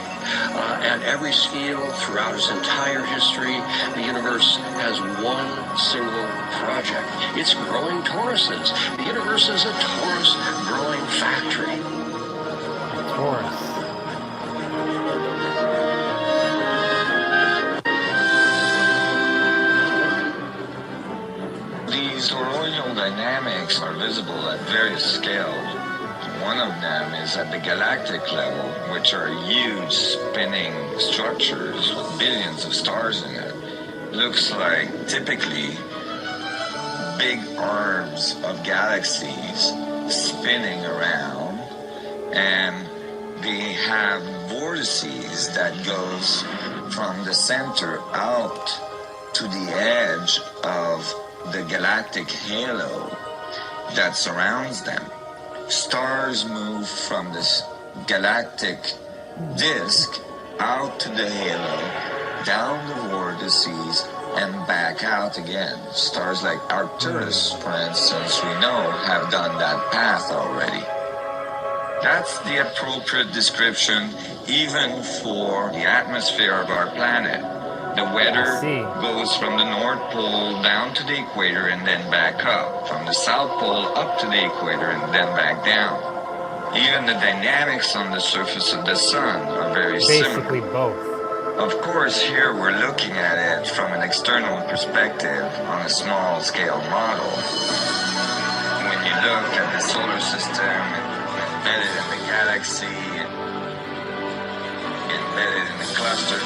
At every scale, throughout its entire history, the universe has one single project. It's growing toruses. The universe is a torus growing factory. Torus. These toroidal dynamics are visible at various scales. One of them is at the galactic level, which are huge spinning structures with billions of stars in it. Looks like typically big arms of galaxies spinning around, and they have vortices that goes from the center out to the edge of the galactic halo that surrounds them. Stars move from this galactic disk out to the halo, down the vortices, and back out again. Stars like Arcturus, for instance, we know have done that path already. That's the appropriate description even for the atmosphere of our planet. The weather see. goes from the North Pole down to the equator and then back up. From the South Pole up to the equator and then back down. Even the dynamics on the surface of the sun are very Basically similar. both. Of course, here we're looking at it from an external perspective on a small scale model. When you look at the solar system embedded in the galaxy, embedded in the cluster,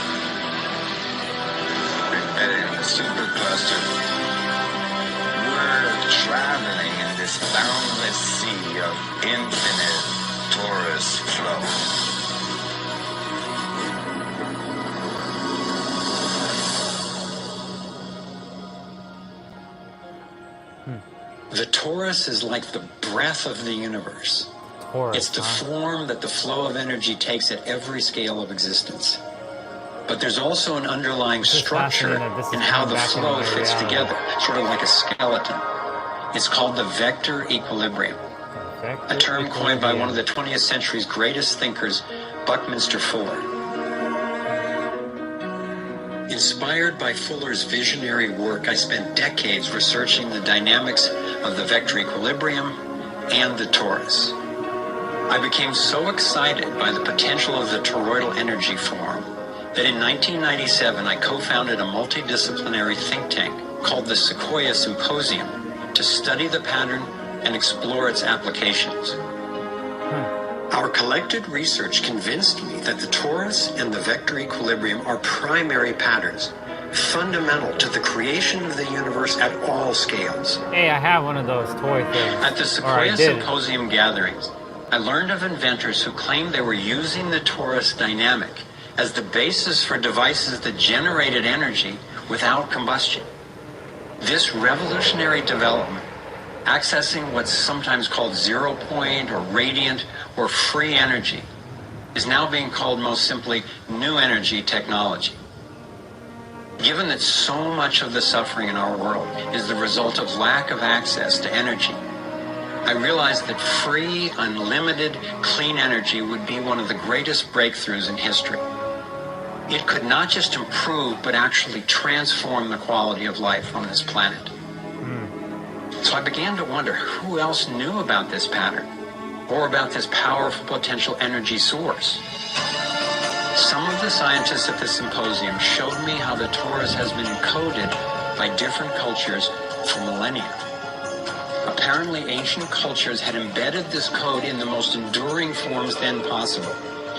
embedded in the supercluster, we're traveling in this boundless sea of infinite torus flow. The torus is like the breath of the universe. Torus, It's the form that the flow of energy takes at every scale of existence. But there's also an underlying structure in how the flow fits together, sort of like a skeleton. It's called the vector equilibrium, a term coined by one of the 20th century's greatest thinkers, Buckminster Fuller. Inspired by Fuller's visionary work, I spent decades researching the dynamics of the vector equilibrium and the torus. I became so excited by the potential of the toroidal energy form that in 1997 I co-founded a multidisciplinary think tank called the Sequoia Symposium to study the pattern and explore its applications. Our collected research convinced me that the torus and the vector equilibrium are primary patterns, fundamental to the creation of the universe at all scales. Hey, I have one of those toy things. At the Sequoia Symposium gatherings, I learned of inventors who claimed they were using the torus dynamic as the basis for devices that generated energy without combustion. This revolutionary development, accessing what's sometimes called zero point or radiant or free energy, is now being called most simply new energy technology. Given that so much of the suffering in our world is the result of lack of access to energy, I realized that free, unlimited, clean energy would be one of the greatest breakthroughs in history. It could not just improve, but actually transform the quality of life on this planet. So I began to wonder who else knew about this pattern or about this powerful potential energy source. Some of the scientists at the symposium showed me how the torus has been encoded by different cultures for millennia. Apparently, ancient cultures had embedded this code in the most enduring forms then possible,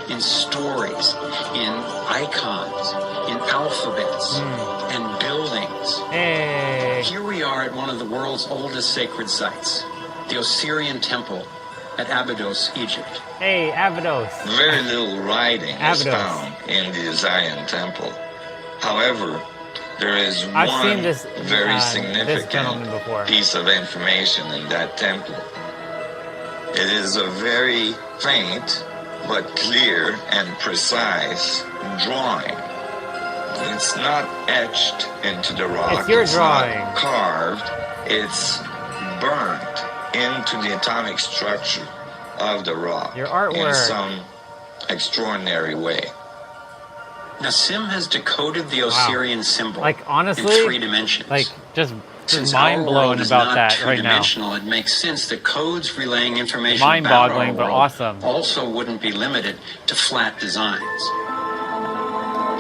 in stories, in icons, in alphabets, and buildings. Hey. Here we are at one of the world's oldest sacred sites, the Osirian Temple at Abydos, Egypt. Hey, Abydos. Very little writing is found in the Osirian Temple. However, there is one very significant piece of information in that temple. It is a very faint but clear and precise drawing. It's not etched into the rock. It's your drawing. Not carved. It's burnt into the atomic structure of the rock. Your artwork. In some extraordinary way. Nassim has decoded the Osirian symbol honestly, in 3 dimensions. Just Since mind our blown world is about not that right now. two-dimensional, it makes sense that codes relaying information Mind-boggling, about our but world awesome. also wouldn't be limited to flat designs.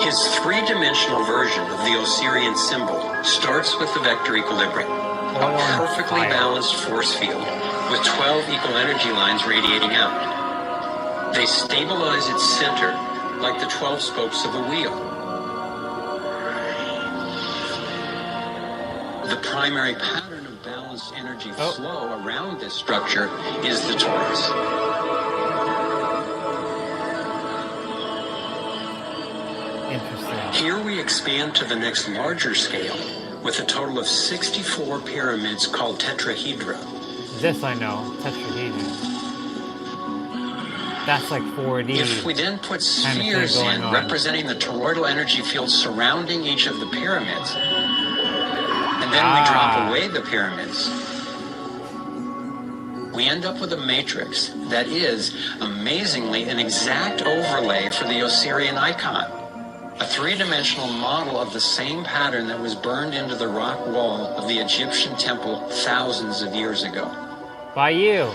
His 3-dimensional version of the Osirian symbol starts with the vector equilibrium, a perfectly balanced force field with 12 equal energy lines radiating out. They stabilize its center like the 12 spokes of a wheel. The primary pattern of balanced energy flow around this structure is the torus. Interesting. Here we expand to the next larger scale with a total of 64 pyramids called tetrahedra. This I know, tetrahedron. That's like 4D. If we then put spheres in representing the toroidal energy field surrounding each of the pyramids, and then we drop away the pyramids, we end up with a matrix that is, amazingly, an exact overlay for the Osirian icon. a three-dimensional model of the same pattern that was burned into the rock wall of the Egyptian temple thousands of years ago. By you.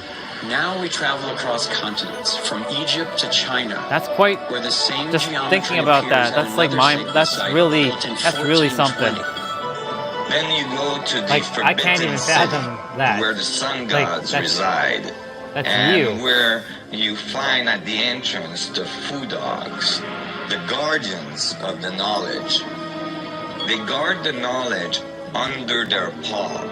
Now we travel across continents, from Egypt to China. That's quite. Where the same Just geometry thinking about that. appears at That's like another my. sacred That's site really. built in That's really something. 1420. Then you go to the Like I can't forbidden even city, fathom that. where the sun Like, gods that's- reside. That's and you. where you find at the entrance the food dogs, the guardians of the knowledge. They guard the knowledge under their paw.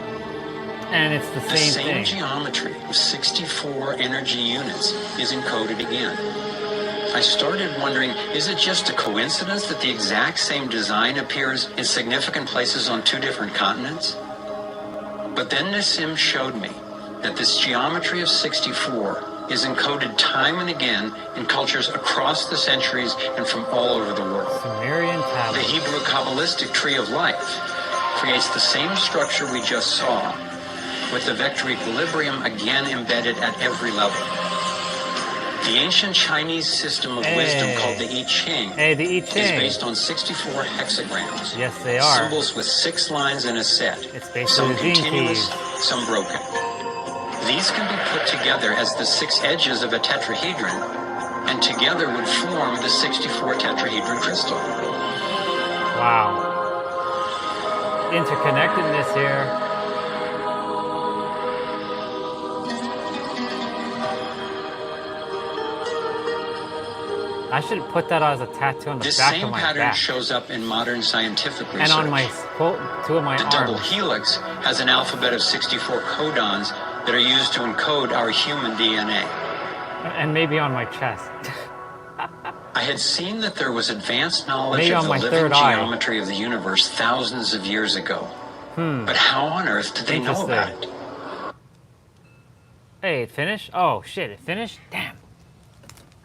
And it's the The same same thing. geometry of 64 energy units is encoded again. I started wondering, is it just a coincidence that the exact same design appears in significant places on two different continents? But then Nassim showed me that this geometry of 64 is encoded time and again in cultures across the centuries and from all over the world. Sumerian The tablets. Hebrew Kabbalistic tree of life creates the same structure we just saw, with the vector equilibrium again embedded at every level. The ancient Chinese system of wisdom called the I Ching Hey, the I is Ching. based on 64 hexagrams. Yes, they are. Symbols with 6 lines in a set. It's basically Some the gene continuous, keys. some broken. These can be put together as the 6 edges of a tetrahedron, and together would form the 64 tetrahedron crystal. Wow. Interconnectedness here. I should put that as a tattoo on the This back same of my pattern back. shows up in modern scientific research. And on my two of my The arms. double helix has an alphabet of 64 codons that are used to encode our human DNA. And maybe on my chest. I had seen that there was advanced knowledge Maybe of on the my living third eye. geometry of the universe thousands of years ago. But how on earth did they know about it? Hey, it finished? Oh shit, it finished? Damn.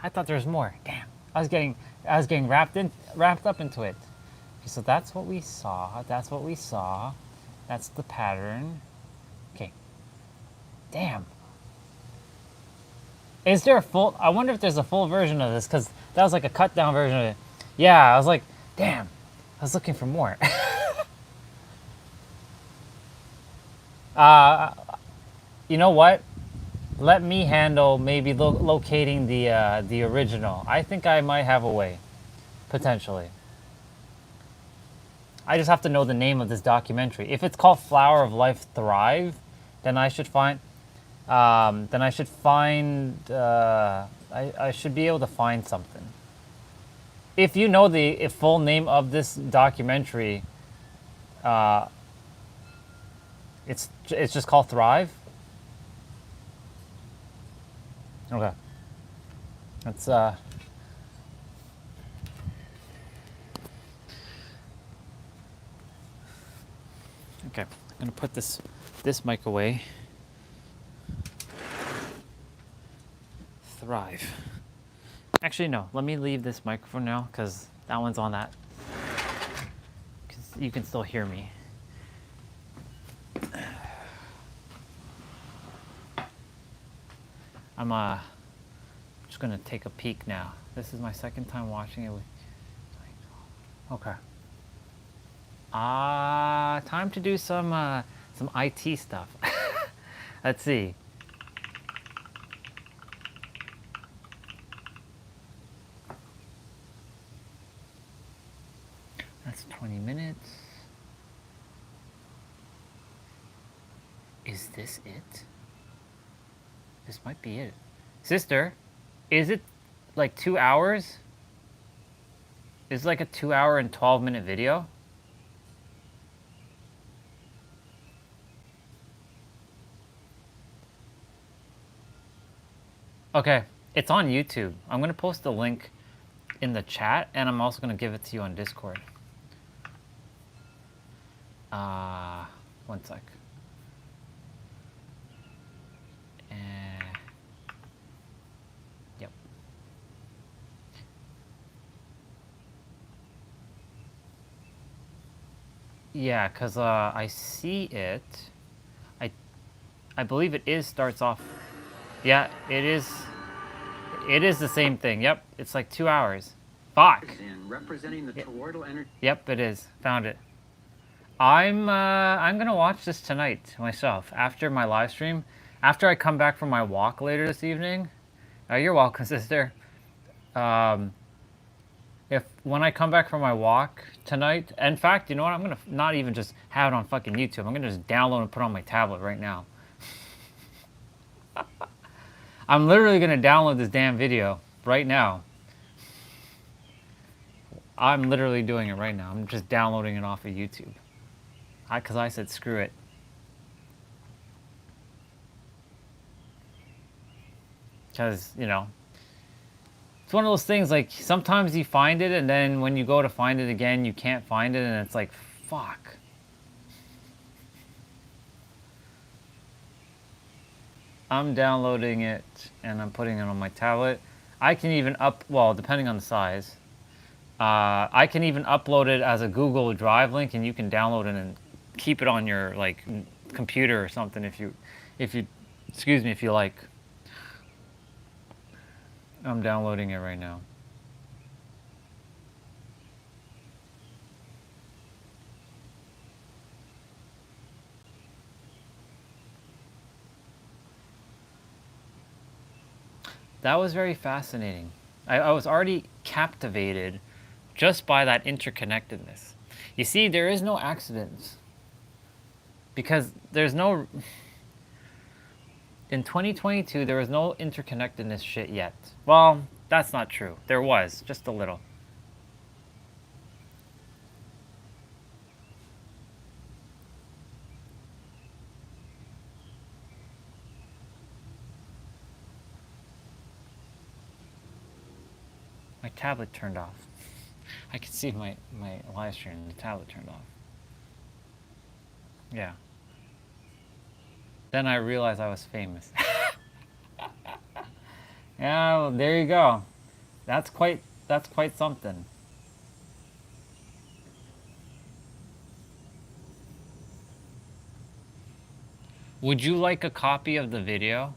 I thought there was more. Damn. I was getting wrapped up into it. Okay, so that's what we saw. That's what we saw. That's the pattern. Okay. Damn. Is there a full? I wonder if there's a full version of this, because that was like a cut down version of it. Yeah, I was like, damn. I was looking for more. You know what? Let me handle maybe locating the original. I think I might have a way, potentially. I just have to know the name of this documentary. If it's called Flower of Life Thrive, then I should find. I should be able to find something. If you know the full name of this documentary, it's just called Thrive. Okay. That's okay, I'm gonna put this mic away. Thrive. Actually, no. Let me leave this microphone now, because that one's on that. Because you can still hear me. I'm just gonna take a peek now. This is my second time watching it. Okay. Time to do some IT stuff. Let's see. That's 20 minutes. Is this it? This might be it. Sister, is it like 2 hours? Is it like a 2 hour and 12-minute video? Okay, it's on YouTube. I'm gonna post a link in the chat, and I'm also gonna give it to you on Discord. One sec. Yep. Yeah, because I see it. I believe it starts off. Yeah, it is the same thing. Yep, it's like 2 hours. Fuck. In representing the toroidal energy. Yep, it is. Found it. I'm gonna watch this tonight myself after my live stream. After I come back from my walk later this evening. You're welcome, sister. If when I come back from my walk tonight, in fact, you know what? I'm gonna not even just have it on fucking YouTube. I'm gonna just download and put it on my tablet right now. I'm literally gonna download this damn video right now. I'm literally doing it right now. I'm just downloading it off of YouTube. Because I said screw it. Because, you know, it's one of those things, like, sometimes you find it, and then when you go to find it again, you can't find it, and it's like, fuck. I'm downloading it, and I'm putting it on my tablet. I can even well, depending on the size, I can even upload it as a Google Drive link, and you can download it and keep it on your, like, computer or something if you, excuse me, if you like. I'm downloading it right now. That was very fascinating. I was already captivated just by that interconnectedness. You see, there is no accidents. Because there's no... In 2022, there was no interconnectedness shit yet. Well, that's not true. There was, just a little. My tablet turned off. I could see my live stream, the tablet turned off. Yeah. Then I realized I was famous. Yeah, well, there you go. That's quite something. Would you like a copy of the video?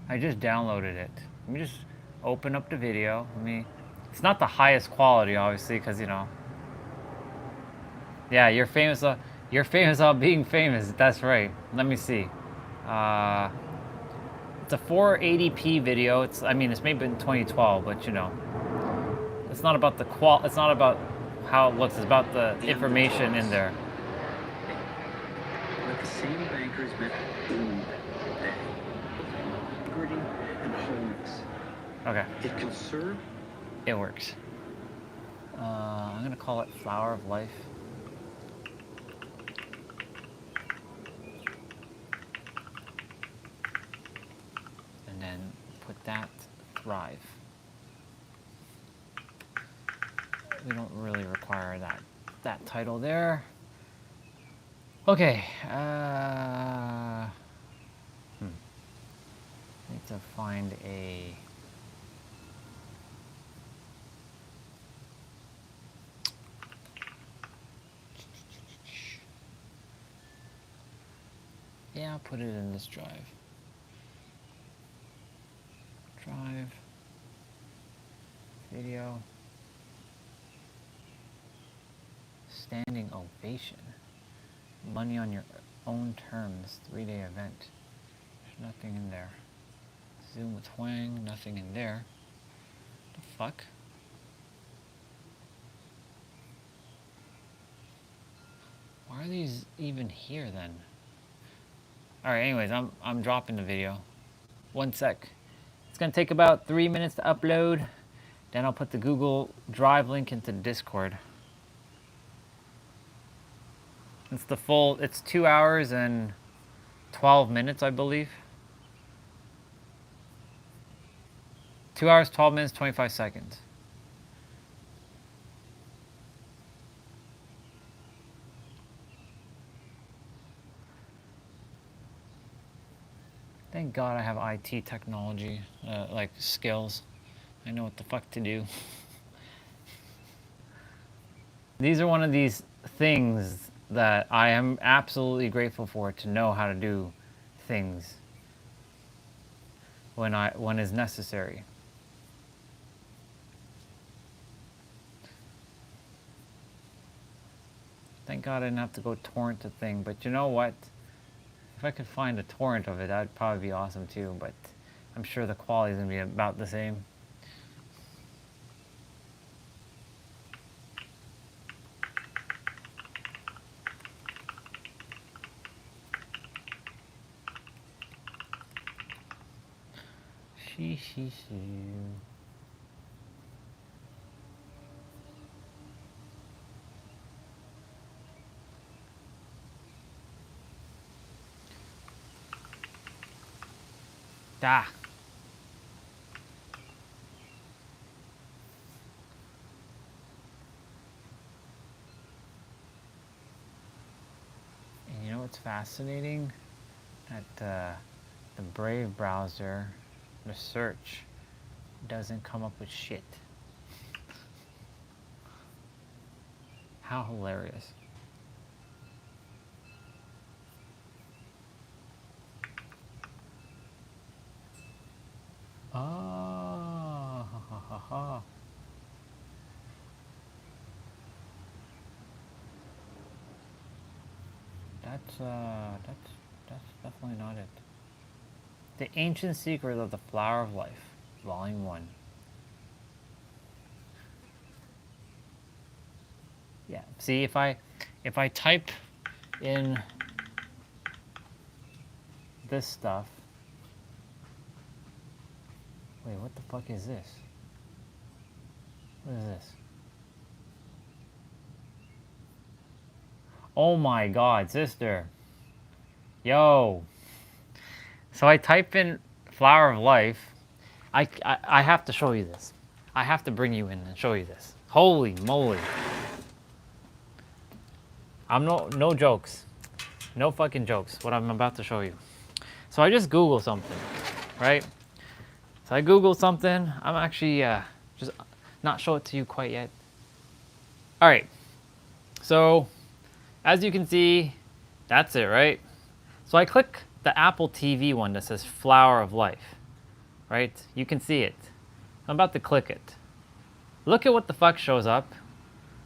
I just downloaded it. Let me just open up the video. It's not the highest quality, obviously, because, you know. Yeah, you're famous on being famous. That's right. Let me see. It's a 480p video. It's maybe in 2012, but you know, it's not about it's not about how it looks. It's about the information in there. But the same bankers meant integrity and wholeness. Okay. It can serve. It works. I'm gonna call it Flower of Life. And then put that Thrive. We don't really require that title there. Okay. Need to find a. Yeah, I'll put it in this drive. Drive. Video. Standing ovation. Money on your own terms. 3-day event. There's nothing in there. Zoom with Wang. Nothing in there. The fuck? Why are these even here then? Alright, anyways, I'm dropping the video. 1 sec. It's gonna take about 3 minutes to upload. Then I'll put the Google Drive link into Discord. It's 2 hours and 12 minutes, I believe. 2 hours, 12 minutes, 25 seconds. Thank God I have IT technology, like skills. I know what the fuck to do. These are one of these things that I am absolutely grateful for, to know how to do things. when is necessary. Thank God I didn't have to go torrent the thing, but you know what? If I could find a torrent of it, that'd probably be awesome too, but I'm sure the quality is going to be about the same. Shoo. Da. And you know what's fascinating? At the Brave browser, the search doesn't come up with shit. How hilarious. Oh, ha. That's definitely not it. The Ancient Secret of the Flower of Life, Volume 1. Yeah, see, if I type in this stuff. Wait, what the fuck is this? What is this? Oh my God, sister. Yo. So I type in Flower of Life. I have to show you this. I have to bring you in and show you this. Holy moly. I'm no jokes. No fucking jokes, what I'm about to show you. So I just Googled something, right? So I Googled something. I'm actually just not show it to you quite yet. All right. So as you can see, that's it, right? So I click the Apple TV one that says Flower of Life, right? You can see it. I'm about to click it. Look at what the fuck shows up.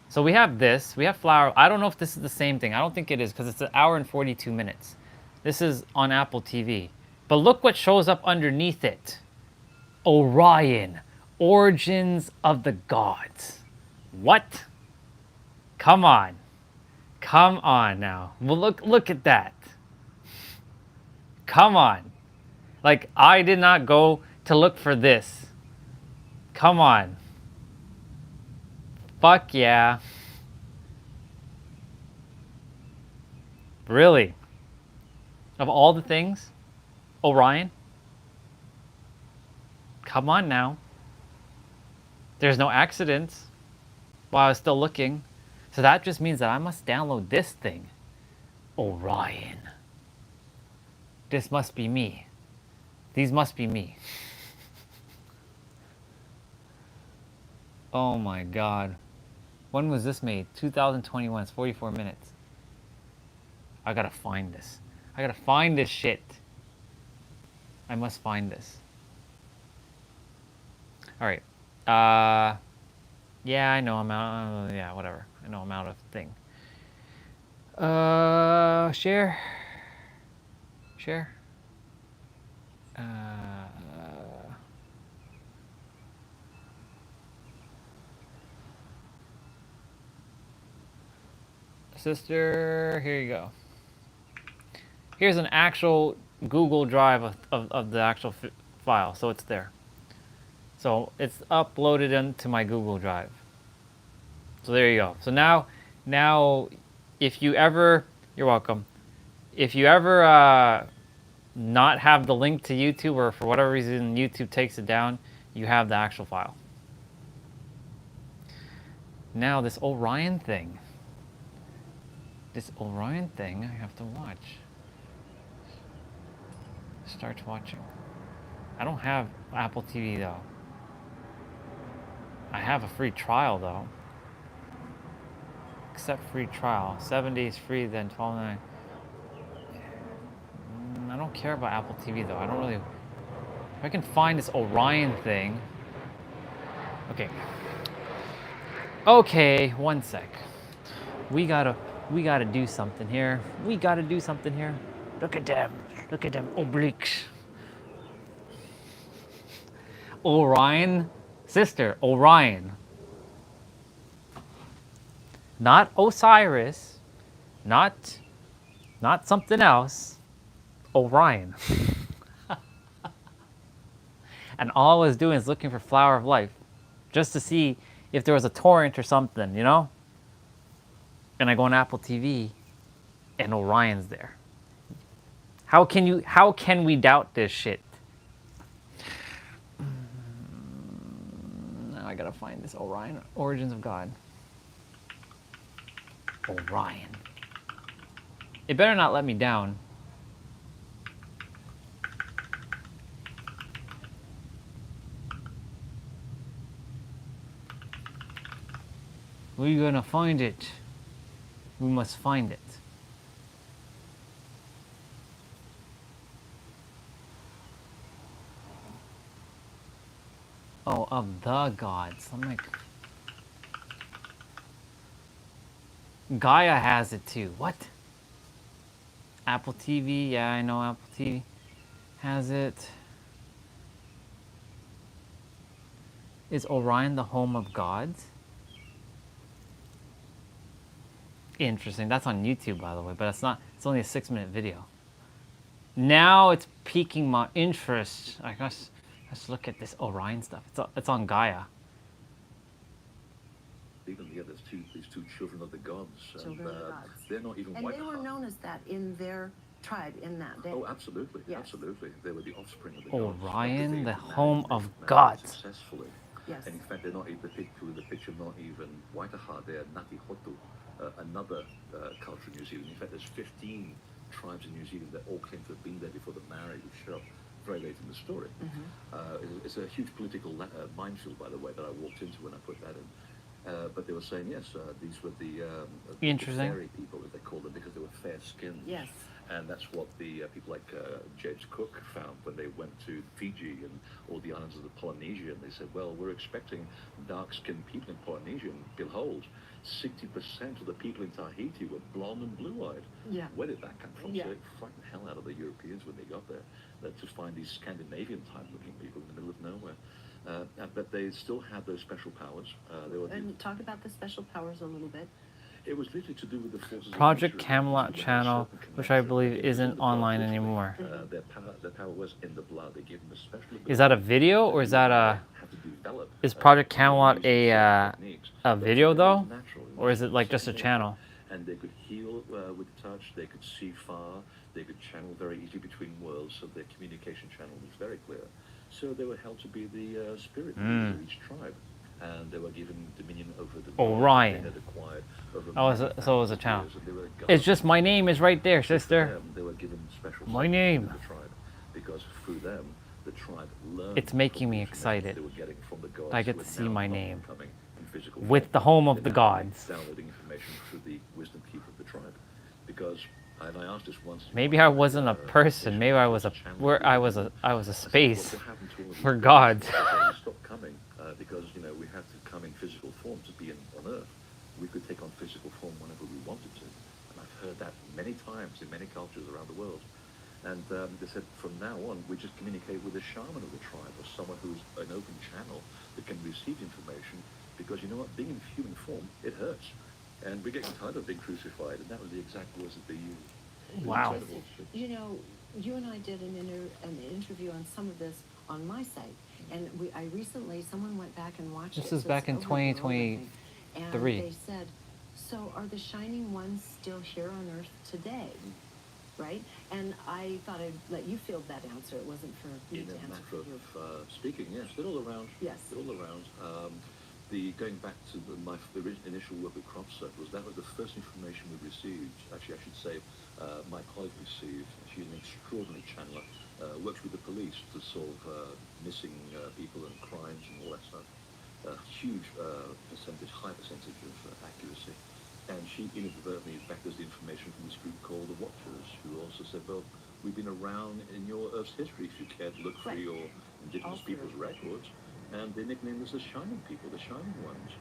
So we have this, we have Flower. I don't know if this is the same thing. I don't think it is because it's an hour and 42 minutes. This is on Apple TV. But look what shows up underneath it. Orion, Origins of the Gods. What? Come on. Come on now. Well, look at that. Come on. Like, I did not go to look for this. Come on. Fuck yeah. Really? Of all the things? Orion? Come on now. There's no accidents while I was still looking. So that just means that I must download this thing. Orion. This must be me. These must be me. Oh my God. When was this made? 2021. It's 44 minutes. I gotta find this. I gotta find this shit. I must find this. All right. Yeah, I know I'm out. Yeah, whatever. I know I'm out of thing. Share. Sister, here you go. Here's an actual Google Drive of the actual file, so it's there. So it's uploaded into my Google Drive. So there you go. So now, if you ever, you're welcome. If you ever not have the link to YouTube, or for whatever reason YouTube takes it down, you have the actual file. Now this Orion thing. I have to watch. Start watching. I don't have Apple TV though. I have a free trial though. Accept free trial. 7 days free, then $12.99. I don't care about Apple TV though. I don't really. If I can find this Orion thing. Okay. Okay, one sec. We gotta do something here. We gotta do something here. Look at them obliques. Orion, sister, Orion. Not Osiris, not something else. Orion. And all I was doing is looking for Flower of Life, just to see if there was a torrent or something, you know? And I go on Apple TV, and Orion's there. How can we doubt this shit? Now I gotta find this Orion, Origins of God. Orion. It better not let me down. We're gonna find it. We must find it. Oh, of the gods. I'm like... Gaia has it too. What? Apple TV? Yeah, I know Apple TV has it. Is Orion the home of gods? Interesting. That's on YouTube, by the way, but it's not. It's only a 6-minute video. Now it's piquing my interest. I guess let's look at this Orion stuff. It's on Gaia. Even there's these two children of the gods. Children of the gods. They're not even and white. they were known as that in their tribe in that day. Oh, absolutely, yes. Absolutely. They were the offspring of the gods. Orion, the home of gods. Successfully. Yes. And in fact, they're not even the picture, not even Waitaha. They're Ngāti Hotu, another culture in New Zealand. In fact, there's 15 tribes in New Zealand that all claim to have been there before the Maori, which show up very late in the story. It's a huge political minefield, by the way, that I walked into when I put that in. But they were saying, yes, these were the fairy people, as they called them, because they were fair-skinned. Yes. And that's what the people like James Cook found when they went to Fiji and all the islands of the Polynesia. And they said, well, we're expecting dark-skinned people in Polynesia. And behold, 60% of the people in Tahiti were blonde and blue-eyed. Yeah. Where did that come from? Yeah. So it frightened the hell out of the Europeans when they got there, to find these Scandinavian-type-looking people in the middle of nowhere. But they still had those special powers. And talk about the special powers a little bit. It was literally to do with the forces Project of nature. Camelot channel, which I believe isn't online anymore. Their power was in the blood. They gave them a special ability. Is that a video or is that a... Is Project Camelot a video though? Or is it like just a channel? And they could heal with touch. They could see far. They could channel very easily between worlds. So their communication channel was very clear. So they were held to be the spirit of each tribe. And they were given dominion over the Orion. they had acquired over So it was a channel. It's just my name is right there, sister. They were given special my name. The tribe, because through them, the tribe learned. It's making me excited. They were getting from the gods. I get to see my name With the home of the gods. Downloading information through the wisdom keeper of the tribe, because. And I asked this once. Maybe I wasn't a person. Maybe I was a space for gods. Stop coming because we have to come in physical form to be on Earth. We could take on physical form whenever we wanted to, and I've heard that many times in many cultures around the world. And they said from now on we just communicate with a shaman of the tribe or someone who's an open channel that can receive information. Because you know what, being in human form, it hurts. And we're getting tired of being crucified, and that was the exact words that they used. Wow. You know, you and I did an interview on some of this on my site, and I recently, someone went back and watched it. This is back in 2023. And they said, so are the shining ones still here on Earth today? Right? And I thought I'd let you field that answer. It wasn't for me to answer for you. Speaking, yes, they're all around. Yes. They're all around. Going back to my initial work with crop circles, that was the first information we received. Actually, I should say my colleague received. She's an extraordinary channeler. Works with the police to solve missing people and crimes and all that stuff. Huge high percentage of accuracy. And she inadvertently backed us the information from this group called the Watchers, who also said, well, we've been around in your Earth's history if you care to look for your indigenous people's records, and they nicknamed us the Shining People, the Shining Ones,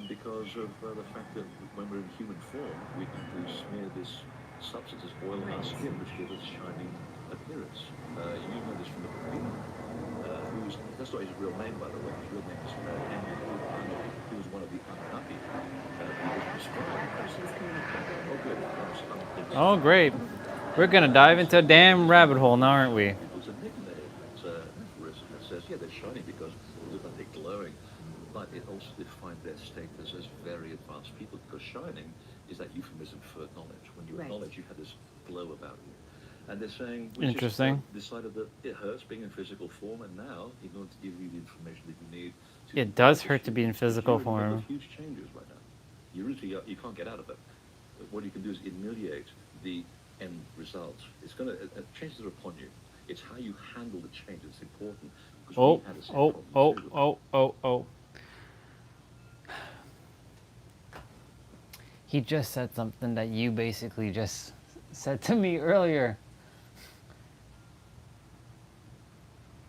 because of the fact that when we're in human form, we can smear this substance, this oil on our skin, which gives us shining appearance. You know this from the Buddha, that's not his real name, by the way. His real name is Henry. He was one of the unhappy. Oh, good. Oh, great. We're going to dive into a damn rabbit hole now, aren't we? It was a nickname. It's an aphorism that says, yeah, they're shining because they look like they're glowing. But it also defined their status as very advanced people, because shining is that euphemism for knowledge. When you acknowledge, you have this glow about you. And they're saying, we Interesting. just decided that it hurts being in physical form, and now, in order to give you the information that you need... It does hurt to be in physical you're in the middle form. of huge changes right now. You can't get out of it. What you can do is emulate the end result. It's going to... changes are upon you. It's how you handle the change that's important. Oh. He just said something that you basically just said to me earlier.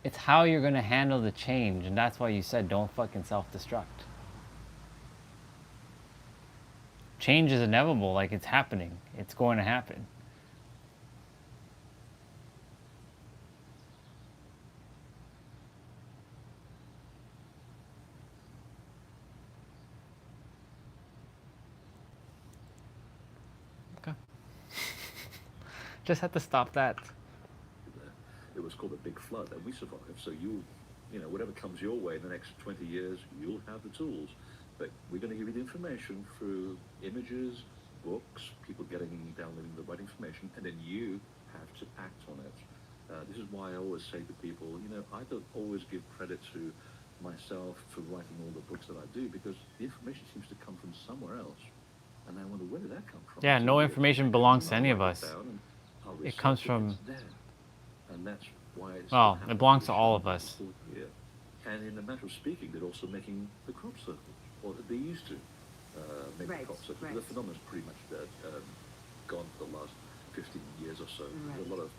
It's how you're going to handle the change, and that's why you said don't fucking self-destruct. Change is inevitable, like it's happening. It's going to happen. Okay. Just had to stop that. It was called a big flood, and we survived. So you know, whatever comes your way in the next 20 years, you'll have the tools. But we're going to give you the information through images, books, people downloading the right information, and then you have to act on it. This is why I always say to people, you know, I don't always give credit to myself for writing all the books that I do, because the information seems to come from somewhere else. And I wonder, where did that come from? Yeah, no information belongs to any of us. It comes from... And that's why it's... Well, it belongs to all of us. Yeah. And in a matter of speaking, they're also making the crop circle, or they used to make the crop circle. The phenomenon's pretty much gone for the last 15 years or so. There's a lot of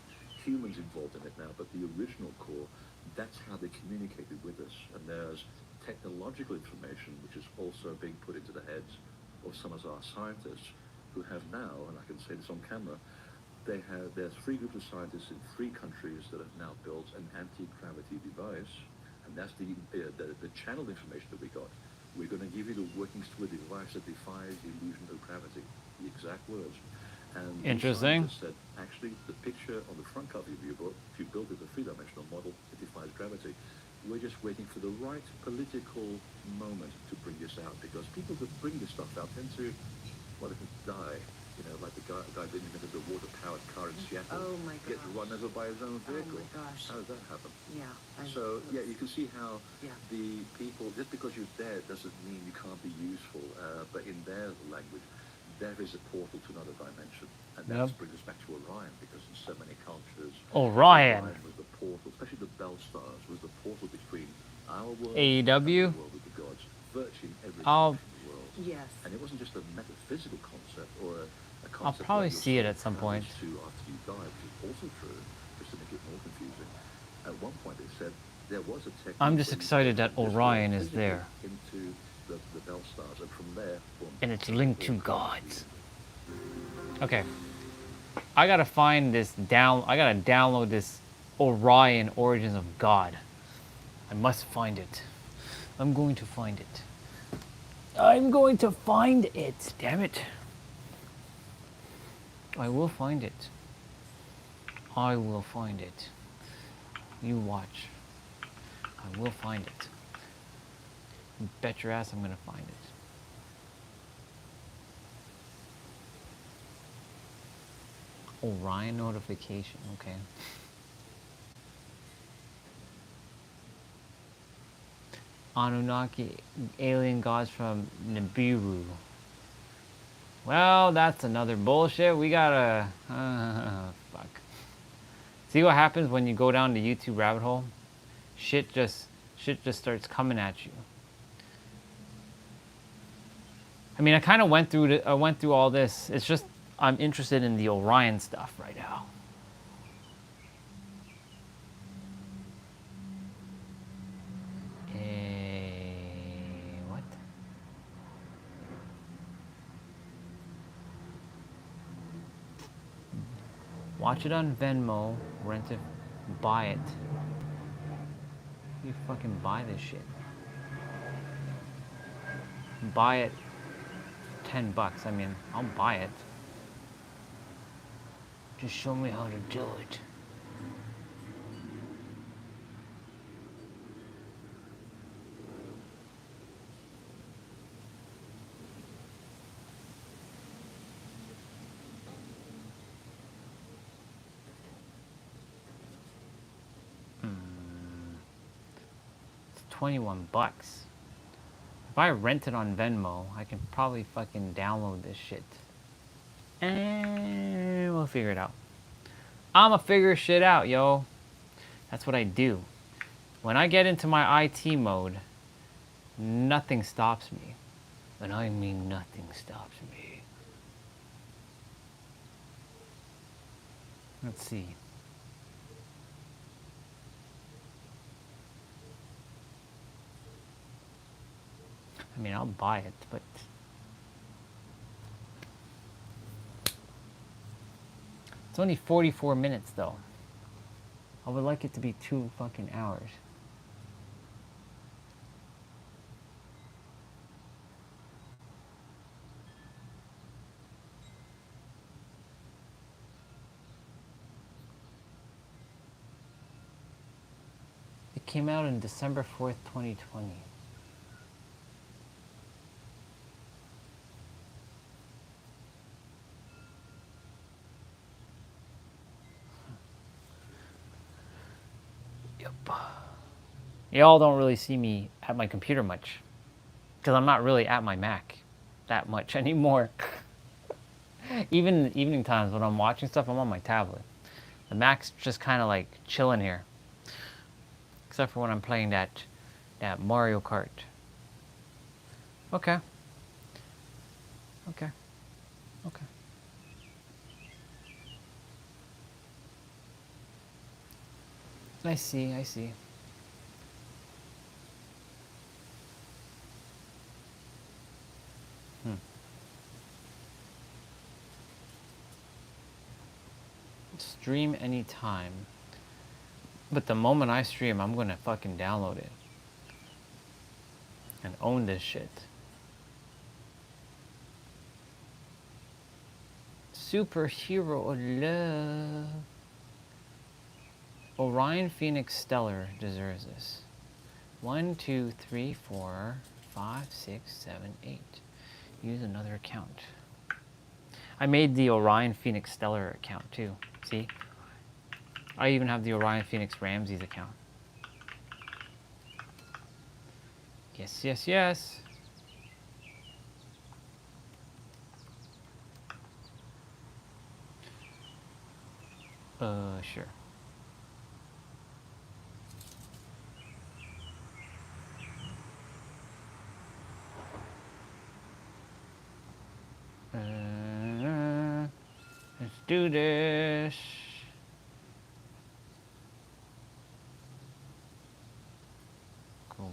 humans involved in it now, but the original core, that's how they communicated with us. And there's technological information which is also being put into the heads of some of our scientists who have now, and I can say this on camera, there's 3 groups of scientists in 3 countries that have now built an anti-gravity device, and that's the channeled information that we got. We're going to give you the workings to a device that defies the illusion of gravity, the exact words. And interesting. Said, actually, the picture on the front cover of your book, if you build it a 3-dimensional model, it defies gravity. We're just waiting for the right political moment to bring this out, because people that bring this stuff out tend to, well, they can die. You know, like the guy that invented the water-powered car in Seattle gets run over by his own vehicle. Oh my gosh. How does that happen? Yeah. So, yeah, you can see how the people, just because you're dead doesn't mean you can't be useful, but in their language, there is a portal to another dimension. And that brings us back to Orion, because in so many cultures, Orion was the portal, especially the Bell Stars, was the portal between our world AEW? and the world of the gods, virtually in every I'll, country in the world. Yes. And it wasn't just a metaphysical concept or a I'll probably see it at some point. To after you die, which is also true, just to make it more confusing. At one point they said there was a technique. I'm just excited that Orion is there. Into the Bell Stars, and from there, and it's linked to gods. Okay, I gotta find this I gotta download this Orion Origins of God. I must find it. I'm going to find it. I'm going to find it. Damn it. I will find it. I will find it. You watch. I will find it. You bet your ass I'm gonna find it. Orion notification, okay. Anunnaki alien gods from Nibiru. Well, that's another bullshit. We gotta... fuck. See what happens when you go down the YouTube rabbit hole? Shit just starts coming at you. I mean, I kind of went through all this. It's just I'm interested in the Orion stuff right now. Watch it on Venmo, rent it, buy it. You fucking buy this shit. Buy it $10. I mean, I'll buy it. Just show me how to do it. It's 21 bucks. If I rent it on Venmo, I can probably fucking download this shit. And we'll figure it out. I'ma figure shit out, yo. That's what I do. When I get into my IT mode, nothing stops me. And I mean nothing stops me. Let's see. I mean, I'll buy it, but it's only 44 minutes, though. I would like it to be 2 fucking hours. It came out on December 4th, 2020. Yep. Y'all don't really see me at my computer much, because I'm not really at my Mac that much anymore. Even evening times when I'm watching stuff, I'm on my tablet. The Mac's just kind of like chilling here. Except for when I'm playing that Mario Kart. Okay. Okay. Okay. I see, I see. Stream anytime. But the moment I stream, I'm gonna fucking download it. And own this shit. Superhero love. Orion Phoenix Stellar deserves this. 1, 2, 3, 4, 5, 6, 7, 8. Use another account. I made the Orion Phoenix Stellar account too. See? I even have the Orion Phoenix Ramses account. Yes, yes, yes. Sure. Let's do this. Cool.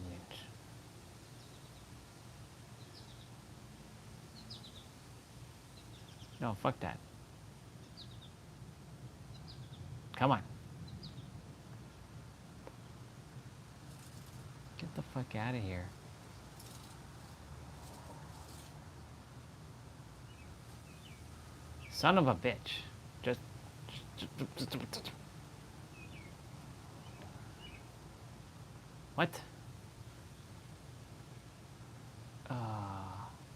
No, fuck that. Come on. Get the fuck out of here. Son of a bitch. Just what?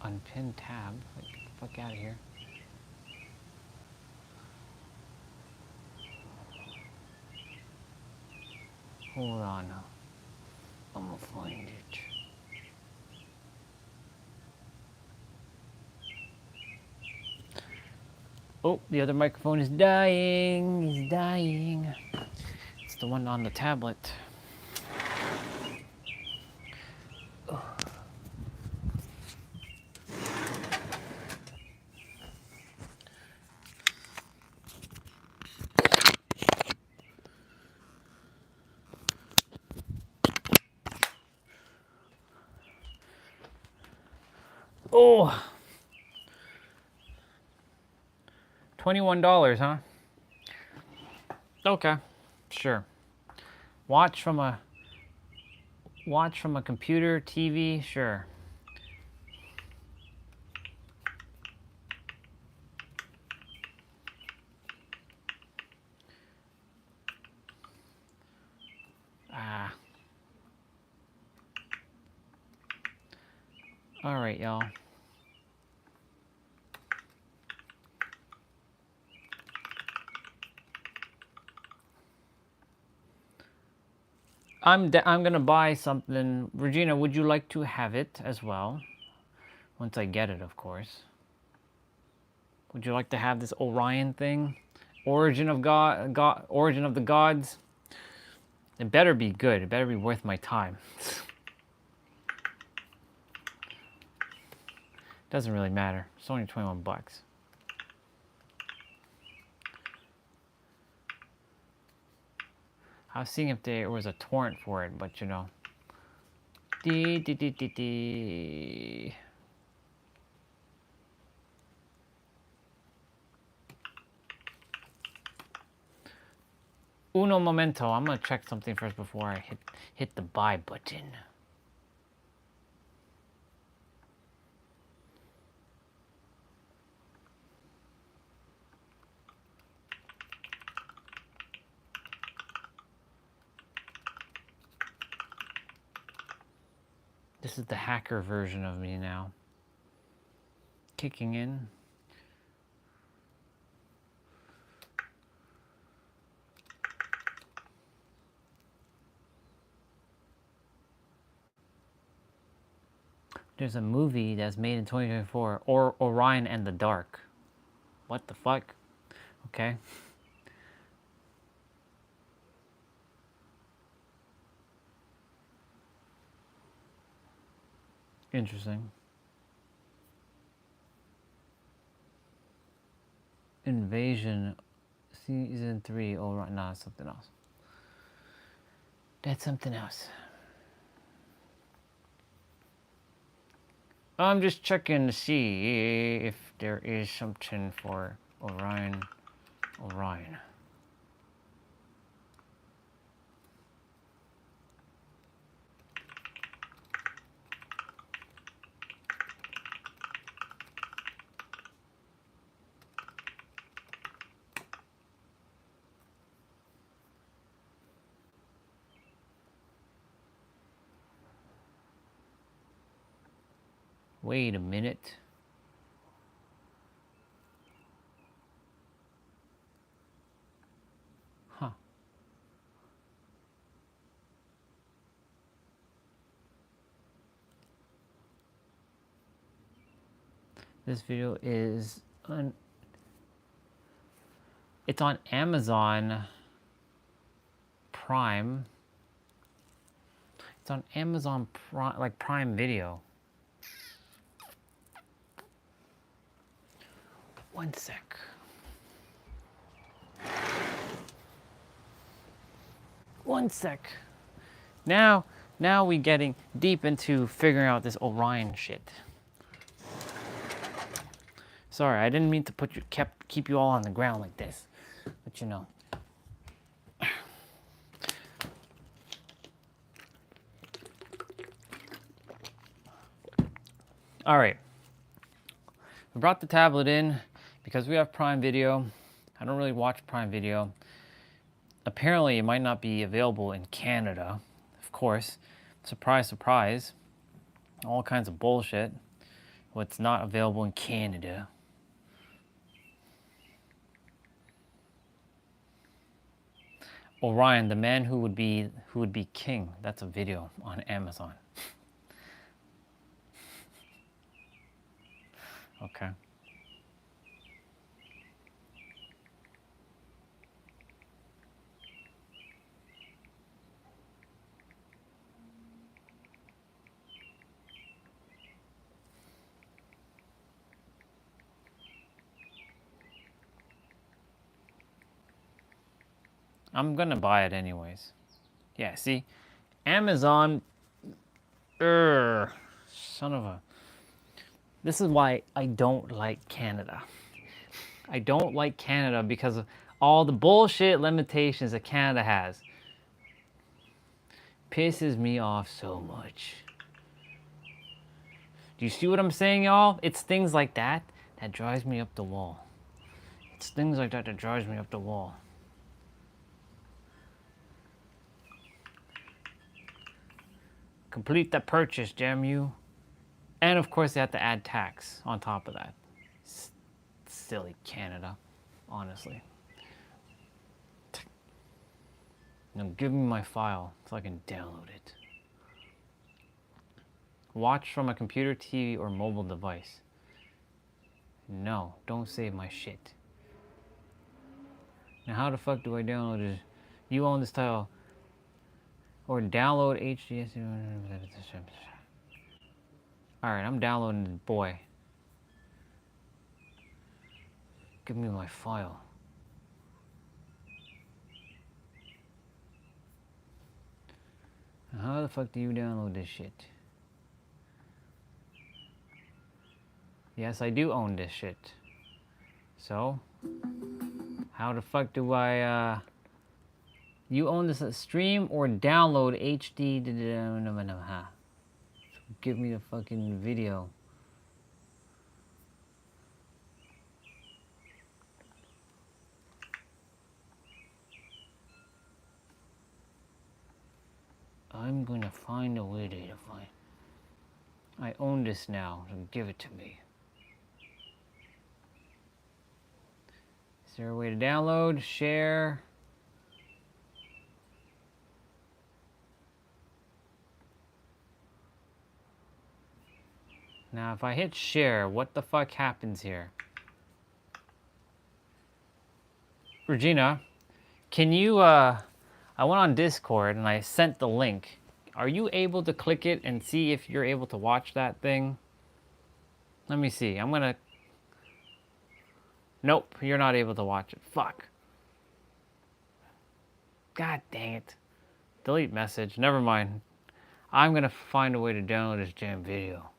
Unpinned tab. Like, get the fuck out of here. Hold on. I'm gonna find it. Oh, the other microphone is dying. He's dying. It's the one on the tablet. Oh. $21, huh? Okay, sure. Watch from a computer, TV, sure. Ah. All right, y'all. I'm gonna buy something. Regina, would you like to have it as well? Once I get it, of course. Would you like to have this Orion thing? Origin of Origin of the Gods? It better be good. It better be worth my time. Doesn't really matter. It's only 21 bucks. I was seeing if there was a torrent for it, but you know. Uno momento. I'm gonna check something first before I hit the buy button. This is the hacker version of me now. Kicking in. There's a movie that's made in 2024, Orion and the Dark. What the fuck? Okay. Interesting. Invasion Season 3, Orion. No, it's something else. That's something else. I'm just checking to see if there is something for Orion. Wait a minute. Huh. This video is it's on Amazon Prime. It's on Amazon Prime, like Prime Video. One sec. One sec. Now we getting deep into figuring out this Orion shit. Sorry, I didn't mean to keep you all on the ground like this, but you know. All right. We brought the tablet in because we have Prime Video. I don't really watch Prime Video. Apparently, it might not be available in Canada. Of course, surprise, surprise. All kinds of bullshit. What's not available in Canada. Orion, the man who would be king. That's a video on Amazon. Okay. I'm gonna buy it anyways. Yeah, see? Amazon. Son of a. This is why I don't like Canada. I don't like Canada because all the bullshit limitations that Canada has. Pisses me off so much. Do you see what I'm saying, y'all? It's things like that that drives me up the wall. It's things like that that drives me up the wall. Complete the purchase, damn you. And of course they have to add tax on top of that. Silly Canada, honestly. Now give me my file so I can download it. Watch from a computer, TV, or mobile device. No, don't save my shit. Now how the fuck do I download this? You own this tile. Or download HDS. Alright, I'm downloading this boy. Give me my file. Now how the fuck do you download this shit? Yes, I do own this shit. So, how the fuck do I, you own this stream or download HD? Give me the fucking video. I'm gonna find a way to find. I own this now, so give it to me. Is there a way to download, share? Now if I hit share, what the fuck happens here? Regina, can you, I went on Discord and I sent the link. Are you able to click it and see if you're able to watch that thing? Let me see, I'm gonna... Nope, you're not able to watch it. Fuck. God dang it. Delete message, never mind. I'm gonna find a way to download this damn video.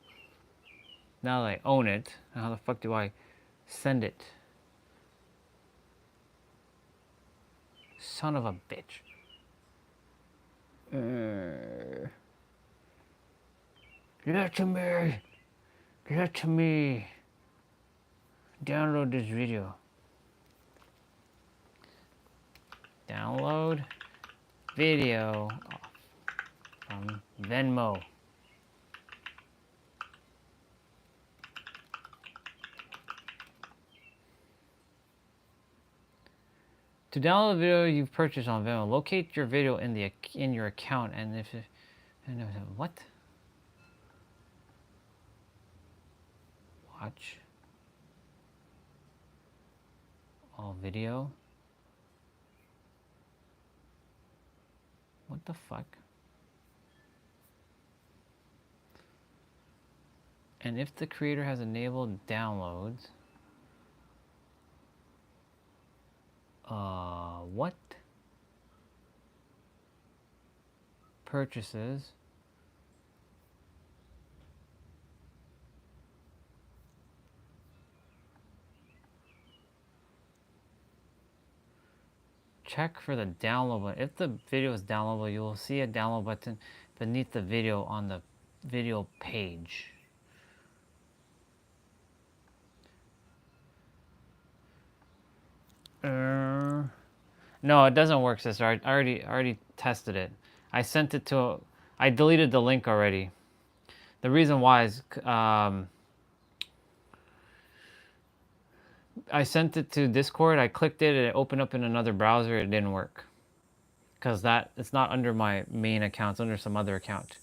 Now that I own it, how the fuck do I send it? Son of a bitch. Give it to me. Give it to me. Download this video. Download video from Venmo. To download the video you've purchased on Venmo, locate your video in your account, and if it, what? Watch all video. What the fuck? And if the creator has enabled downloads, what? Purchases. Check for the download button. If the video is downloadable, you will see a download button beneath the video on the video page. No, it doesn't work, sister. I already tested it. I sent it to. I deleted the link already. The reason why is I sent it to Discord. I clicked it. It opened up in another browser. It didn't work because it's not under my main account. It's under some other account.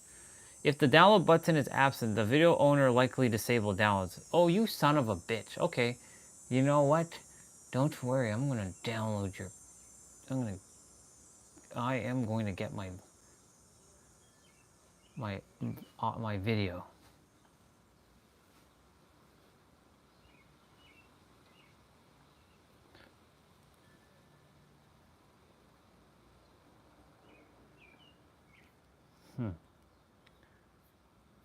If the download button is absent, the video owner likely disabled downloads. Oh, you son of a bitch. Okay, you know what? Don't worry. I'm gonna download your. I am going to get my video.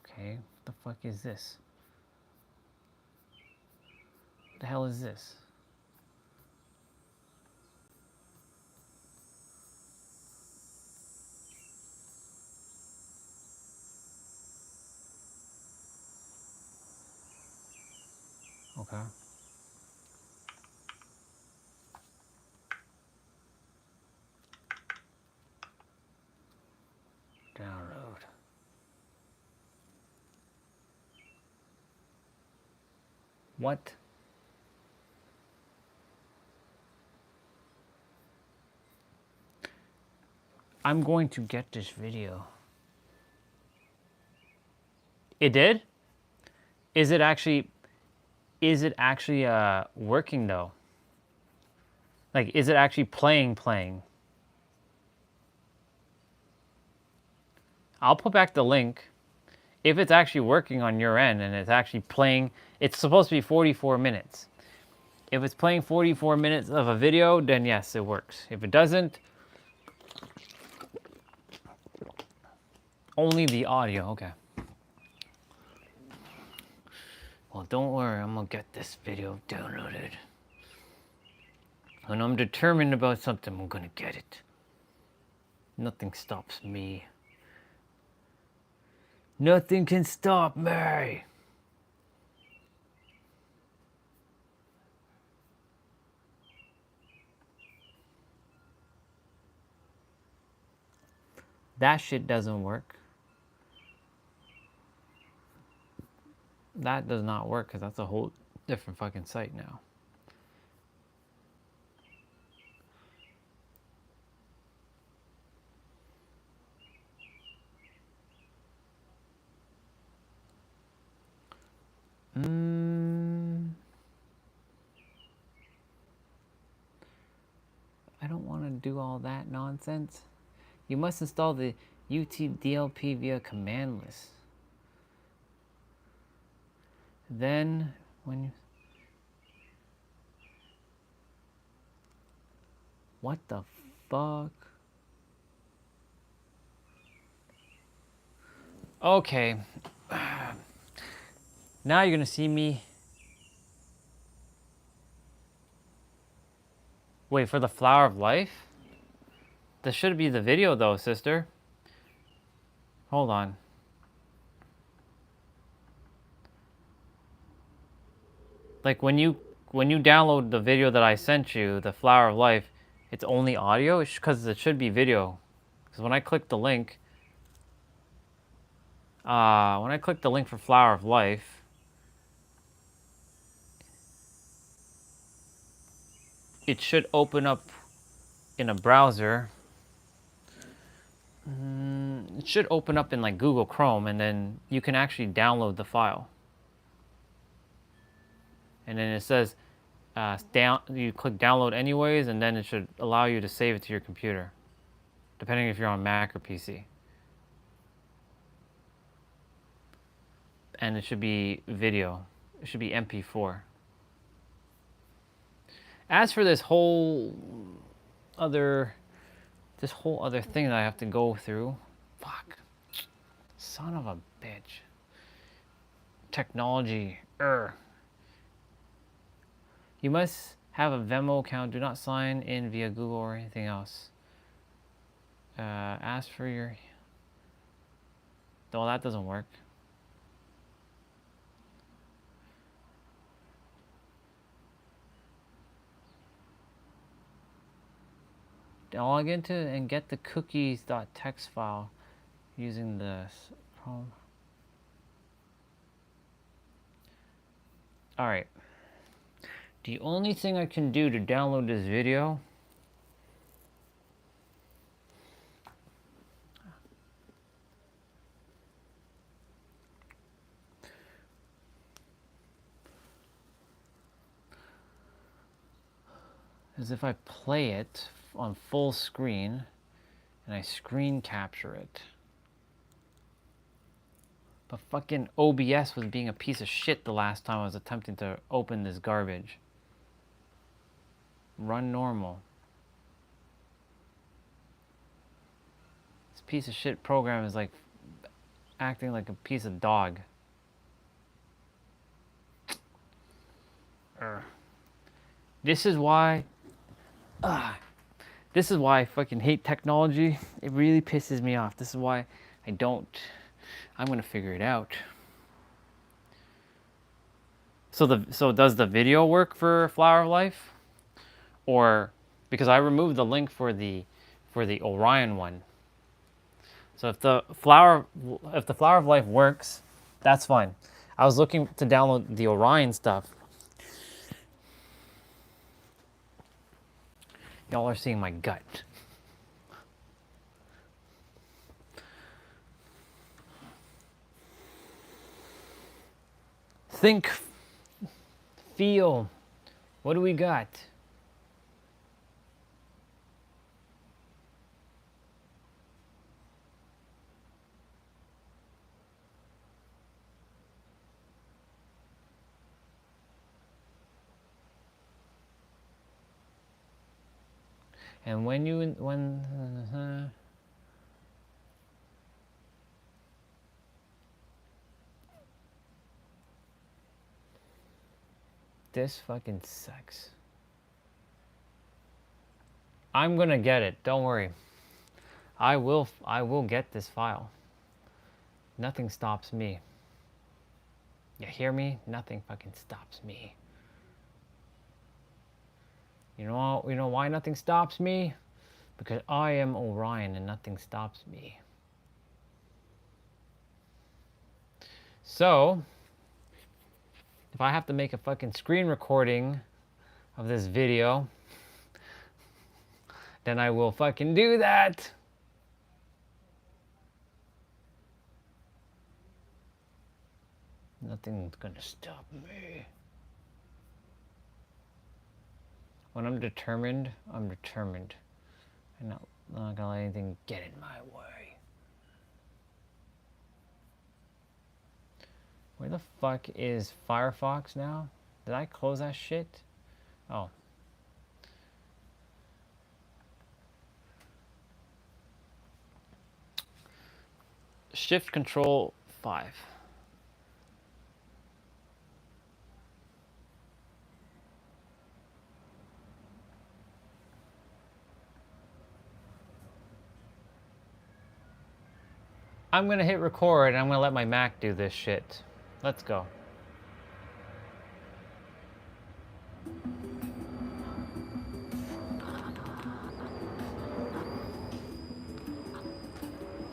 Okay, what the fuck is this? What the hell is this? Okay. Download. What? I'm going to get this video. It did? Is it actually working though? Like, is it actually playing? I'll put back the link. If it's actually working on your end and it's actually playing, it's supposed to be 44 minutes. If it's playing 44 minutes of a video, then yes, it works. If it doesn't, only the audio, okay. Well, don't worry, I'm gonna get this video downloaded. When I'm determined about something, I'm gonna get it. Nothing stops me. Nothing can stop me. That shit doesn't work. That does not work because that's a whole different fucking site now. I don't want to do all that nonsense. You must install the UTDLP via commandless. Then, when you... What the fuck? Okay. Now you're gonna see me... Wait, for the Flower of Life? This should be the video though, sister. Hold on. Like when you download the video that I sent you, the Flower of Life, it's only audio? It's because it should be video. Because when I click the link, for Flower of Life, it should open up in a browser. It should open up in like Google Chrome, and then you can actually download the file. And then it says, you click download anyways, and then it should allow you to save it to your computer, depending if you're on Mac or PC. And it should be video. It should be MP4. As for this whole other thing that I have to go through, fuck, son of a bitch. Technology, You must have a Venmo account. Do not sign in via Google or anything else. Ask for your... Well, that doesn't work. Log into and get the cookies.txt file using the Chrome. Alright. The only thing I can do to download this video is if I play it on full screen and I screen capture it. But fucking OBS was being a piece of shit the last time I was attempting to open this garbage. Run normal. This piece of shit program is like acting like a piece of dog. This is why I fucking hate technology. It really pisses me off. This is why I'm gonna figure it out. So does the video work for Flower of Life? Or because I removed the link for the Orion one. So if the Flower of Life works, that's fine. I was looking to download the Orion stuff. Y'all are seeing my gut. Think, feel. What do we got? And this fucking sucks. I'm gonna get it. Don't worry. I will get this file. Nothing stops me. You hear me? Nothing fucking stops me. You know why nothing stops me? Because I am Orion and nothing stops me. So, if I have to make a fucking screen recording of this video, then I will fucking do that. Nothing's gonna stop me. When I'm determined, I'm determined. I'm not gonna let anything get in my way. Where the fuck is Firefox now? Did I close that shit? Oh. Shift Control 5. I'm gonna hit record and I'm gonna let my Mac do this shit. Let's go.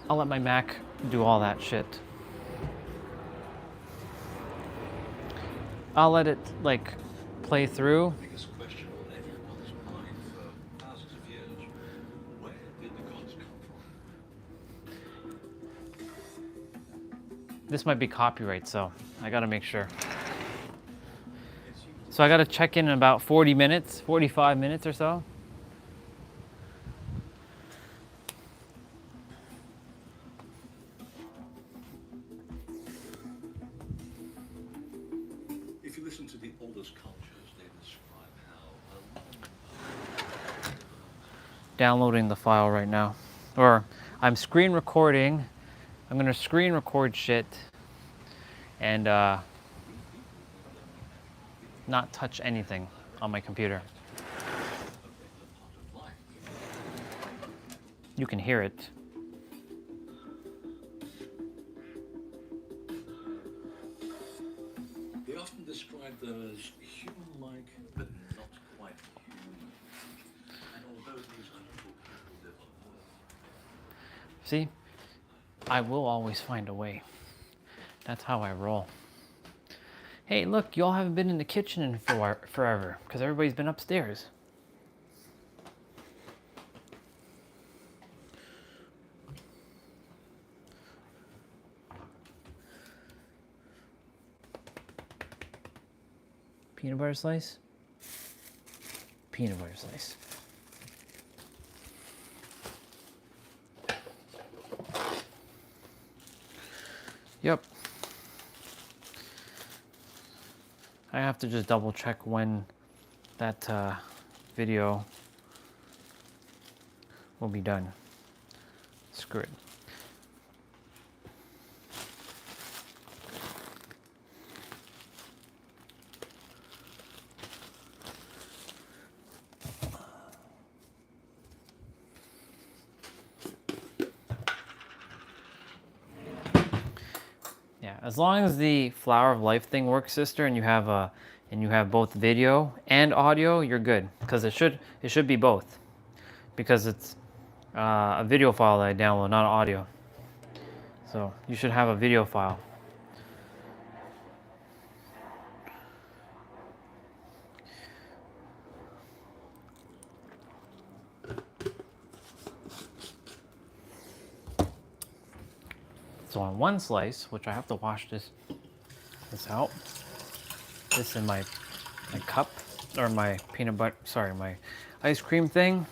I'll let my Mac do all that shit. I'll let it like play through. Biggest question on everyone's mind for thousands of years. Where did the gods come from? This might be copyright, so I gotta make sure. So I gotta check in about 40 minutes, 45 minutes or so. If you listen to the oldest cultures, they describe how Downloading the file right now. Or I'm screen recording. I'm gonna screen record shit and not touch anything on my computer. You can hear it. they often describe them as human-like, but not quite human. And although these wonderful people live on Earth, See? I will always find a way. That's how I roll. Hey, look, y'all haven't been in the kitchen in forever because everybody's been upstairs. Peanut butter slice? Peanut butter slice. Yep. I have to just double check when that video will be done. Screw it. As long as the Flower of Life thing works, sister, and you have both video and audio, you're good. Because it should be both. Because it's a video file that I download, not audio. So you should have a video file. So on one slice, which I have to wash this out, this in my cup, or my peanut butter, sorry, my ice cream thing.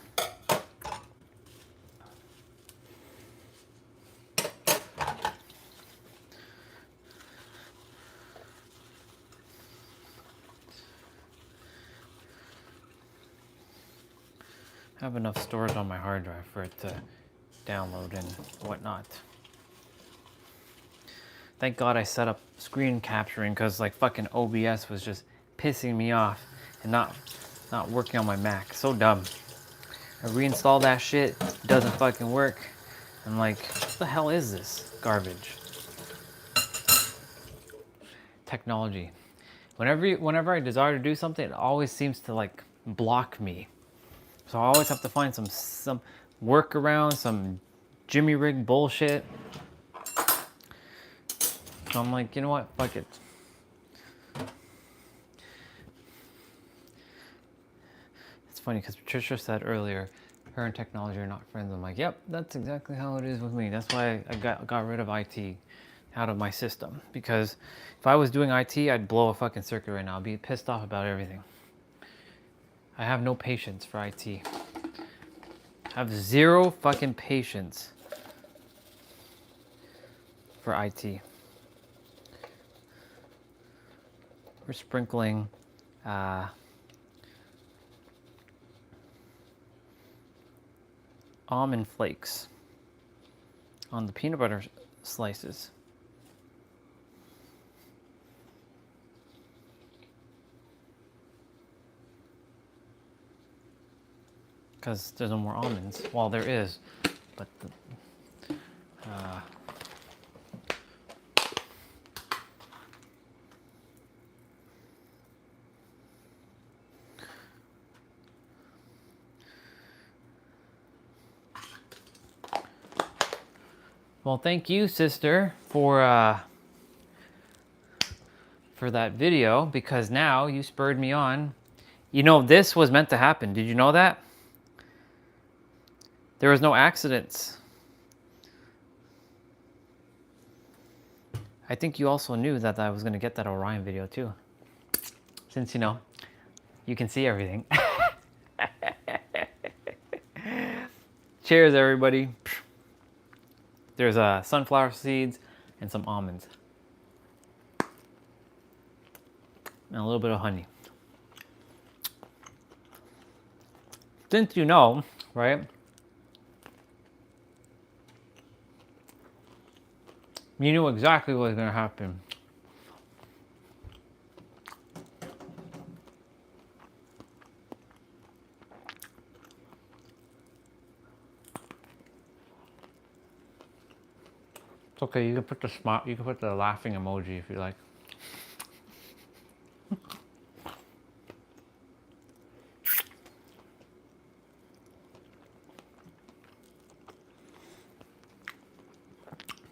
I have enough storage on my hard drive for it to download and whatnot. Thank God I set up screen capturing, because like fucking OBS was just pissing me off and not working on my Mac. So dumb. I reinstalled that shit, it doesn't fucking work. I'm like, what the hell is this garbage? Technology. Whenever I desire to do something, it always seems to like block me. So I always have to find some workaround, some Jimmy rig bullshit. So I'm like, you know what? Fuck it. It's funny because Patricia said earlier, her and technology are not friends. I'm like, yep, that's exactly how it is with me. That's why I got rid of IT out of my system. Because if I was doing IT, I'd blow a fucking circuit right now. I'd be pissed off about everything. I have no patience for IT. I have zero fucking patience for IT. We're sprinkling almond flakes on the peanut butter slices. Because there's no more almonds. Well, there is, but well, thank you, sister, for that video, because now you spurred me on. You know, this was meant to happen. Did you know that? There was no accidents. I think you also knew that I was going to get that Orion video too. Since, you know, you can see everything. Cheers, everybody. There's sunflower seeds and some almonds. And a little bit of honey. Since you know, right? You knew exactly what was going to happen. It's okay, you can put the smile, you can put the laughing emoji if you like.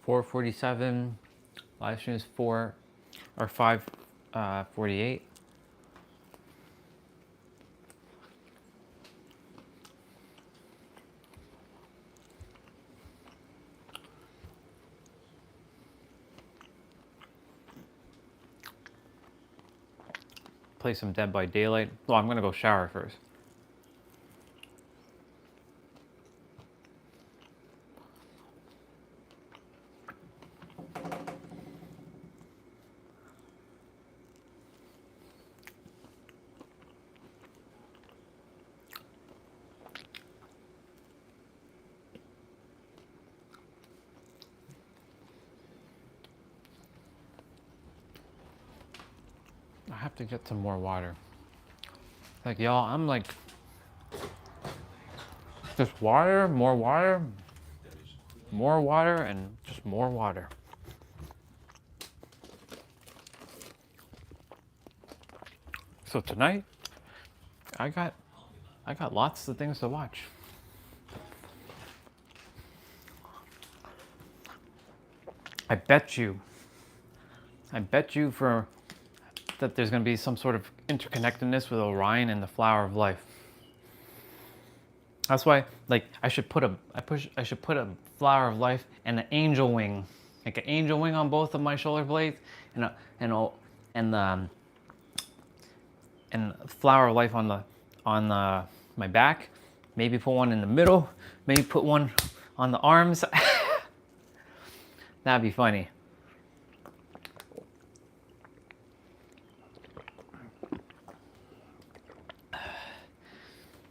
$4.47. Live stream is 5:48. Play some Dead by Daylight. Well, I'm gonna go shower first. I have to get some more water. Like, y'all, I'm like, just water, more water, and just more water. So tonight, I got lots of things to watch. I bet you for that there's going to be some sort of interconnectedness with Orion and the flower of life. That's why, like, I should put a flower of life and an angel wing, like an angel wing on both of my shoulder blades, and flower of life on my back. Maybe put one in the middle. Maybe put one on the arms. That'd be funny.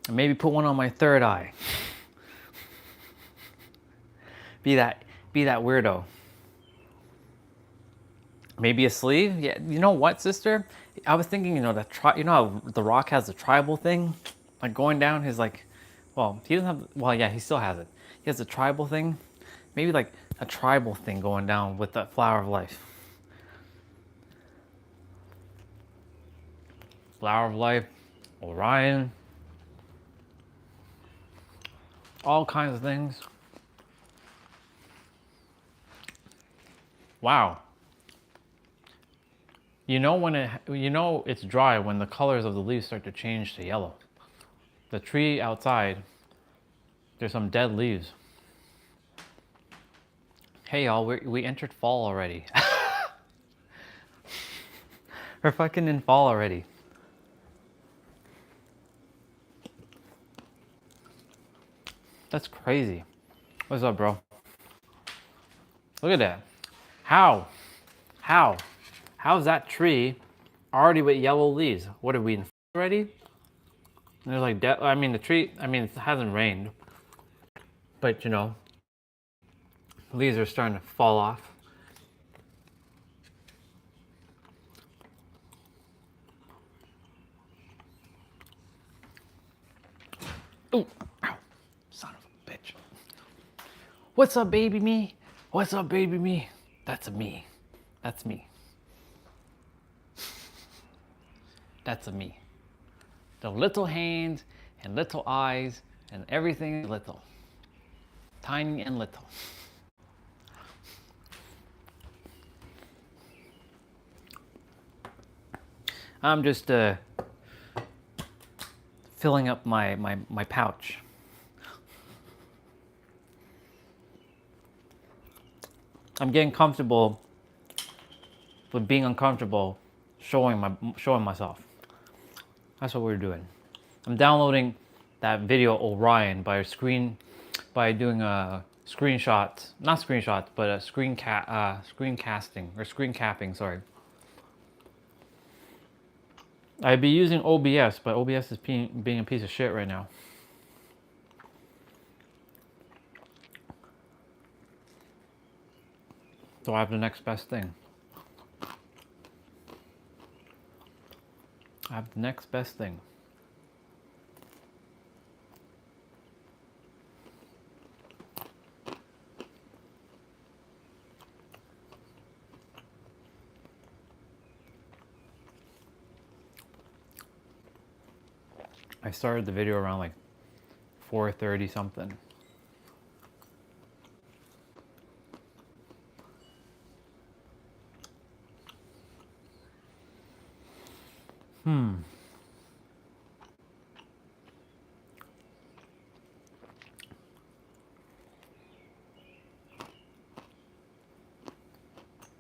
And maybe put one on my third eye. Be that weirdo. Maybe a sleeve. Yeah, you know what, sister? I was thinking, you know, you know how The Rock has the tribal thing, like going down his like, well, he doesn't have. Well, yeah, he still has it. He has the tribal thing. Maybe like a tribal thing going down with the flower of life. Flower of life, Orion, all kinds of things. Wow. You know it's dry when the colors of the leaves start to change to yellow. The tree outside, there's some dead leaves. Hey y'all, we entered fall already. We're fucking in fall already. That's crazy. What's up, bro? Look at that. How's that tree already with yellow leaves? What are we in already? And there's like I mean the tree, I mean it hasn't rained, but you know, leaves are starting to fall off. Ooh, ow, son of a bitch. What's up, baby me? What's up, baby me? That's me. That's me. That's a me. The little hands and little eyes and everything little. Tiny and little. I'm just filling up my pouch. I'm getting comfortable with being uncomfortable, showing myself. That's what we're doing. I'm downloading that video Orion by doing a screenshot, not screenshots, but a screen capping. Sorry. I'd be using OBS, but OBS is being a piece of shit right now. So I have the next best thing. I have the next best thing. I started the video around like 4:30 something.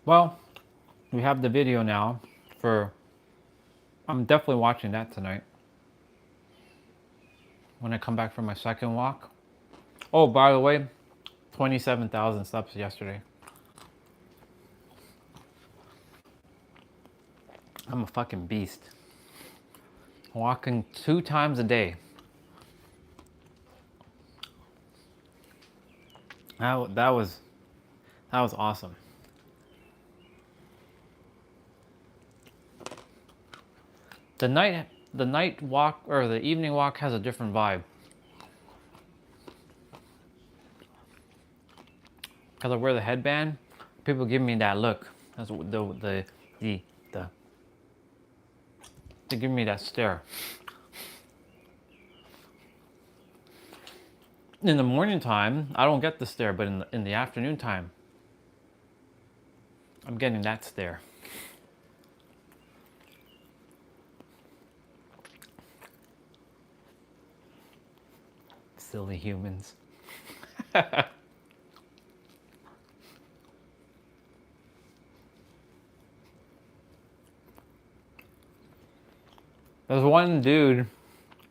Well, we have the video now for, I'm definitely watching that tonight. When I come back from my second walk. Oh, by the way, 27,000 steps yesterday. I'm a fucking beast. Walking 2 times a day. That was awesome. The night walk or the evening walk has a different vibe. Because I wear the headband, people give me that look. That's they to give me that stare. In the morning time, I don't get the stare, but in the afternoon time, I'm getting that stare. Silly humans. There's one dude,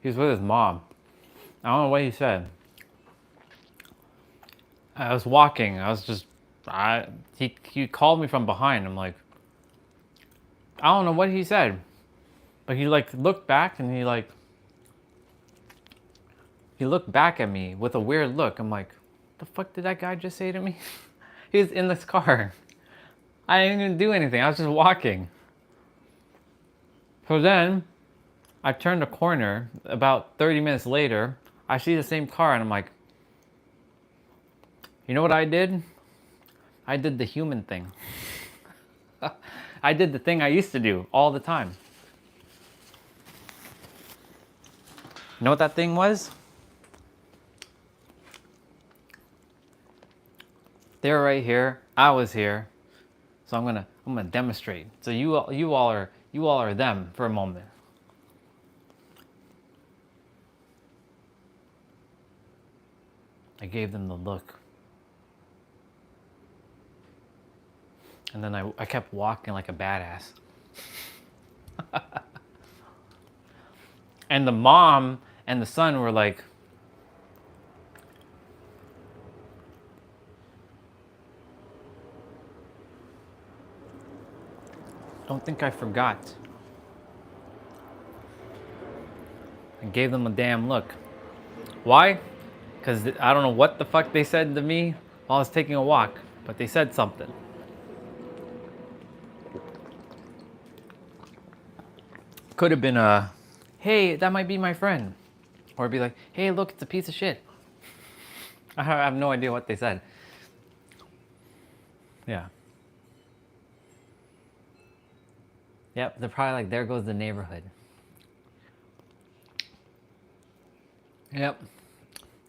he's with his mom. I don't know what he said. I was walking, he called me from behind. I'm like, I don't know what he said. But he like looked back and he looked back at me with a weird look. I'm like, the fuck did that guy just say to me? He was in this car. I didn't even do anything. I was just walking. So then I turned a corner. About 30 minutes later, I see the same car and I'm like, you know what I did? I did the human thing. I did the thing I used to do all the time. You know what that thing was? They're right here. I was here. So I'm gonna demonstrate. So you all are them for a moment. I gave them the look. And then I kept walking like a badass. And the mom and the son were like, don't think I forgot. I gave them a damn look. Why? Because I don't know what the fuck they said to me while I was taking a walk, but they said something. Could have been a, hey, that might be my friend. Or be like, hey, look, it's a piece of shit. I have no idea what they said. Yeah. Yep, they're probably like, there goes the neighborhood. Yep.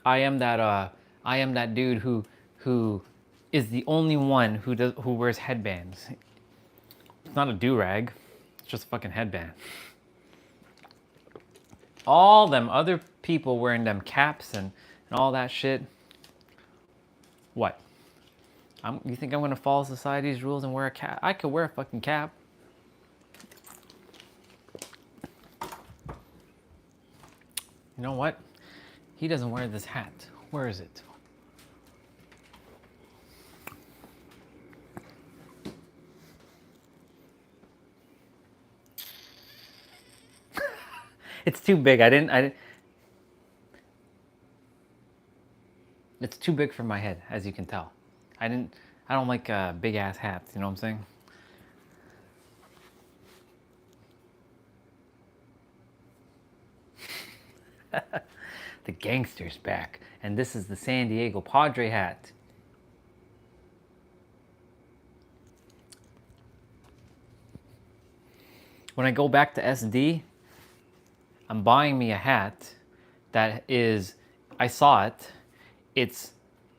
I am that dude who is the only one who wears headbands. It's not a do-rag. It's just a fucking headband. All them other people wearing them caps and all that shit. What? You think I'm gonna follow society's rules and wear a cap? I could wear a fucking cap. You know what? He doesn't wear this hat. Where is it? It's too big. I didn't. It's too big for my head, as you can tell. I don't like big ass hats. You know what I'm saying? The gangster's back, and this is the San Diego Padre hat. When I go back to SD, I'm buying me a hat that is, I saw it, it's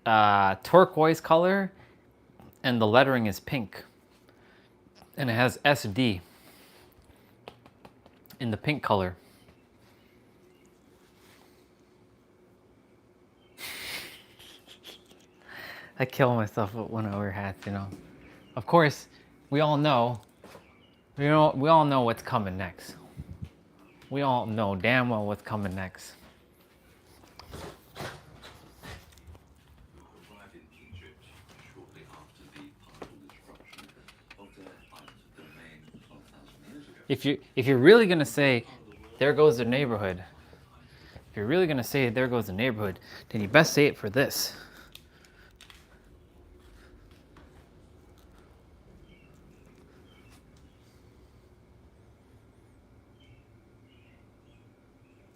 turquoise color and the lettering is pink. And it has SD in the pink color. I kill myself when I wear hats, you know. Of course, we all know what's coming next. We all know damn well what's coming next. If you're really gonna say, there goes the neighborhood. If you're really gonna say, there goes the neighborhood, then you best say it for this.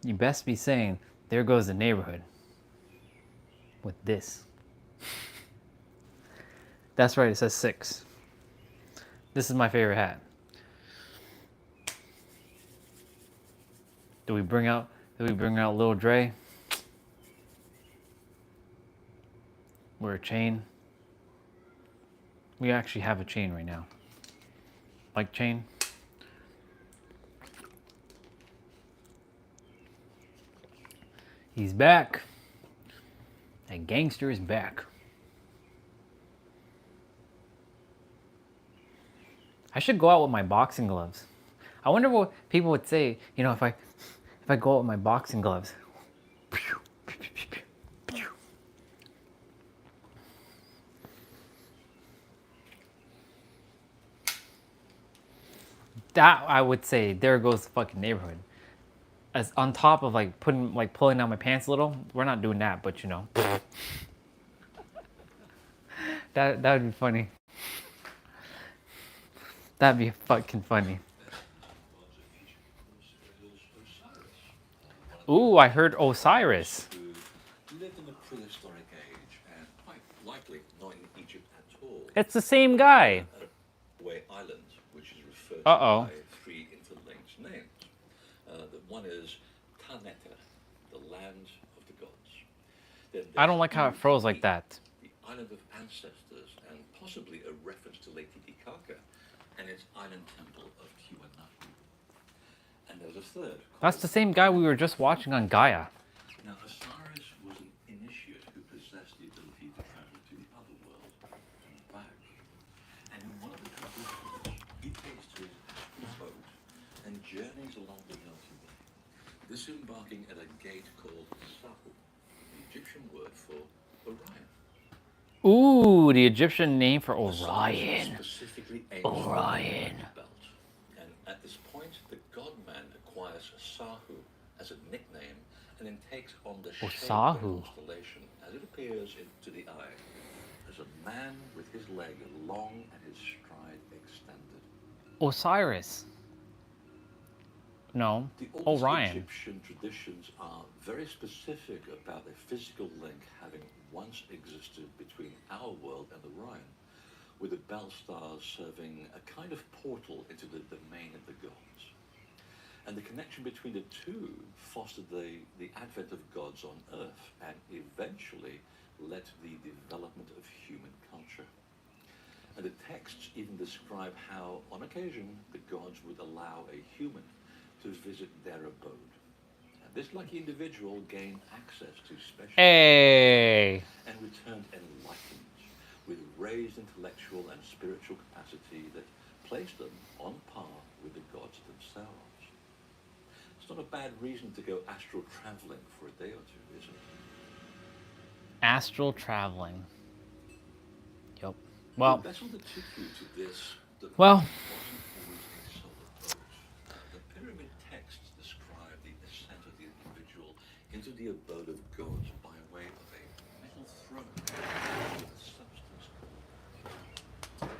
You best be saying, there goes the neighborhood. With this. That's right, it says 6. This is my favorite hat. Do we bring out Lil Dre? Wear a chain. We actually have a chain right now. Like chain. He's back. That gangster is back. I should go out with my boxing gloves. I wonder what people would say, you know, if I go out with my boxing gloves. That I would say, there goes the fucking neighborhood. As on top of like pulling down my pants a little, we're not doing that, but you know. that would be funny. That'd be fucking funny. Ooh, I heard Osiris. Who lived in the prehistoric age and quite likely not in Egypt at all. It's the same guy. Away Island, which is referred to Uh-oh. by three interlinked names. The one is Taneta, the land of the gods. Then I don't like how it froze like that. the island of ancestors, and possibly a reference to Lake Titicaca and its island temple of Tiwanaku. And there's a third. That's the same guy we were just watching on Gaia. Now, Osiris was an initiate who possessed the ability to travel to the other world and back. And in one of the traditions, he takes to his astral boat and journeys along the Milky Way, disembarking at a gate called Sahu, the Egyptian word for Orion. Ooh, the Egyptian name for Osiris Orion. specifically aims Orion. for the belt. And at this point, the god-man acquires Sahu as a nickname and then takes on the shape of the Sahu. constellation as it appears into the eye, as a man with his leg long and his stride extended. Osiris. No, The oldest Orion. Egyptian traditions are very specific about a physical link having once existed between our world and Orion, with the belt stars serving a kind of portal into the domain of the gods. And the connection between the two fostered the advent of gods on Earth and eventually led to the development of human culture. And the texts even describe how, on occasion, the gods would allow a human to visit their abode. And this lucky individual gained access to special Hey. and returned enlightened, with raised intellectual and spiritual capacity that placed them on par with the gods themselves. It's not a bad reason to go astral traveling for a day or two, is it? Astral traveling. Yep. Well, The vessel that took you to this that Well. wasn't always a solar boat. The pyramid texts describe the ascent of the individual into the abode of gods by way of a metal throne with a substance called.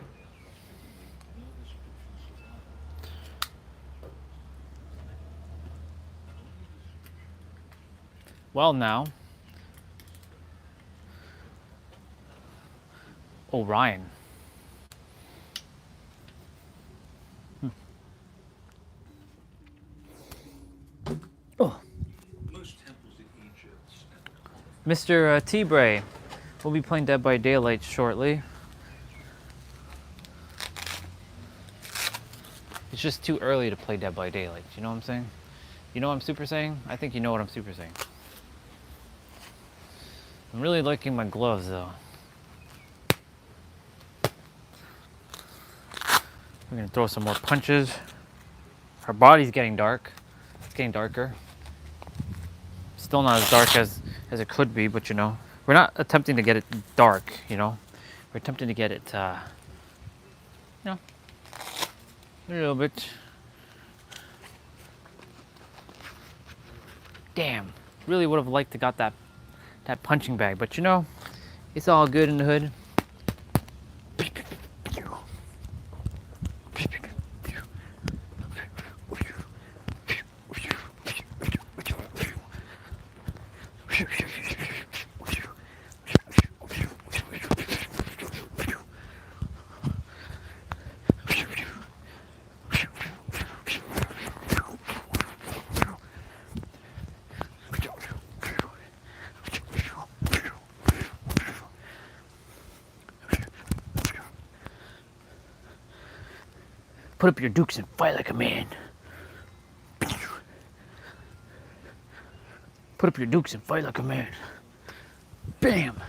No description survives. well now. Orion. Oh. Most temples in Egypt Mr. T-Bray, we'll be playing Dead by Daylight shortly. It's just too early to play Dead by Daylight, you know what I'm saying? You know what I'm super saying? I think you know what I'm super saying. I'm really liking my gloves though. We're gonna throw some more punches. Her body's getting dark. It's getting darker. Still not as dark as it could be, but you know, we're not attempting to get it dark, you know. We're attempting to get it, you know, a little bit. Damn, really would have liked to got that punching bag, but you know, it's all good in the hood. Put up your dukes and fight like a man. Put up your dukes and fight like a man. Bam!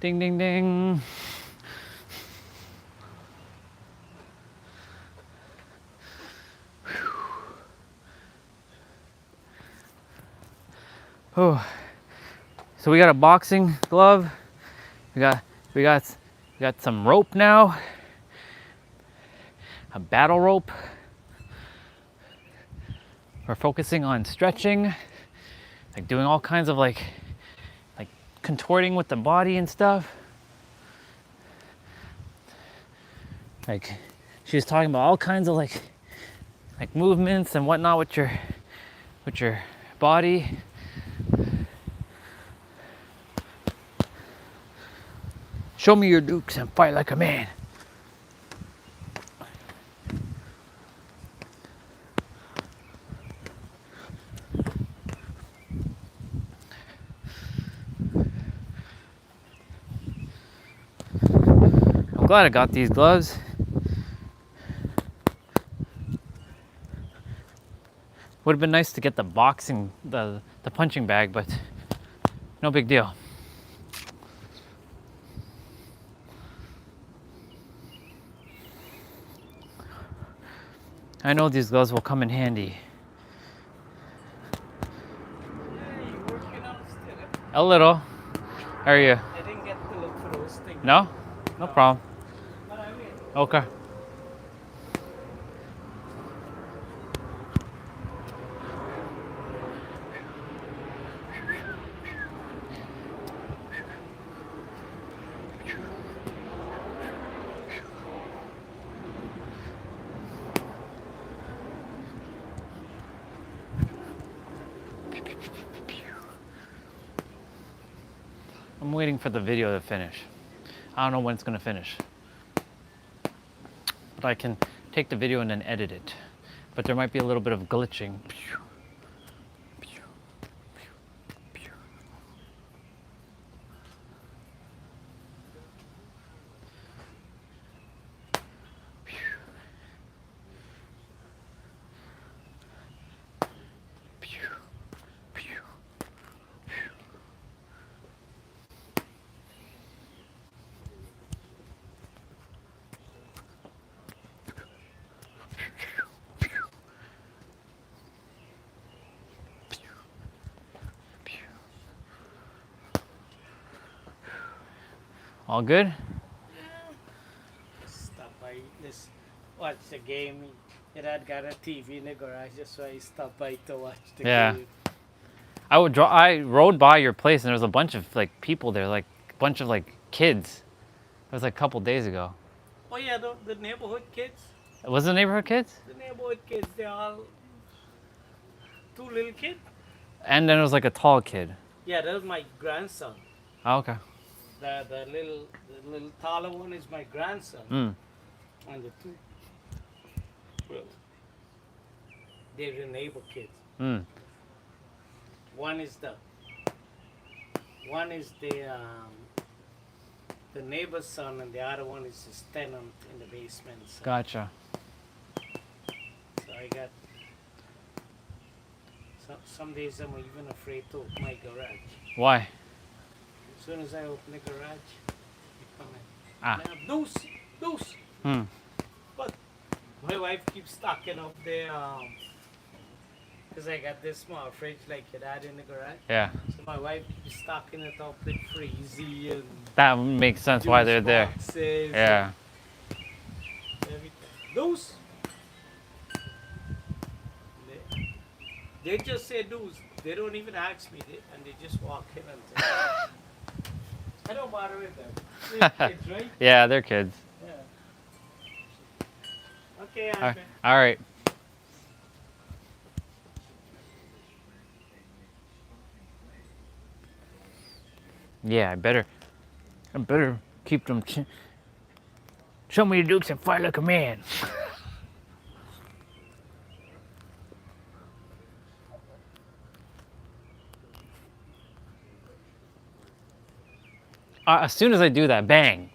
Ding, ding, ding. Oh, so we got a boxing glove. We got some rope now. A battle rope. We're focusing on stretching, like doing all kinds of like contorting with the body and stuff. Like she was talking about all kinds of like movements and whatnot with your body. Show me your dukes and fight like a man. I'm glad I got these gloves. Would have been nice to get the boxing, the punching bag, but no big deal. I know these gloves will come in handy. A little. How are you? I didn't get to look for those things. No? No problem. But I will. Okay. I'm waiting for the video to finish. I don't know when it's gonna finish. But I can take the video and then edit it. But there might be a little bit of glitching. All good? Stop by this, watch the game. Your dad got a TV in the garage, that's why he stopped by to watch the game. I rode by your place and there was a bunch of like people there, like a bunch of like kids. It was like a couple days ago. Oh yeah, the neighborhood kids. Was it neighborhood kids? The neighborhood kids, they're all two little kids. And then it was like a tall kid. Yeah, that was my grandson. Oh, okay. The little taller one is my grandson. Mm. And the two, well, they're the neighbor kids. Mm. One is the neighbor's son, and the other one is his tenant in the basement. So, Gotcha. so I got some days I'm even afraid to open my garage. Why? As soon as I open the garage, you come in. Ah. Now, deuce. Hmm. But my wife keeps stocking up there, because I got this small fridge like your dad in the garage. Yeah. So my wife keeps stocking it up with Freezy and That makes sense why they're there. boxes Yeah. and everything. Deuce. They just say deuce. They don't even ask me, and they just walk in and say, I don't bother with them. They're kids, right? Yeah, they're kids. Yeah. Okay, All right. Yeah, I better keep them. Show me your dukes and fight like a man. as soon as I do that, bang.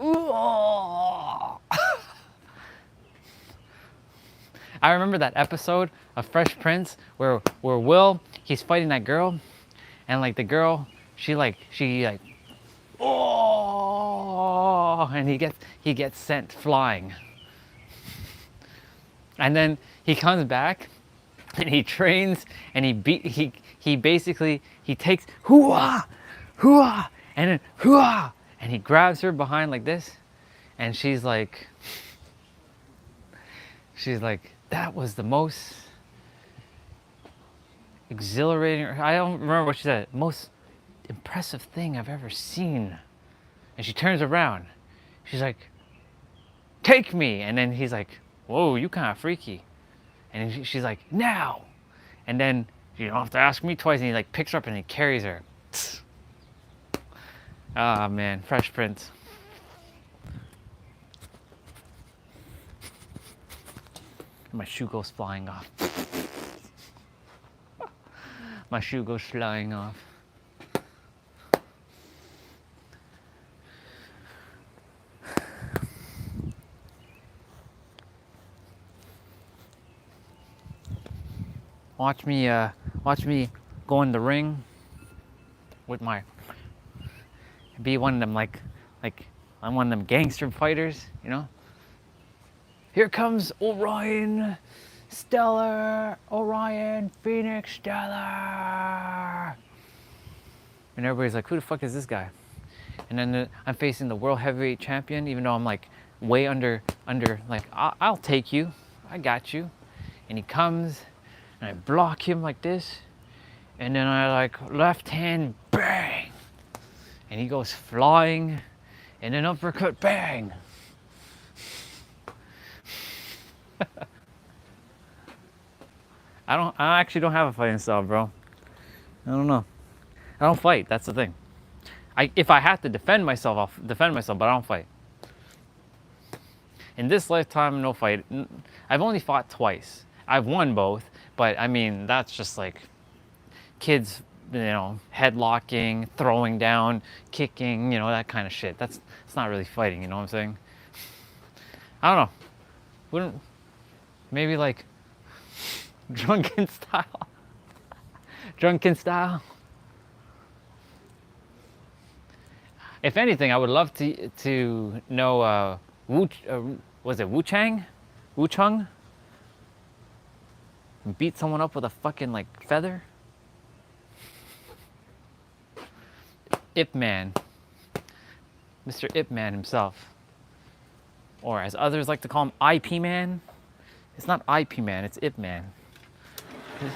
Ooh. I remember that episode of Fresh Prince where Will, he's fighting that girl, and like the girl, she oh, and he gets sent flying. And then he comes back and he trains and he basically takes hoo-ah, hoo-ah, and then hoo-ah, and he grabs her behind like this, and she's like, that was the most exhilarating, I don't remember what she said, most impressive thing I've ever seen. And she turns around, she's like, take me. And then he's like, whoa, you kind of freaky. And she's like, now. And then you don't have to ask me twice. And he like picks her up and he carries her. Ah, man, Fresh Prince. My shoe goes flying off. My shoe goes flying off. Watch me go in the ring with be one of them like I'm one of them gangster fighters, you know? Here comes Orion, Phoenix Stellar. And everybody's like, who the fuck is this guy? And then I'm facing the world heavyweight champion, even though I'm like way under like, I'll take you, I got you. And he comes, and I block him like this, and then I like left hand, bang, and he goes flying, and then uppercut, bang. I actually don't have a fighting style, bro. I don't know. I don't fight, that's the thing. If I have to defend myself, I'll defend myself, but I don't fight. In this lifetime, no fight. I've only fought twice. I've won both, but I mean, that's just like kids, you know, headlocking, throwing down, kicking, you know, that kind of shit. It's not really fighting, you know what I'm saying? I don't know. Maybe like drunken style. Drunken style. If anything, I would love to know was it Wu Chang? Beat someone up with a fucking like feather? Ip Man. Mr. Ip Man himself. Or as others like to call him, IP Man. It's not IP Man, it's Ip Man.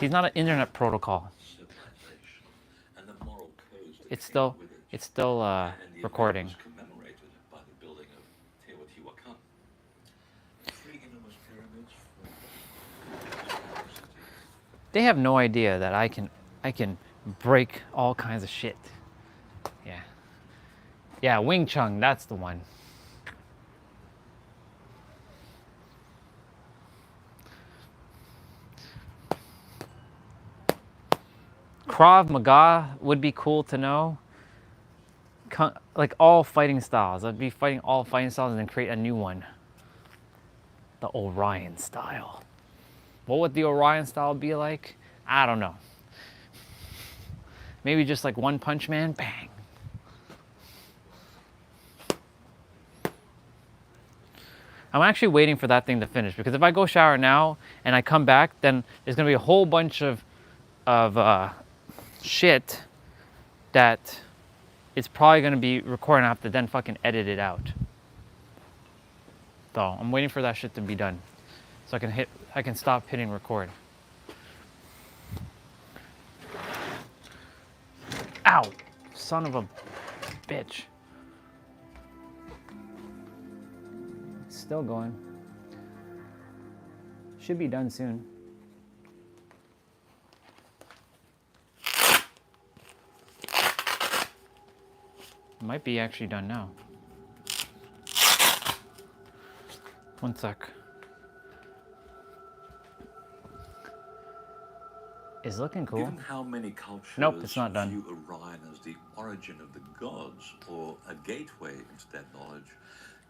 He's not an internet protocol. It's still recording. They have no idea that I can break all kinds of shit. Yeah, Wing Chun, that's the one. Krav Maga would be cool to know. Like all fighting styles. I'd be fighting all fighting styles and then create a new one. The Orion style. What would the Orion style be like? I don't know. Maybe just like One Punch Man, bang. I'm actually waiting for that thing to finish, because if I go shower now and I come back, then there's gonna be a whole bunch of shit that it's probably gonna be recording. I have to then fucking edit it out. So I'm waiting for that shit to be done, so I can stop hitting record. Ow, son of a bitch. It's still going. Should be done soon. Might be actually done now. One sec. is looking cool. Given how many cultures Nope, it's not done. view Orion as the origin of the gods or a gateway into that knowledge,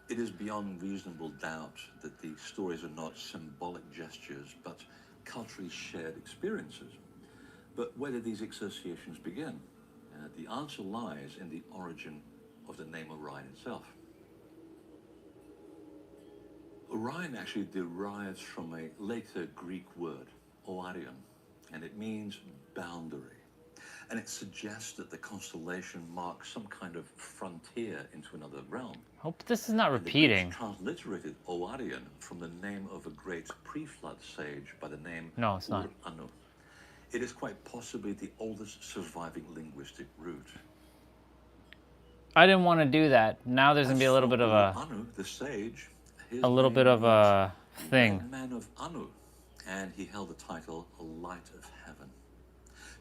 it is beyond reasonable doubt that the stories are not symbolic gestures but culturally shared experiences. But where did these associations begin? The answer lies in the origin of the name Orion itself. Orion actually derives from a later Greek word, Oarion, and it means boundary. And it suggests that the constellation marks some kind of frontier into another realm. Hope this is not And the repeating. Greeks transliterated Oarion from the name of a great pre-flood sage by the name No, it's not. Ur-Anu. It is quite possibly the oldest surviving linguistic root. I didn't want to do that. Now there's gonna be a little bit of Anu, the sage, a little bit of a thing. Red Man of Anu, and he held the title Light of Heaven.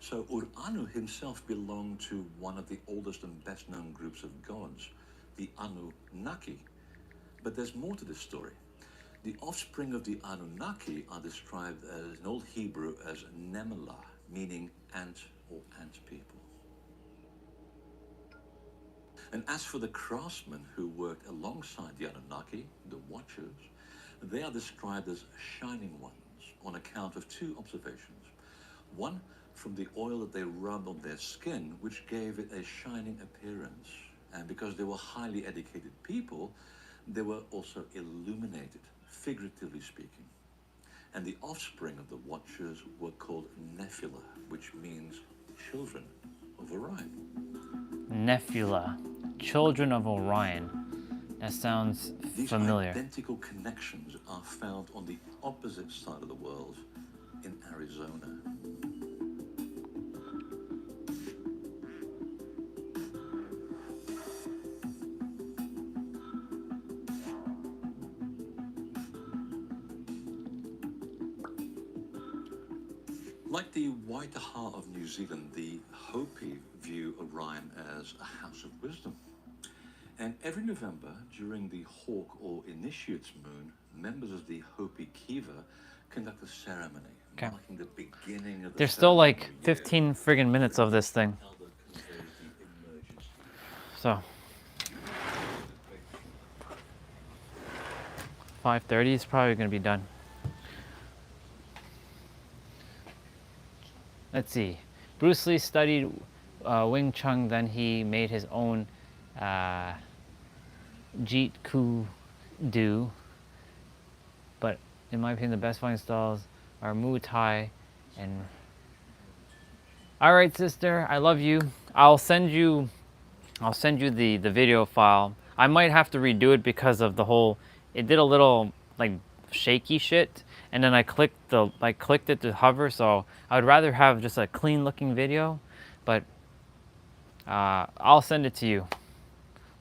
So Ur-Anu himself belonged to one of the oldest and best known groups of gods, the Anunnaki. But there's more to this story. The offspring of the Anunnaki are described as, in Old Hebrew, as Nemelah, meaning ant or ant people. And as for the craftsmen who worked alongside the Anunnaki, the Watchers, they are described as shining ones on account of two observations. One, from the oil that they rubbed on their skin, which gave it a shining appearance. And because they were highly educated people, they were also illuminated, figuratively speaking. And the offspring of the Watchers were called Nephila, which means children of Orion. Nephila, children of Orion. That sounds familiar. These identical connections are found on the opposite side of the world, in Arizona. Like the Waitaha of New Zealand, the Hopi view Orion as a house of wisdom. And every November, during the Hawk or Initiate's moon, members of the Hopi Kiva conduct a ceremony marking the beginning of the There's still like 15 friggin' minutes of this thing. So 5:30 is probably gonna be done. Let's see. Bruce Lee studied Wing Chun, then he made his own Jeet Kune Do. But in my opinion, the best fighting styles are Muay Thai and... Alright, sister, I love you. I'll send you the video file. I might have to redo it because of the whole... It did a little like shaky shit, and then I clicked it to hover, so I would rather have just a clean looking video, but I'll send it to you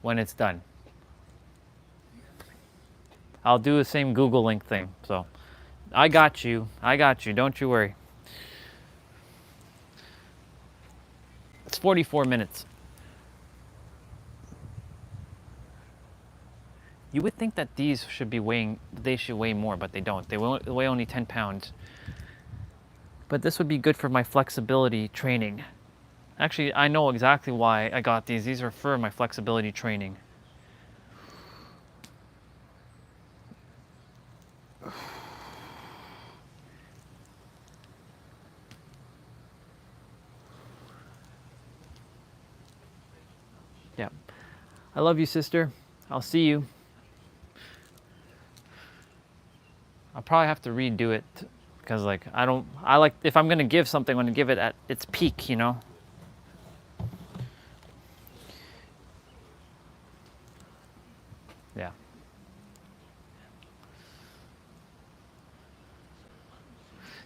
when it's done. I'll do the same Google link thing, so I got you, don't you worry. It's 44 minutes. You would think that these should be they should weigh more, but they don't. They weigh only 10 pounds. But this would be good for my flexibility training. Actually, I know exactly why I got these. These are for my flexibility training. Yeah. I love you, sister. I'll see you. I'll probably have to redo it because if I'm gonna give something, I'm gonna give it at its peak, you know? Yeah.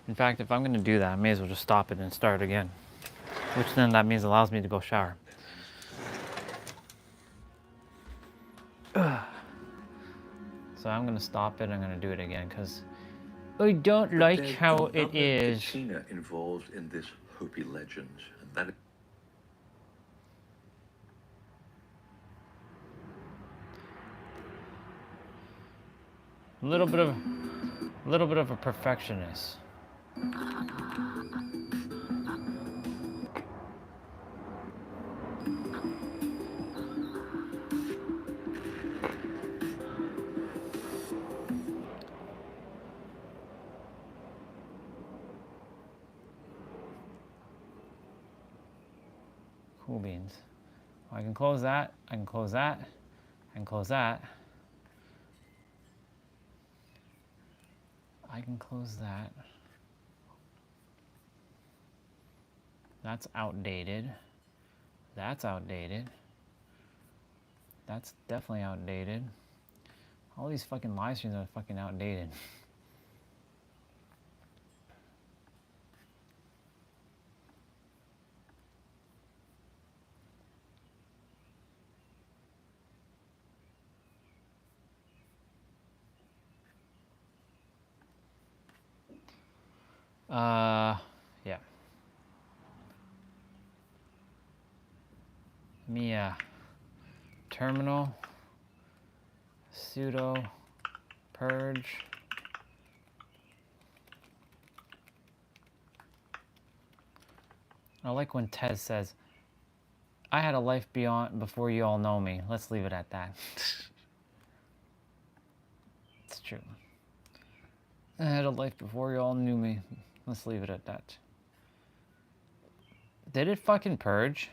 In fact, if I'm gonna do that, I may as well just stop it and start again. Which then that means allows me to go shower. So I'm gonna stop it, I'm gonna do it again because I don't like how it is. Patina involved in this Hopi legend, and that a little bit of a perfectionist. can close that. I can close that. I can close that. I can close that. That's outdated. That's outdated. That's definitely outdated. All these fucking live streams are fucking outdated. Yeah. Mia. Terminal. Sudo. Purge. I like when Tez says, I had a life beyond before you all know me. Let's leave it at that. It's true. I had a life before you all knew me. Let's leave it at that. Did it fucking purge?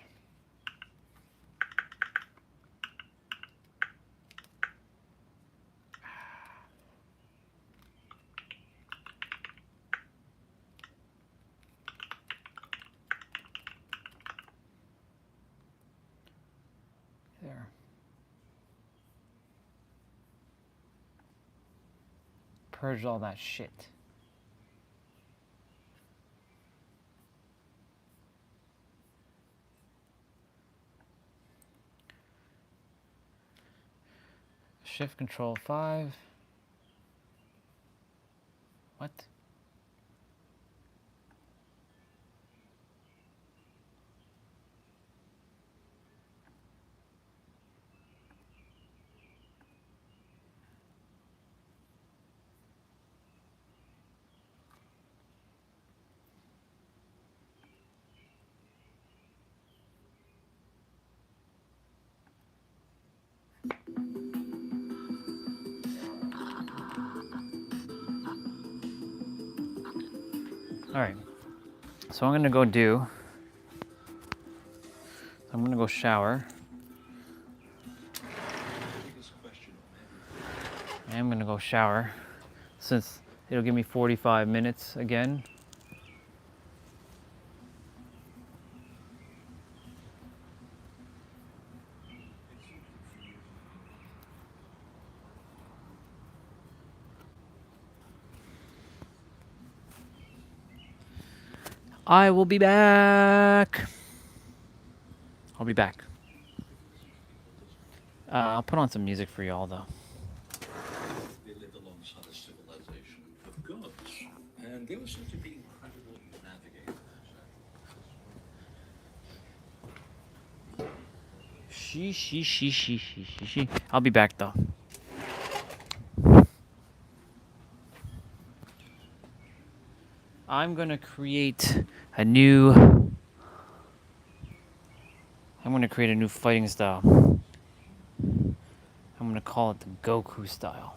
There. Purged all that shit. Shift Control 5. What? All right. So I'm gonna go do. I'm gonna go shower. I'm gonna go shower since it'll give me 45 minutes again. I will be back. I'll be back. I'll put on some music for y'all though. They lived alongside a civilization of gods, and they were said to be incredible navigators. She. I'll be back though. I'm gonna create a new. I'm gonna create a new fighting style. I'm gonna call it the Goku style.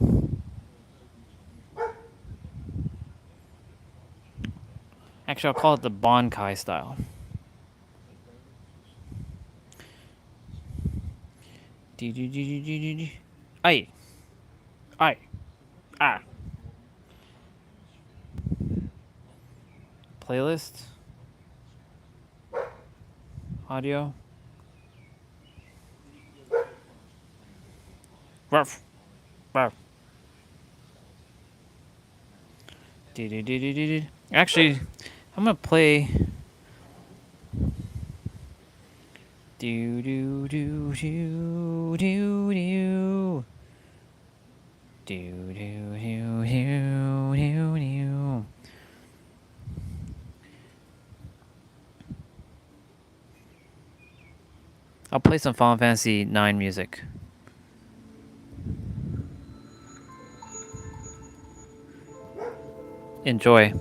Actually, I'll call it the Bankai style. Aye. Aye. Ah. Playlist. Audio. Ruff. Ruff. Actually, I'm gonna play. Do do do do do do. Do do do do do do. I'll play some Final Fantasy IX music. Enjoy.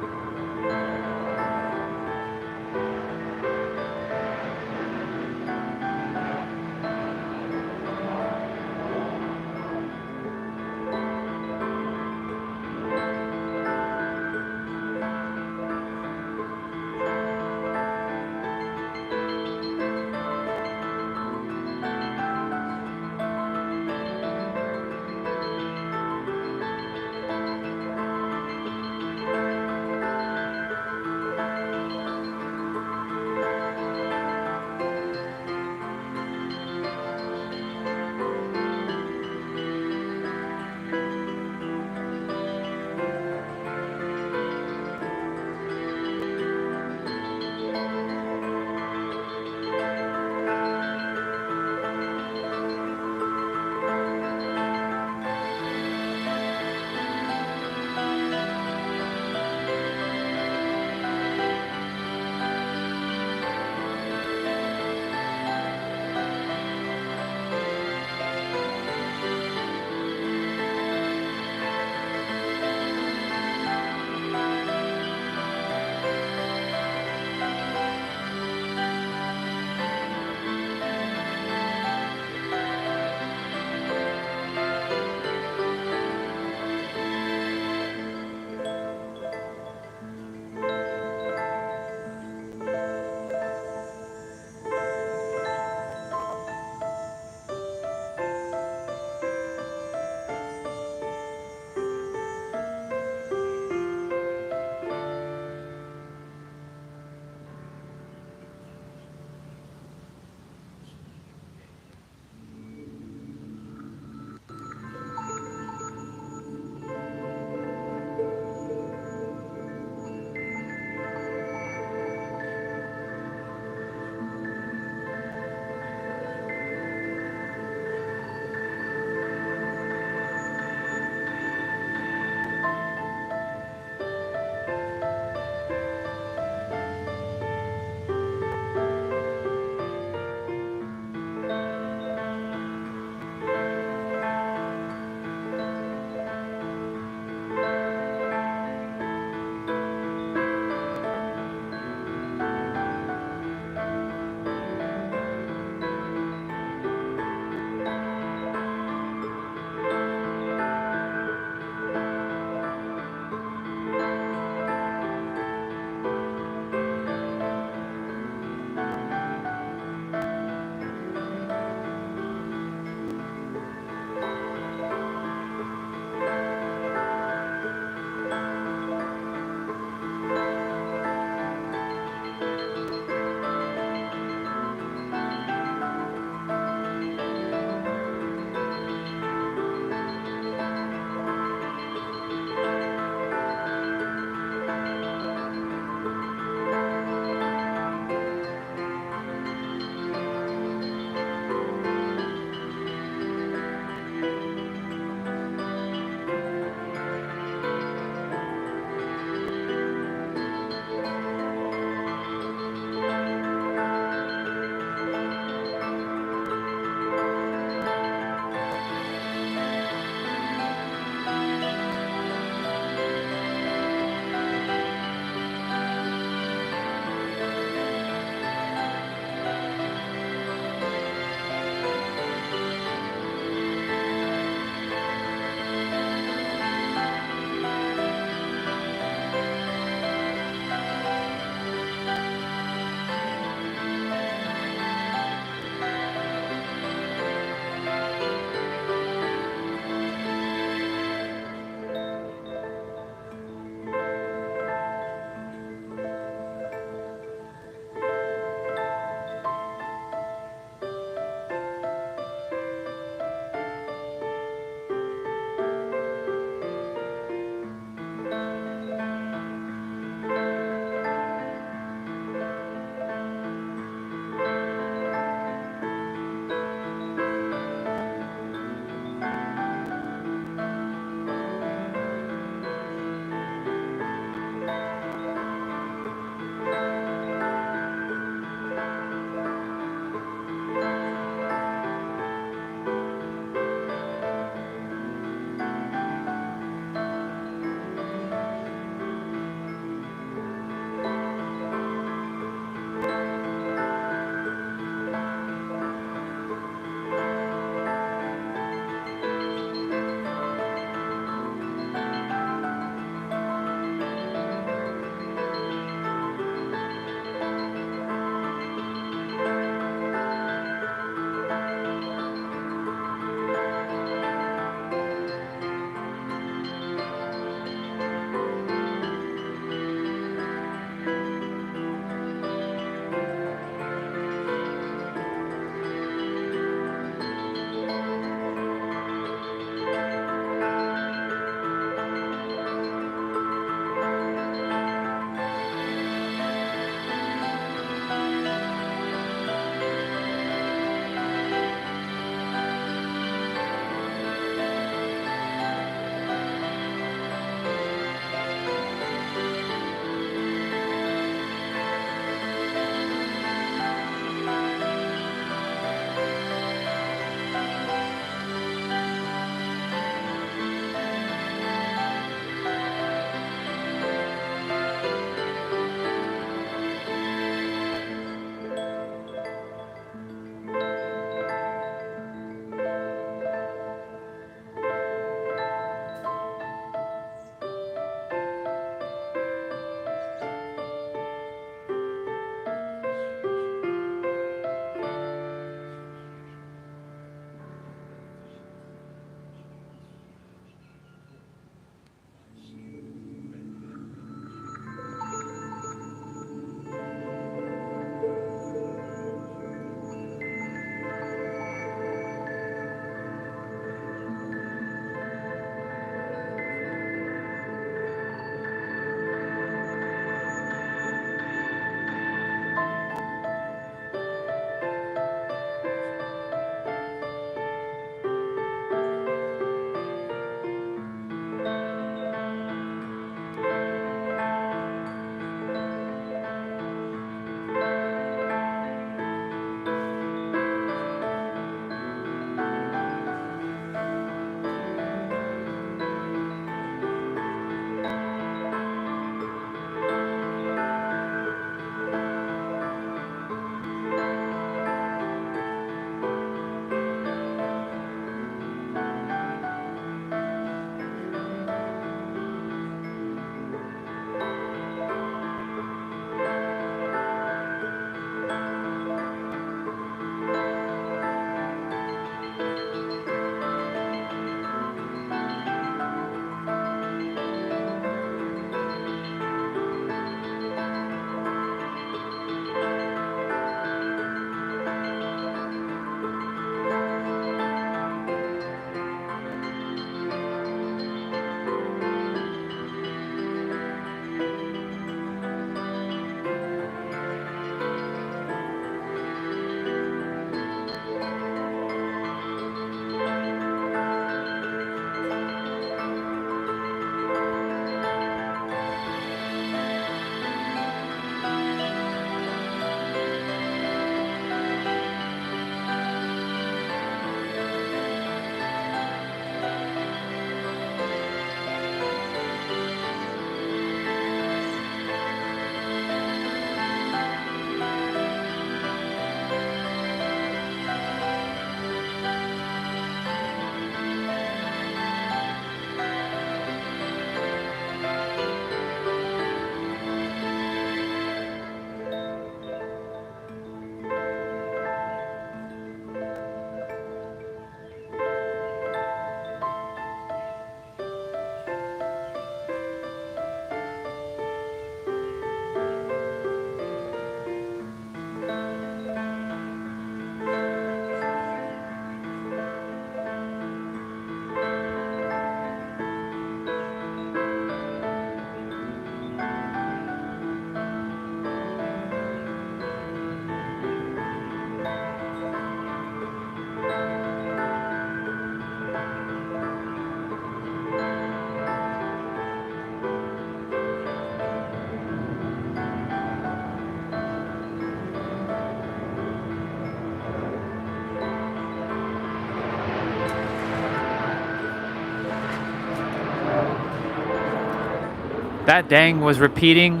That dang was repeating.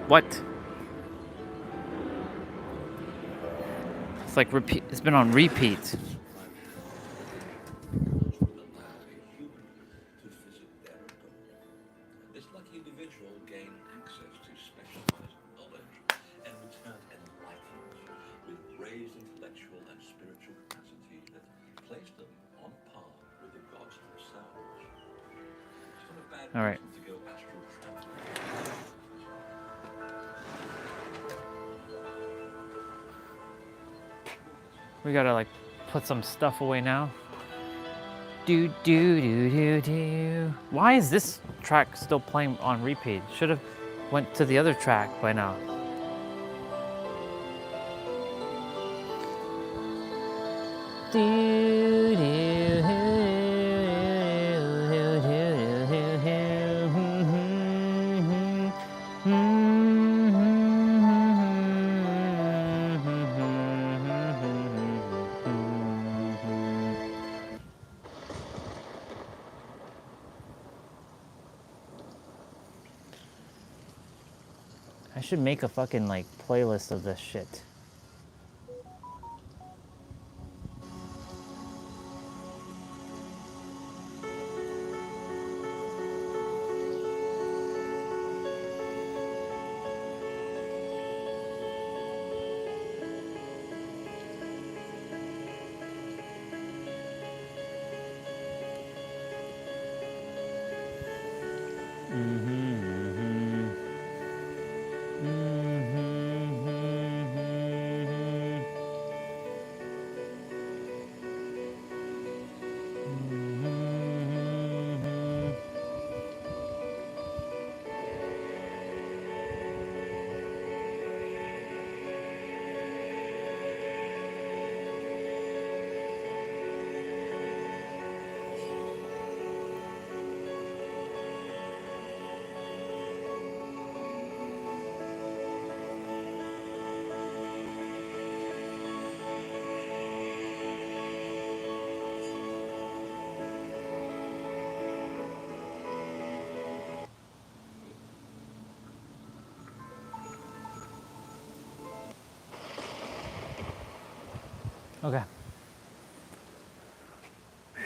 What? It's like repeat. It's been on repeat. This lucky individual gained access to specialized knowledge and returned enlightened with raised intellectual and spiritual capacity that placed them on par with the gods themselves. It's not a bad All right. reason to go astral traveling. We gotta like put some stuff away now. Do do do do do. Why is this track still playing on repeat? Should have went to the other track by now. Do, do, I should make a fucking like playlist of this shit. Okay. I'm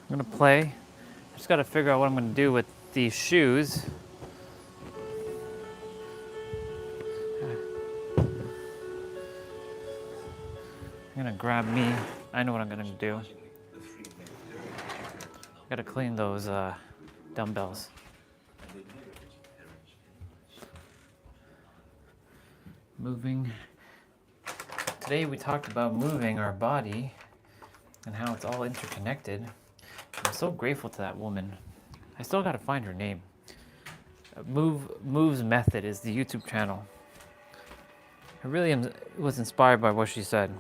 gonna play. I just gotta figure out what I'm gonna do with these shoes. I'm gonna grab me. I know what I'm gonna do. I gotta clean those dumbbells. Moving. Today we talked about moving our body and how it's all interconnected. I'm so grateful to that woman. I still gotta find her name. Moves Method is the YouTube channel. I really was inspired by what she said.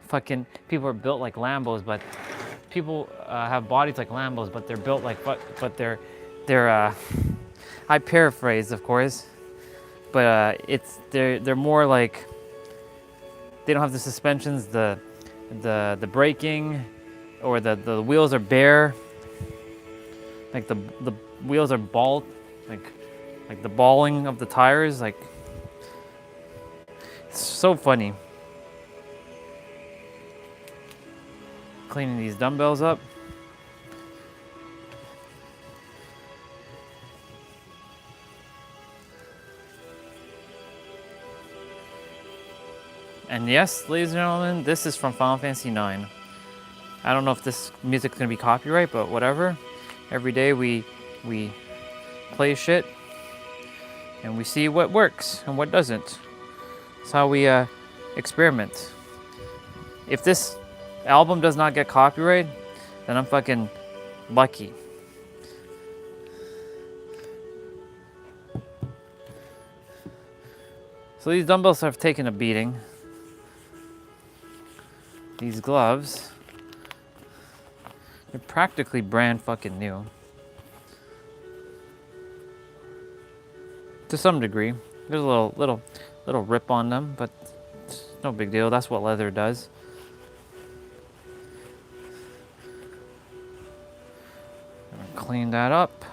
Fucking people are built like Lambos, but people have bodies like Lambos, but they're built like but they're I paraphrase, of course, but they're more like they don't have the suspensions, the braking, or the wheels are bare. Like the wheels are bald, like the balling of the tires, like it's so funny. Cleaning these dumbbells up. And yes, ladies and gentlemen, this is from Final Fantasy IX. I don't know if this music's gonna be copyright, but whatever. Every day we play shit and we see what works and what doesn't. That's how we experiment. If this album does not get copyright, then I'm fucking lucky. So these dumbbells have taken a beating. These gloves, they're practically brand fucking new. To some degree. There's a little rip on them, but it's no big deal. That's what leather does. Gonna clean that up.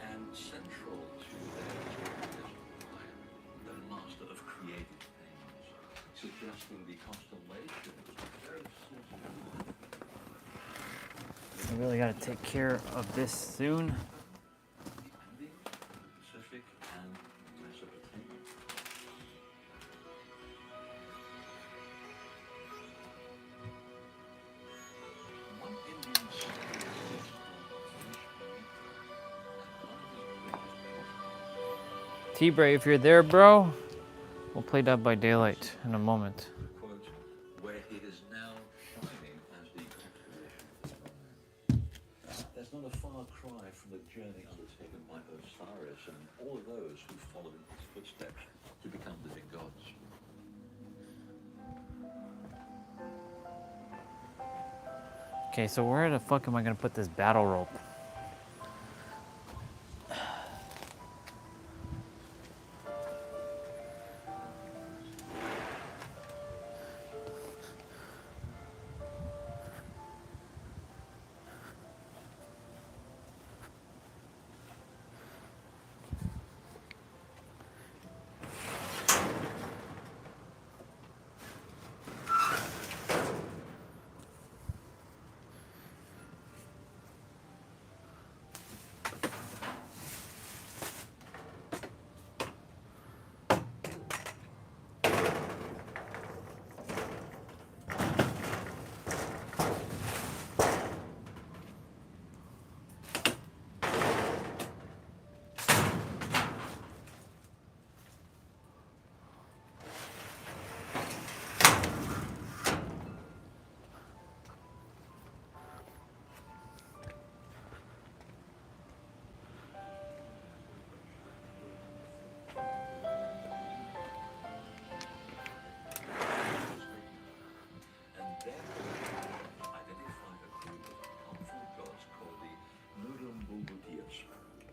And central to their is the master of creative things, suggesting the constellation very I really gotta take care of this soon. Pacific and Mesopotamia. One Indian T-Bray, if you're there, bro, we'll play Dead by Daylight in a moment. quote, where he is now shining as the constellation. There's not a far cry from the journey undertaken by Osiris and all of those who follow in his footsteps to become living gods. Okay, so where the fuck am I gonna put this battle rope?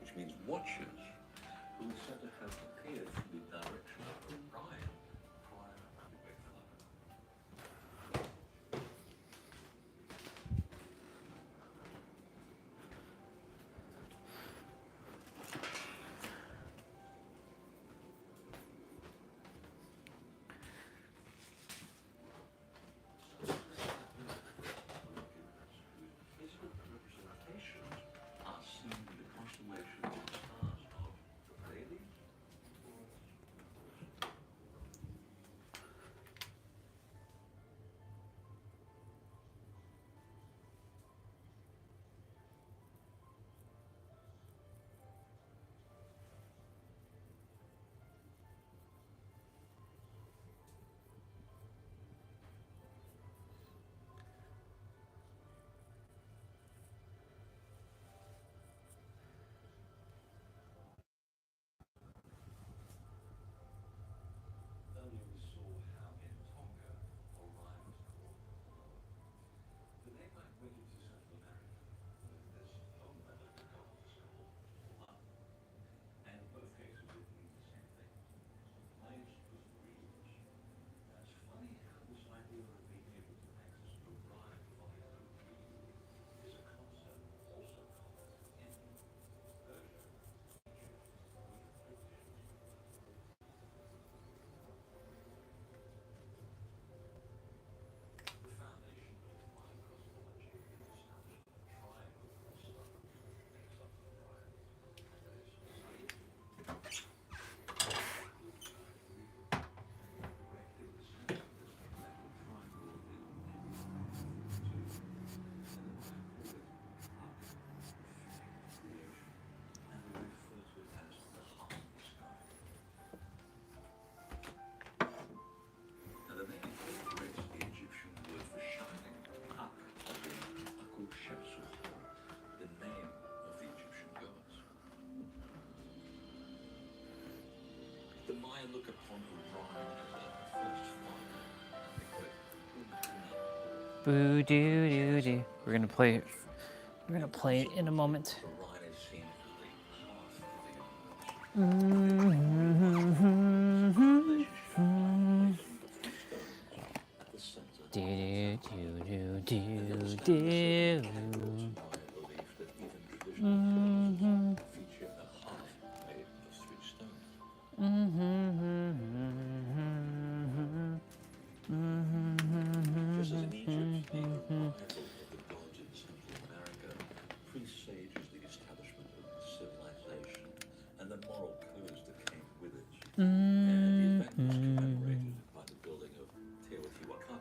Which means watchers, who is said to have appeared from the direction of Orion prior to the Great Flood. Physical representations are seen in the constellations and stars Boo doo doo doo. We're gonna play. We're gonna play it in a moment. Do do do do do. Just as in Egypt, the arrival of the gods in Central America presages the establishment of civilization and the moral codes that came with it. And the event was commemorated by the building of Teotihuacan.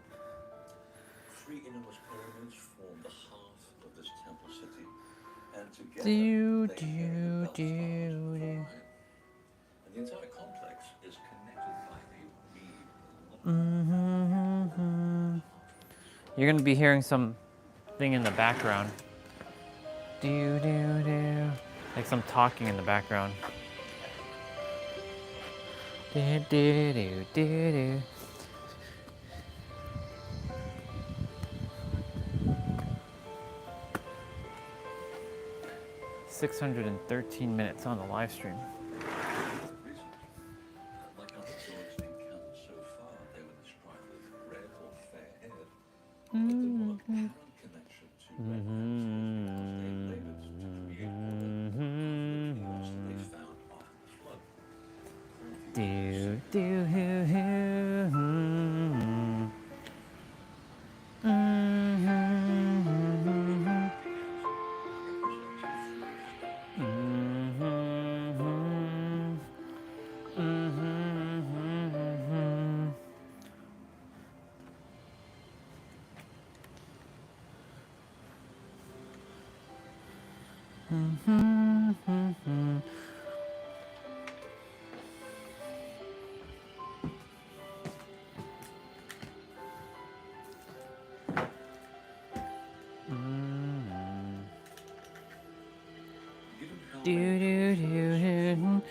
3 enormous pyramids form the heart of this temple city, and together they carry the bells of Orion. And the entire complex is connected by a reed. You're gonna be hearing some thing in the background. Do do do. Like some talking in the background. Do do do do do. $613 on the live stream. Like other gods encountered so far, they were described as red or fair-haired, but the more apparent connection to red they labored to create the chaos that they found after the flood. Do do hoo hoo. Do do do do.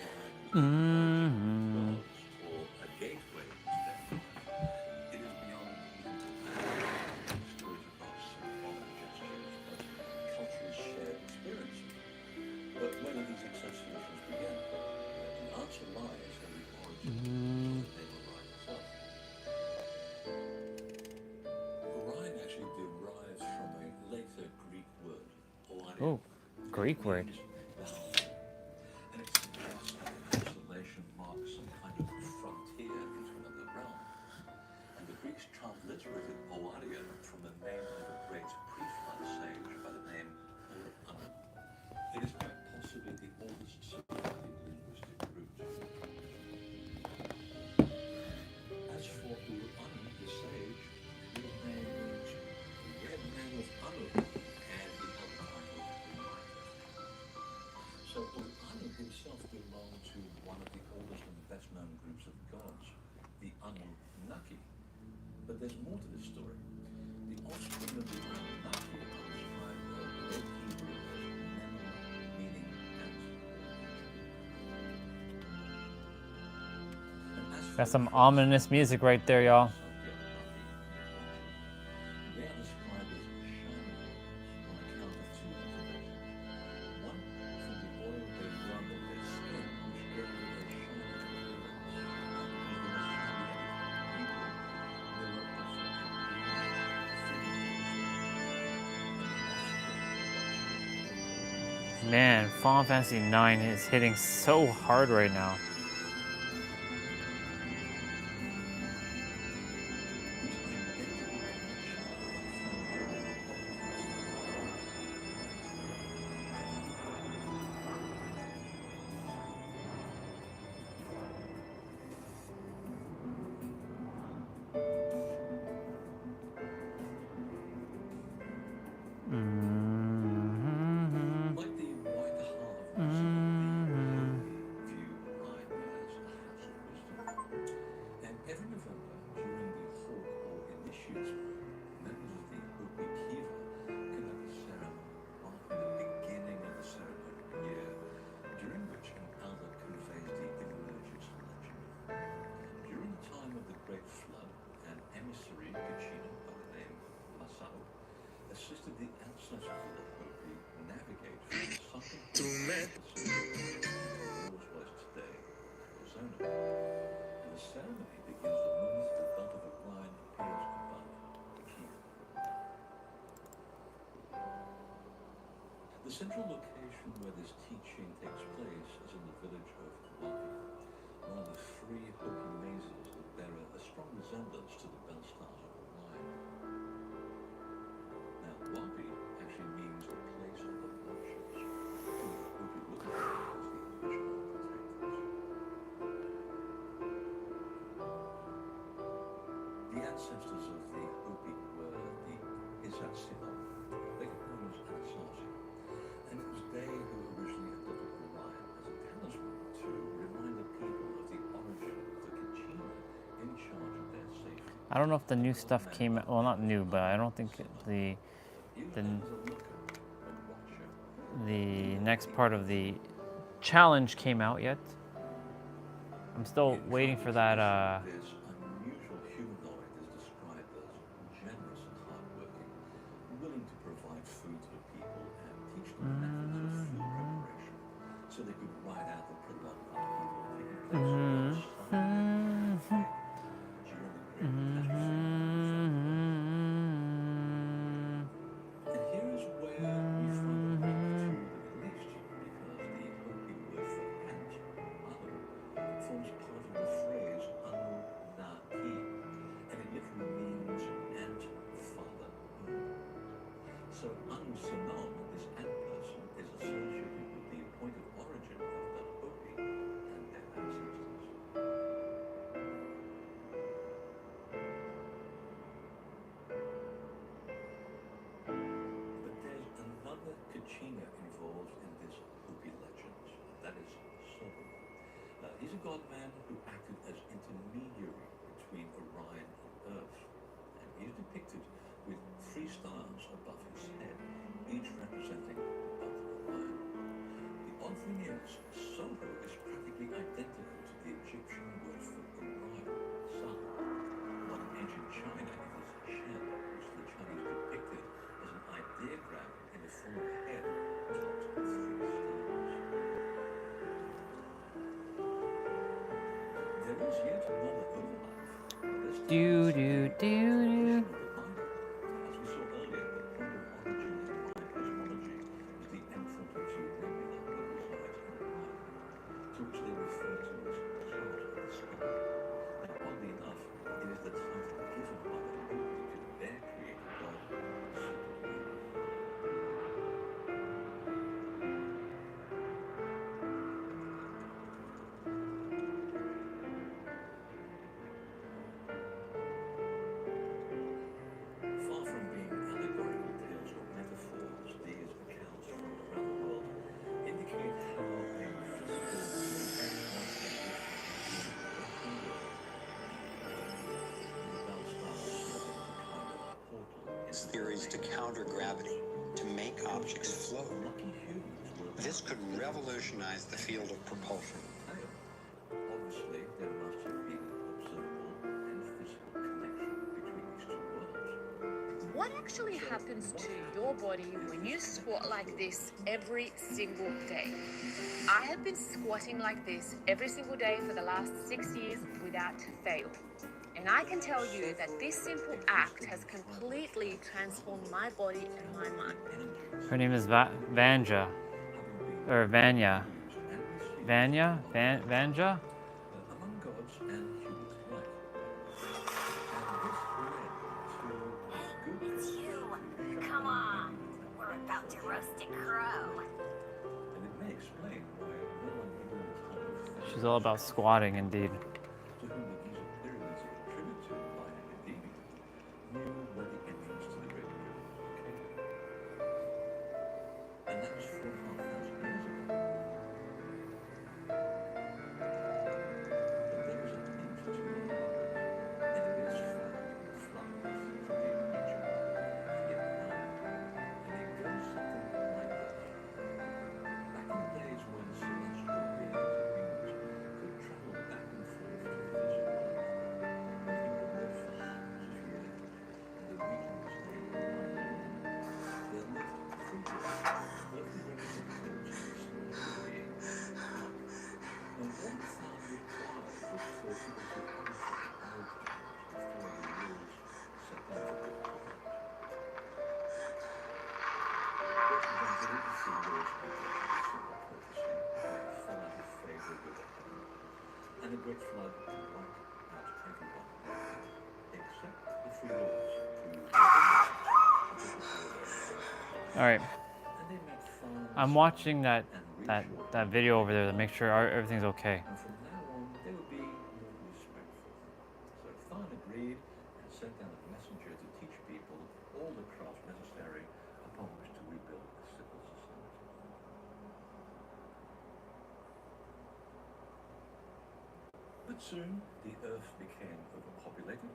But whether these associations began, the answer lies in the origin of the name Orion itself. Orion actually derives from a later Greek word, Orion. Oh, Greek word. And it suggests that the constellation marks some kind of frontier into another realm. And the Greeks transliterated Orion from the name of a great pre-flood sage by the name Ur-Anu. It is quite possibly the oldest surviving linguistic root. As for Ur-Anu, the sage, his name means the red man of Anu, and the other title is So Ur-Anu himself belonged to one of the oldest and best-known groups of gods, the Anunnaki. But there's more to this story. The offspring of the Anunnaki are described as Old Hebrew as Memon, meaning answer. Got some ominous music right there, y'all. They are described as shining ones on account of 2 observations. One, from the oil they rub on their skin, which gave them a shining appearance. Man, Final Fantasy IX is hitting so hard right now. Like the white half view Orion did the ancestors of the Hopi navigate from southern Pacific as was today Arizona? And the ceremony begins the moment the belt of Orion appears above the keel. The central location where this teaching takes place is in the village of Wapi, one of the 3 Hopi mazes that bear a strong resemblance to the belt stars of Orion. Now, Wapi actually means the place of the watchers, who the Hopi look upon as the original protectors. The ancestors of the Hopi were the Izatsimon, later known as Anasazi, and it was they who originally adopted Orion as a talisman to remind the people of the origin of the Kachina in charge of their safety. I don't know if the new stuff came out. Well, not new, but I don't think the next part of the challenge came out yet. I'm still waiting for that. This unusual humanoid is described as generous and hardworking, willing to provide food to the people and teach them methods of food preparation so they could ride out the prolonged upheaval taking place over the summer during the Great Catastrophe. And here is where we find a link to the Middle East, because the Hopi word for ant, anu, forms part of the phrase anu naki, and it literally means ant father. So Anu Sinon, this ant person, is associated with the point of origin of the Hopi and their ancestors. But there's another Kachina involved in this Hopi legend, and that is Sobo. He's a god-man who acted as intermediary between Orion and Earth, and he's depicted with 3 stars above his head, each representing the belt of Orion. The odd thing is, Sobo is practically identical to the Egyptian word for Orion, sun, while in ancient China it is Shen, which the Chinese depicted as an ideogram in the form of a head topped with 3 stars. There is yet another overlap. This time it's a traditional reminder. As we saw earlier, the point of origin in Mayan cosmology is the M42 nebula that resides in Orion, to which they refer to as heart of the sky. And oddly enough, it is the title given by the Hopi to their creator god, Superman. Far from being allegorical tales or metaphors, these accounts from around the world indicate how a theories to counter gravity, to make objects float. This could revolutionize the field of propulsion. Obviously, there must have been an observable and physical connection between these 2 worlds. What actually happens to your body when you squat like this every single day? I have been squatting like this every single day for the last 6 years without fail. And I can tell you that this simple act has completely transformed my body and my mind. Her name is Vanja, or Vanya. Vanja? Vanja? Among gods and humans alike. And this led to It's you. Come on. We're about to roast a crow. And it may explain why no one even the time of She's all about squatting, indeed. to whom the Giza pyramids are attributed by Medini knew where the entrance to the Great Pyramid was located. And that was 4,500 years ago. But there is a hint to another, and it is found in flowers from the region of Vietnam. And it goes something like this. Back in the days when celestial beings and humans could travel back and forth All right. And they met fun, I'm watching that and that video over there to make sure everything's okay. And from now on, they would be more respectful. So Than agreed and sent down a messenger to teach people all the crafts necessary upon which to rebuild a civil society. But soon, the earth became overpopulated,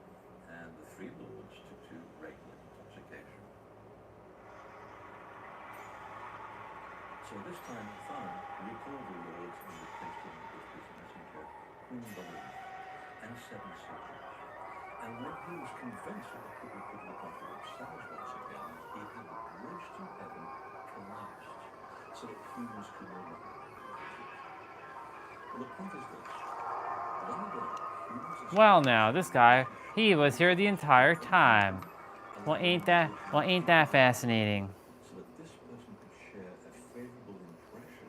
and the three lords took to regular intoxication. So this time, Than recalled the lords and replaced them with his messenger, Queen Dolly, and 7 subjects. And when he was convinced that the people could look after themselves once again, he had the bridge to heaven collapsed, so that humans could no longer visit. Well, the point is this. Long ago, humans Well, now this guy, he was here the entire time. Well, ain't that fascinating? so that this person could share a favorable impression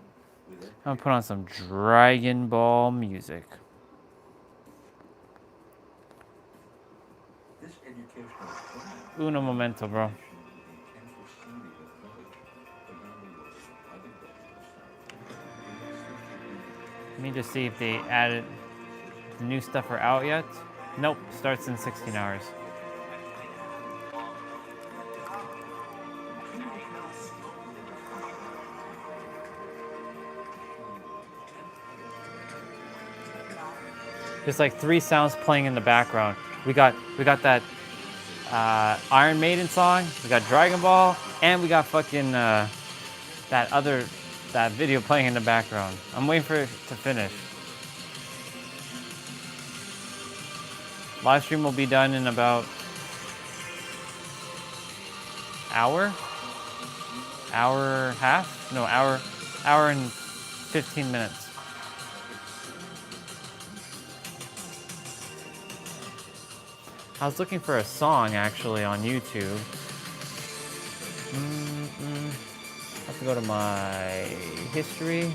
with their I'm gonna put on some Dragon Ball music. This educational plan Uno momento, bro. Let me just see if they added the new stuff are out yet. Nope, starts in 16 hours. There's like 3 sounds playing in the background. We got that Iron Maiden song, we got Dragon Ball, and we got fucking that video playing in the background. I'm waiting for it to finish. Live stream will be done in about hour half? No, hour and 15 minutes. I was looking for a song actually on YouTube. I have to go to my history.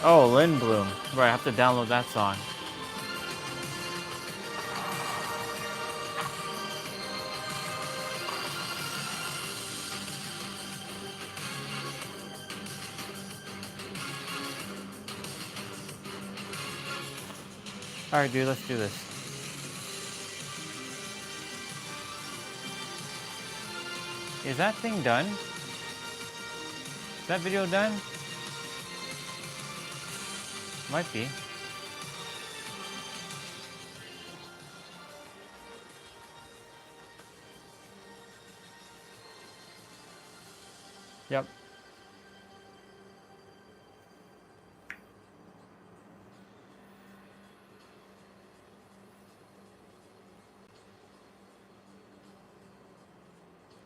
Oh, Lindblom. Right, I have to download that song. Alright, dude, let's do this. Is that thing done? Is that video done? Might be. Yep.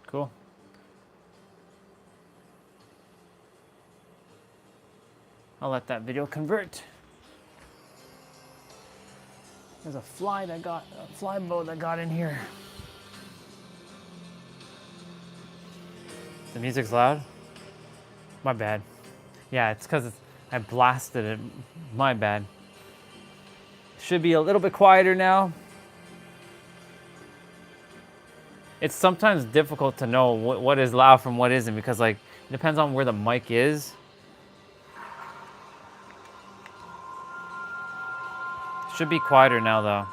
Cool. I'll let that video convert. There's a fly boat that got in here. The music's loud? My bad. Yeah, it's because I blasted it. My bad. Should be a little bit quieter now. It's sometimes difficult to know what is loud from what isn't because like it depends on where the mic is. Should be quieter now though.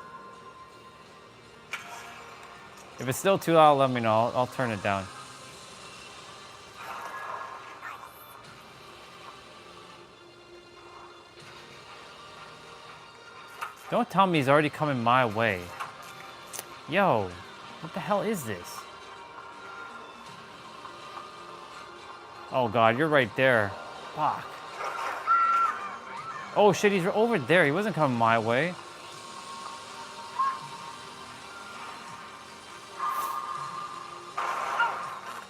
If it's still too loud, let me know. I'll turn it down. Don't tell me he's already coming my way. Yo, what the hell is this? Oh God, you're right there. Fuck. Oh shit, he's over there. He wasn't coming my way.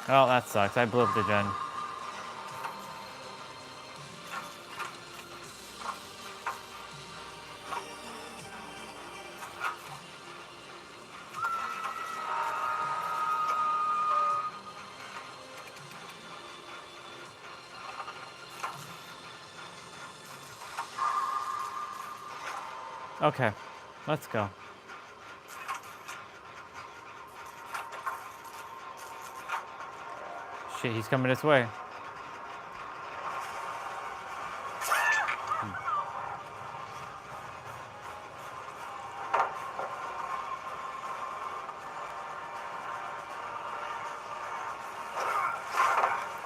Oh, that sucks. I blew up the gen. Okay, let's go. Shit, he's coming this way.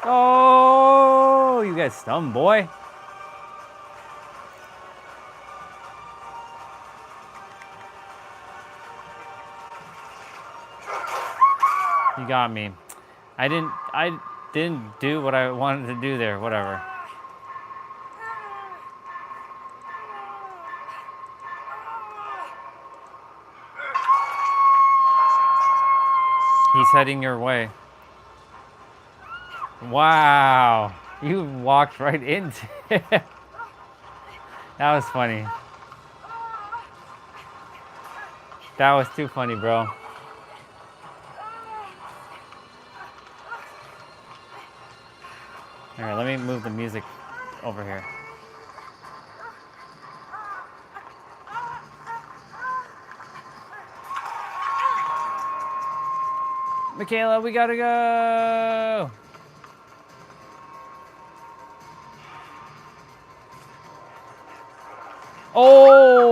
Oh, you got stung, boy. You got me. I didn't do what I wanted to do there. Whatever. He's heading your way. Wow. You walked right into it. That was funny. That was too funny, bro. All right, let me move the music over here. Michaela, we gotta go. Oh!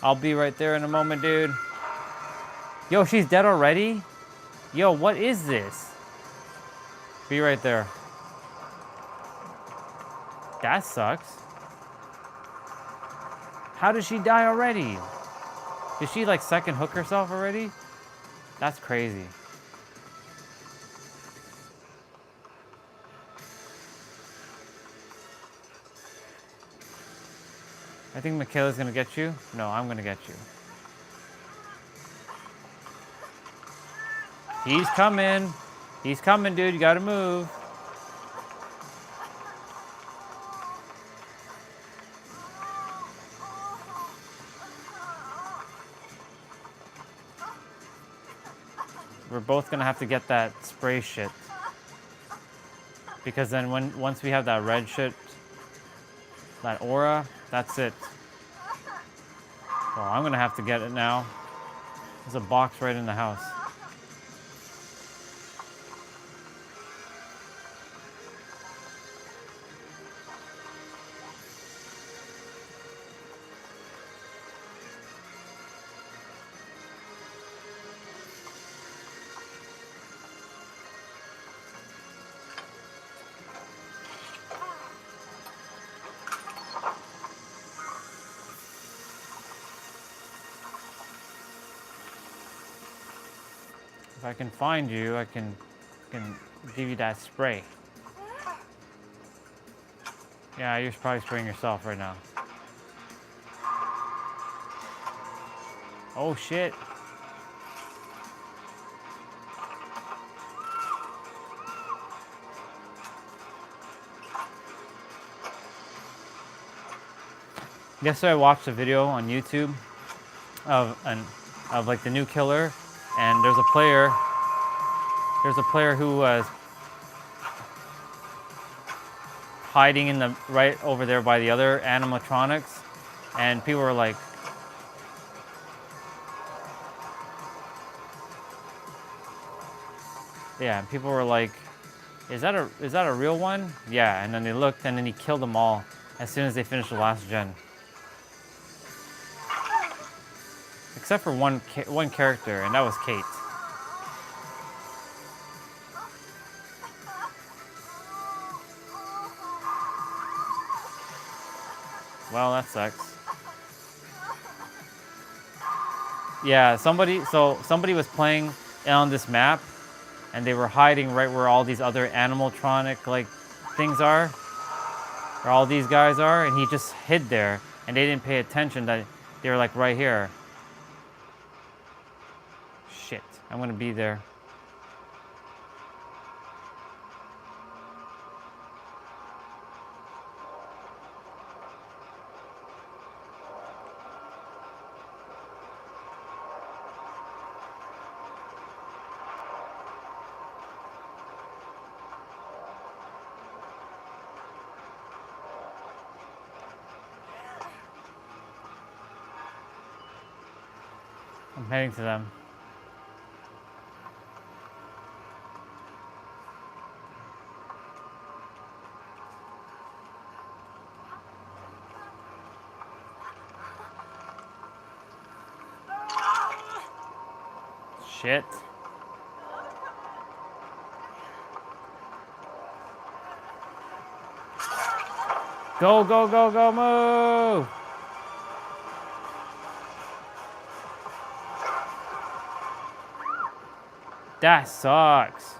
I'll be right there in a moment, dude. Yo, she's dead already? Yo, what is this? Be right there. That sucks. How did she die already? Did she like second hook herself already? That's crazy. I think Michaela's gonna get you. No, I'm gonna get you. He's coming. He's coming, dude. You gotta move. We're both gonna have to get that spray shit. Because then once we have that red shit, that aura, that's it. Well, I'm gonna have to get it now. There's a box right in the house. If I can find you, I can give you that spray. Yeah, you're probably spraying yourself right now. Oh shit. Yesterday I watched a video on YouTube of like the new killer, and there's a player who was hiding in the right over there by the other animatronics, and people were like, yeah, people were like, is that a real one? Yeah, and then they looked, and then he killed them all as soon as they finished the last gen. Except for one character, and that was Kate. Well, that sucks. Yeah, somebody was playing on this map, and they were hiding right where all these other animatronic like things are, or all these guys are, and he just hid there. And they didn't pay attention that they were like right here. Shit, I'm gonna be there. I'm heading to them. Shit. Go, go, go, go, move! That sucks.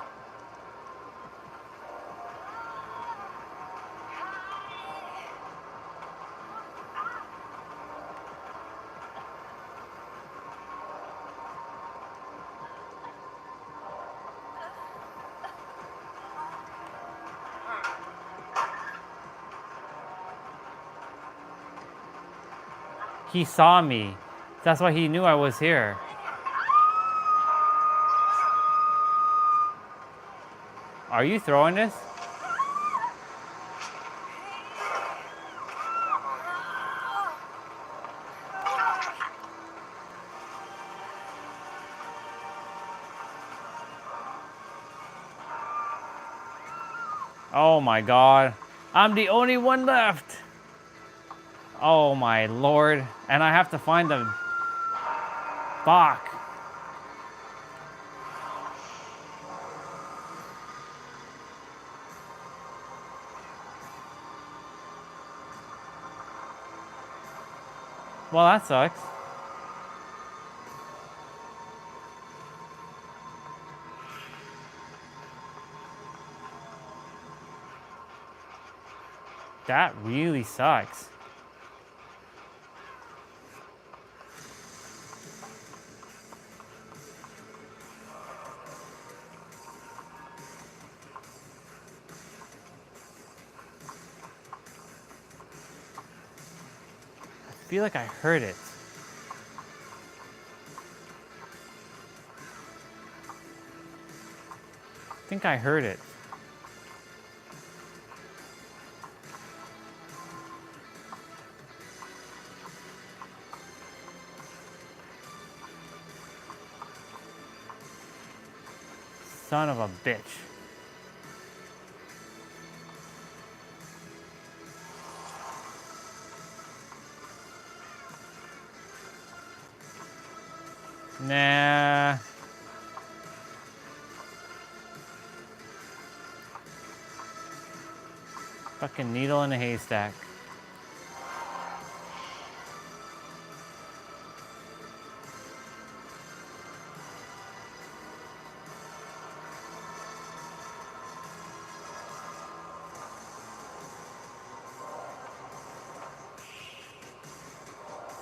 He saw me. That's why he knew I was here. Are you throwing this? Oh my god. I'm the only one left. Oh my lord. And I have to find them. Fuck. Well, that sucks. That really sucks. I feel like I heard it. I think I heard it. Son of a bitch. Nah. Fucking needle in a haystack.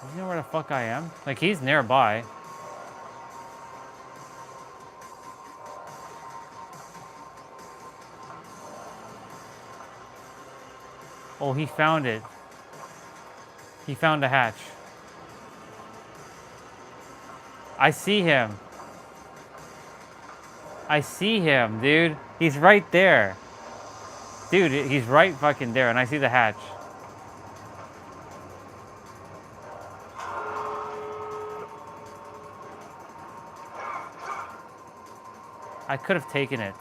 Does he know where the fuck I am? Like, he's nearby. Oh, he found it. He found a hatch. I see him. I see him, dude. He's right there. Dude, he's right fucking there, and I see the hatch. I could have taken it.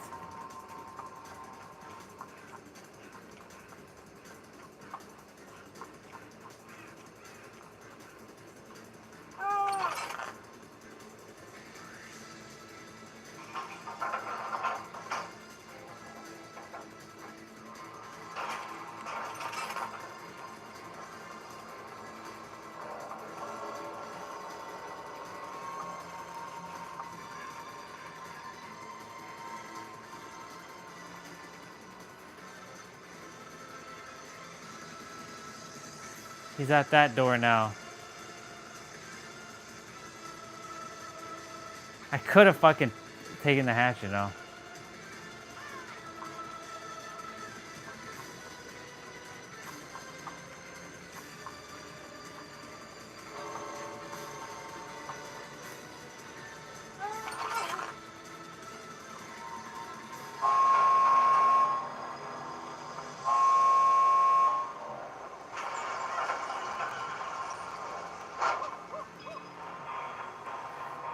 He's at that door now. I could have fucking taken the hatch, you know.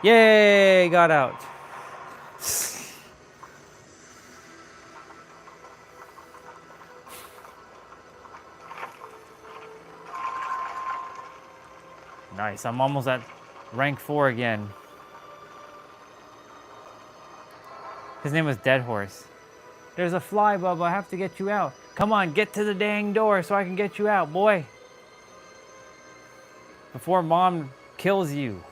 Yay, got out. Nice, I'm almost at rank 4 again. His name was Dead Horse. There's a fly, Bubba, I have to get you out. Come on, get to the dang door so I can get you out, boy. Before mom kills you.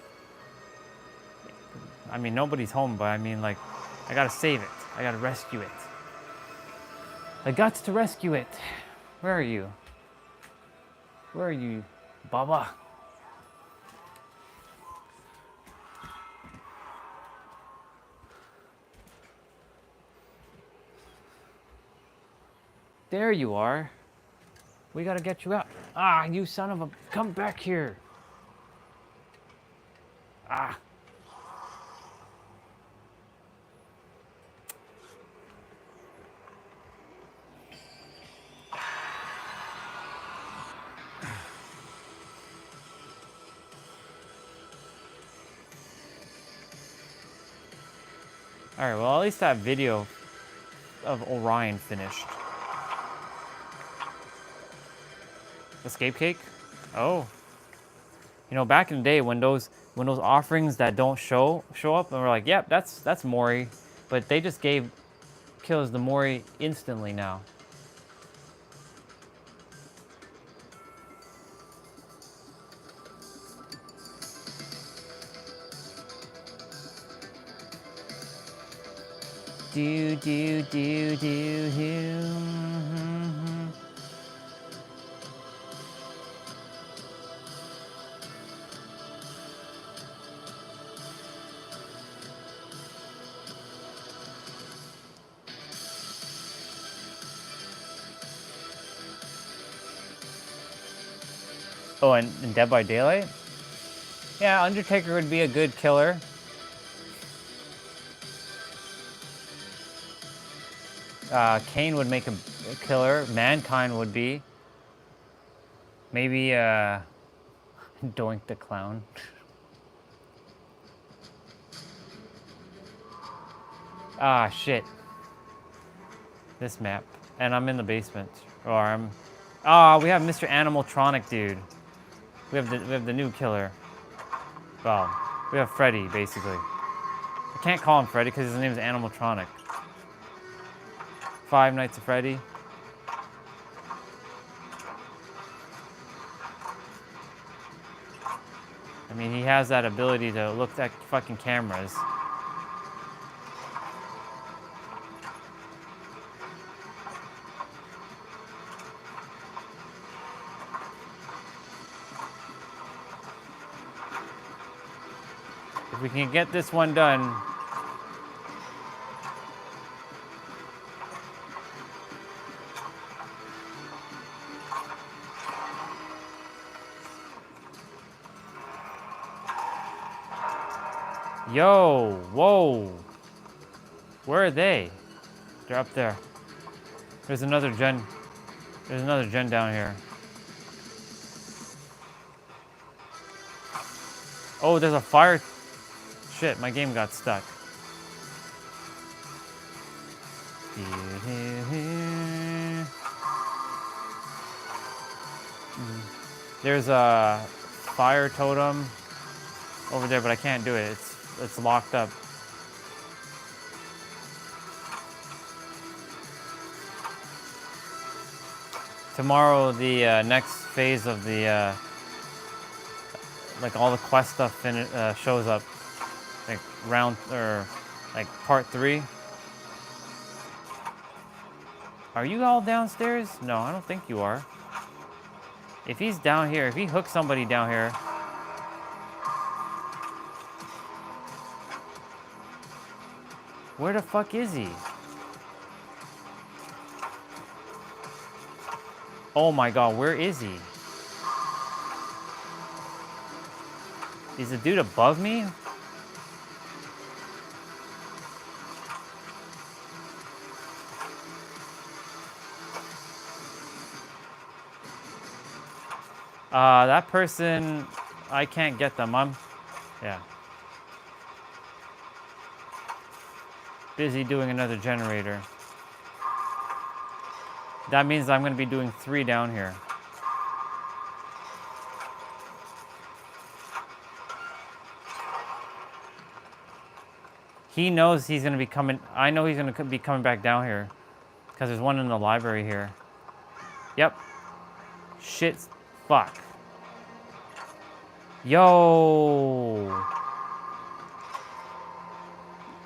I mean, nobody's home, but I mean, like, I gotta save it. I gotta rescue it. I got to rescue it. Where are you? Where are you, Baba? There you are. We gotta get you out. Ah, you son of a... Come back here. Ah. Alright, well, at least that video of Orion finished. Escape cake? Oh. You know, back in the day when those offerings that don't show up, and we're like, yep, that's Mori. But they just kills the Mori instantly now. Do do do do do. Oh, and Dead by Daylight? Yeah, Undertaker would be a good killer. Kane would make a killer. Mankind would be. Maybe, Doink the Clown. Ah, shit. This map. And I'm in the basement. Or I'm... Ah, we have Mr. Animatronic, dude. We have the new killer. Well, we have Freddy, basically. I can't call him Freddy because his name is Animatronic. Five Nights at Freddy. I mean, he has that ability to look at fucking cameras. If we can get this one done. Yo, whoa. Where are they? They're up there. There's another gen. There's another gen down here. Oh, there's a fire. Shit, my game got stuck. There's a fire totem over there, but I can't do it. It's locked up. Tomorrow, the next phase of the like all the quest stuff shows up, like like part 3. Are you all downstairs? No, I don't think you are. If he's down here, if he hooks somebody down here. Where the fuck is he? Oh my god, where is he? Is the dude above me? That person, I can't get them. Yeah. Busy doing another generator. That means I'm going to be doing 3 down here. He knows he's going to be coming. I know he's going to be coming back down here. Because there's one in the library here. Yep. Shit. Fuck. Yo.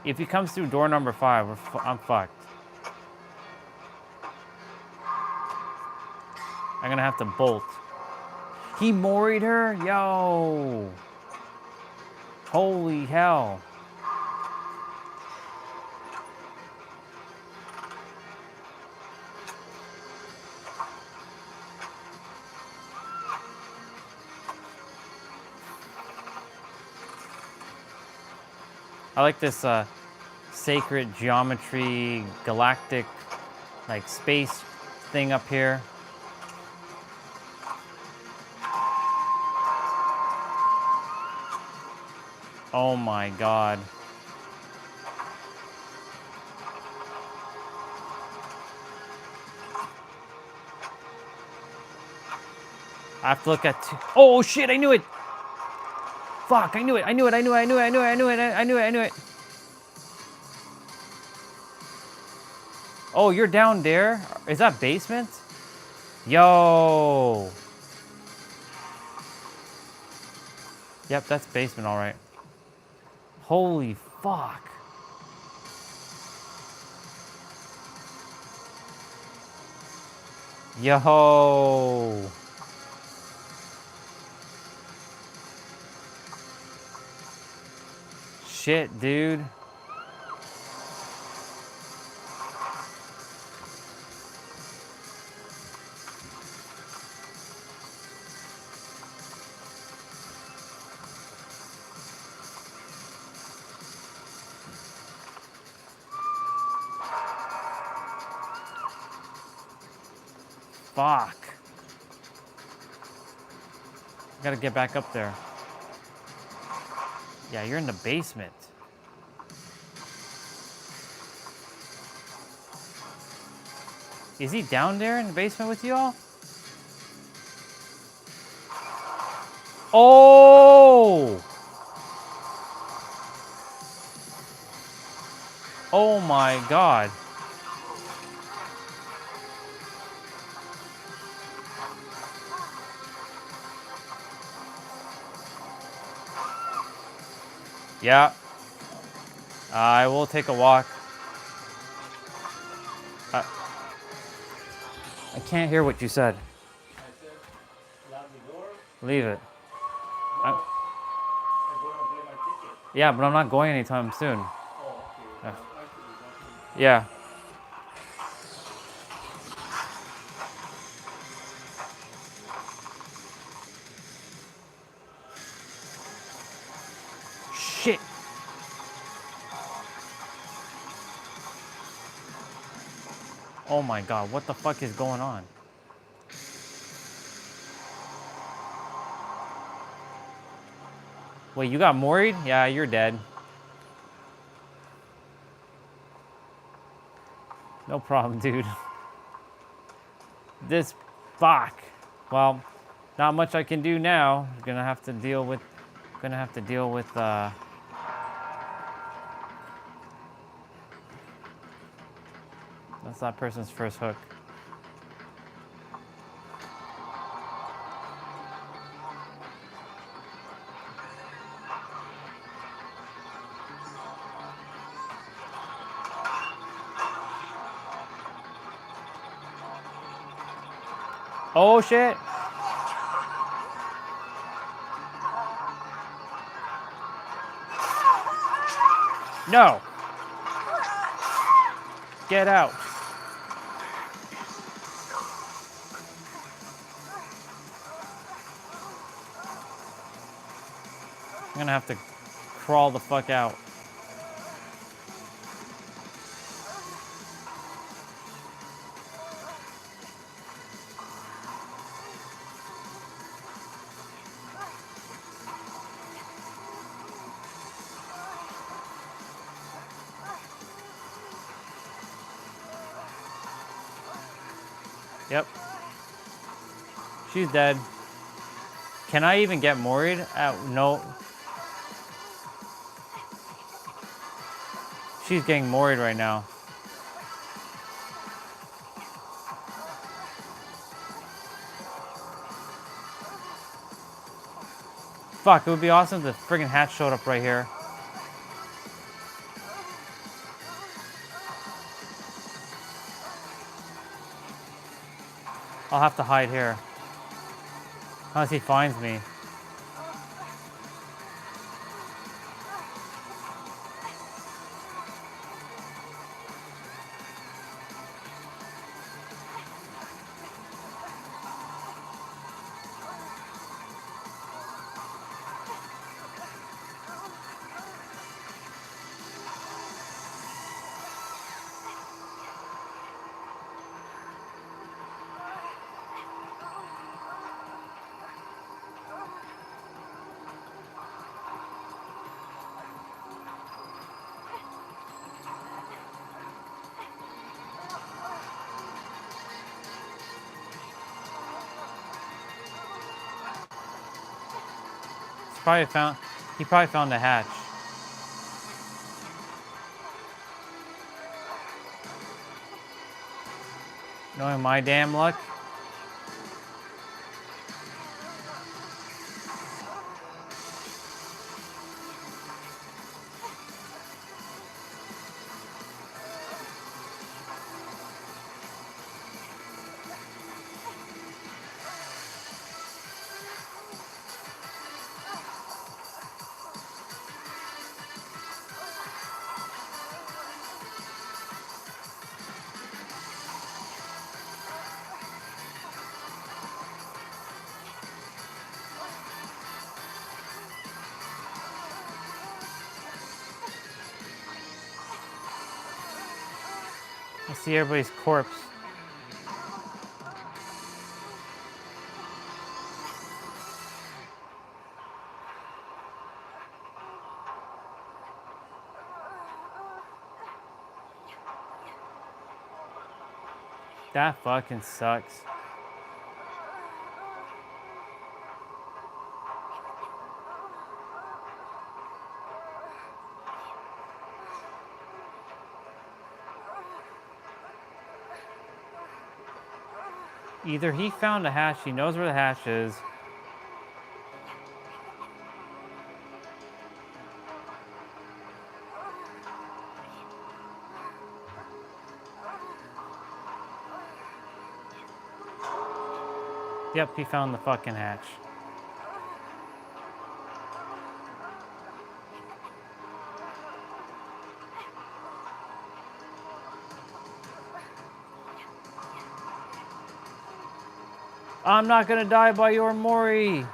If he comes through door number 5, I'm fucked. I'm going to have to bolt. He moried her? Yo. Holy hell. I like this sacred geometry, galactic, like space thing up here. Oh my god. I have to look at oh shit, I knew it! Fuck, I knew it, I knew it, I knew it, I knew it, I knew it, I knew it, I knew it, I knew it. Oh, you're down there? Is that basement? Yo. Yep, that's basement, all right. Holy fuck. Yo. Shit, dude. Fuck. I gotta get back up there. Yeah, you're in the basement. Is he down there in the basement with you all? Oh! Oh my god. Yeah. I will take a walk. I can't hear what you said. I said, lock the door. Leave it. I'm going to play my ticket. Yeah, but I'm not going anytime soon. Oh, okay. Yeah. Shit. Oh my god, what the fuck is going on? Wait, you got moried? Yeah, you're dead. No problem, dude. This fuck. Well, not much I can do now. Gonna have to deal with that's that person's first hook. Oh shit. No. Get out. I'm gonna have to crawl the fuck out. Yep. She's dead. Can I even get worried? No. She's getting worried right now. Fuck, it would be awesome if the friggin' hatch showed up right here. I'll have to hide here. Unless he finds me. He probably found the hatch. Knowing my damn luck. I see everybody's corpse. That fucking sucks. Either he found a hatch, he knows where the hatch is. Yep, he found the fucking hatch. I'm not gonna die by your Mori. If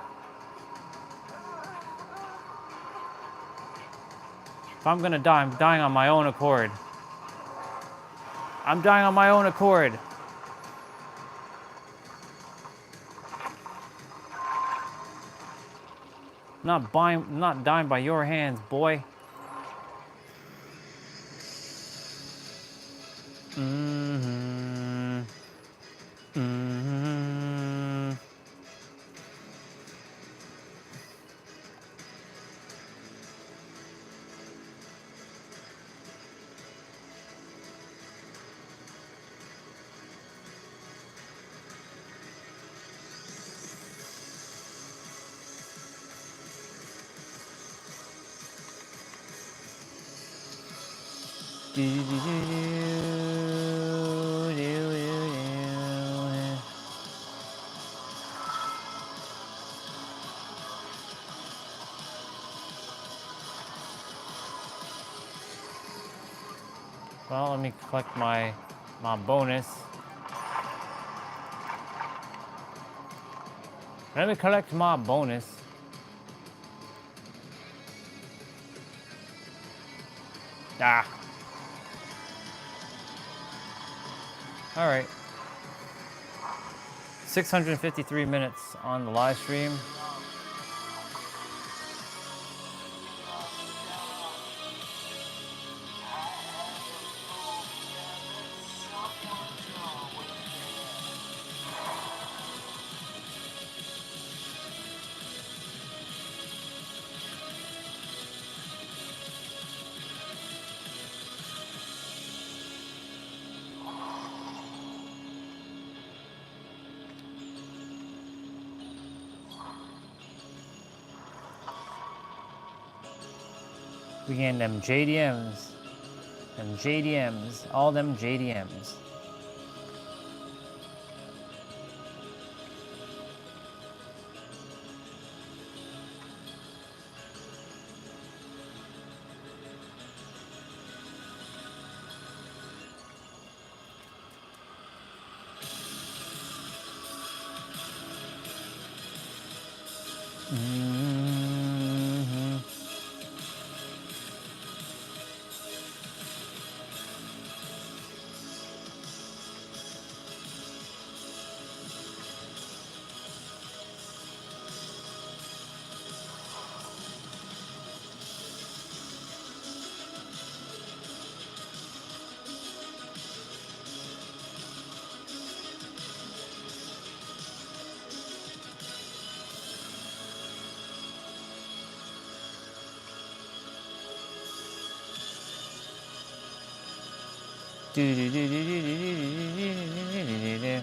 I'm gonna die, I'm dying on my own accord. I'm dying on my own accord. Not dying by your hands, boy. Mm-hmm. Mm-hmm. Well, let me collect my bonus. Let me collect my bonus. Ah. All right. 653 minutes on the live stream. We getting them JDMs. Them JDMs. All them JDMs. Mm-hmm. Do-do-do-do-do-do-do-do-do-do-do-do-do.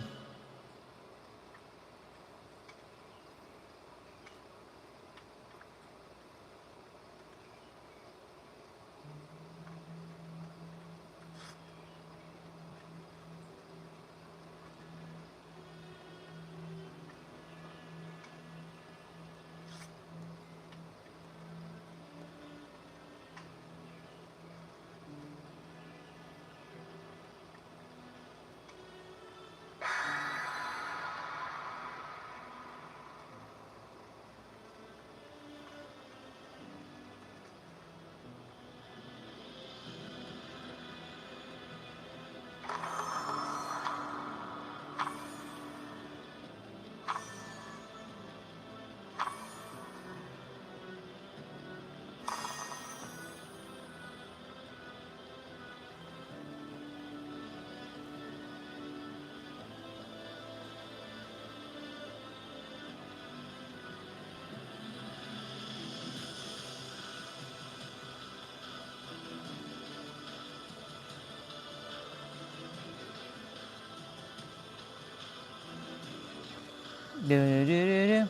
Do-do-do-do-do.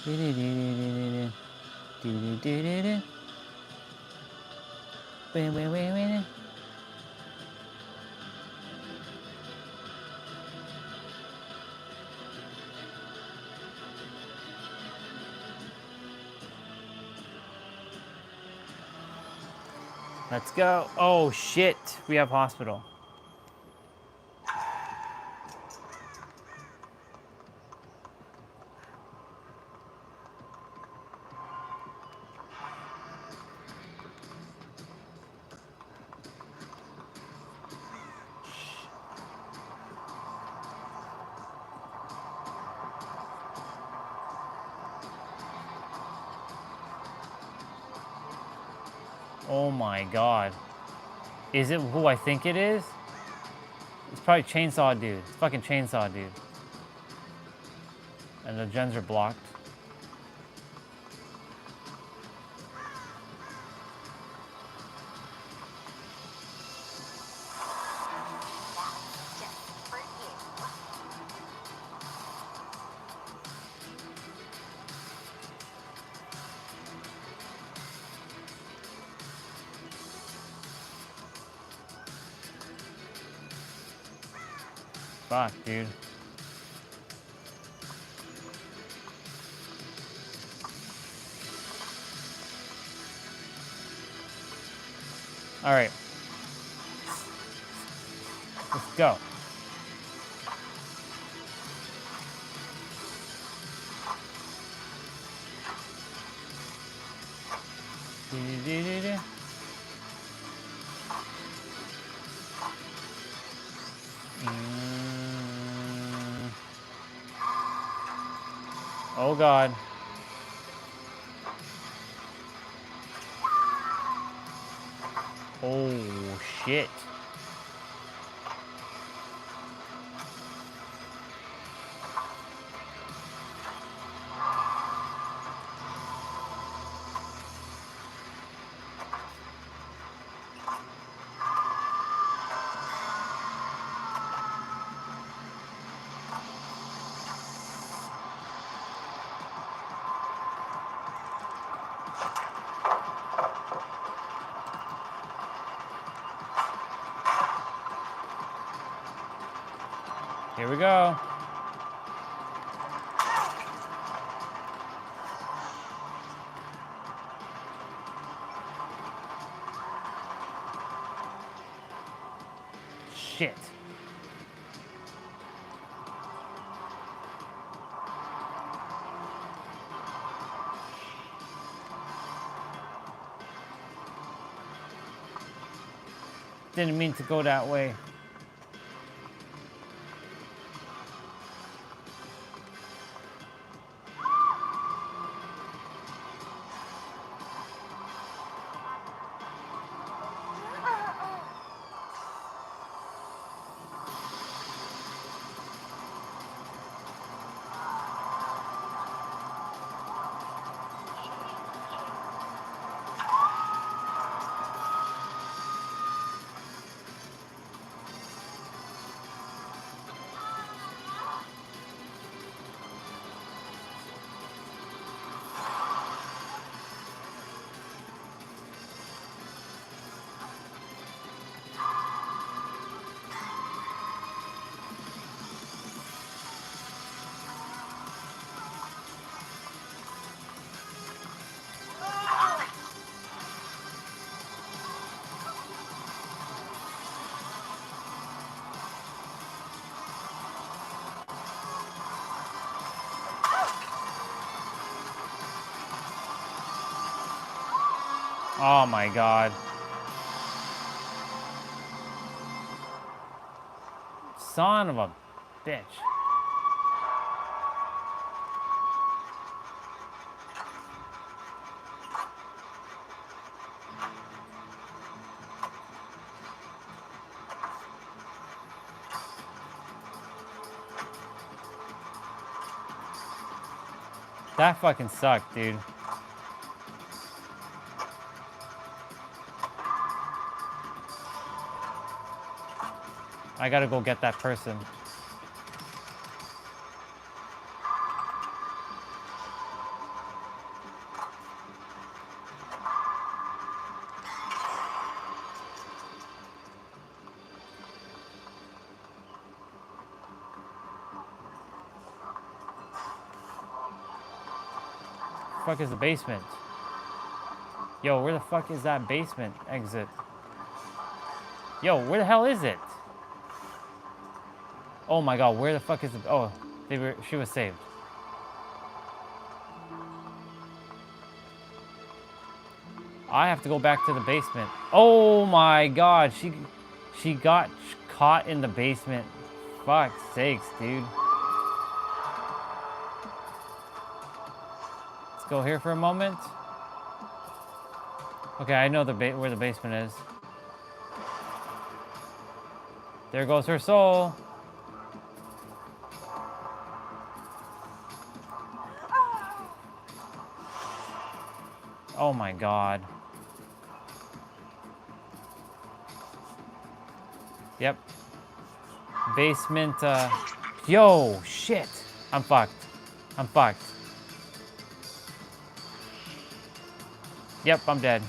Do-do-do-do-do-do. Do-do-do-do-do. Wait, wait, wait, wait. Let's go. Oh shit, we have hospital. Oh my god. Is it who I think it is? It's probably Chainsaw Dude. It's fucking Chainsaw Dude. And the gens are blocked. Fuck, dude. All right. Let's go. Oh God. Oh shit. Here we go. Shit. Didn't mean to go that way. Oh my God. Son of a bitch. That fucking sucked, dude. I gotta go get that person. Fuck is the basement? Yo, where the fuck is that basement exit? Yo, where the hell is it? Oh my God, where the fuck is the... Oh, she was saved. I have to go back to the basement. Oh my God, she got caught in the basement. Fuck's sakes, dude. Let's go here for a moment. Okay, I know where the basement is. There goes her soul. Oh my God. Yep. Basement, yo, shit. I'm fucked. I'm fucked. Yep, I'm dead.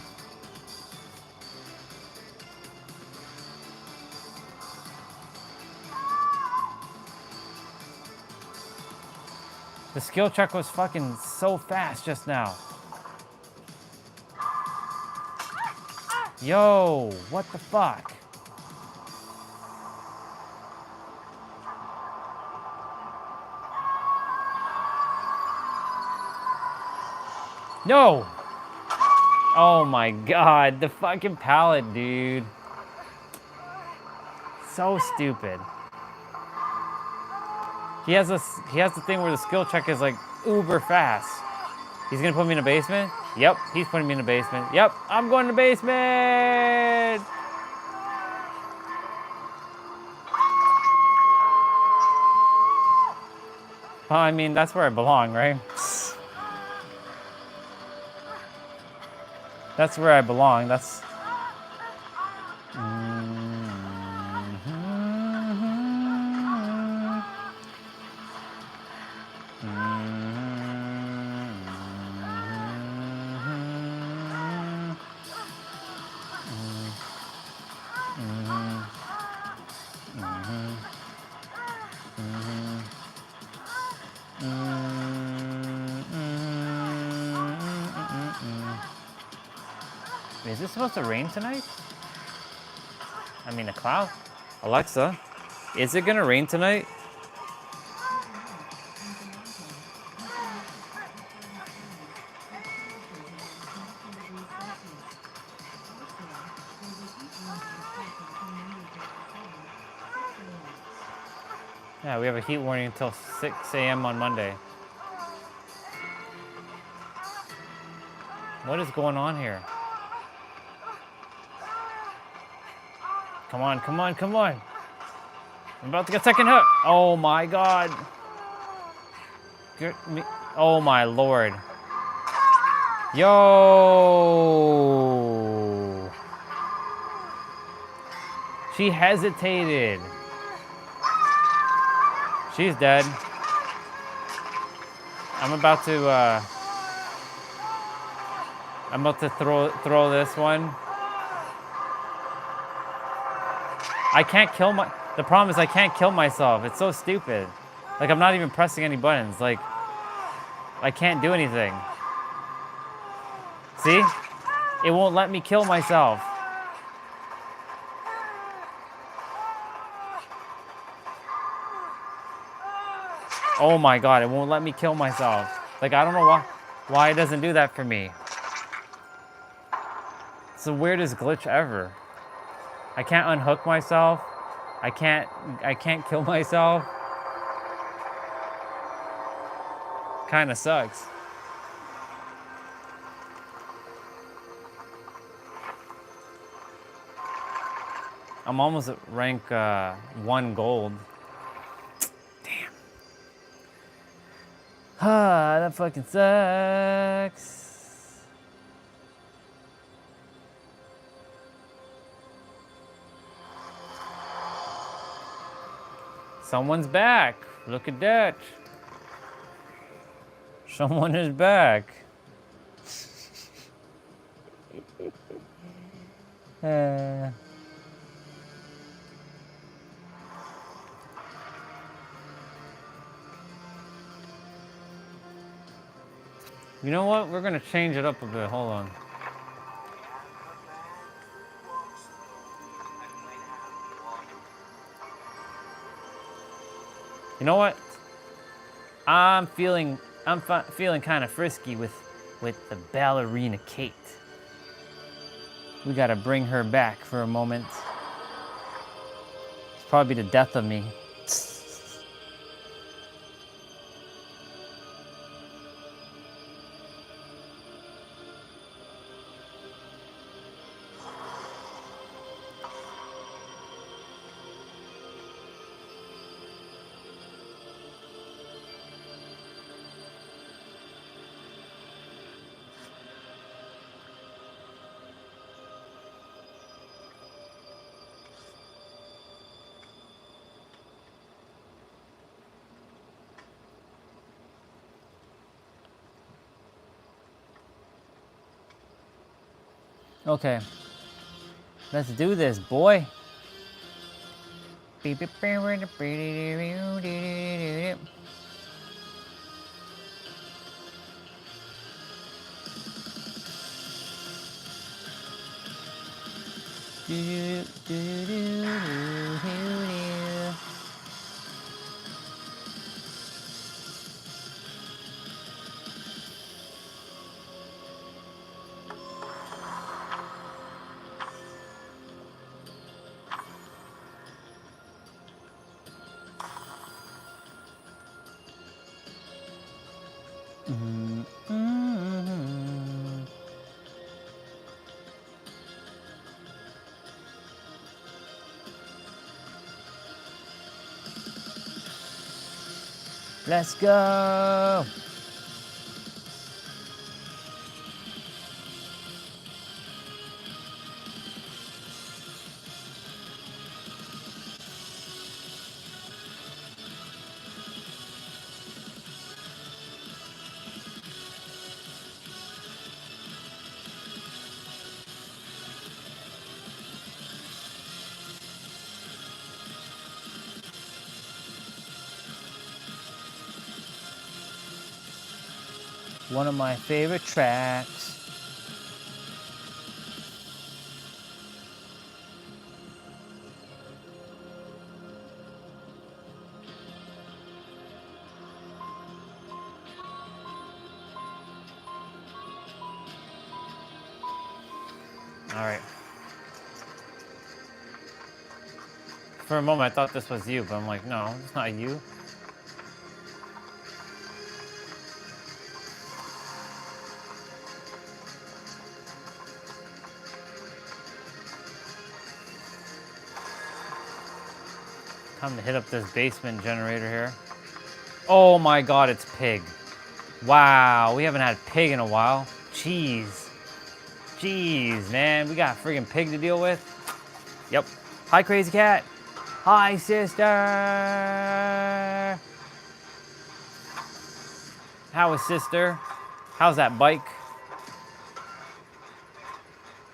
The skill check was fucking so fast just now. Yo, what the fuck? No! Oh my god, the fucking pallet, dude. So stupid. He has the thing where the skill check is like uber fast. He's gonna put me in a basement? Yep, he's putting me in a basement. Yep, I'm going to the basement! Well, I mean, that's where I belong, right? That's where I belong. That's... Is it supposed to rain tonight? I mean, a cloud? Alexa, is it gonna rain tonight? Yeah, we have a heat warning until 6 a.m. on Monday. What is going on here? Come on, come on, come on. I'm about to get second hit. Oh my god. Get me. Oh my lord. Yo. She hesitated. She's dead. I'm about to throw this one. I can't kill the problem is I can't kill myself. It's so stupid. Like, I'm not even pressing any buttons. Like, I can't do anything. See? It won't let me kill myself. Oh my god, it won't let me kill myself. Like, I don't know why it doesn't do that for me. It's the weirdest glitch ever. I can't unhook myself. I can't kill myself. Kinda sucks. I'm almost at rank 1 gold. Damn. Ah, that fucking sucks. Someone's back. Look at that. Someone is back. You know what? We're gonna change it up a bit. Hold on. You know what? I'm feeling kind of frisky with the ballerina Kate. We gotta bring her back for a moment. It's probably the death of me. Okay, let's do this, boy. Let's go. One of my favorite tracks. All right. For a moment, I thought this was you, but I'm like, no, it's not you. Time to hit up this basement generator here. Oh my God, it's pig. Wow, we haven't had pig in a while. Jeez. Jeez, man, we got friggin' pig to deal with. Yep. Hi, crazy cat. Hi, sister. How is sister? How's that bike?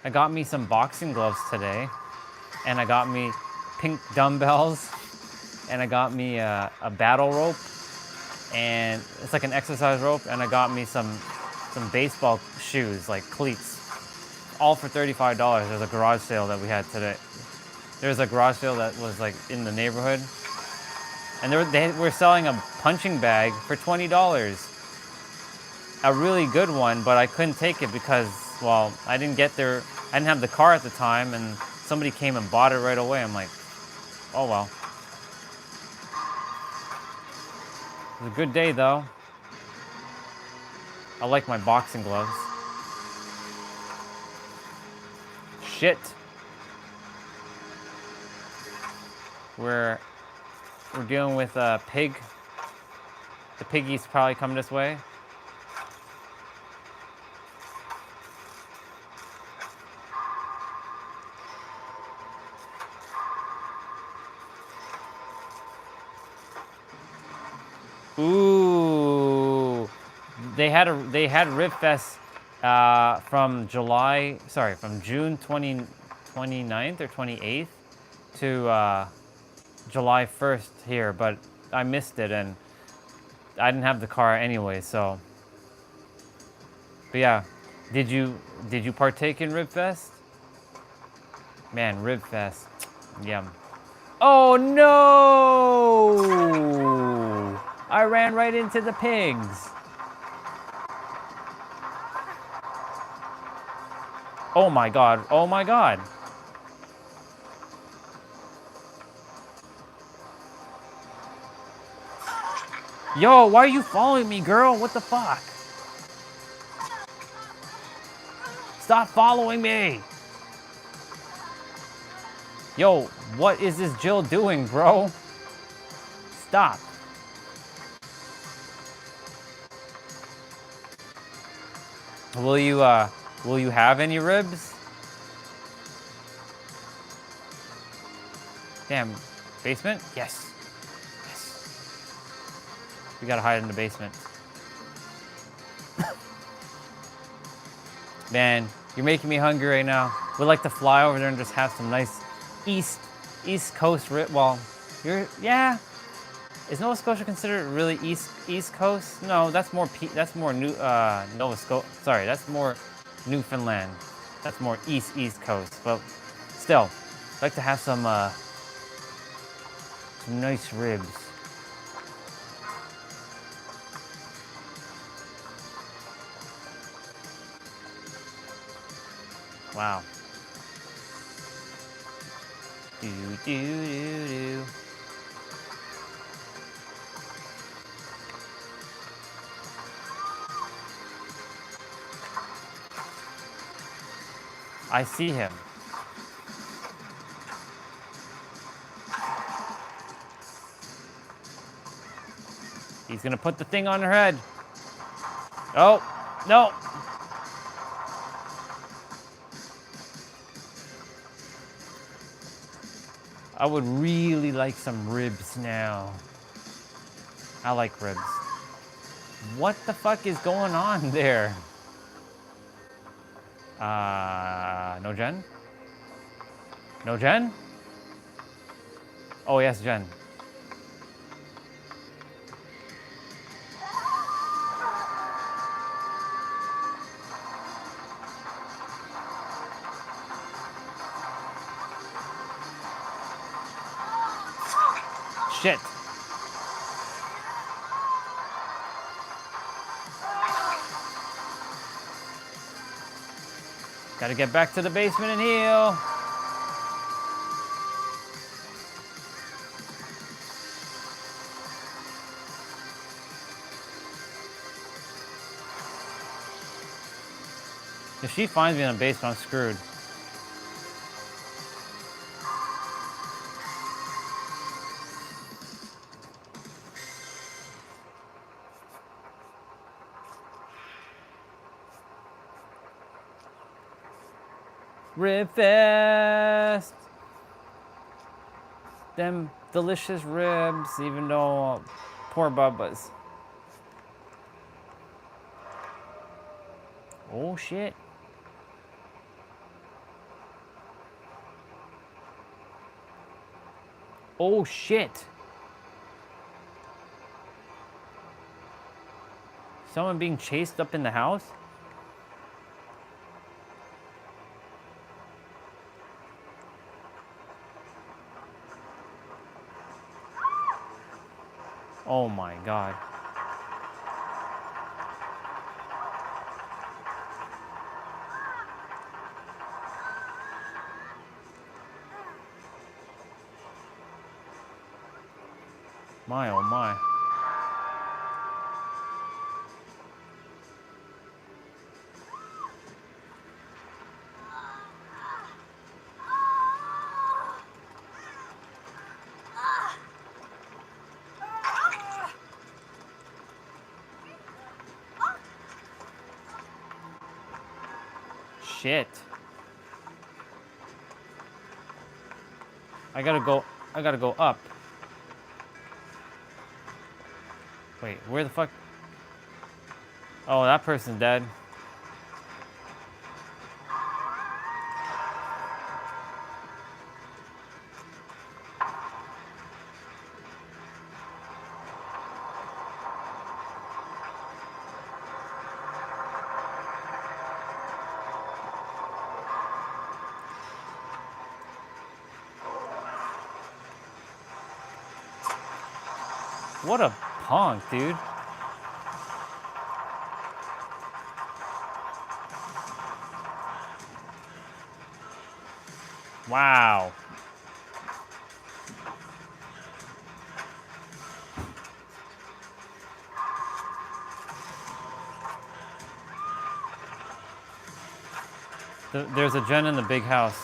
I got me some boxing gloves today, and I got me pink dumbbells, and I got me a battle rope, and it's like an exercise rope, and I got me some baseball shoes, like cleats, all for $35. There's a garage sale that we had today. There's a garage sale that was like in the neighborhood, and they were selling a punching bag for $20. A really good one, but I couldn't take it because, well, I didn't have the car at the time, and somebody came and bought it right away. I'm like, oh well. It was a good day though. I like my boxing gloves. Shit. We're dealing with a pig. The piggies probably come this way. Ooh, they had Ribfest from June 29th or 28th to July 1st here, but I missed it and I didn't have the car anyway, so. But yeah, did you partake in Ribfest? Man, Ribfest, yum. Oh no! I ran right into the pigs. Oh my God, oh my God. Yo, why are you following me, girl? What the fuck? Stop following me. Yo, what is this Jill doing, bro? Stop. Will you have any ribs? Damn, basement? Yes. Yes. We gotta hide in the basement. Man, you're making me hungry right now. We'd like to fly over there and just have some nice East Coast rib. Well, yeah. Is Nova Scotia considered really East Coast? No, that's more Nova Scotia. Sorry, that's more Newfoundland. That's more East Coast. But still, I'd like to have some nice ribs. Wow. Do do do do. I see him. He's gonna put the thing on her head. Oh, no. I would really like some ribs now. I like ribs. What the fuck is going on there? No Jen? No Jen? Oh, yes, Jen. Shit. Gotta get back to the basement and heal. If she finds me in the basement, I'm screwed. Rib fest. Them delicious ribs, even though poor Bubba's. Oh shit. Oh shit. Someone being chased up in the house? Oh my god. My oh my. Shit. I gotta go up. Wait, where the fuck? Oh, that person's dead. What a punk, dude. Wow. There's a gen in the big house.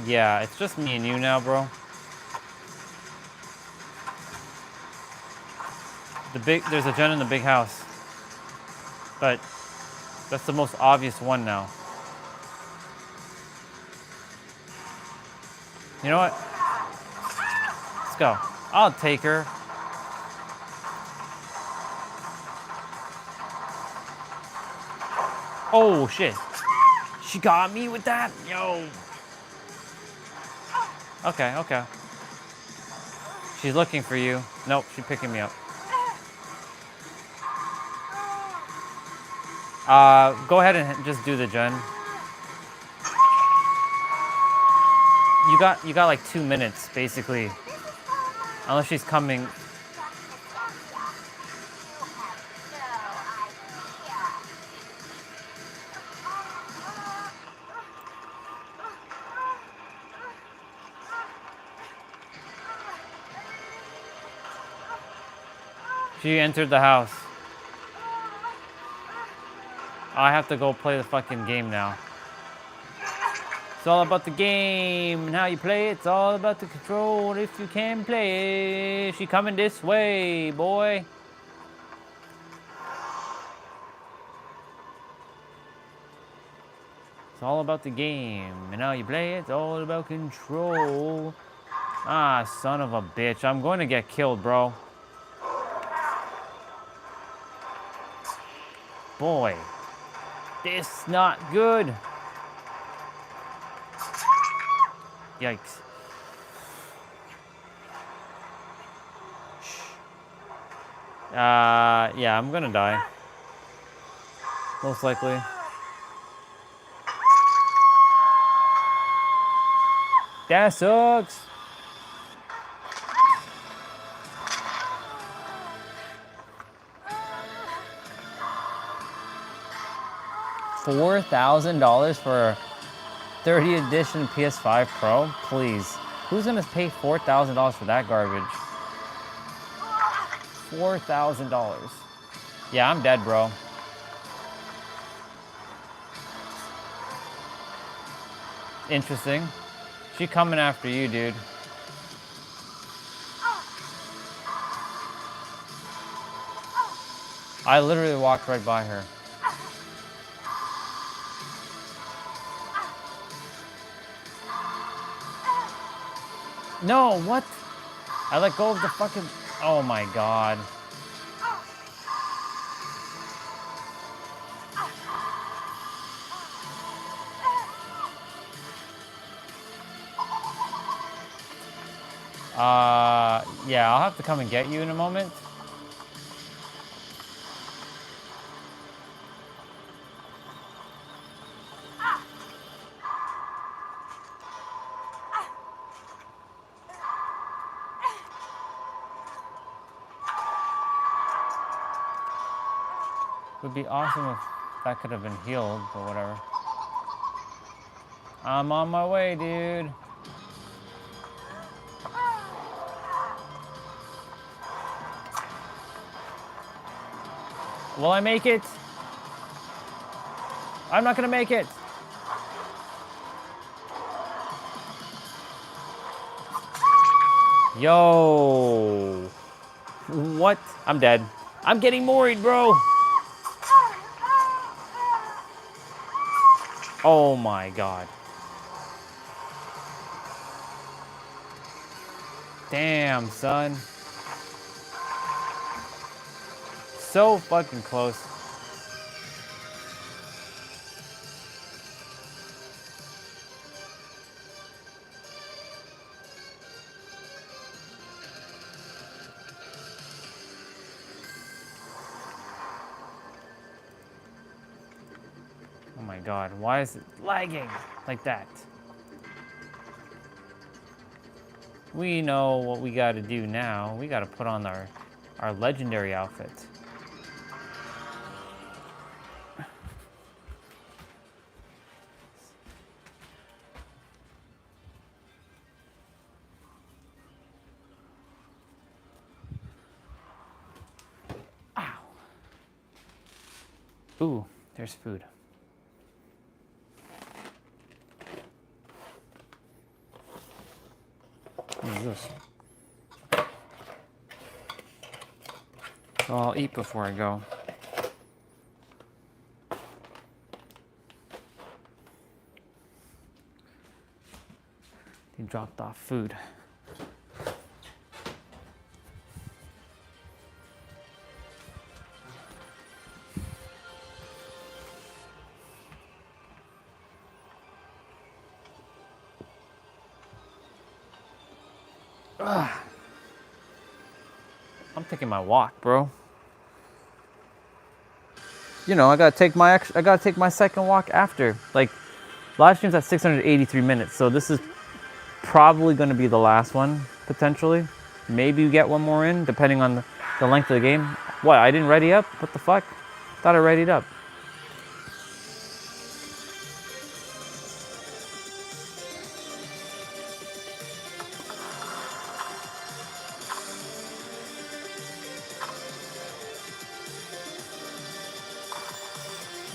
Yeah, it's just me and you now, bro. There's a gen in the big house. But that's the most obvious one now. You know what? Let's go. I'll take her. Oh, shit. She got me with that? Yo. Okay, okay. She's looking for you. Nope, she's picking me up. Go ahead and just do the gen. You got like 2 minutes, basically. Unless she's coming. She entered the house. I have to go play the fucking game now. It's all about the game and how you play it. It's all about the control if you can play it. She coming this way, boy. It's all about the game and how you play it. It's all about control. Ah, son of a bitch. I'm going to get killed, bro. Boy. This not good. Yikes. Yeah, I'm gonna die. Most likely. That sucks. $4,000 for a 30 edition PS5 Pro? Please. Who's gonna pay $4,000 for that garbage? $4,000. Yeah, I'm dead, bro. Interesting. She coming after you, dude. I literally walked right by her. No, what? I let go of the fucking... Oh my god. Yeah, I'll have to come and get you in a moment. Would be awesome if that could have been healed, but whatever. I'm on my way, dude. Will I make it? I'm not gonna make it. Yo. What? I'm dead. I'm getting moried, bro. Oh my god. Damn, son. So fucking close. Oh my god, why is it lagging like that? We know what we gotta do now. We gotta put on our legendary outfit. Ow. Ooh, there's food. What is this? So I'll eat before I go. He dropped off food. Ugh. I'm taking my walk, bro. You know, I gotta take my second walk after. Like, live stream's at 683 minutes, so this is probably gonna be the last one, potentially. Maybe you get one more in, depending on the length of the game. What, I didn't ready up? What the fuck? Thought I readied up.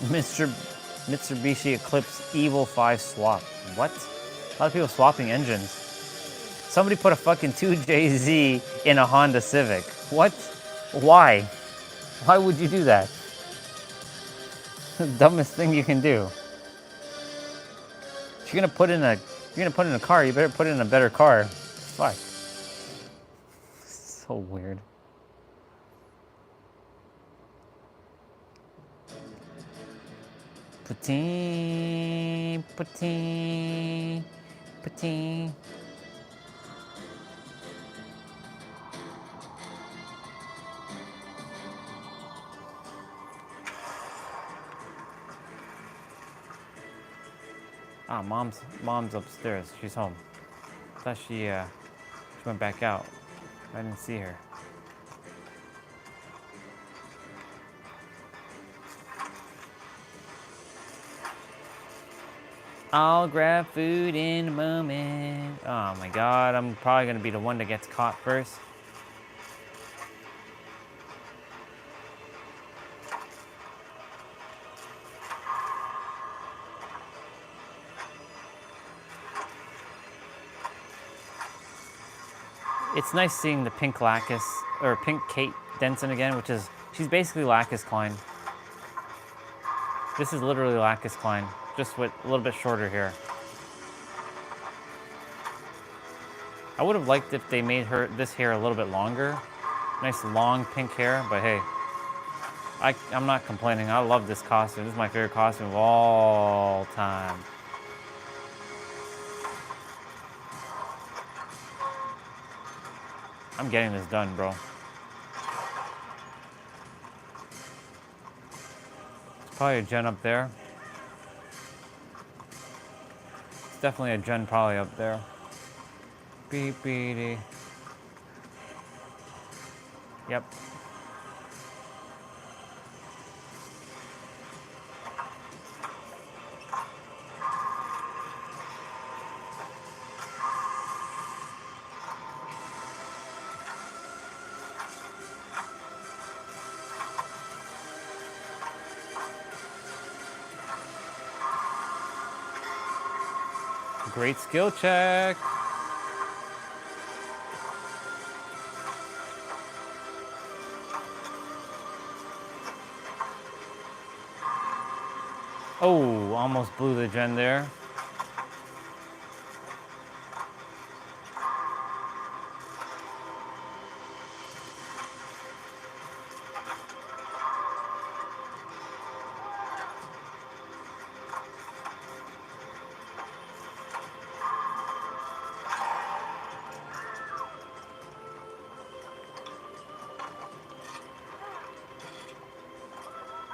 Mitsubishi Eclipse Evo 5 swap. What? A lot of people swapping engines. Somebody put a fucking 2JZ in a Honda Civic. What? Why? Why would you do that? The dumbest thing you can do. If you're gonna put in a car, you better put it in a better car. Fuck. So weird. Poutine, poutine, poutine. Ah, mom's upstairs. She's home. I thought she went back out. I didn't see her. I'll grab food in a moment. Oh my god, I'm probably gonna be the one that gets caught first. It's nice seeing the pink Lacus, or pink Kate Denson again, which is, she's basically Lacus Klein. This is literally Lacus Klein, just with a little bit shorter hair. I would have liked if they made this hair a little bit longer. Nice long pink hair, but hey, I'm not complaining. I love this costume. This is my favorite costume of all time. I'm getting this done, bro. There's probably a gen up there. It's definitely a gen probably up there. Beep beady. Yep. Great skill check. Oh, almost blew the gen there.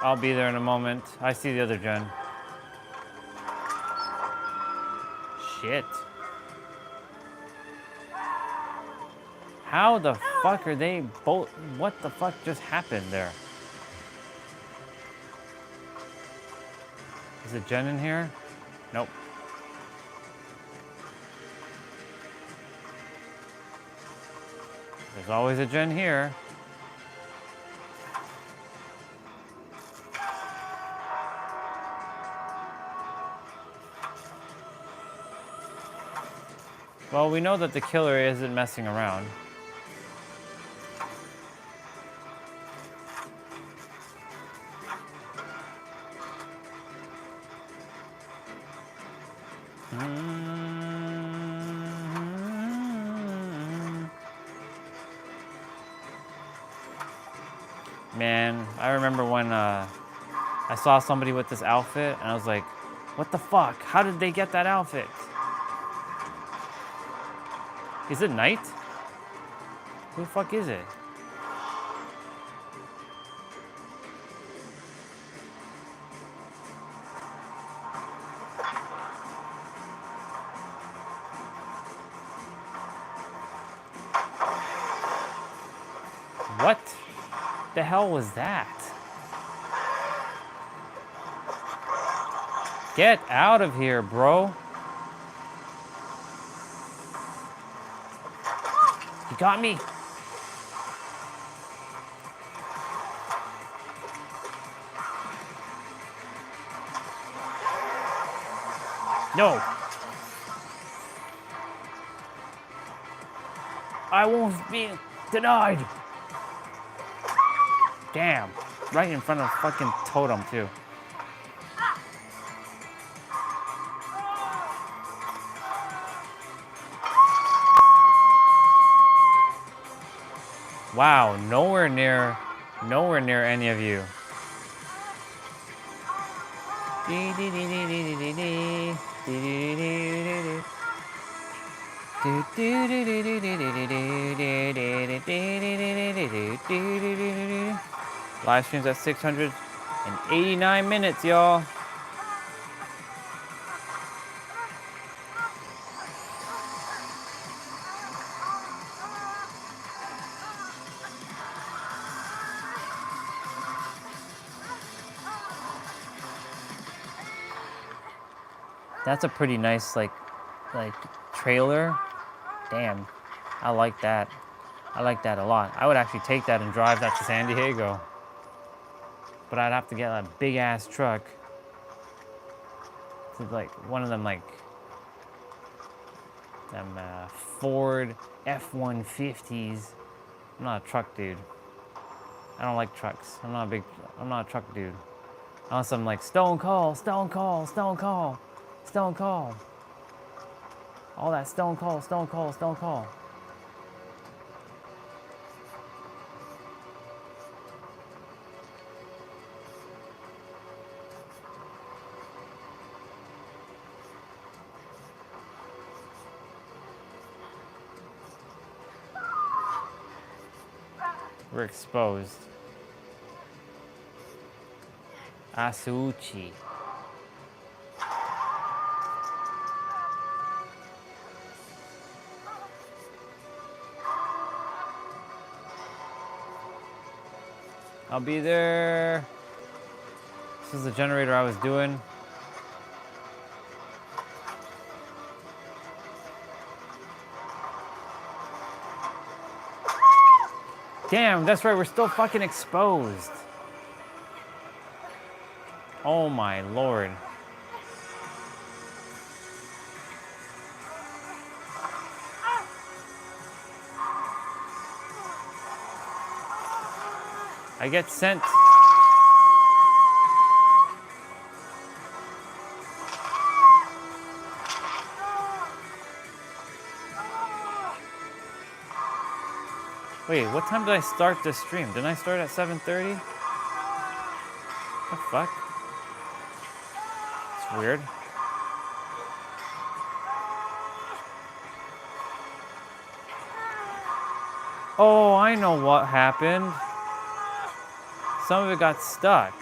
I'll be there in a moment. I see the other gen. Shit. How the fuck are they both? What the fuck just happened there? Is a gen in here? Nope. There's always a gen here. Well, we know that the killer isn't messing around. Man, I remember when I saw somebody with this outfit, and I was like, what the fuck? How did they get that outfit? Is it night? Who the fuck is it? What the hell was that? Get out of here, bro. You got me. No. I won't be denied. Damn. Right in front of fucking totem, too. Wow, nowhere near any of you. Live streams at 689 minutes, y'all. That's a pretty nice like trailer. Damn, I like that. I like that a lot. I would actually take that and drive that to San Diego. But I'd have to get a big ass truck. To like one of them like them Ford F-150s. I'm not a truck dude. I don't like trucks. I'm not a truck dude. Unless I'm like Stone Cold. All that Stone Cold. We're exposed. Asuchi. I'll be there. This is the generator I was doing. Damn, that's right, we're still fucking exposed. Oh my lord. I get sent. Wait, what time did I start this stream? Didn't I start at 7:30? The fuck? It's weird. Oh, I know what happened. Some of it got stuck.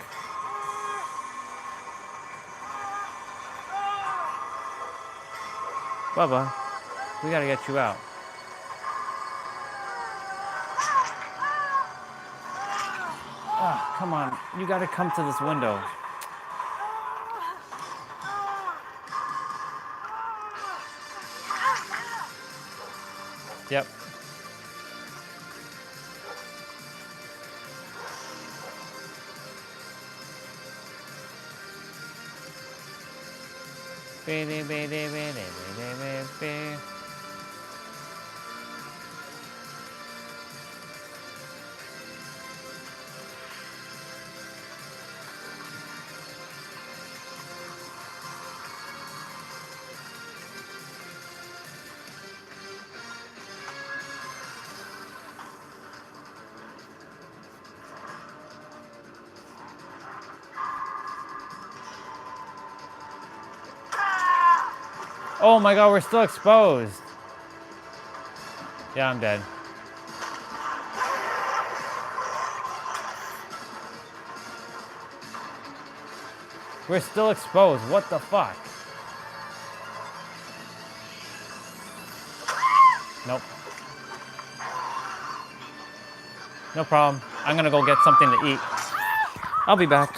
Bubba, we gotta get you out. Ah, come on, you gotta come to this window. Yep. Oh my god, we're still exposed. Yeah, I'm dead. We're still exposed. What the fuck? Nope. No problem. I'm gonna go get something to eat. I'll be back.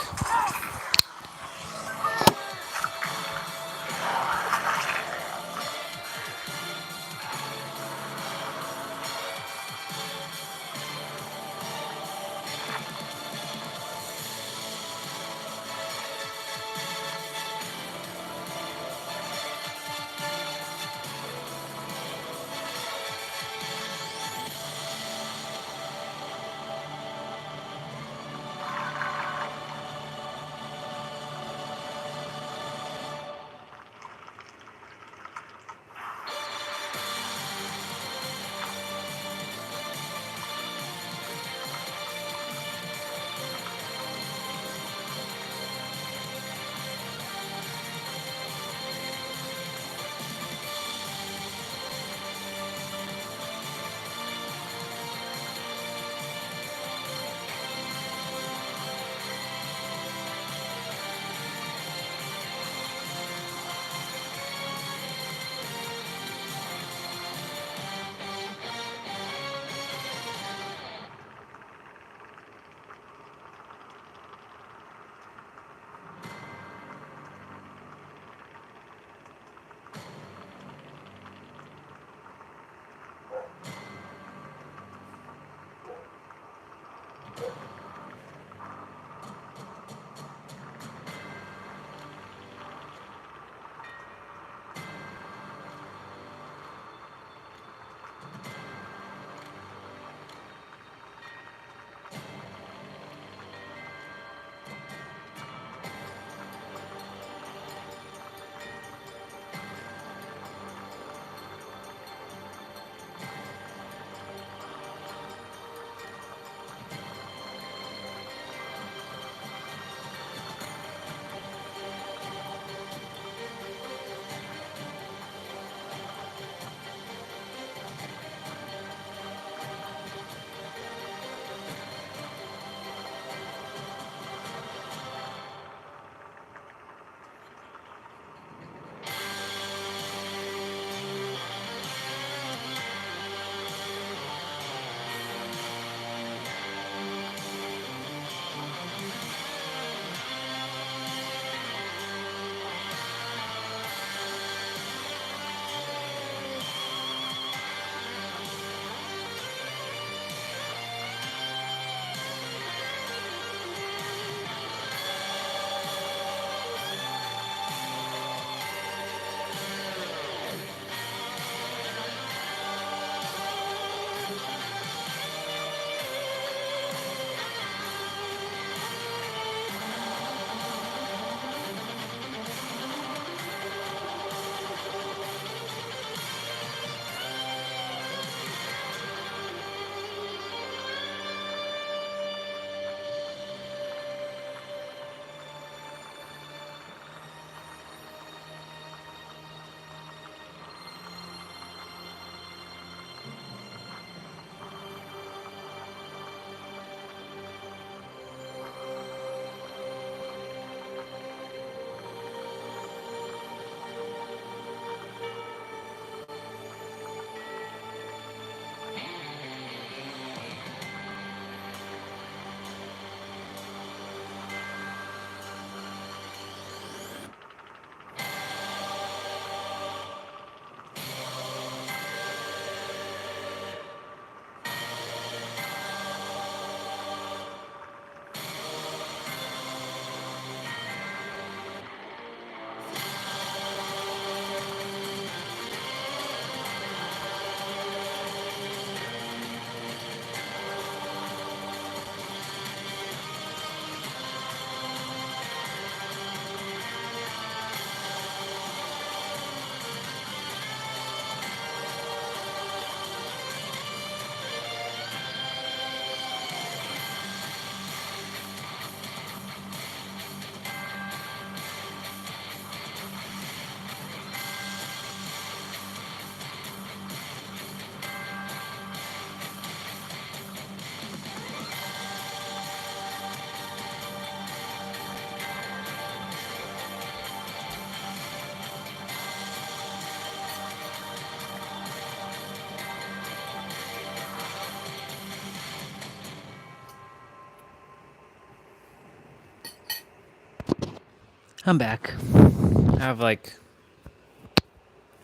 I'm back. I have like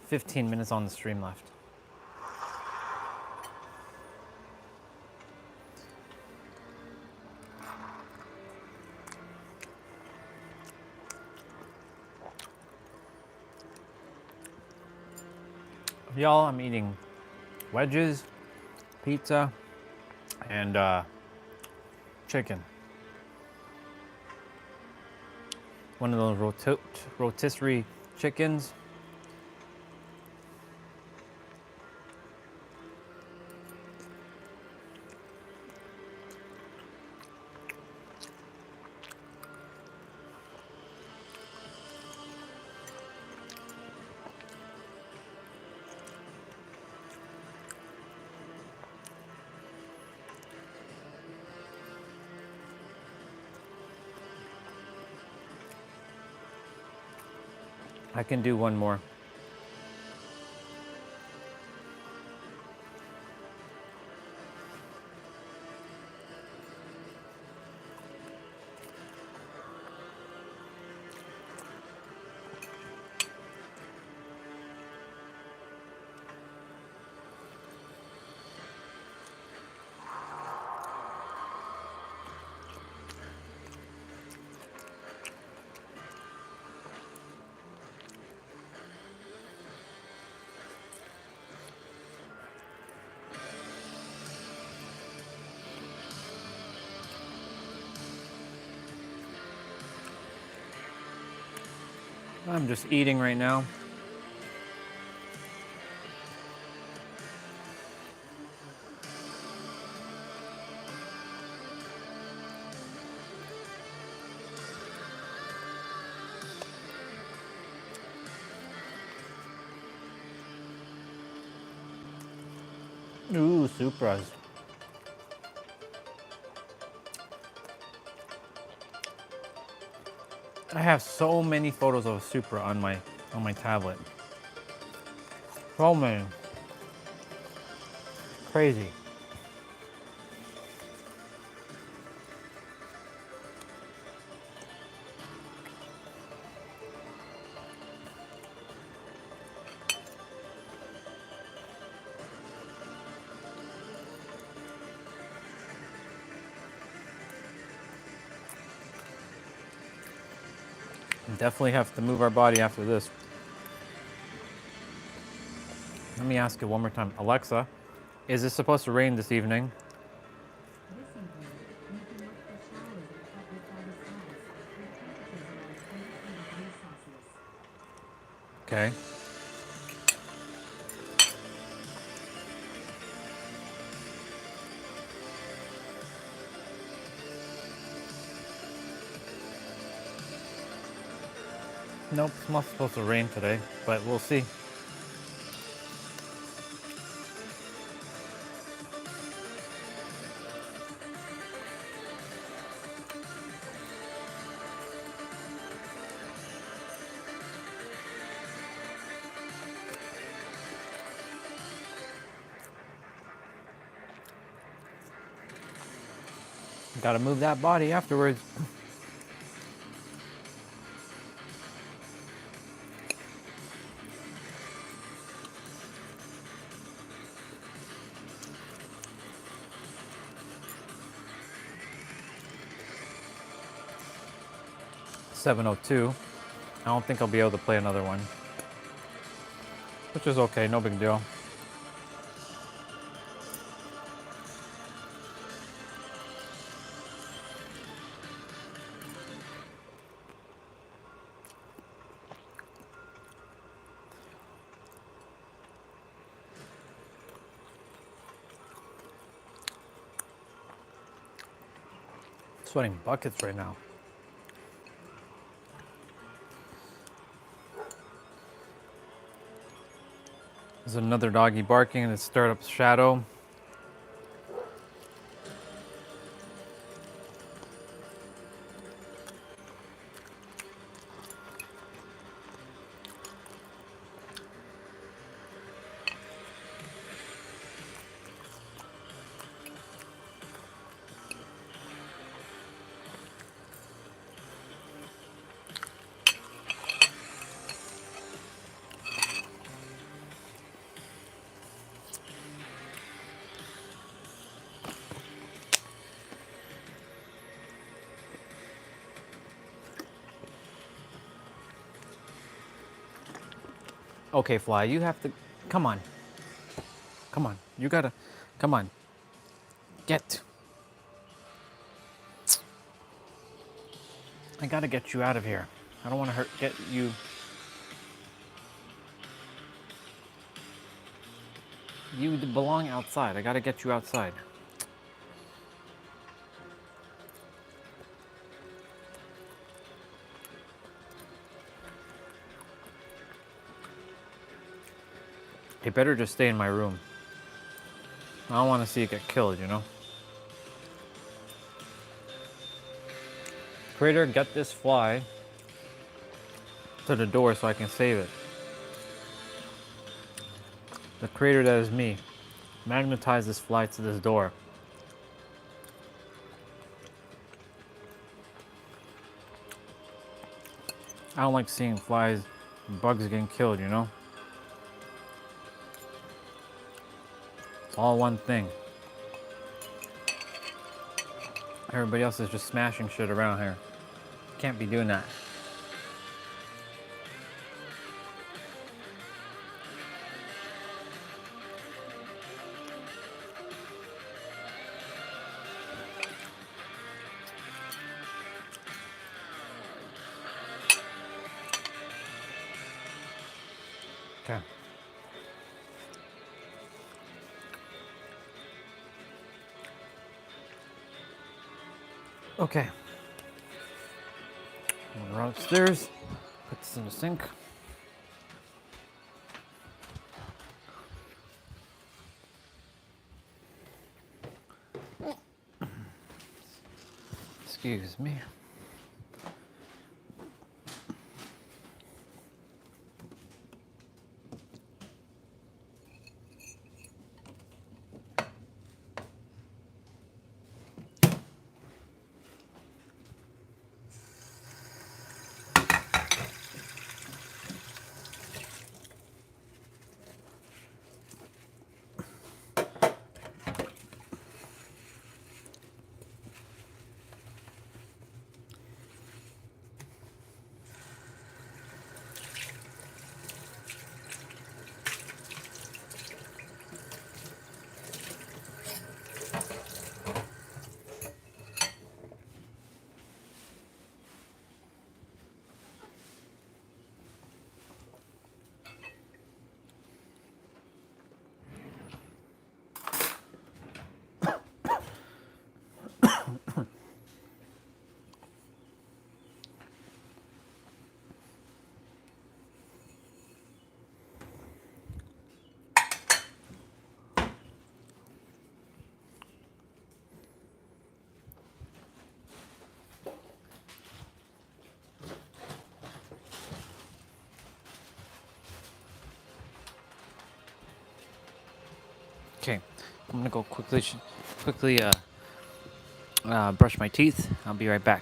15 minutes on the stream left. Y'all, I'm eating wedges, pizza, and chicken. One of those rotisserie chickens. I can do one more. I'm just eating right now. Ooh, Supras. I have so many photos of a Supra on my tablet. So many. Crazy. Definitely have to move our body after this. Let me ask it one more time. Alexa, is it supposed to rain this evening? Okay. Nope, it's not supposed to rain today, but we'll see. Gotta move that body afterwards. $7:02. I don't think I'll be able to play another one. Which is okay, no big deal. Sweating buckets right now. There's another doggy barking and it stirred up Shadow. Okay, fly, you have to. Come on. Come on. You gotta. Come on. Get. I gotta get you out of here. I don't want to get you. You belong outside. I gotta get you outside. You better just stay in my room. I don't want to see you get killed, you know? Creator, get this fly to the door so I can save it. The creator that is me. Magnetize this fly to this door. I don't like seeing flies and bugs getting killed, you know? It's all one thing. Everybody else is just smashing shit around here. Can't be doing that. Okay. Okay. I'm gonna run upstairs, put this in the sink. Excuse me. Okay, I'm gonna go quickly brush my teeth. I'll be right back.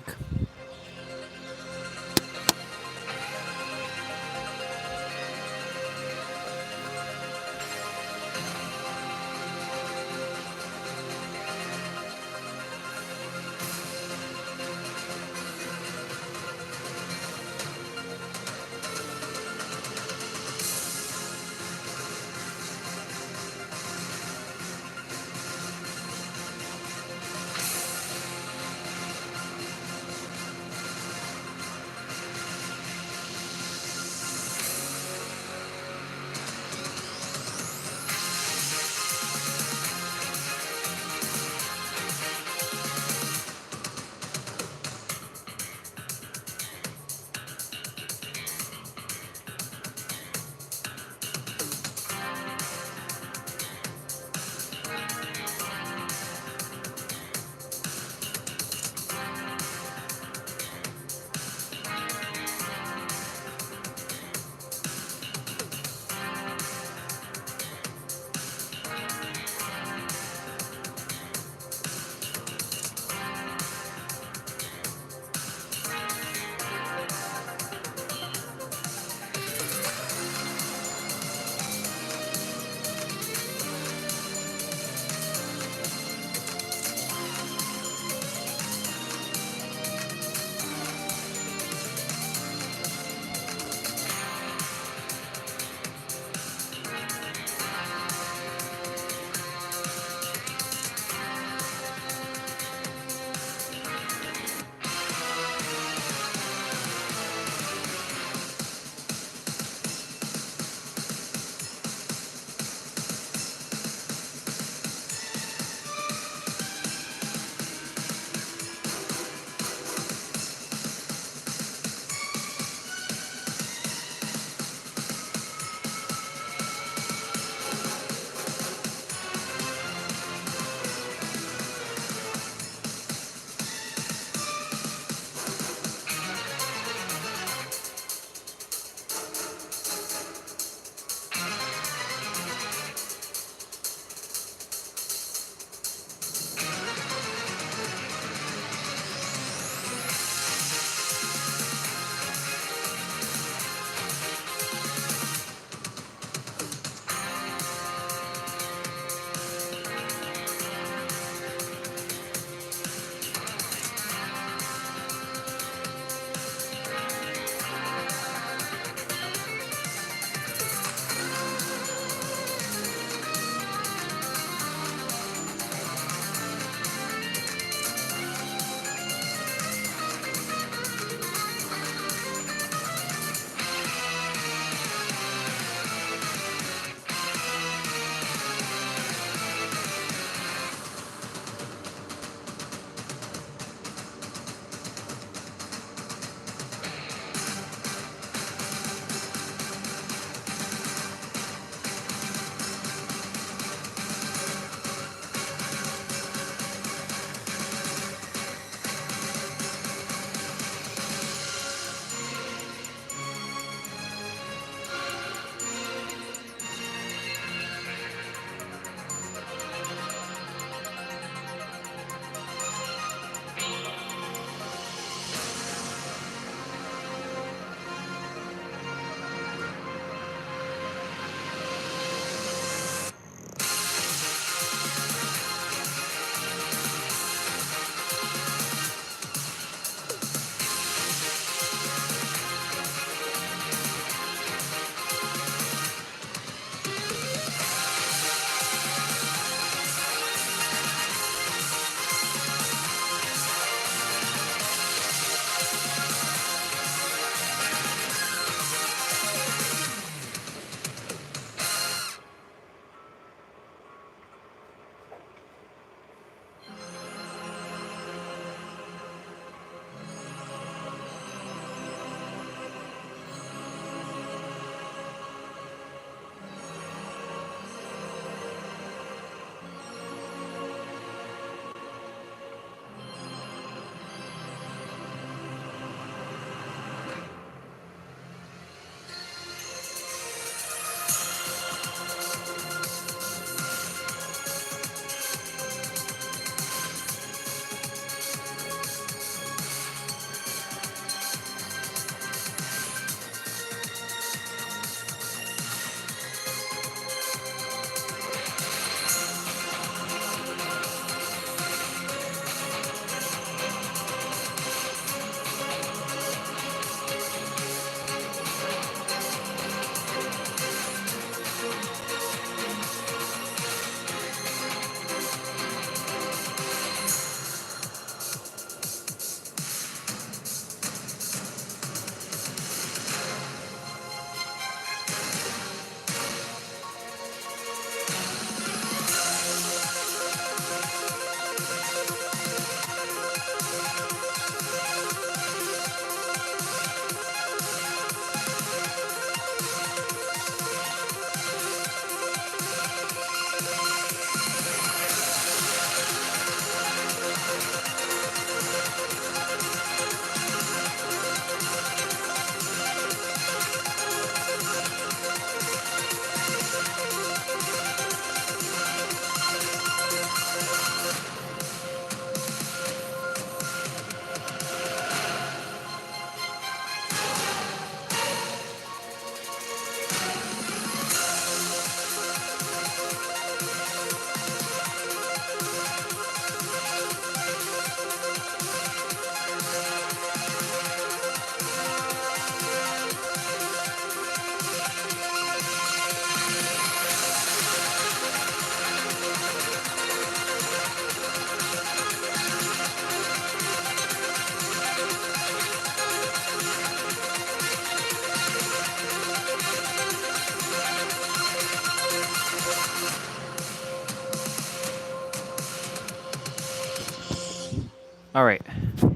All right. How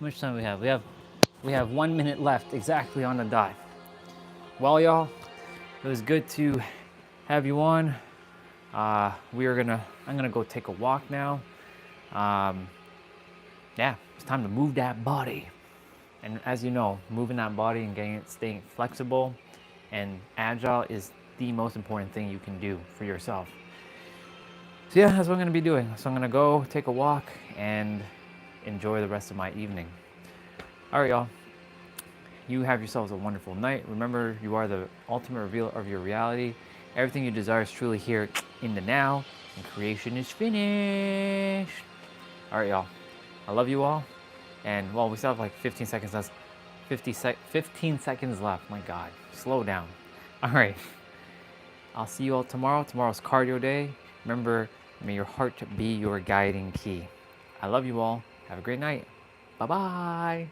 much time do we have? We have 1 minute left, exactly on the dot. Well, y'all, it was good to have you on. I'm gonna go take a walk now. Yeah, it's time to move that body. And as you know, moving that body and staying flexible and agile is the most important thing you can do for yourself. So yeah, that's what I'm gonna be doing. So I'm gonna go take a walk and enjoy the rest of my evening. All right, y'all. You have yourselves a wonderful night. Remember, you are the ultimate revealer of your reality. Everything you desire is truly here in the now, and creation is finished. All right, y'all. I love you all. And well, we still have like 15 seconds left. 15 seconds left. My God, slow down. All right. I'll see you all tomorrow. Tomorrow's cardio day. Remember, may your heart be your guiding key. I love you all. Have a great night. Bye-bye.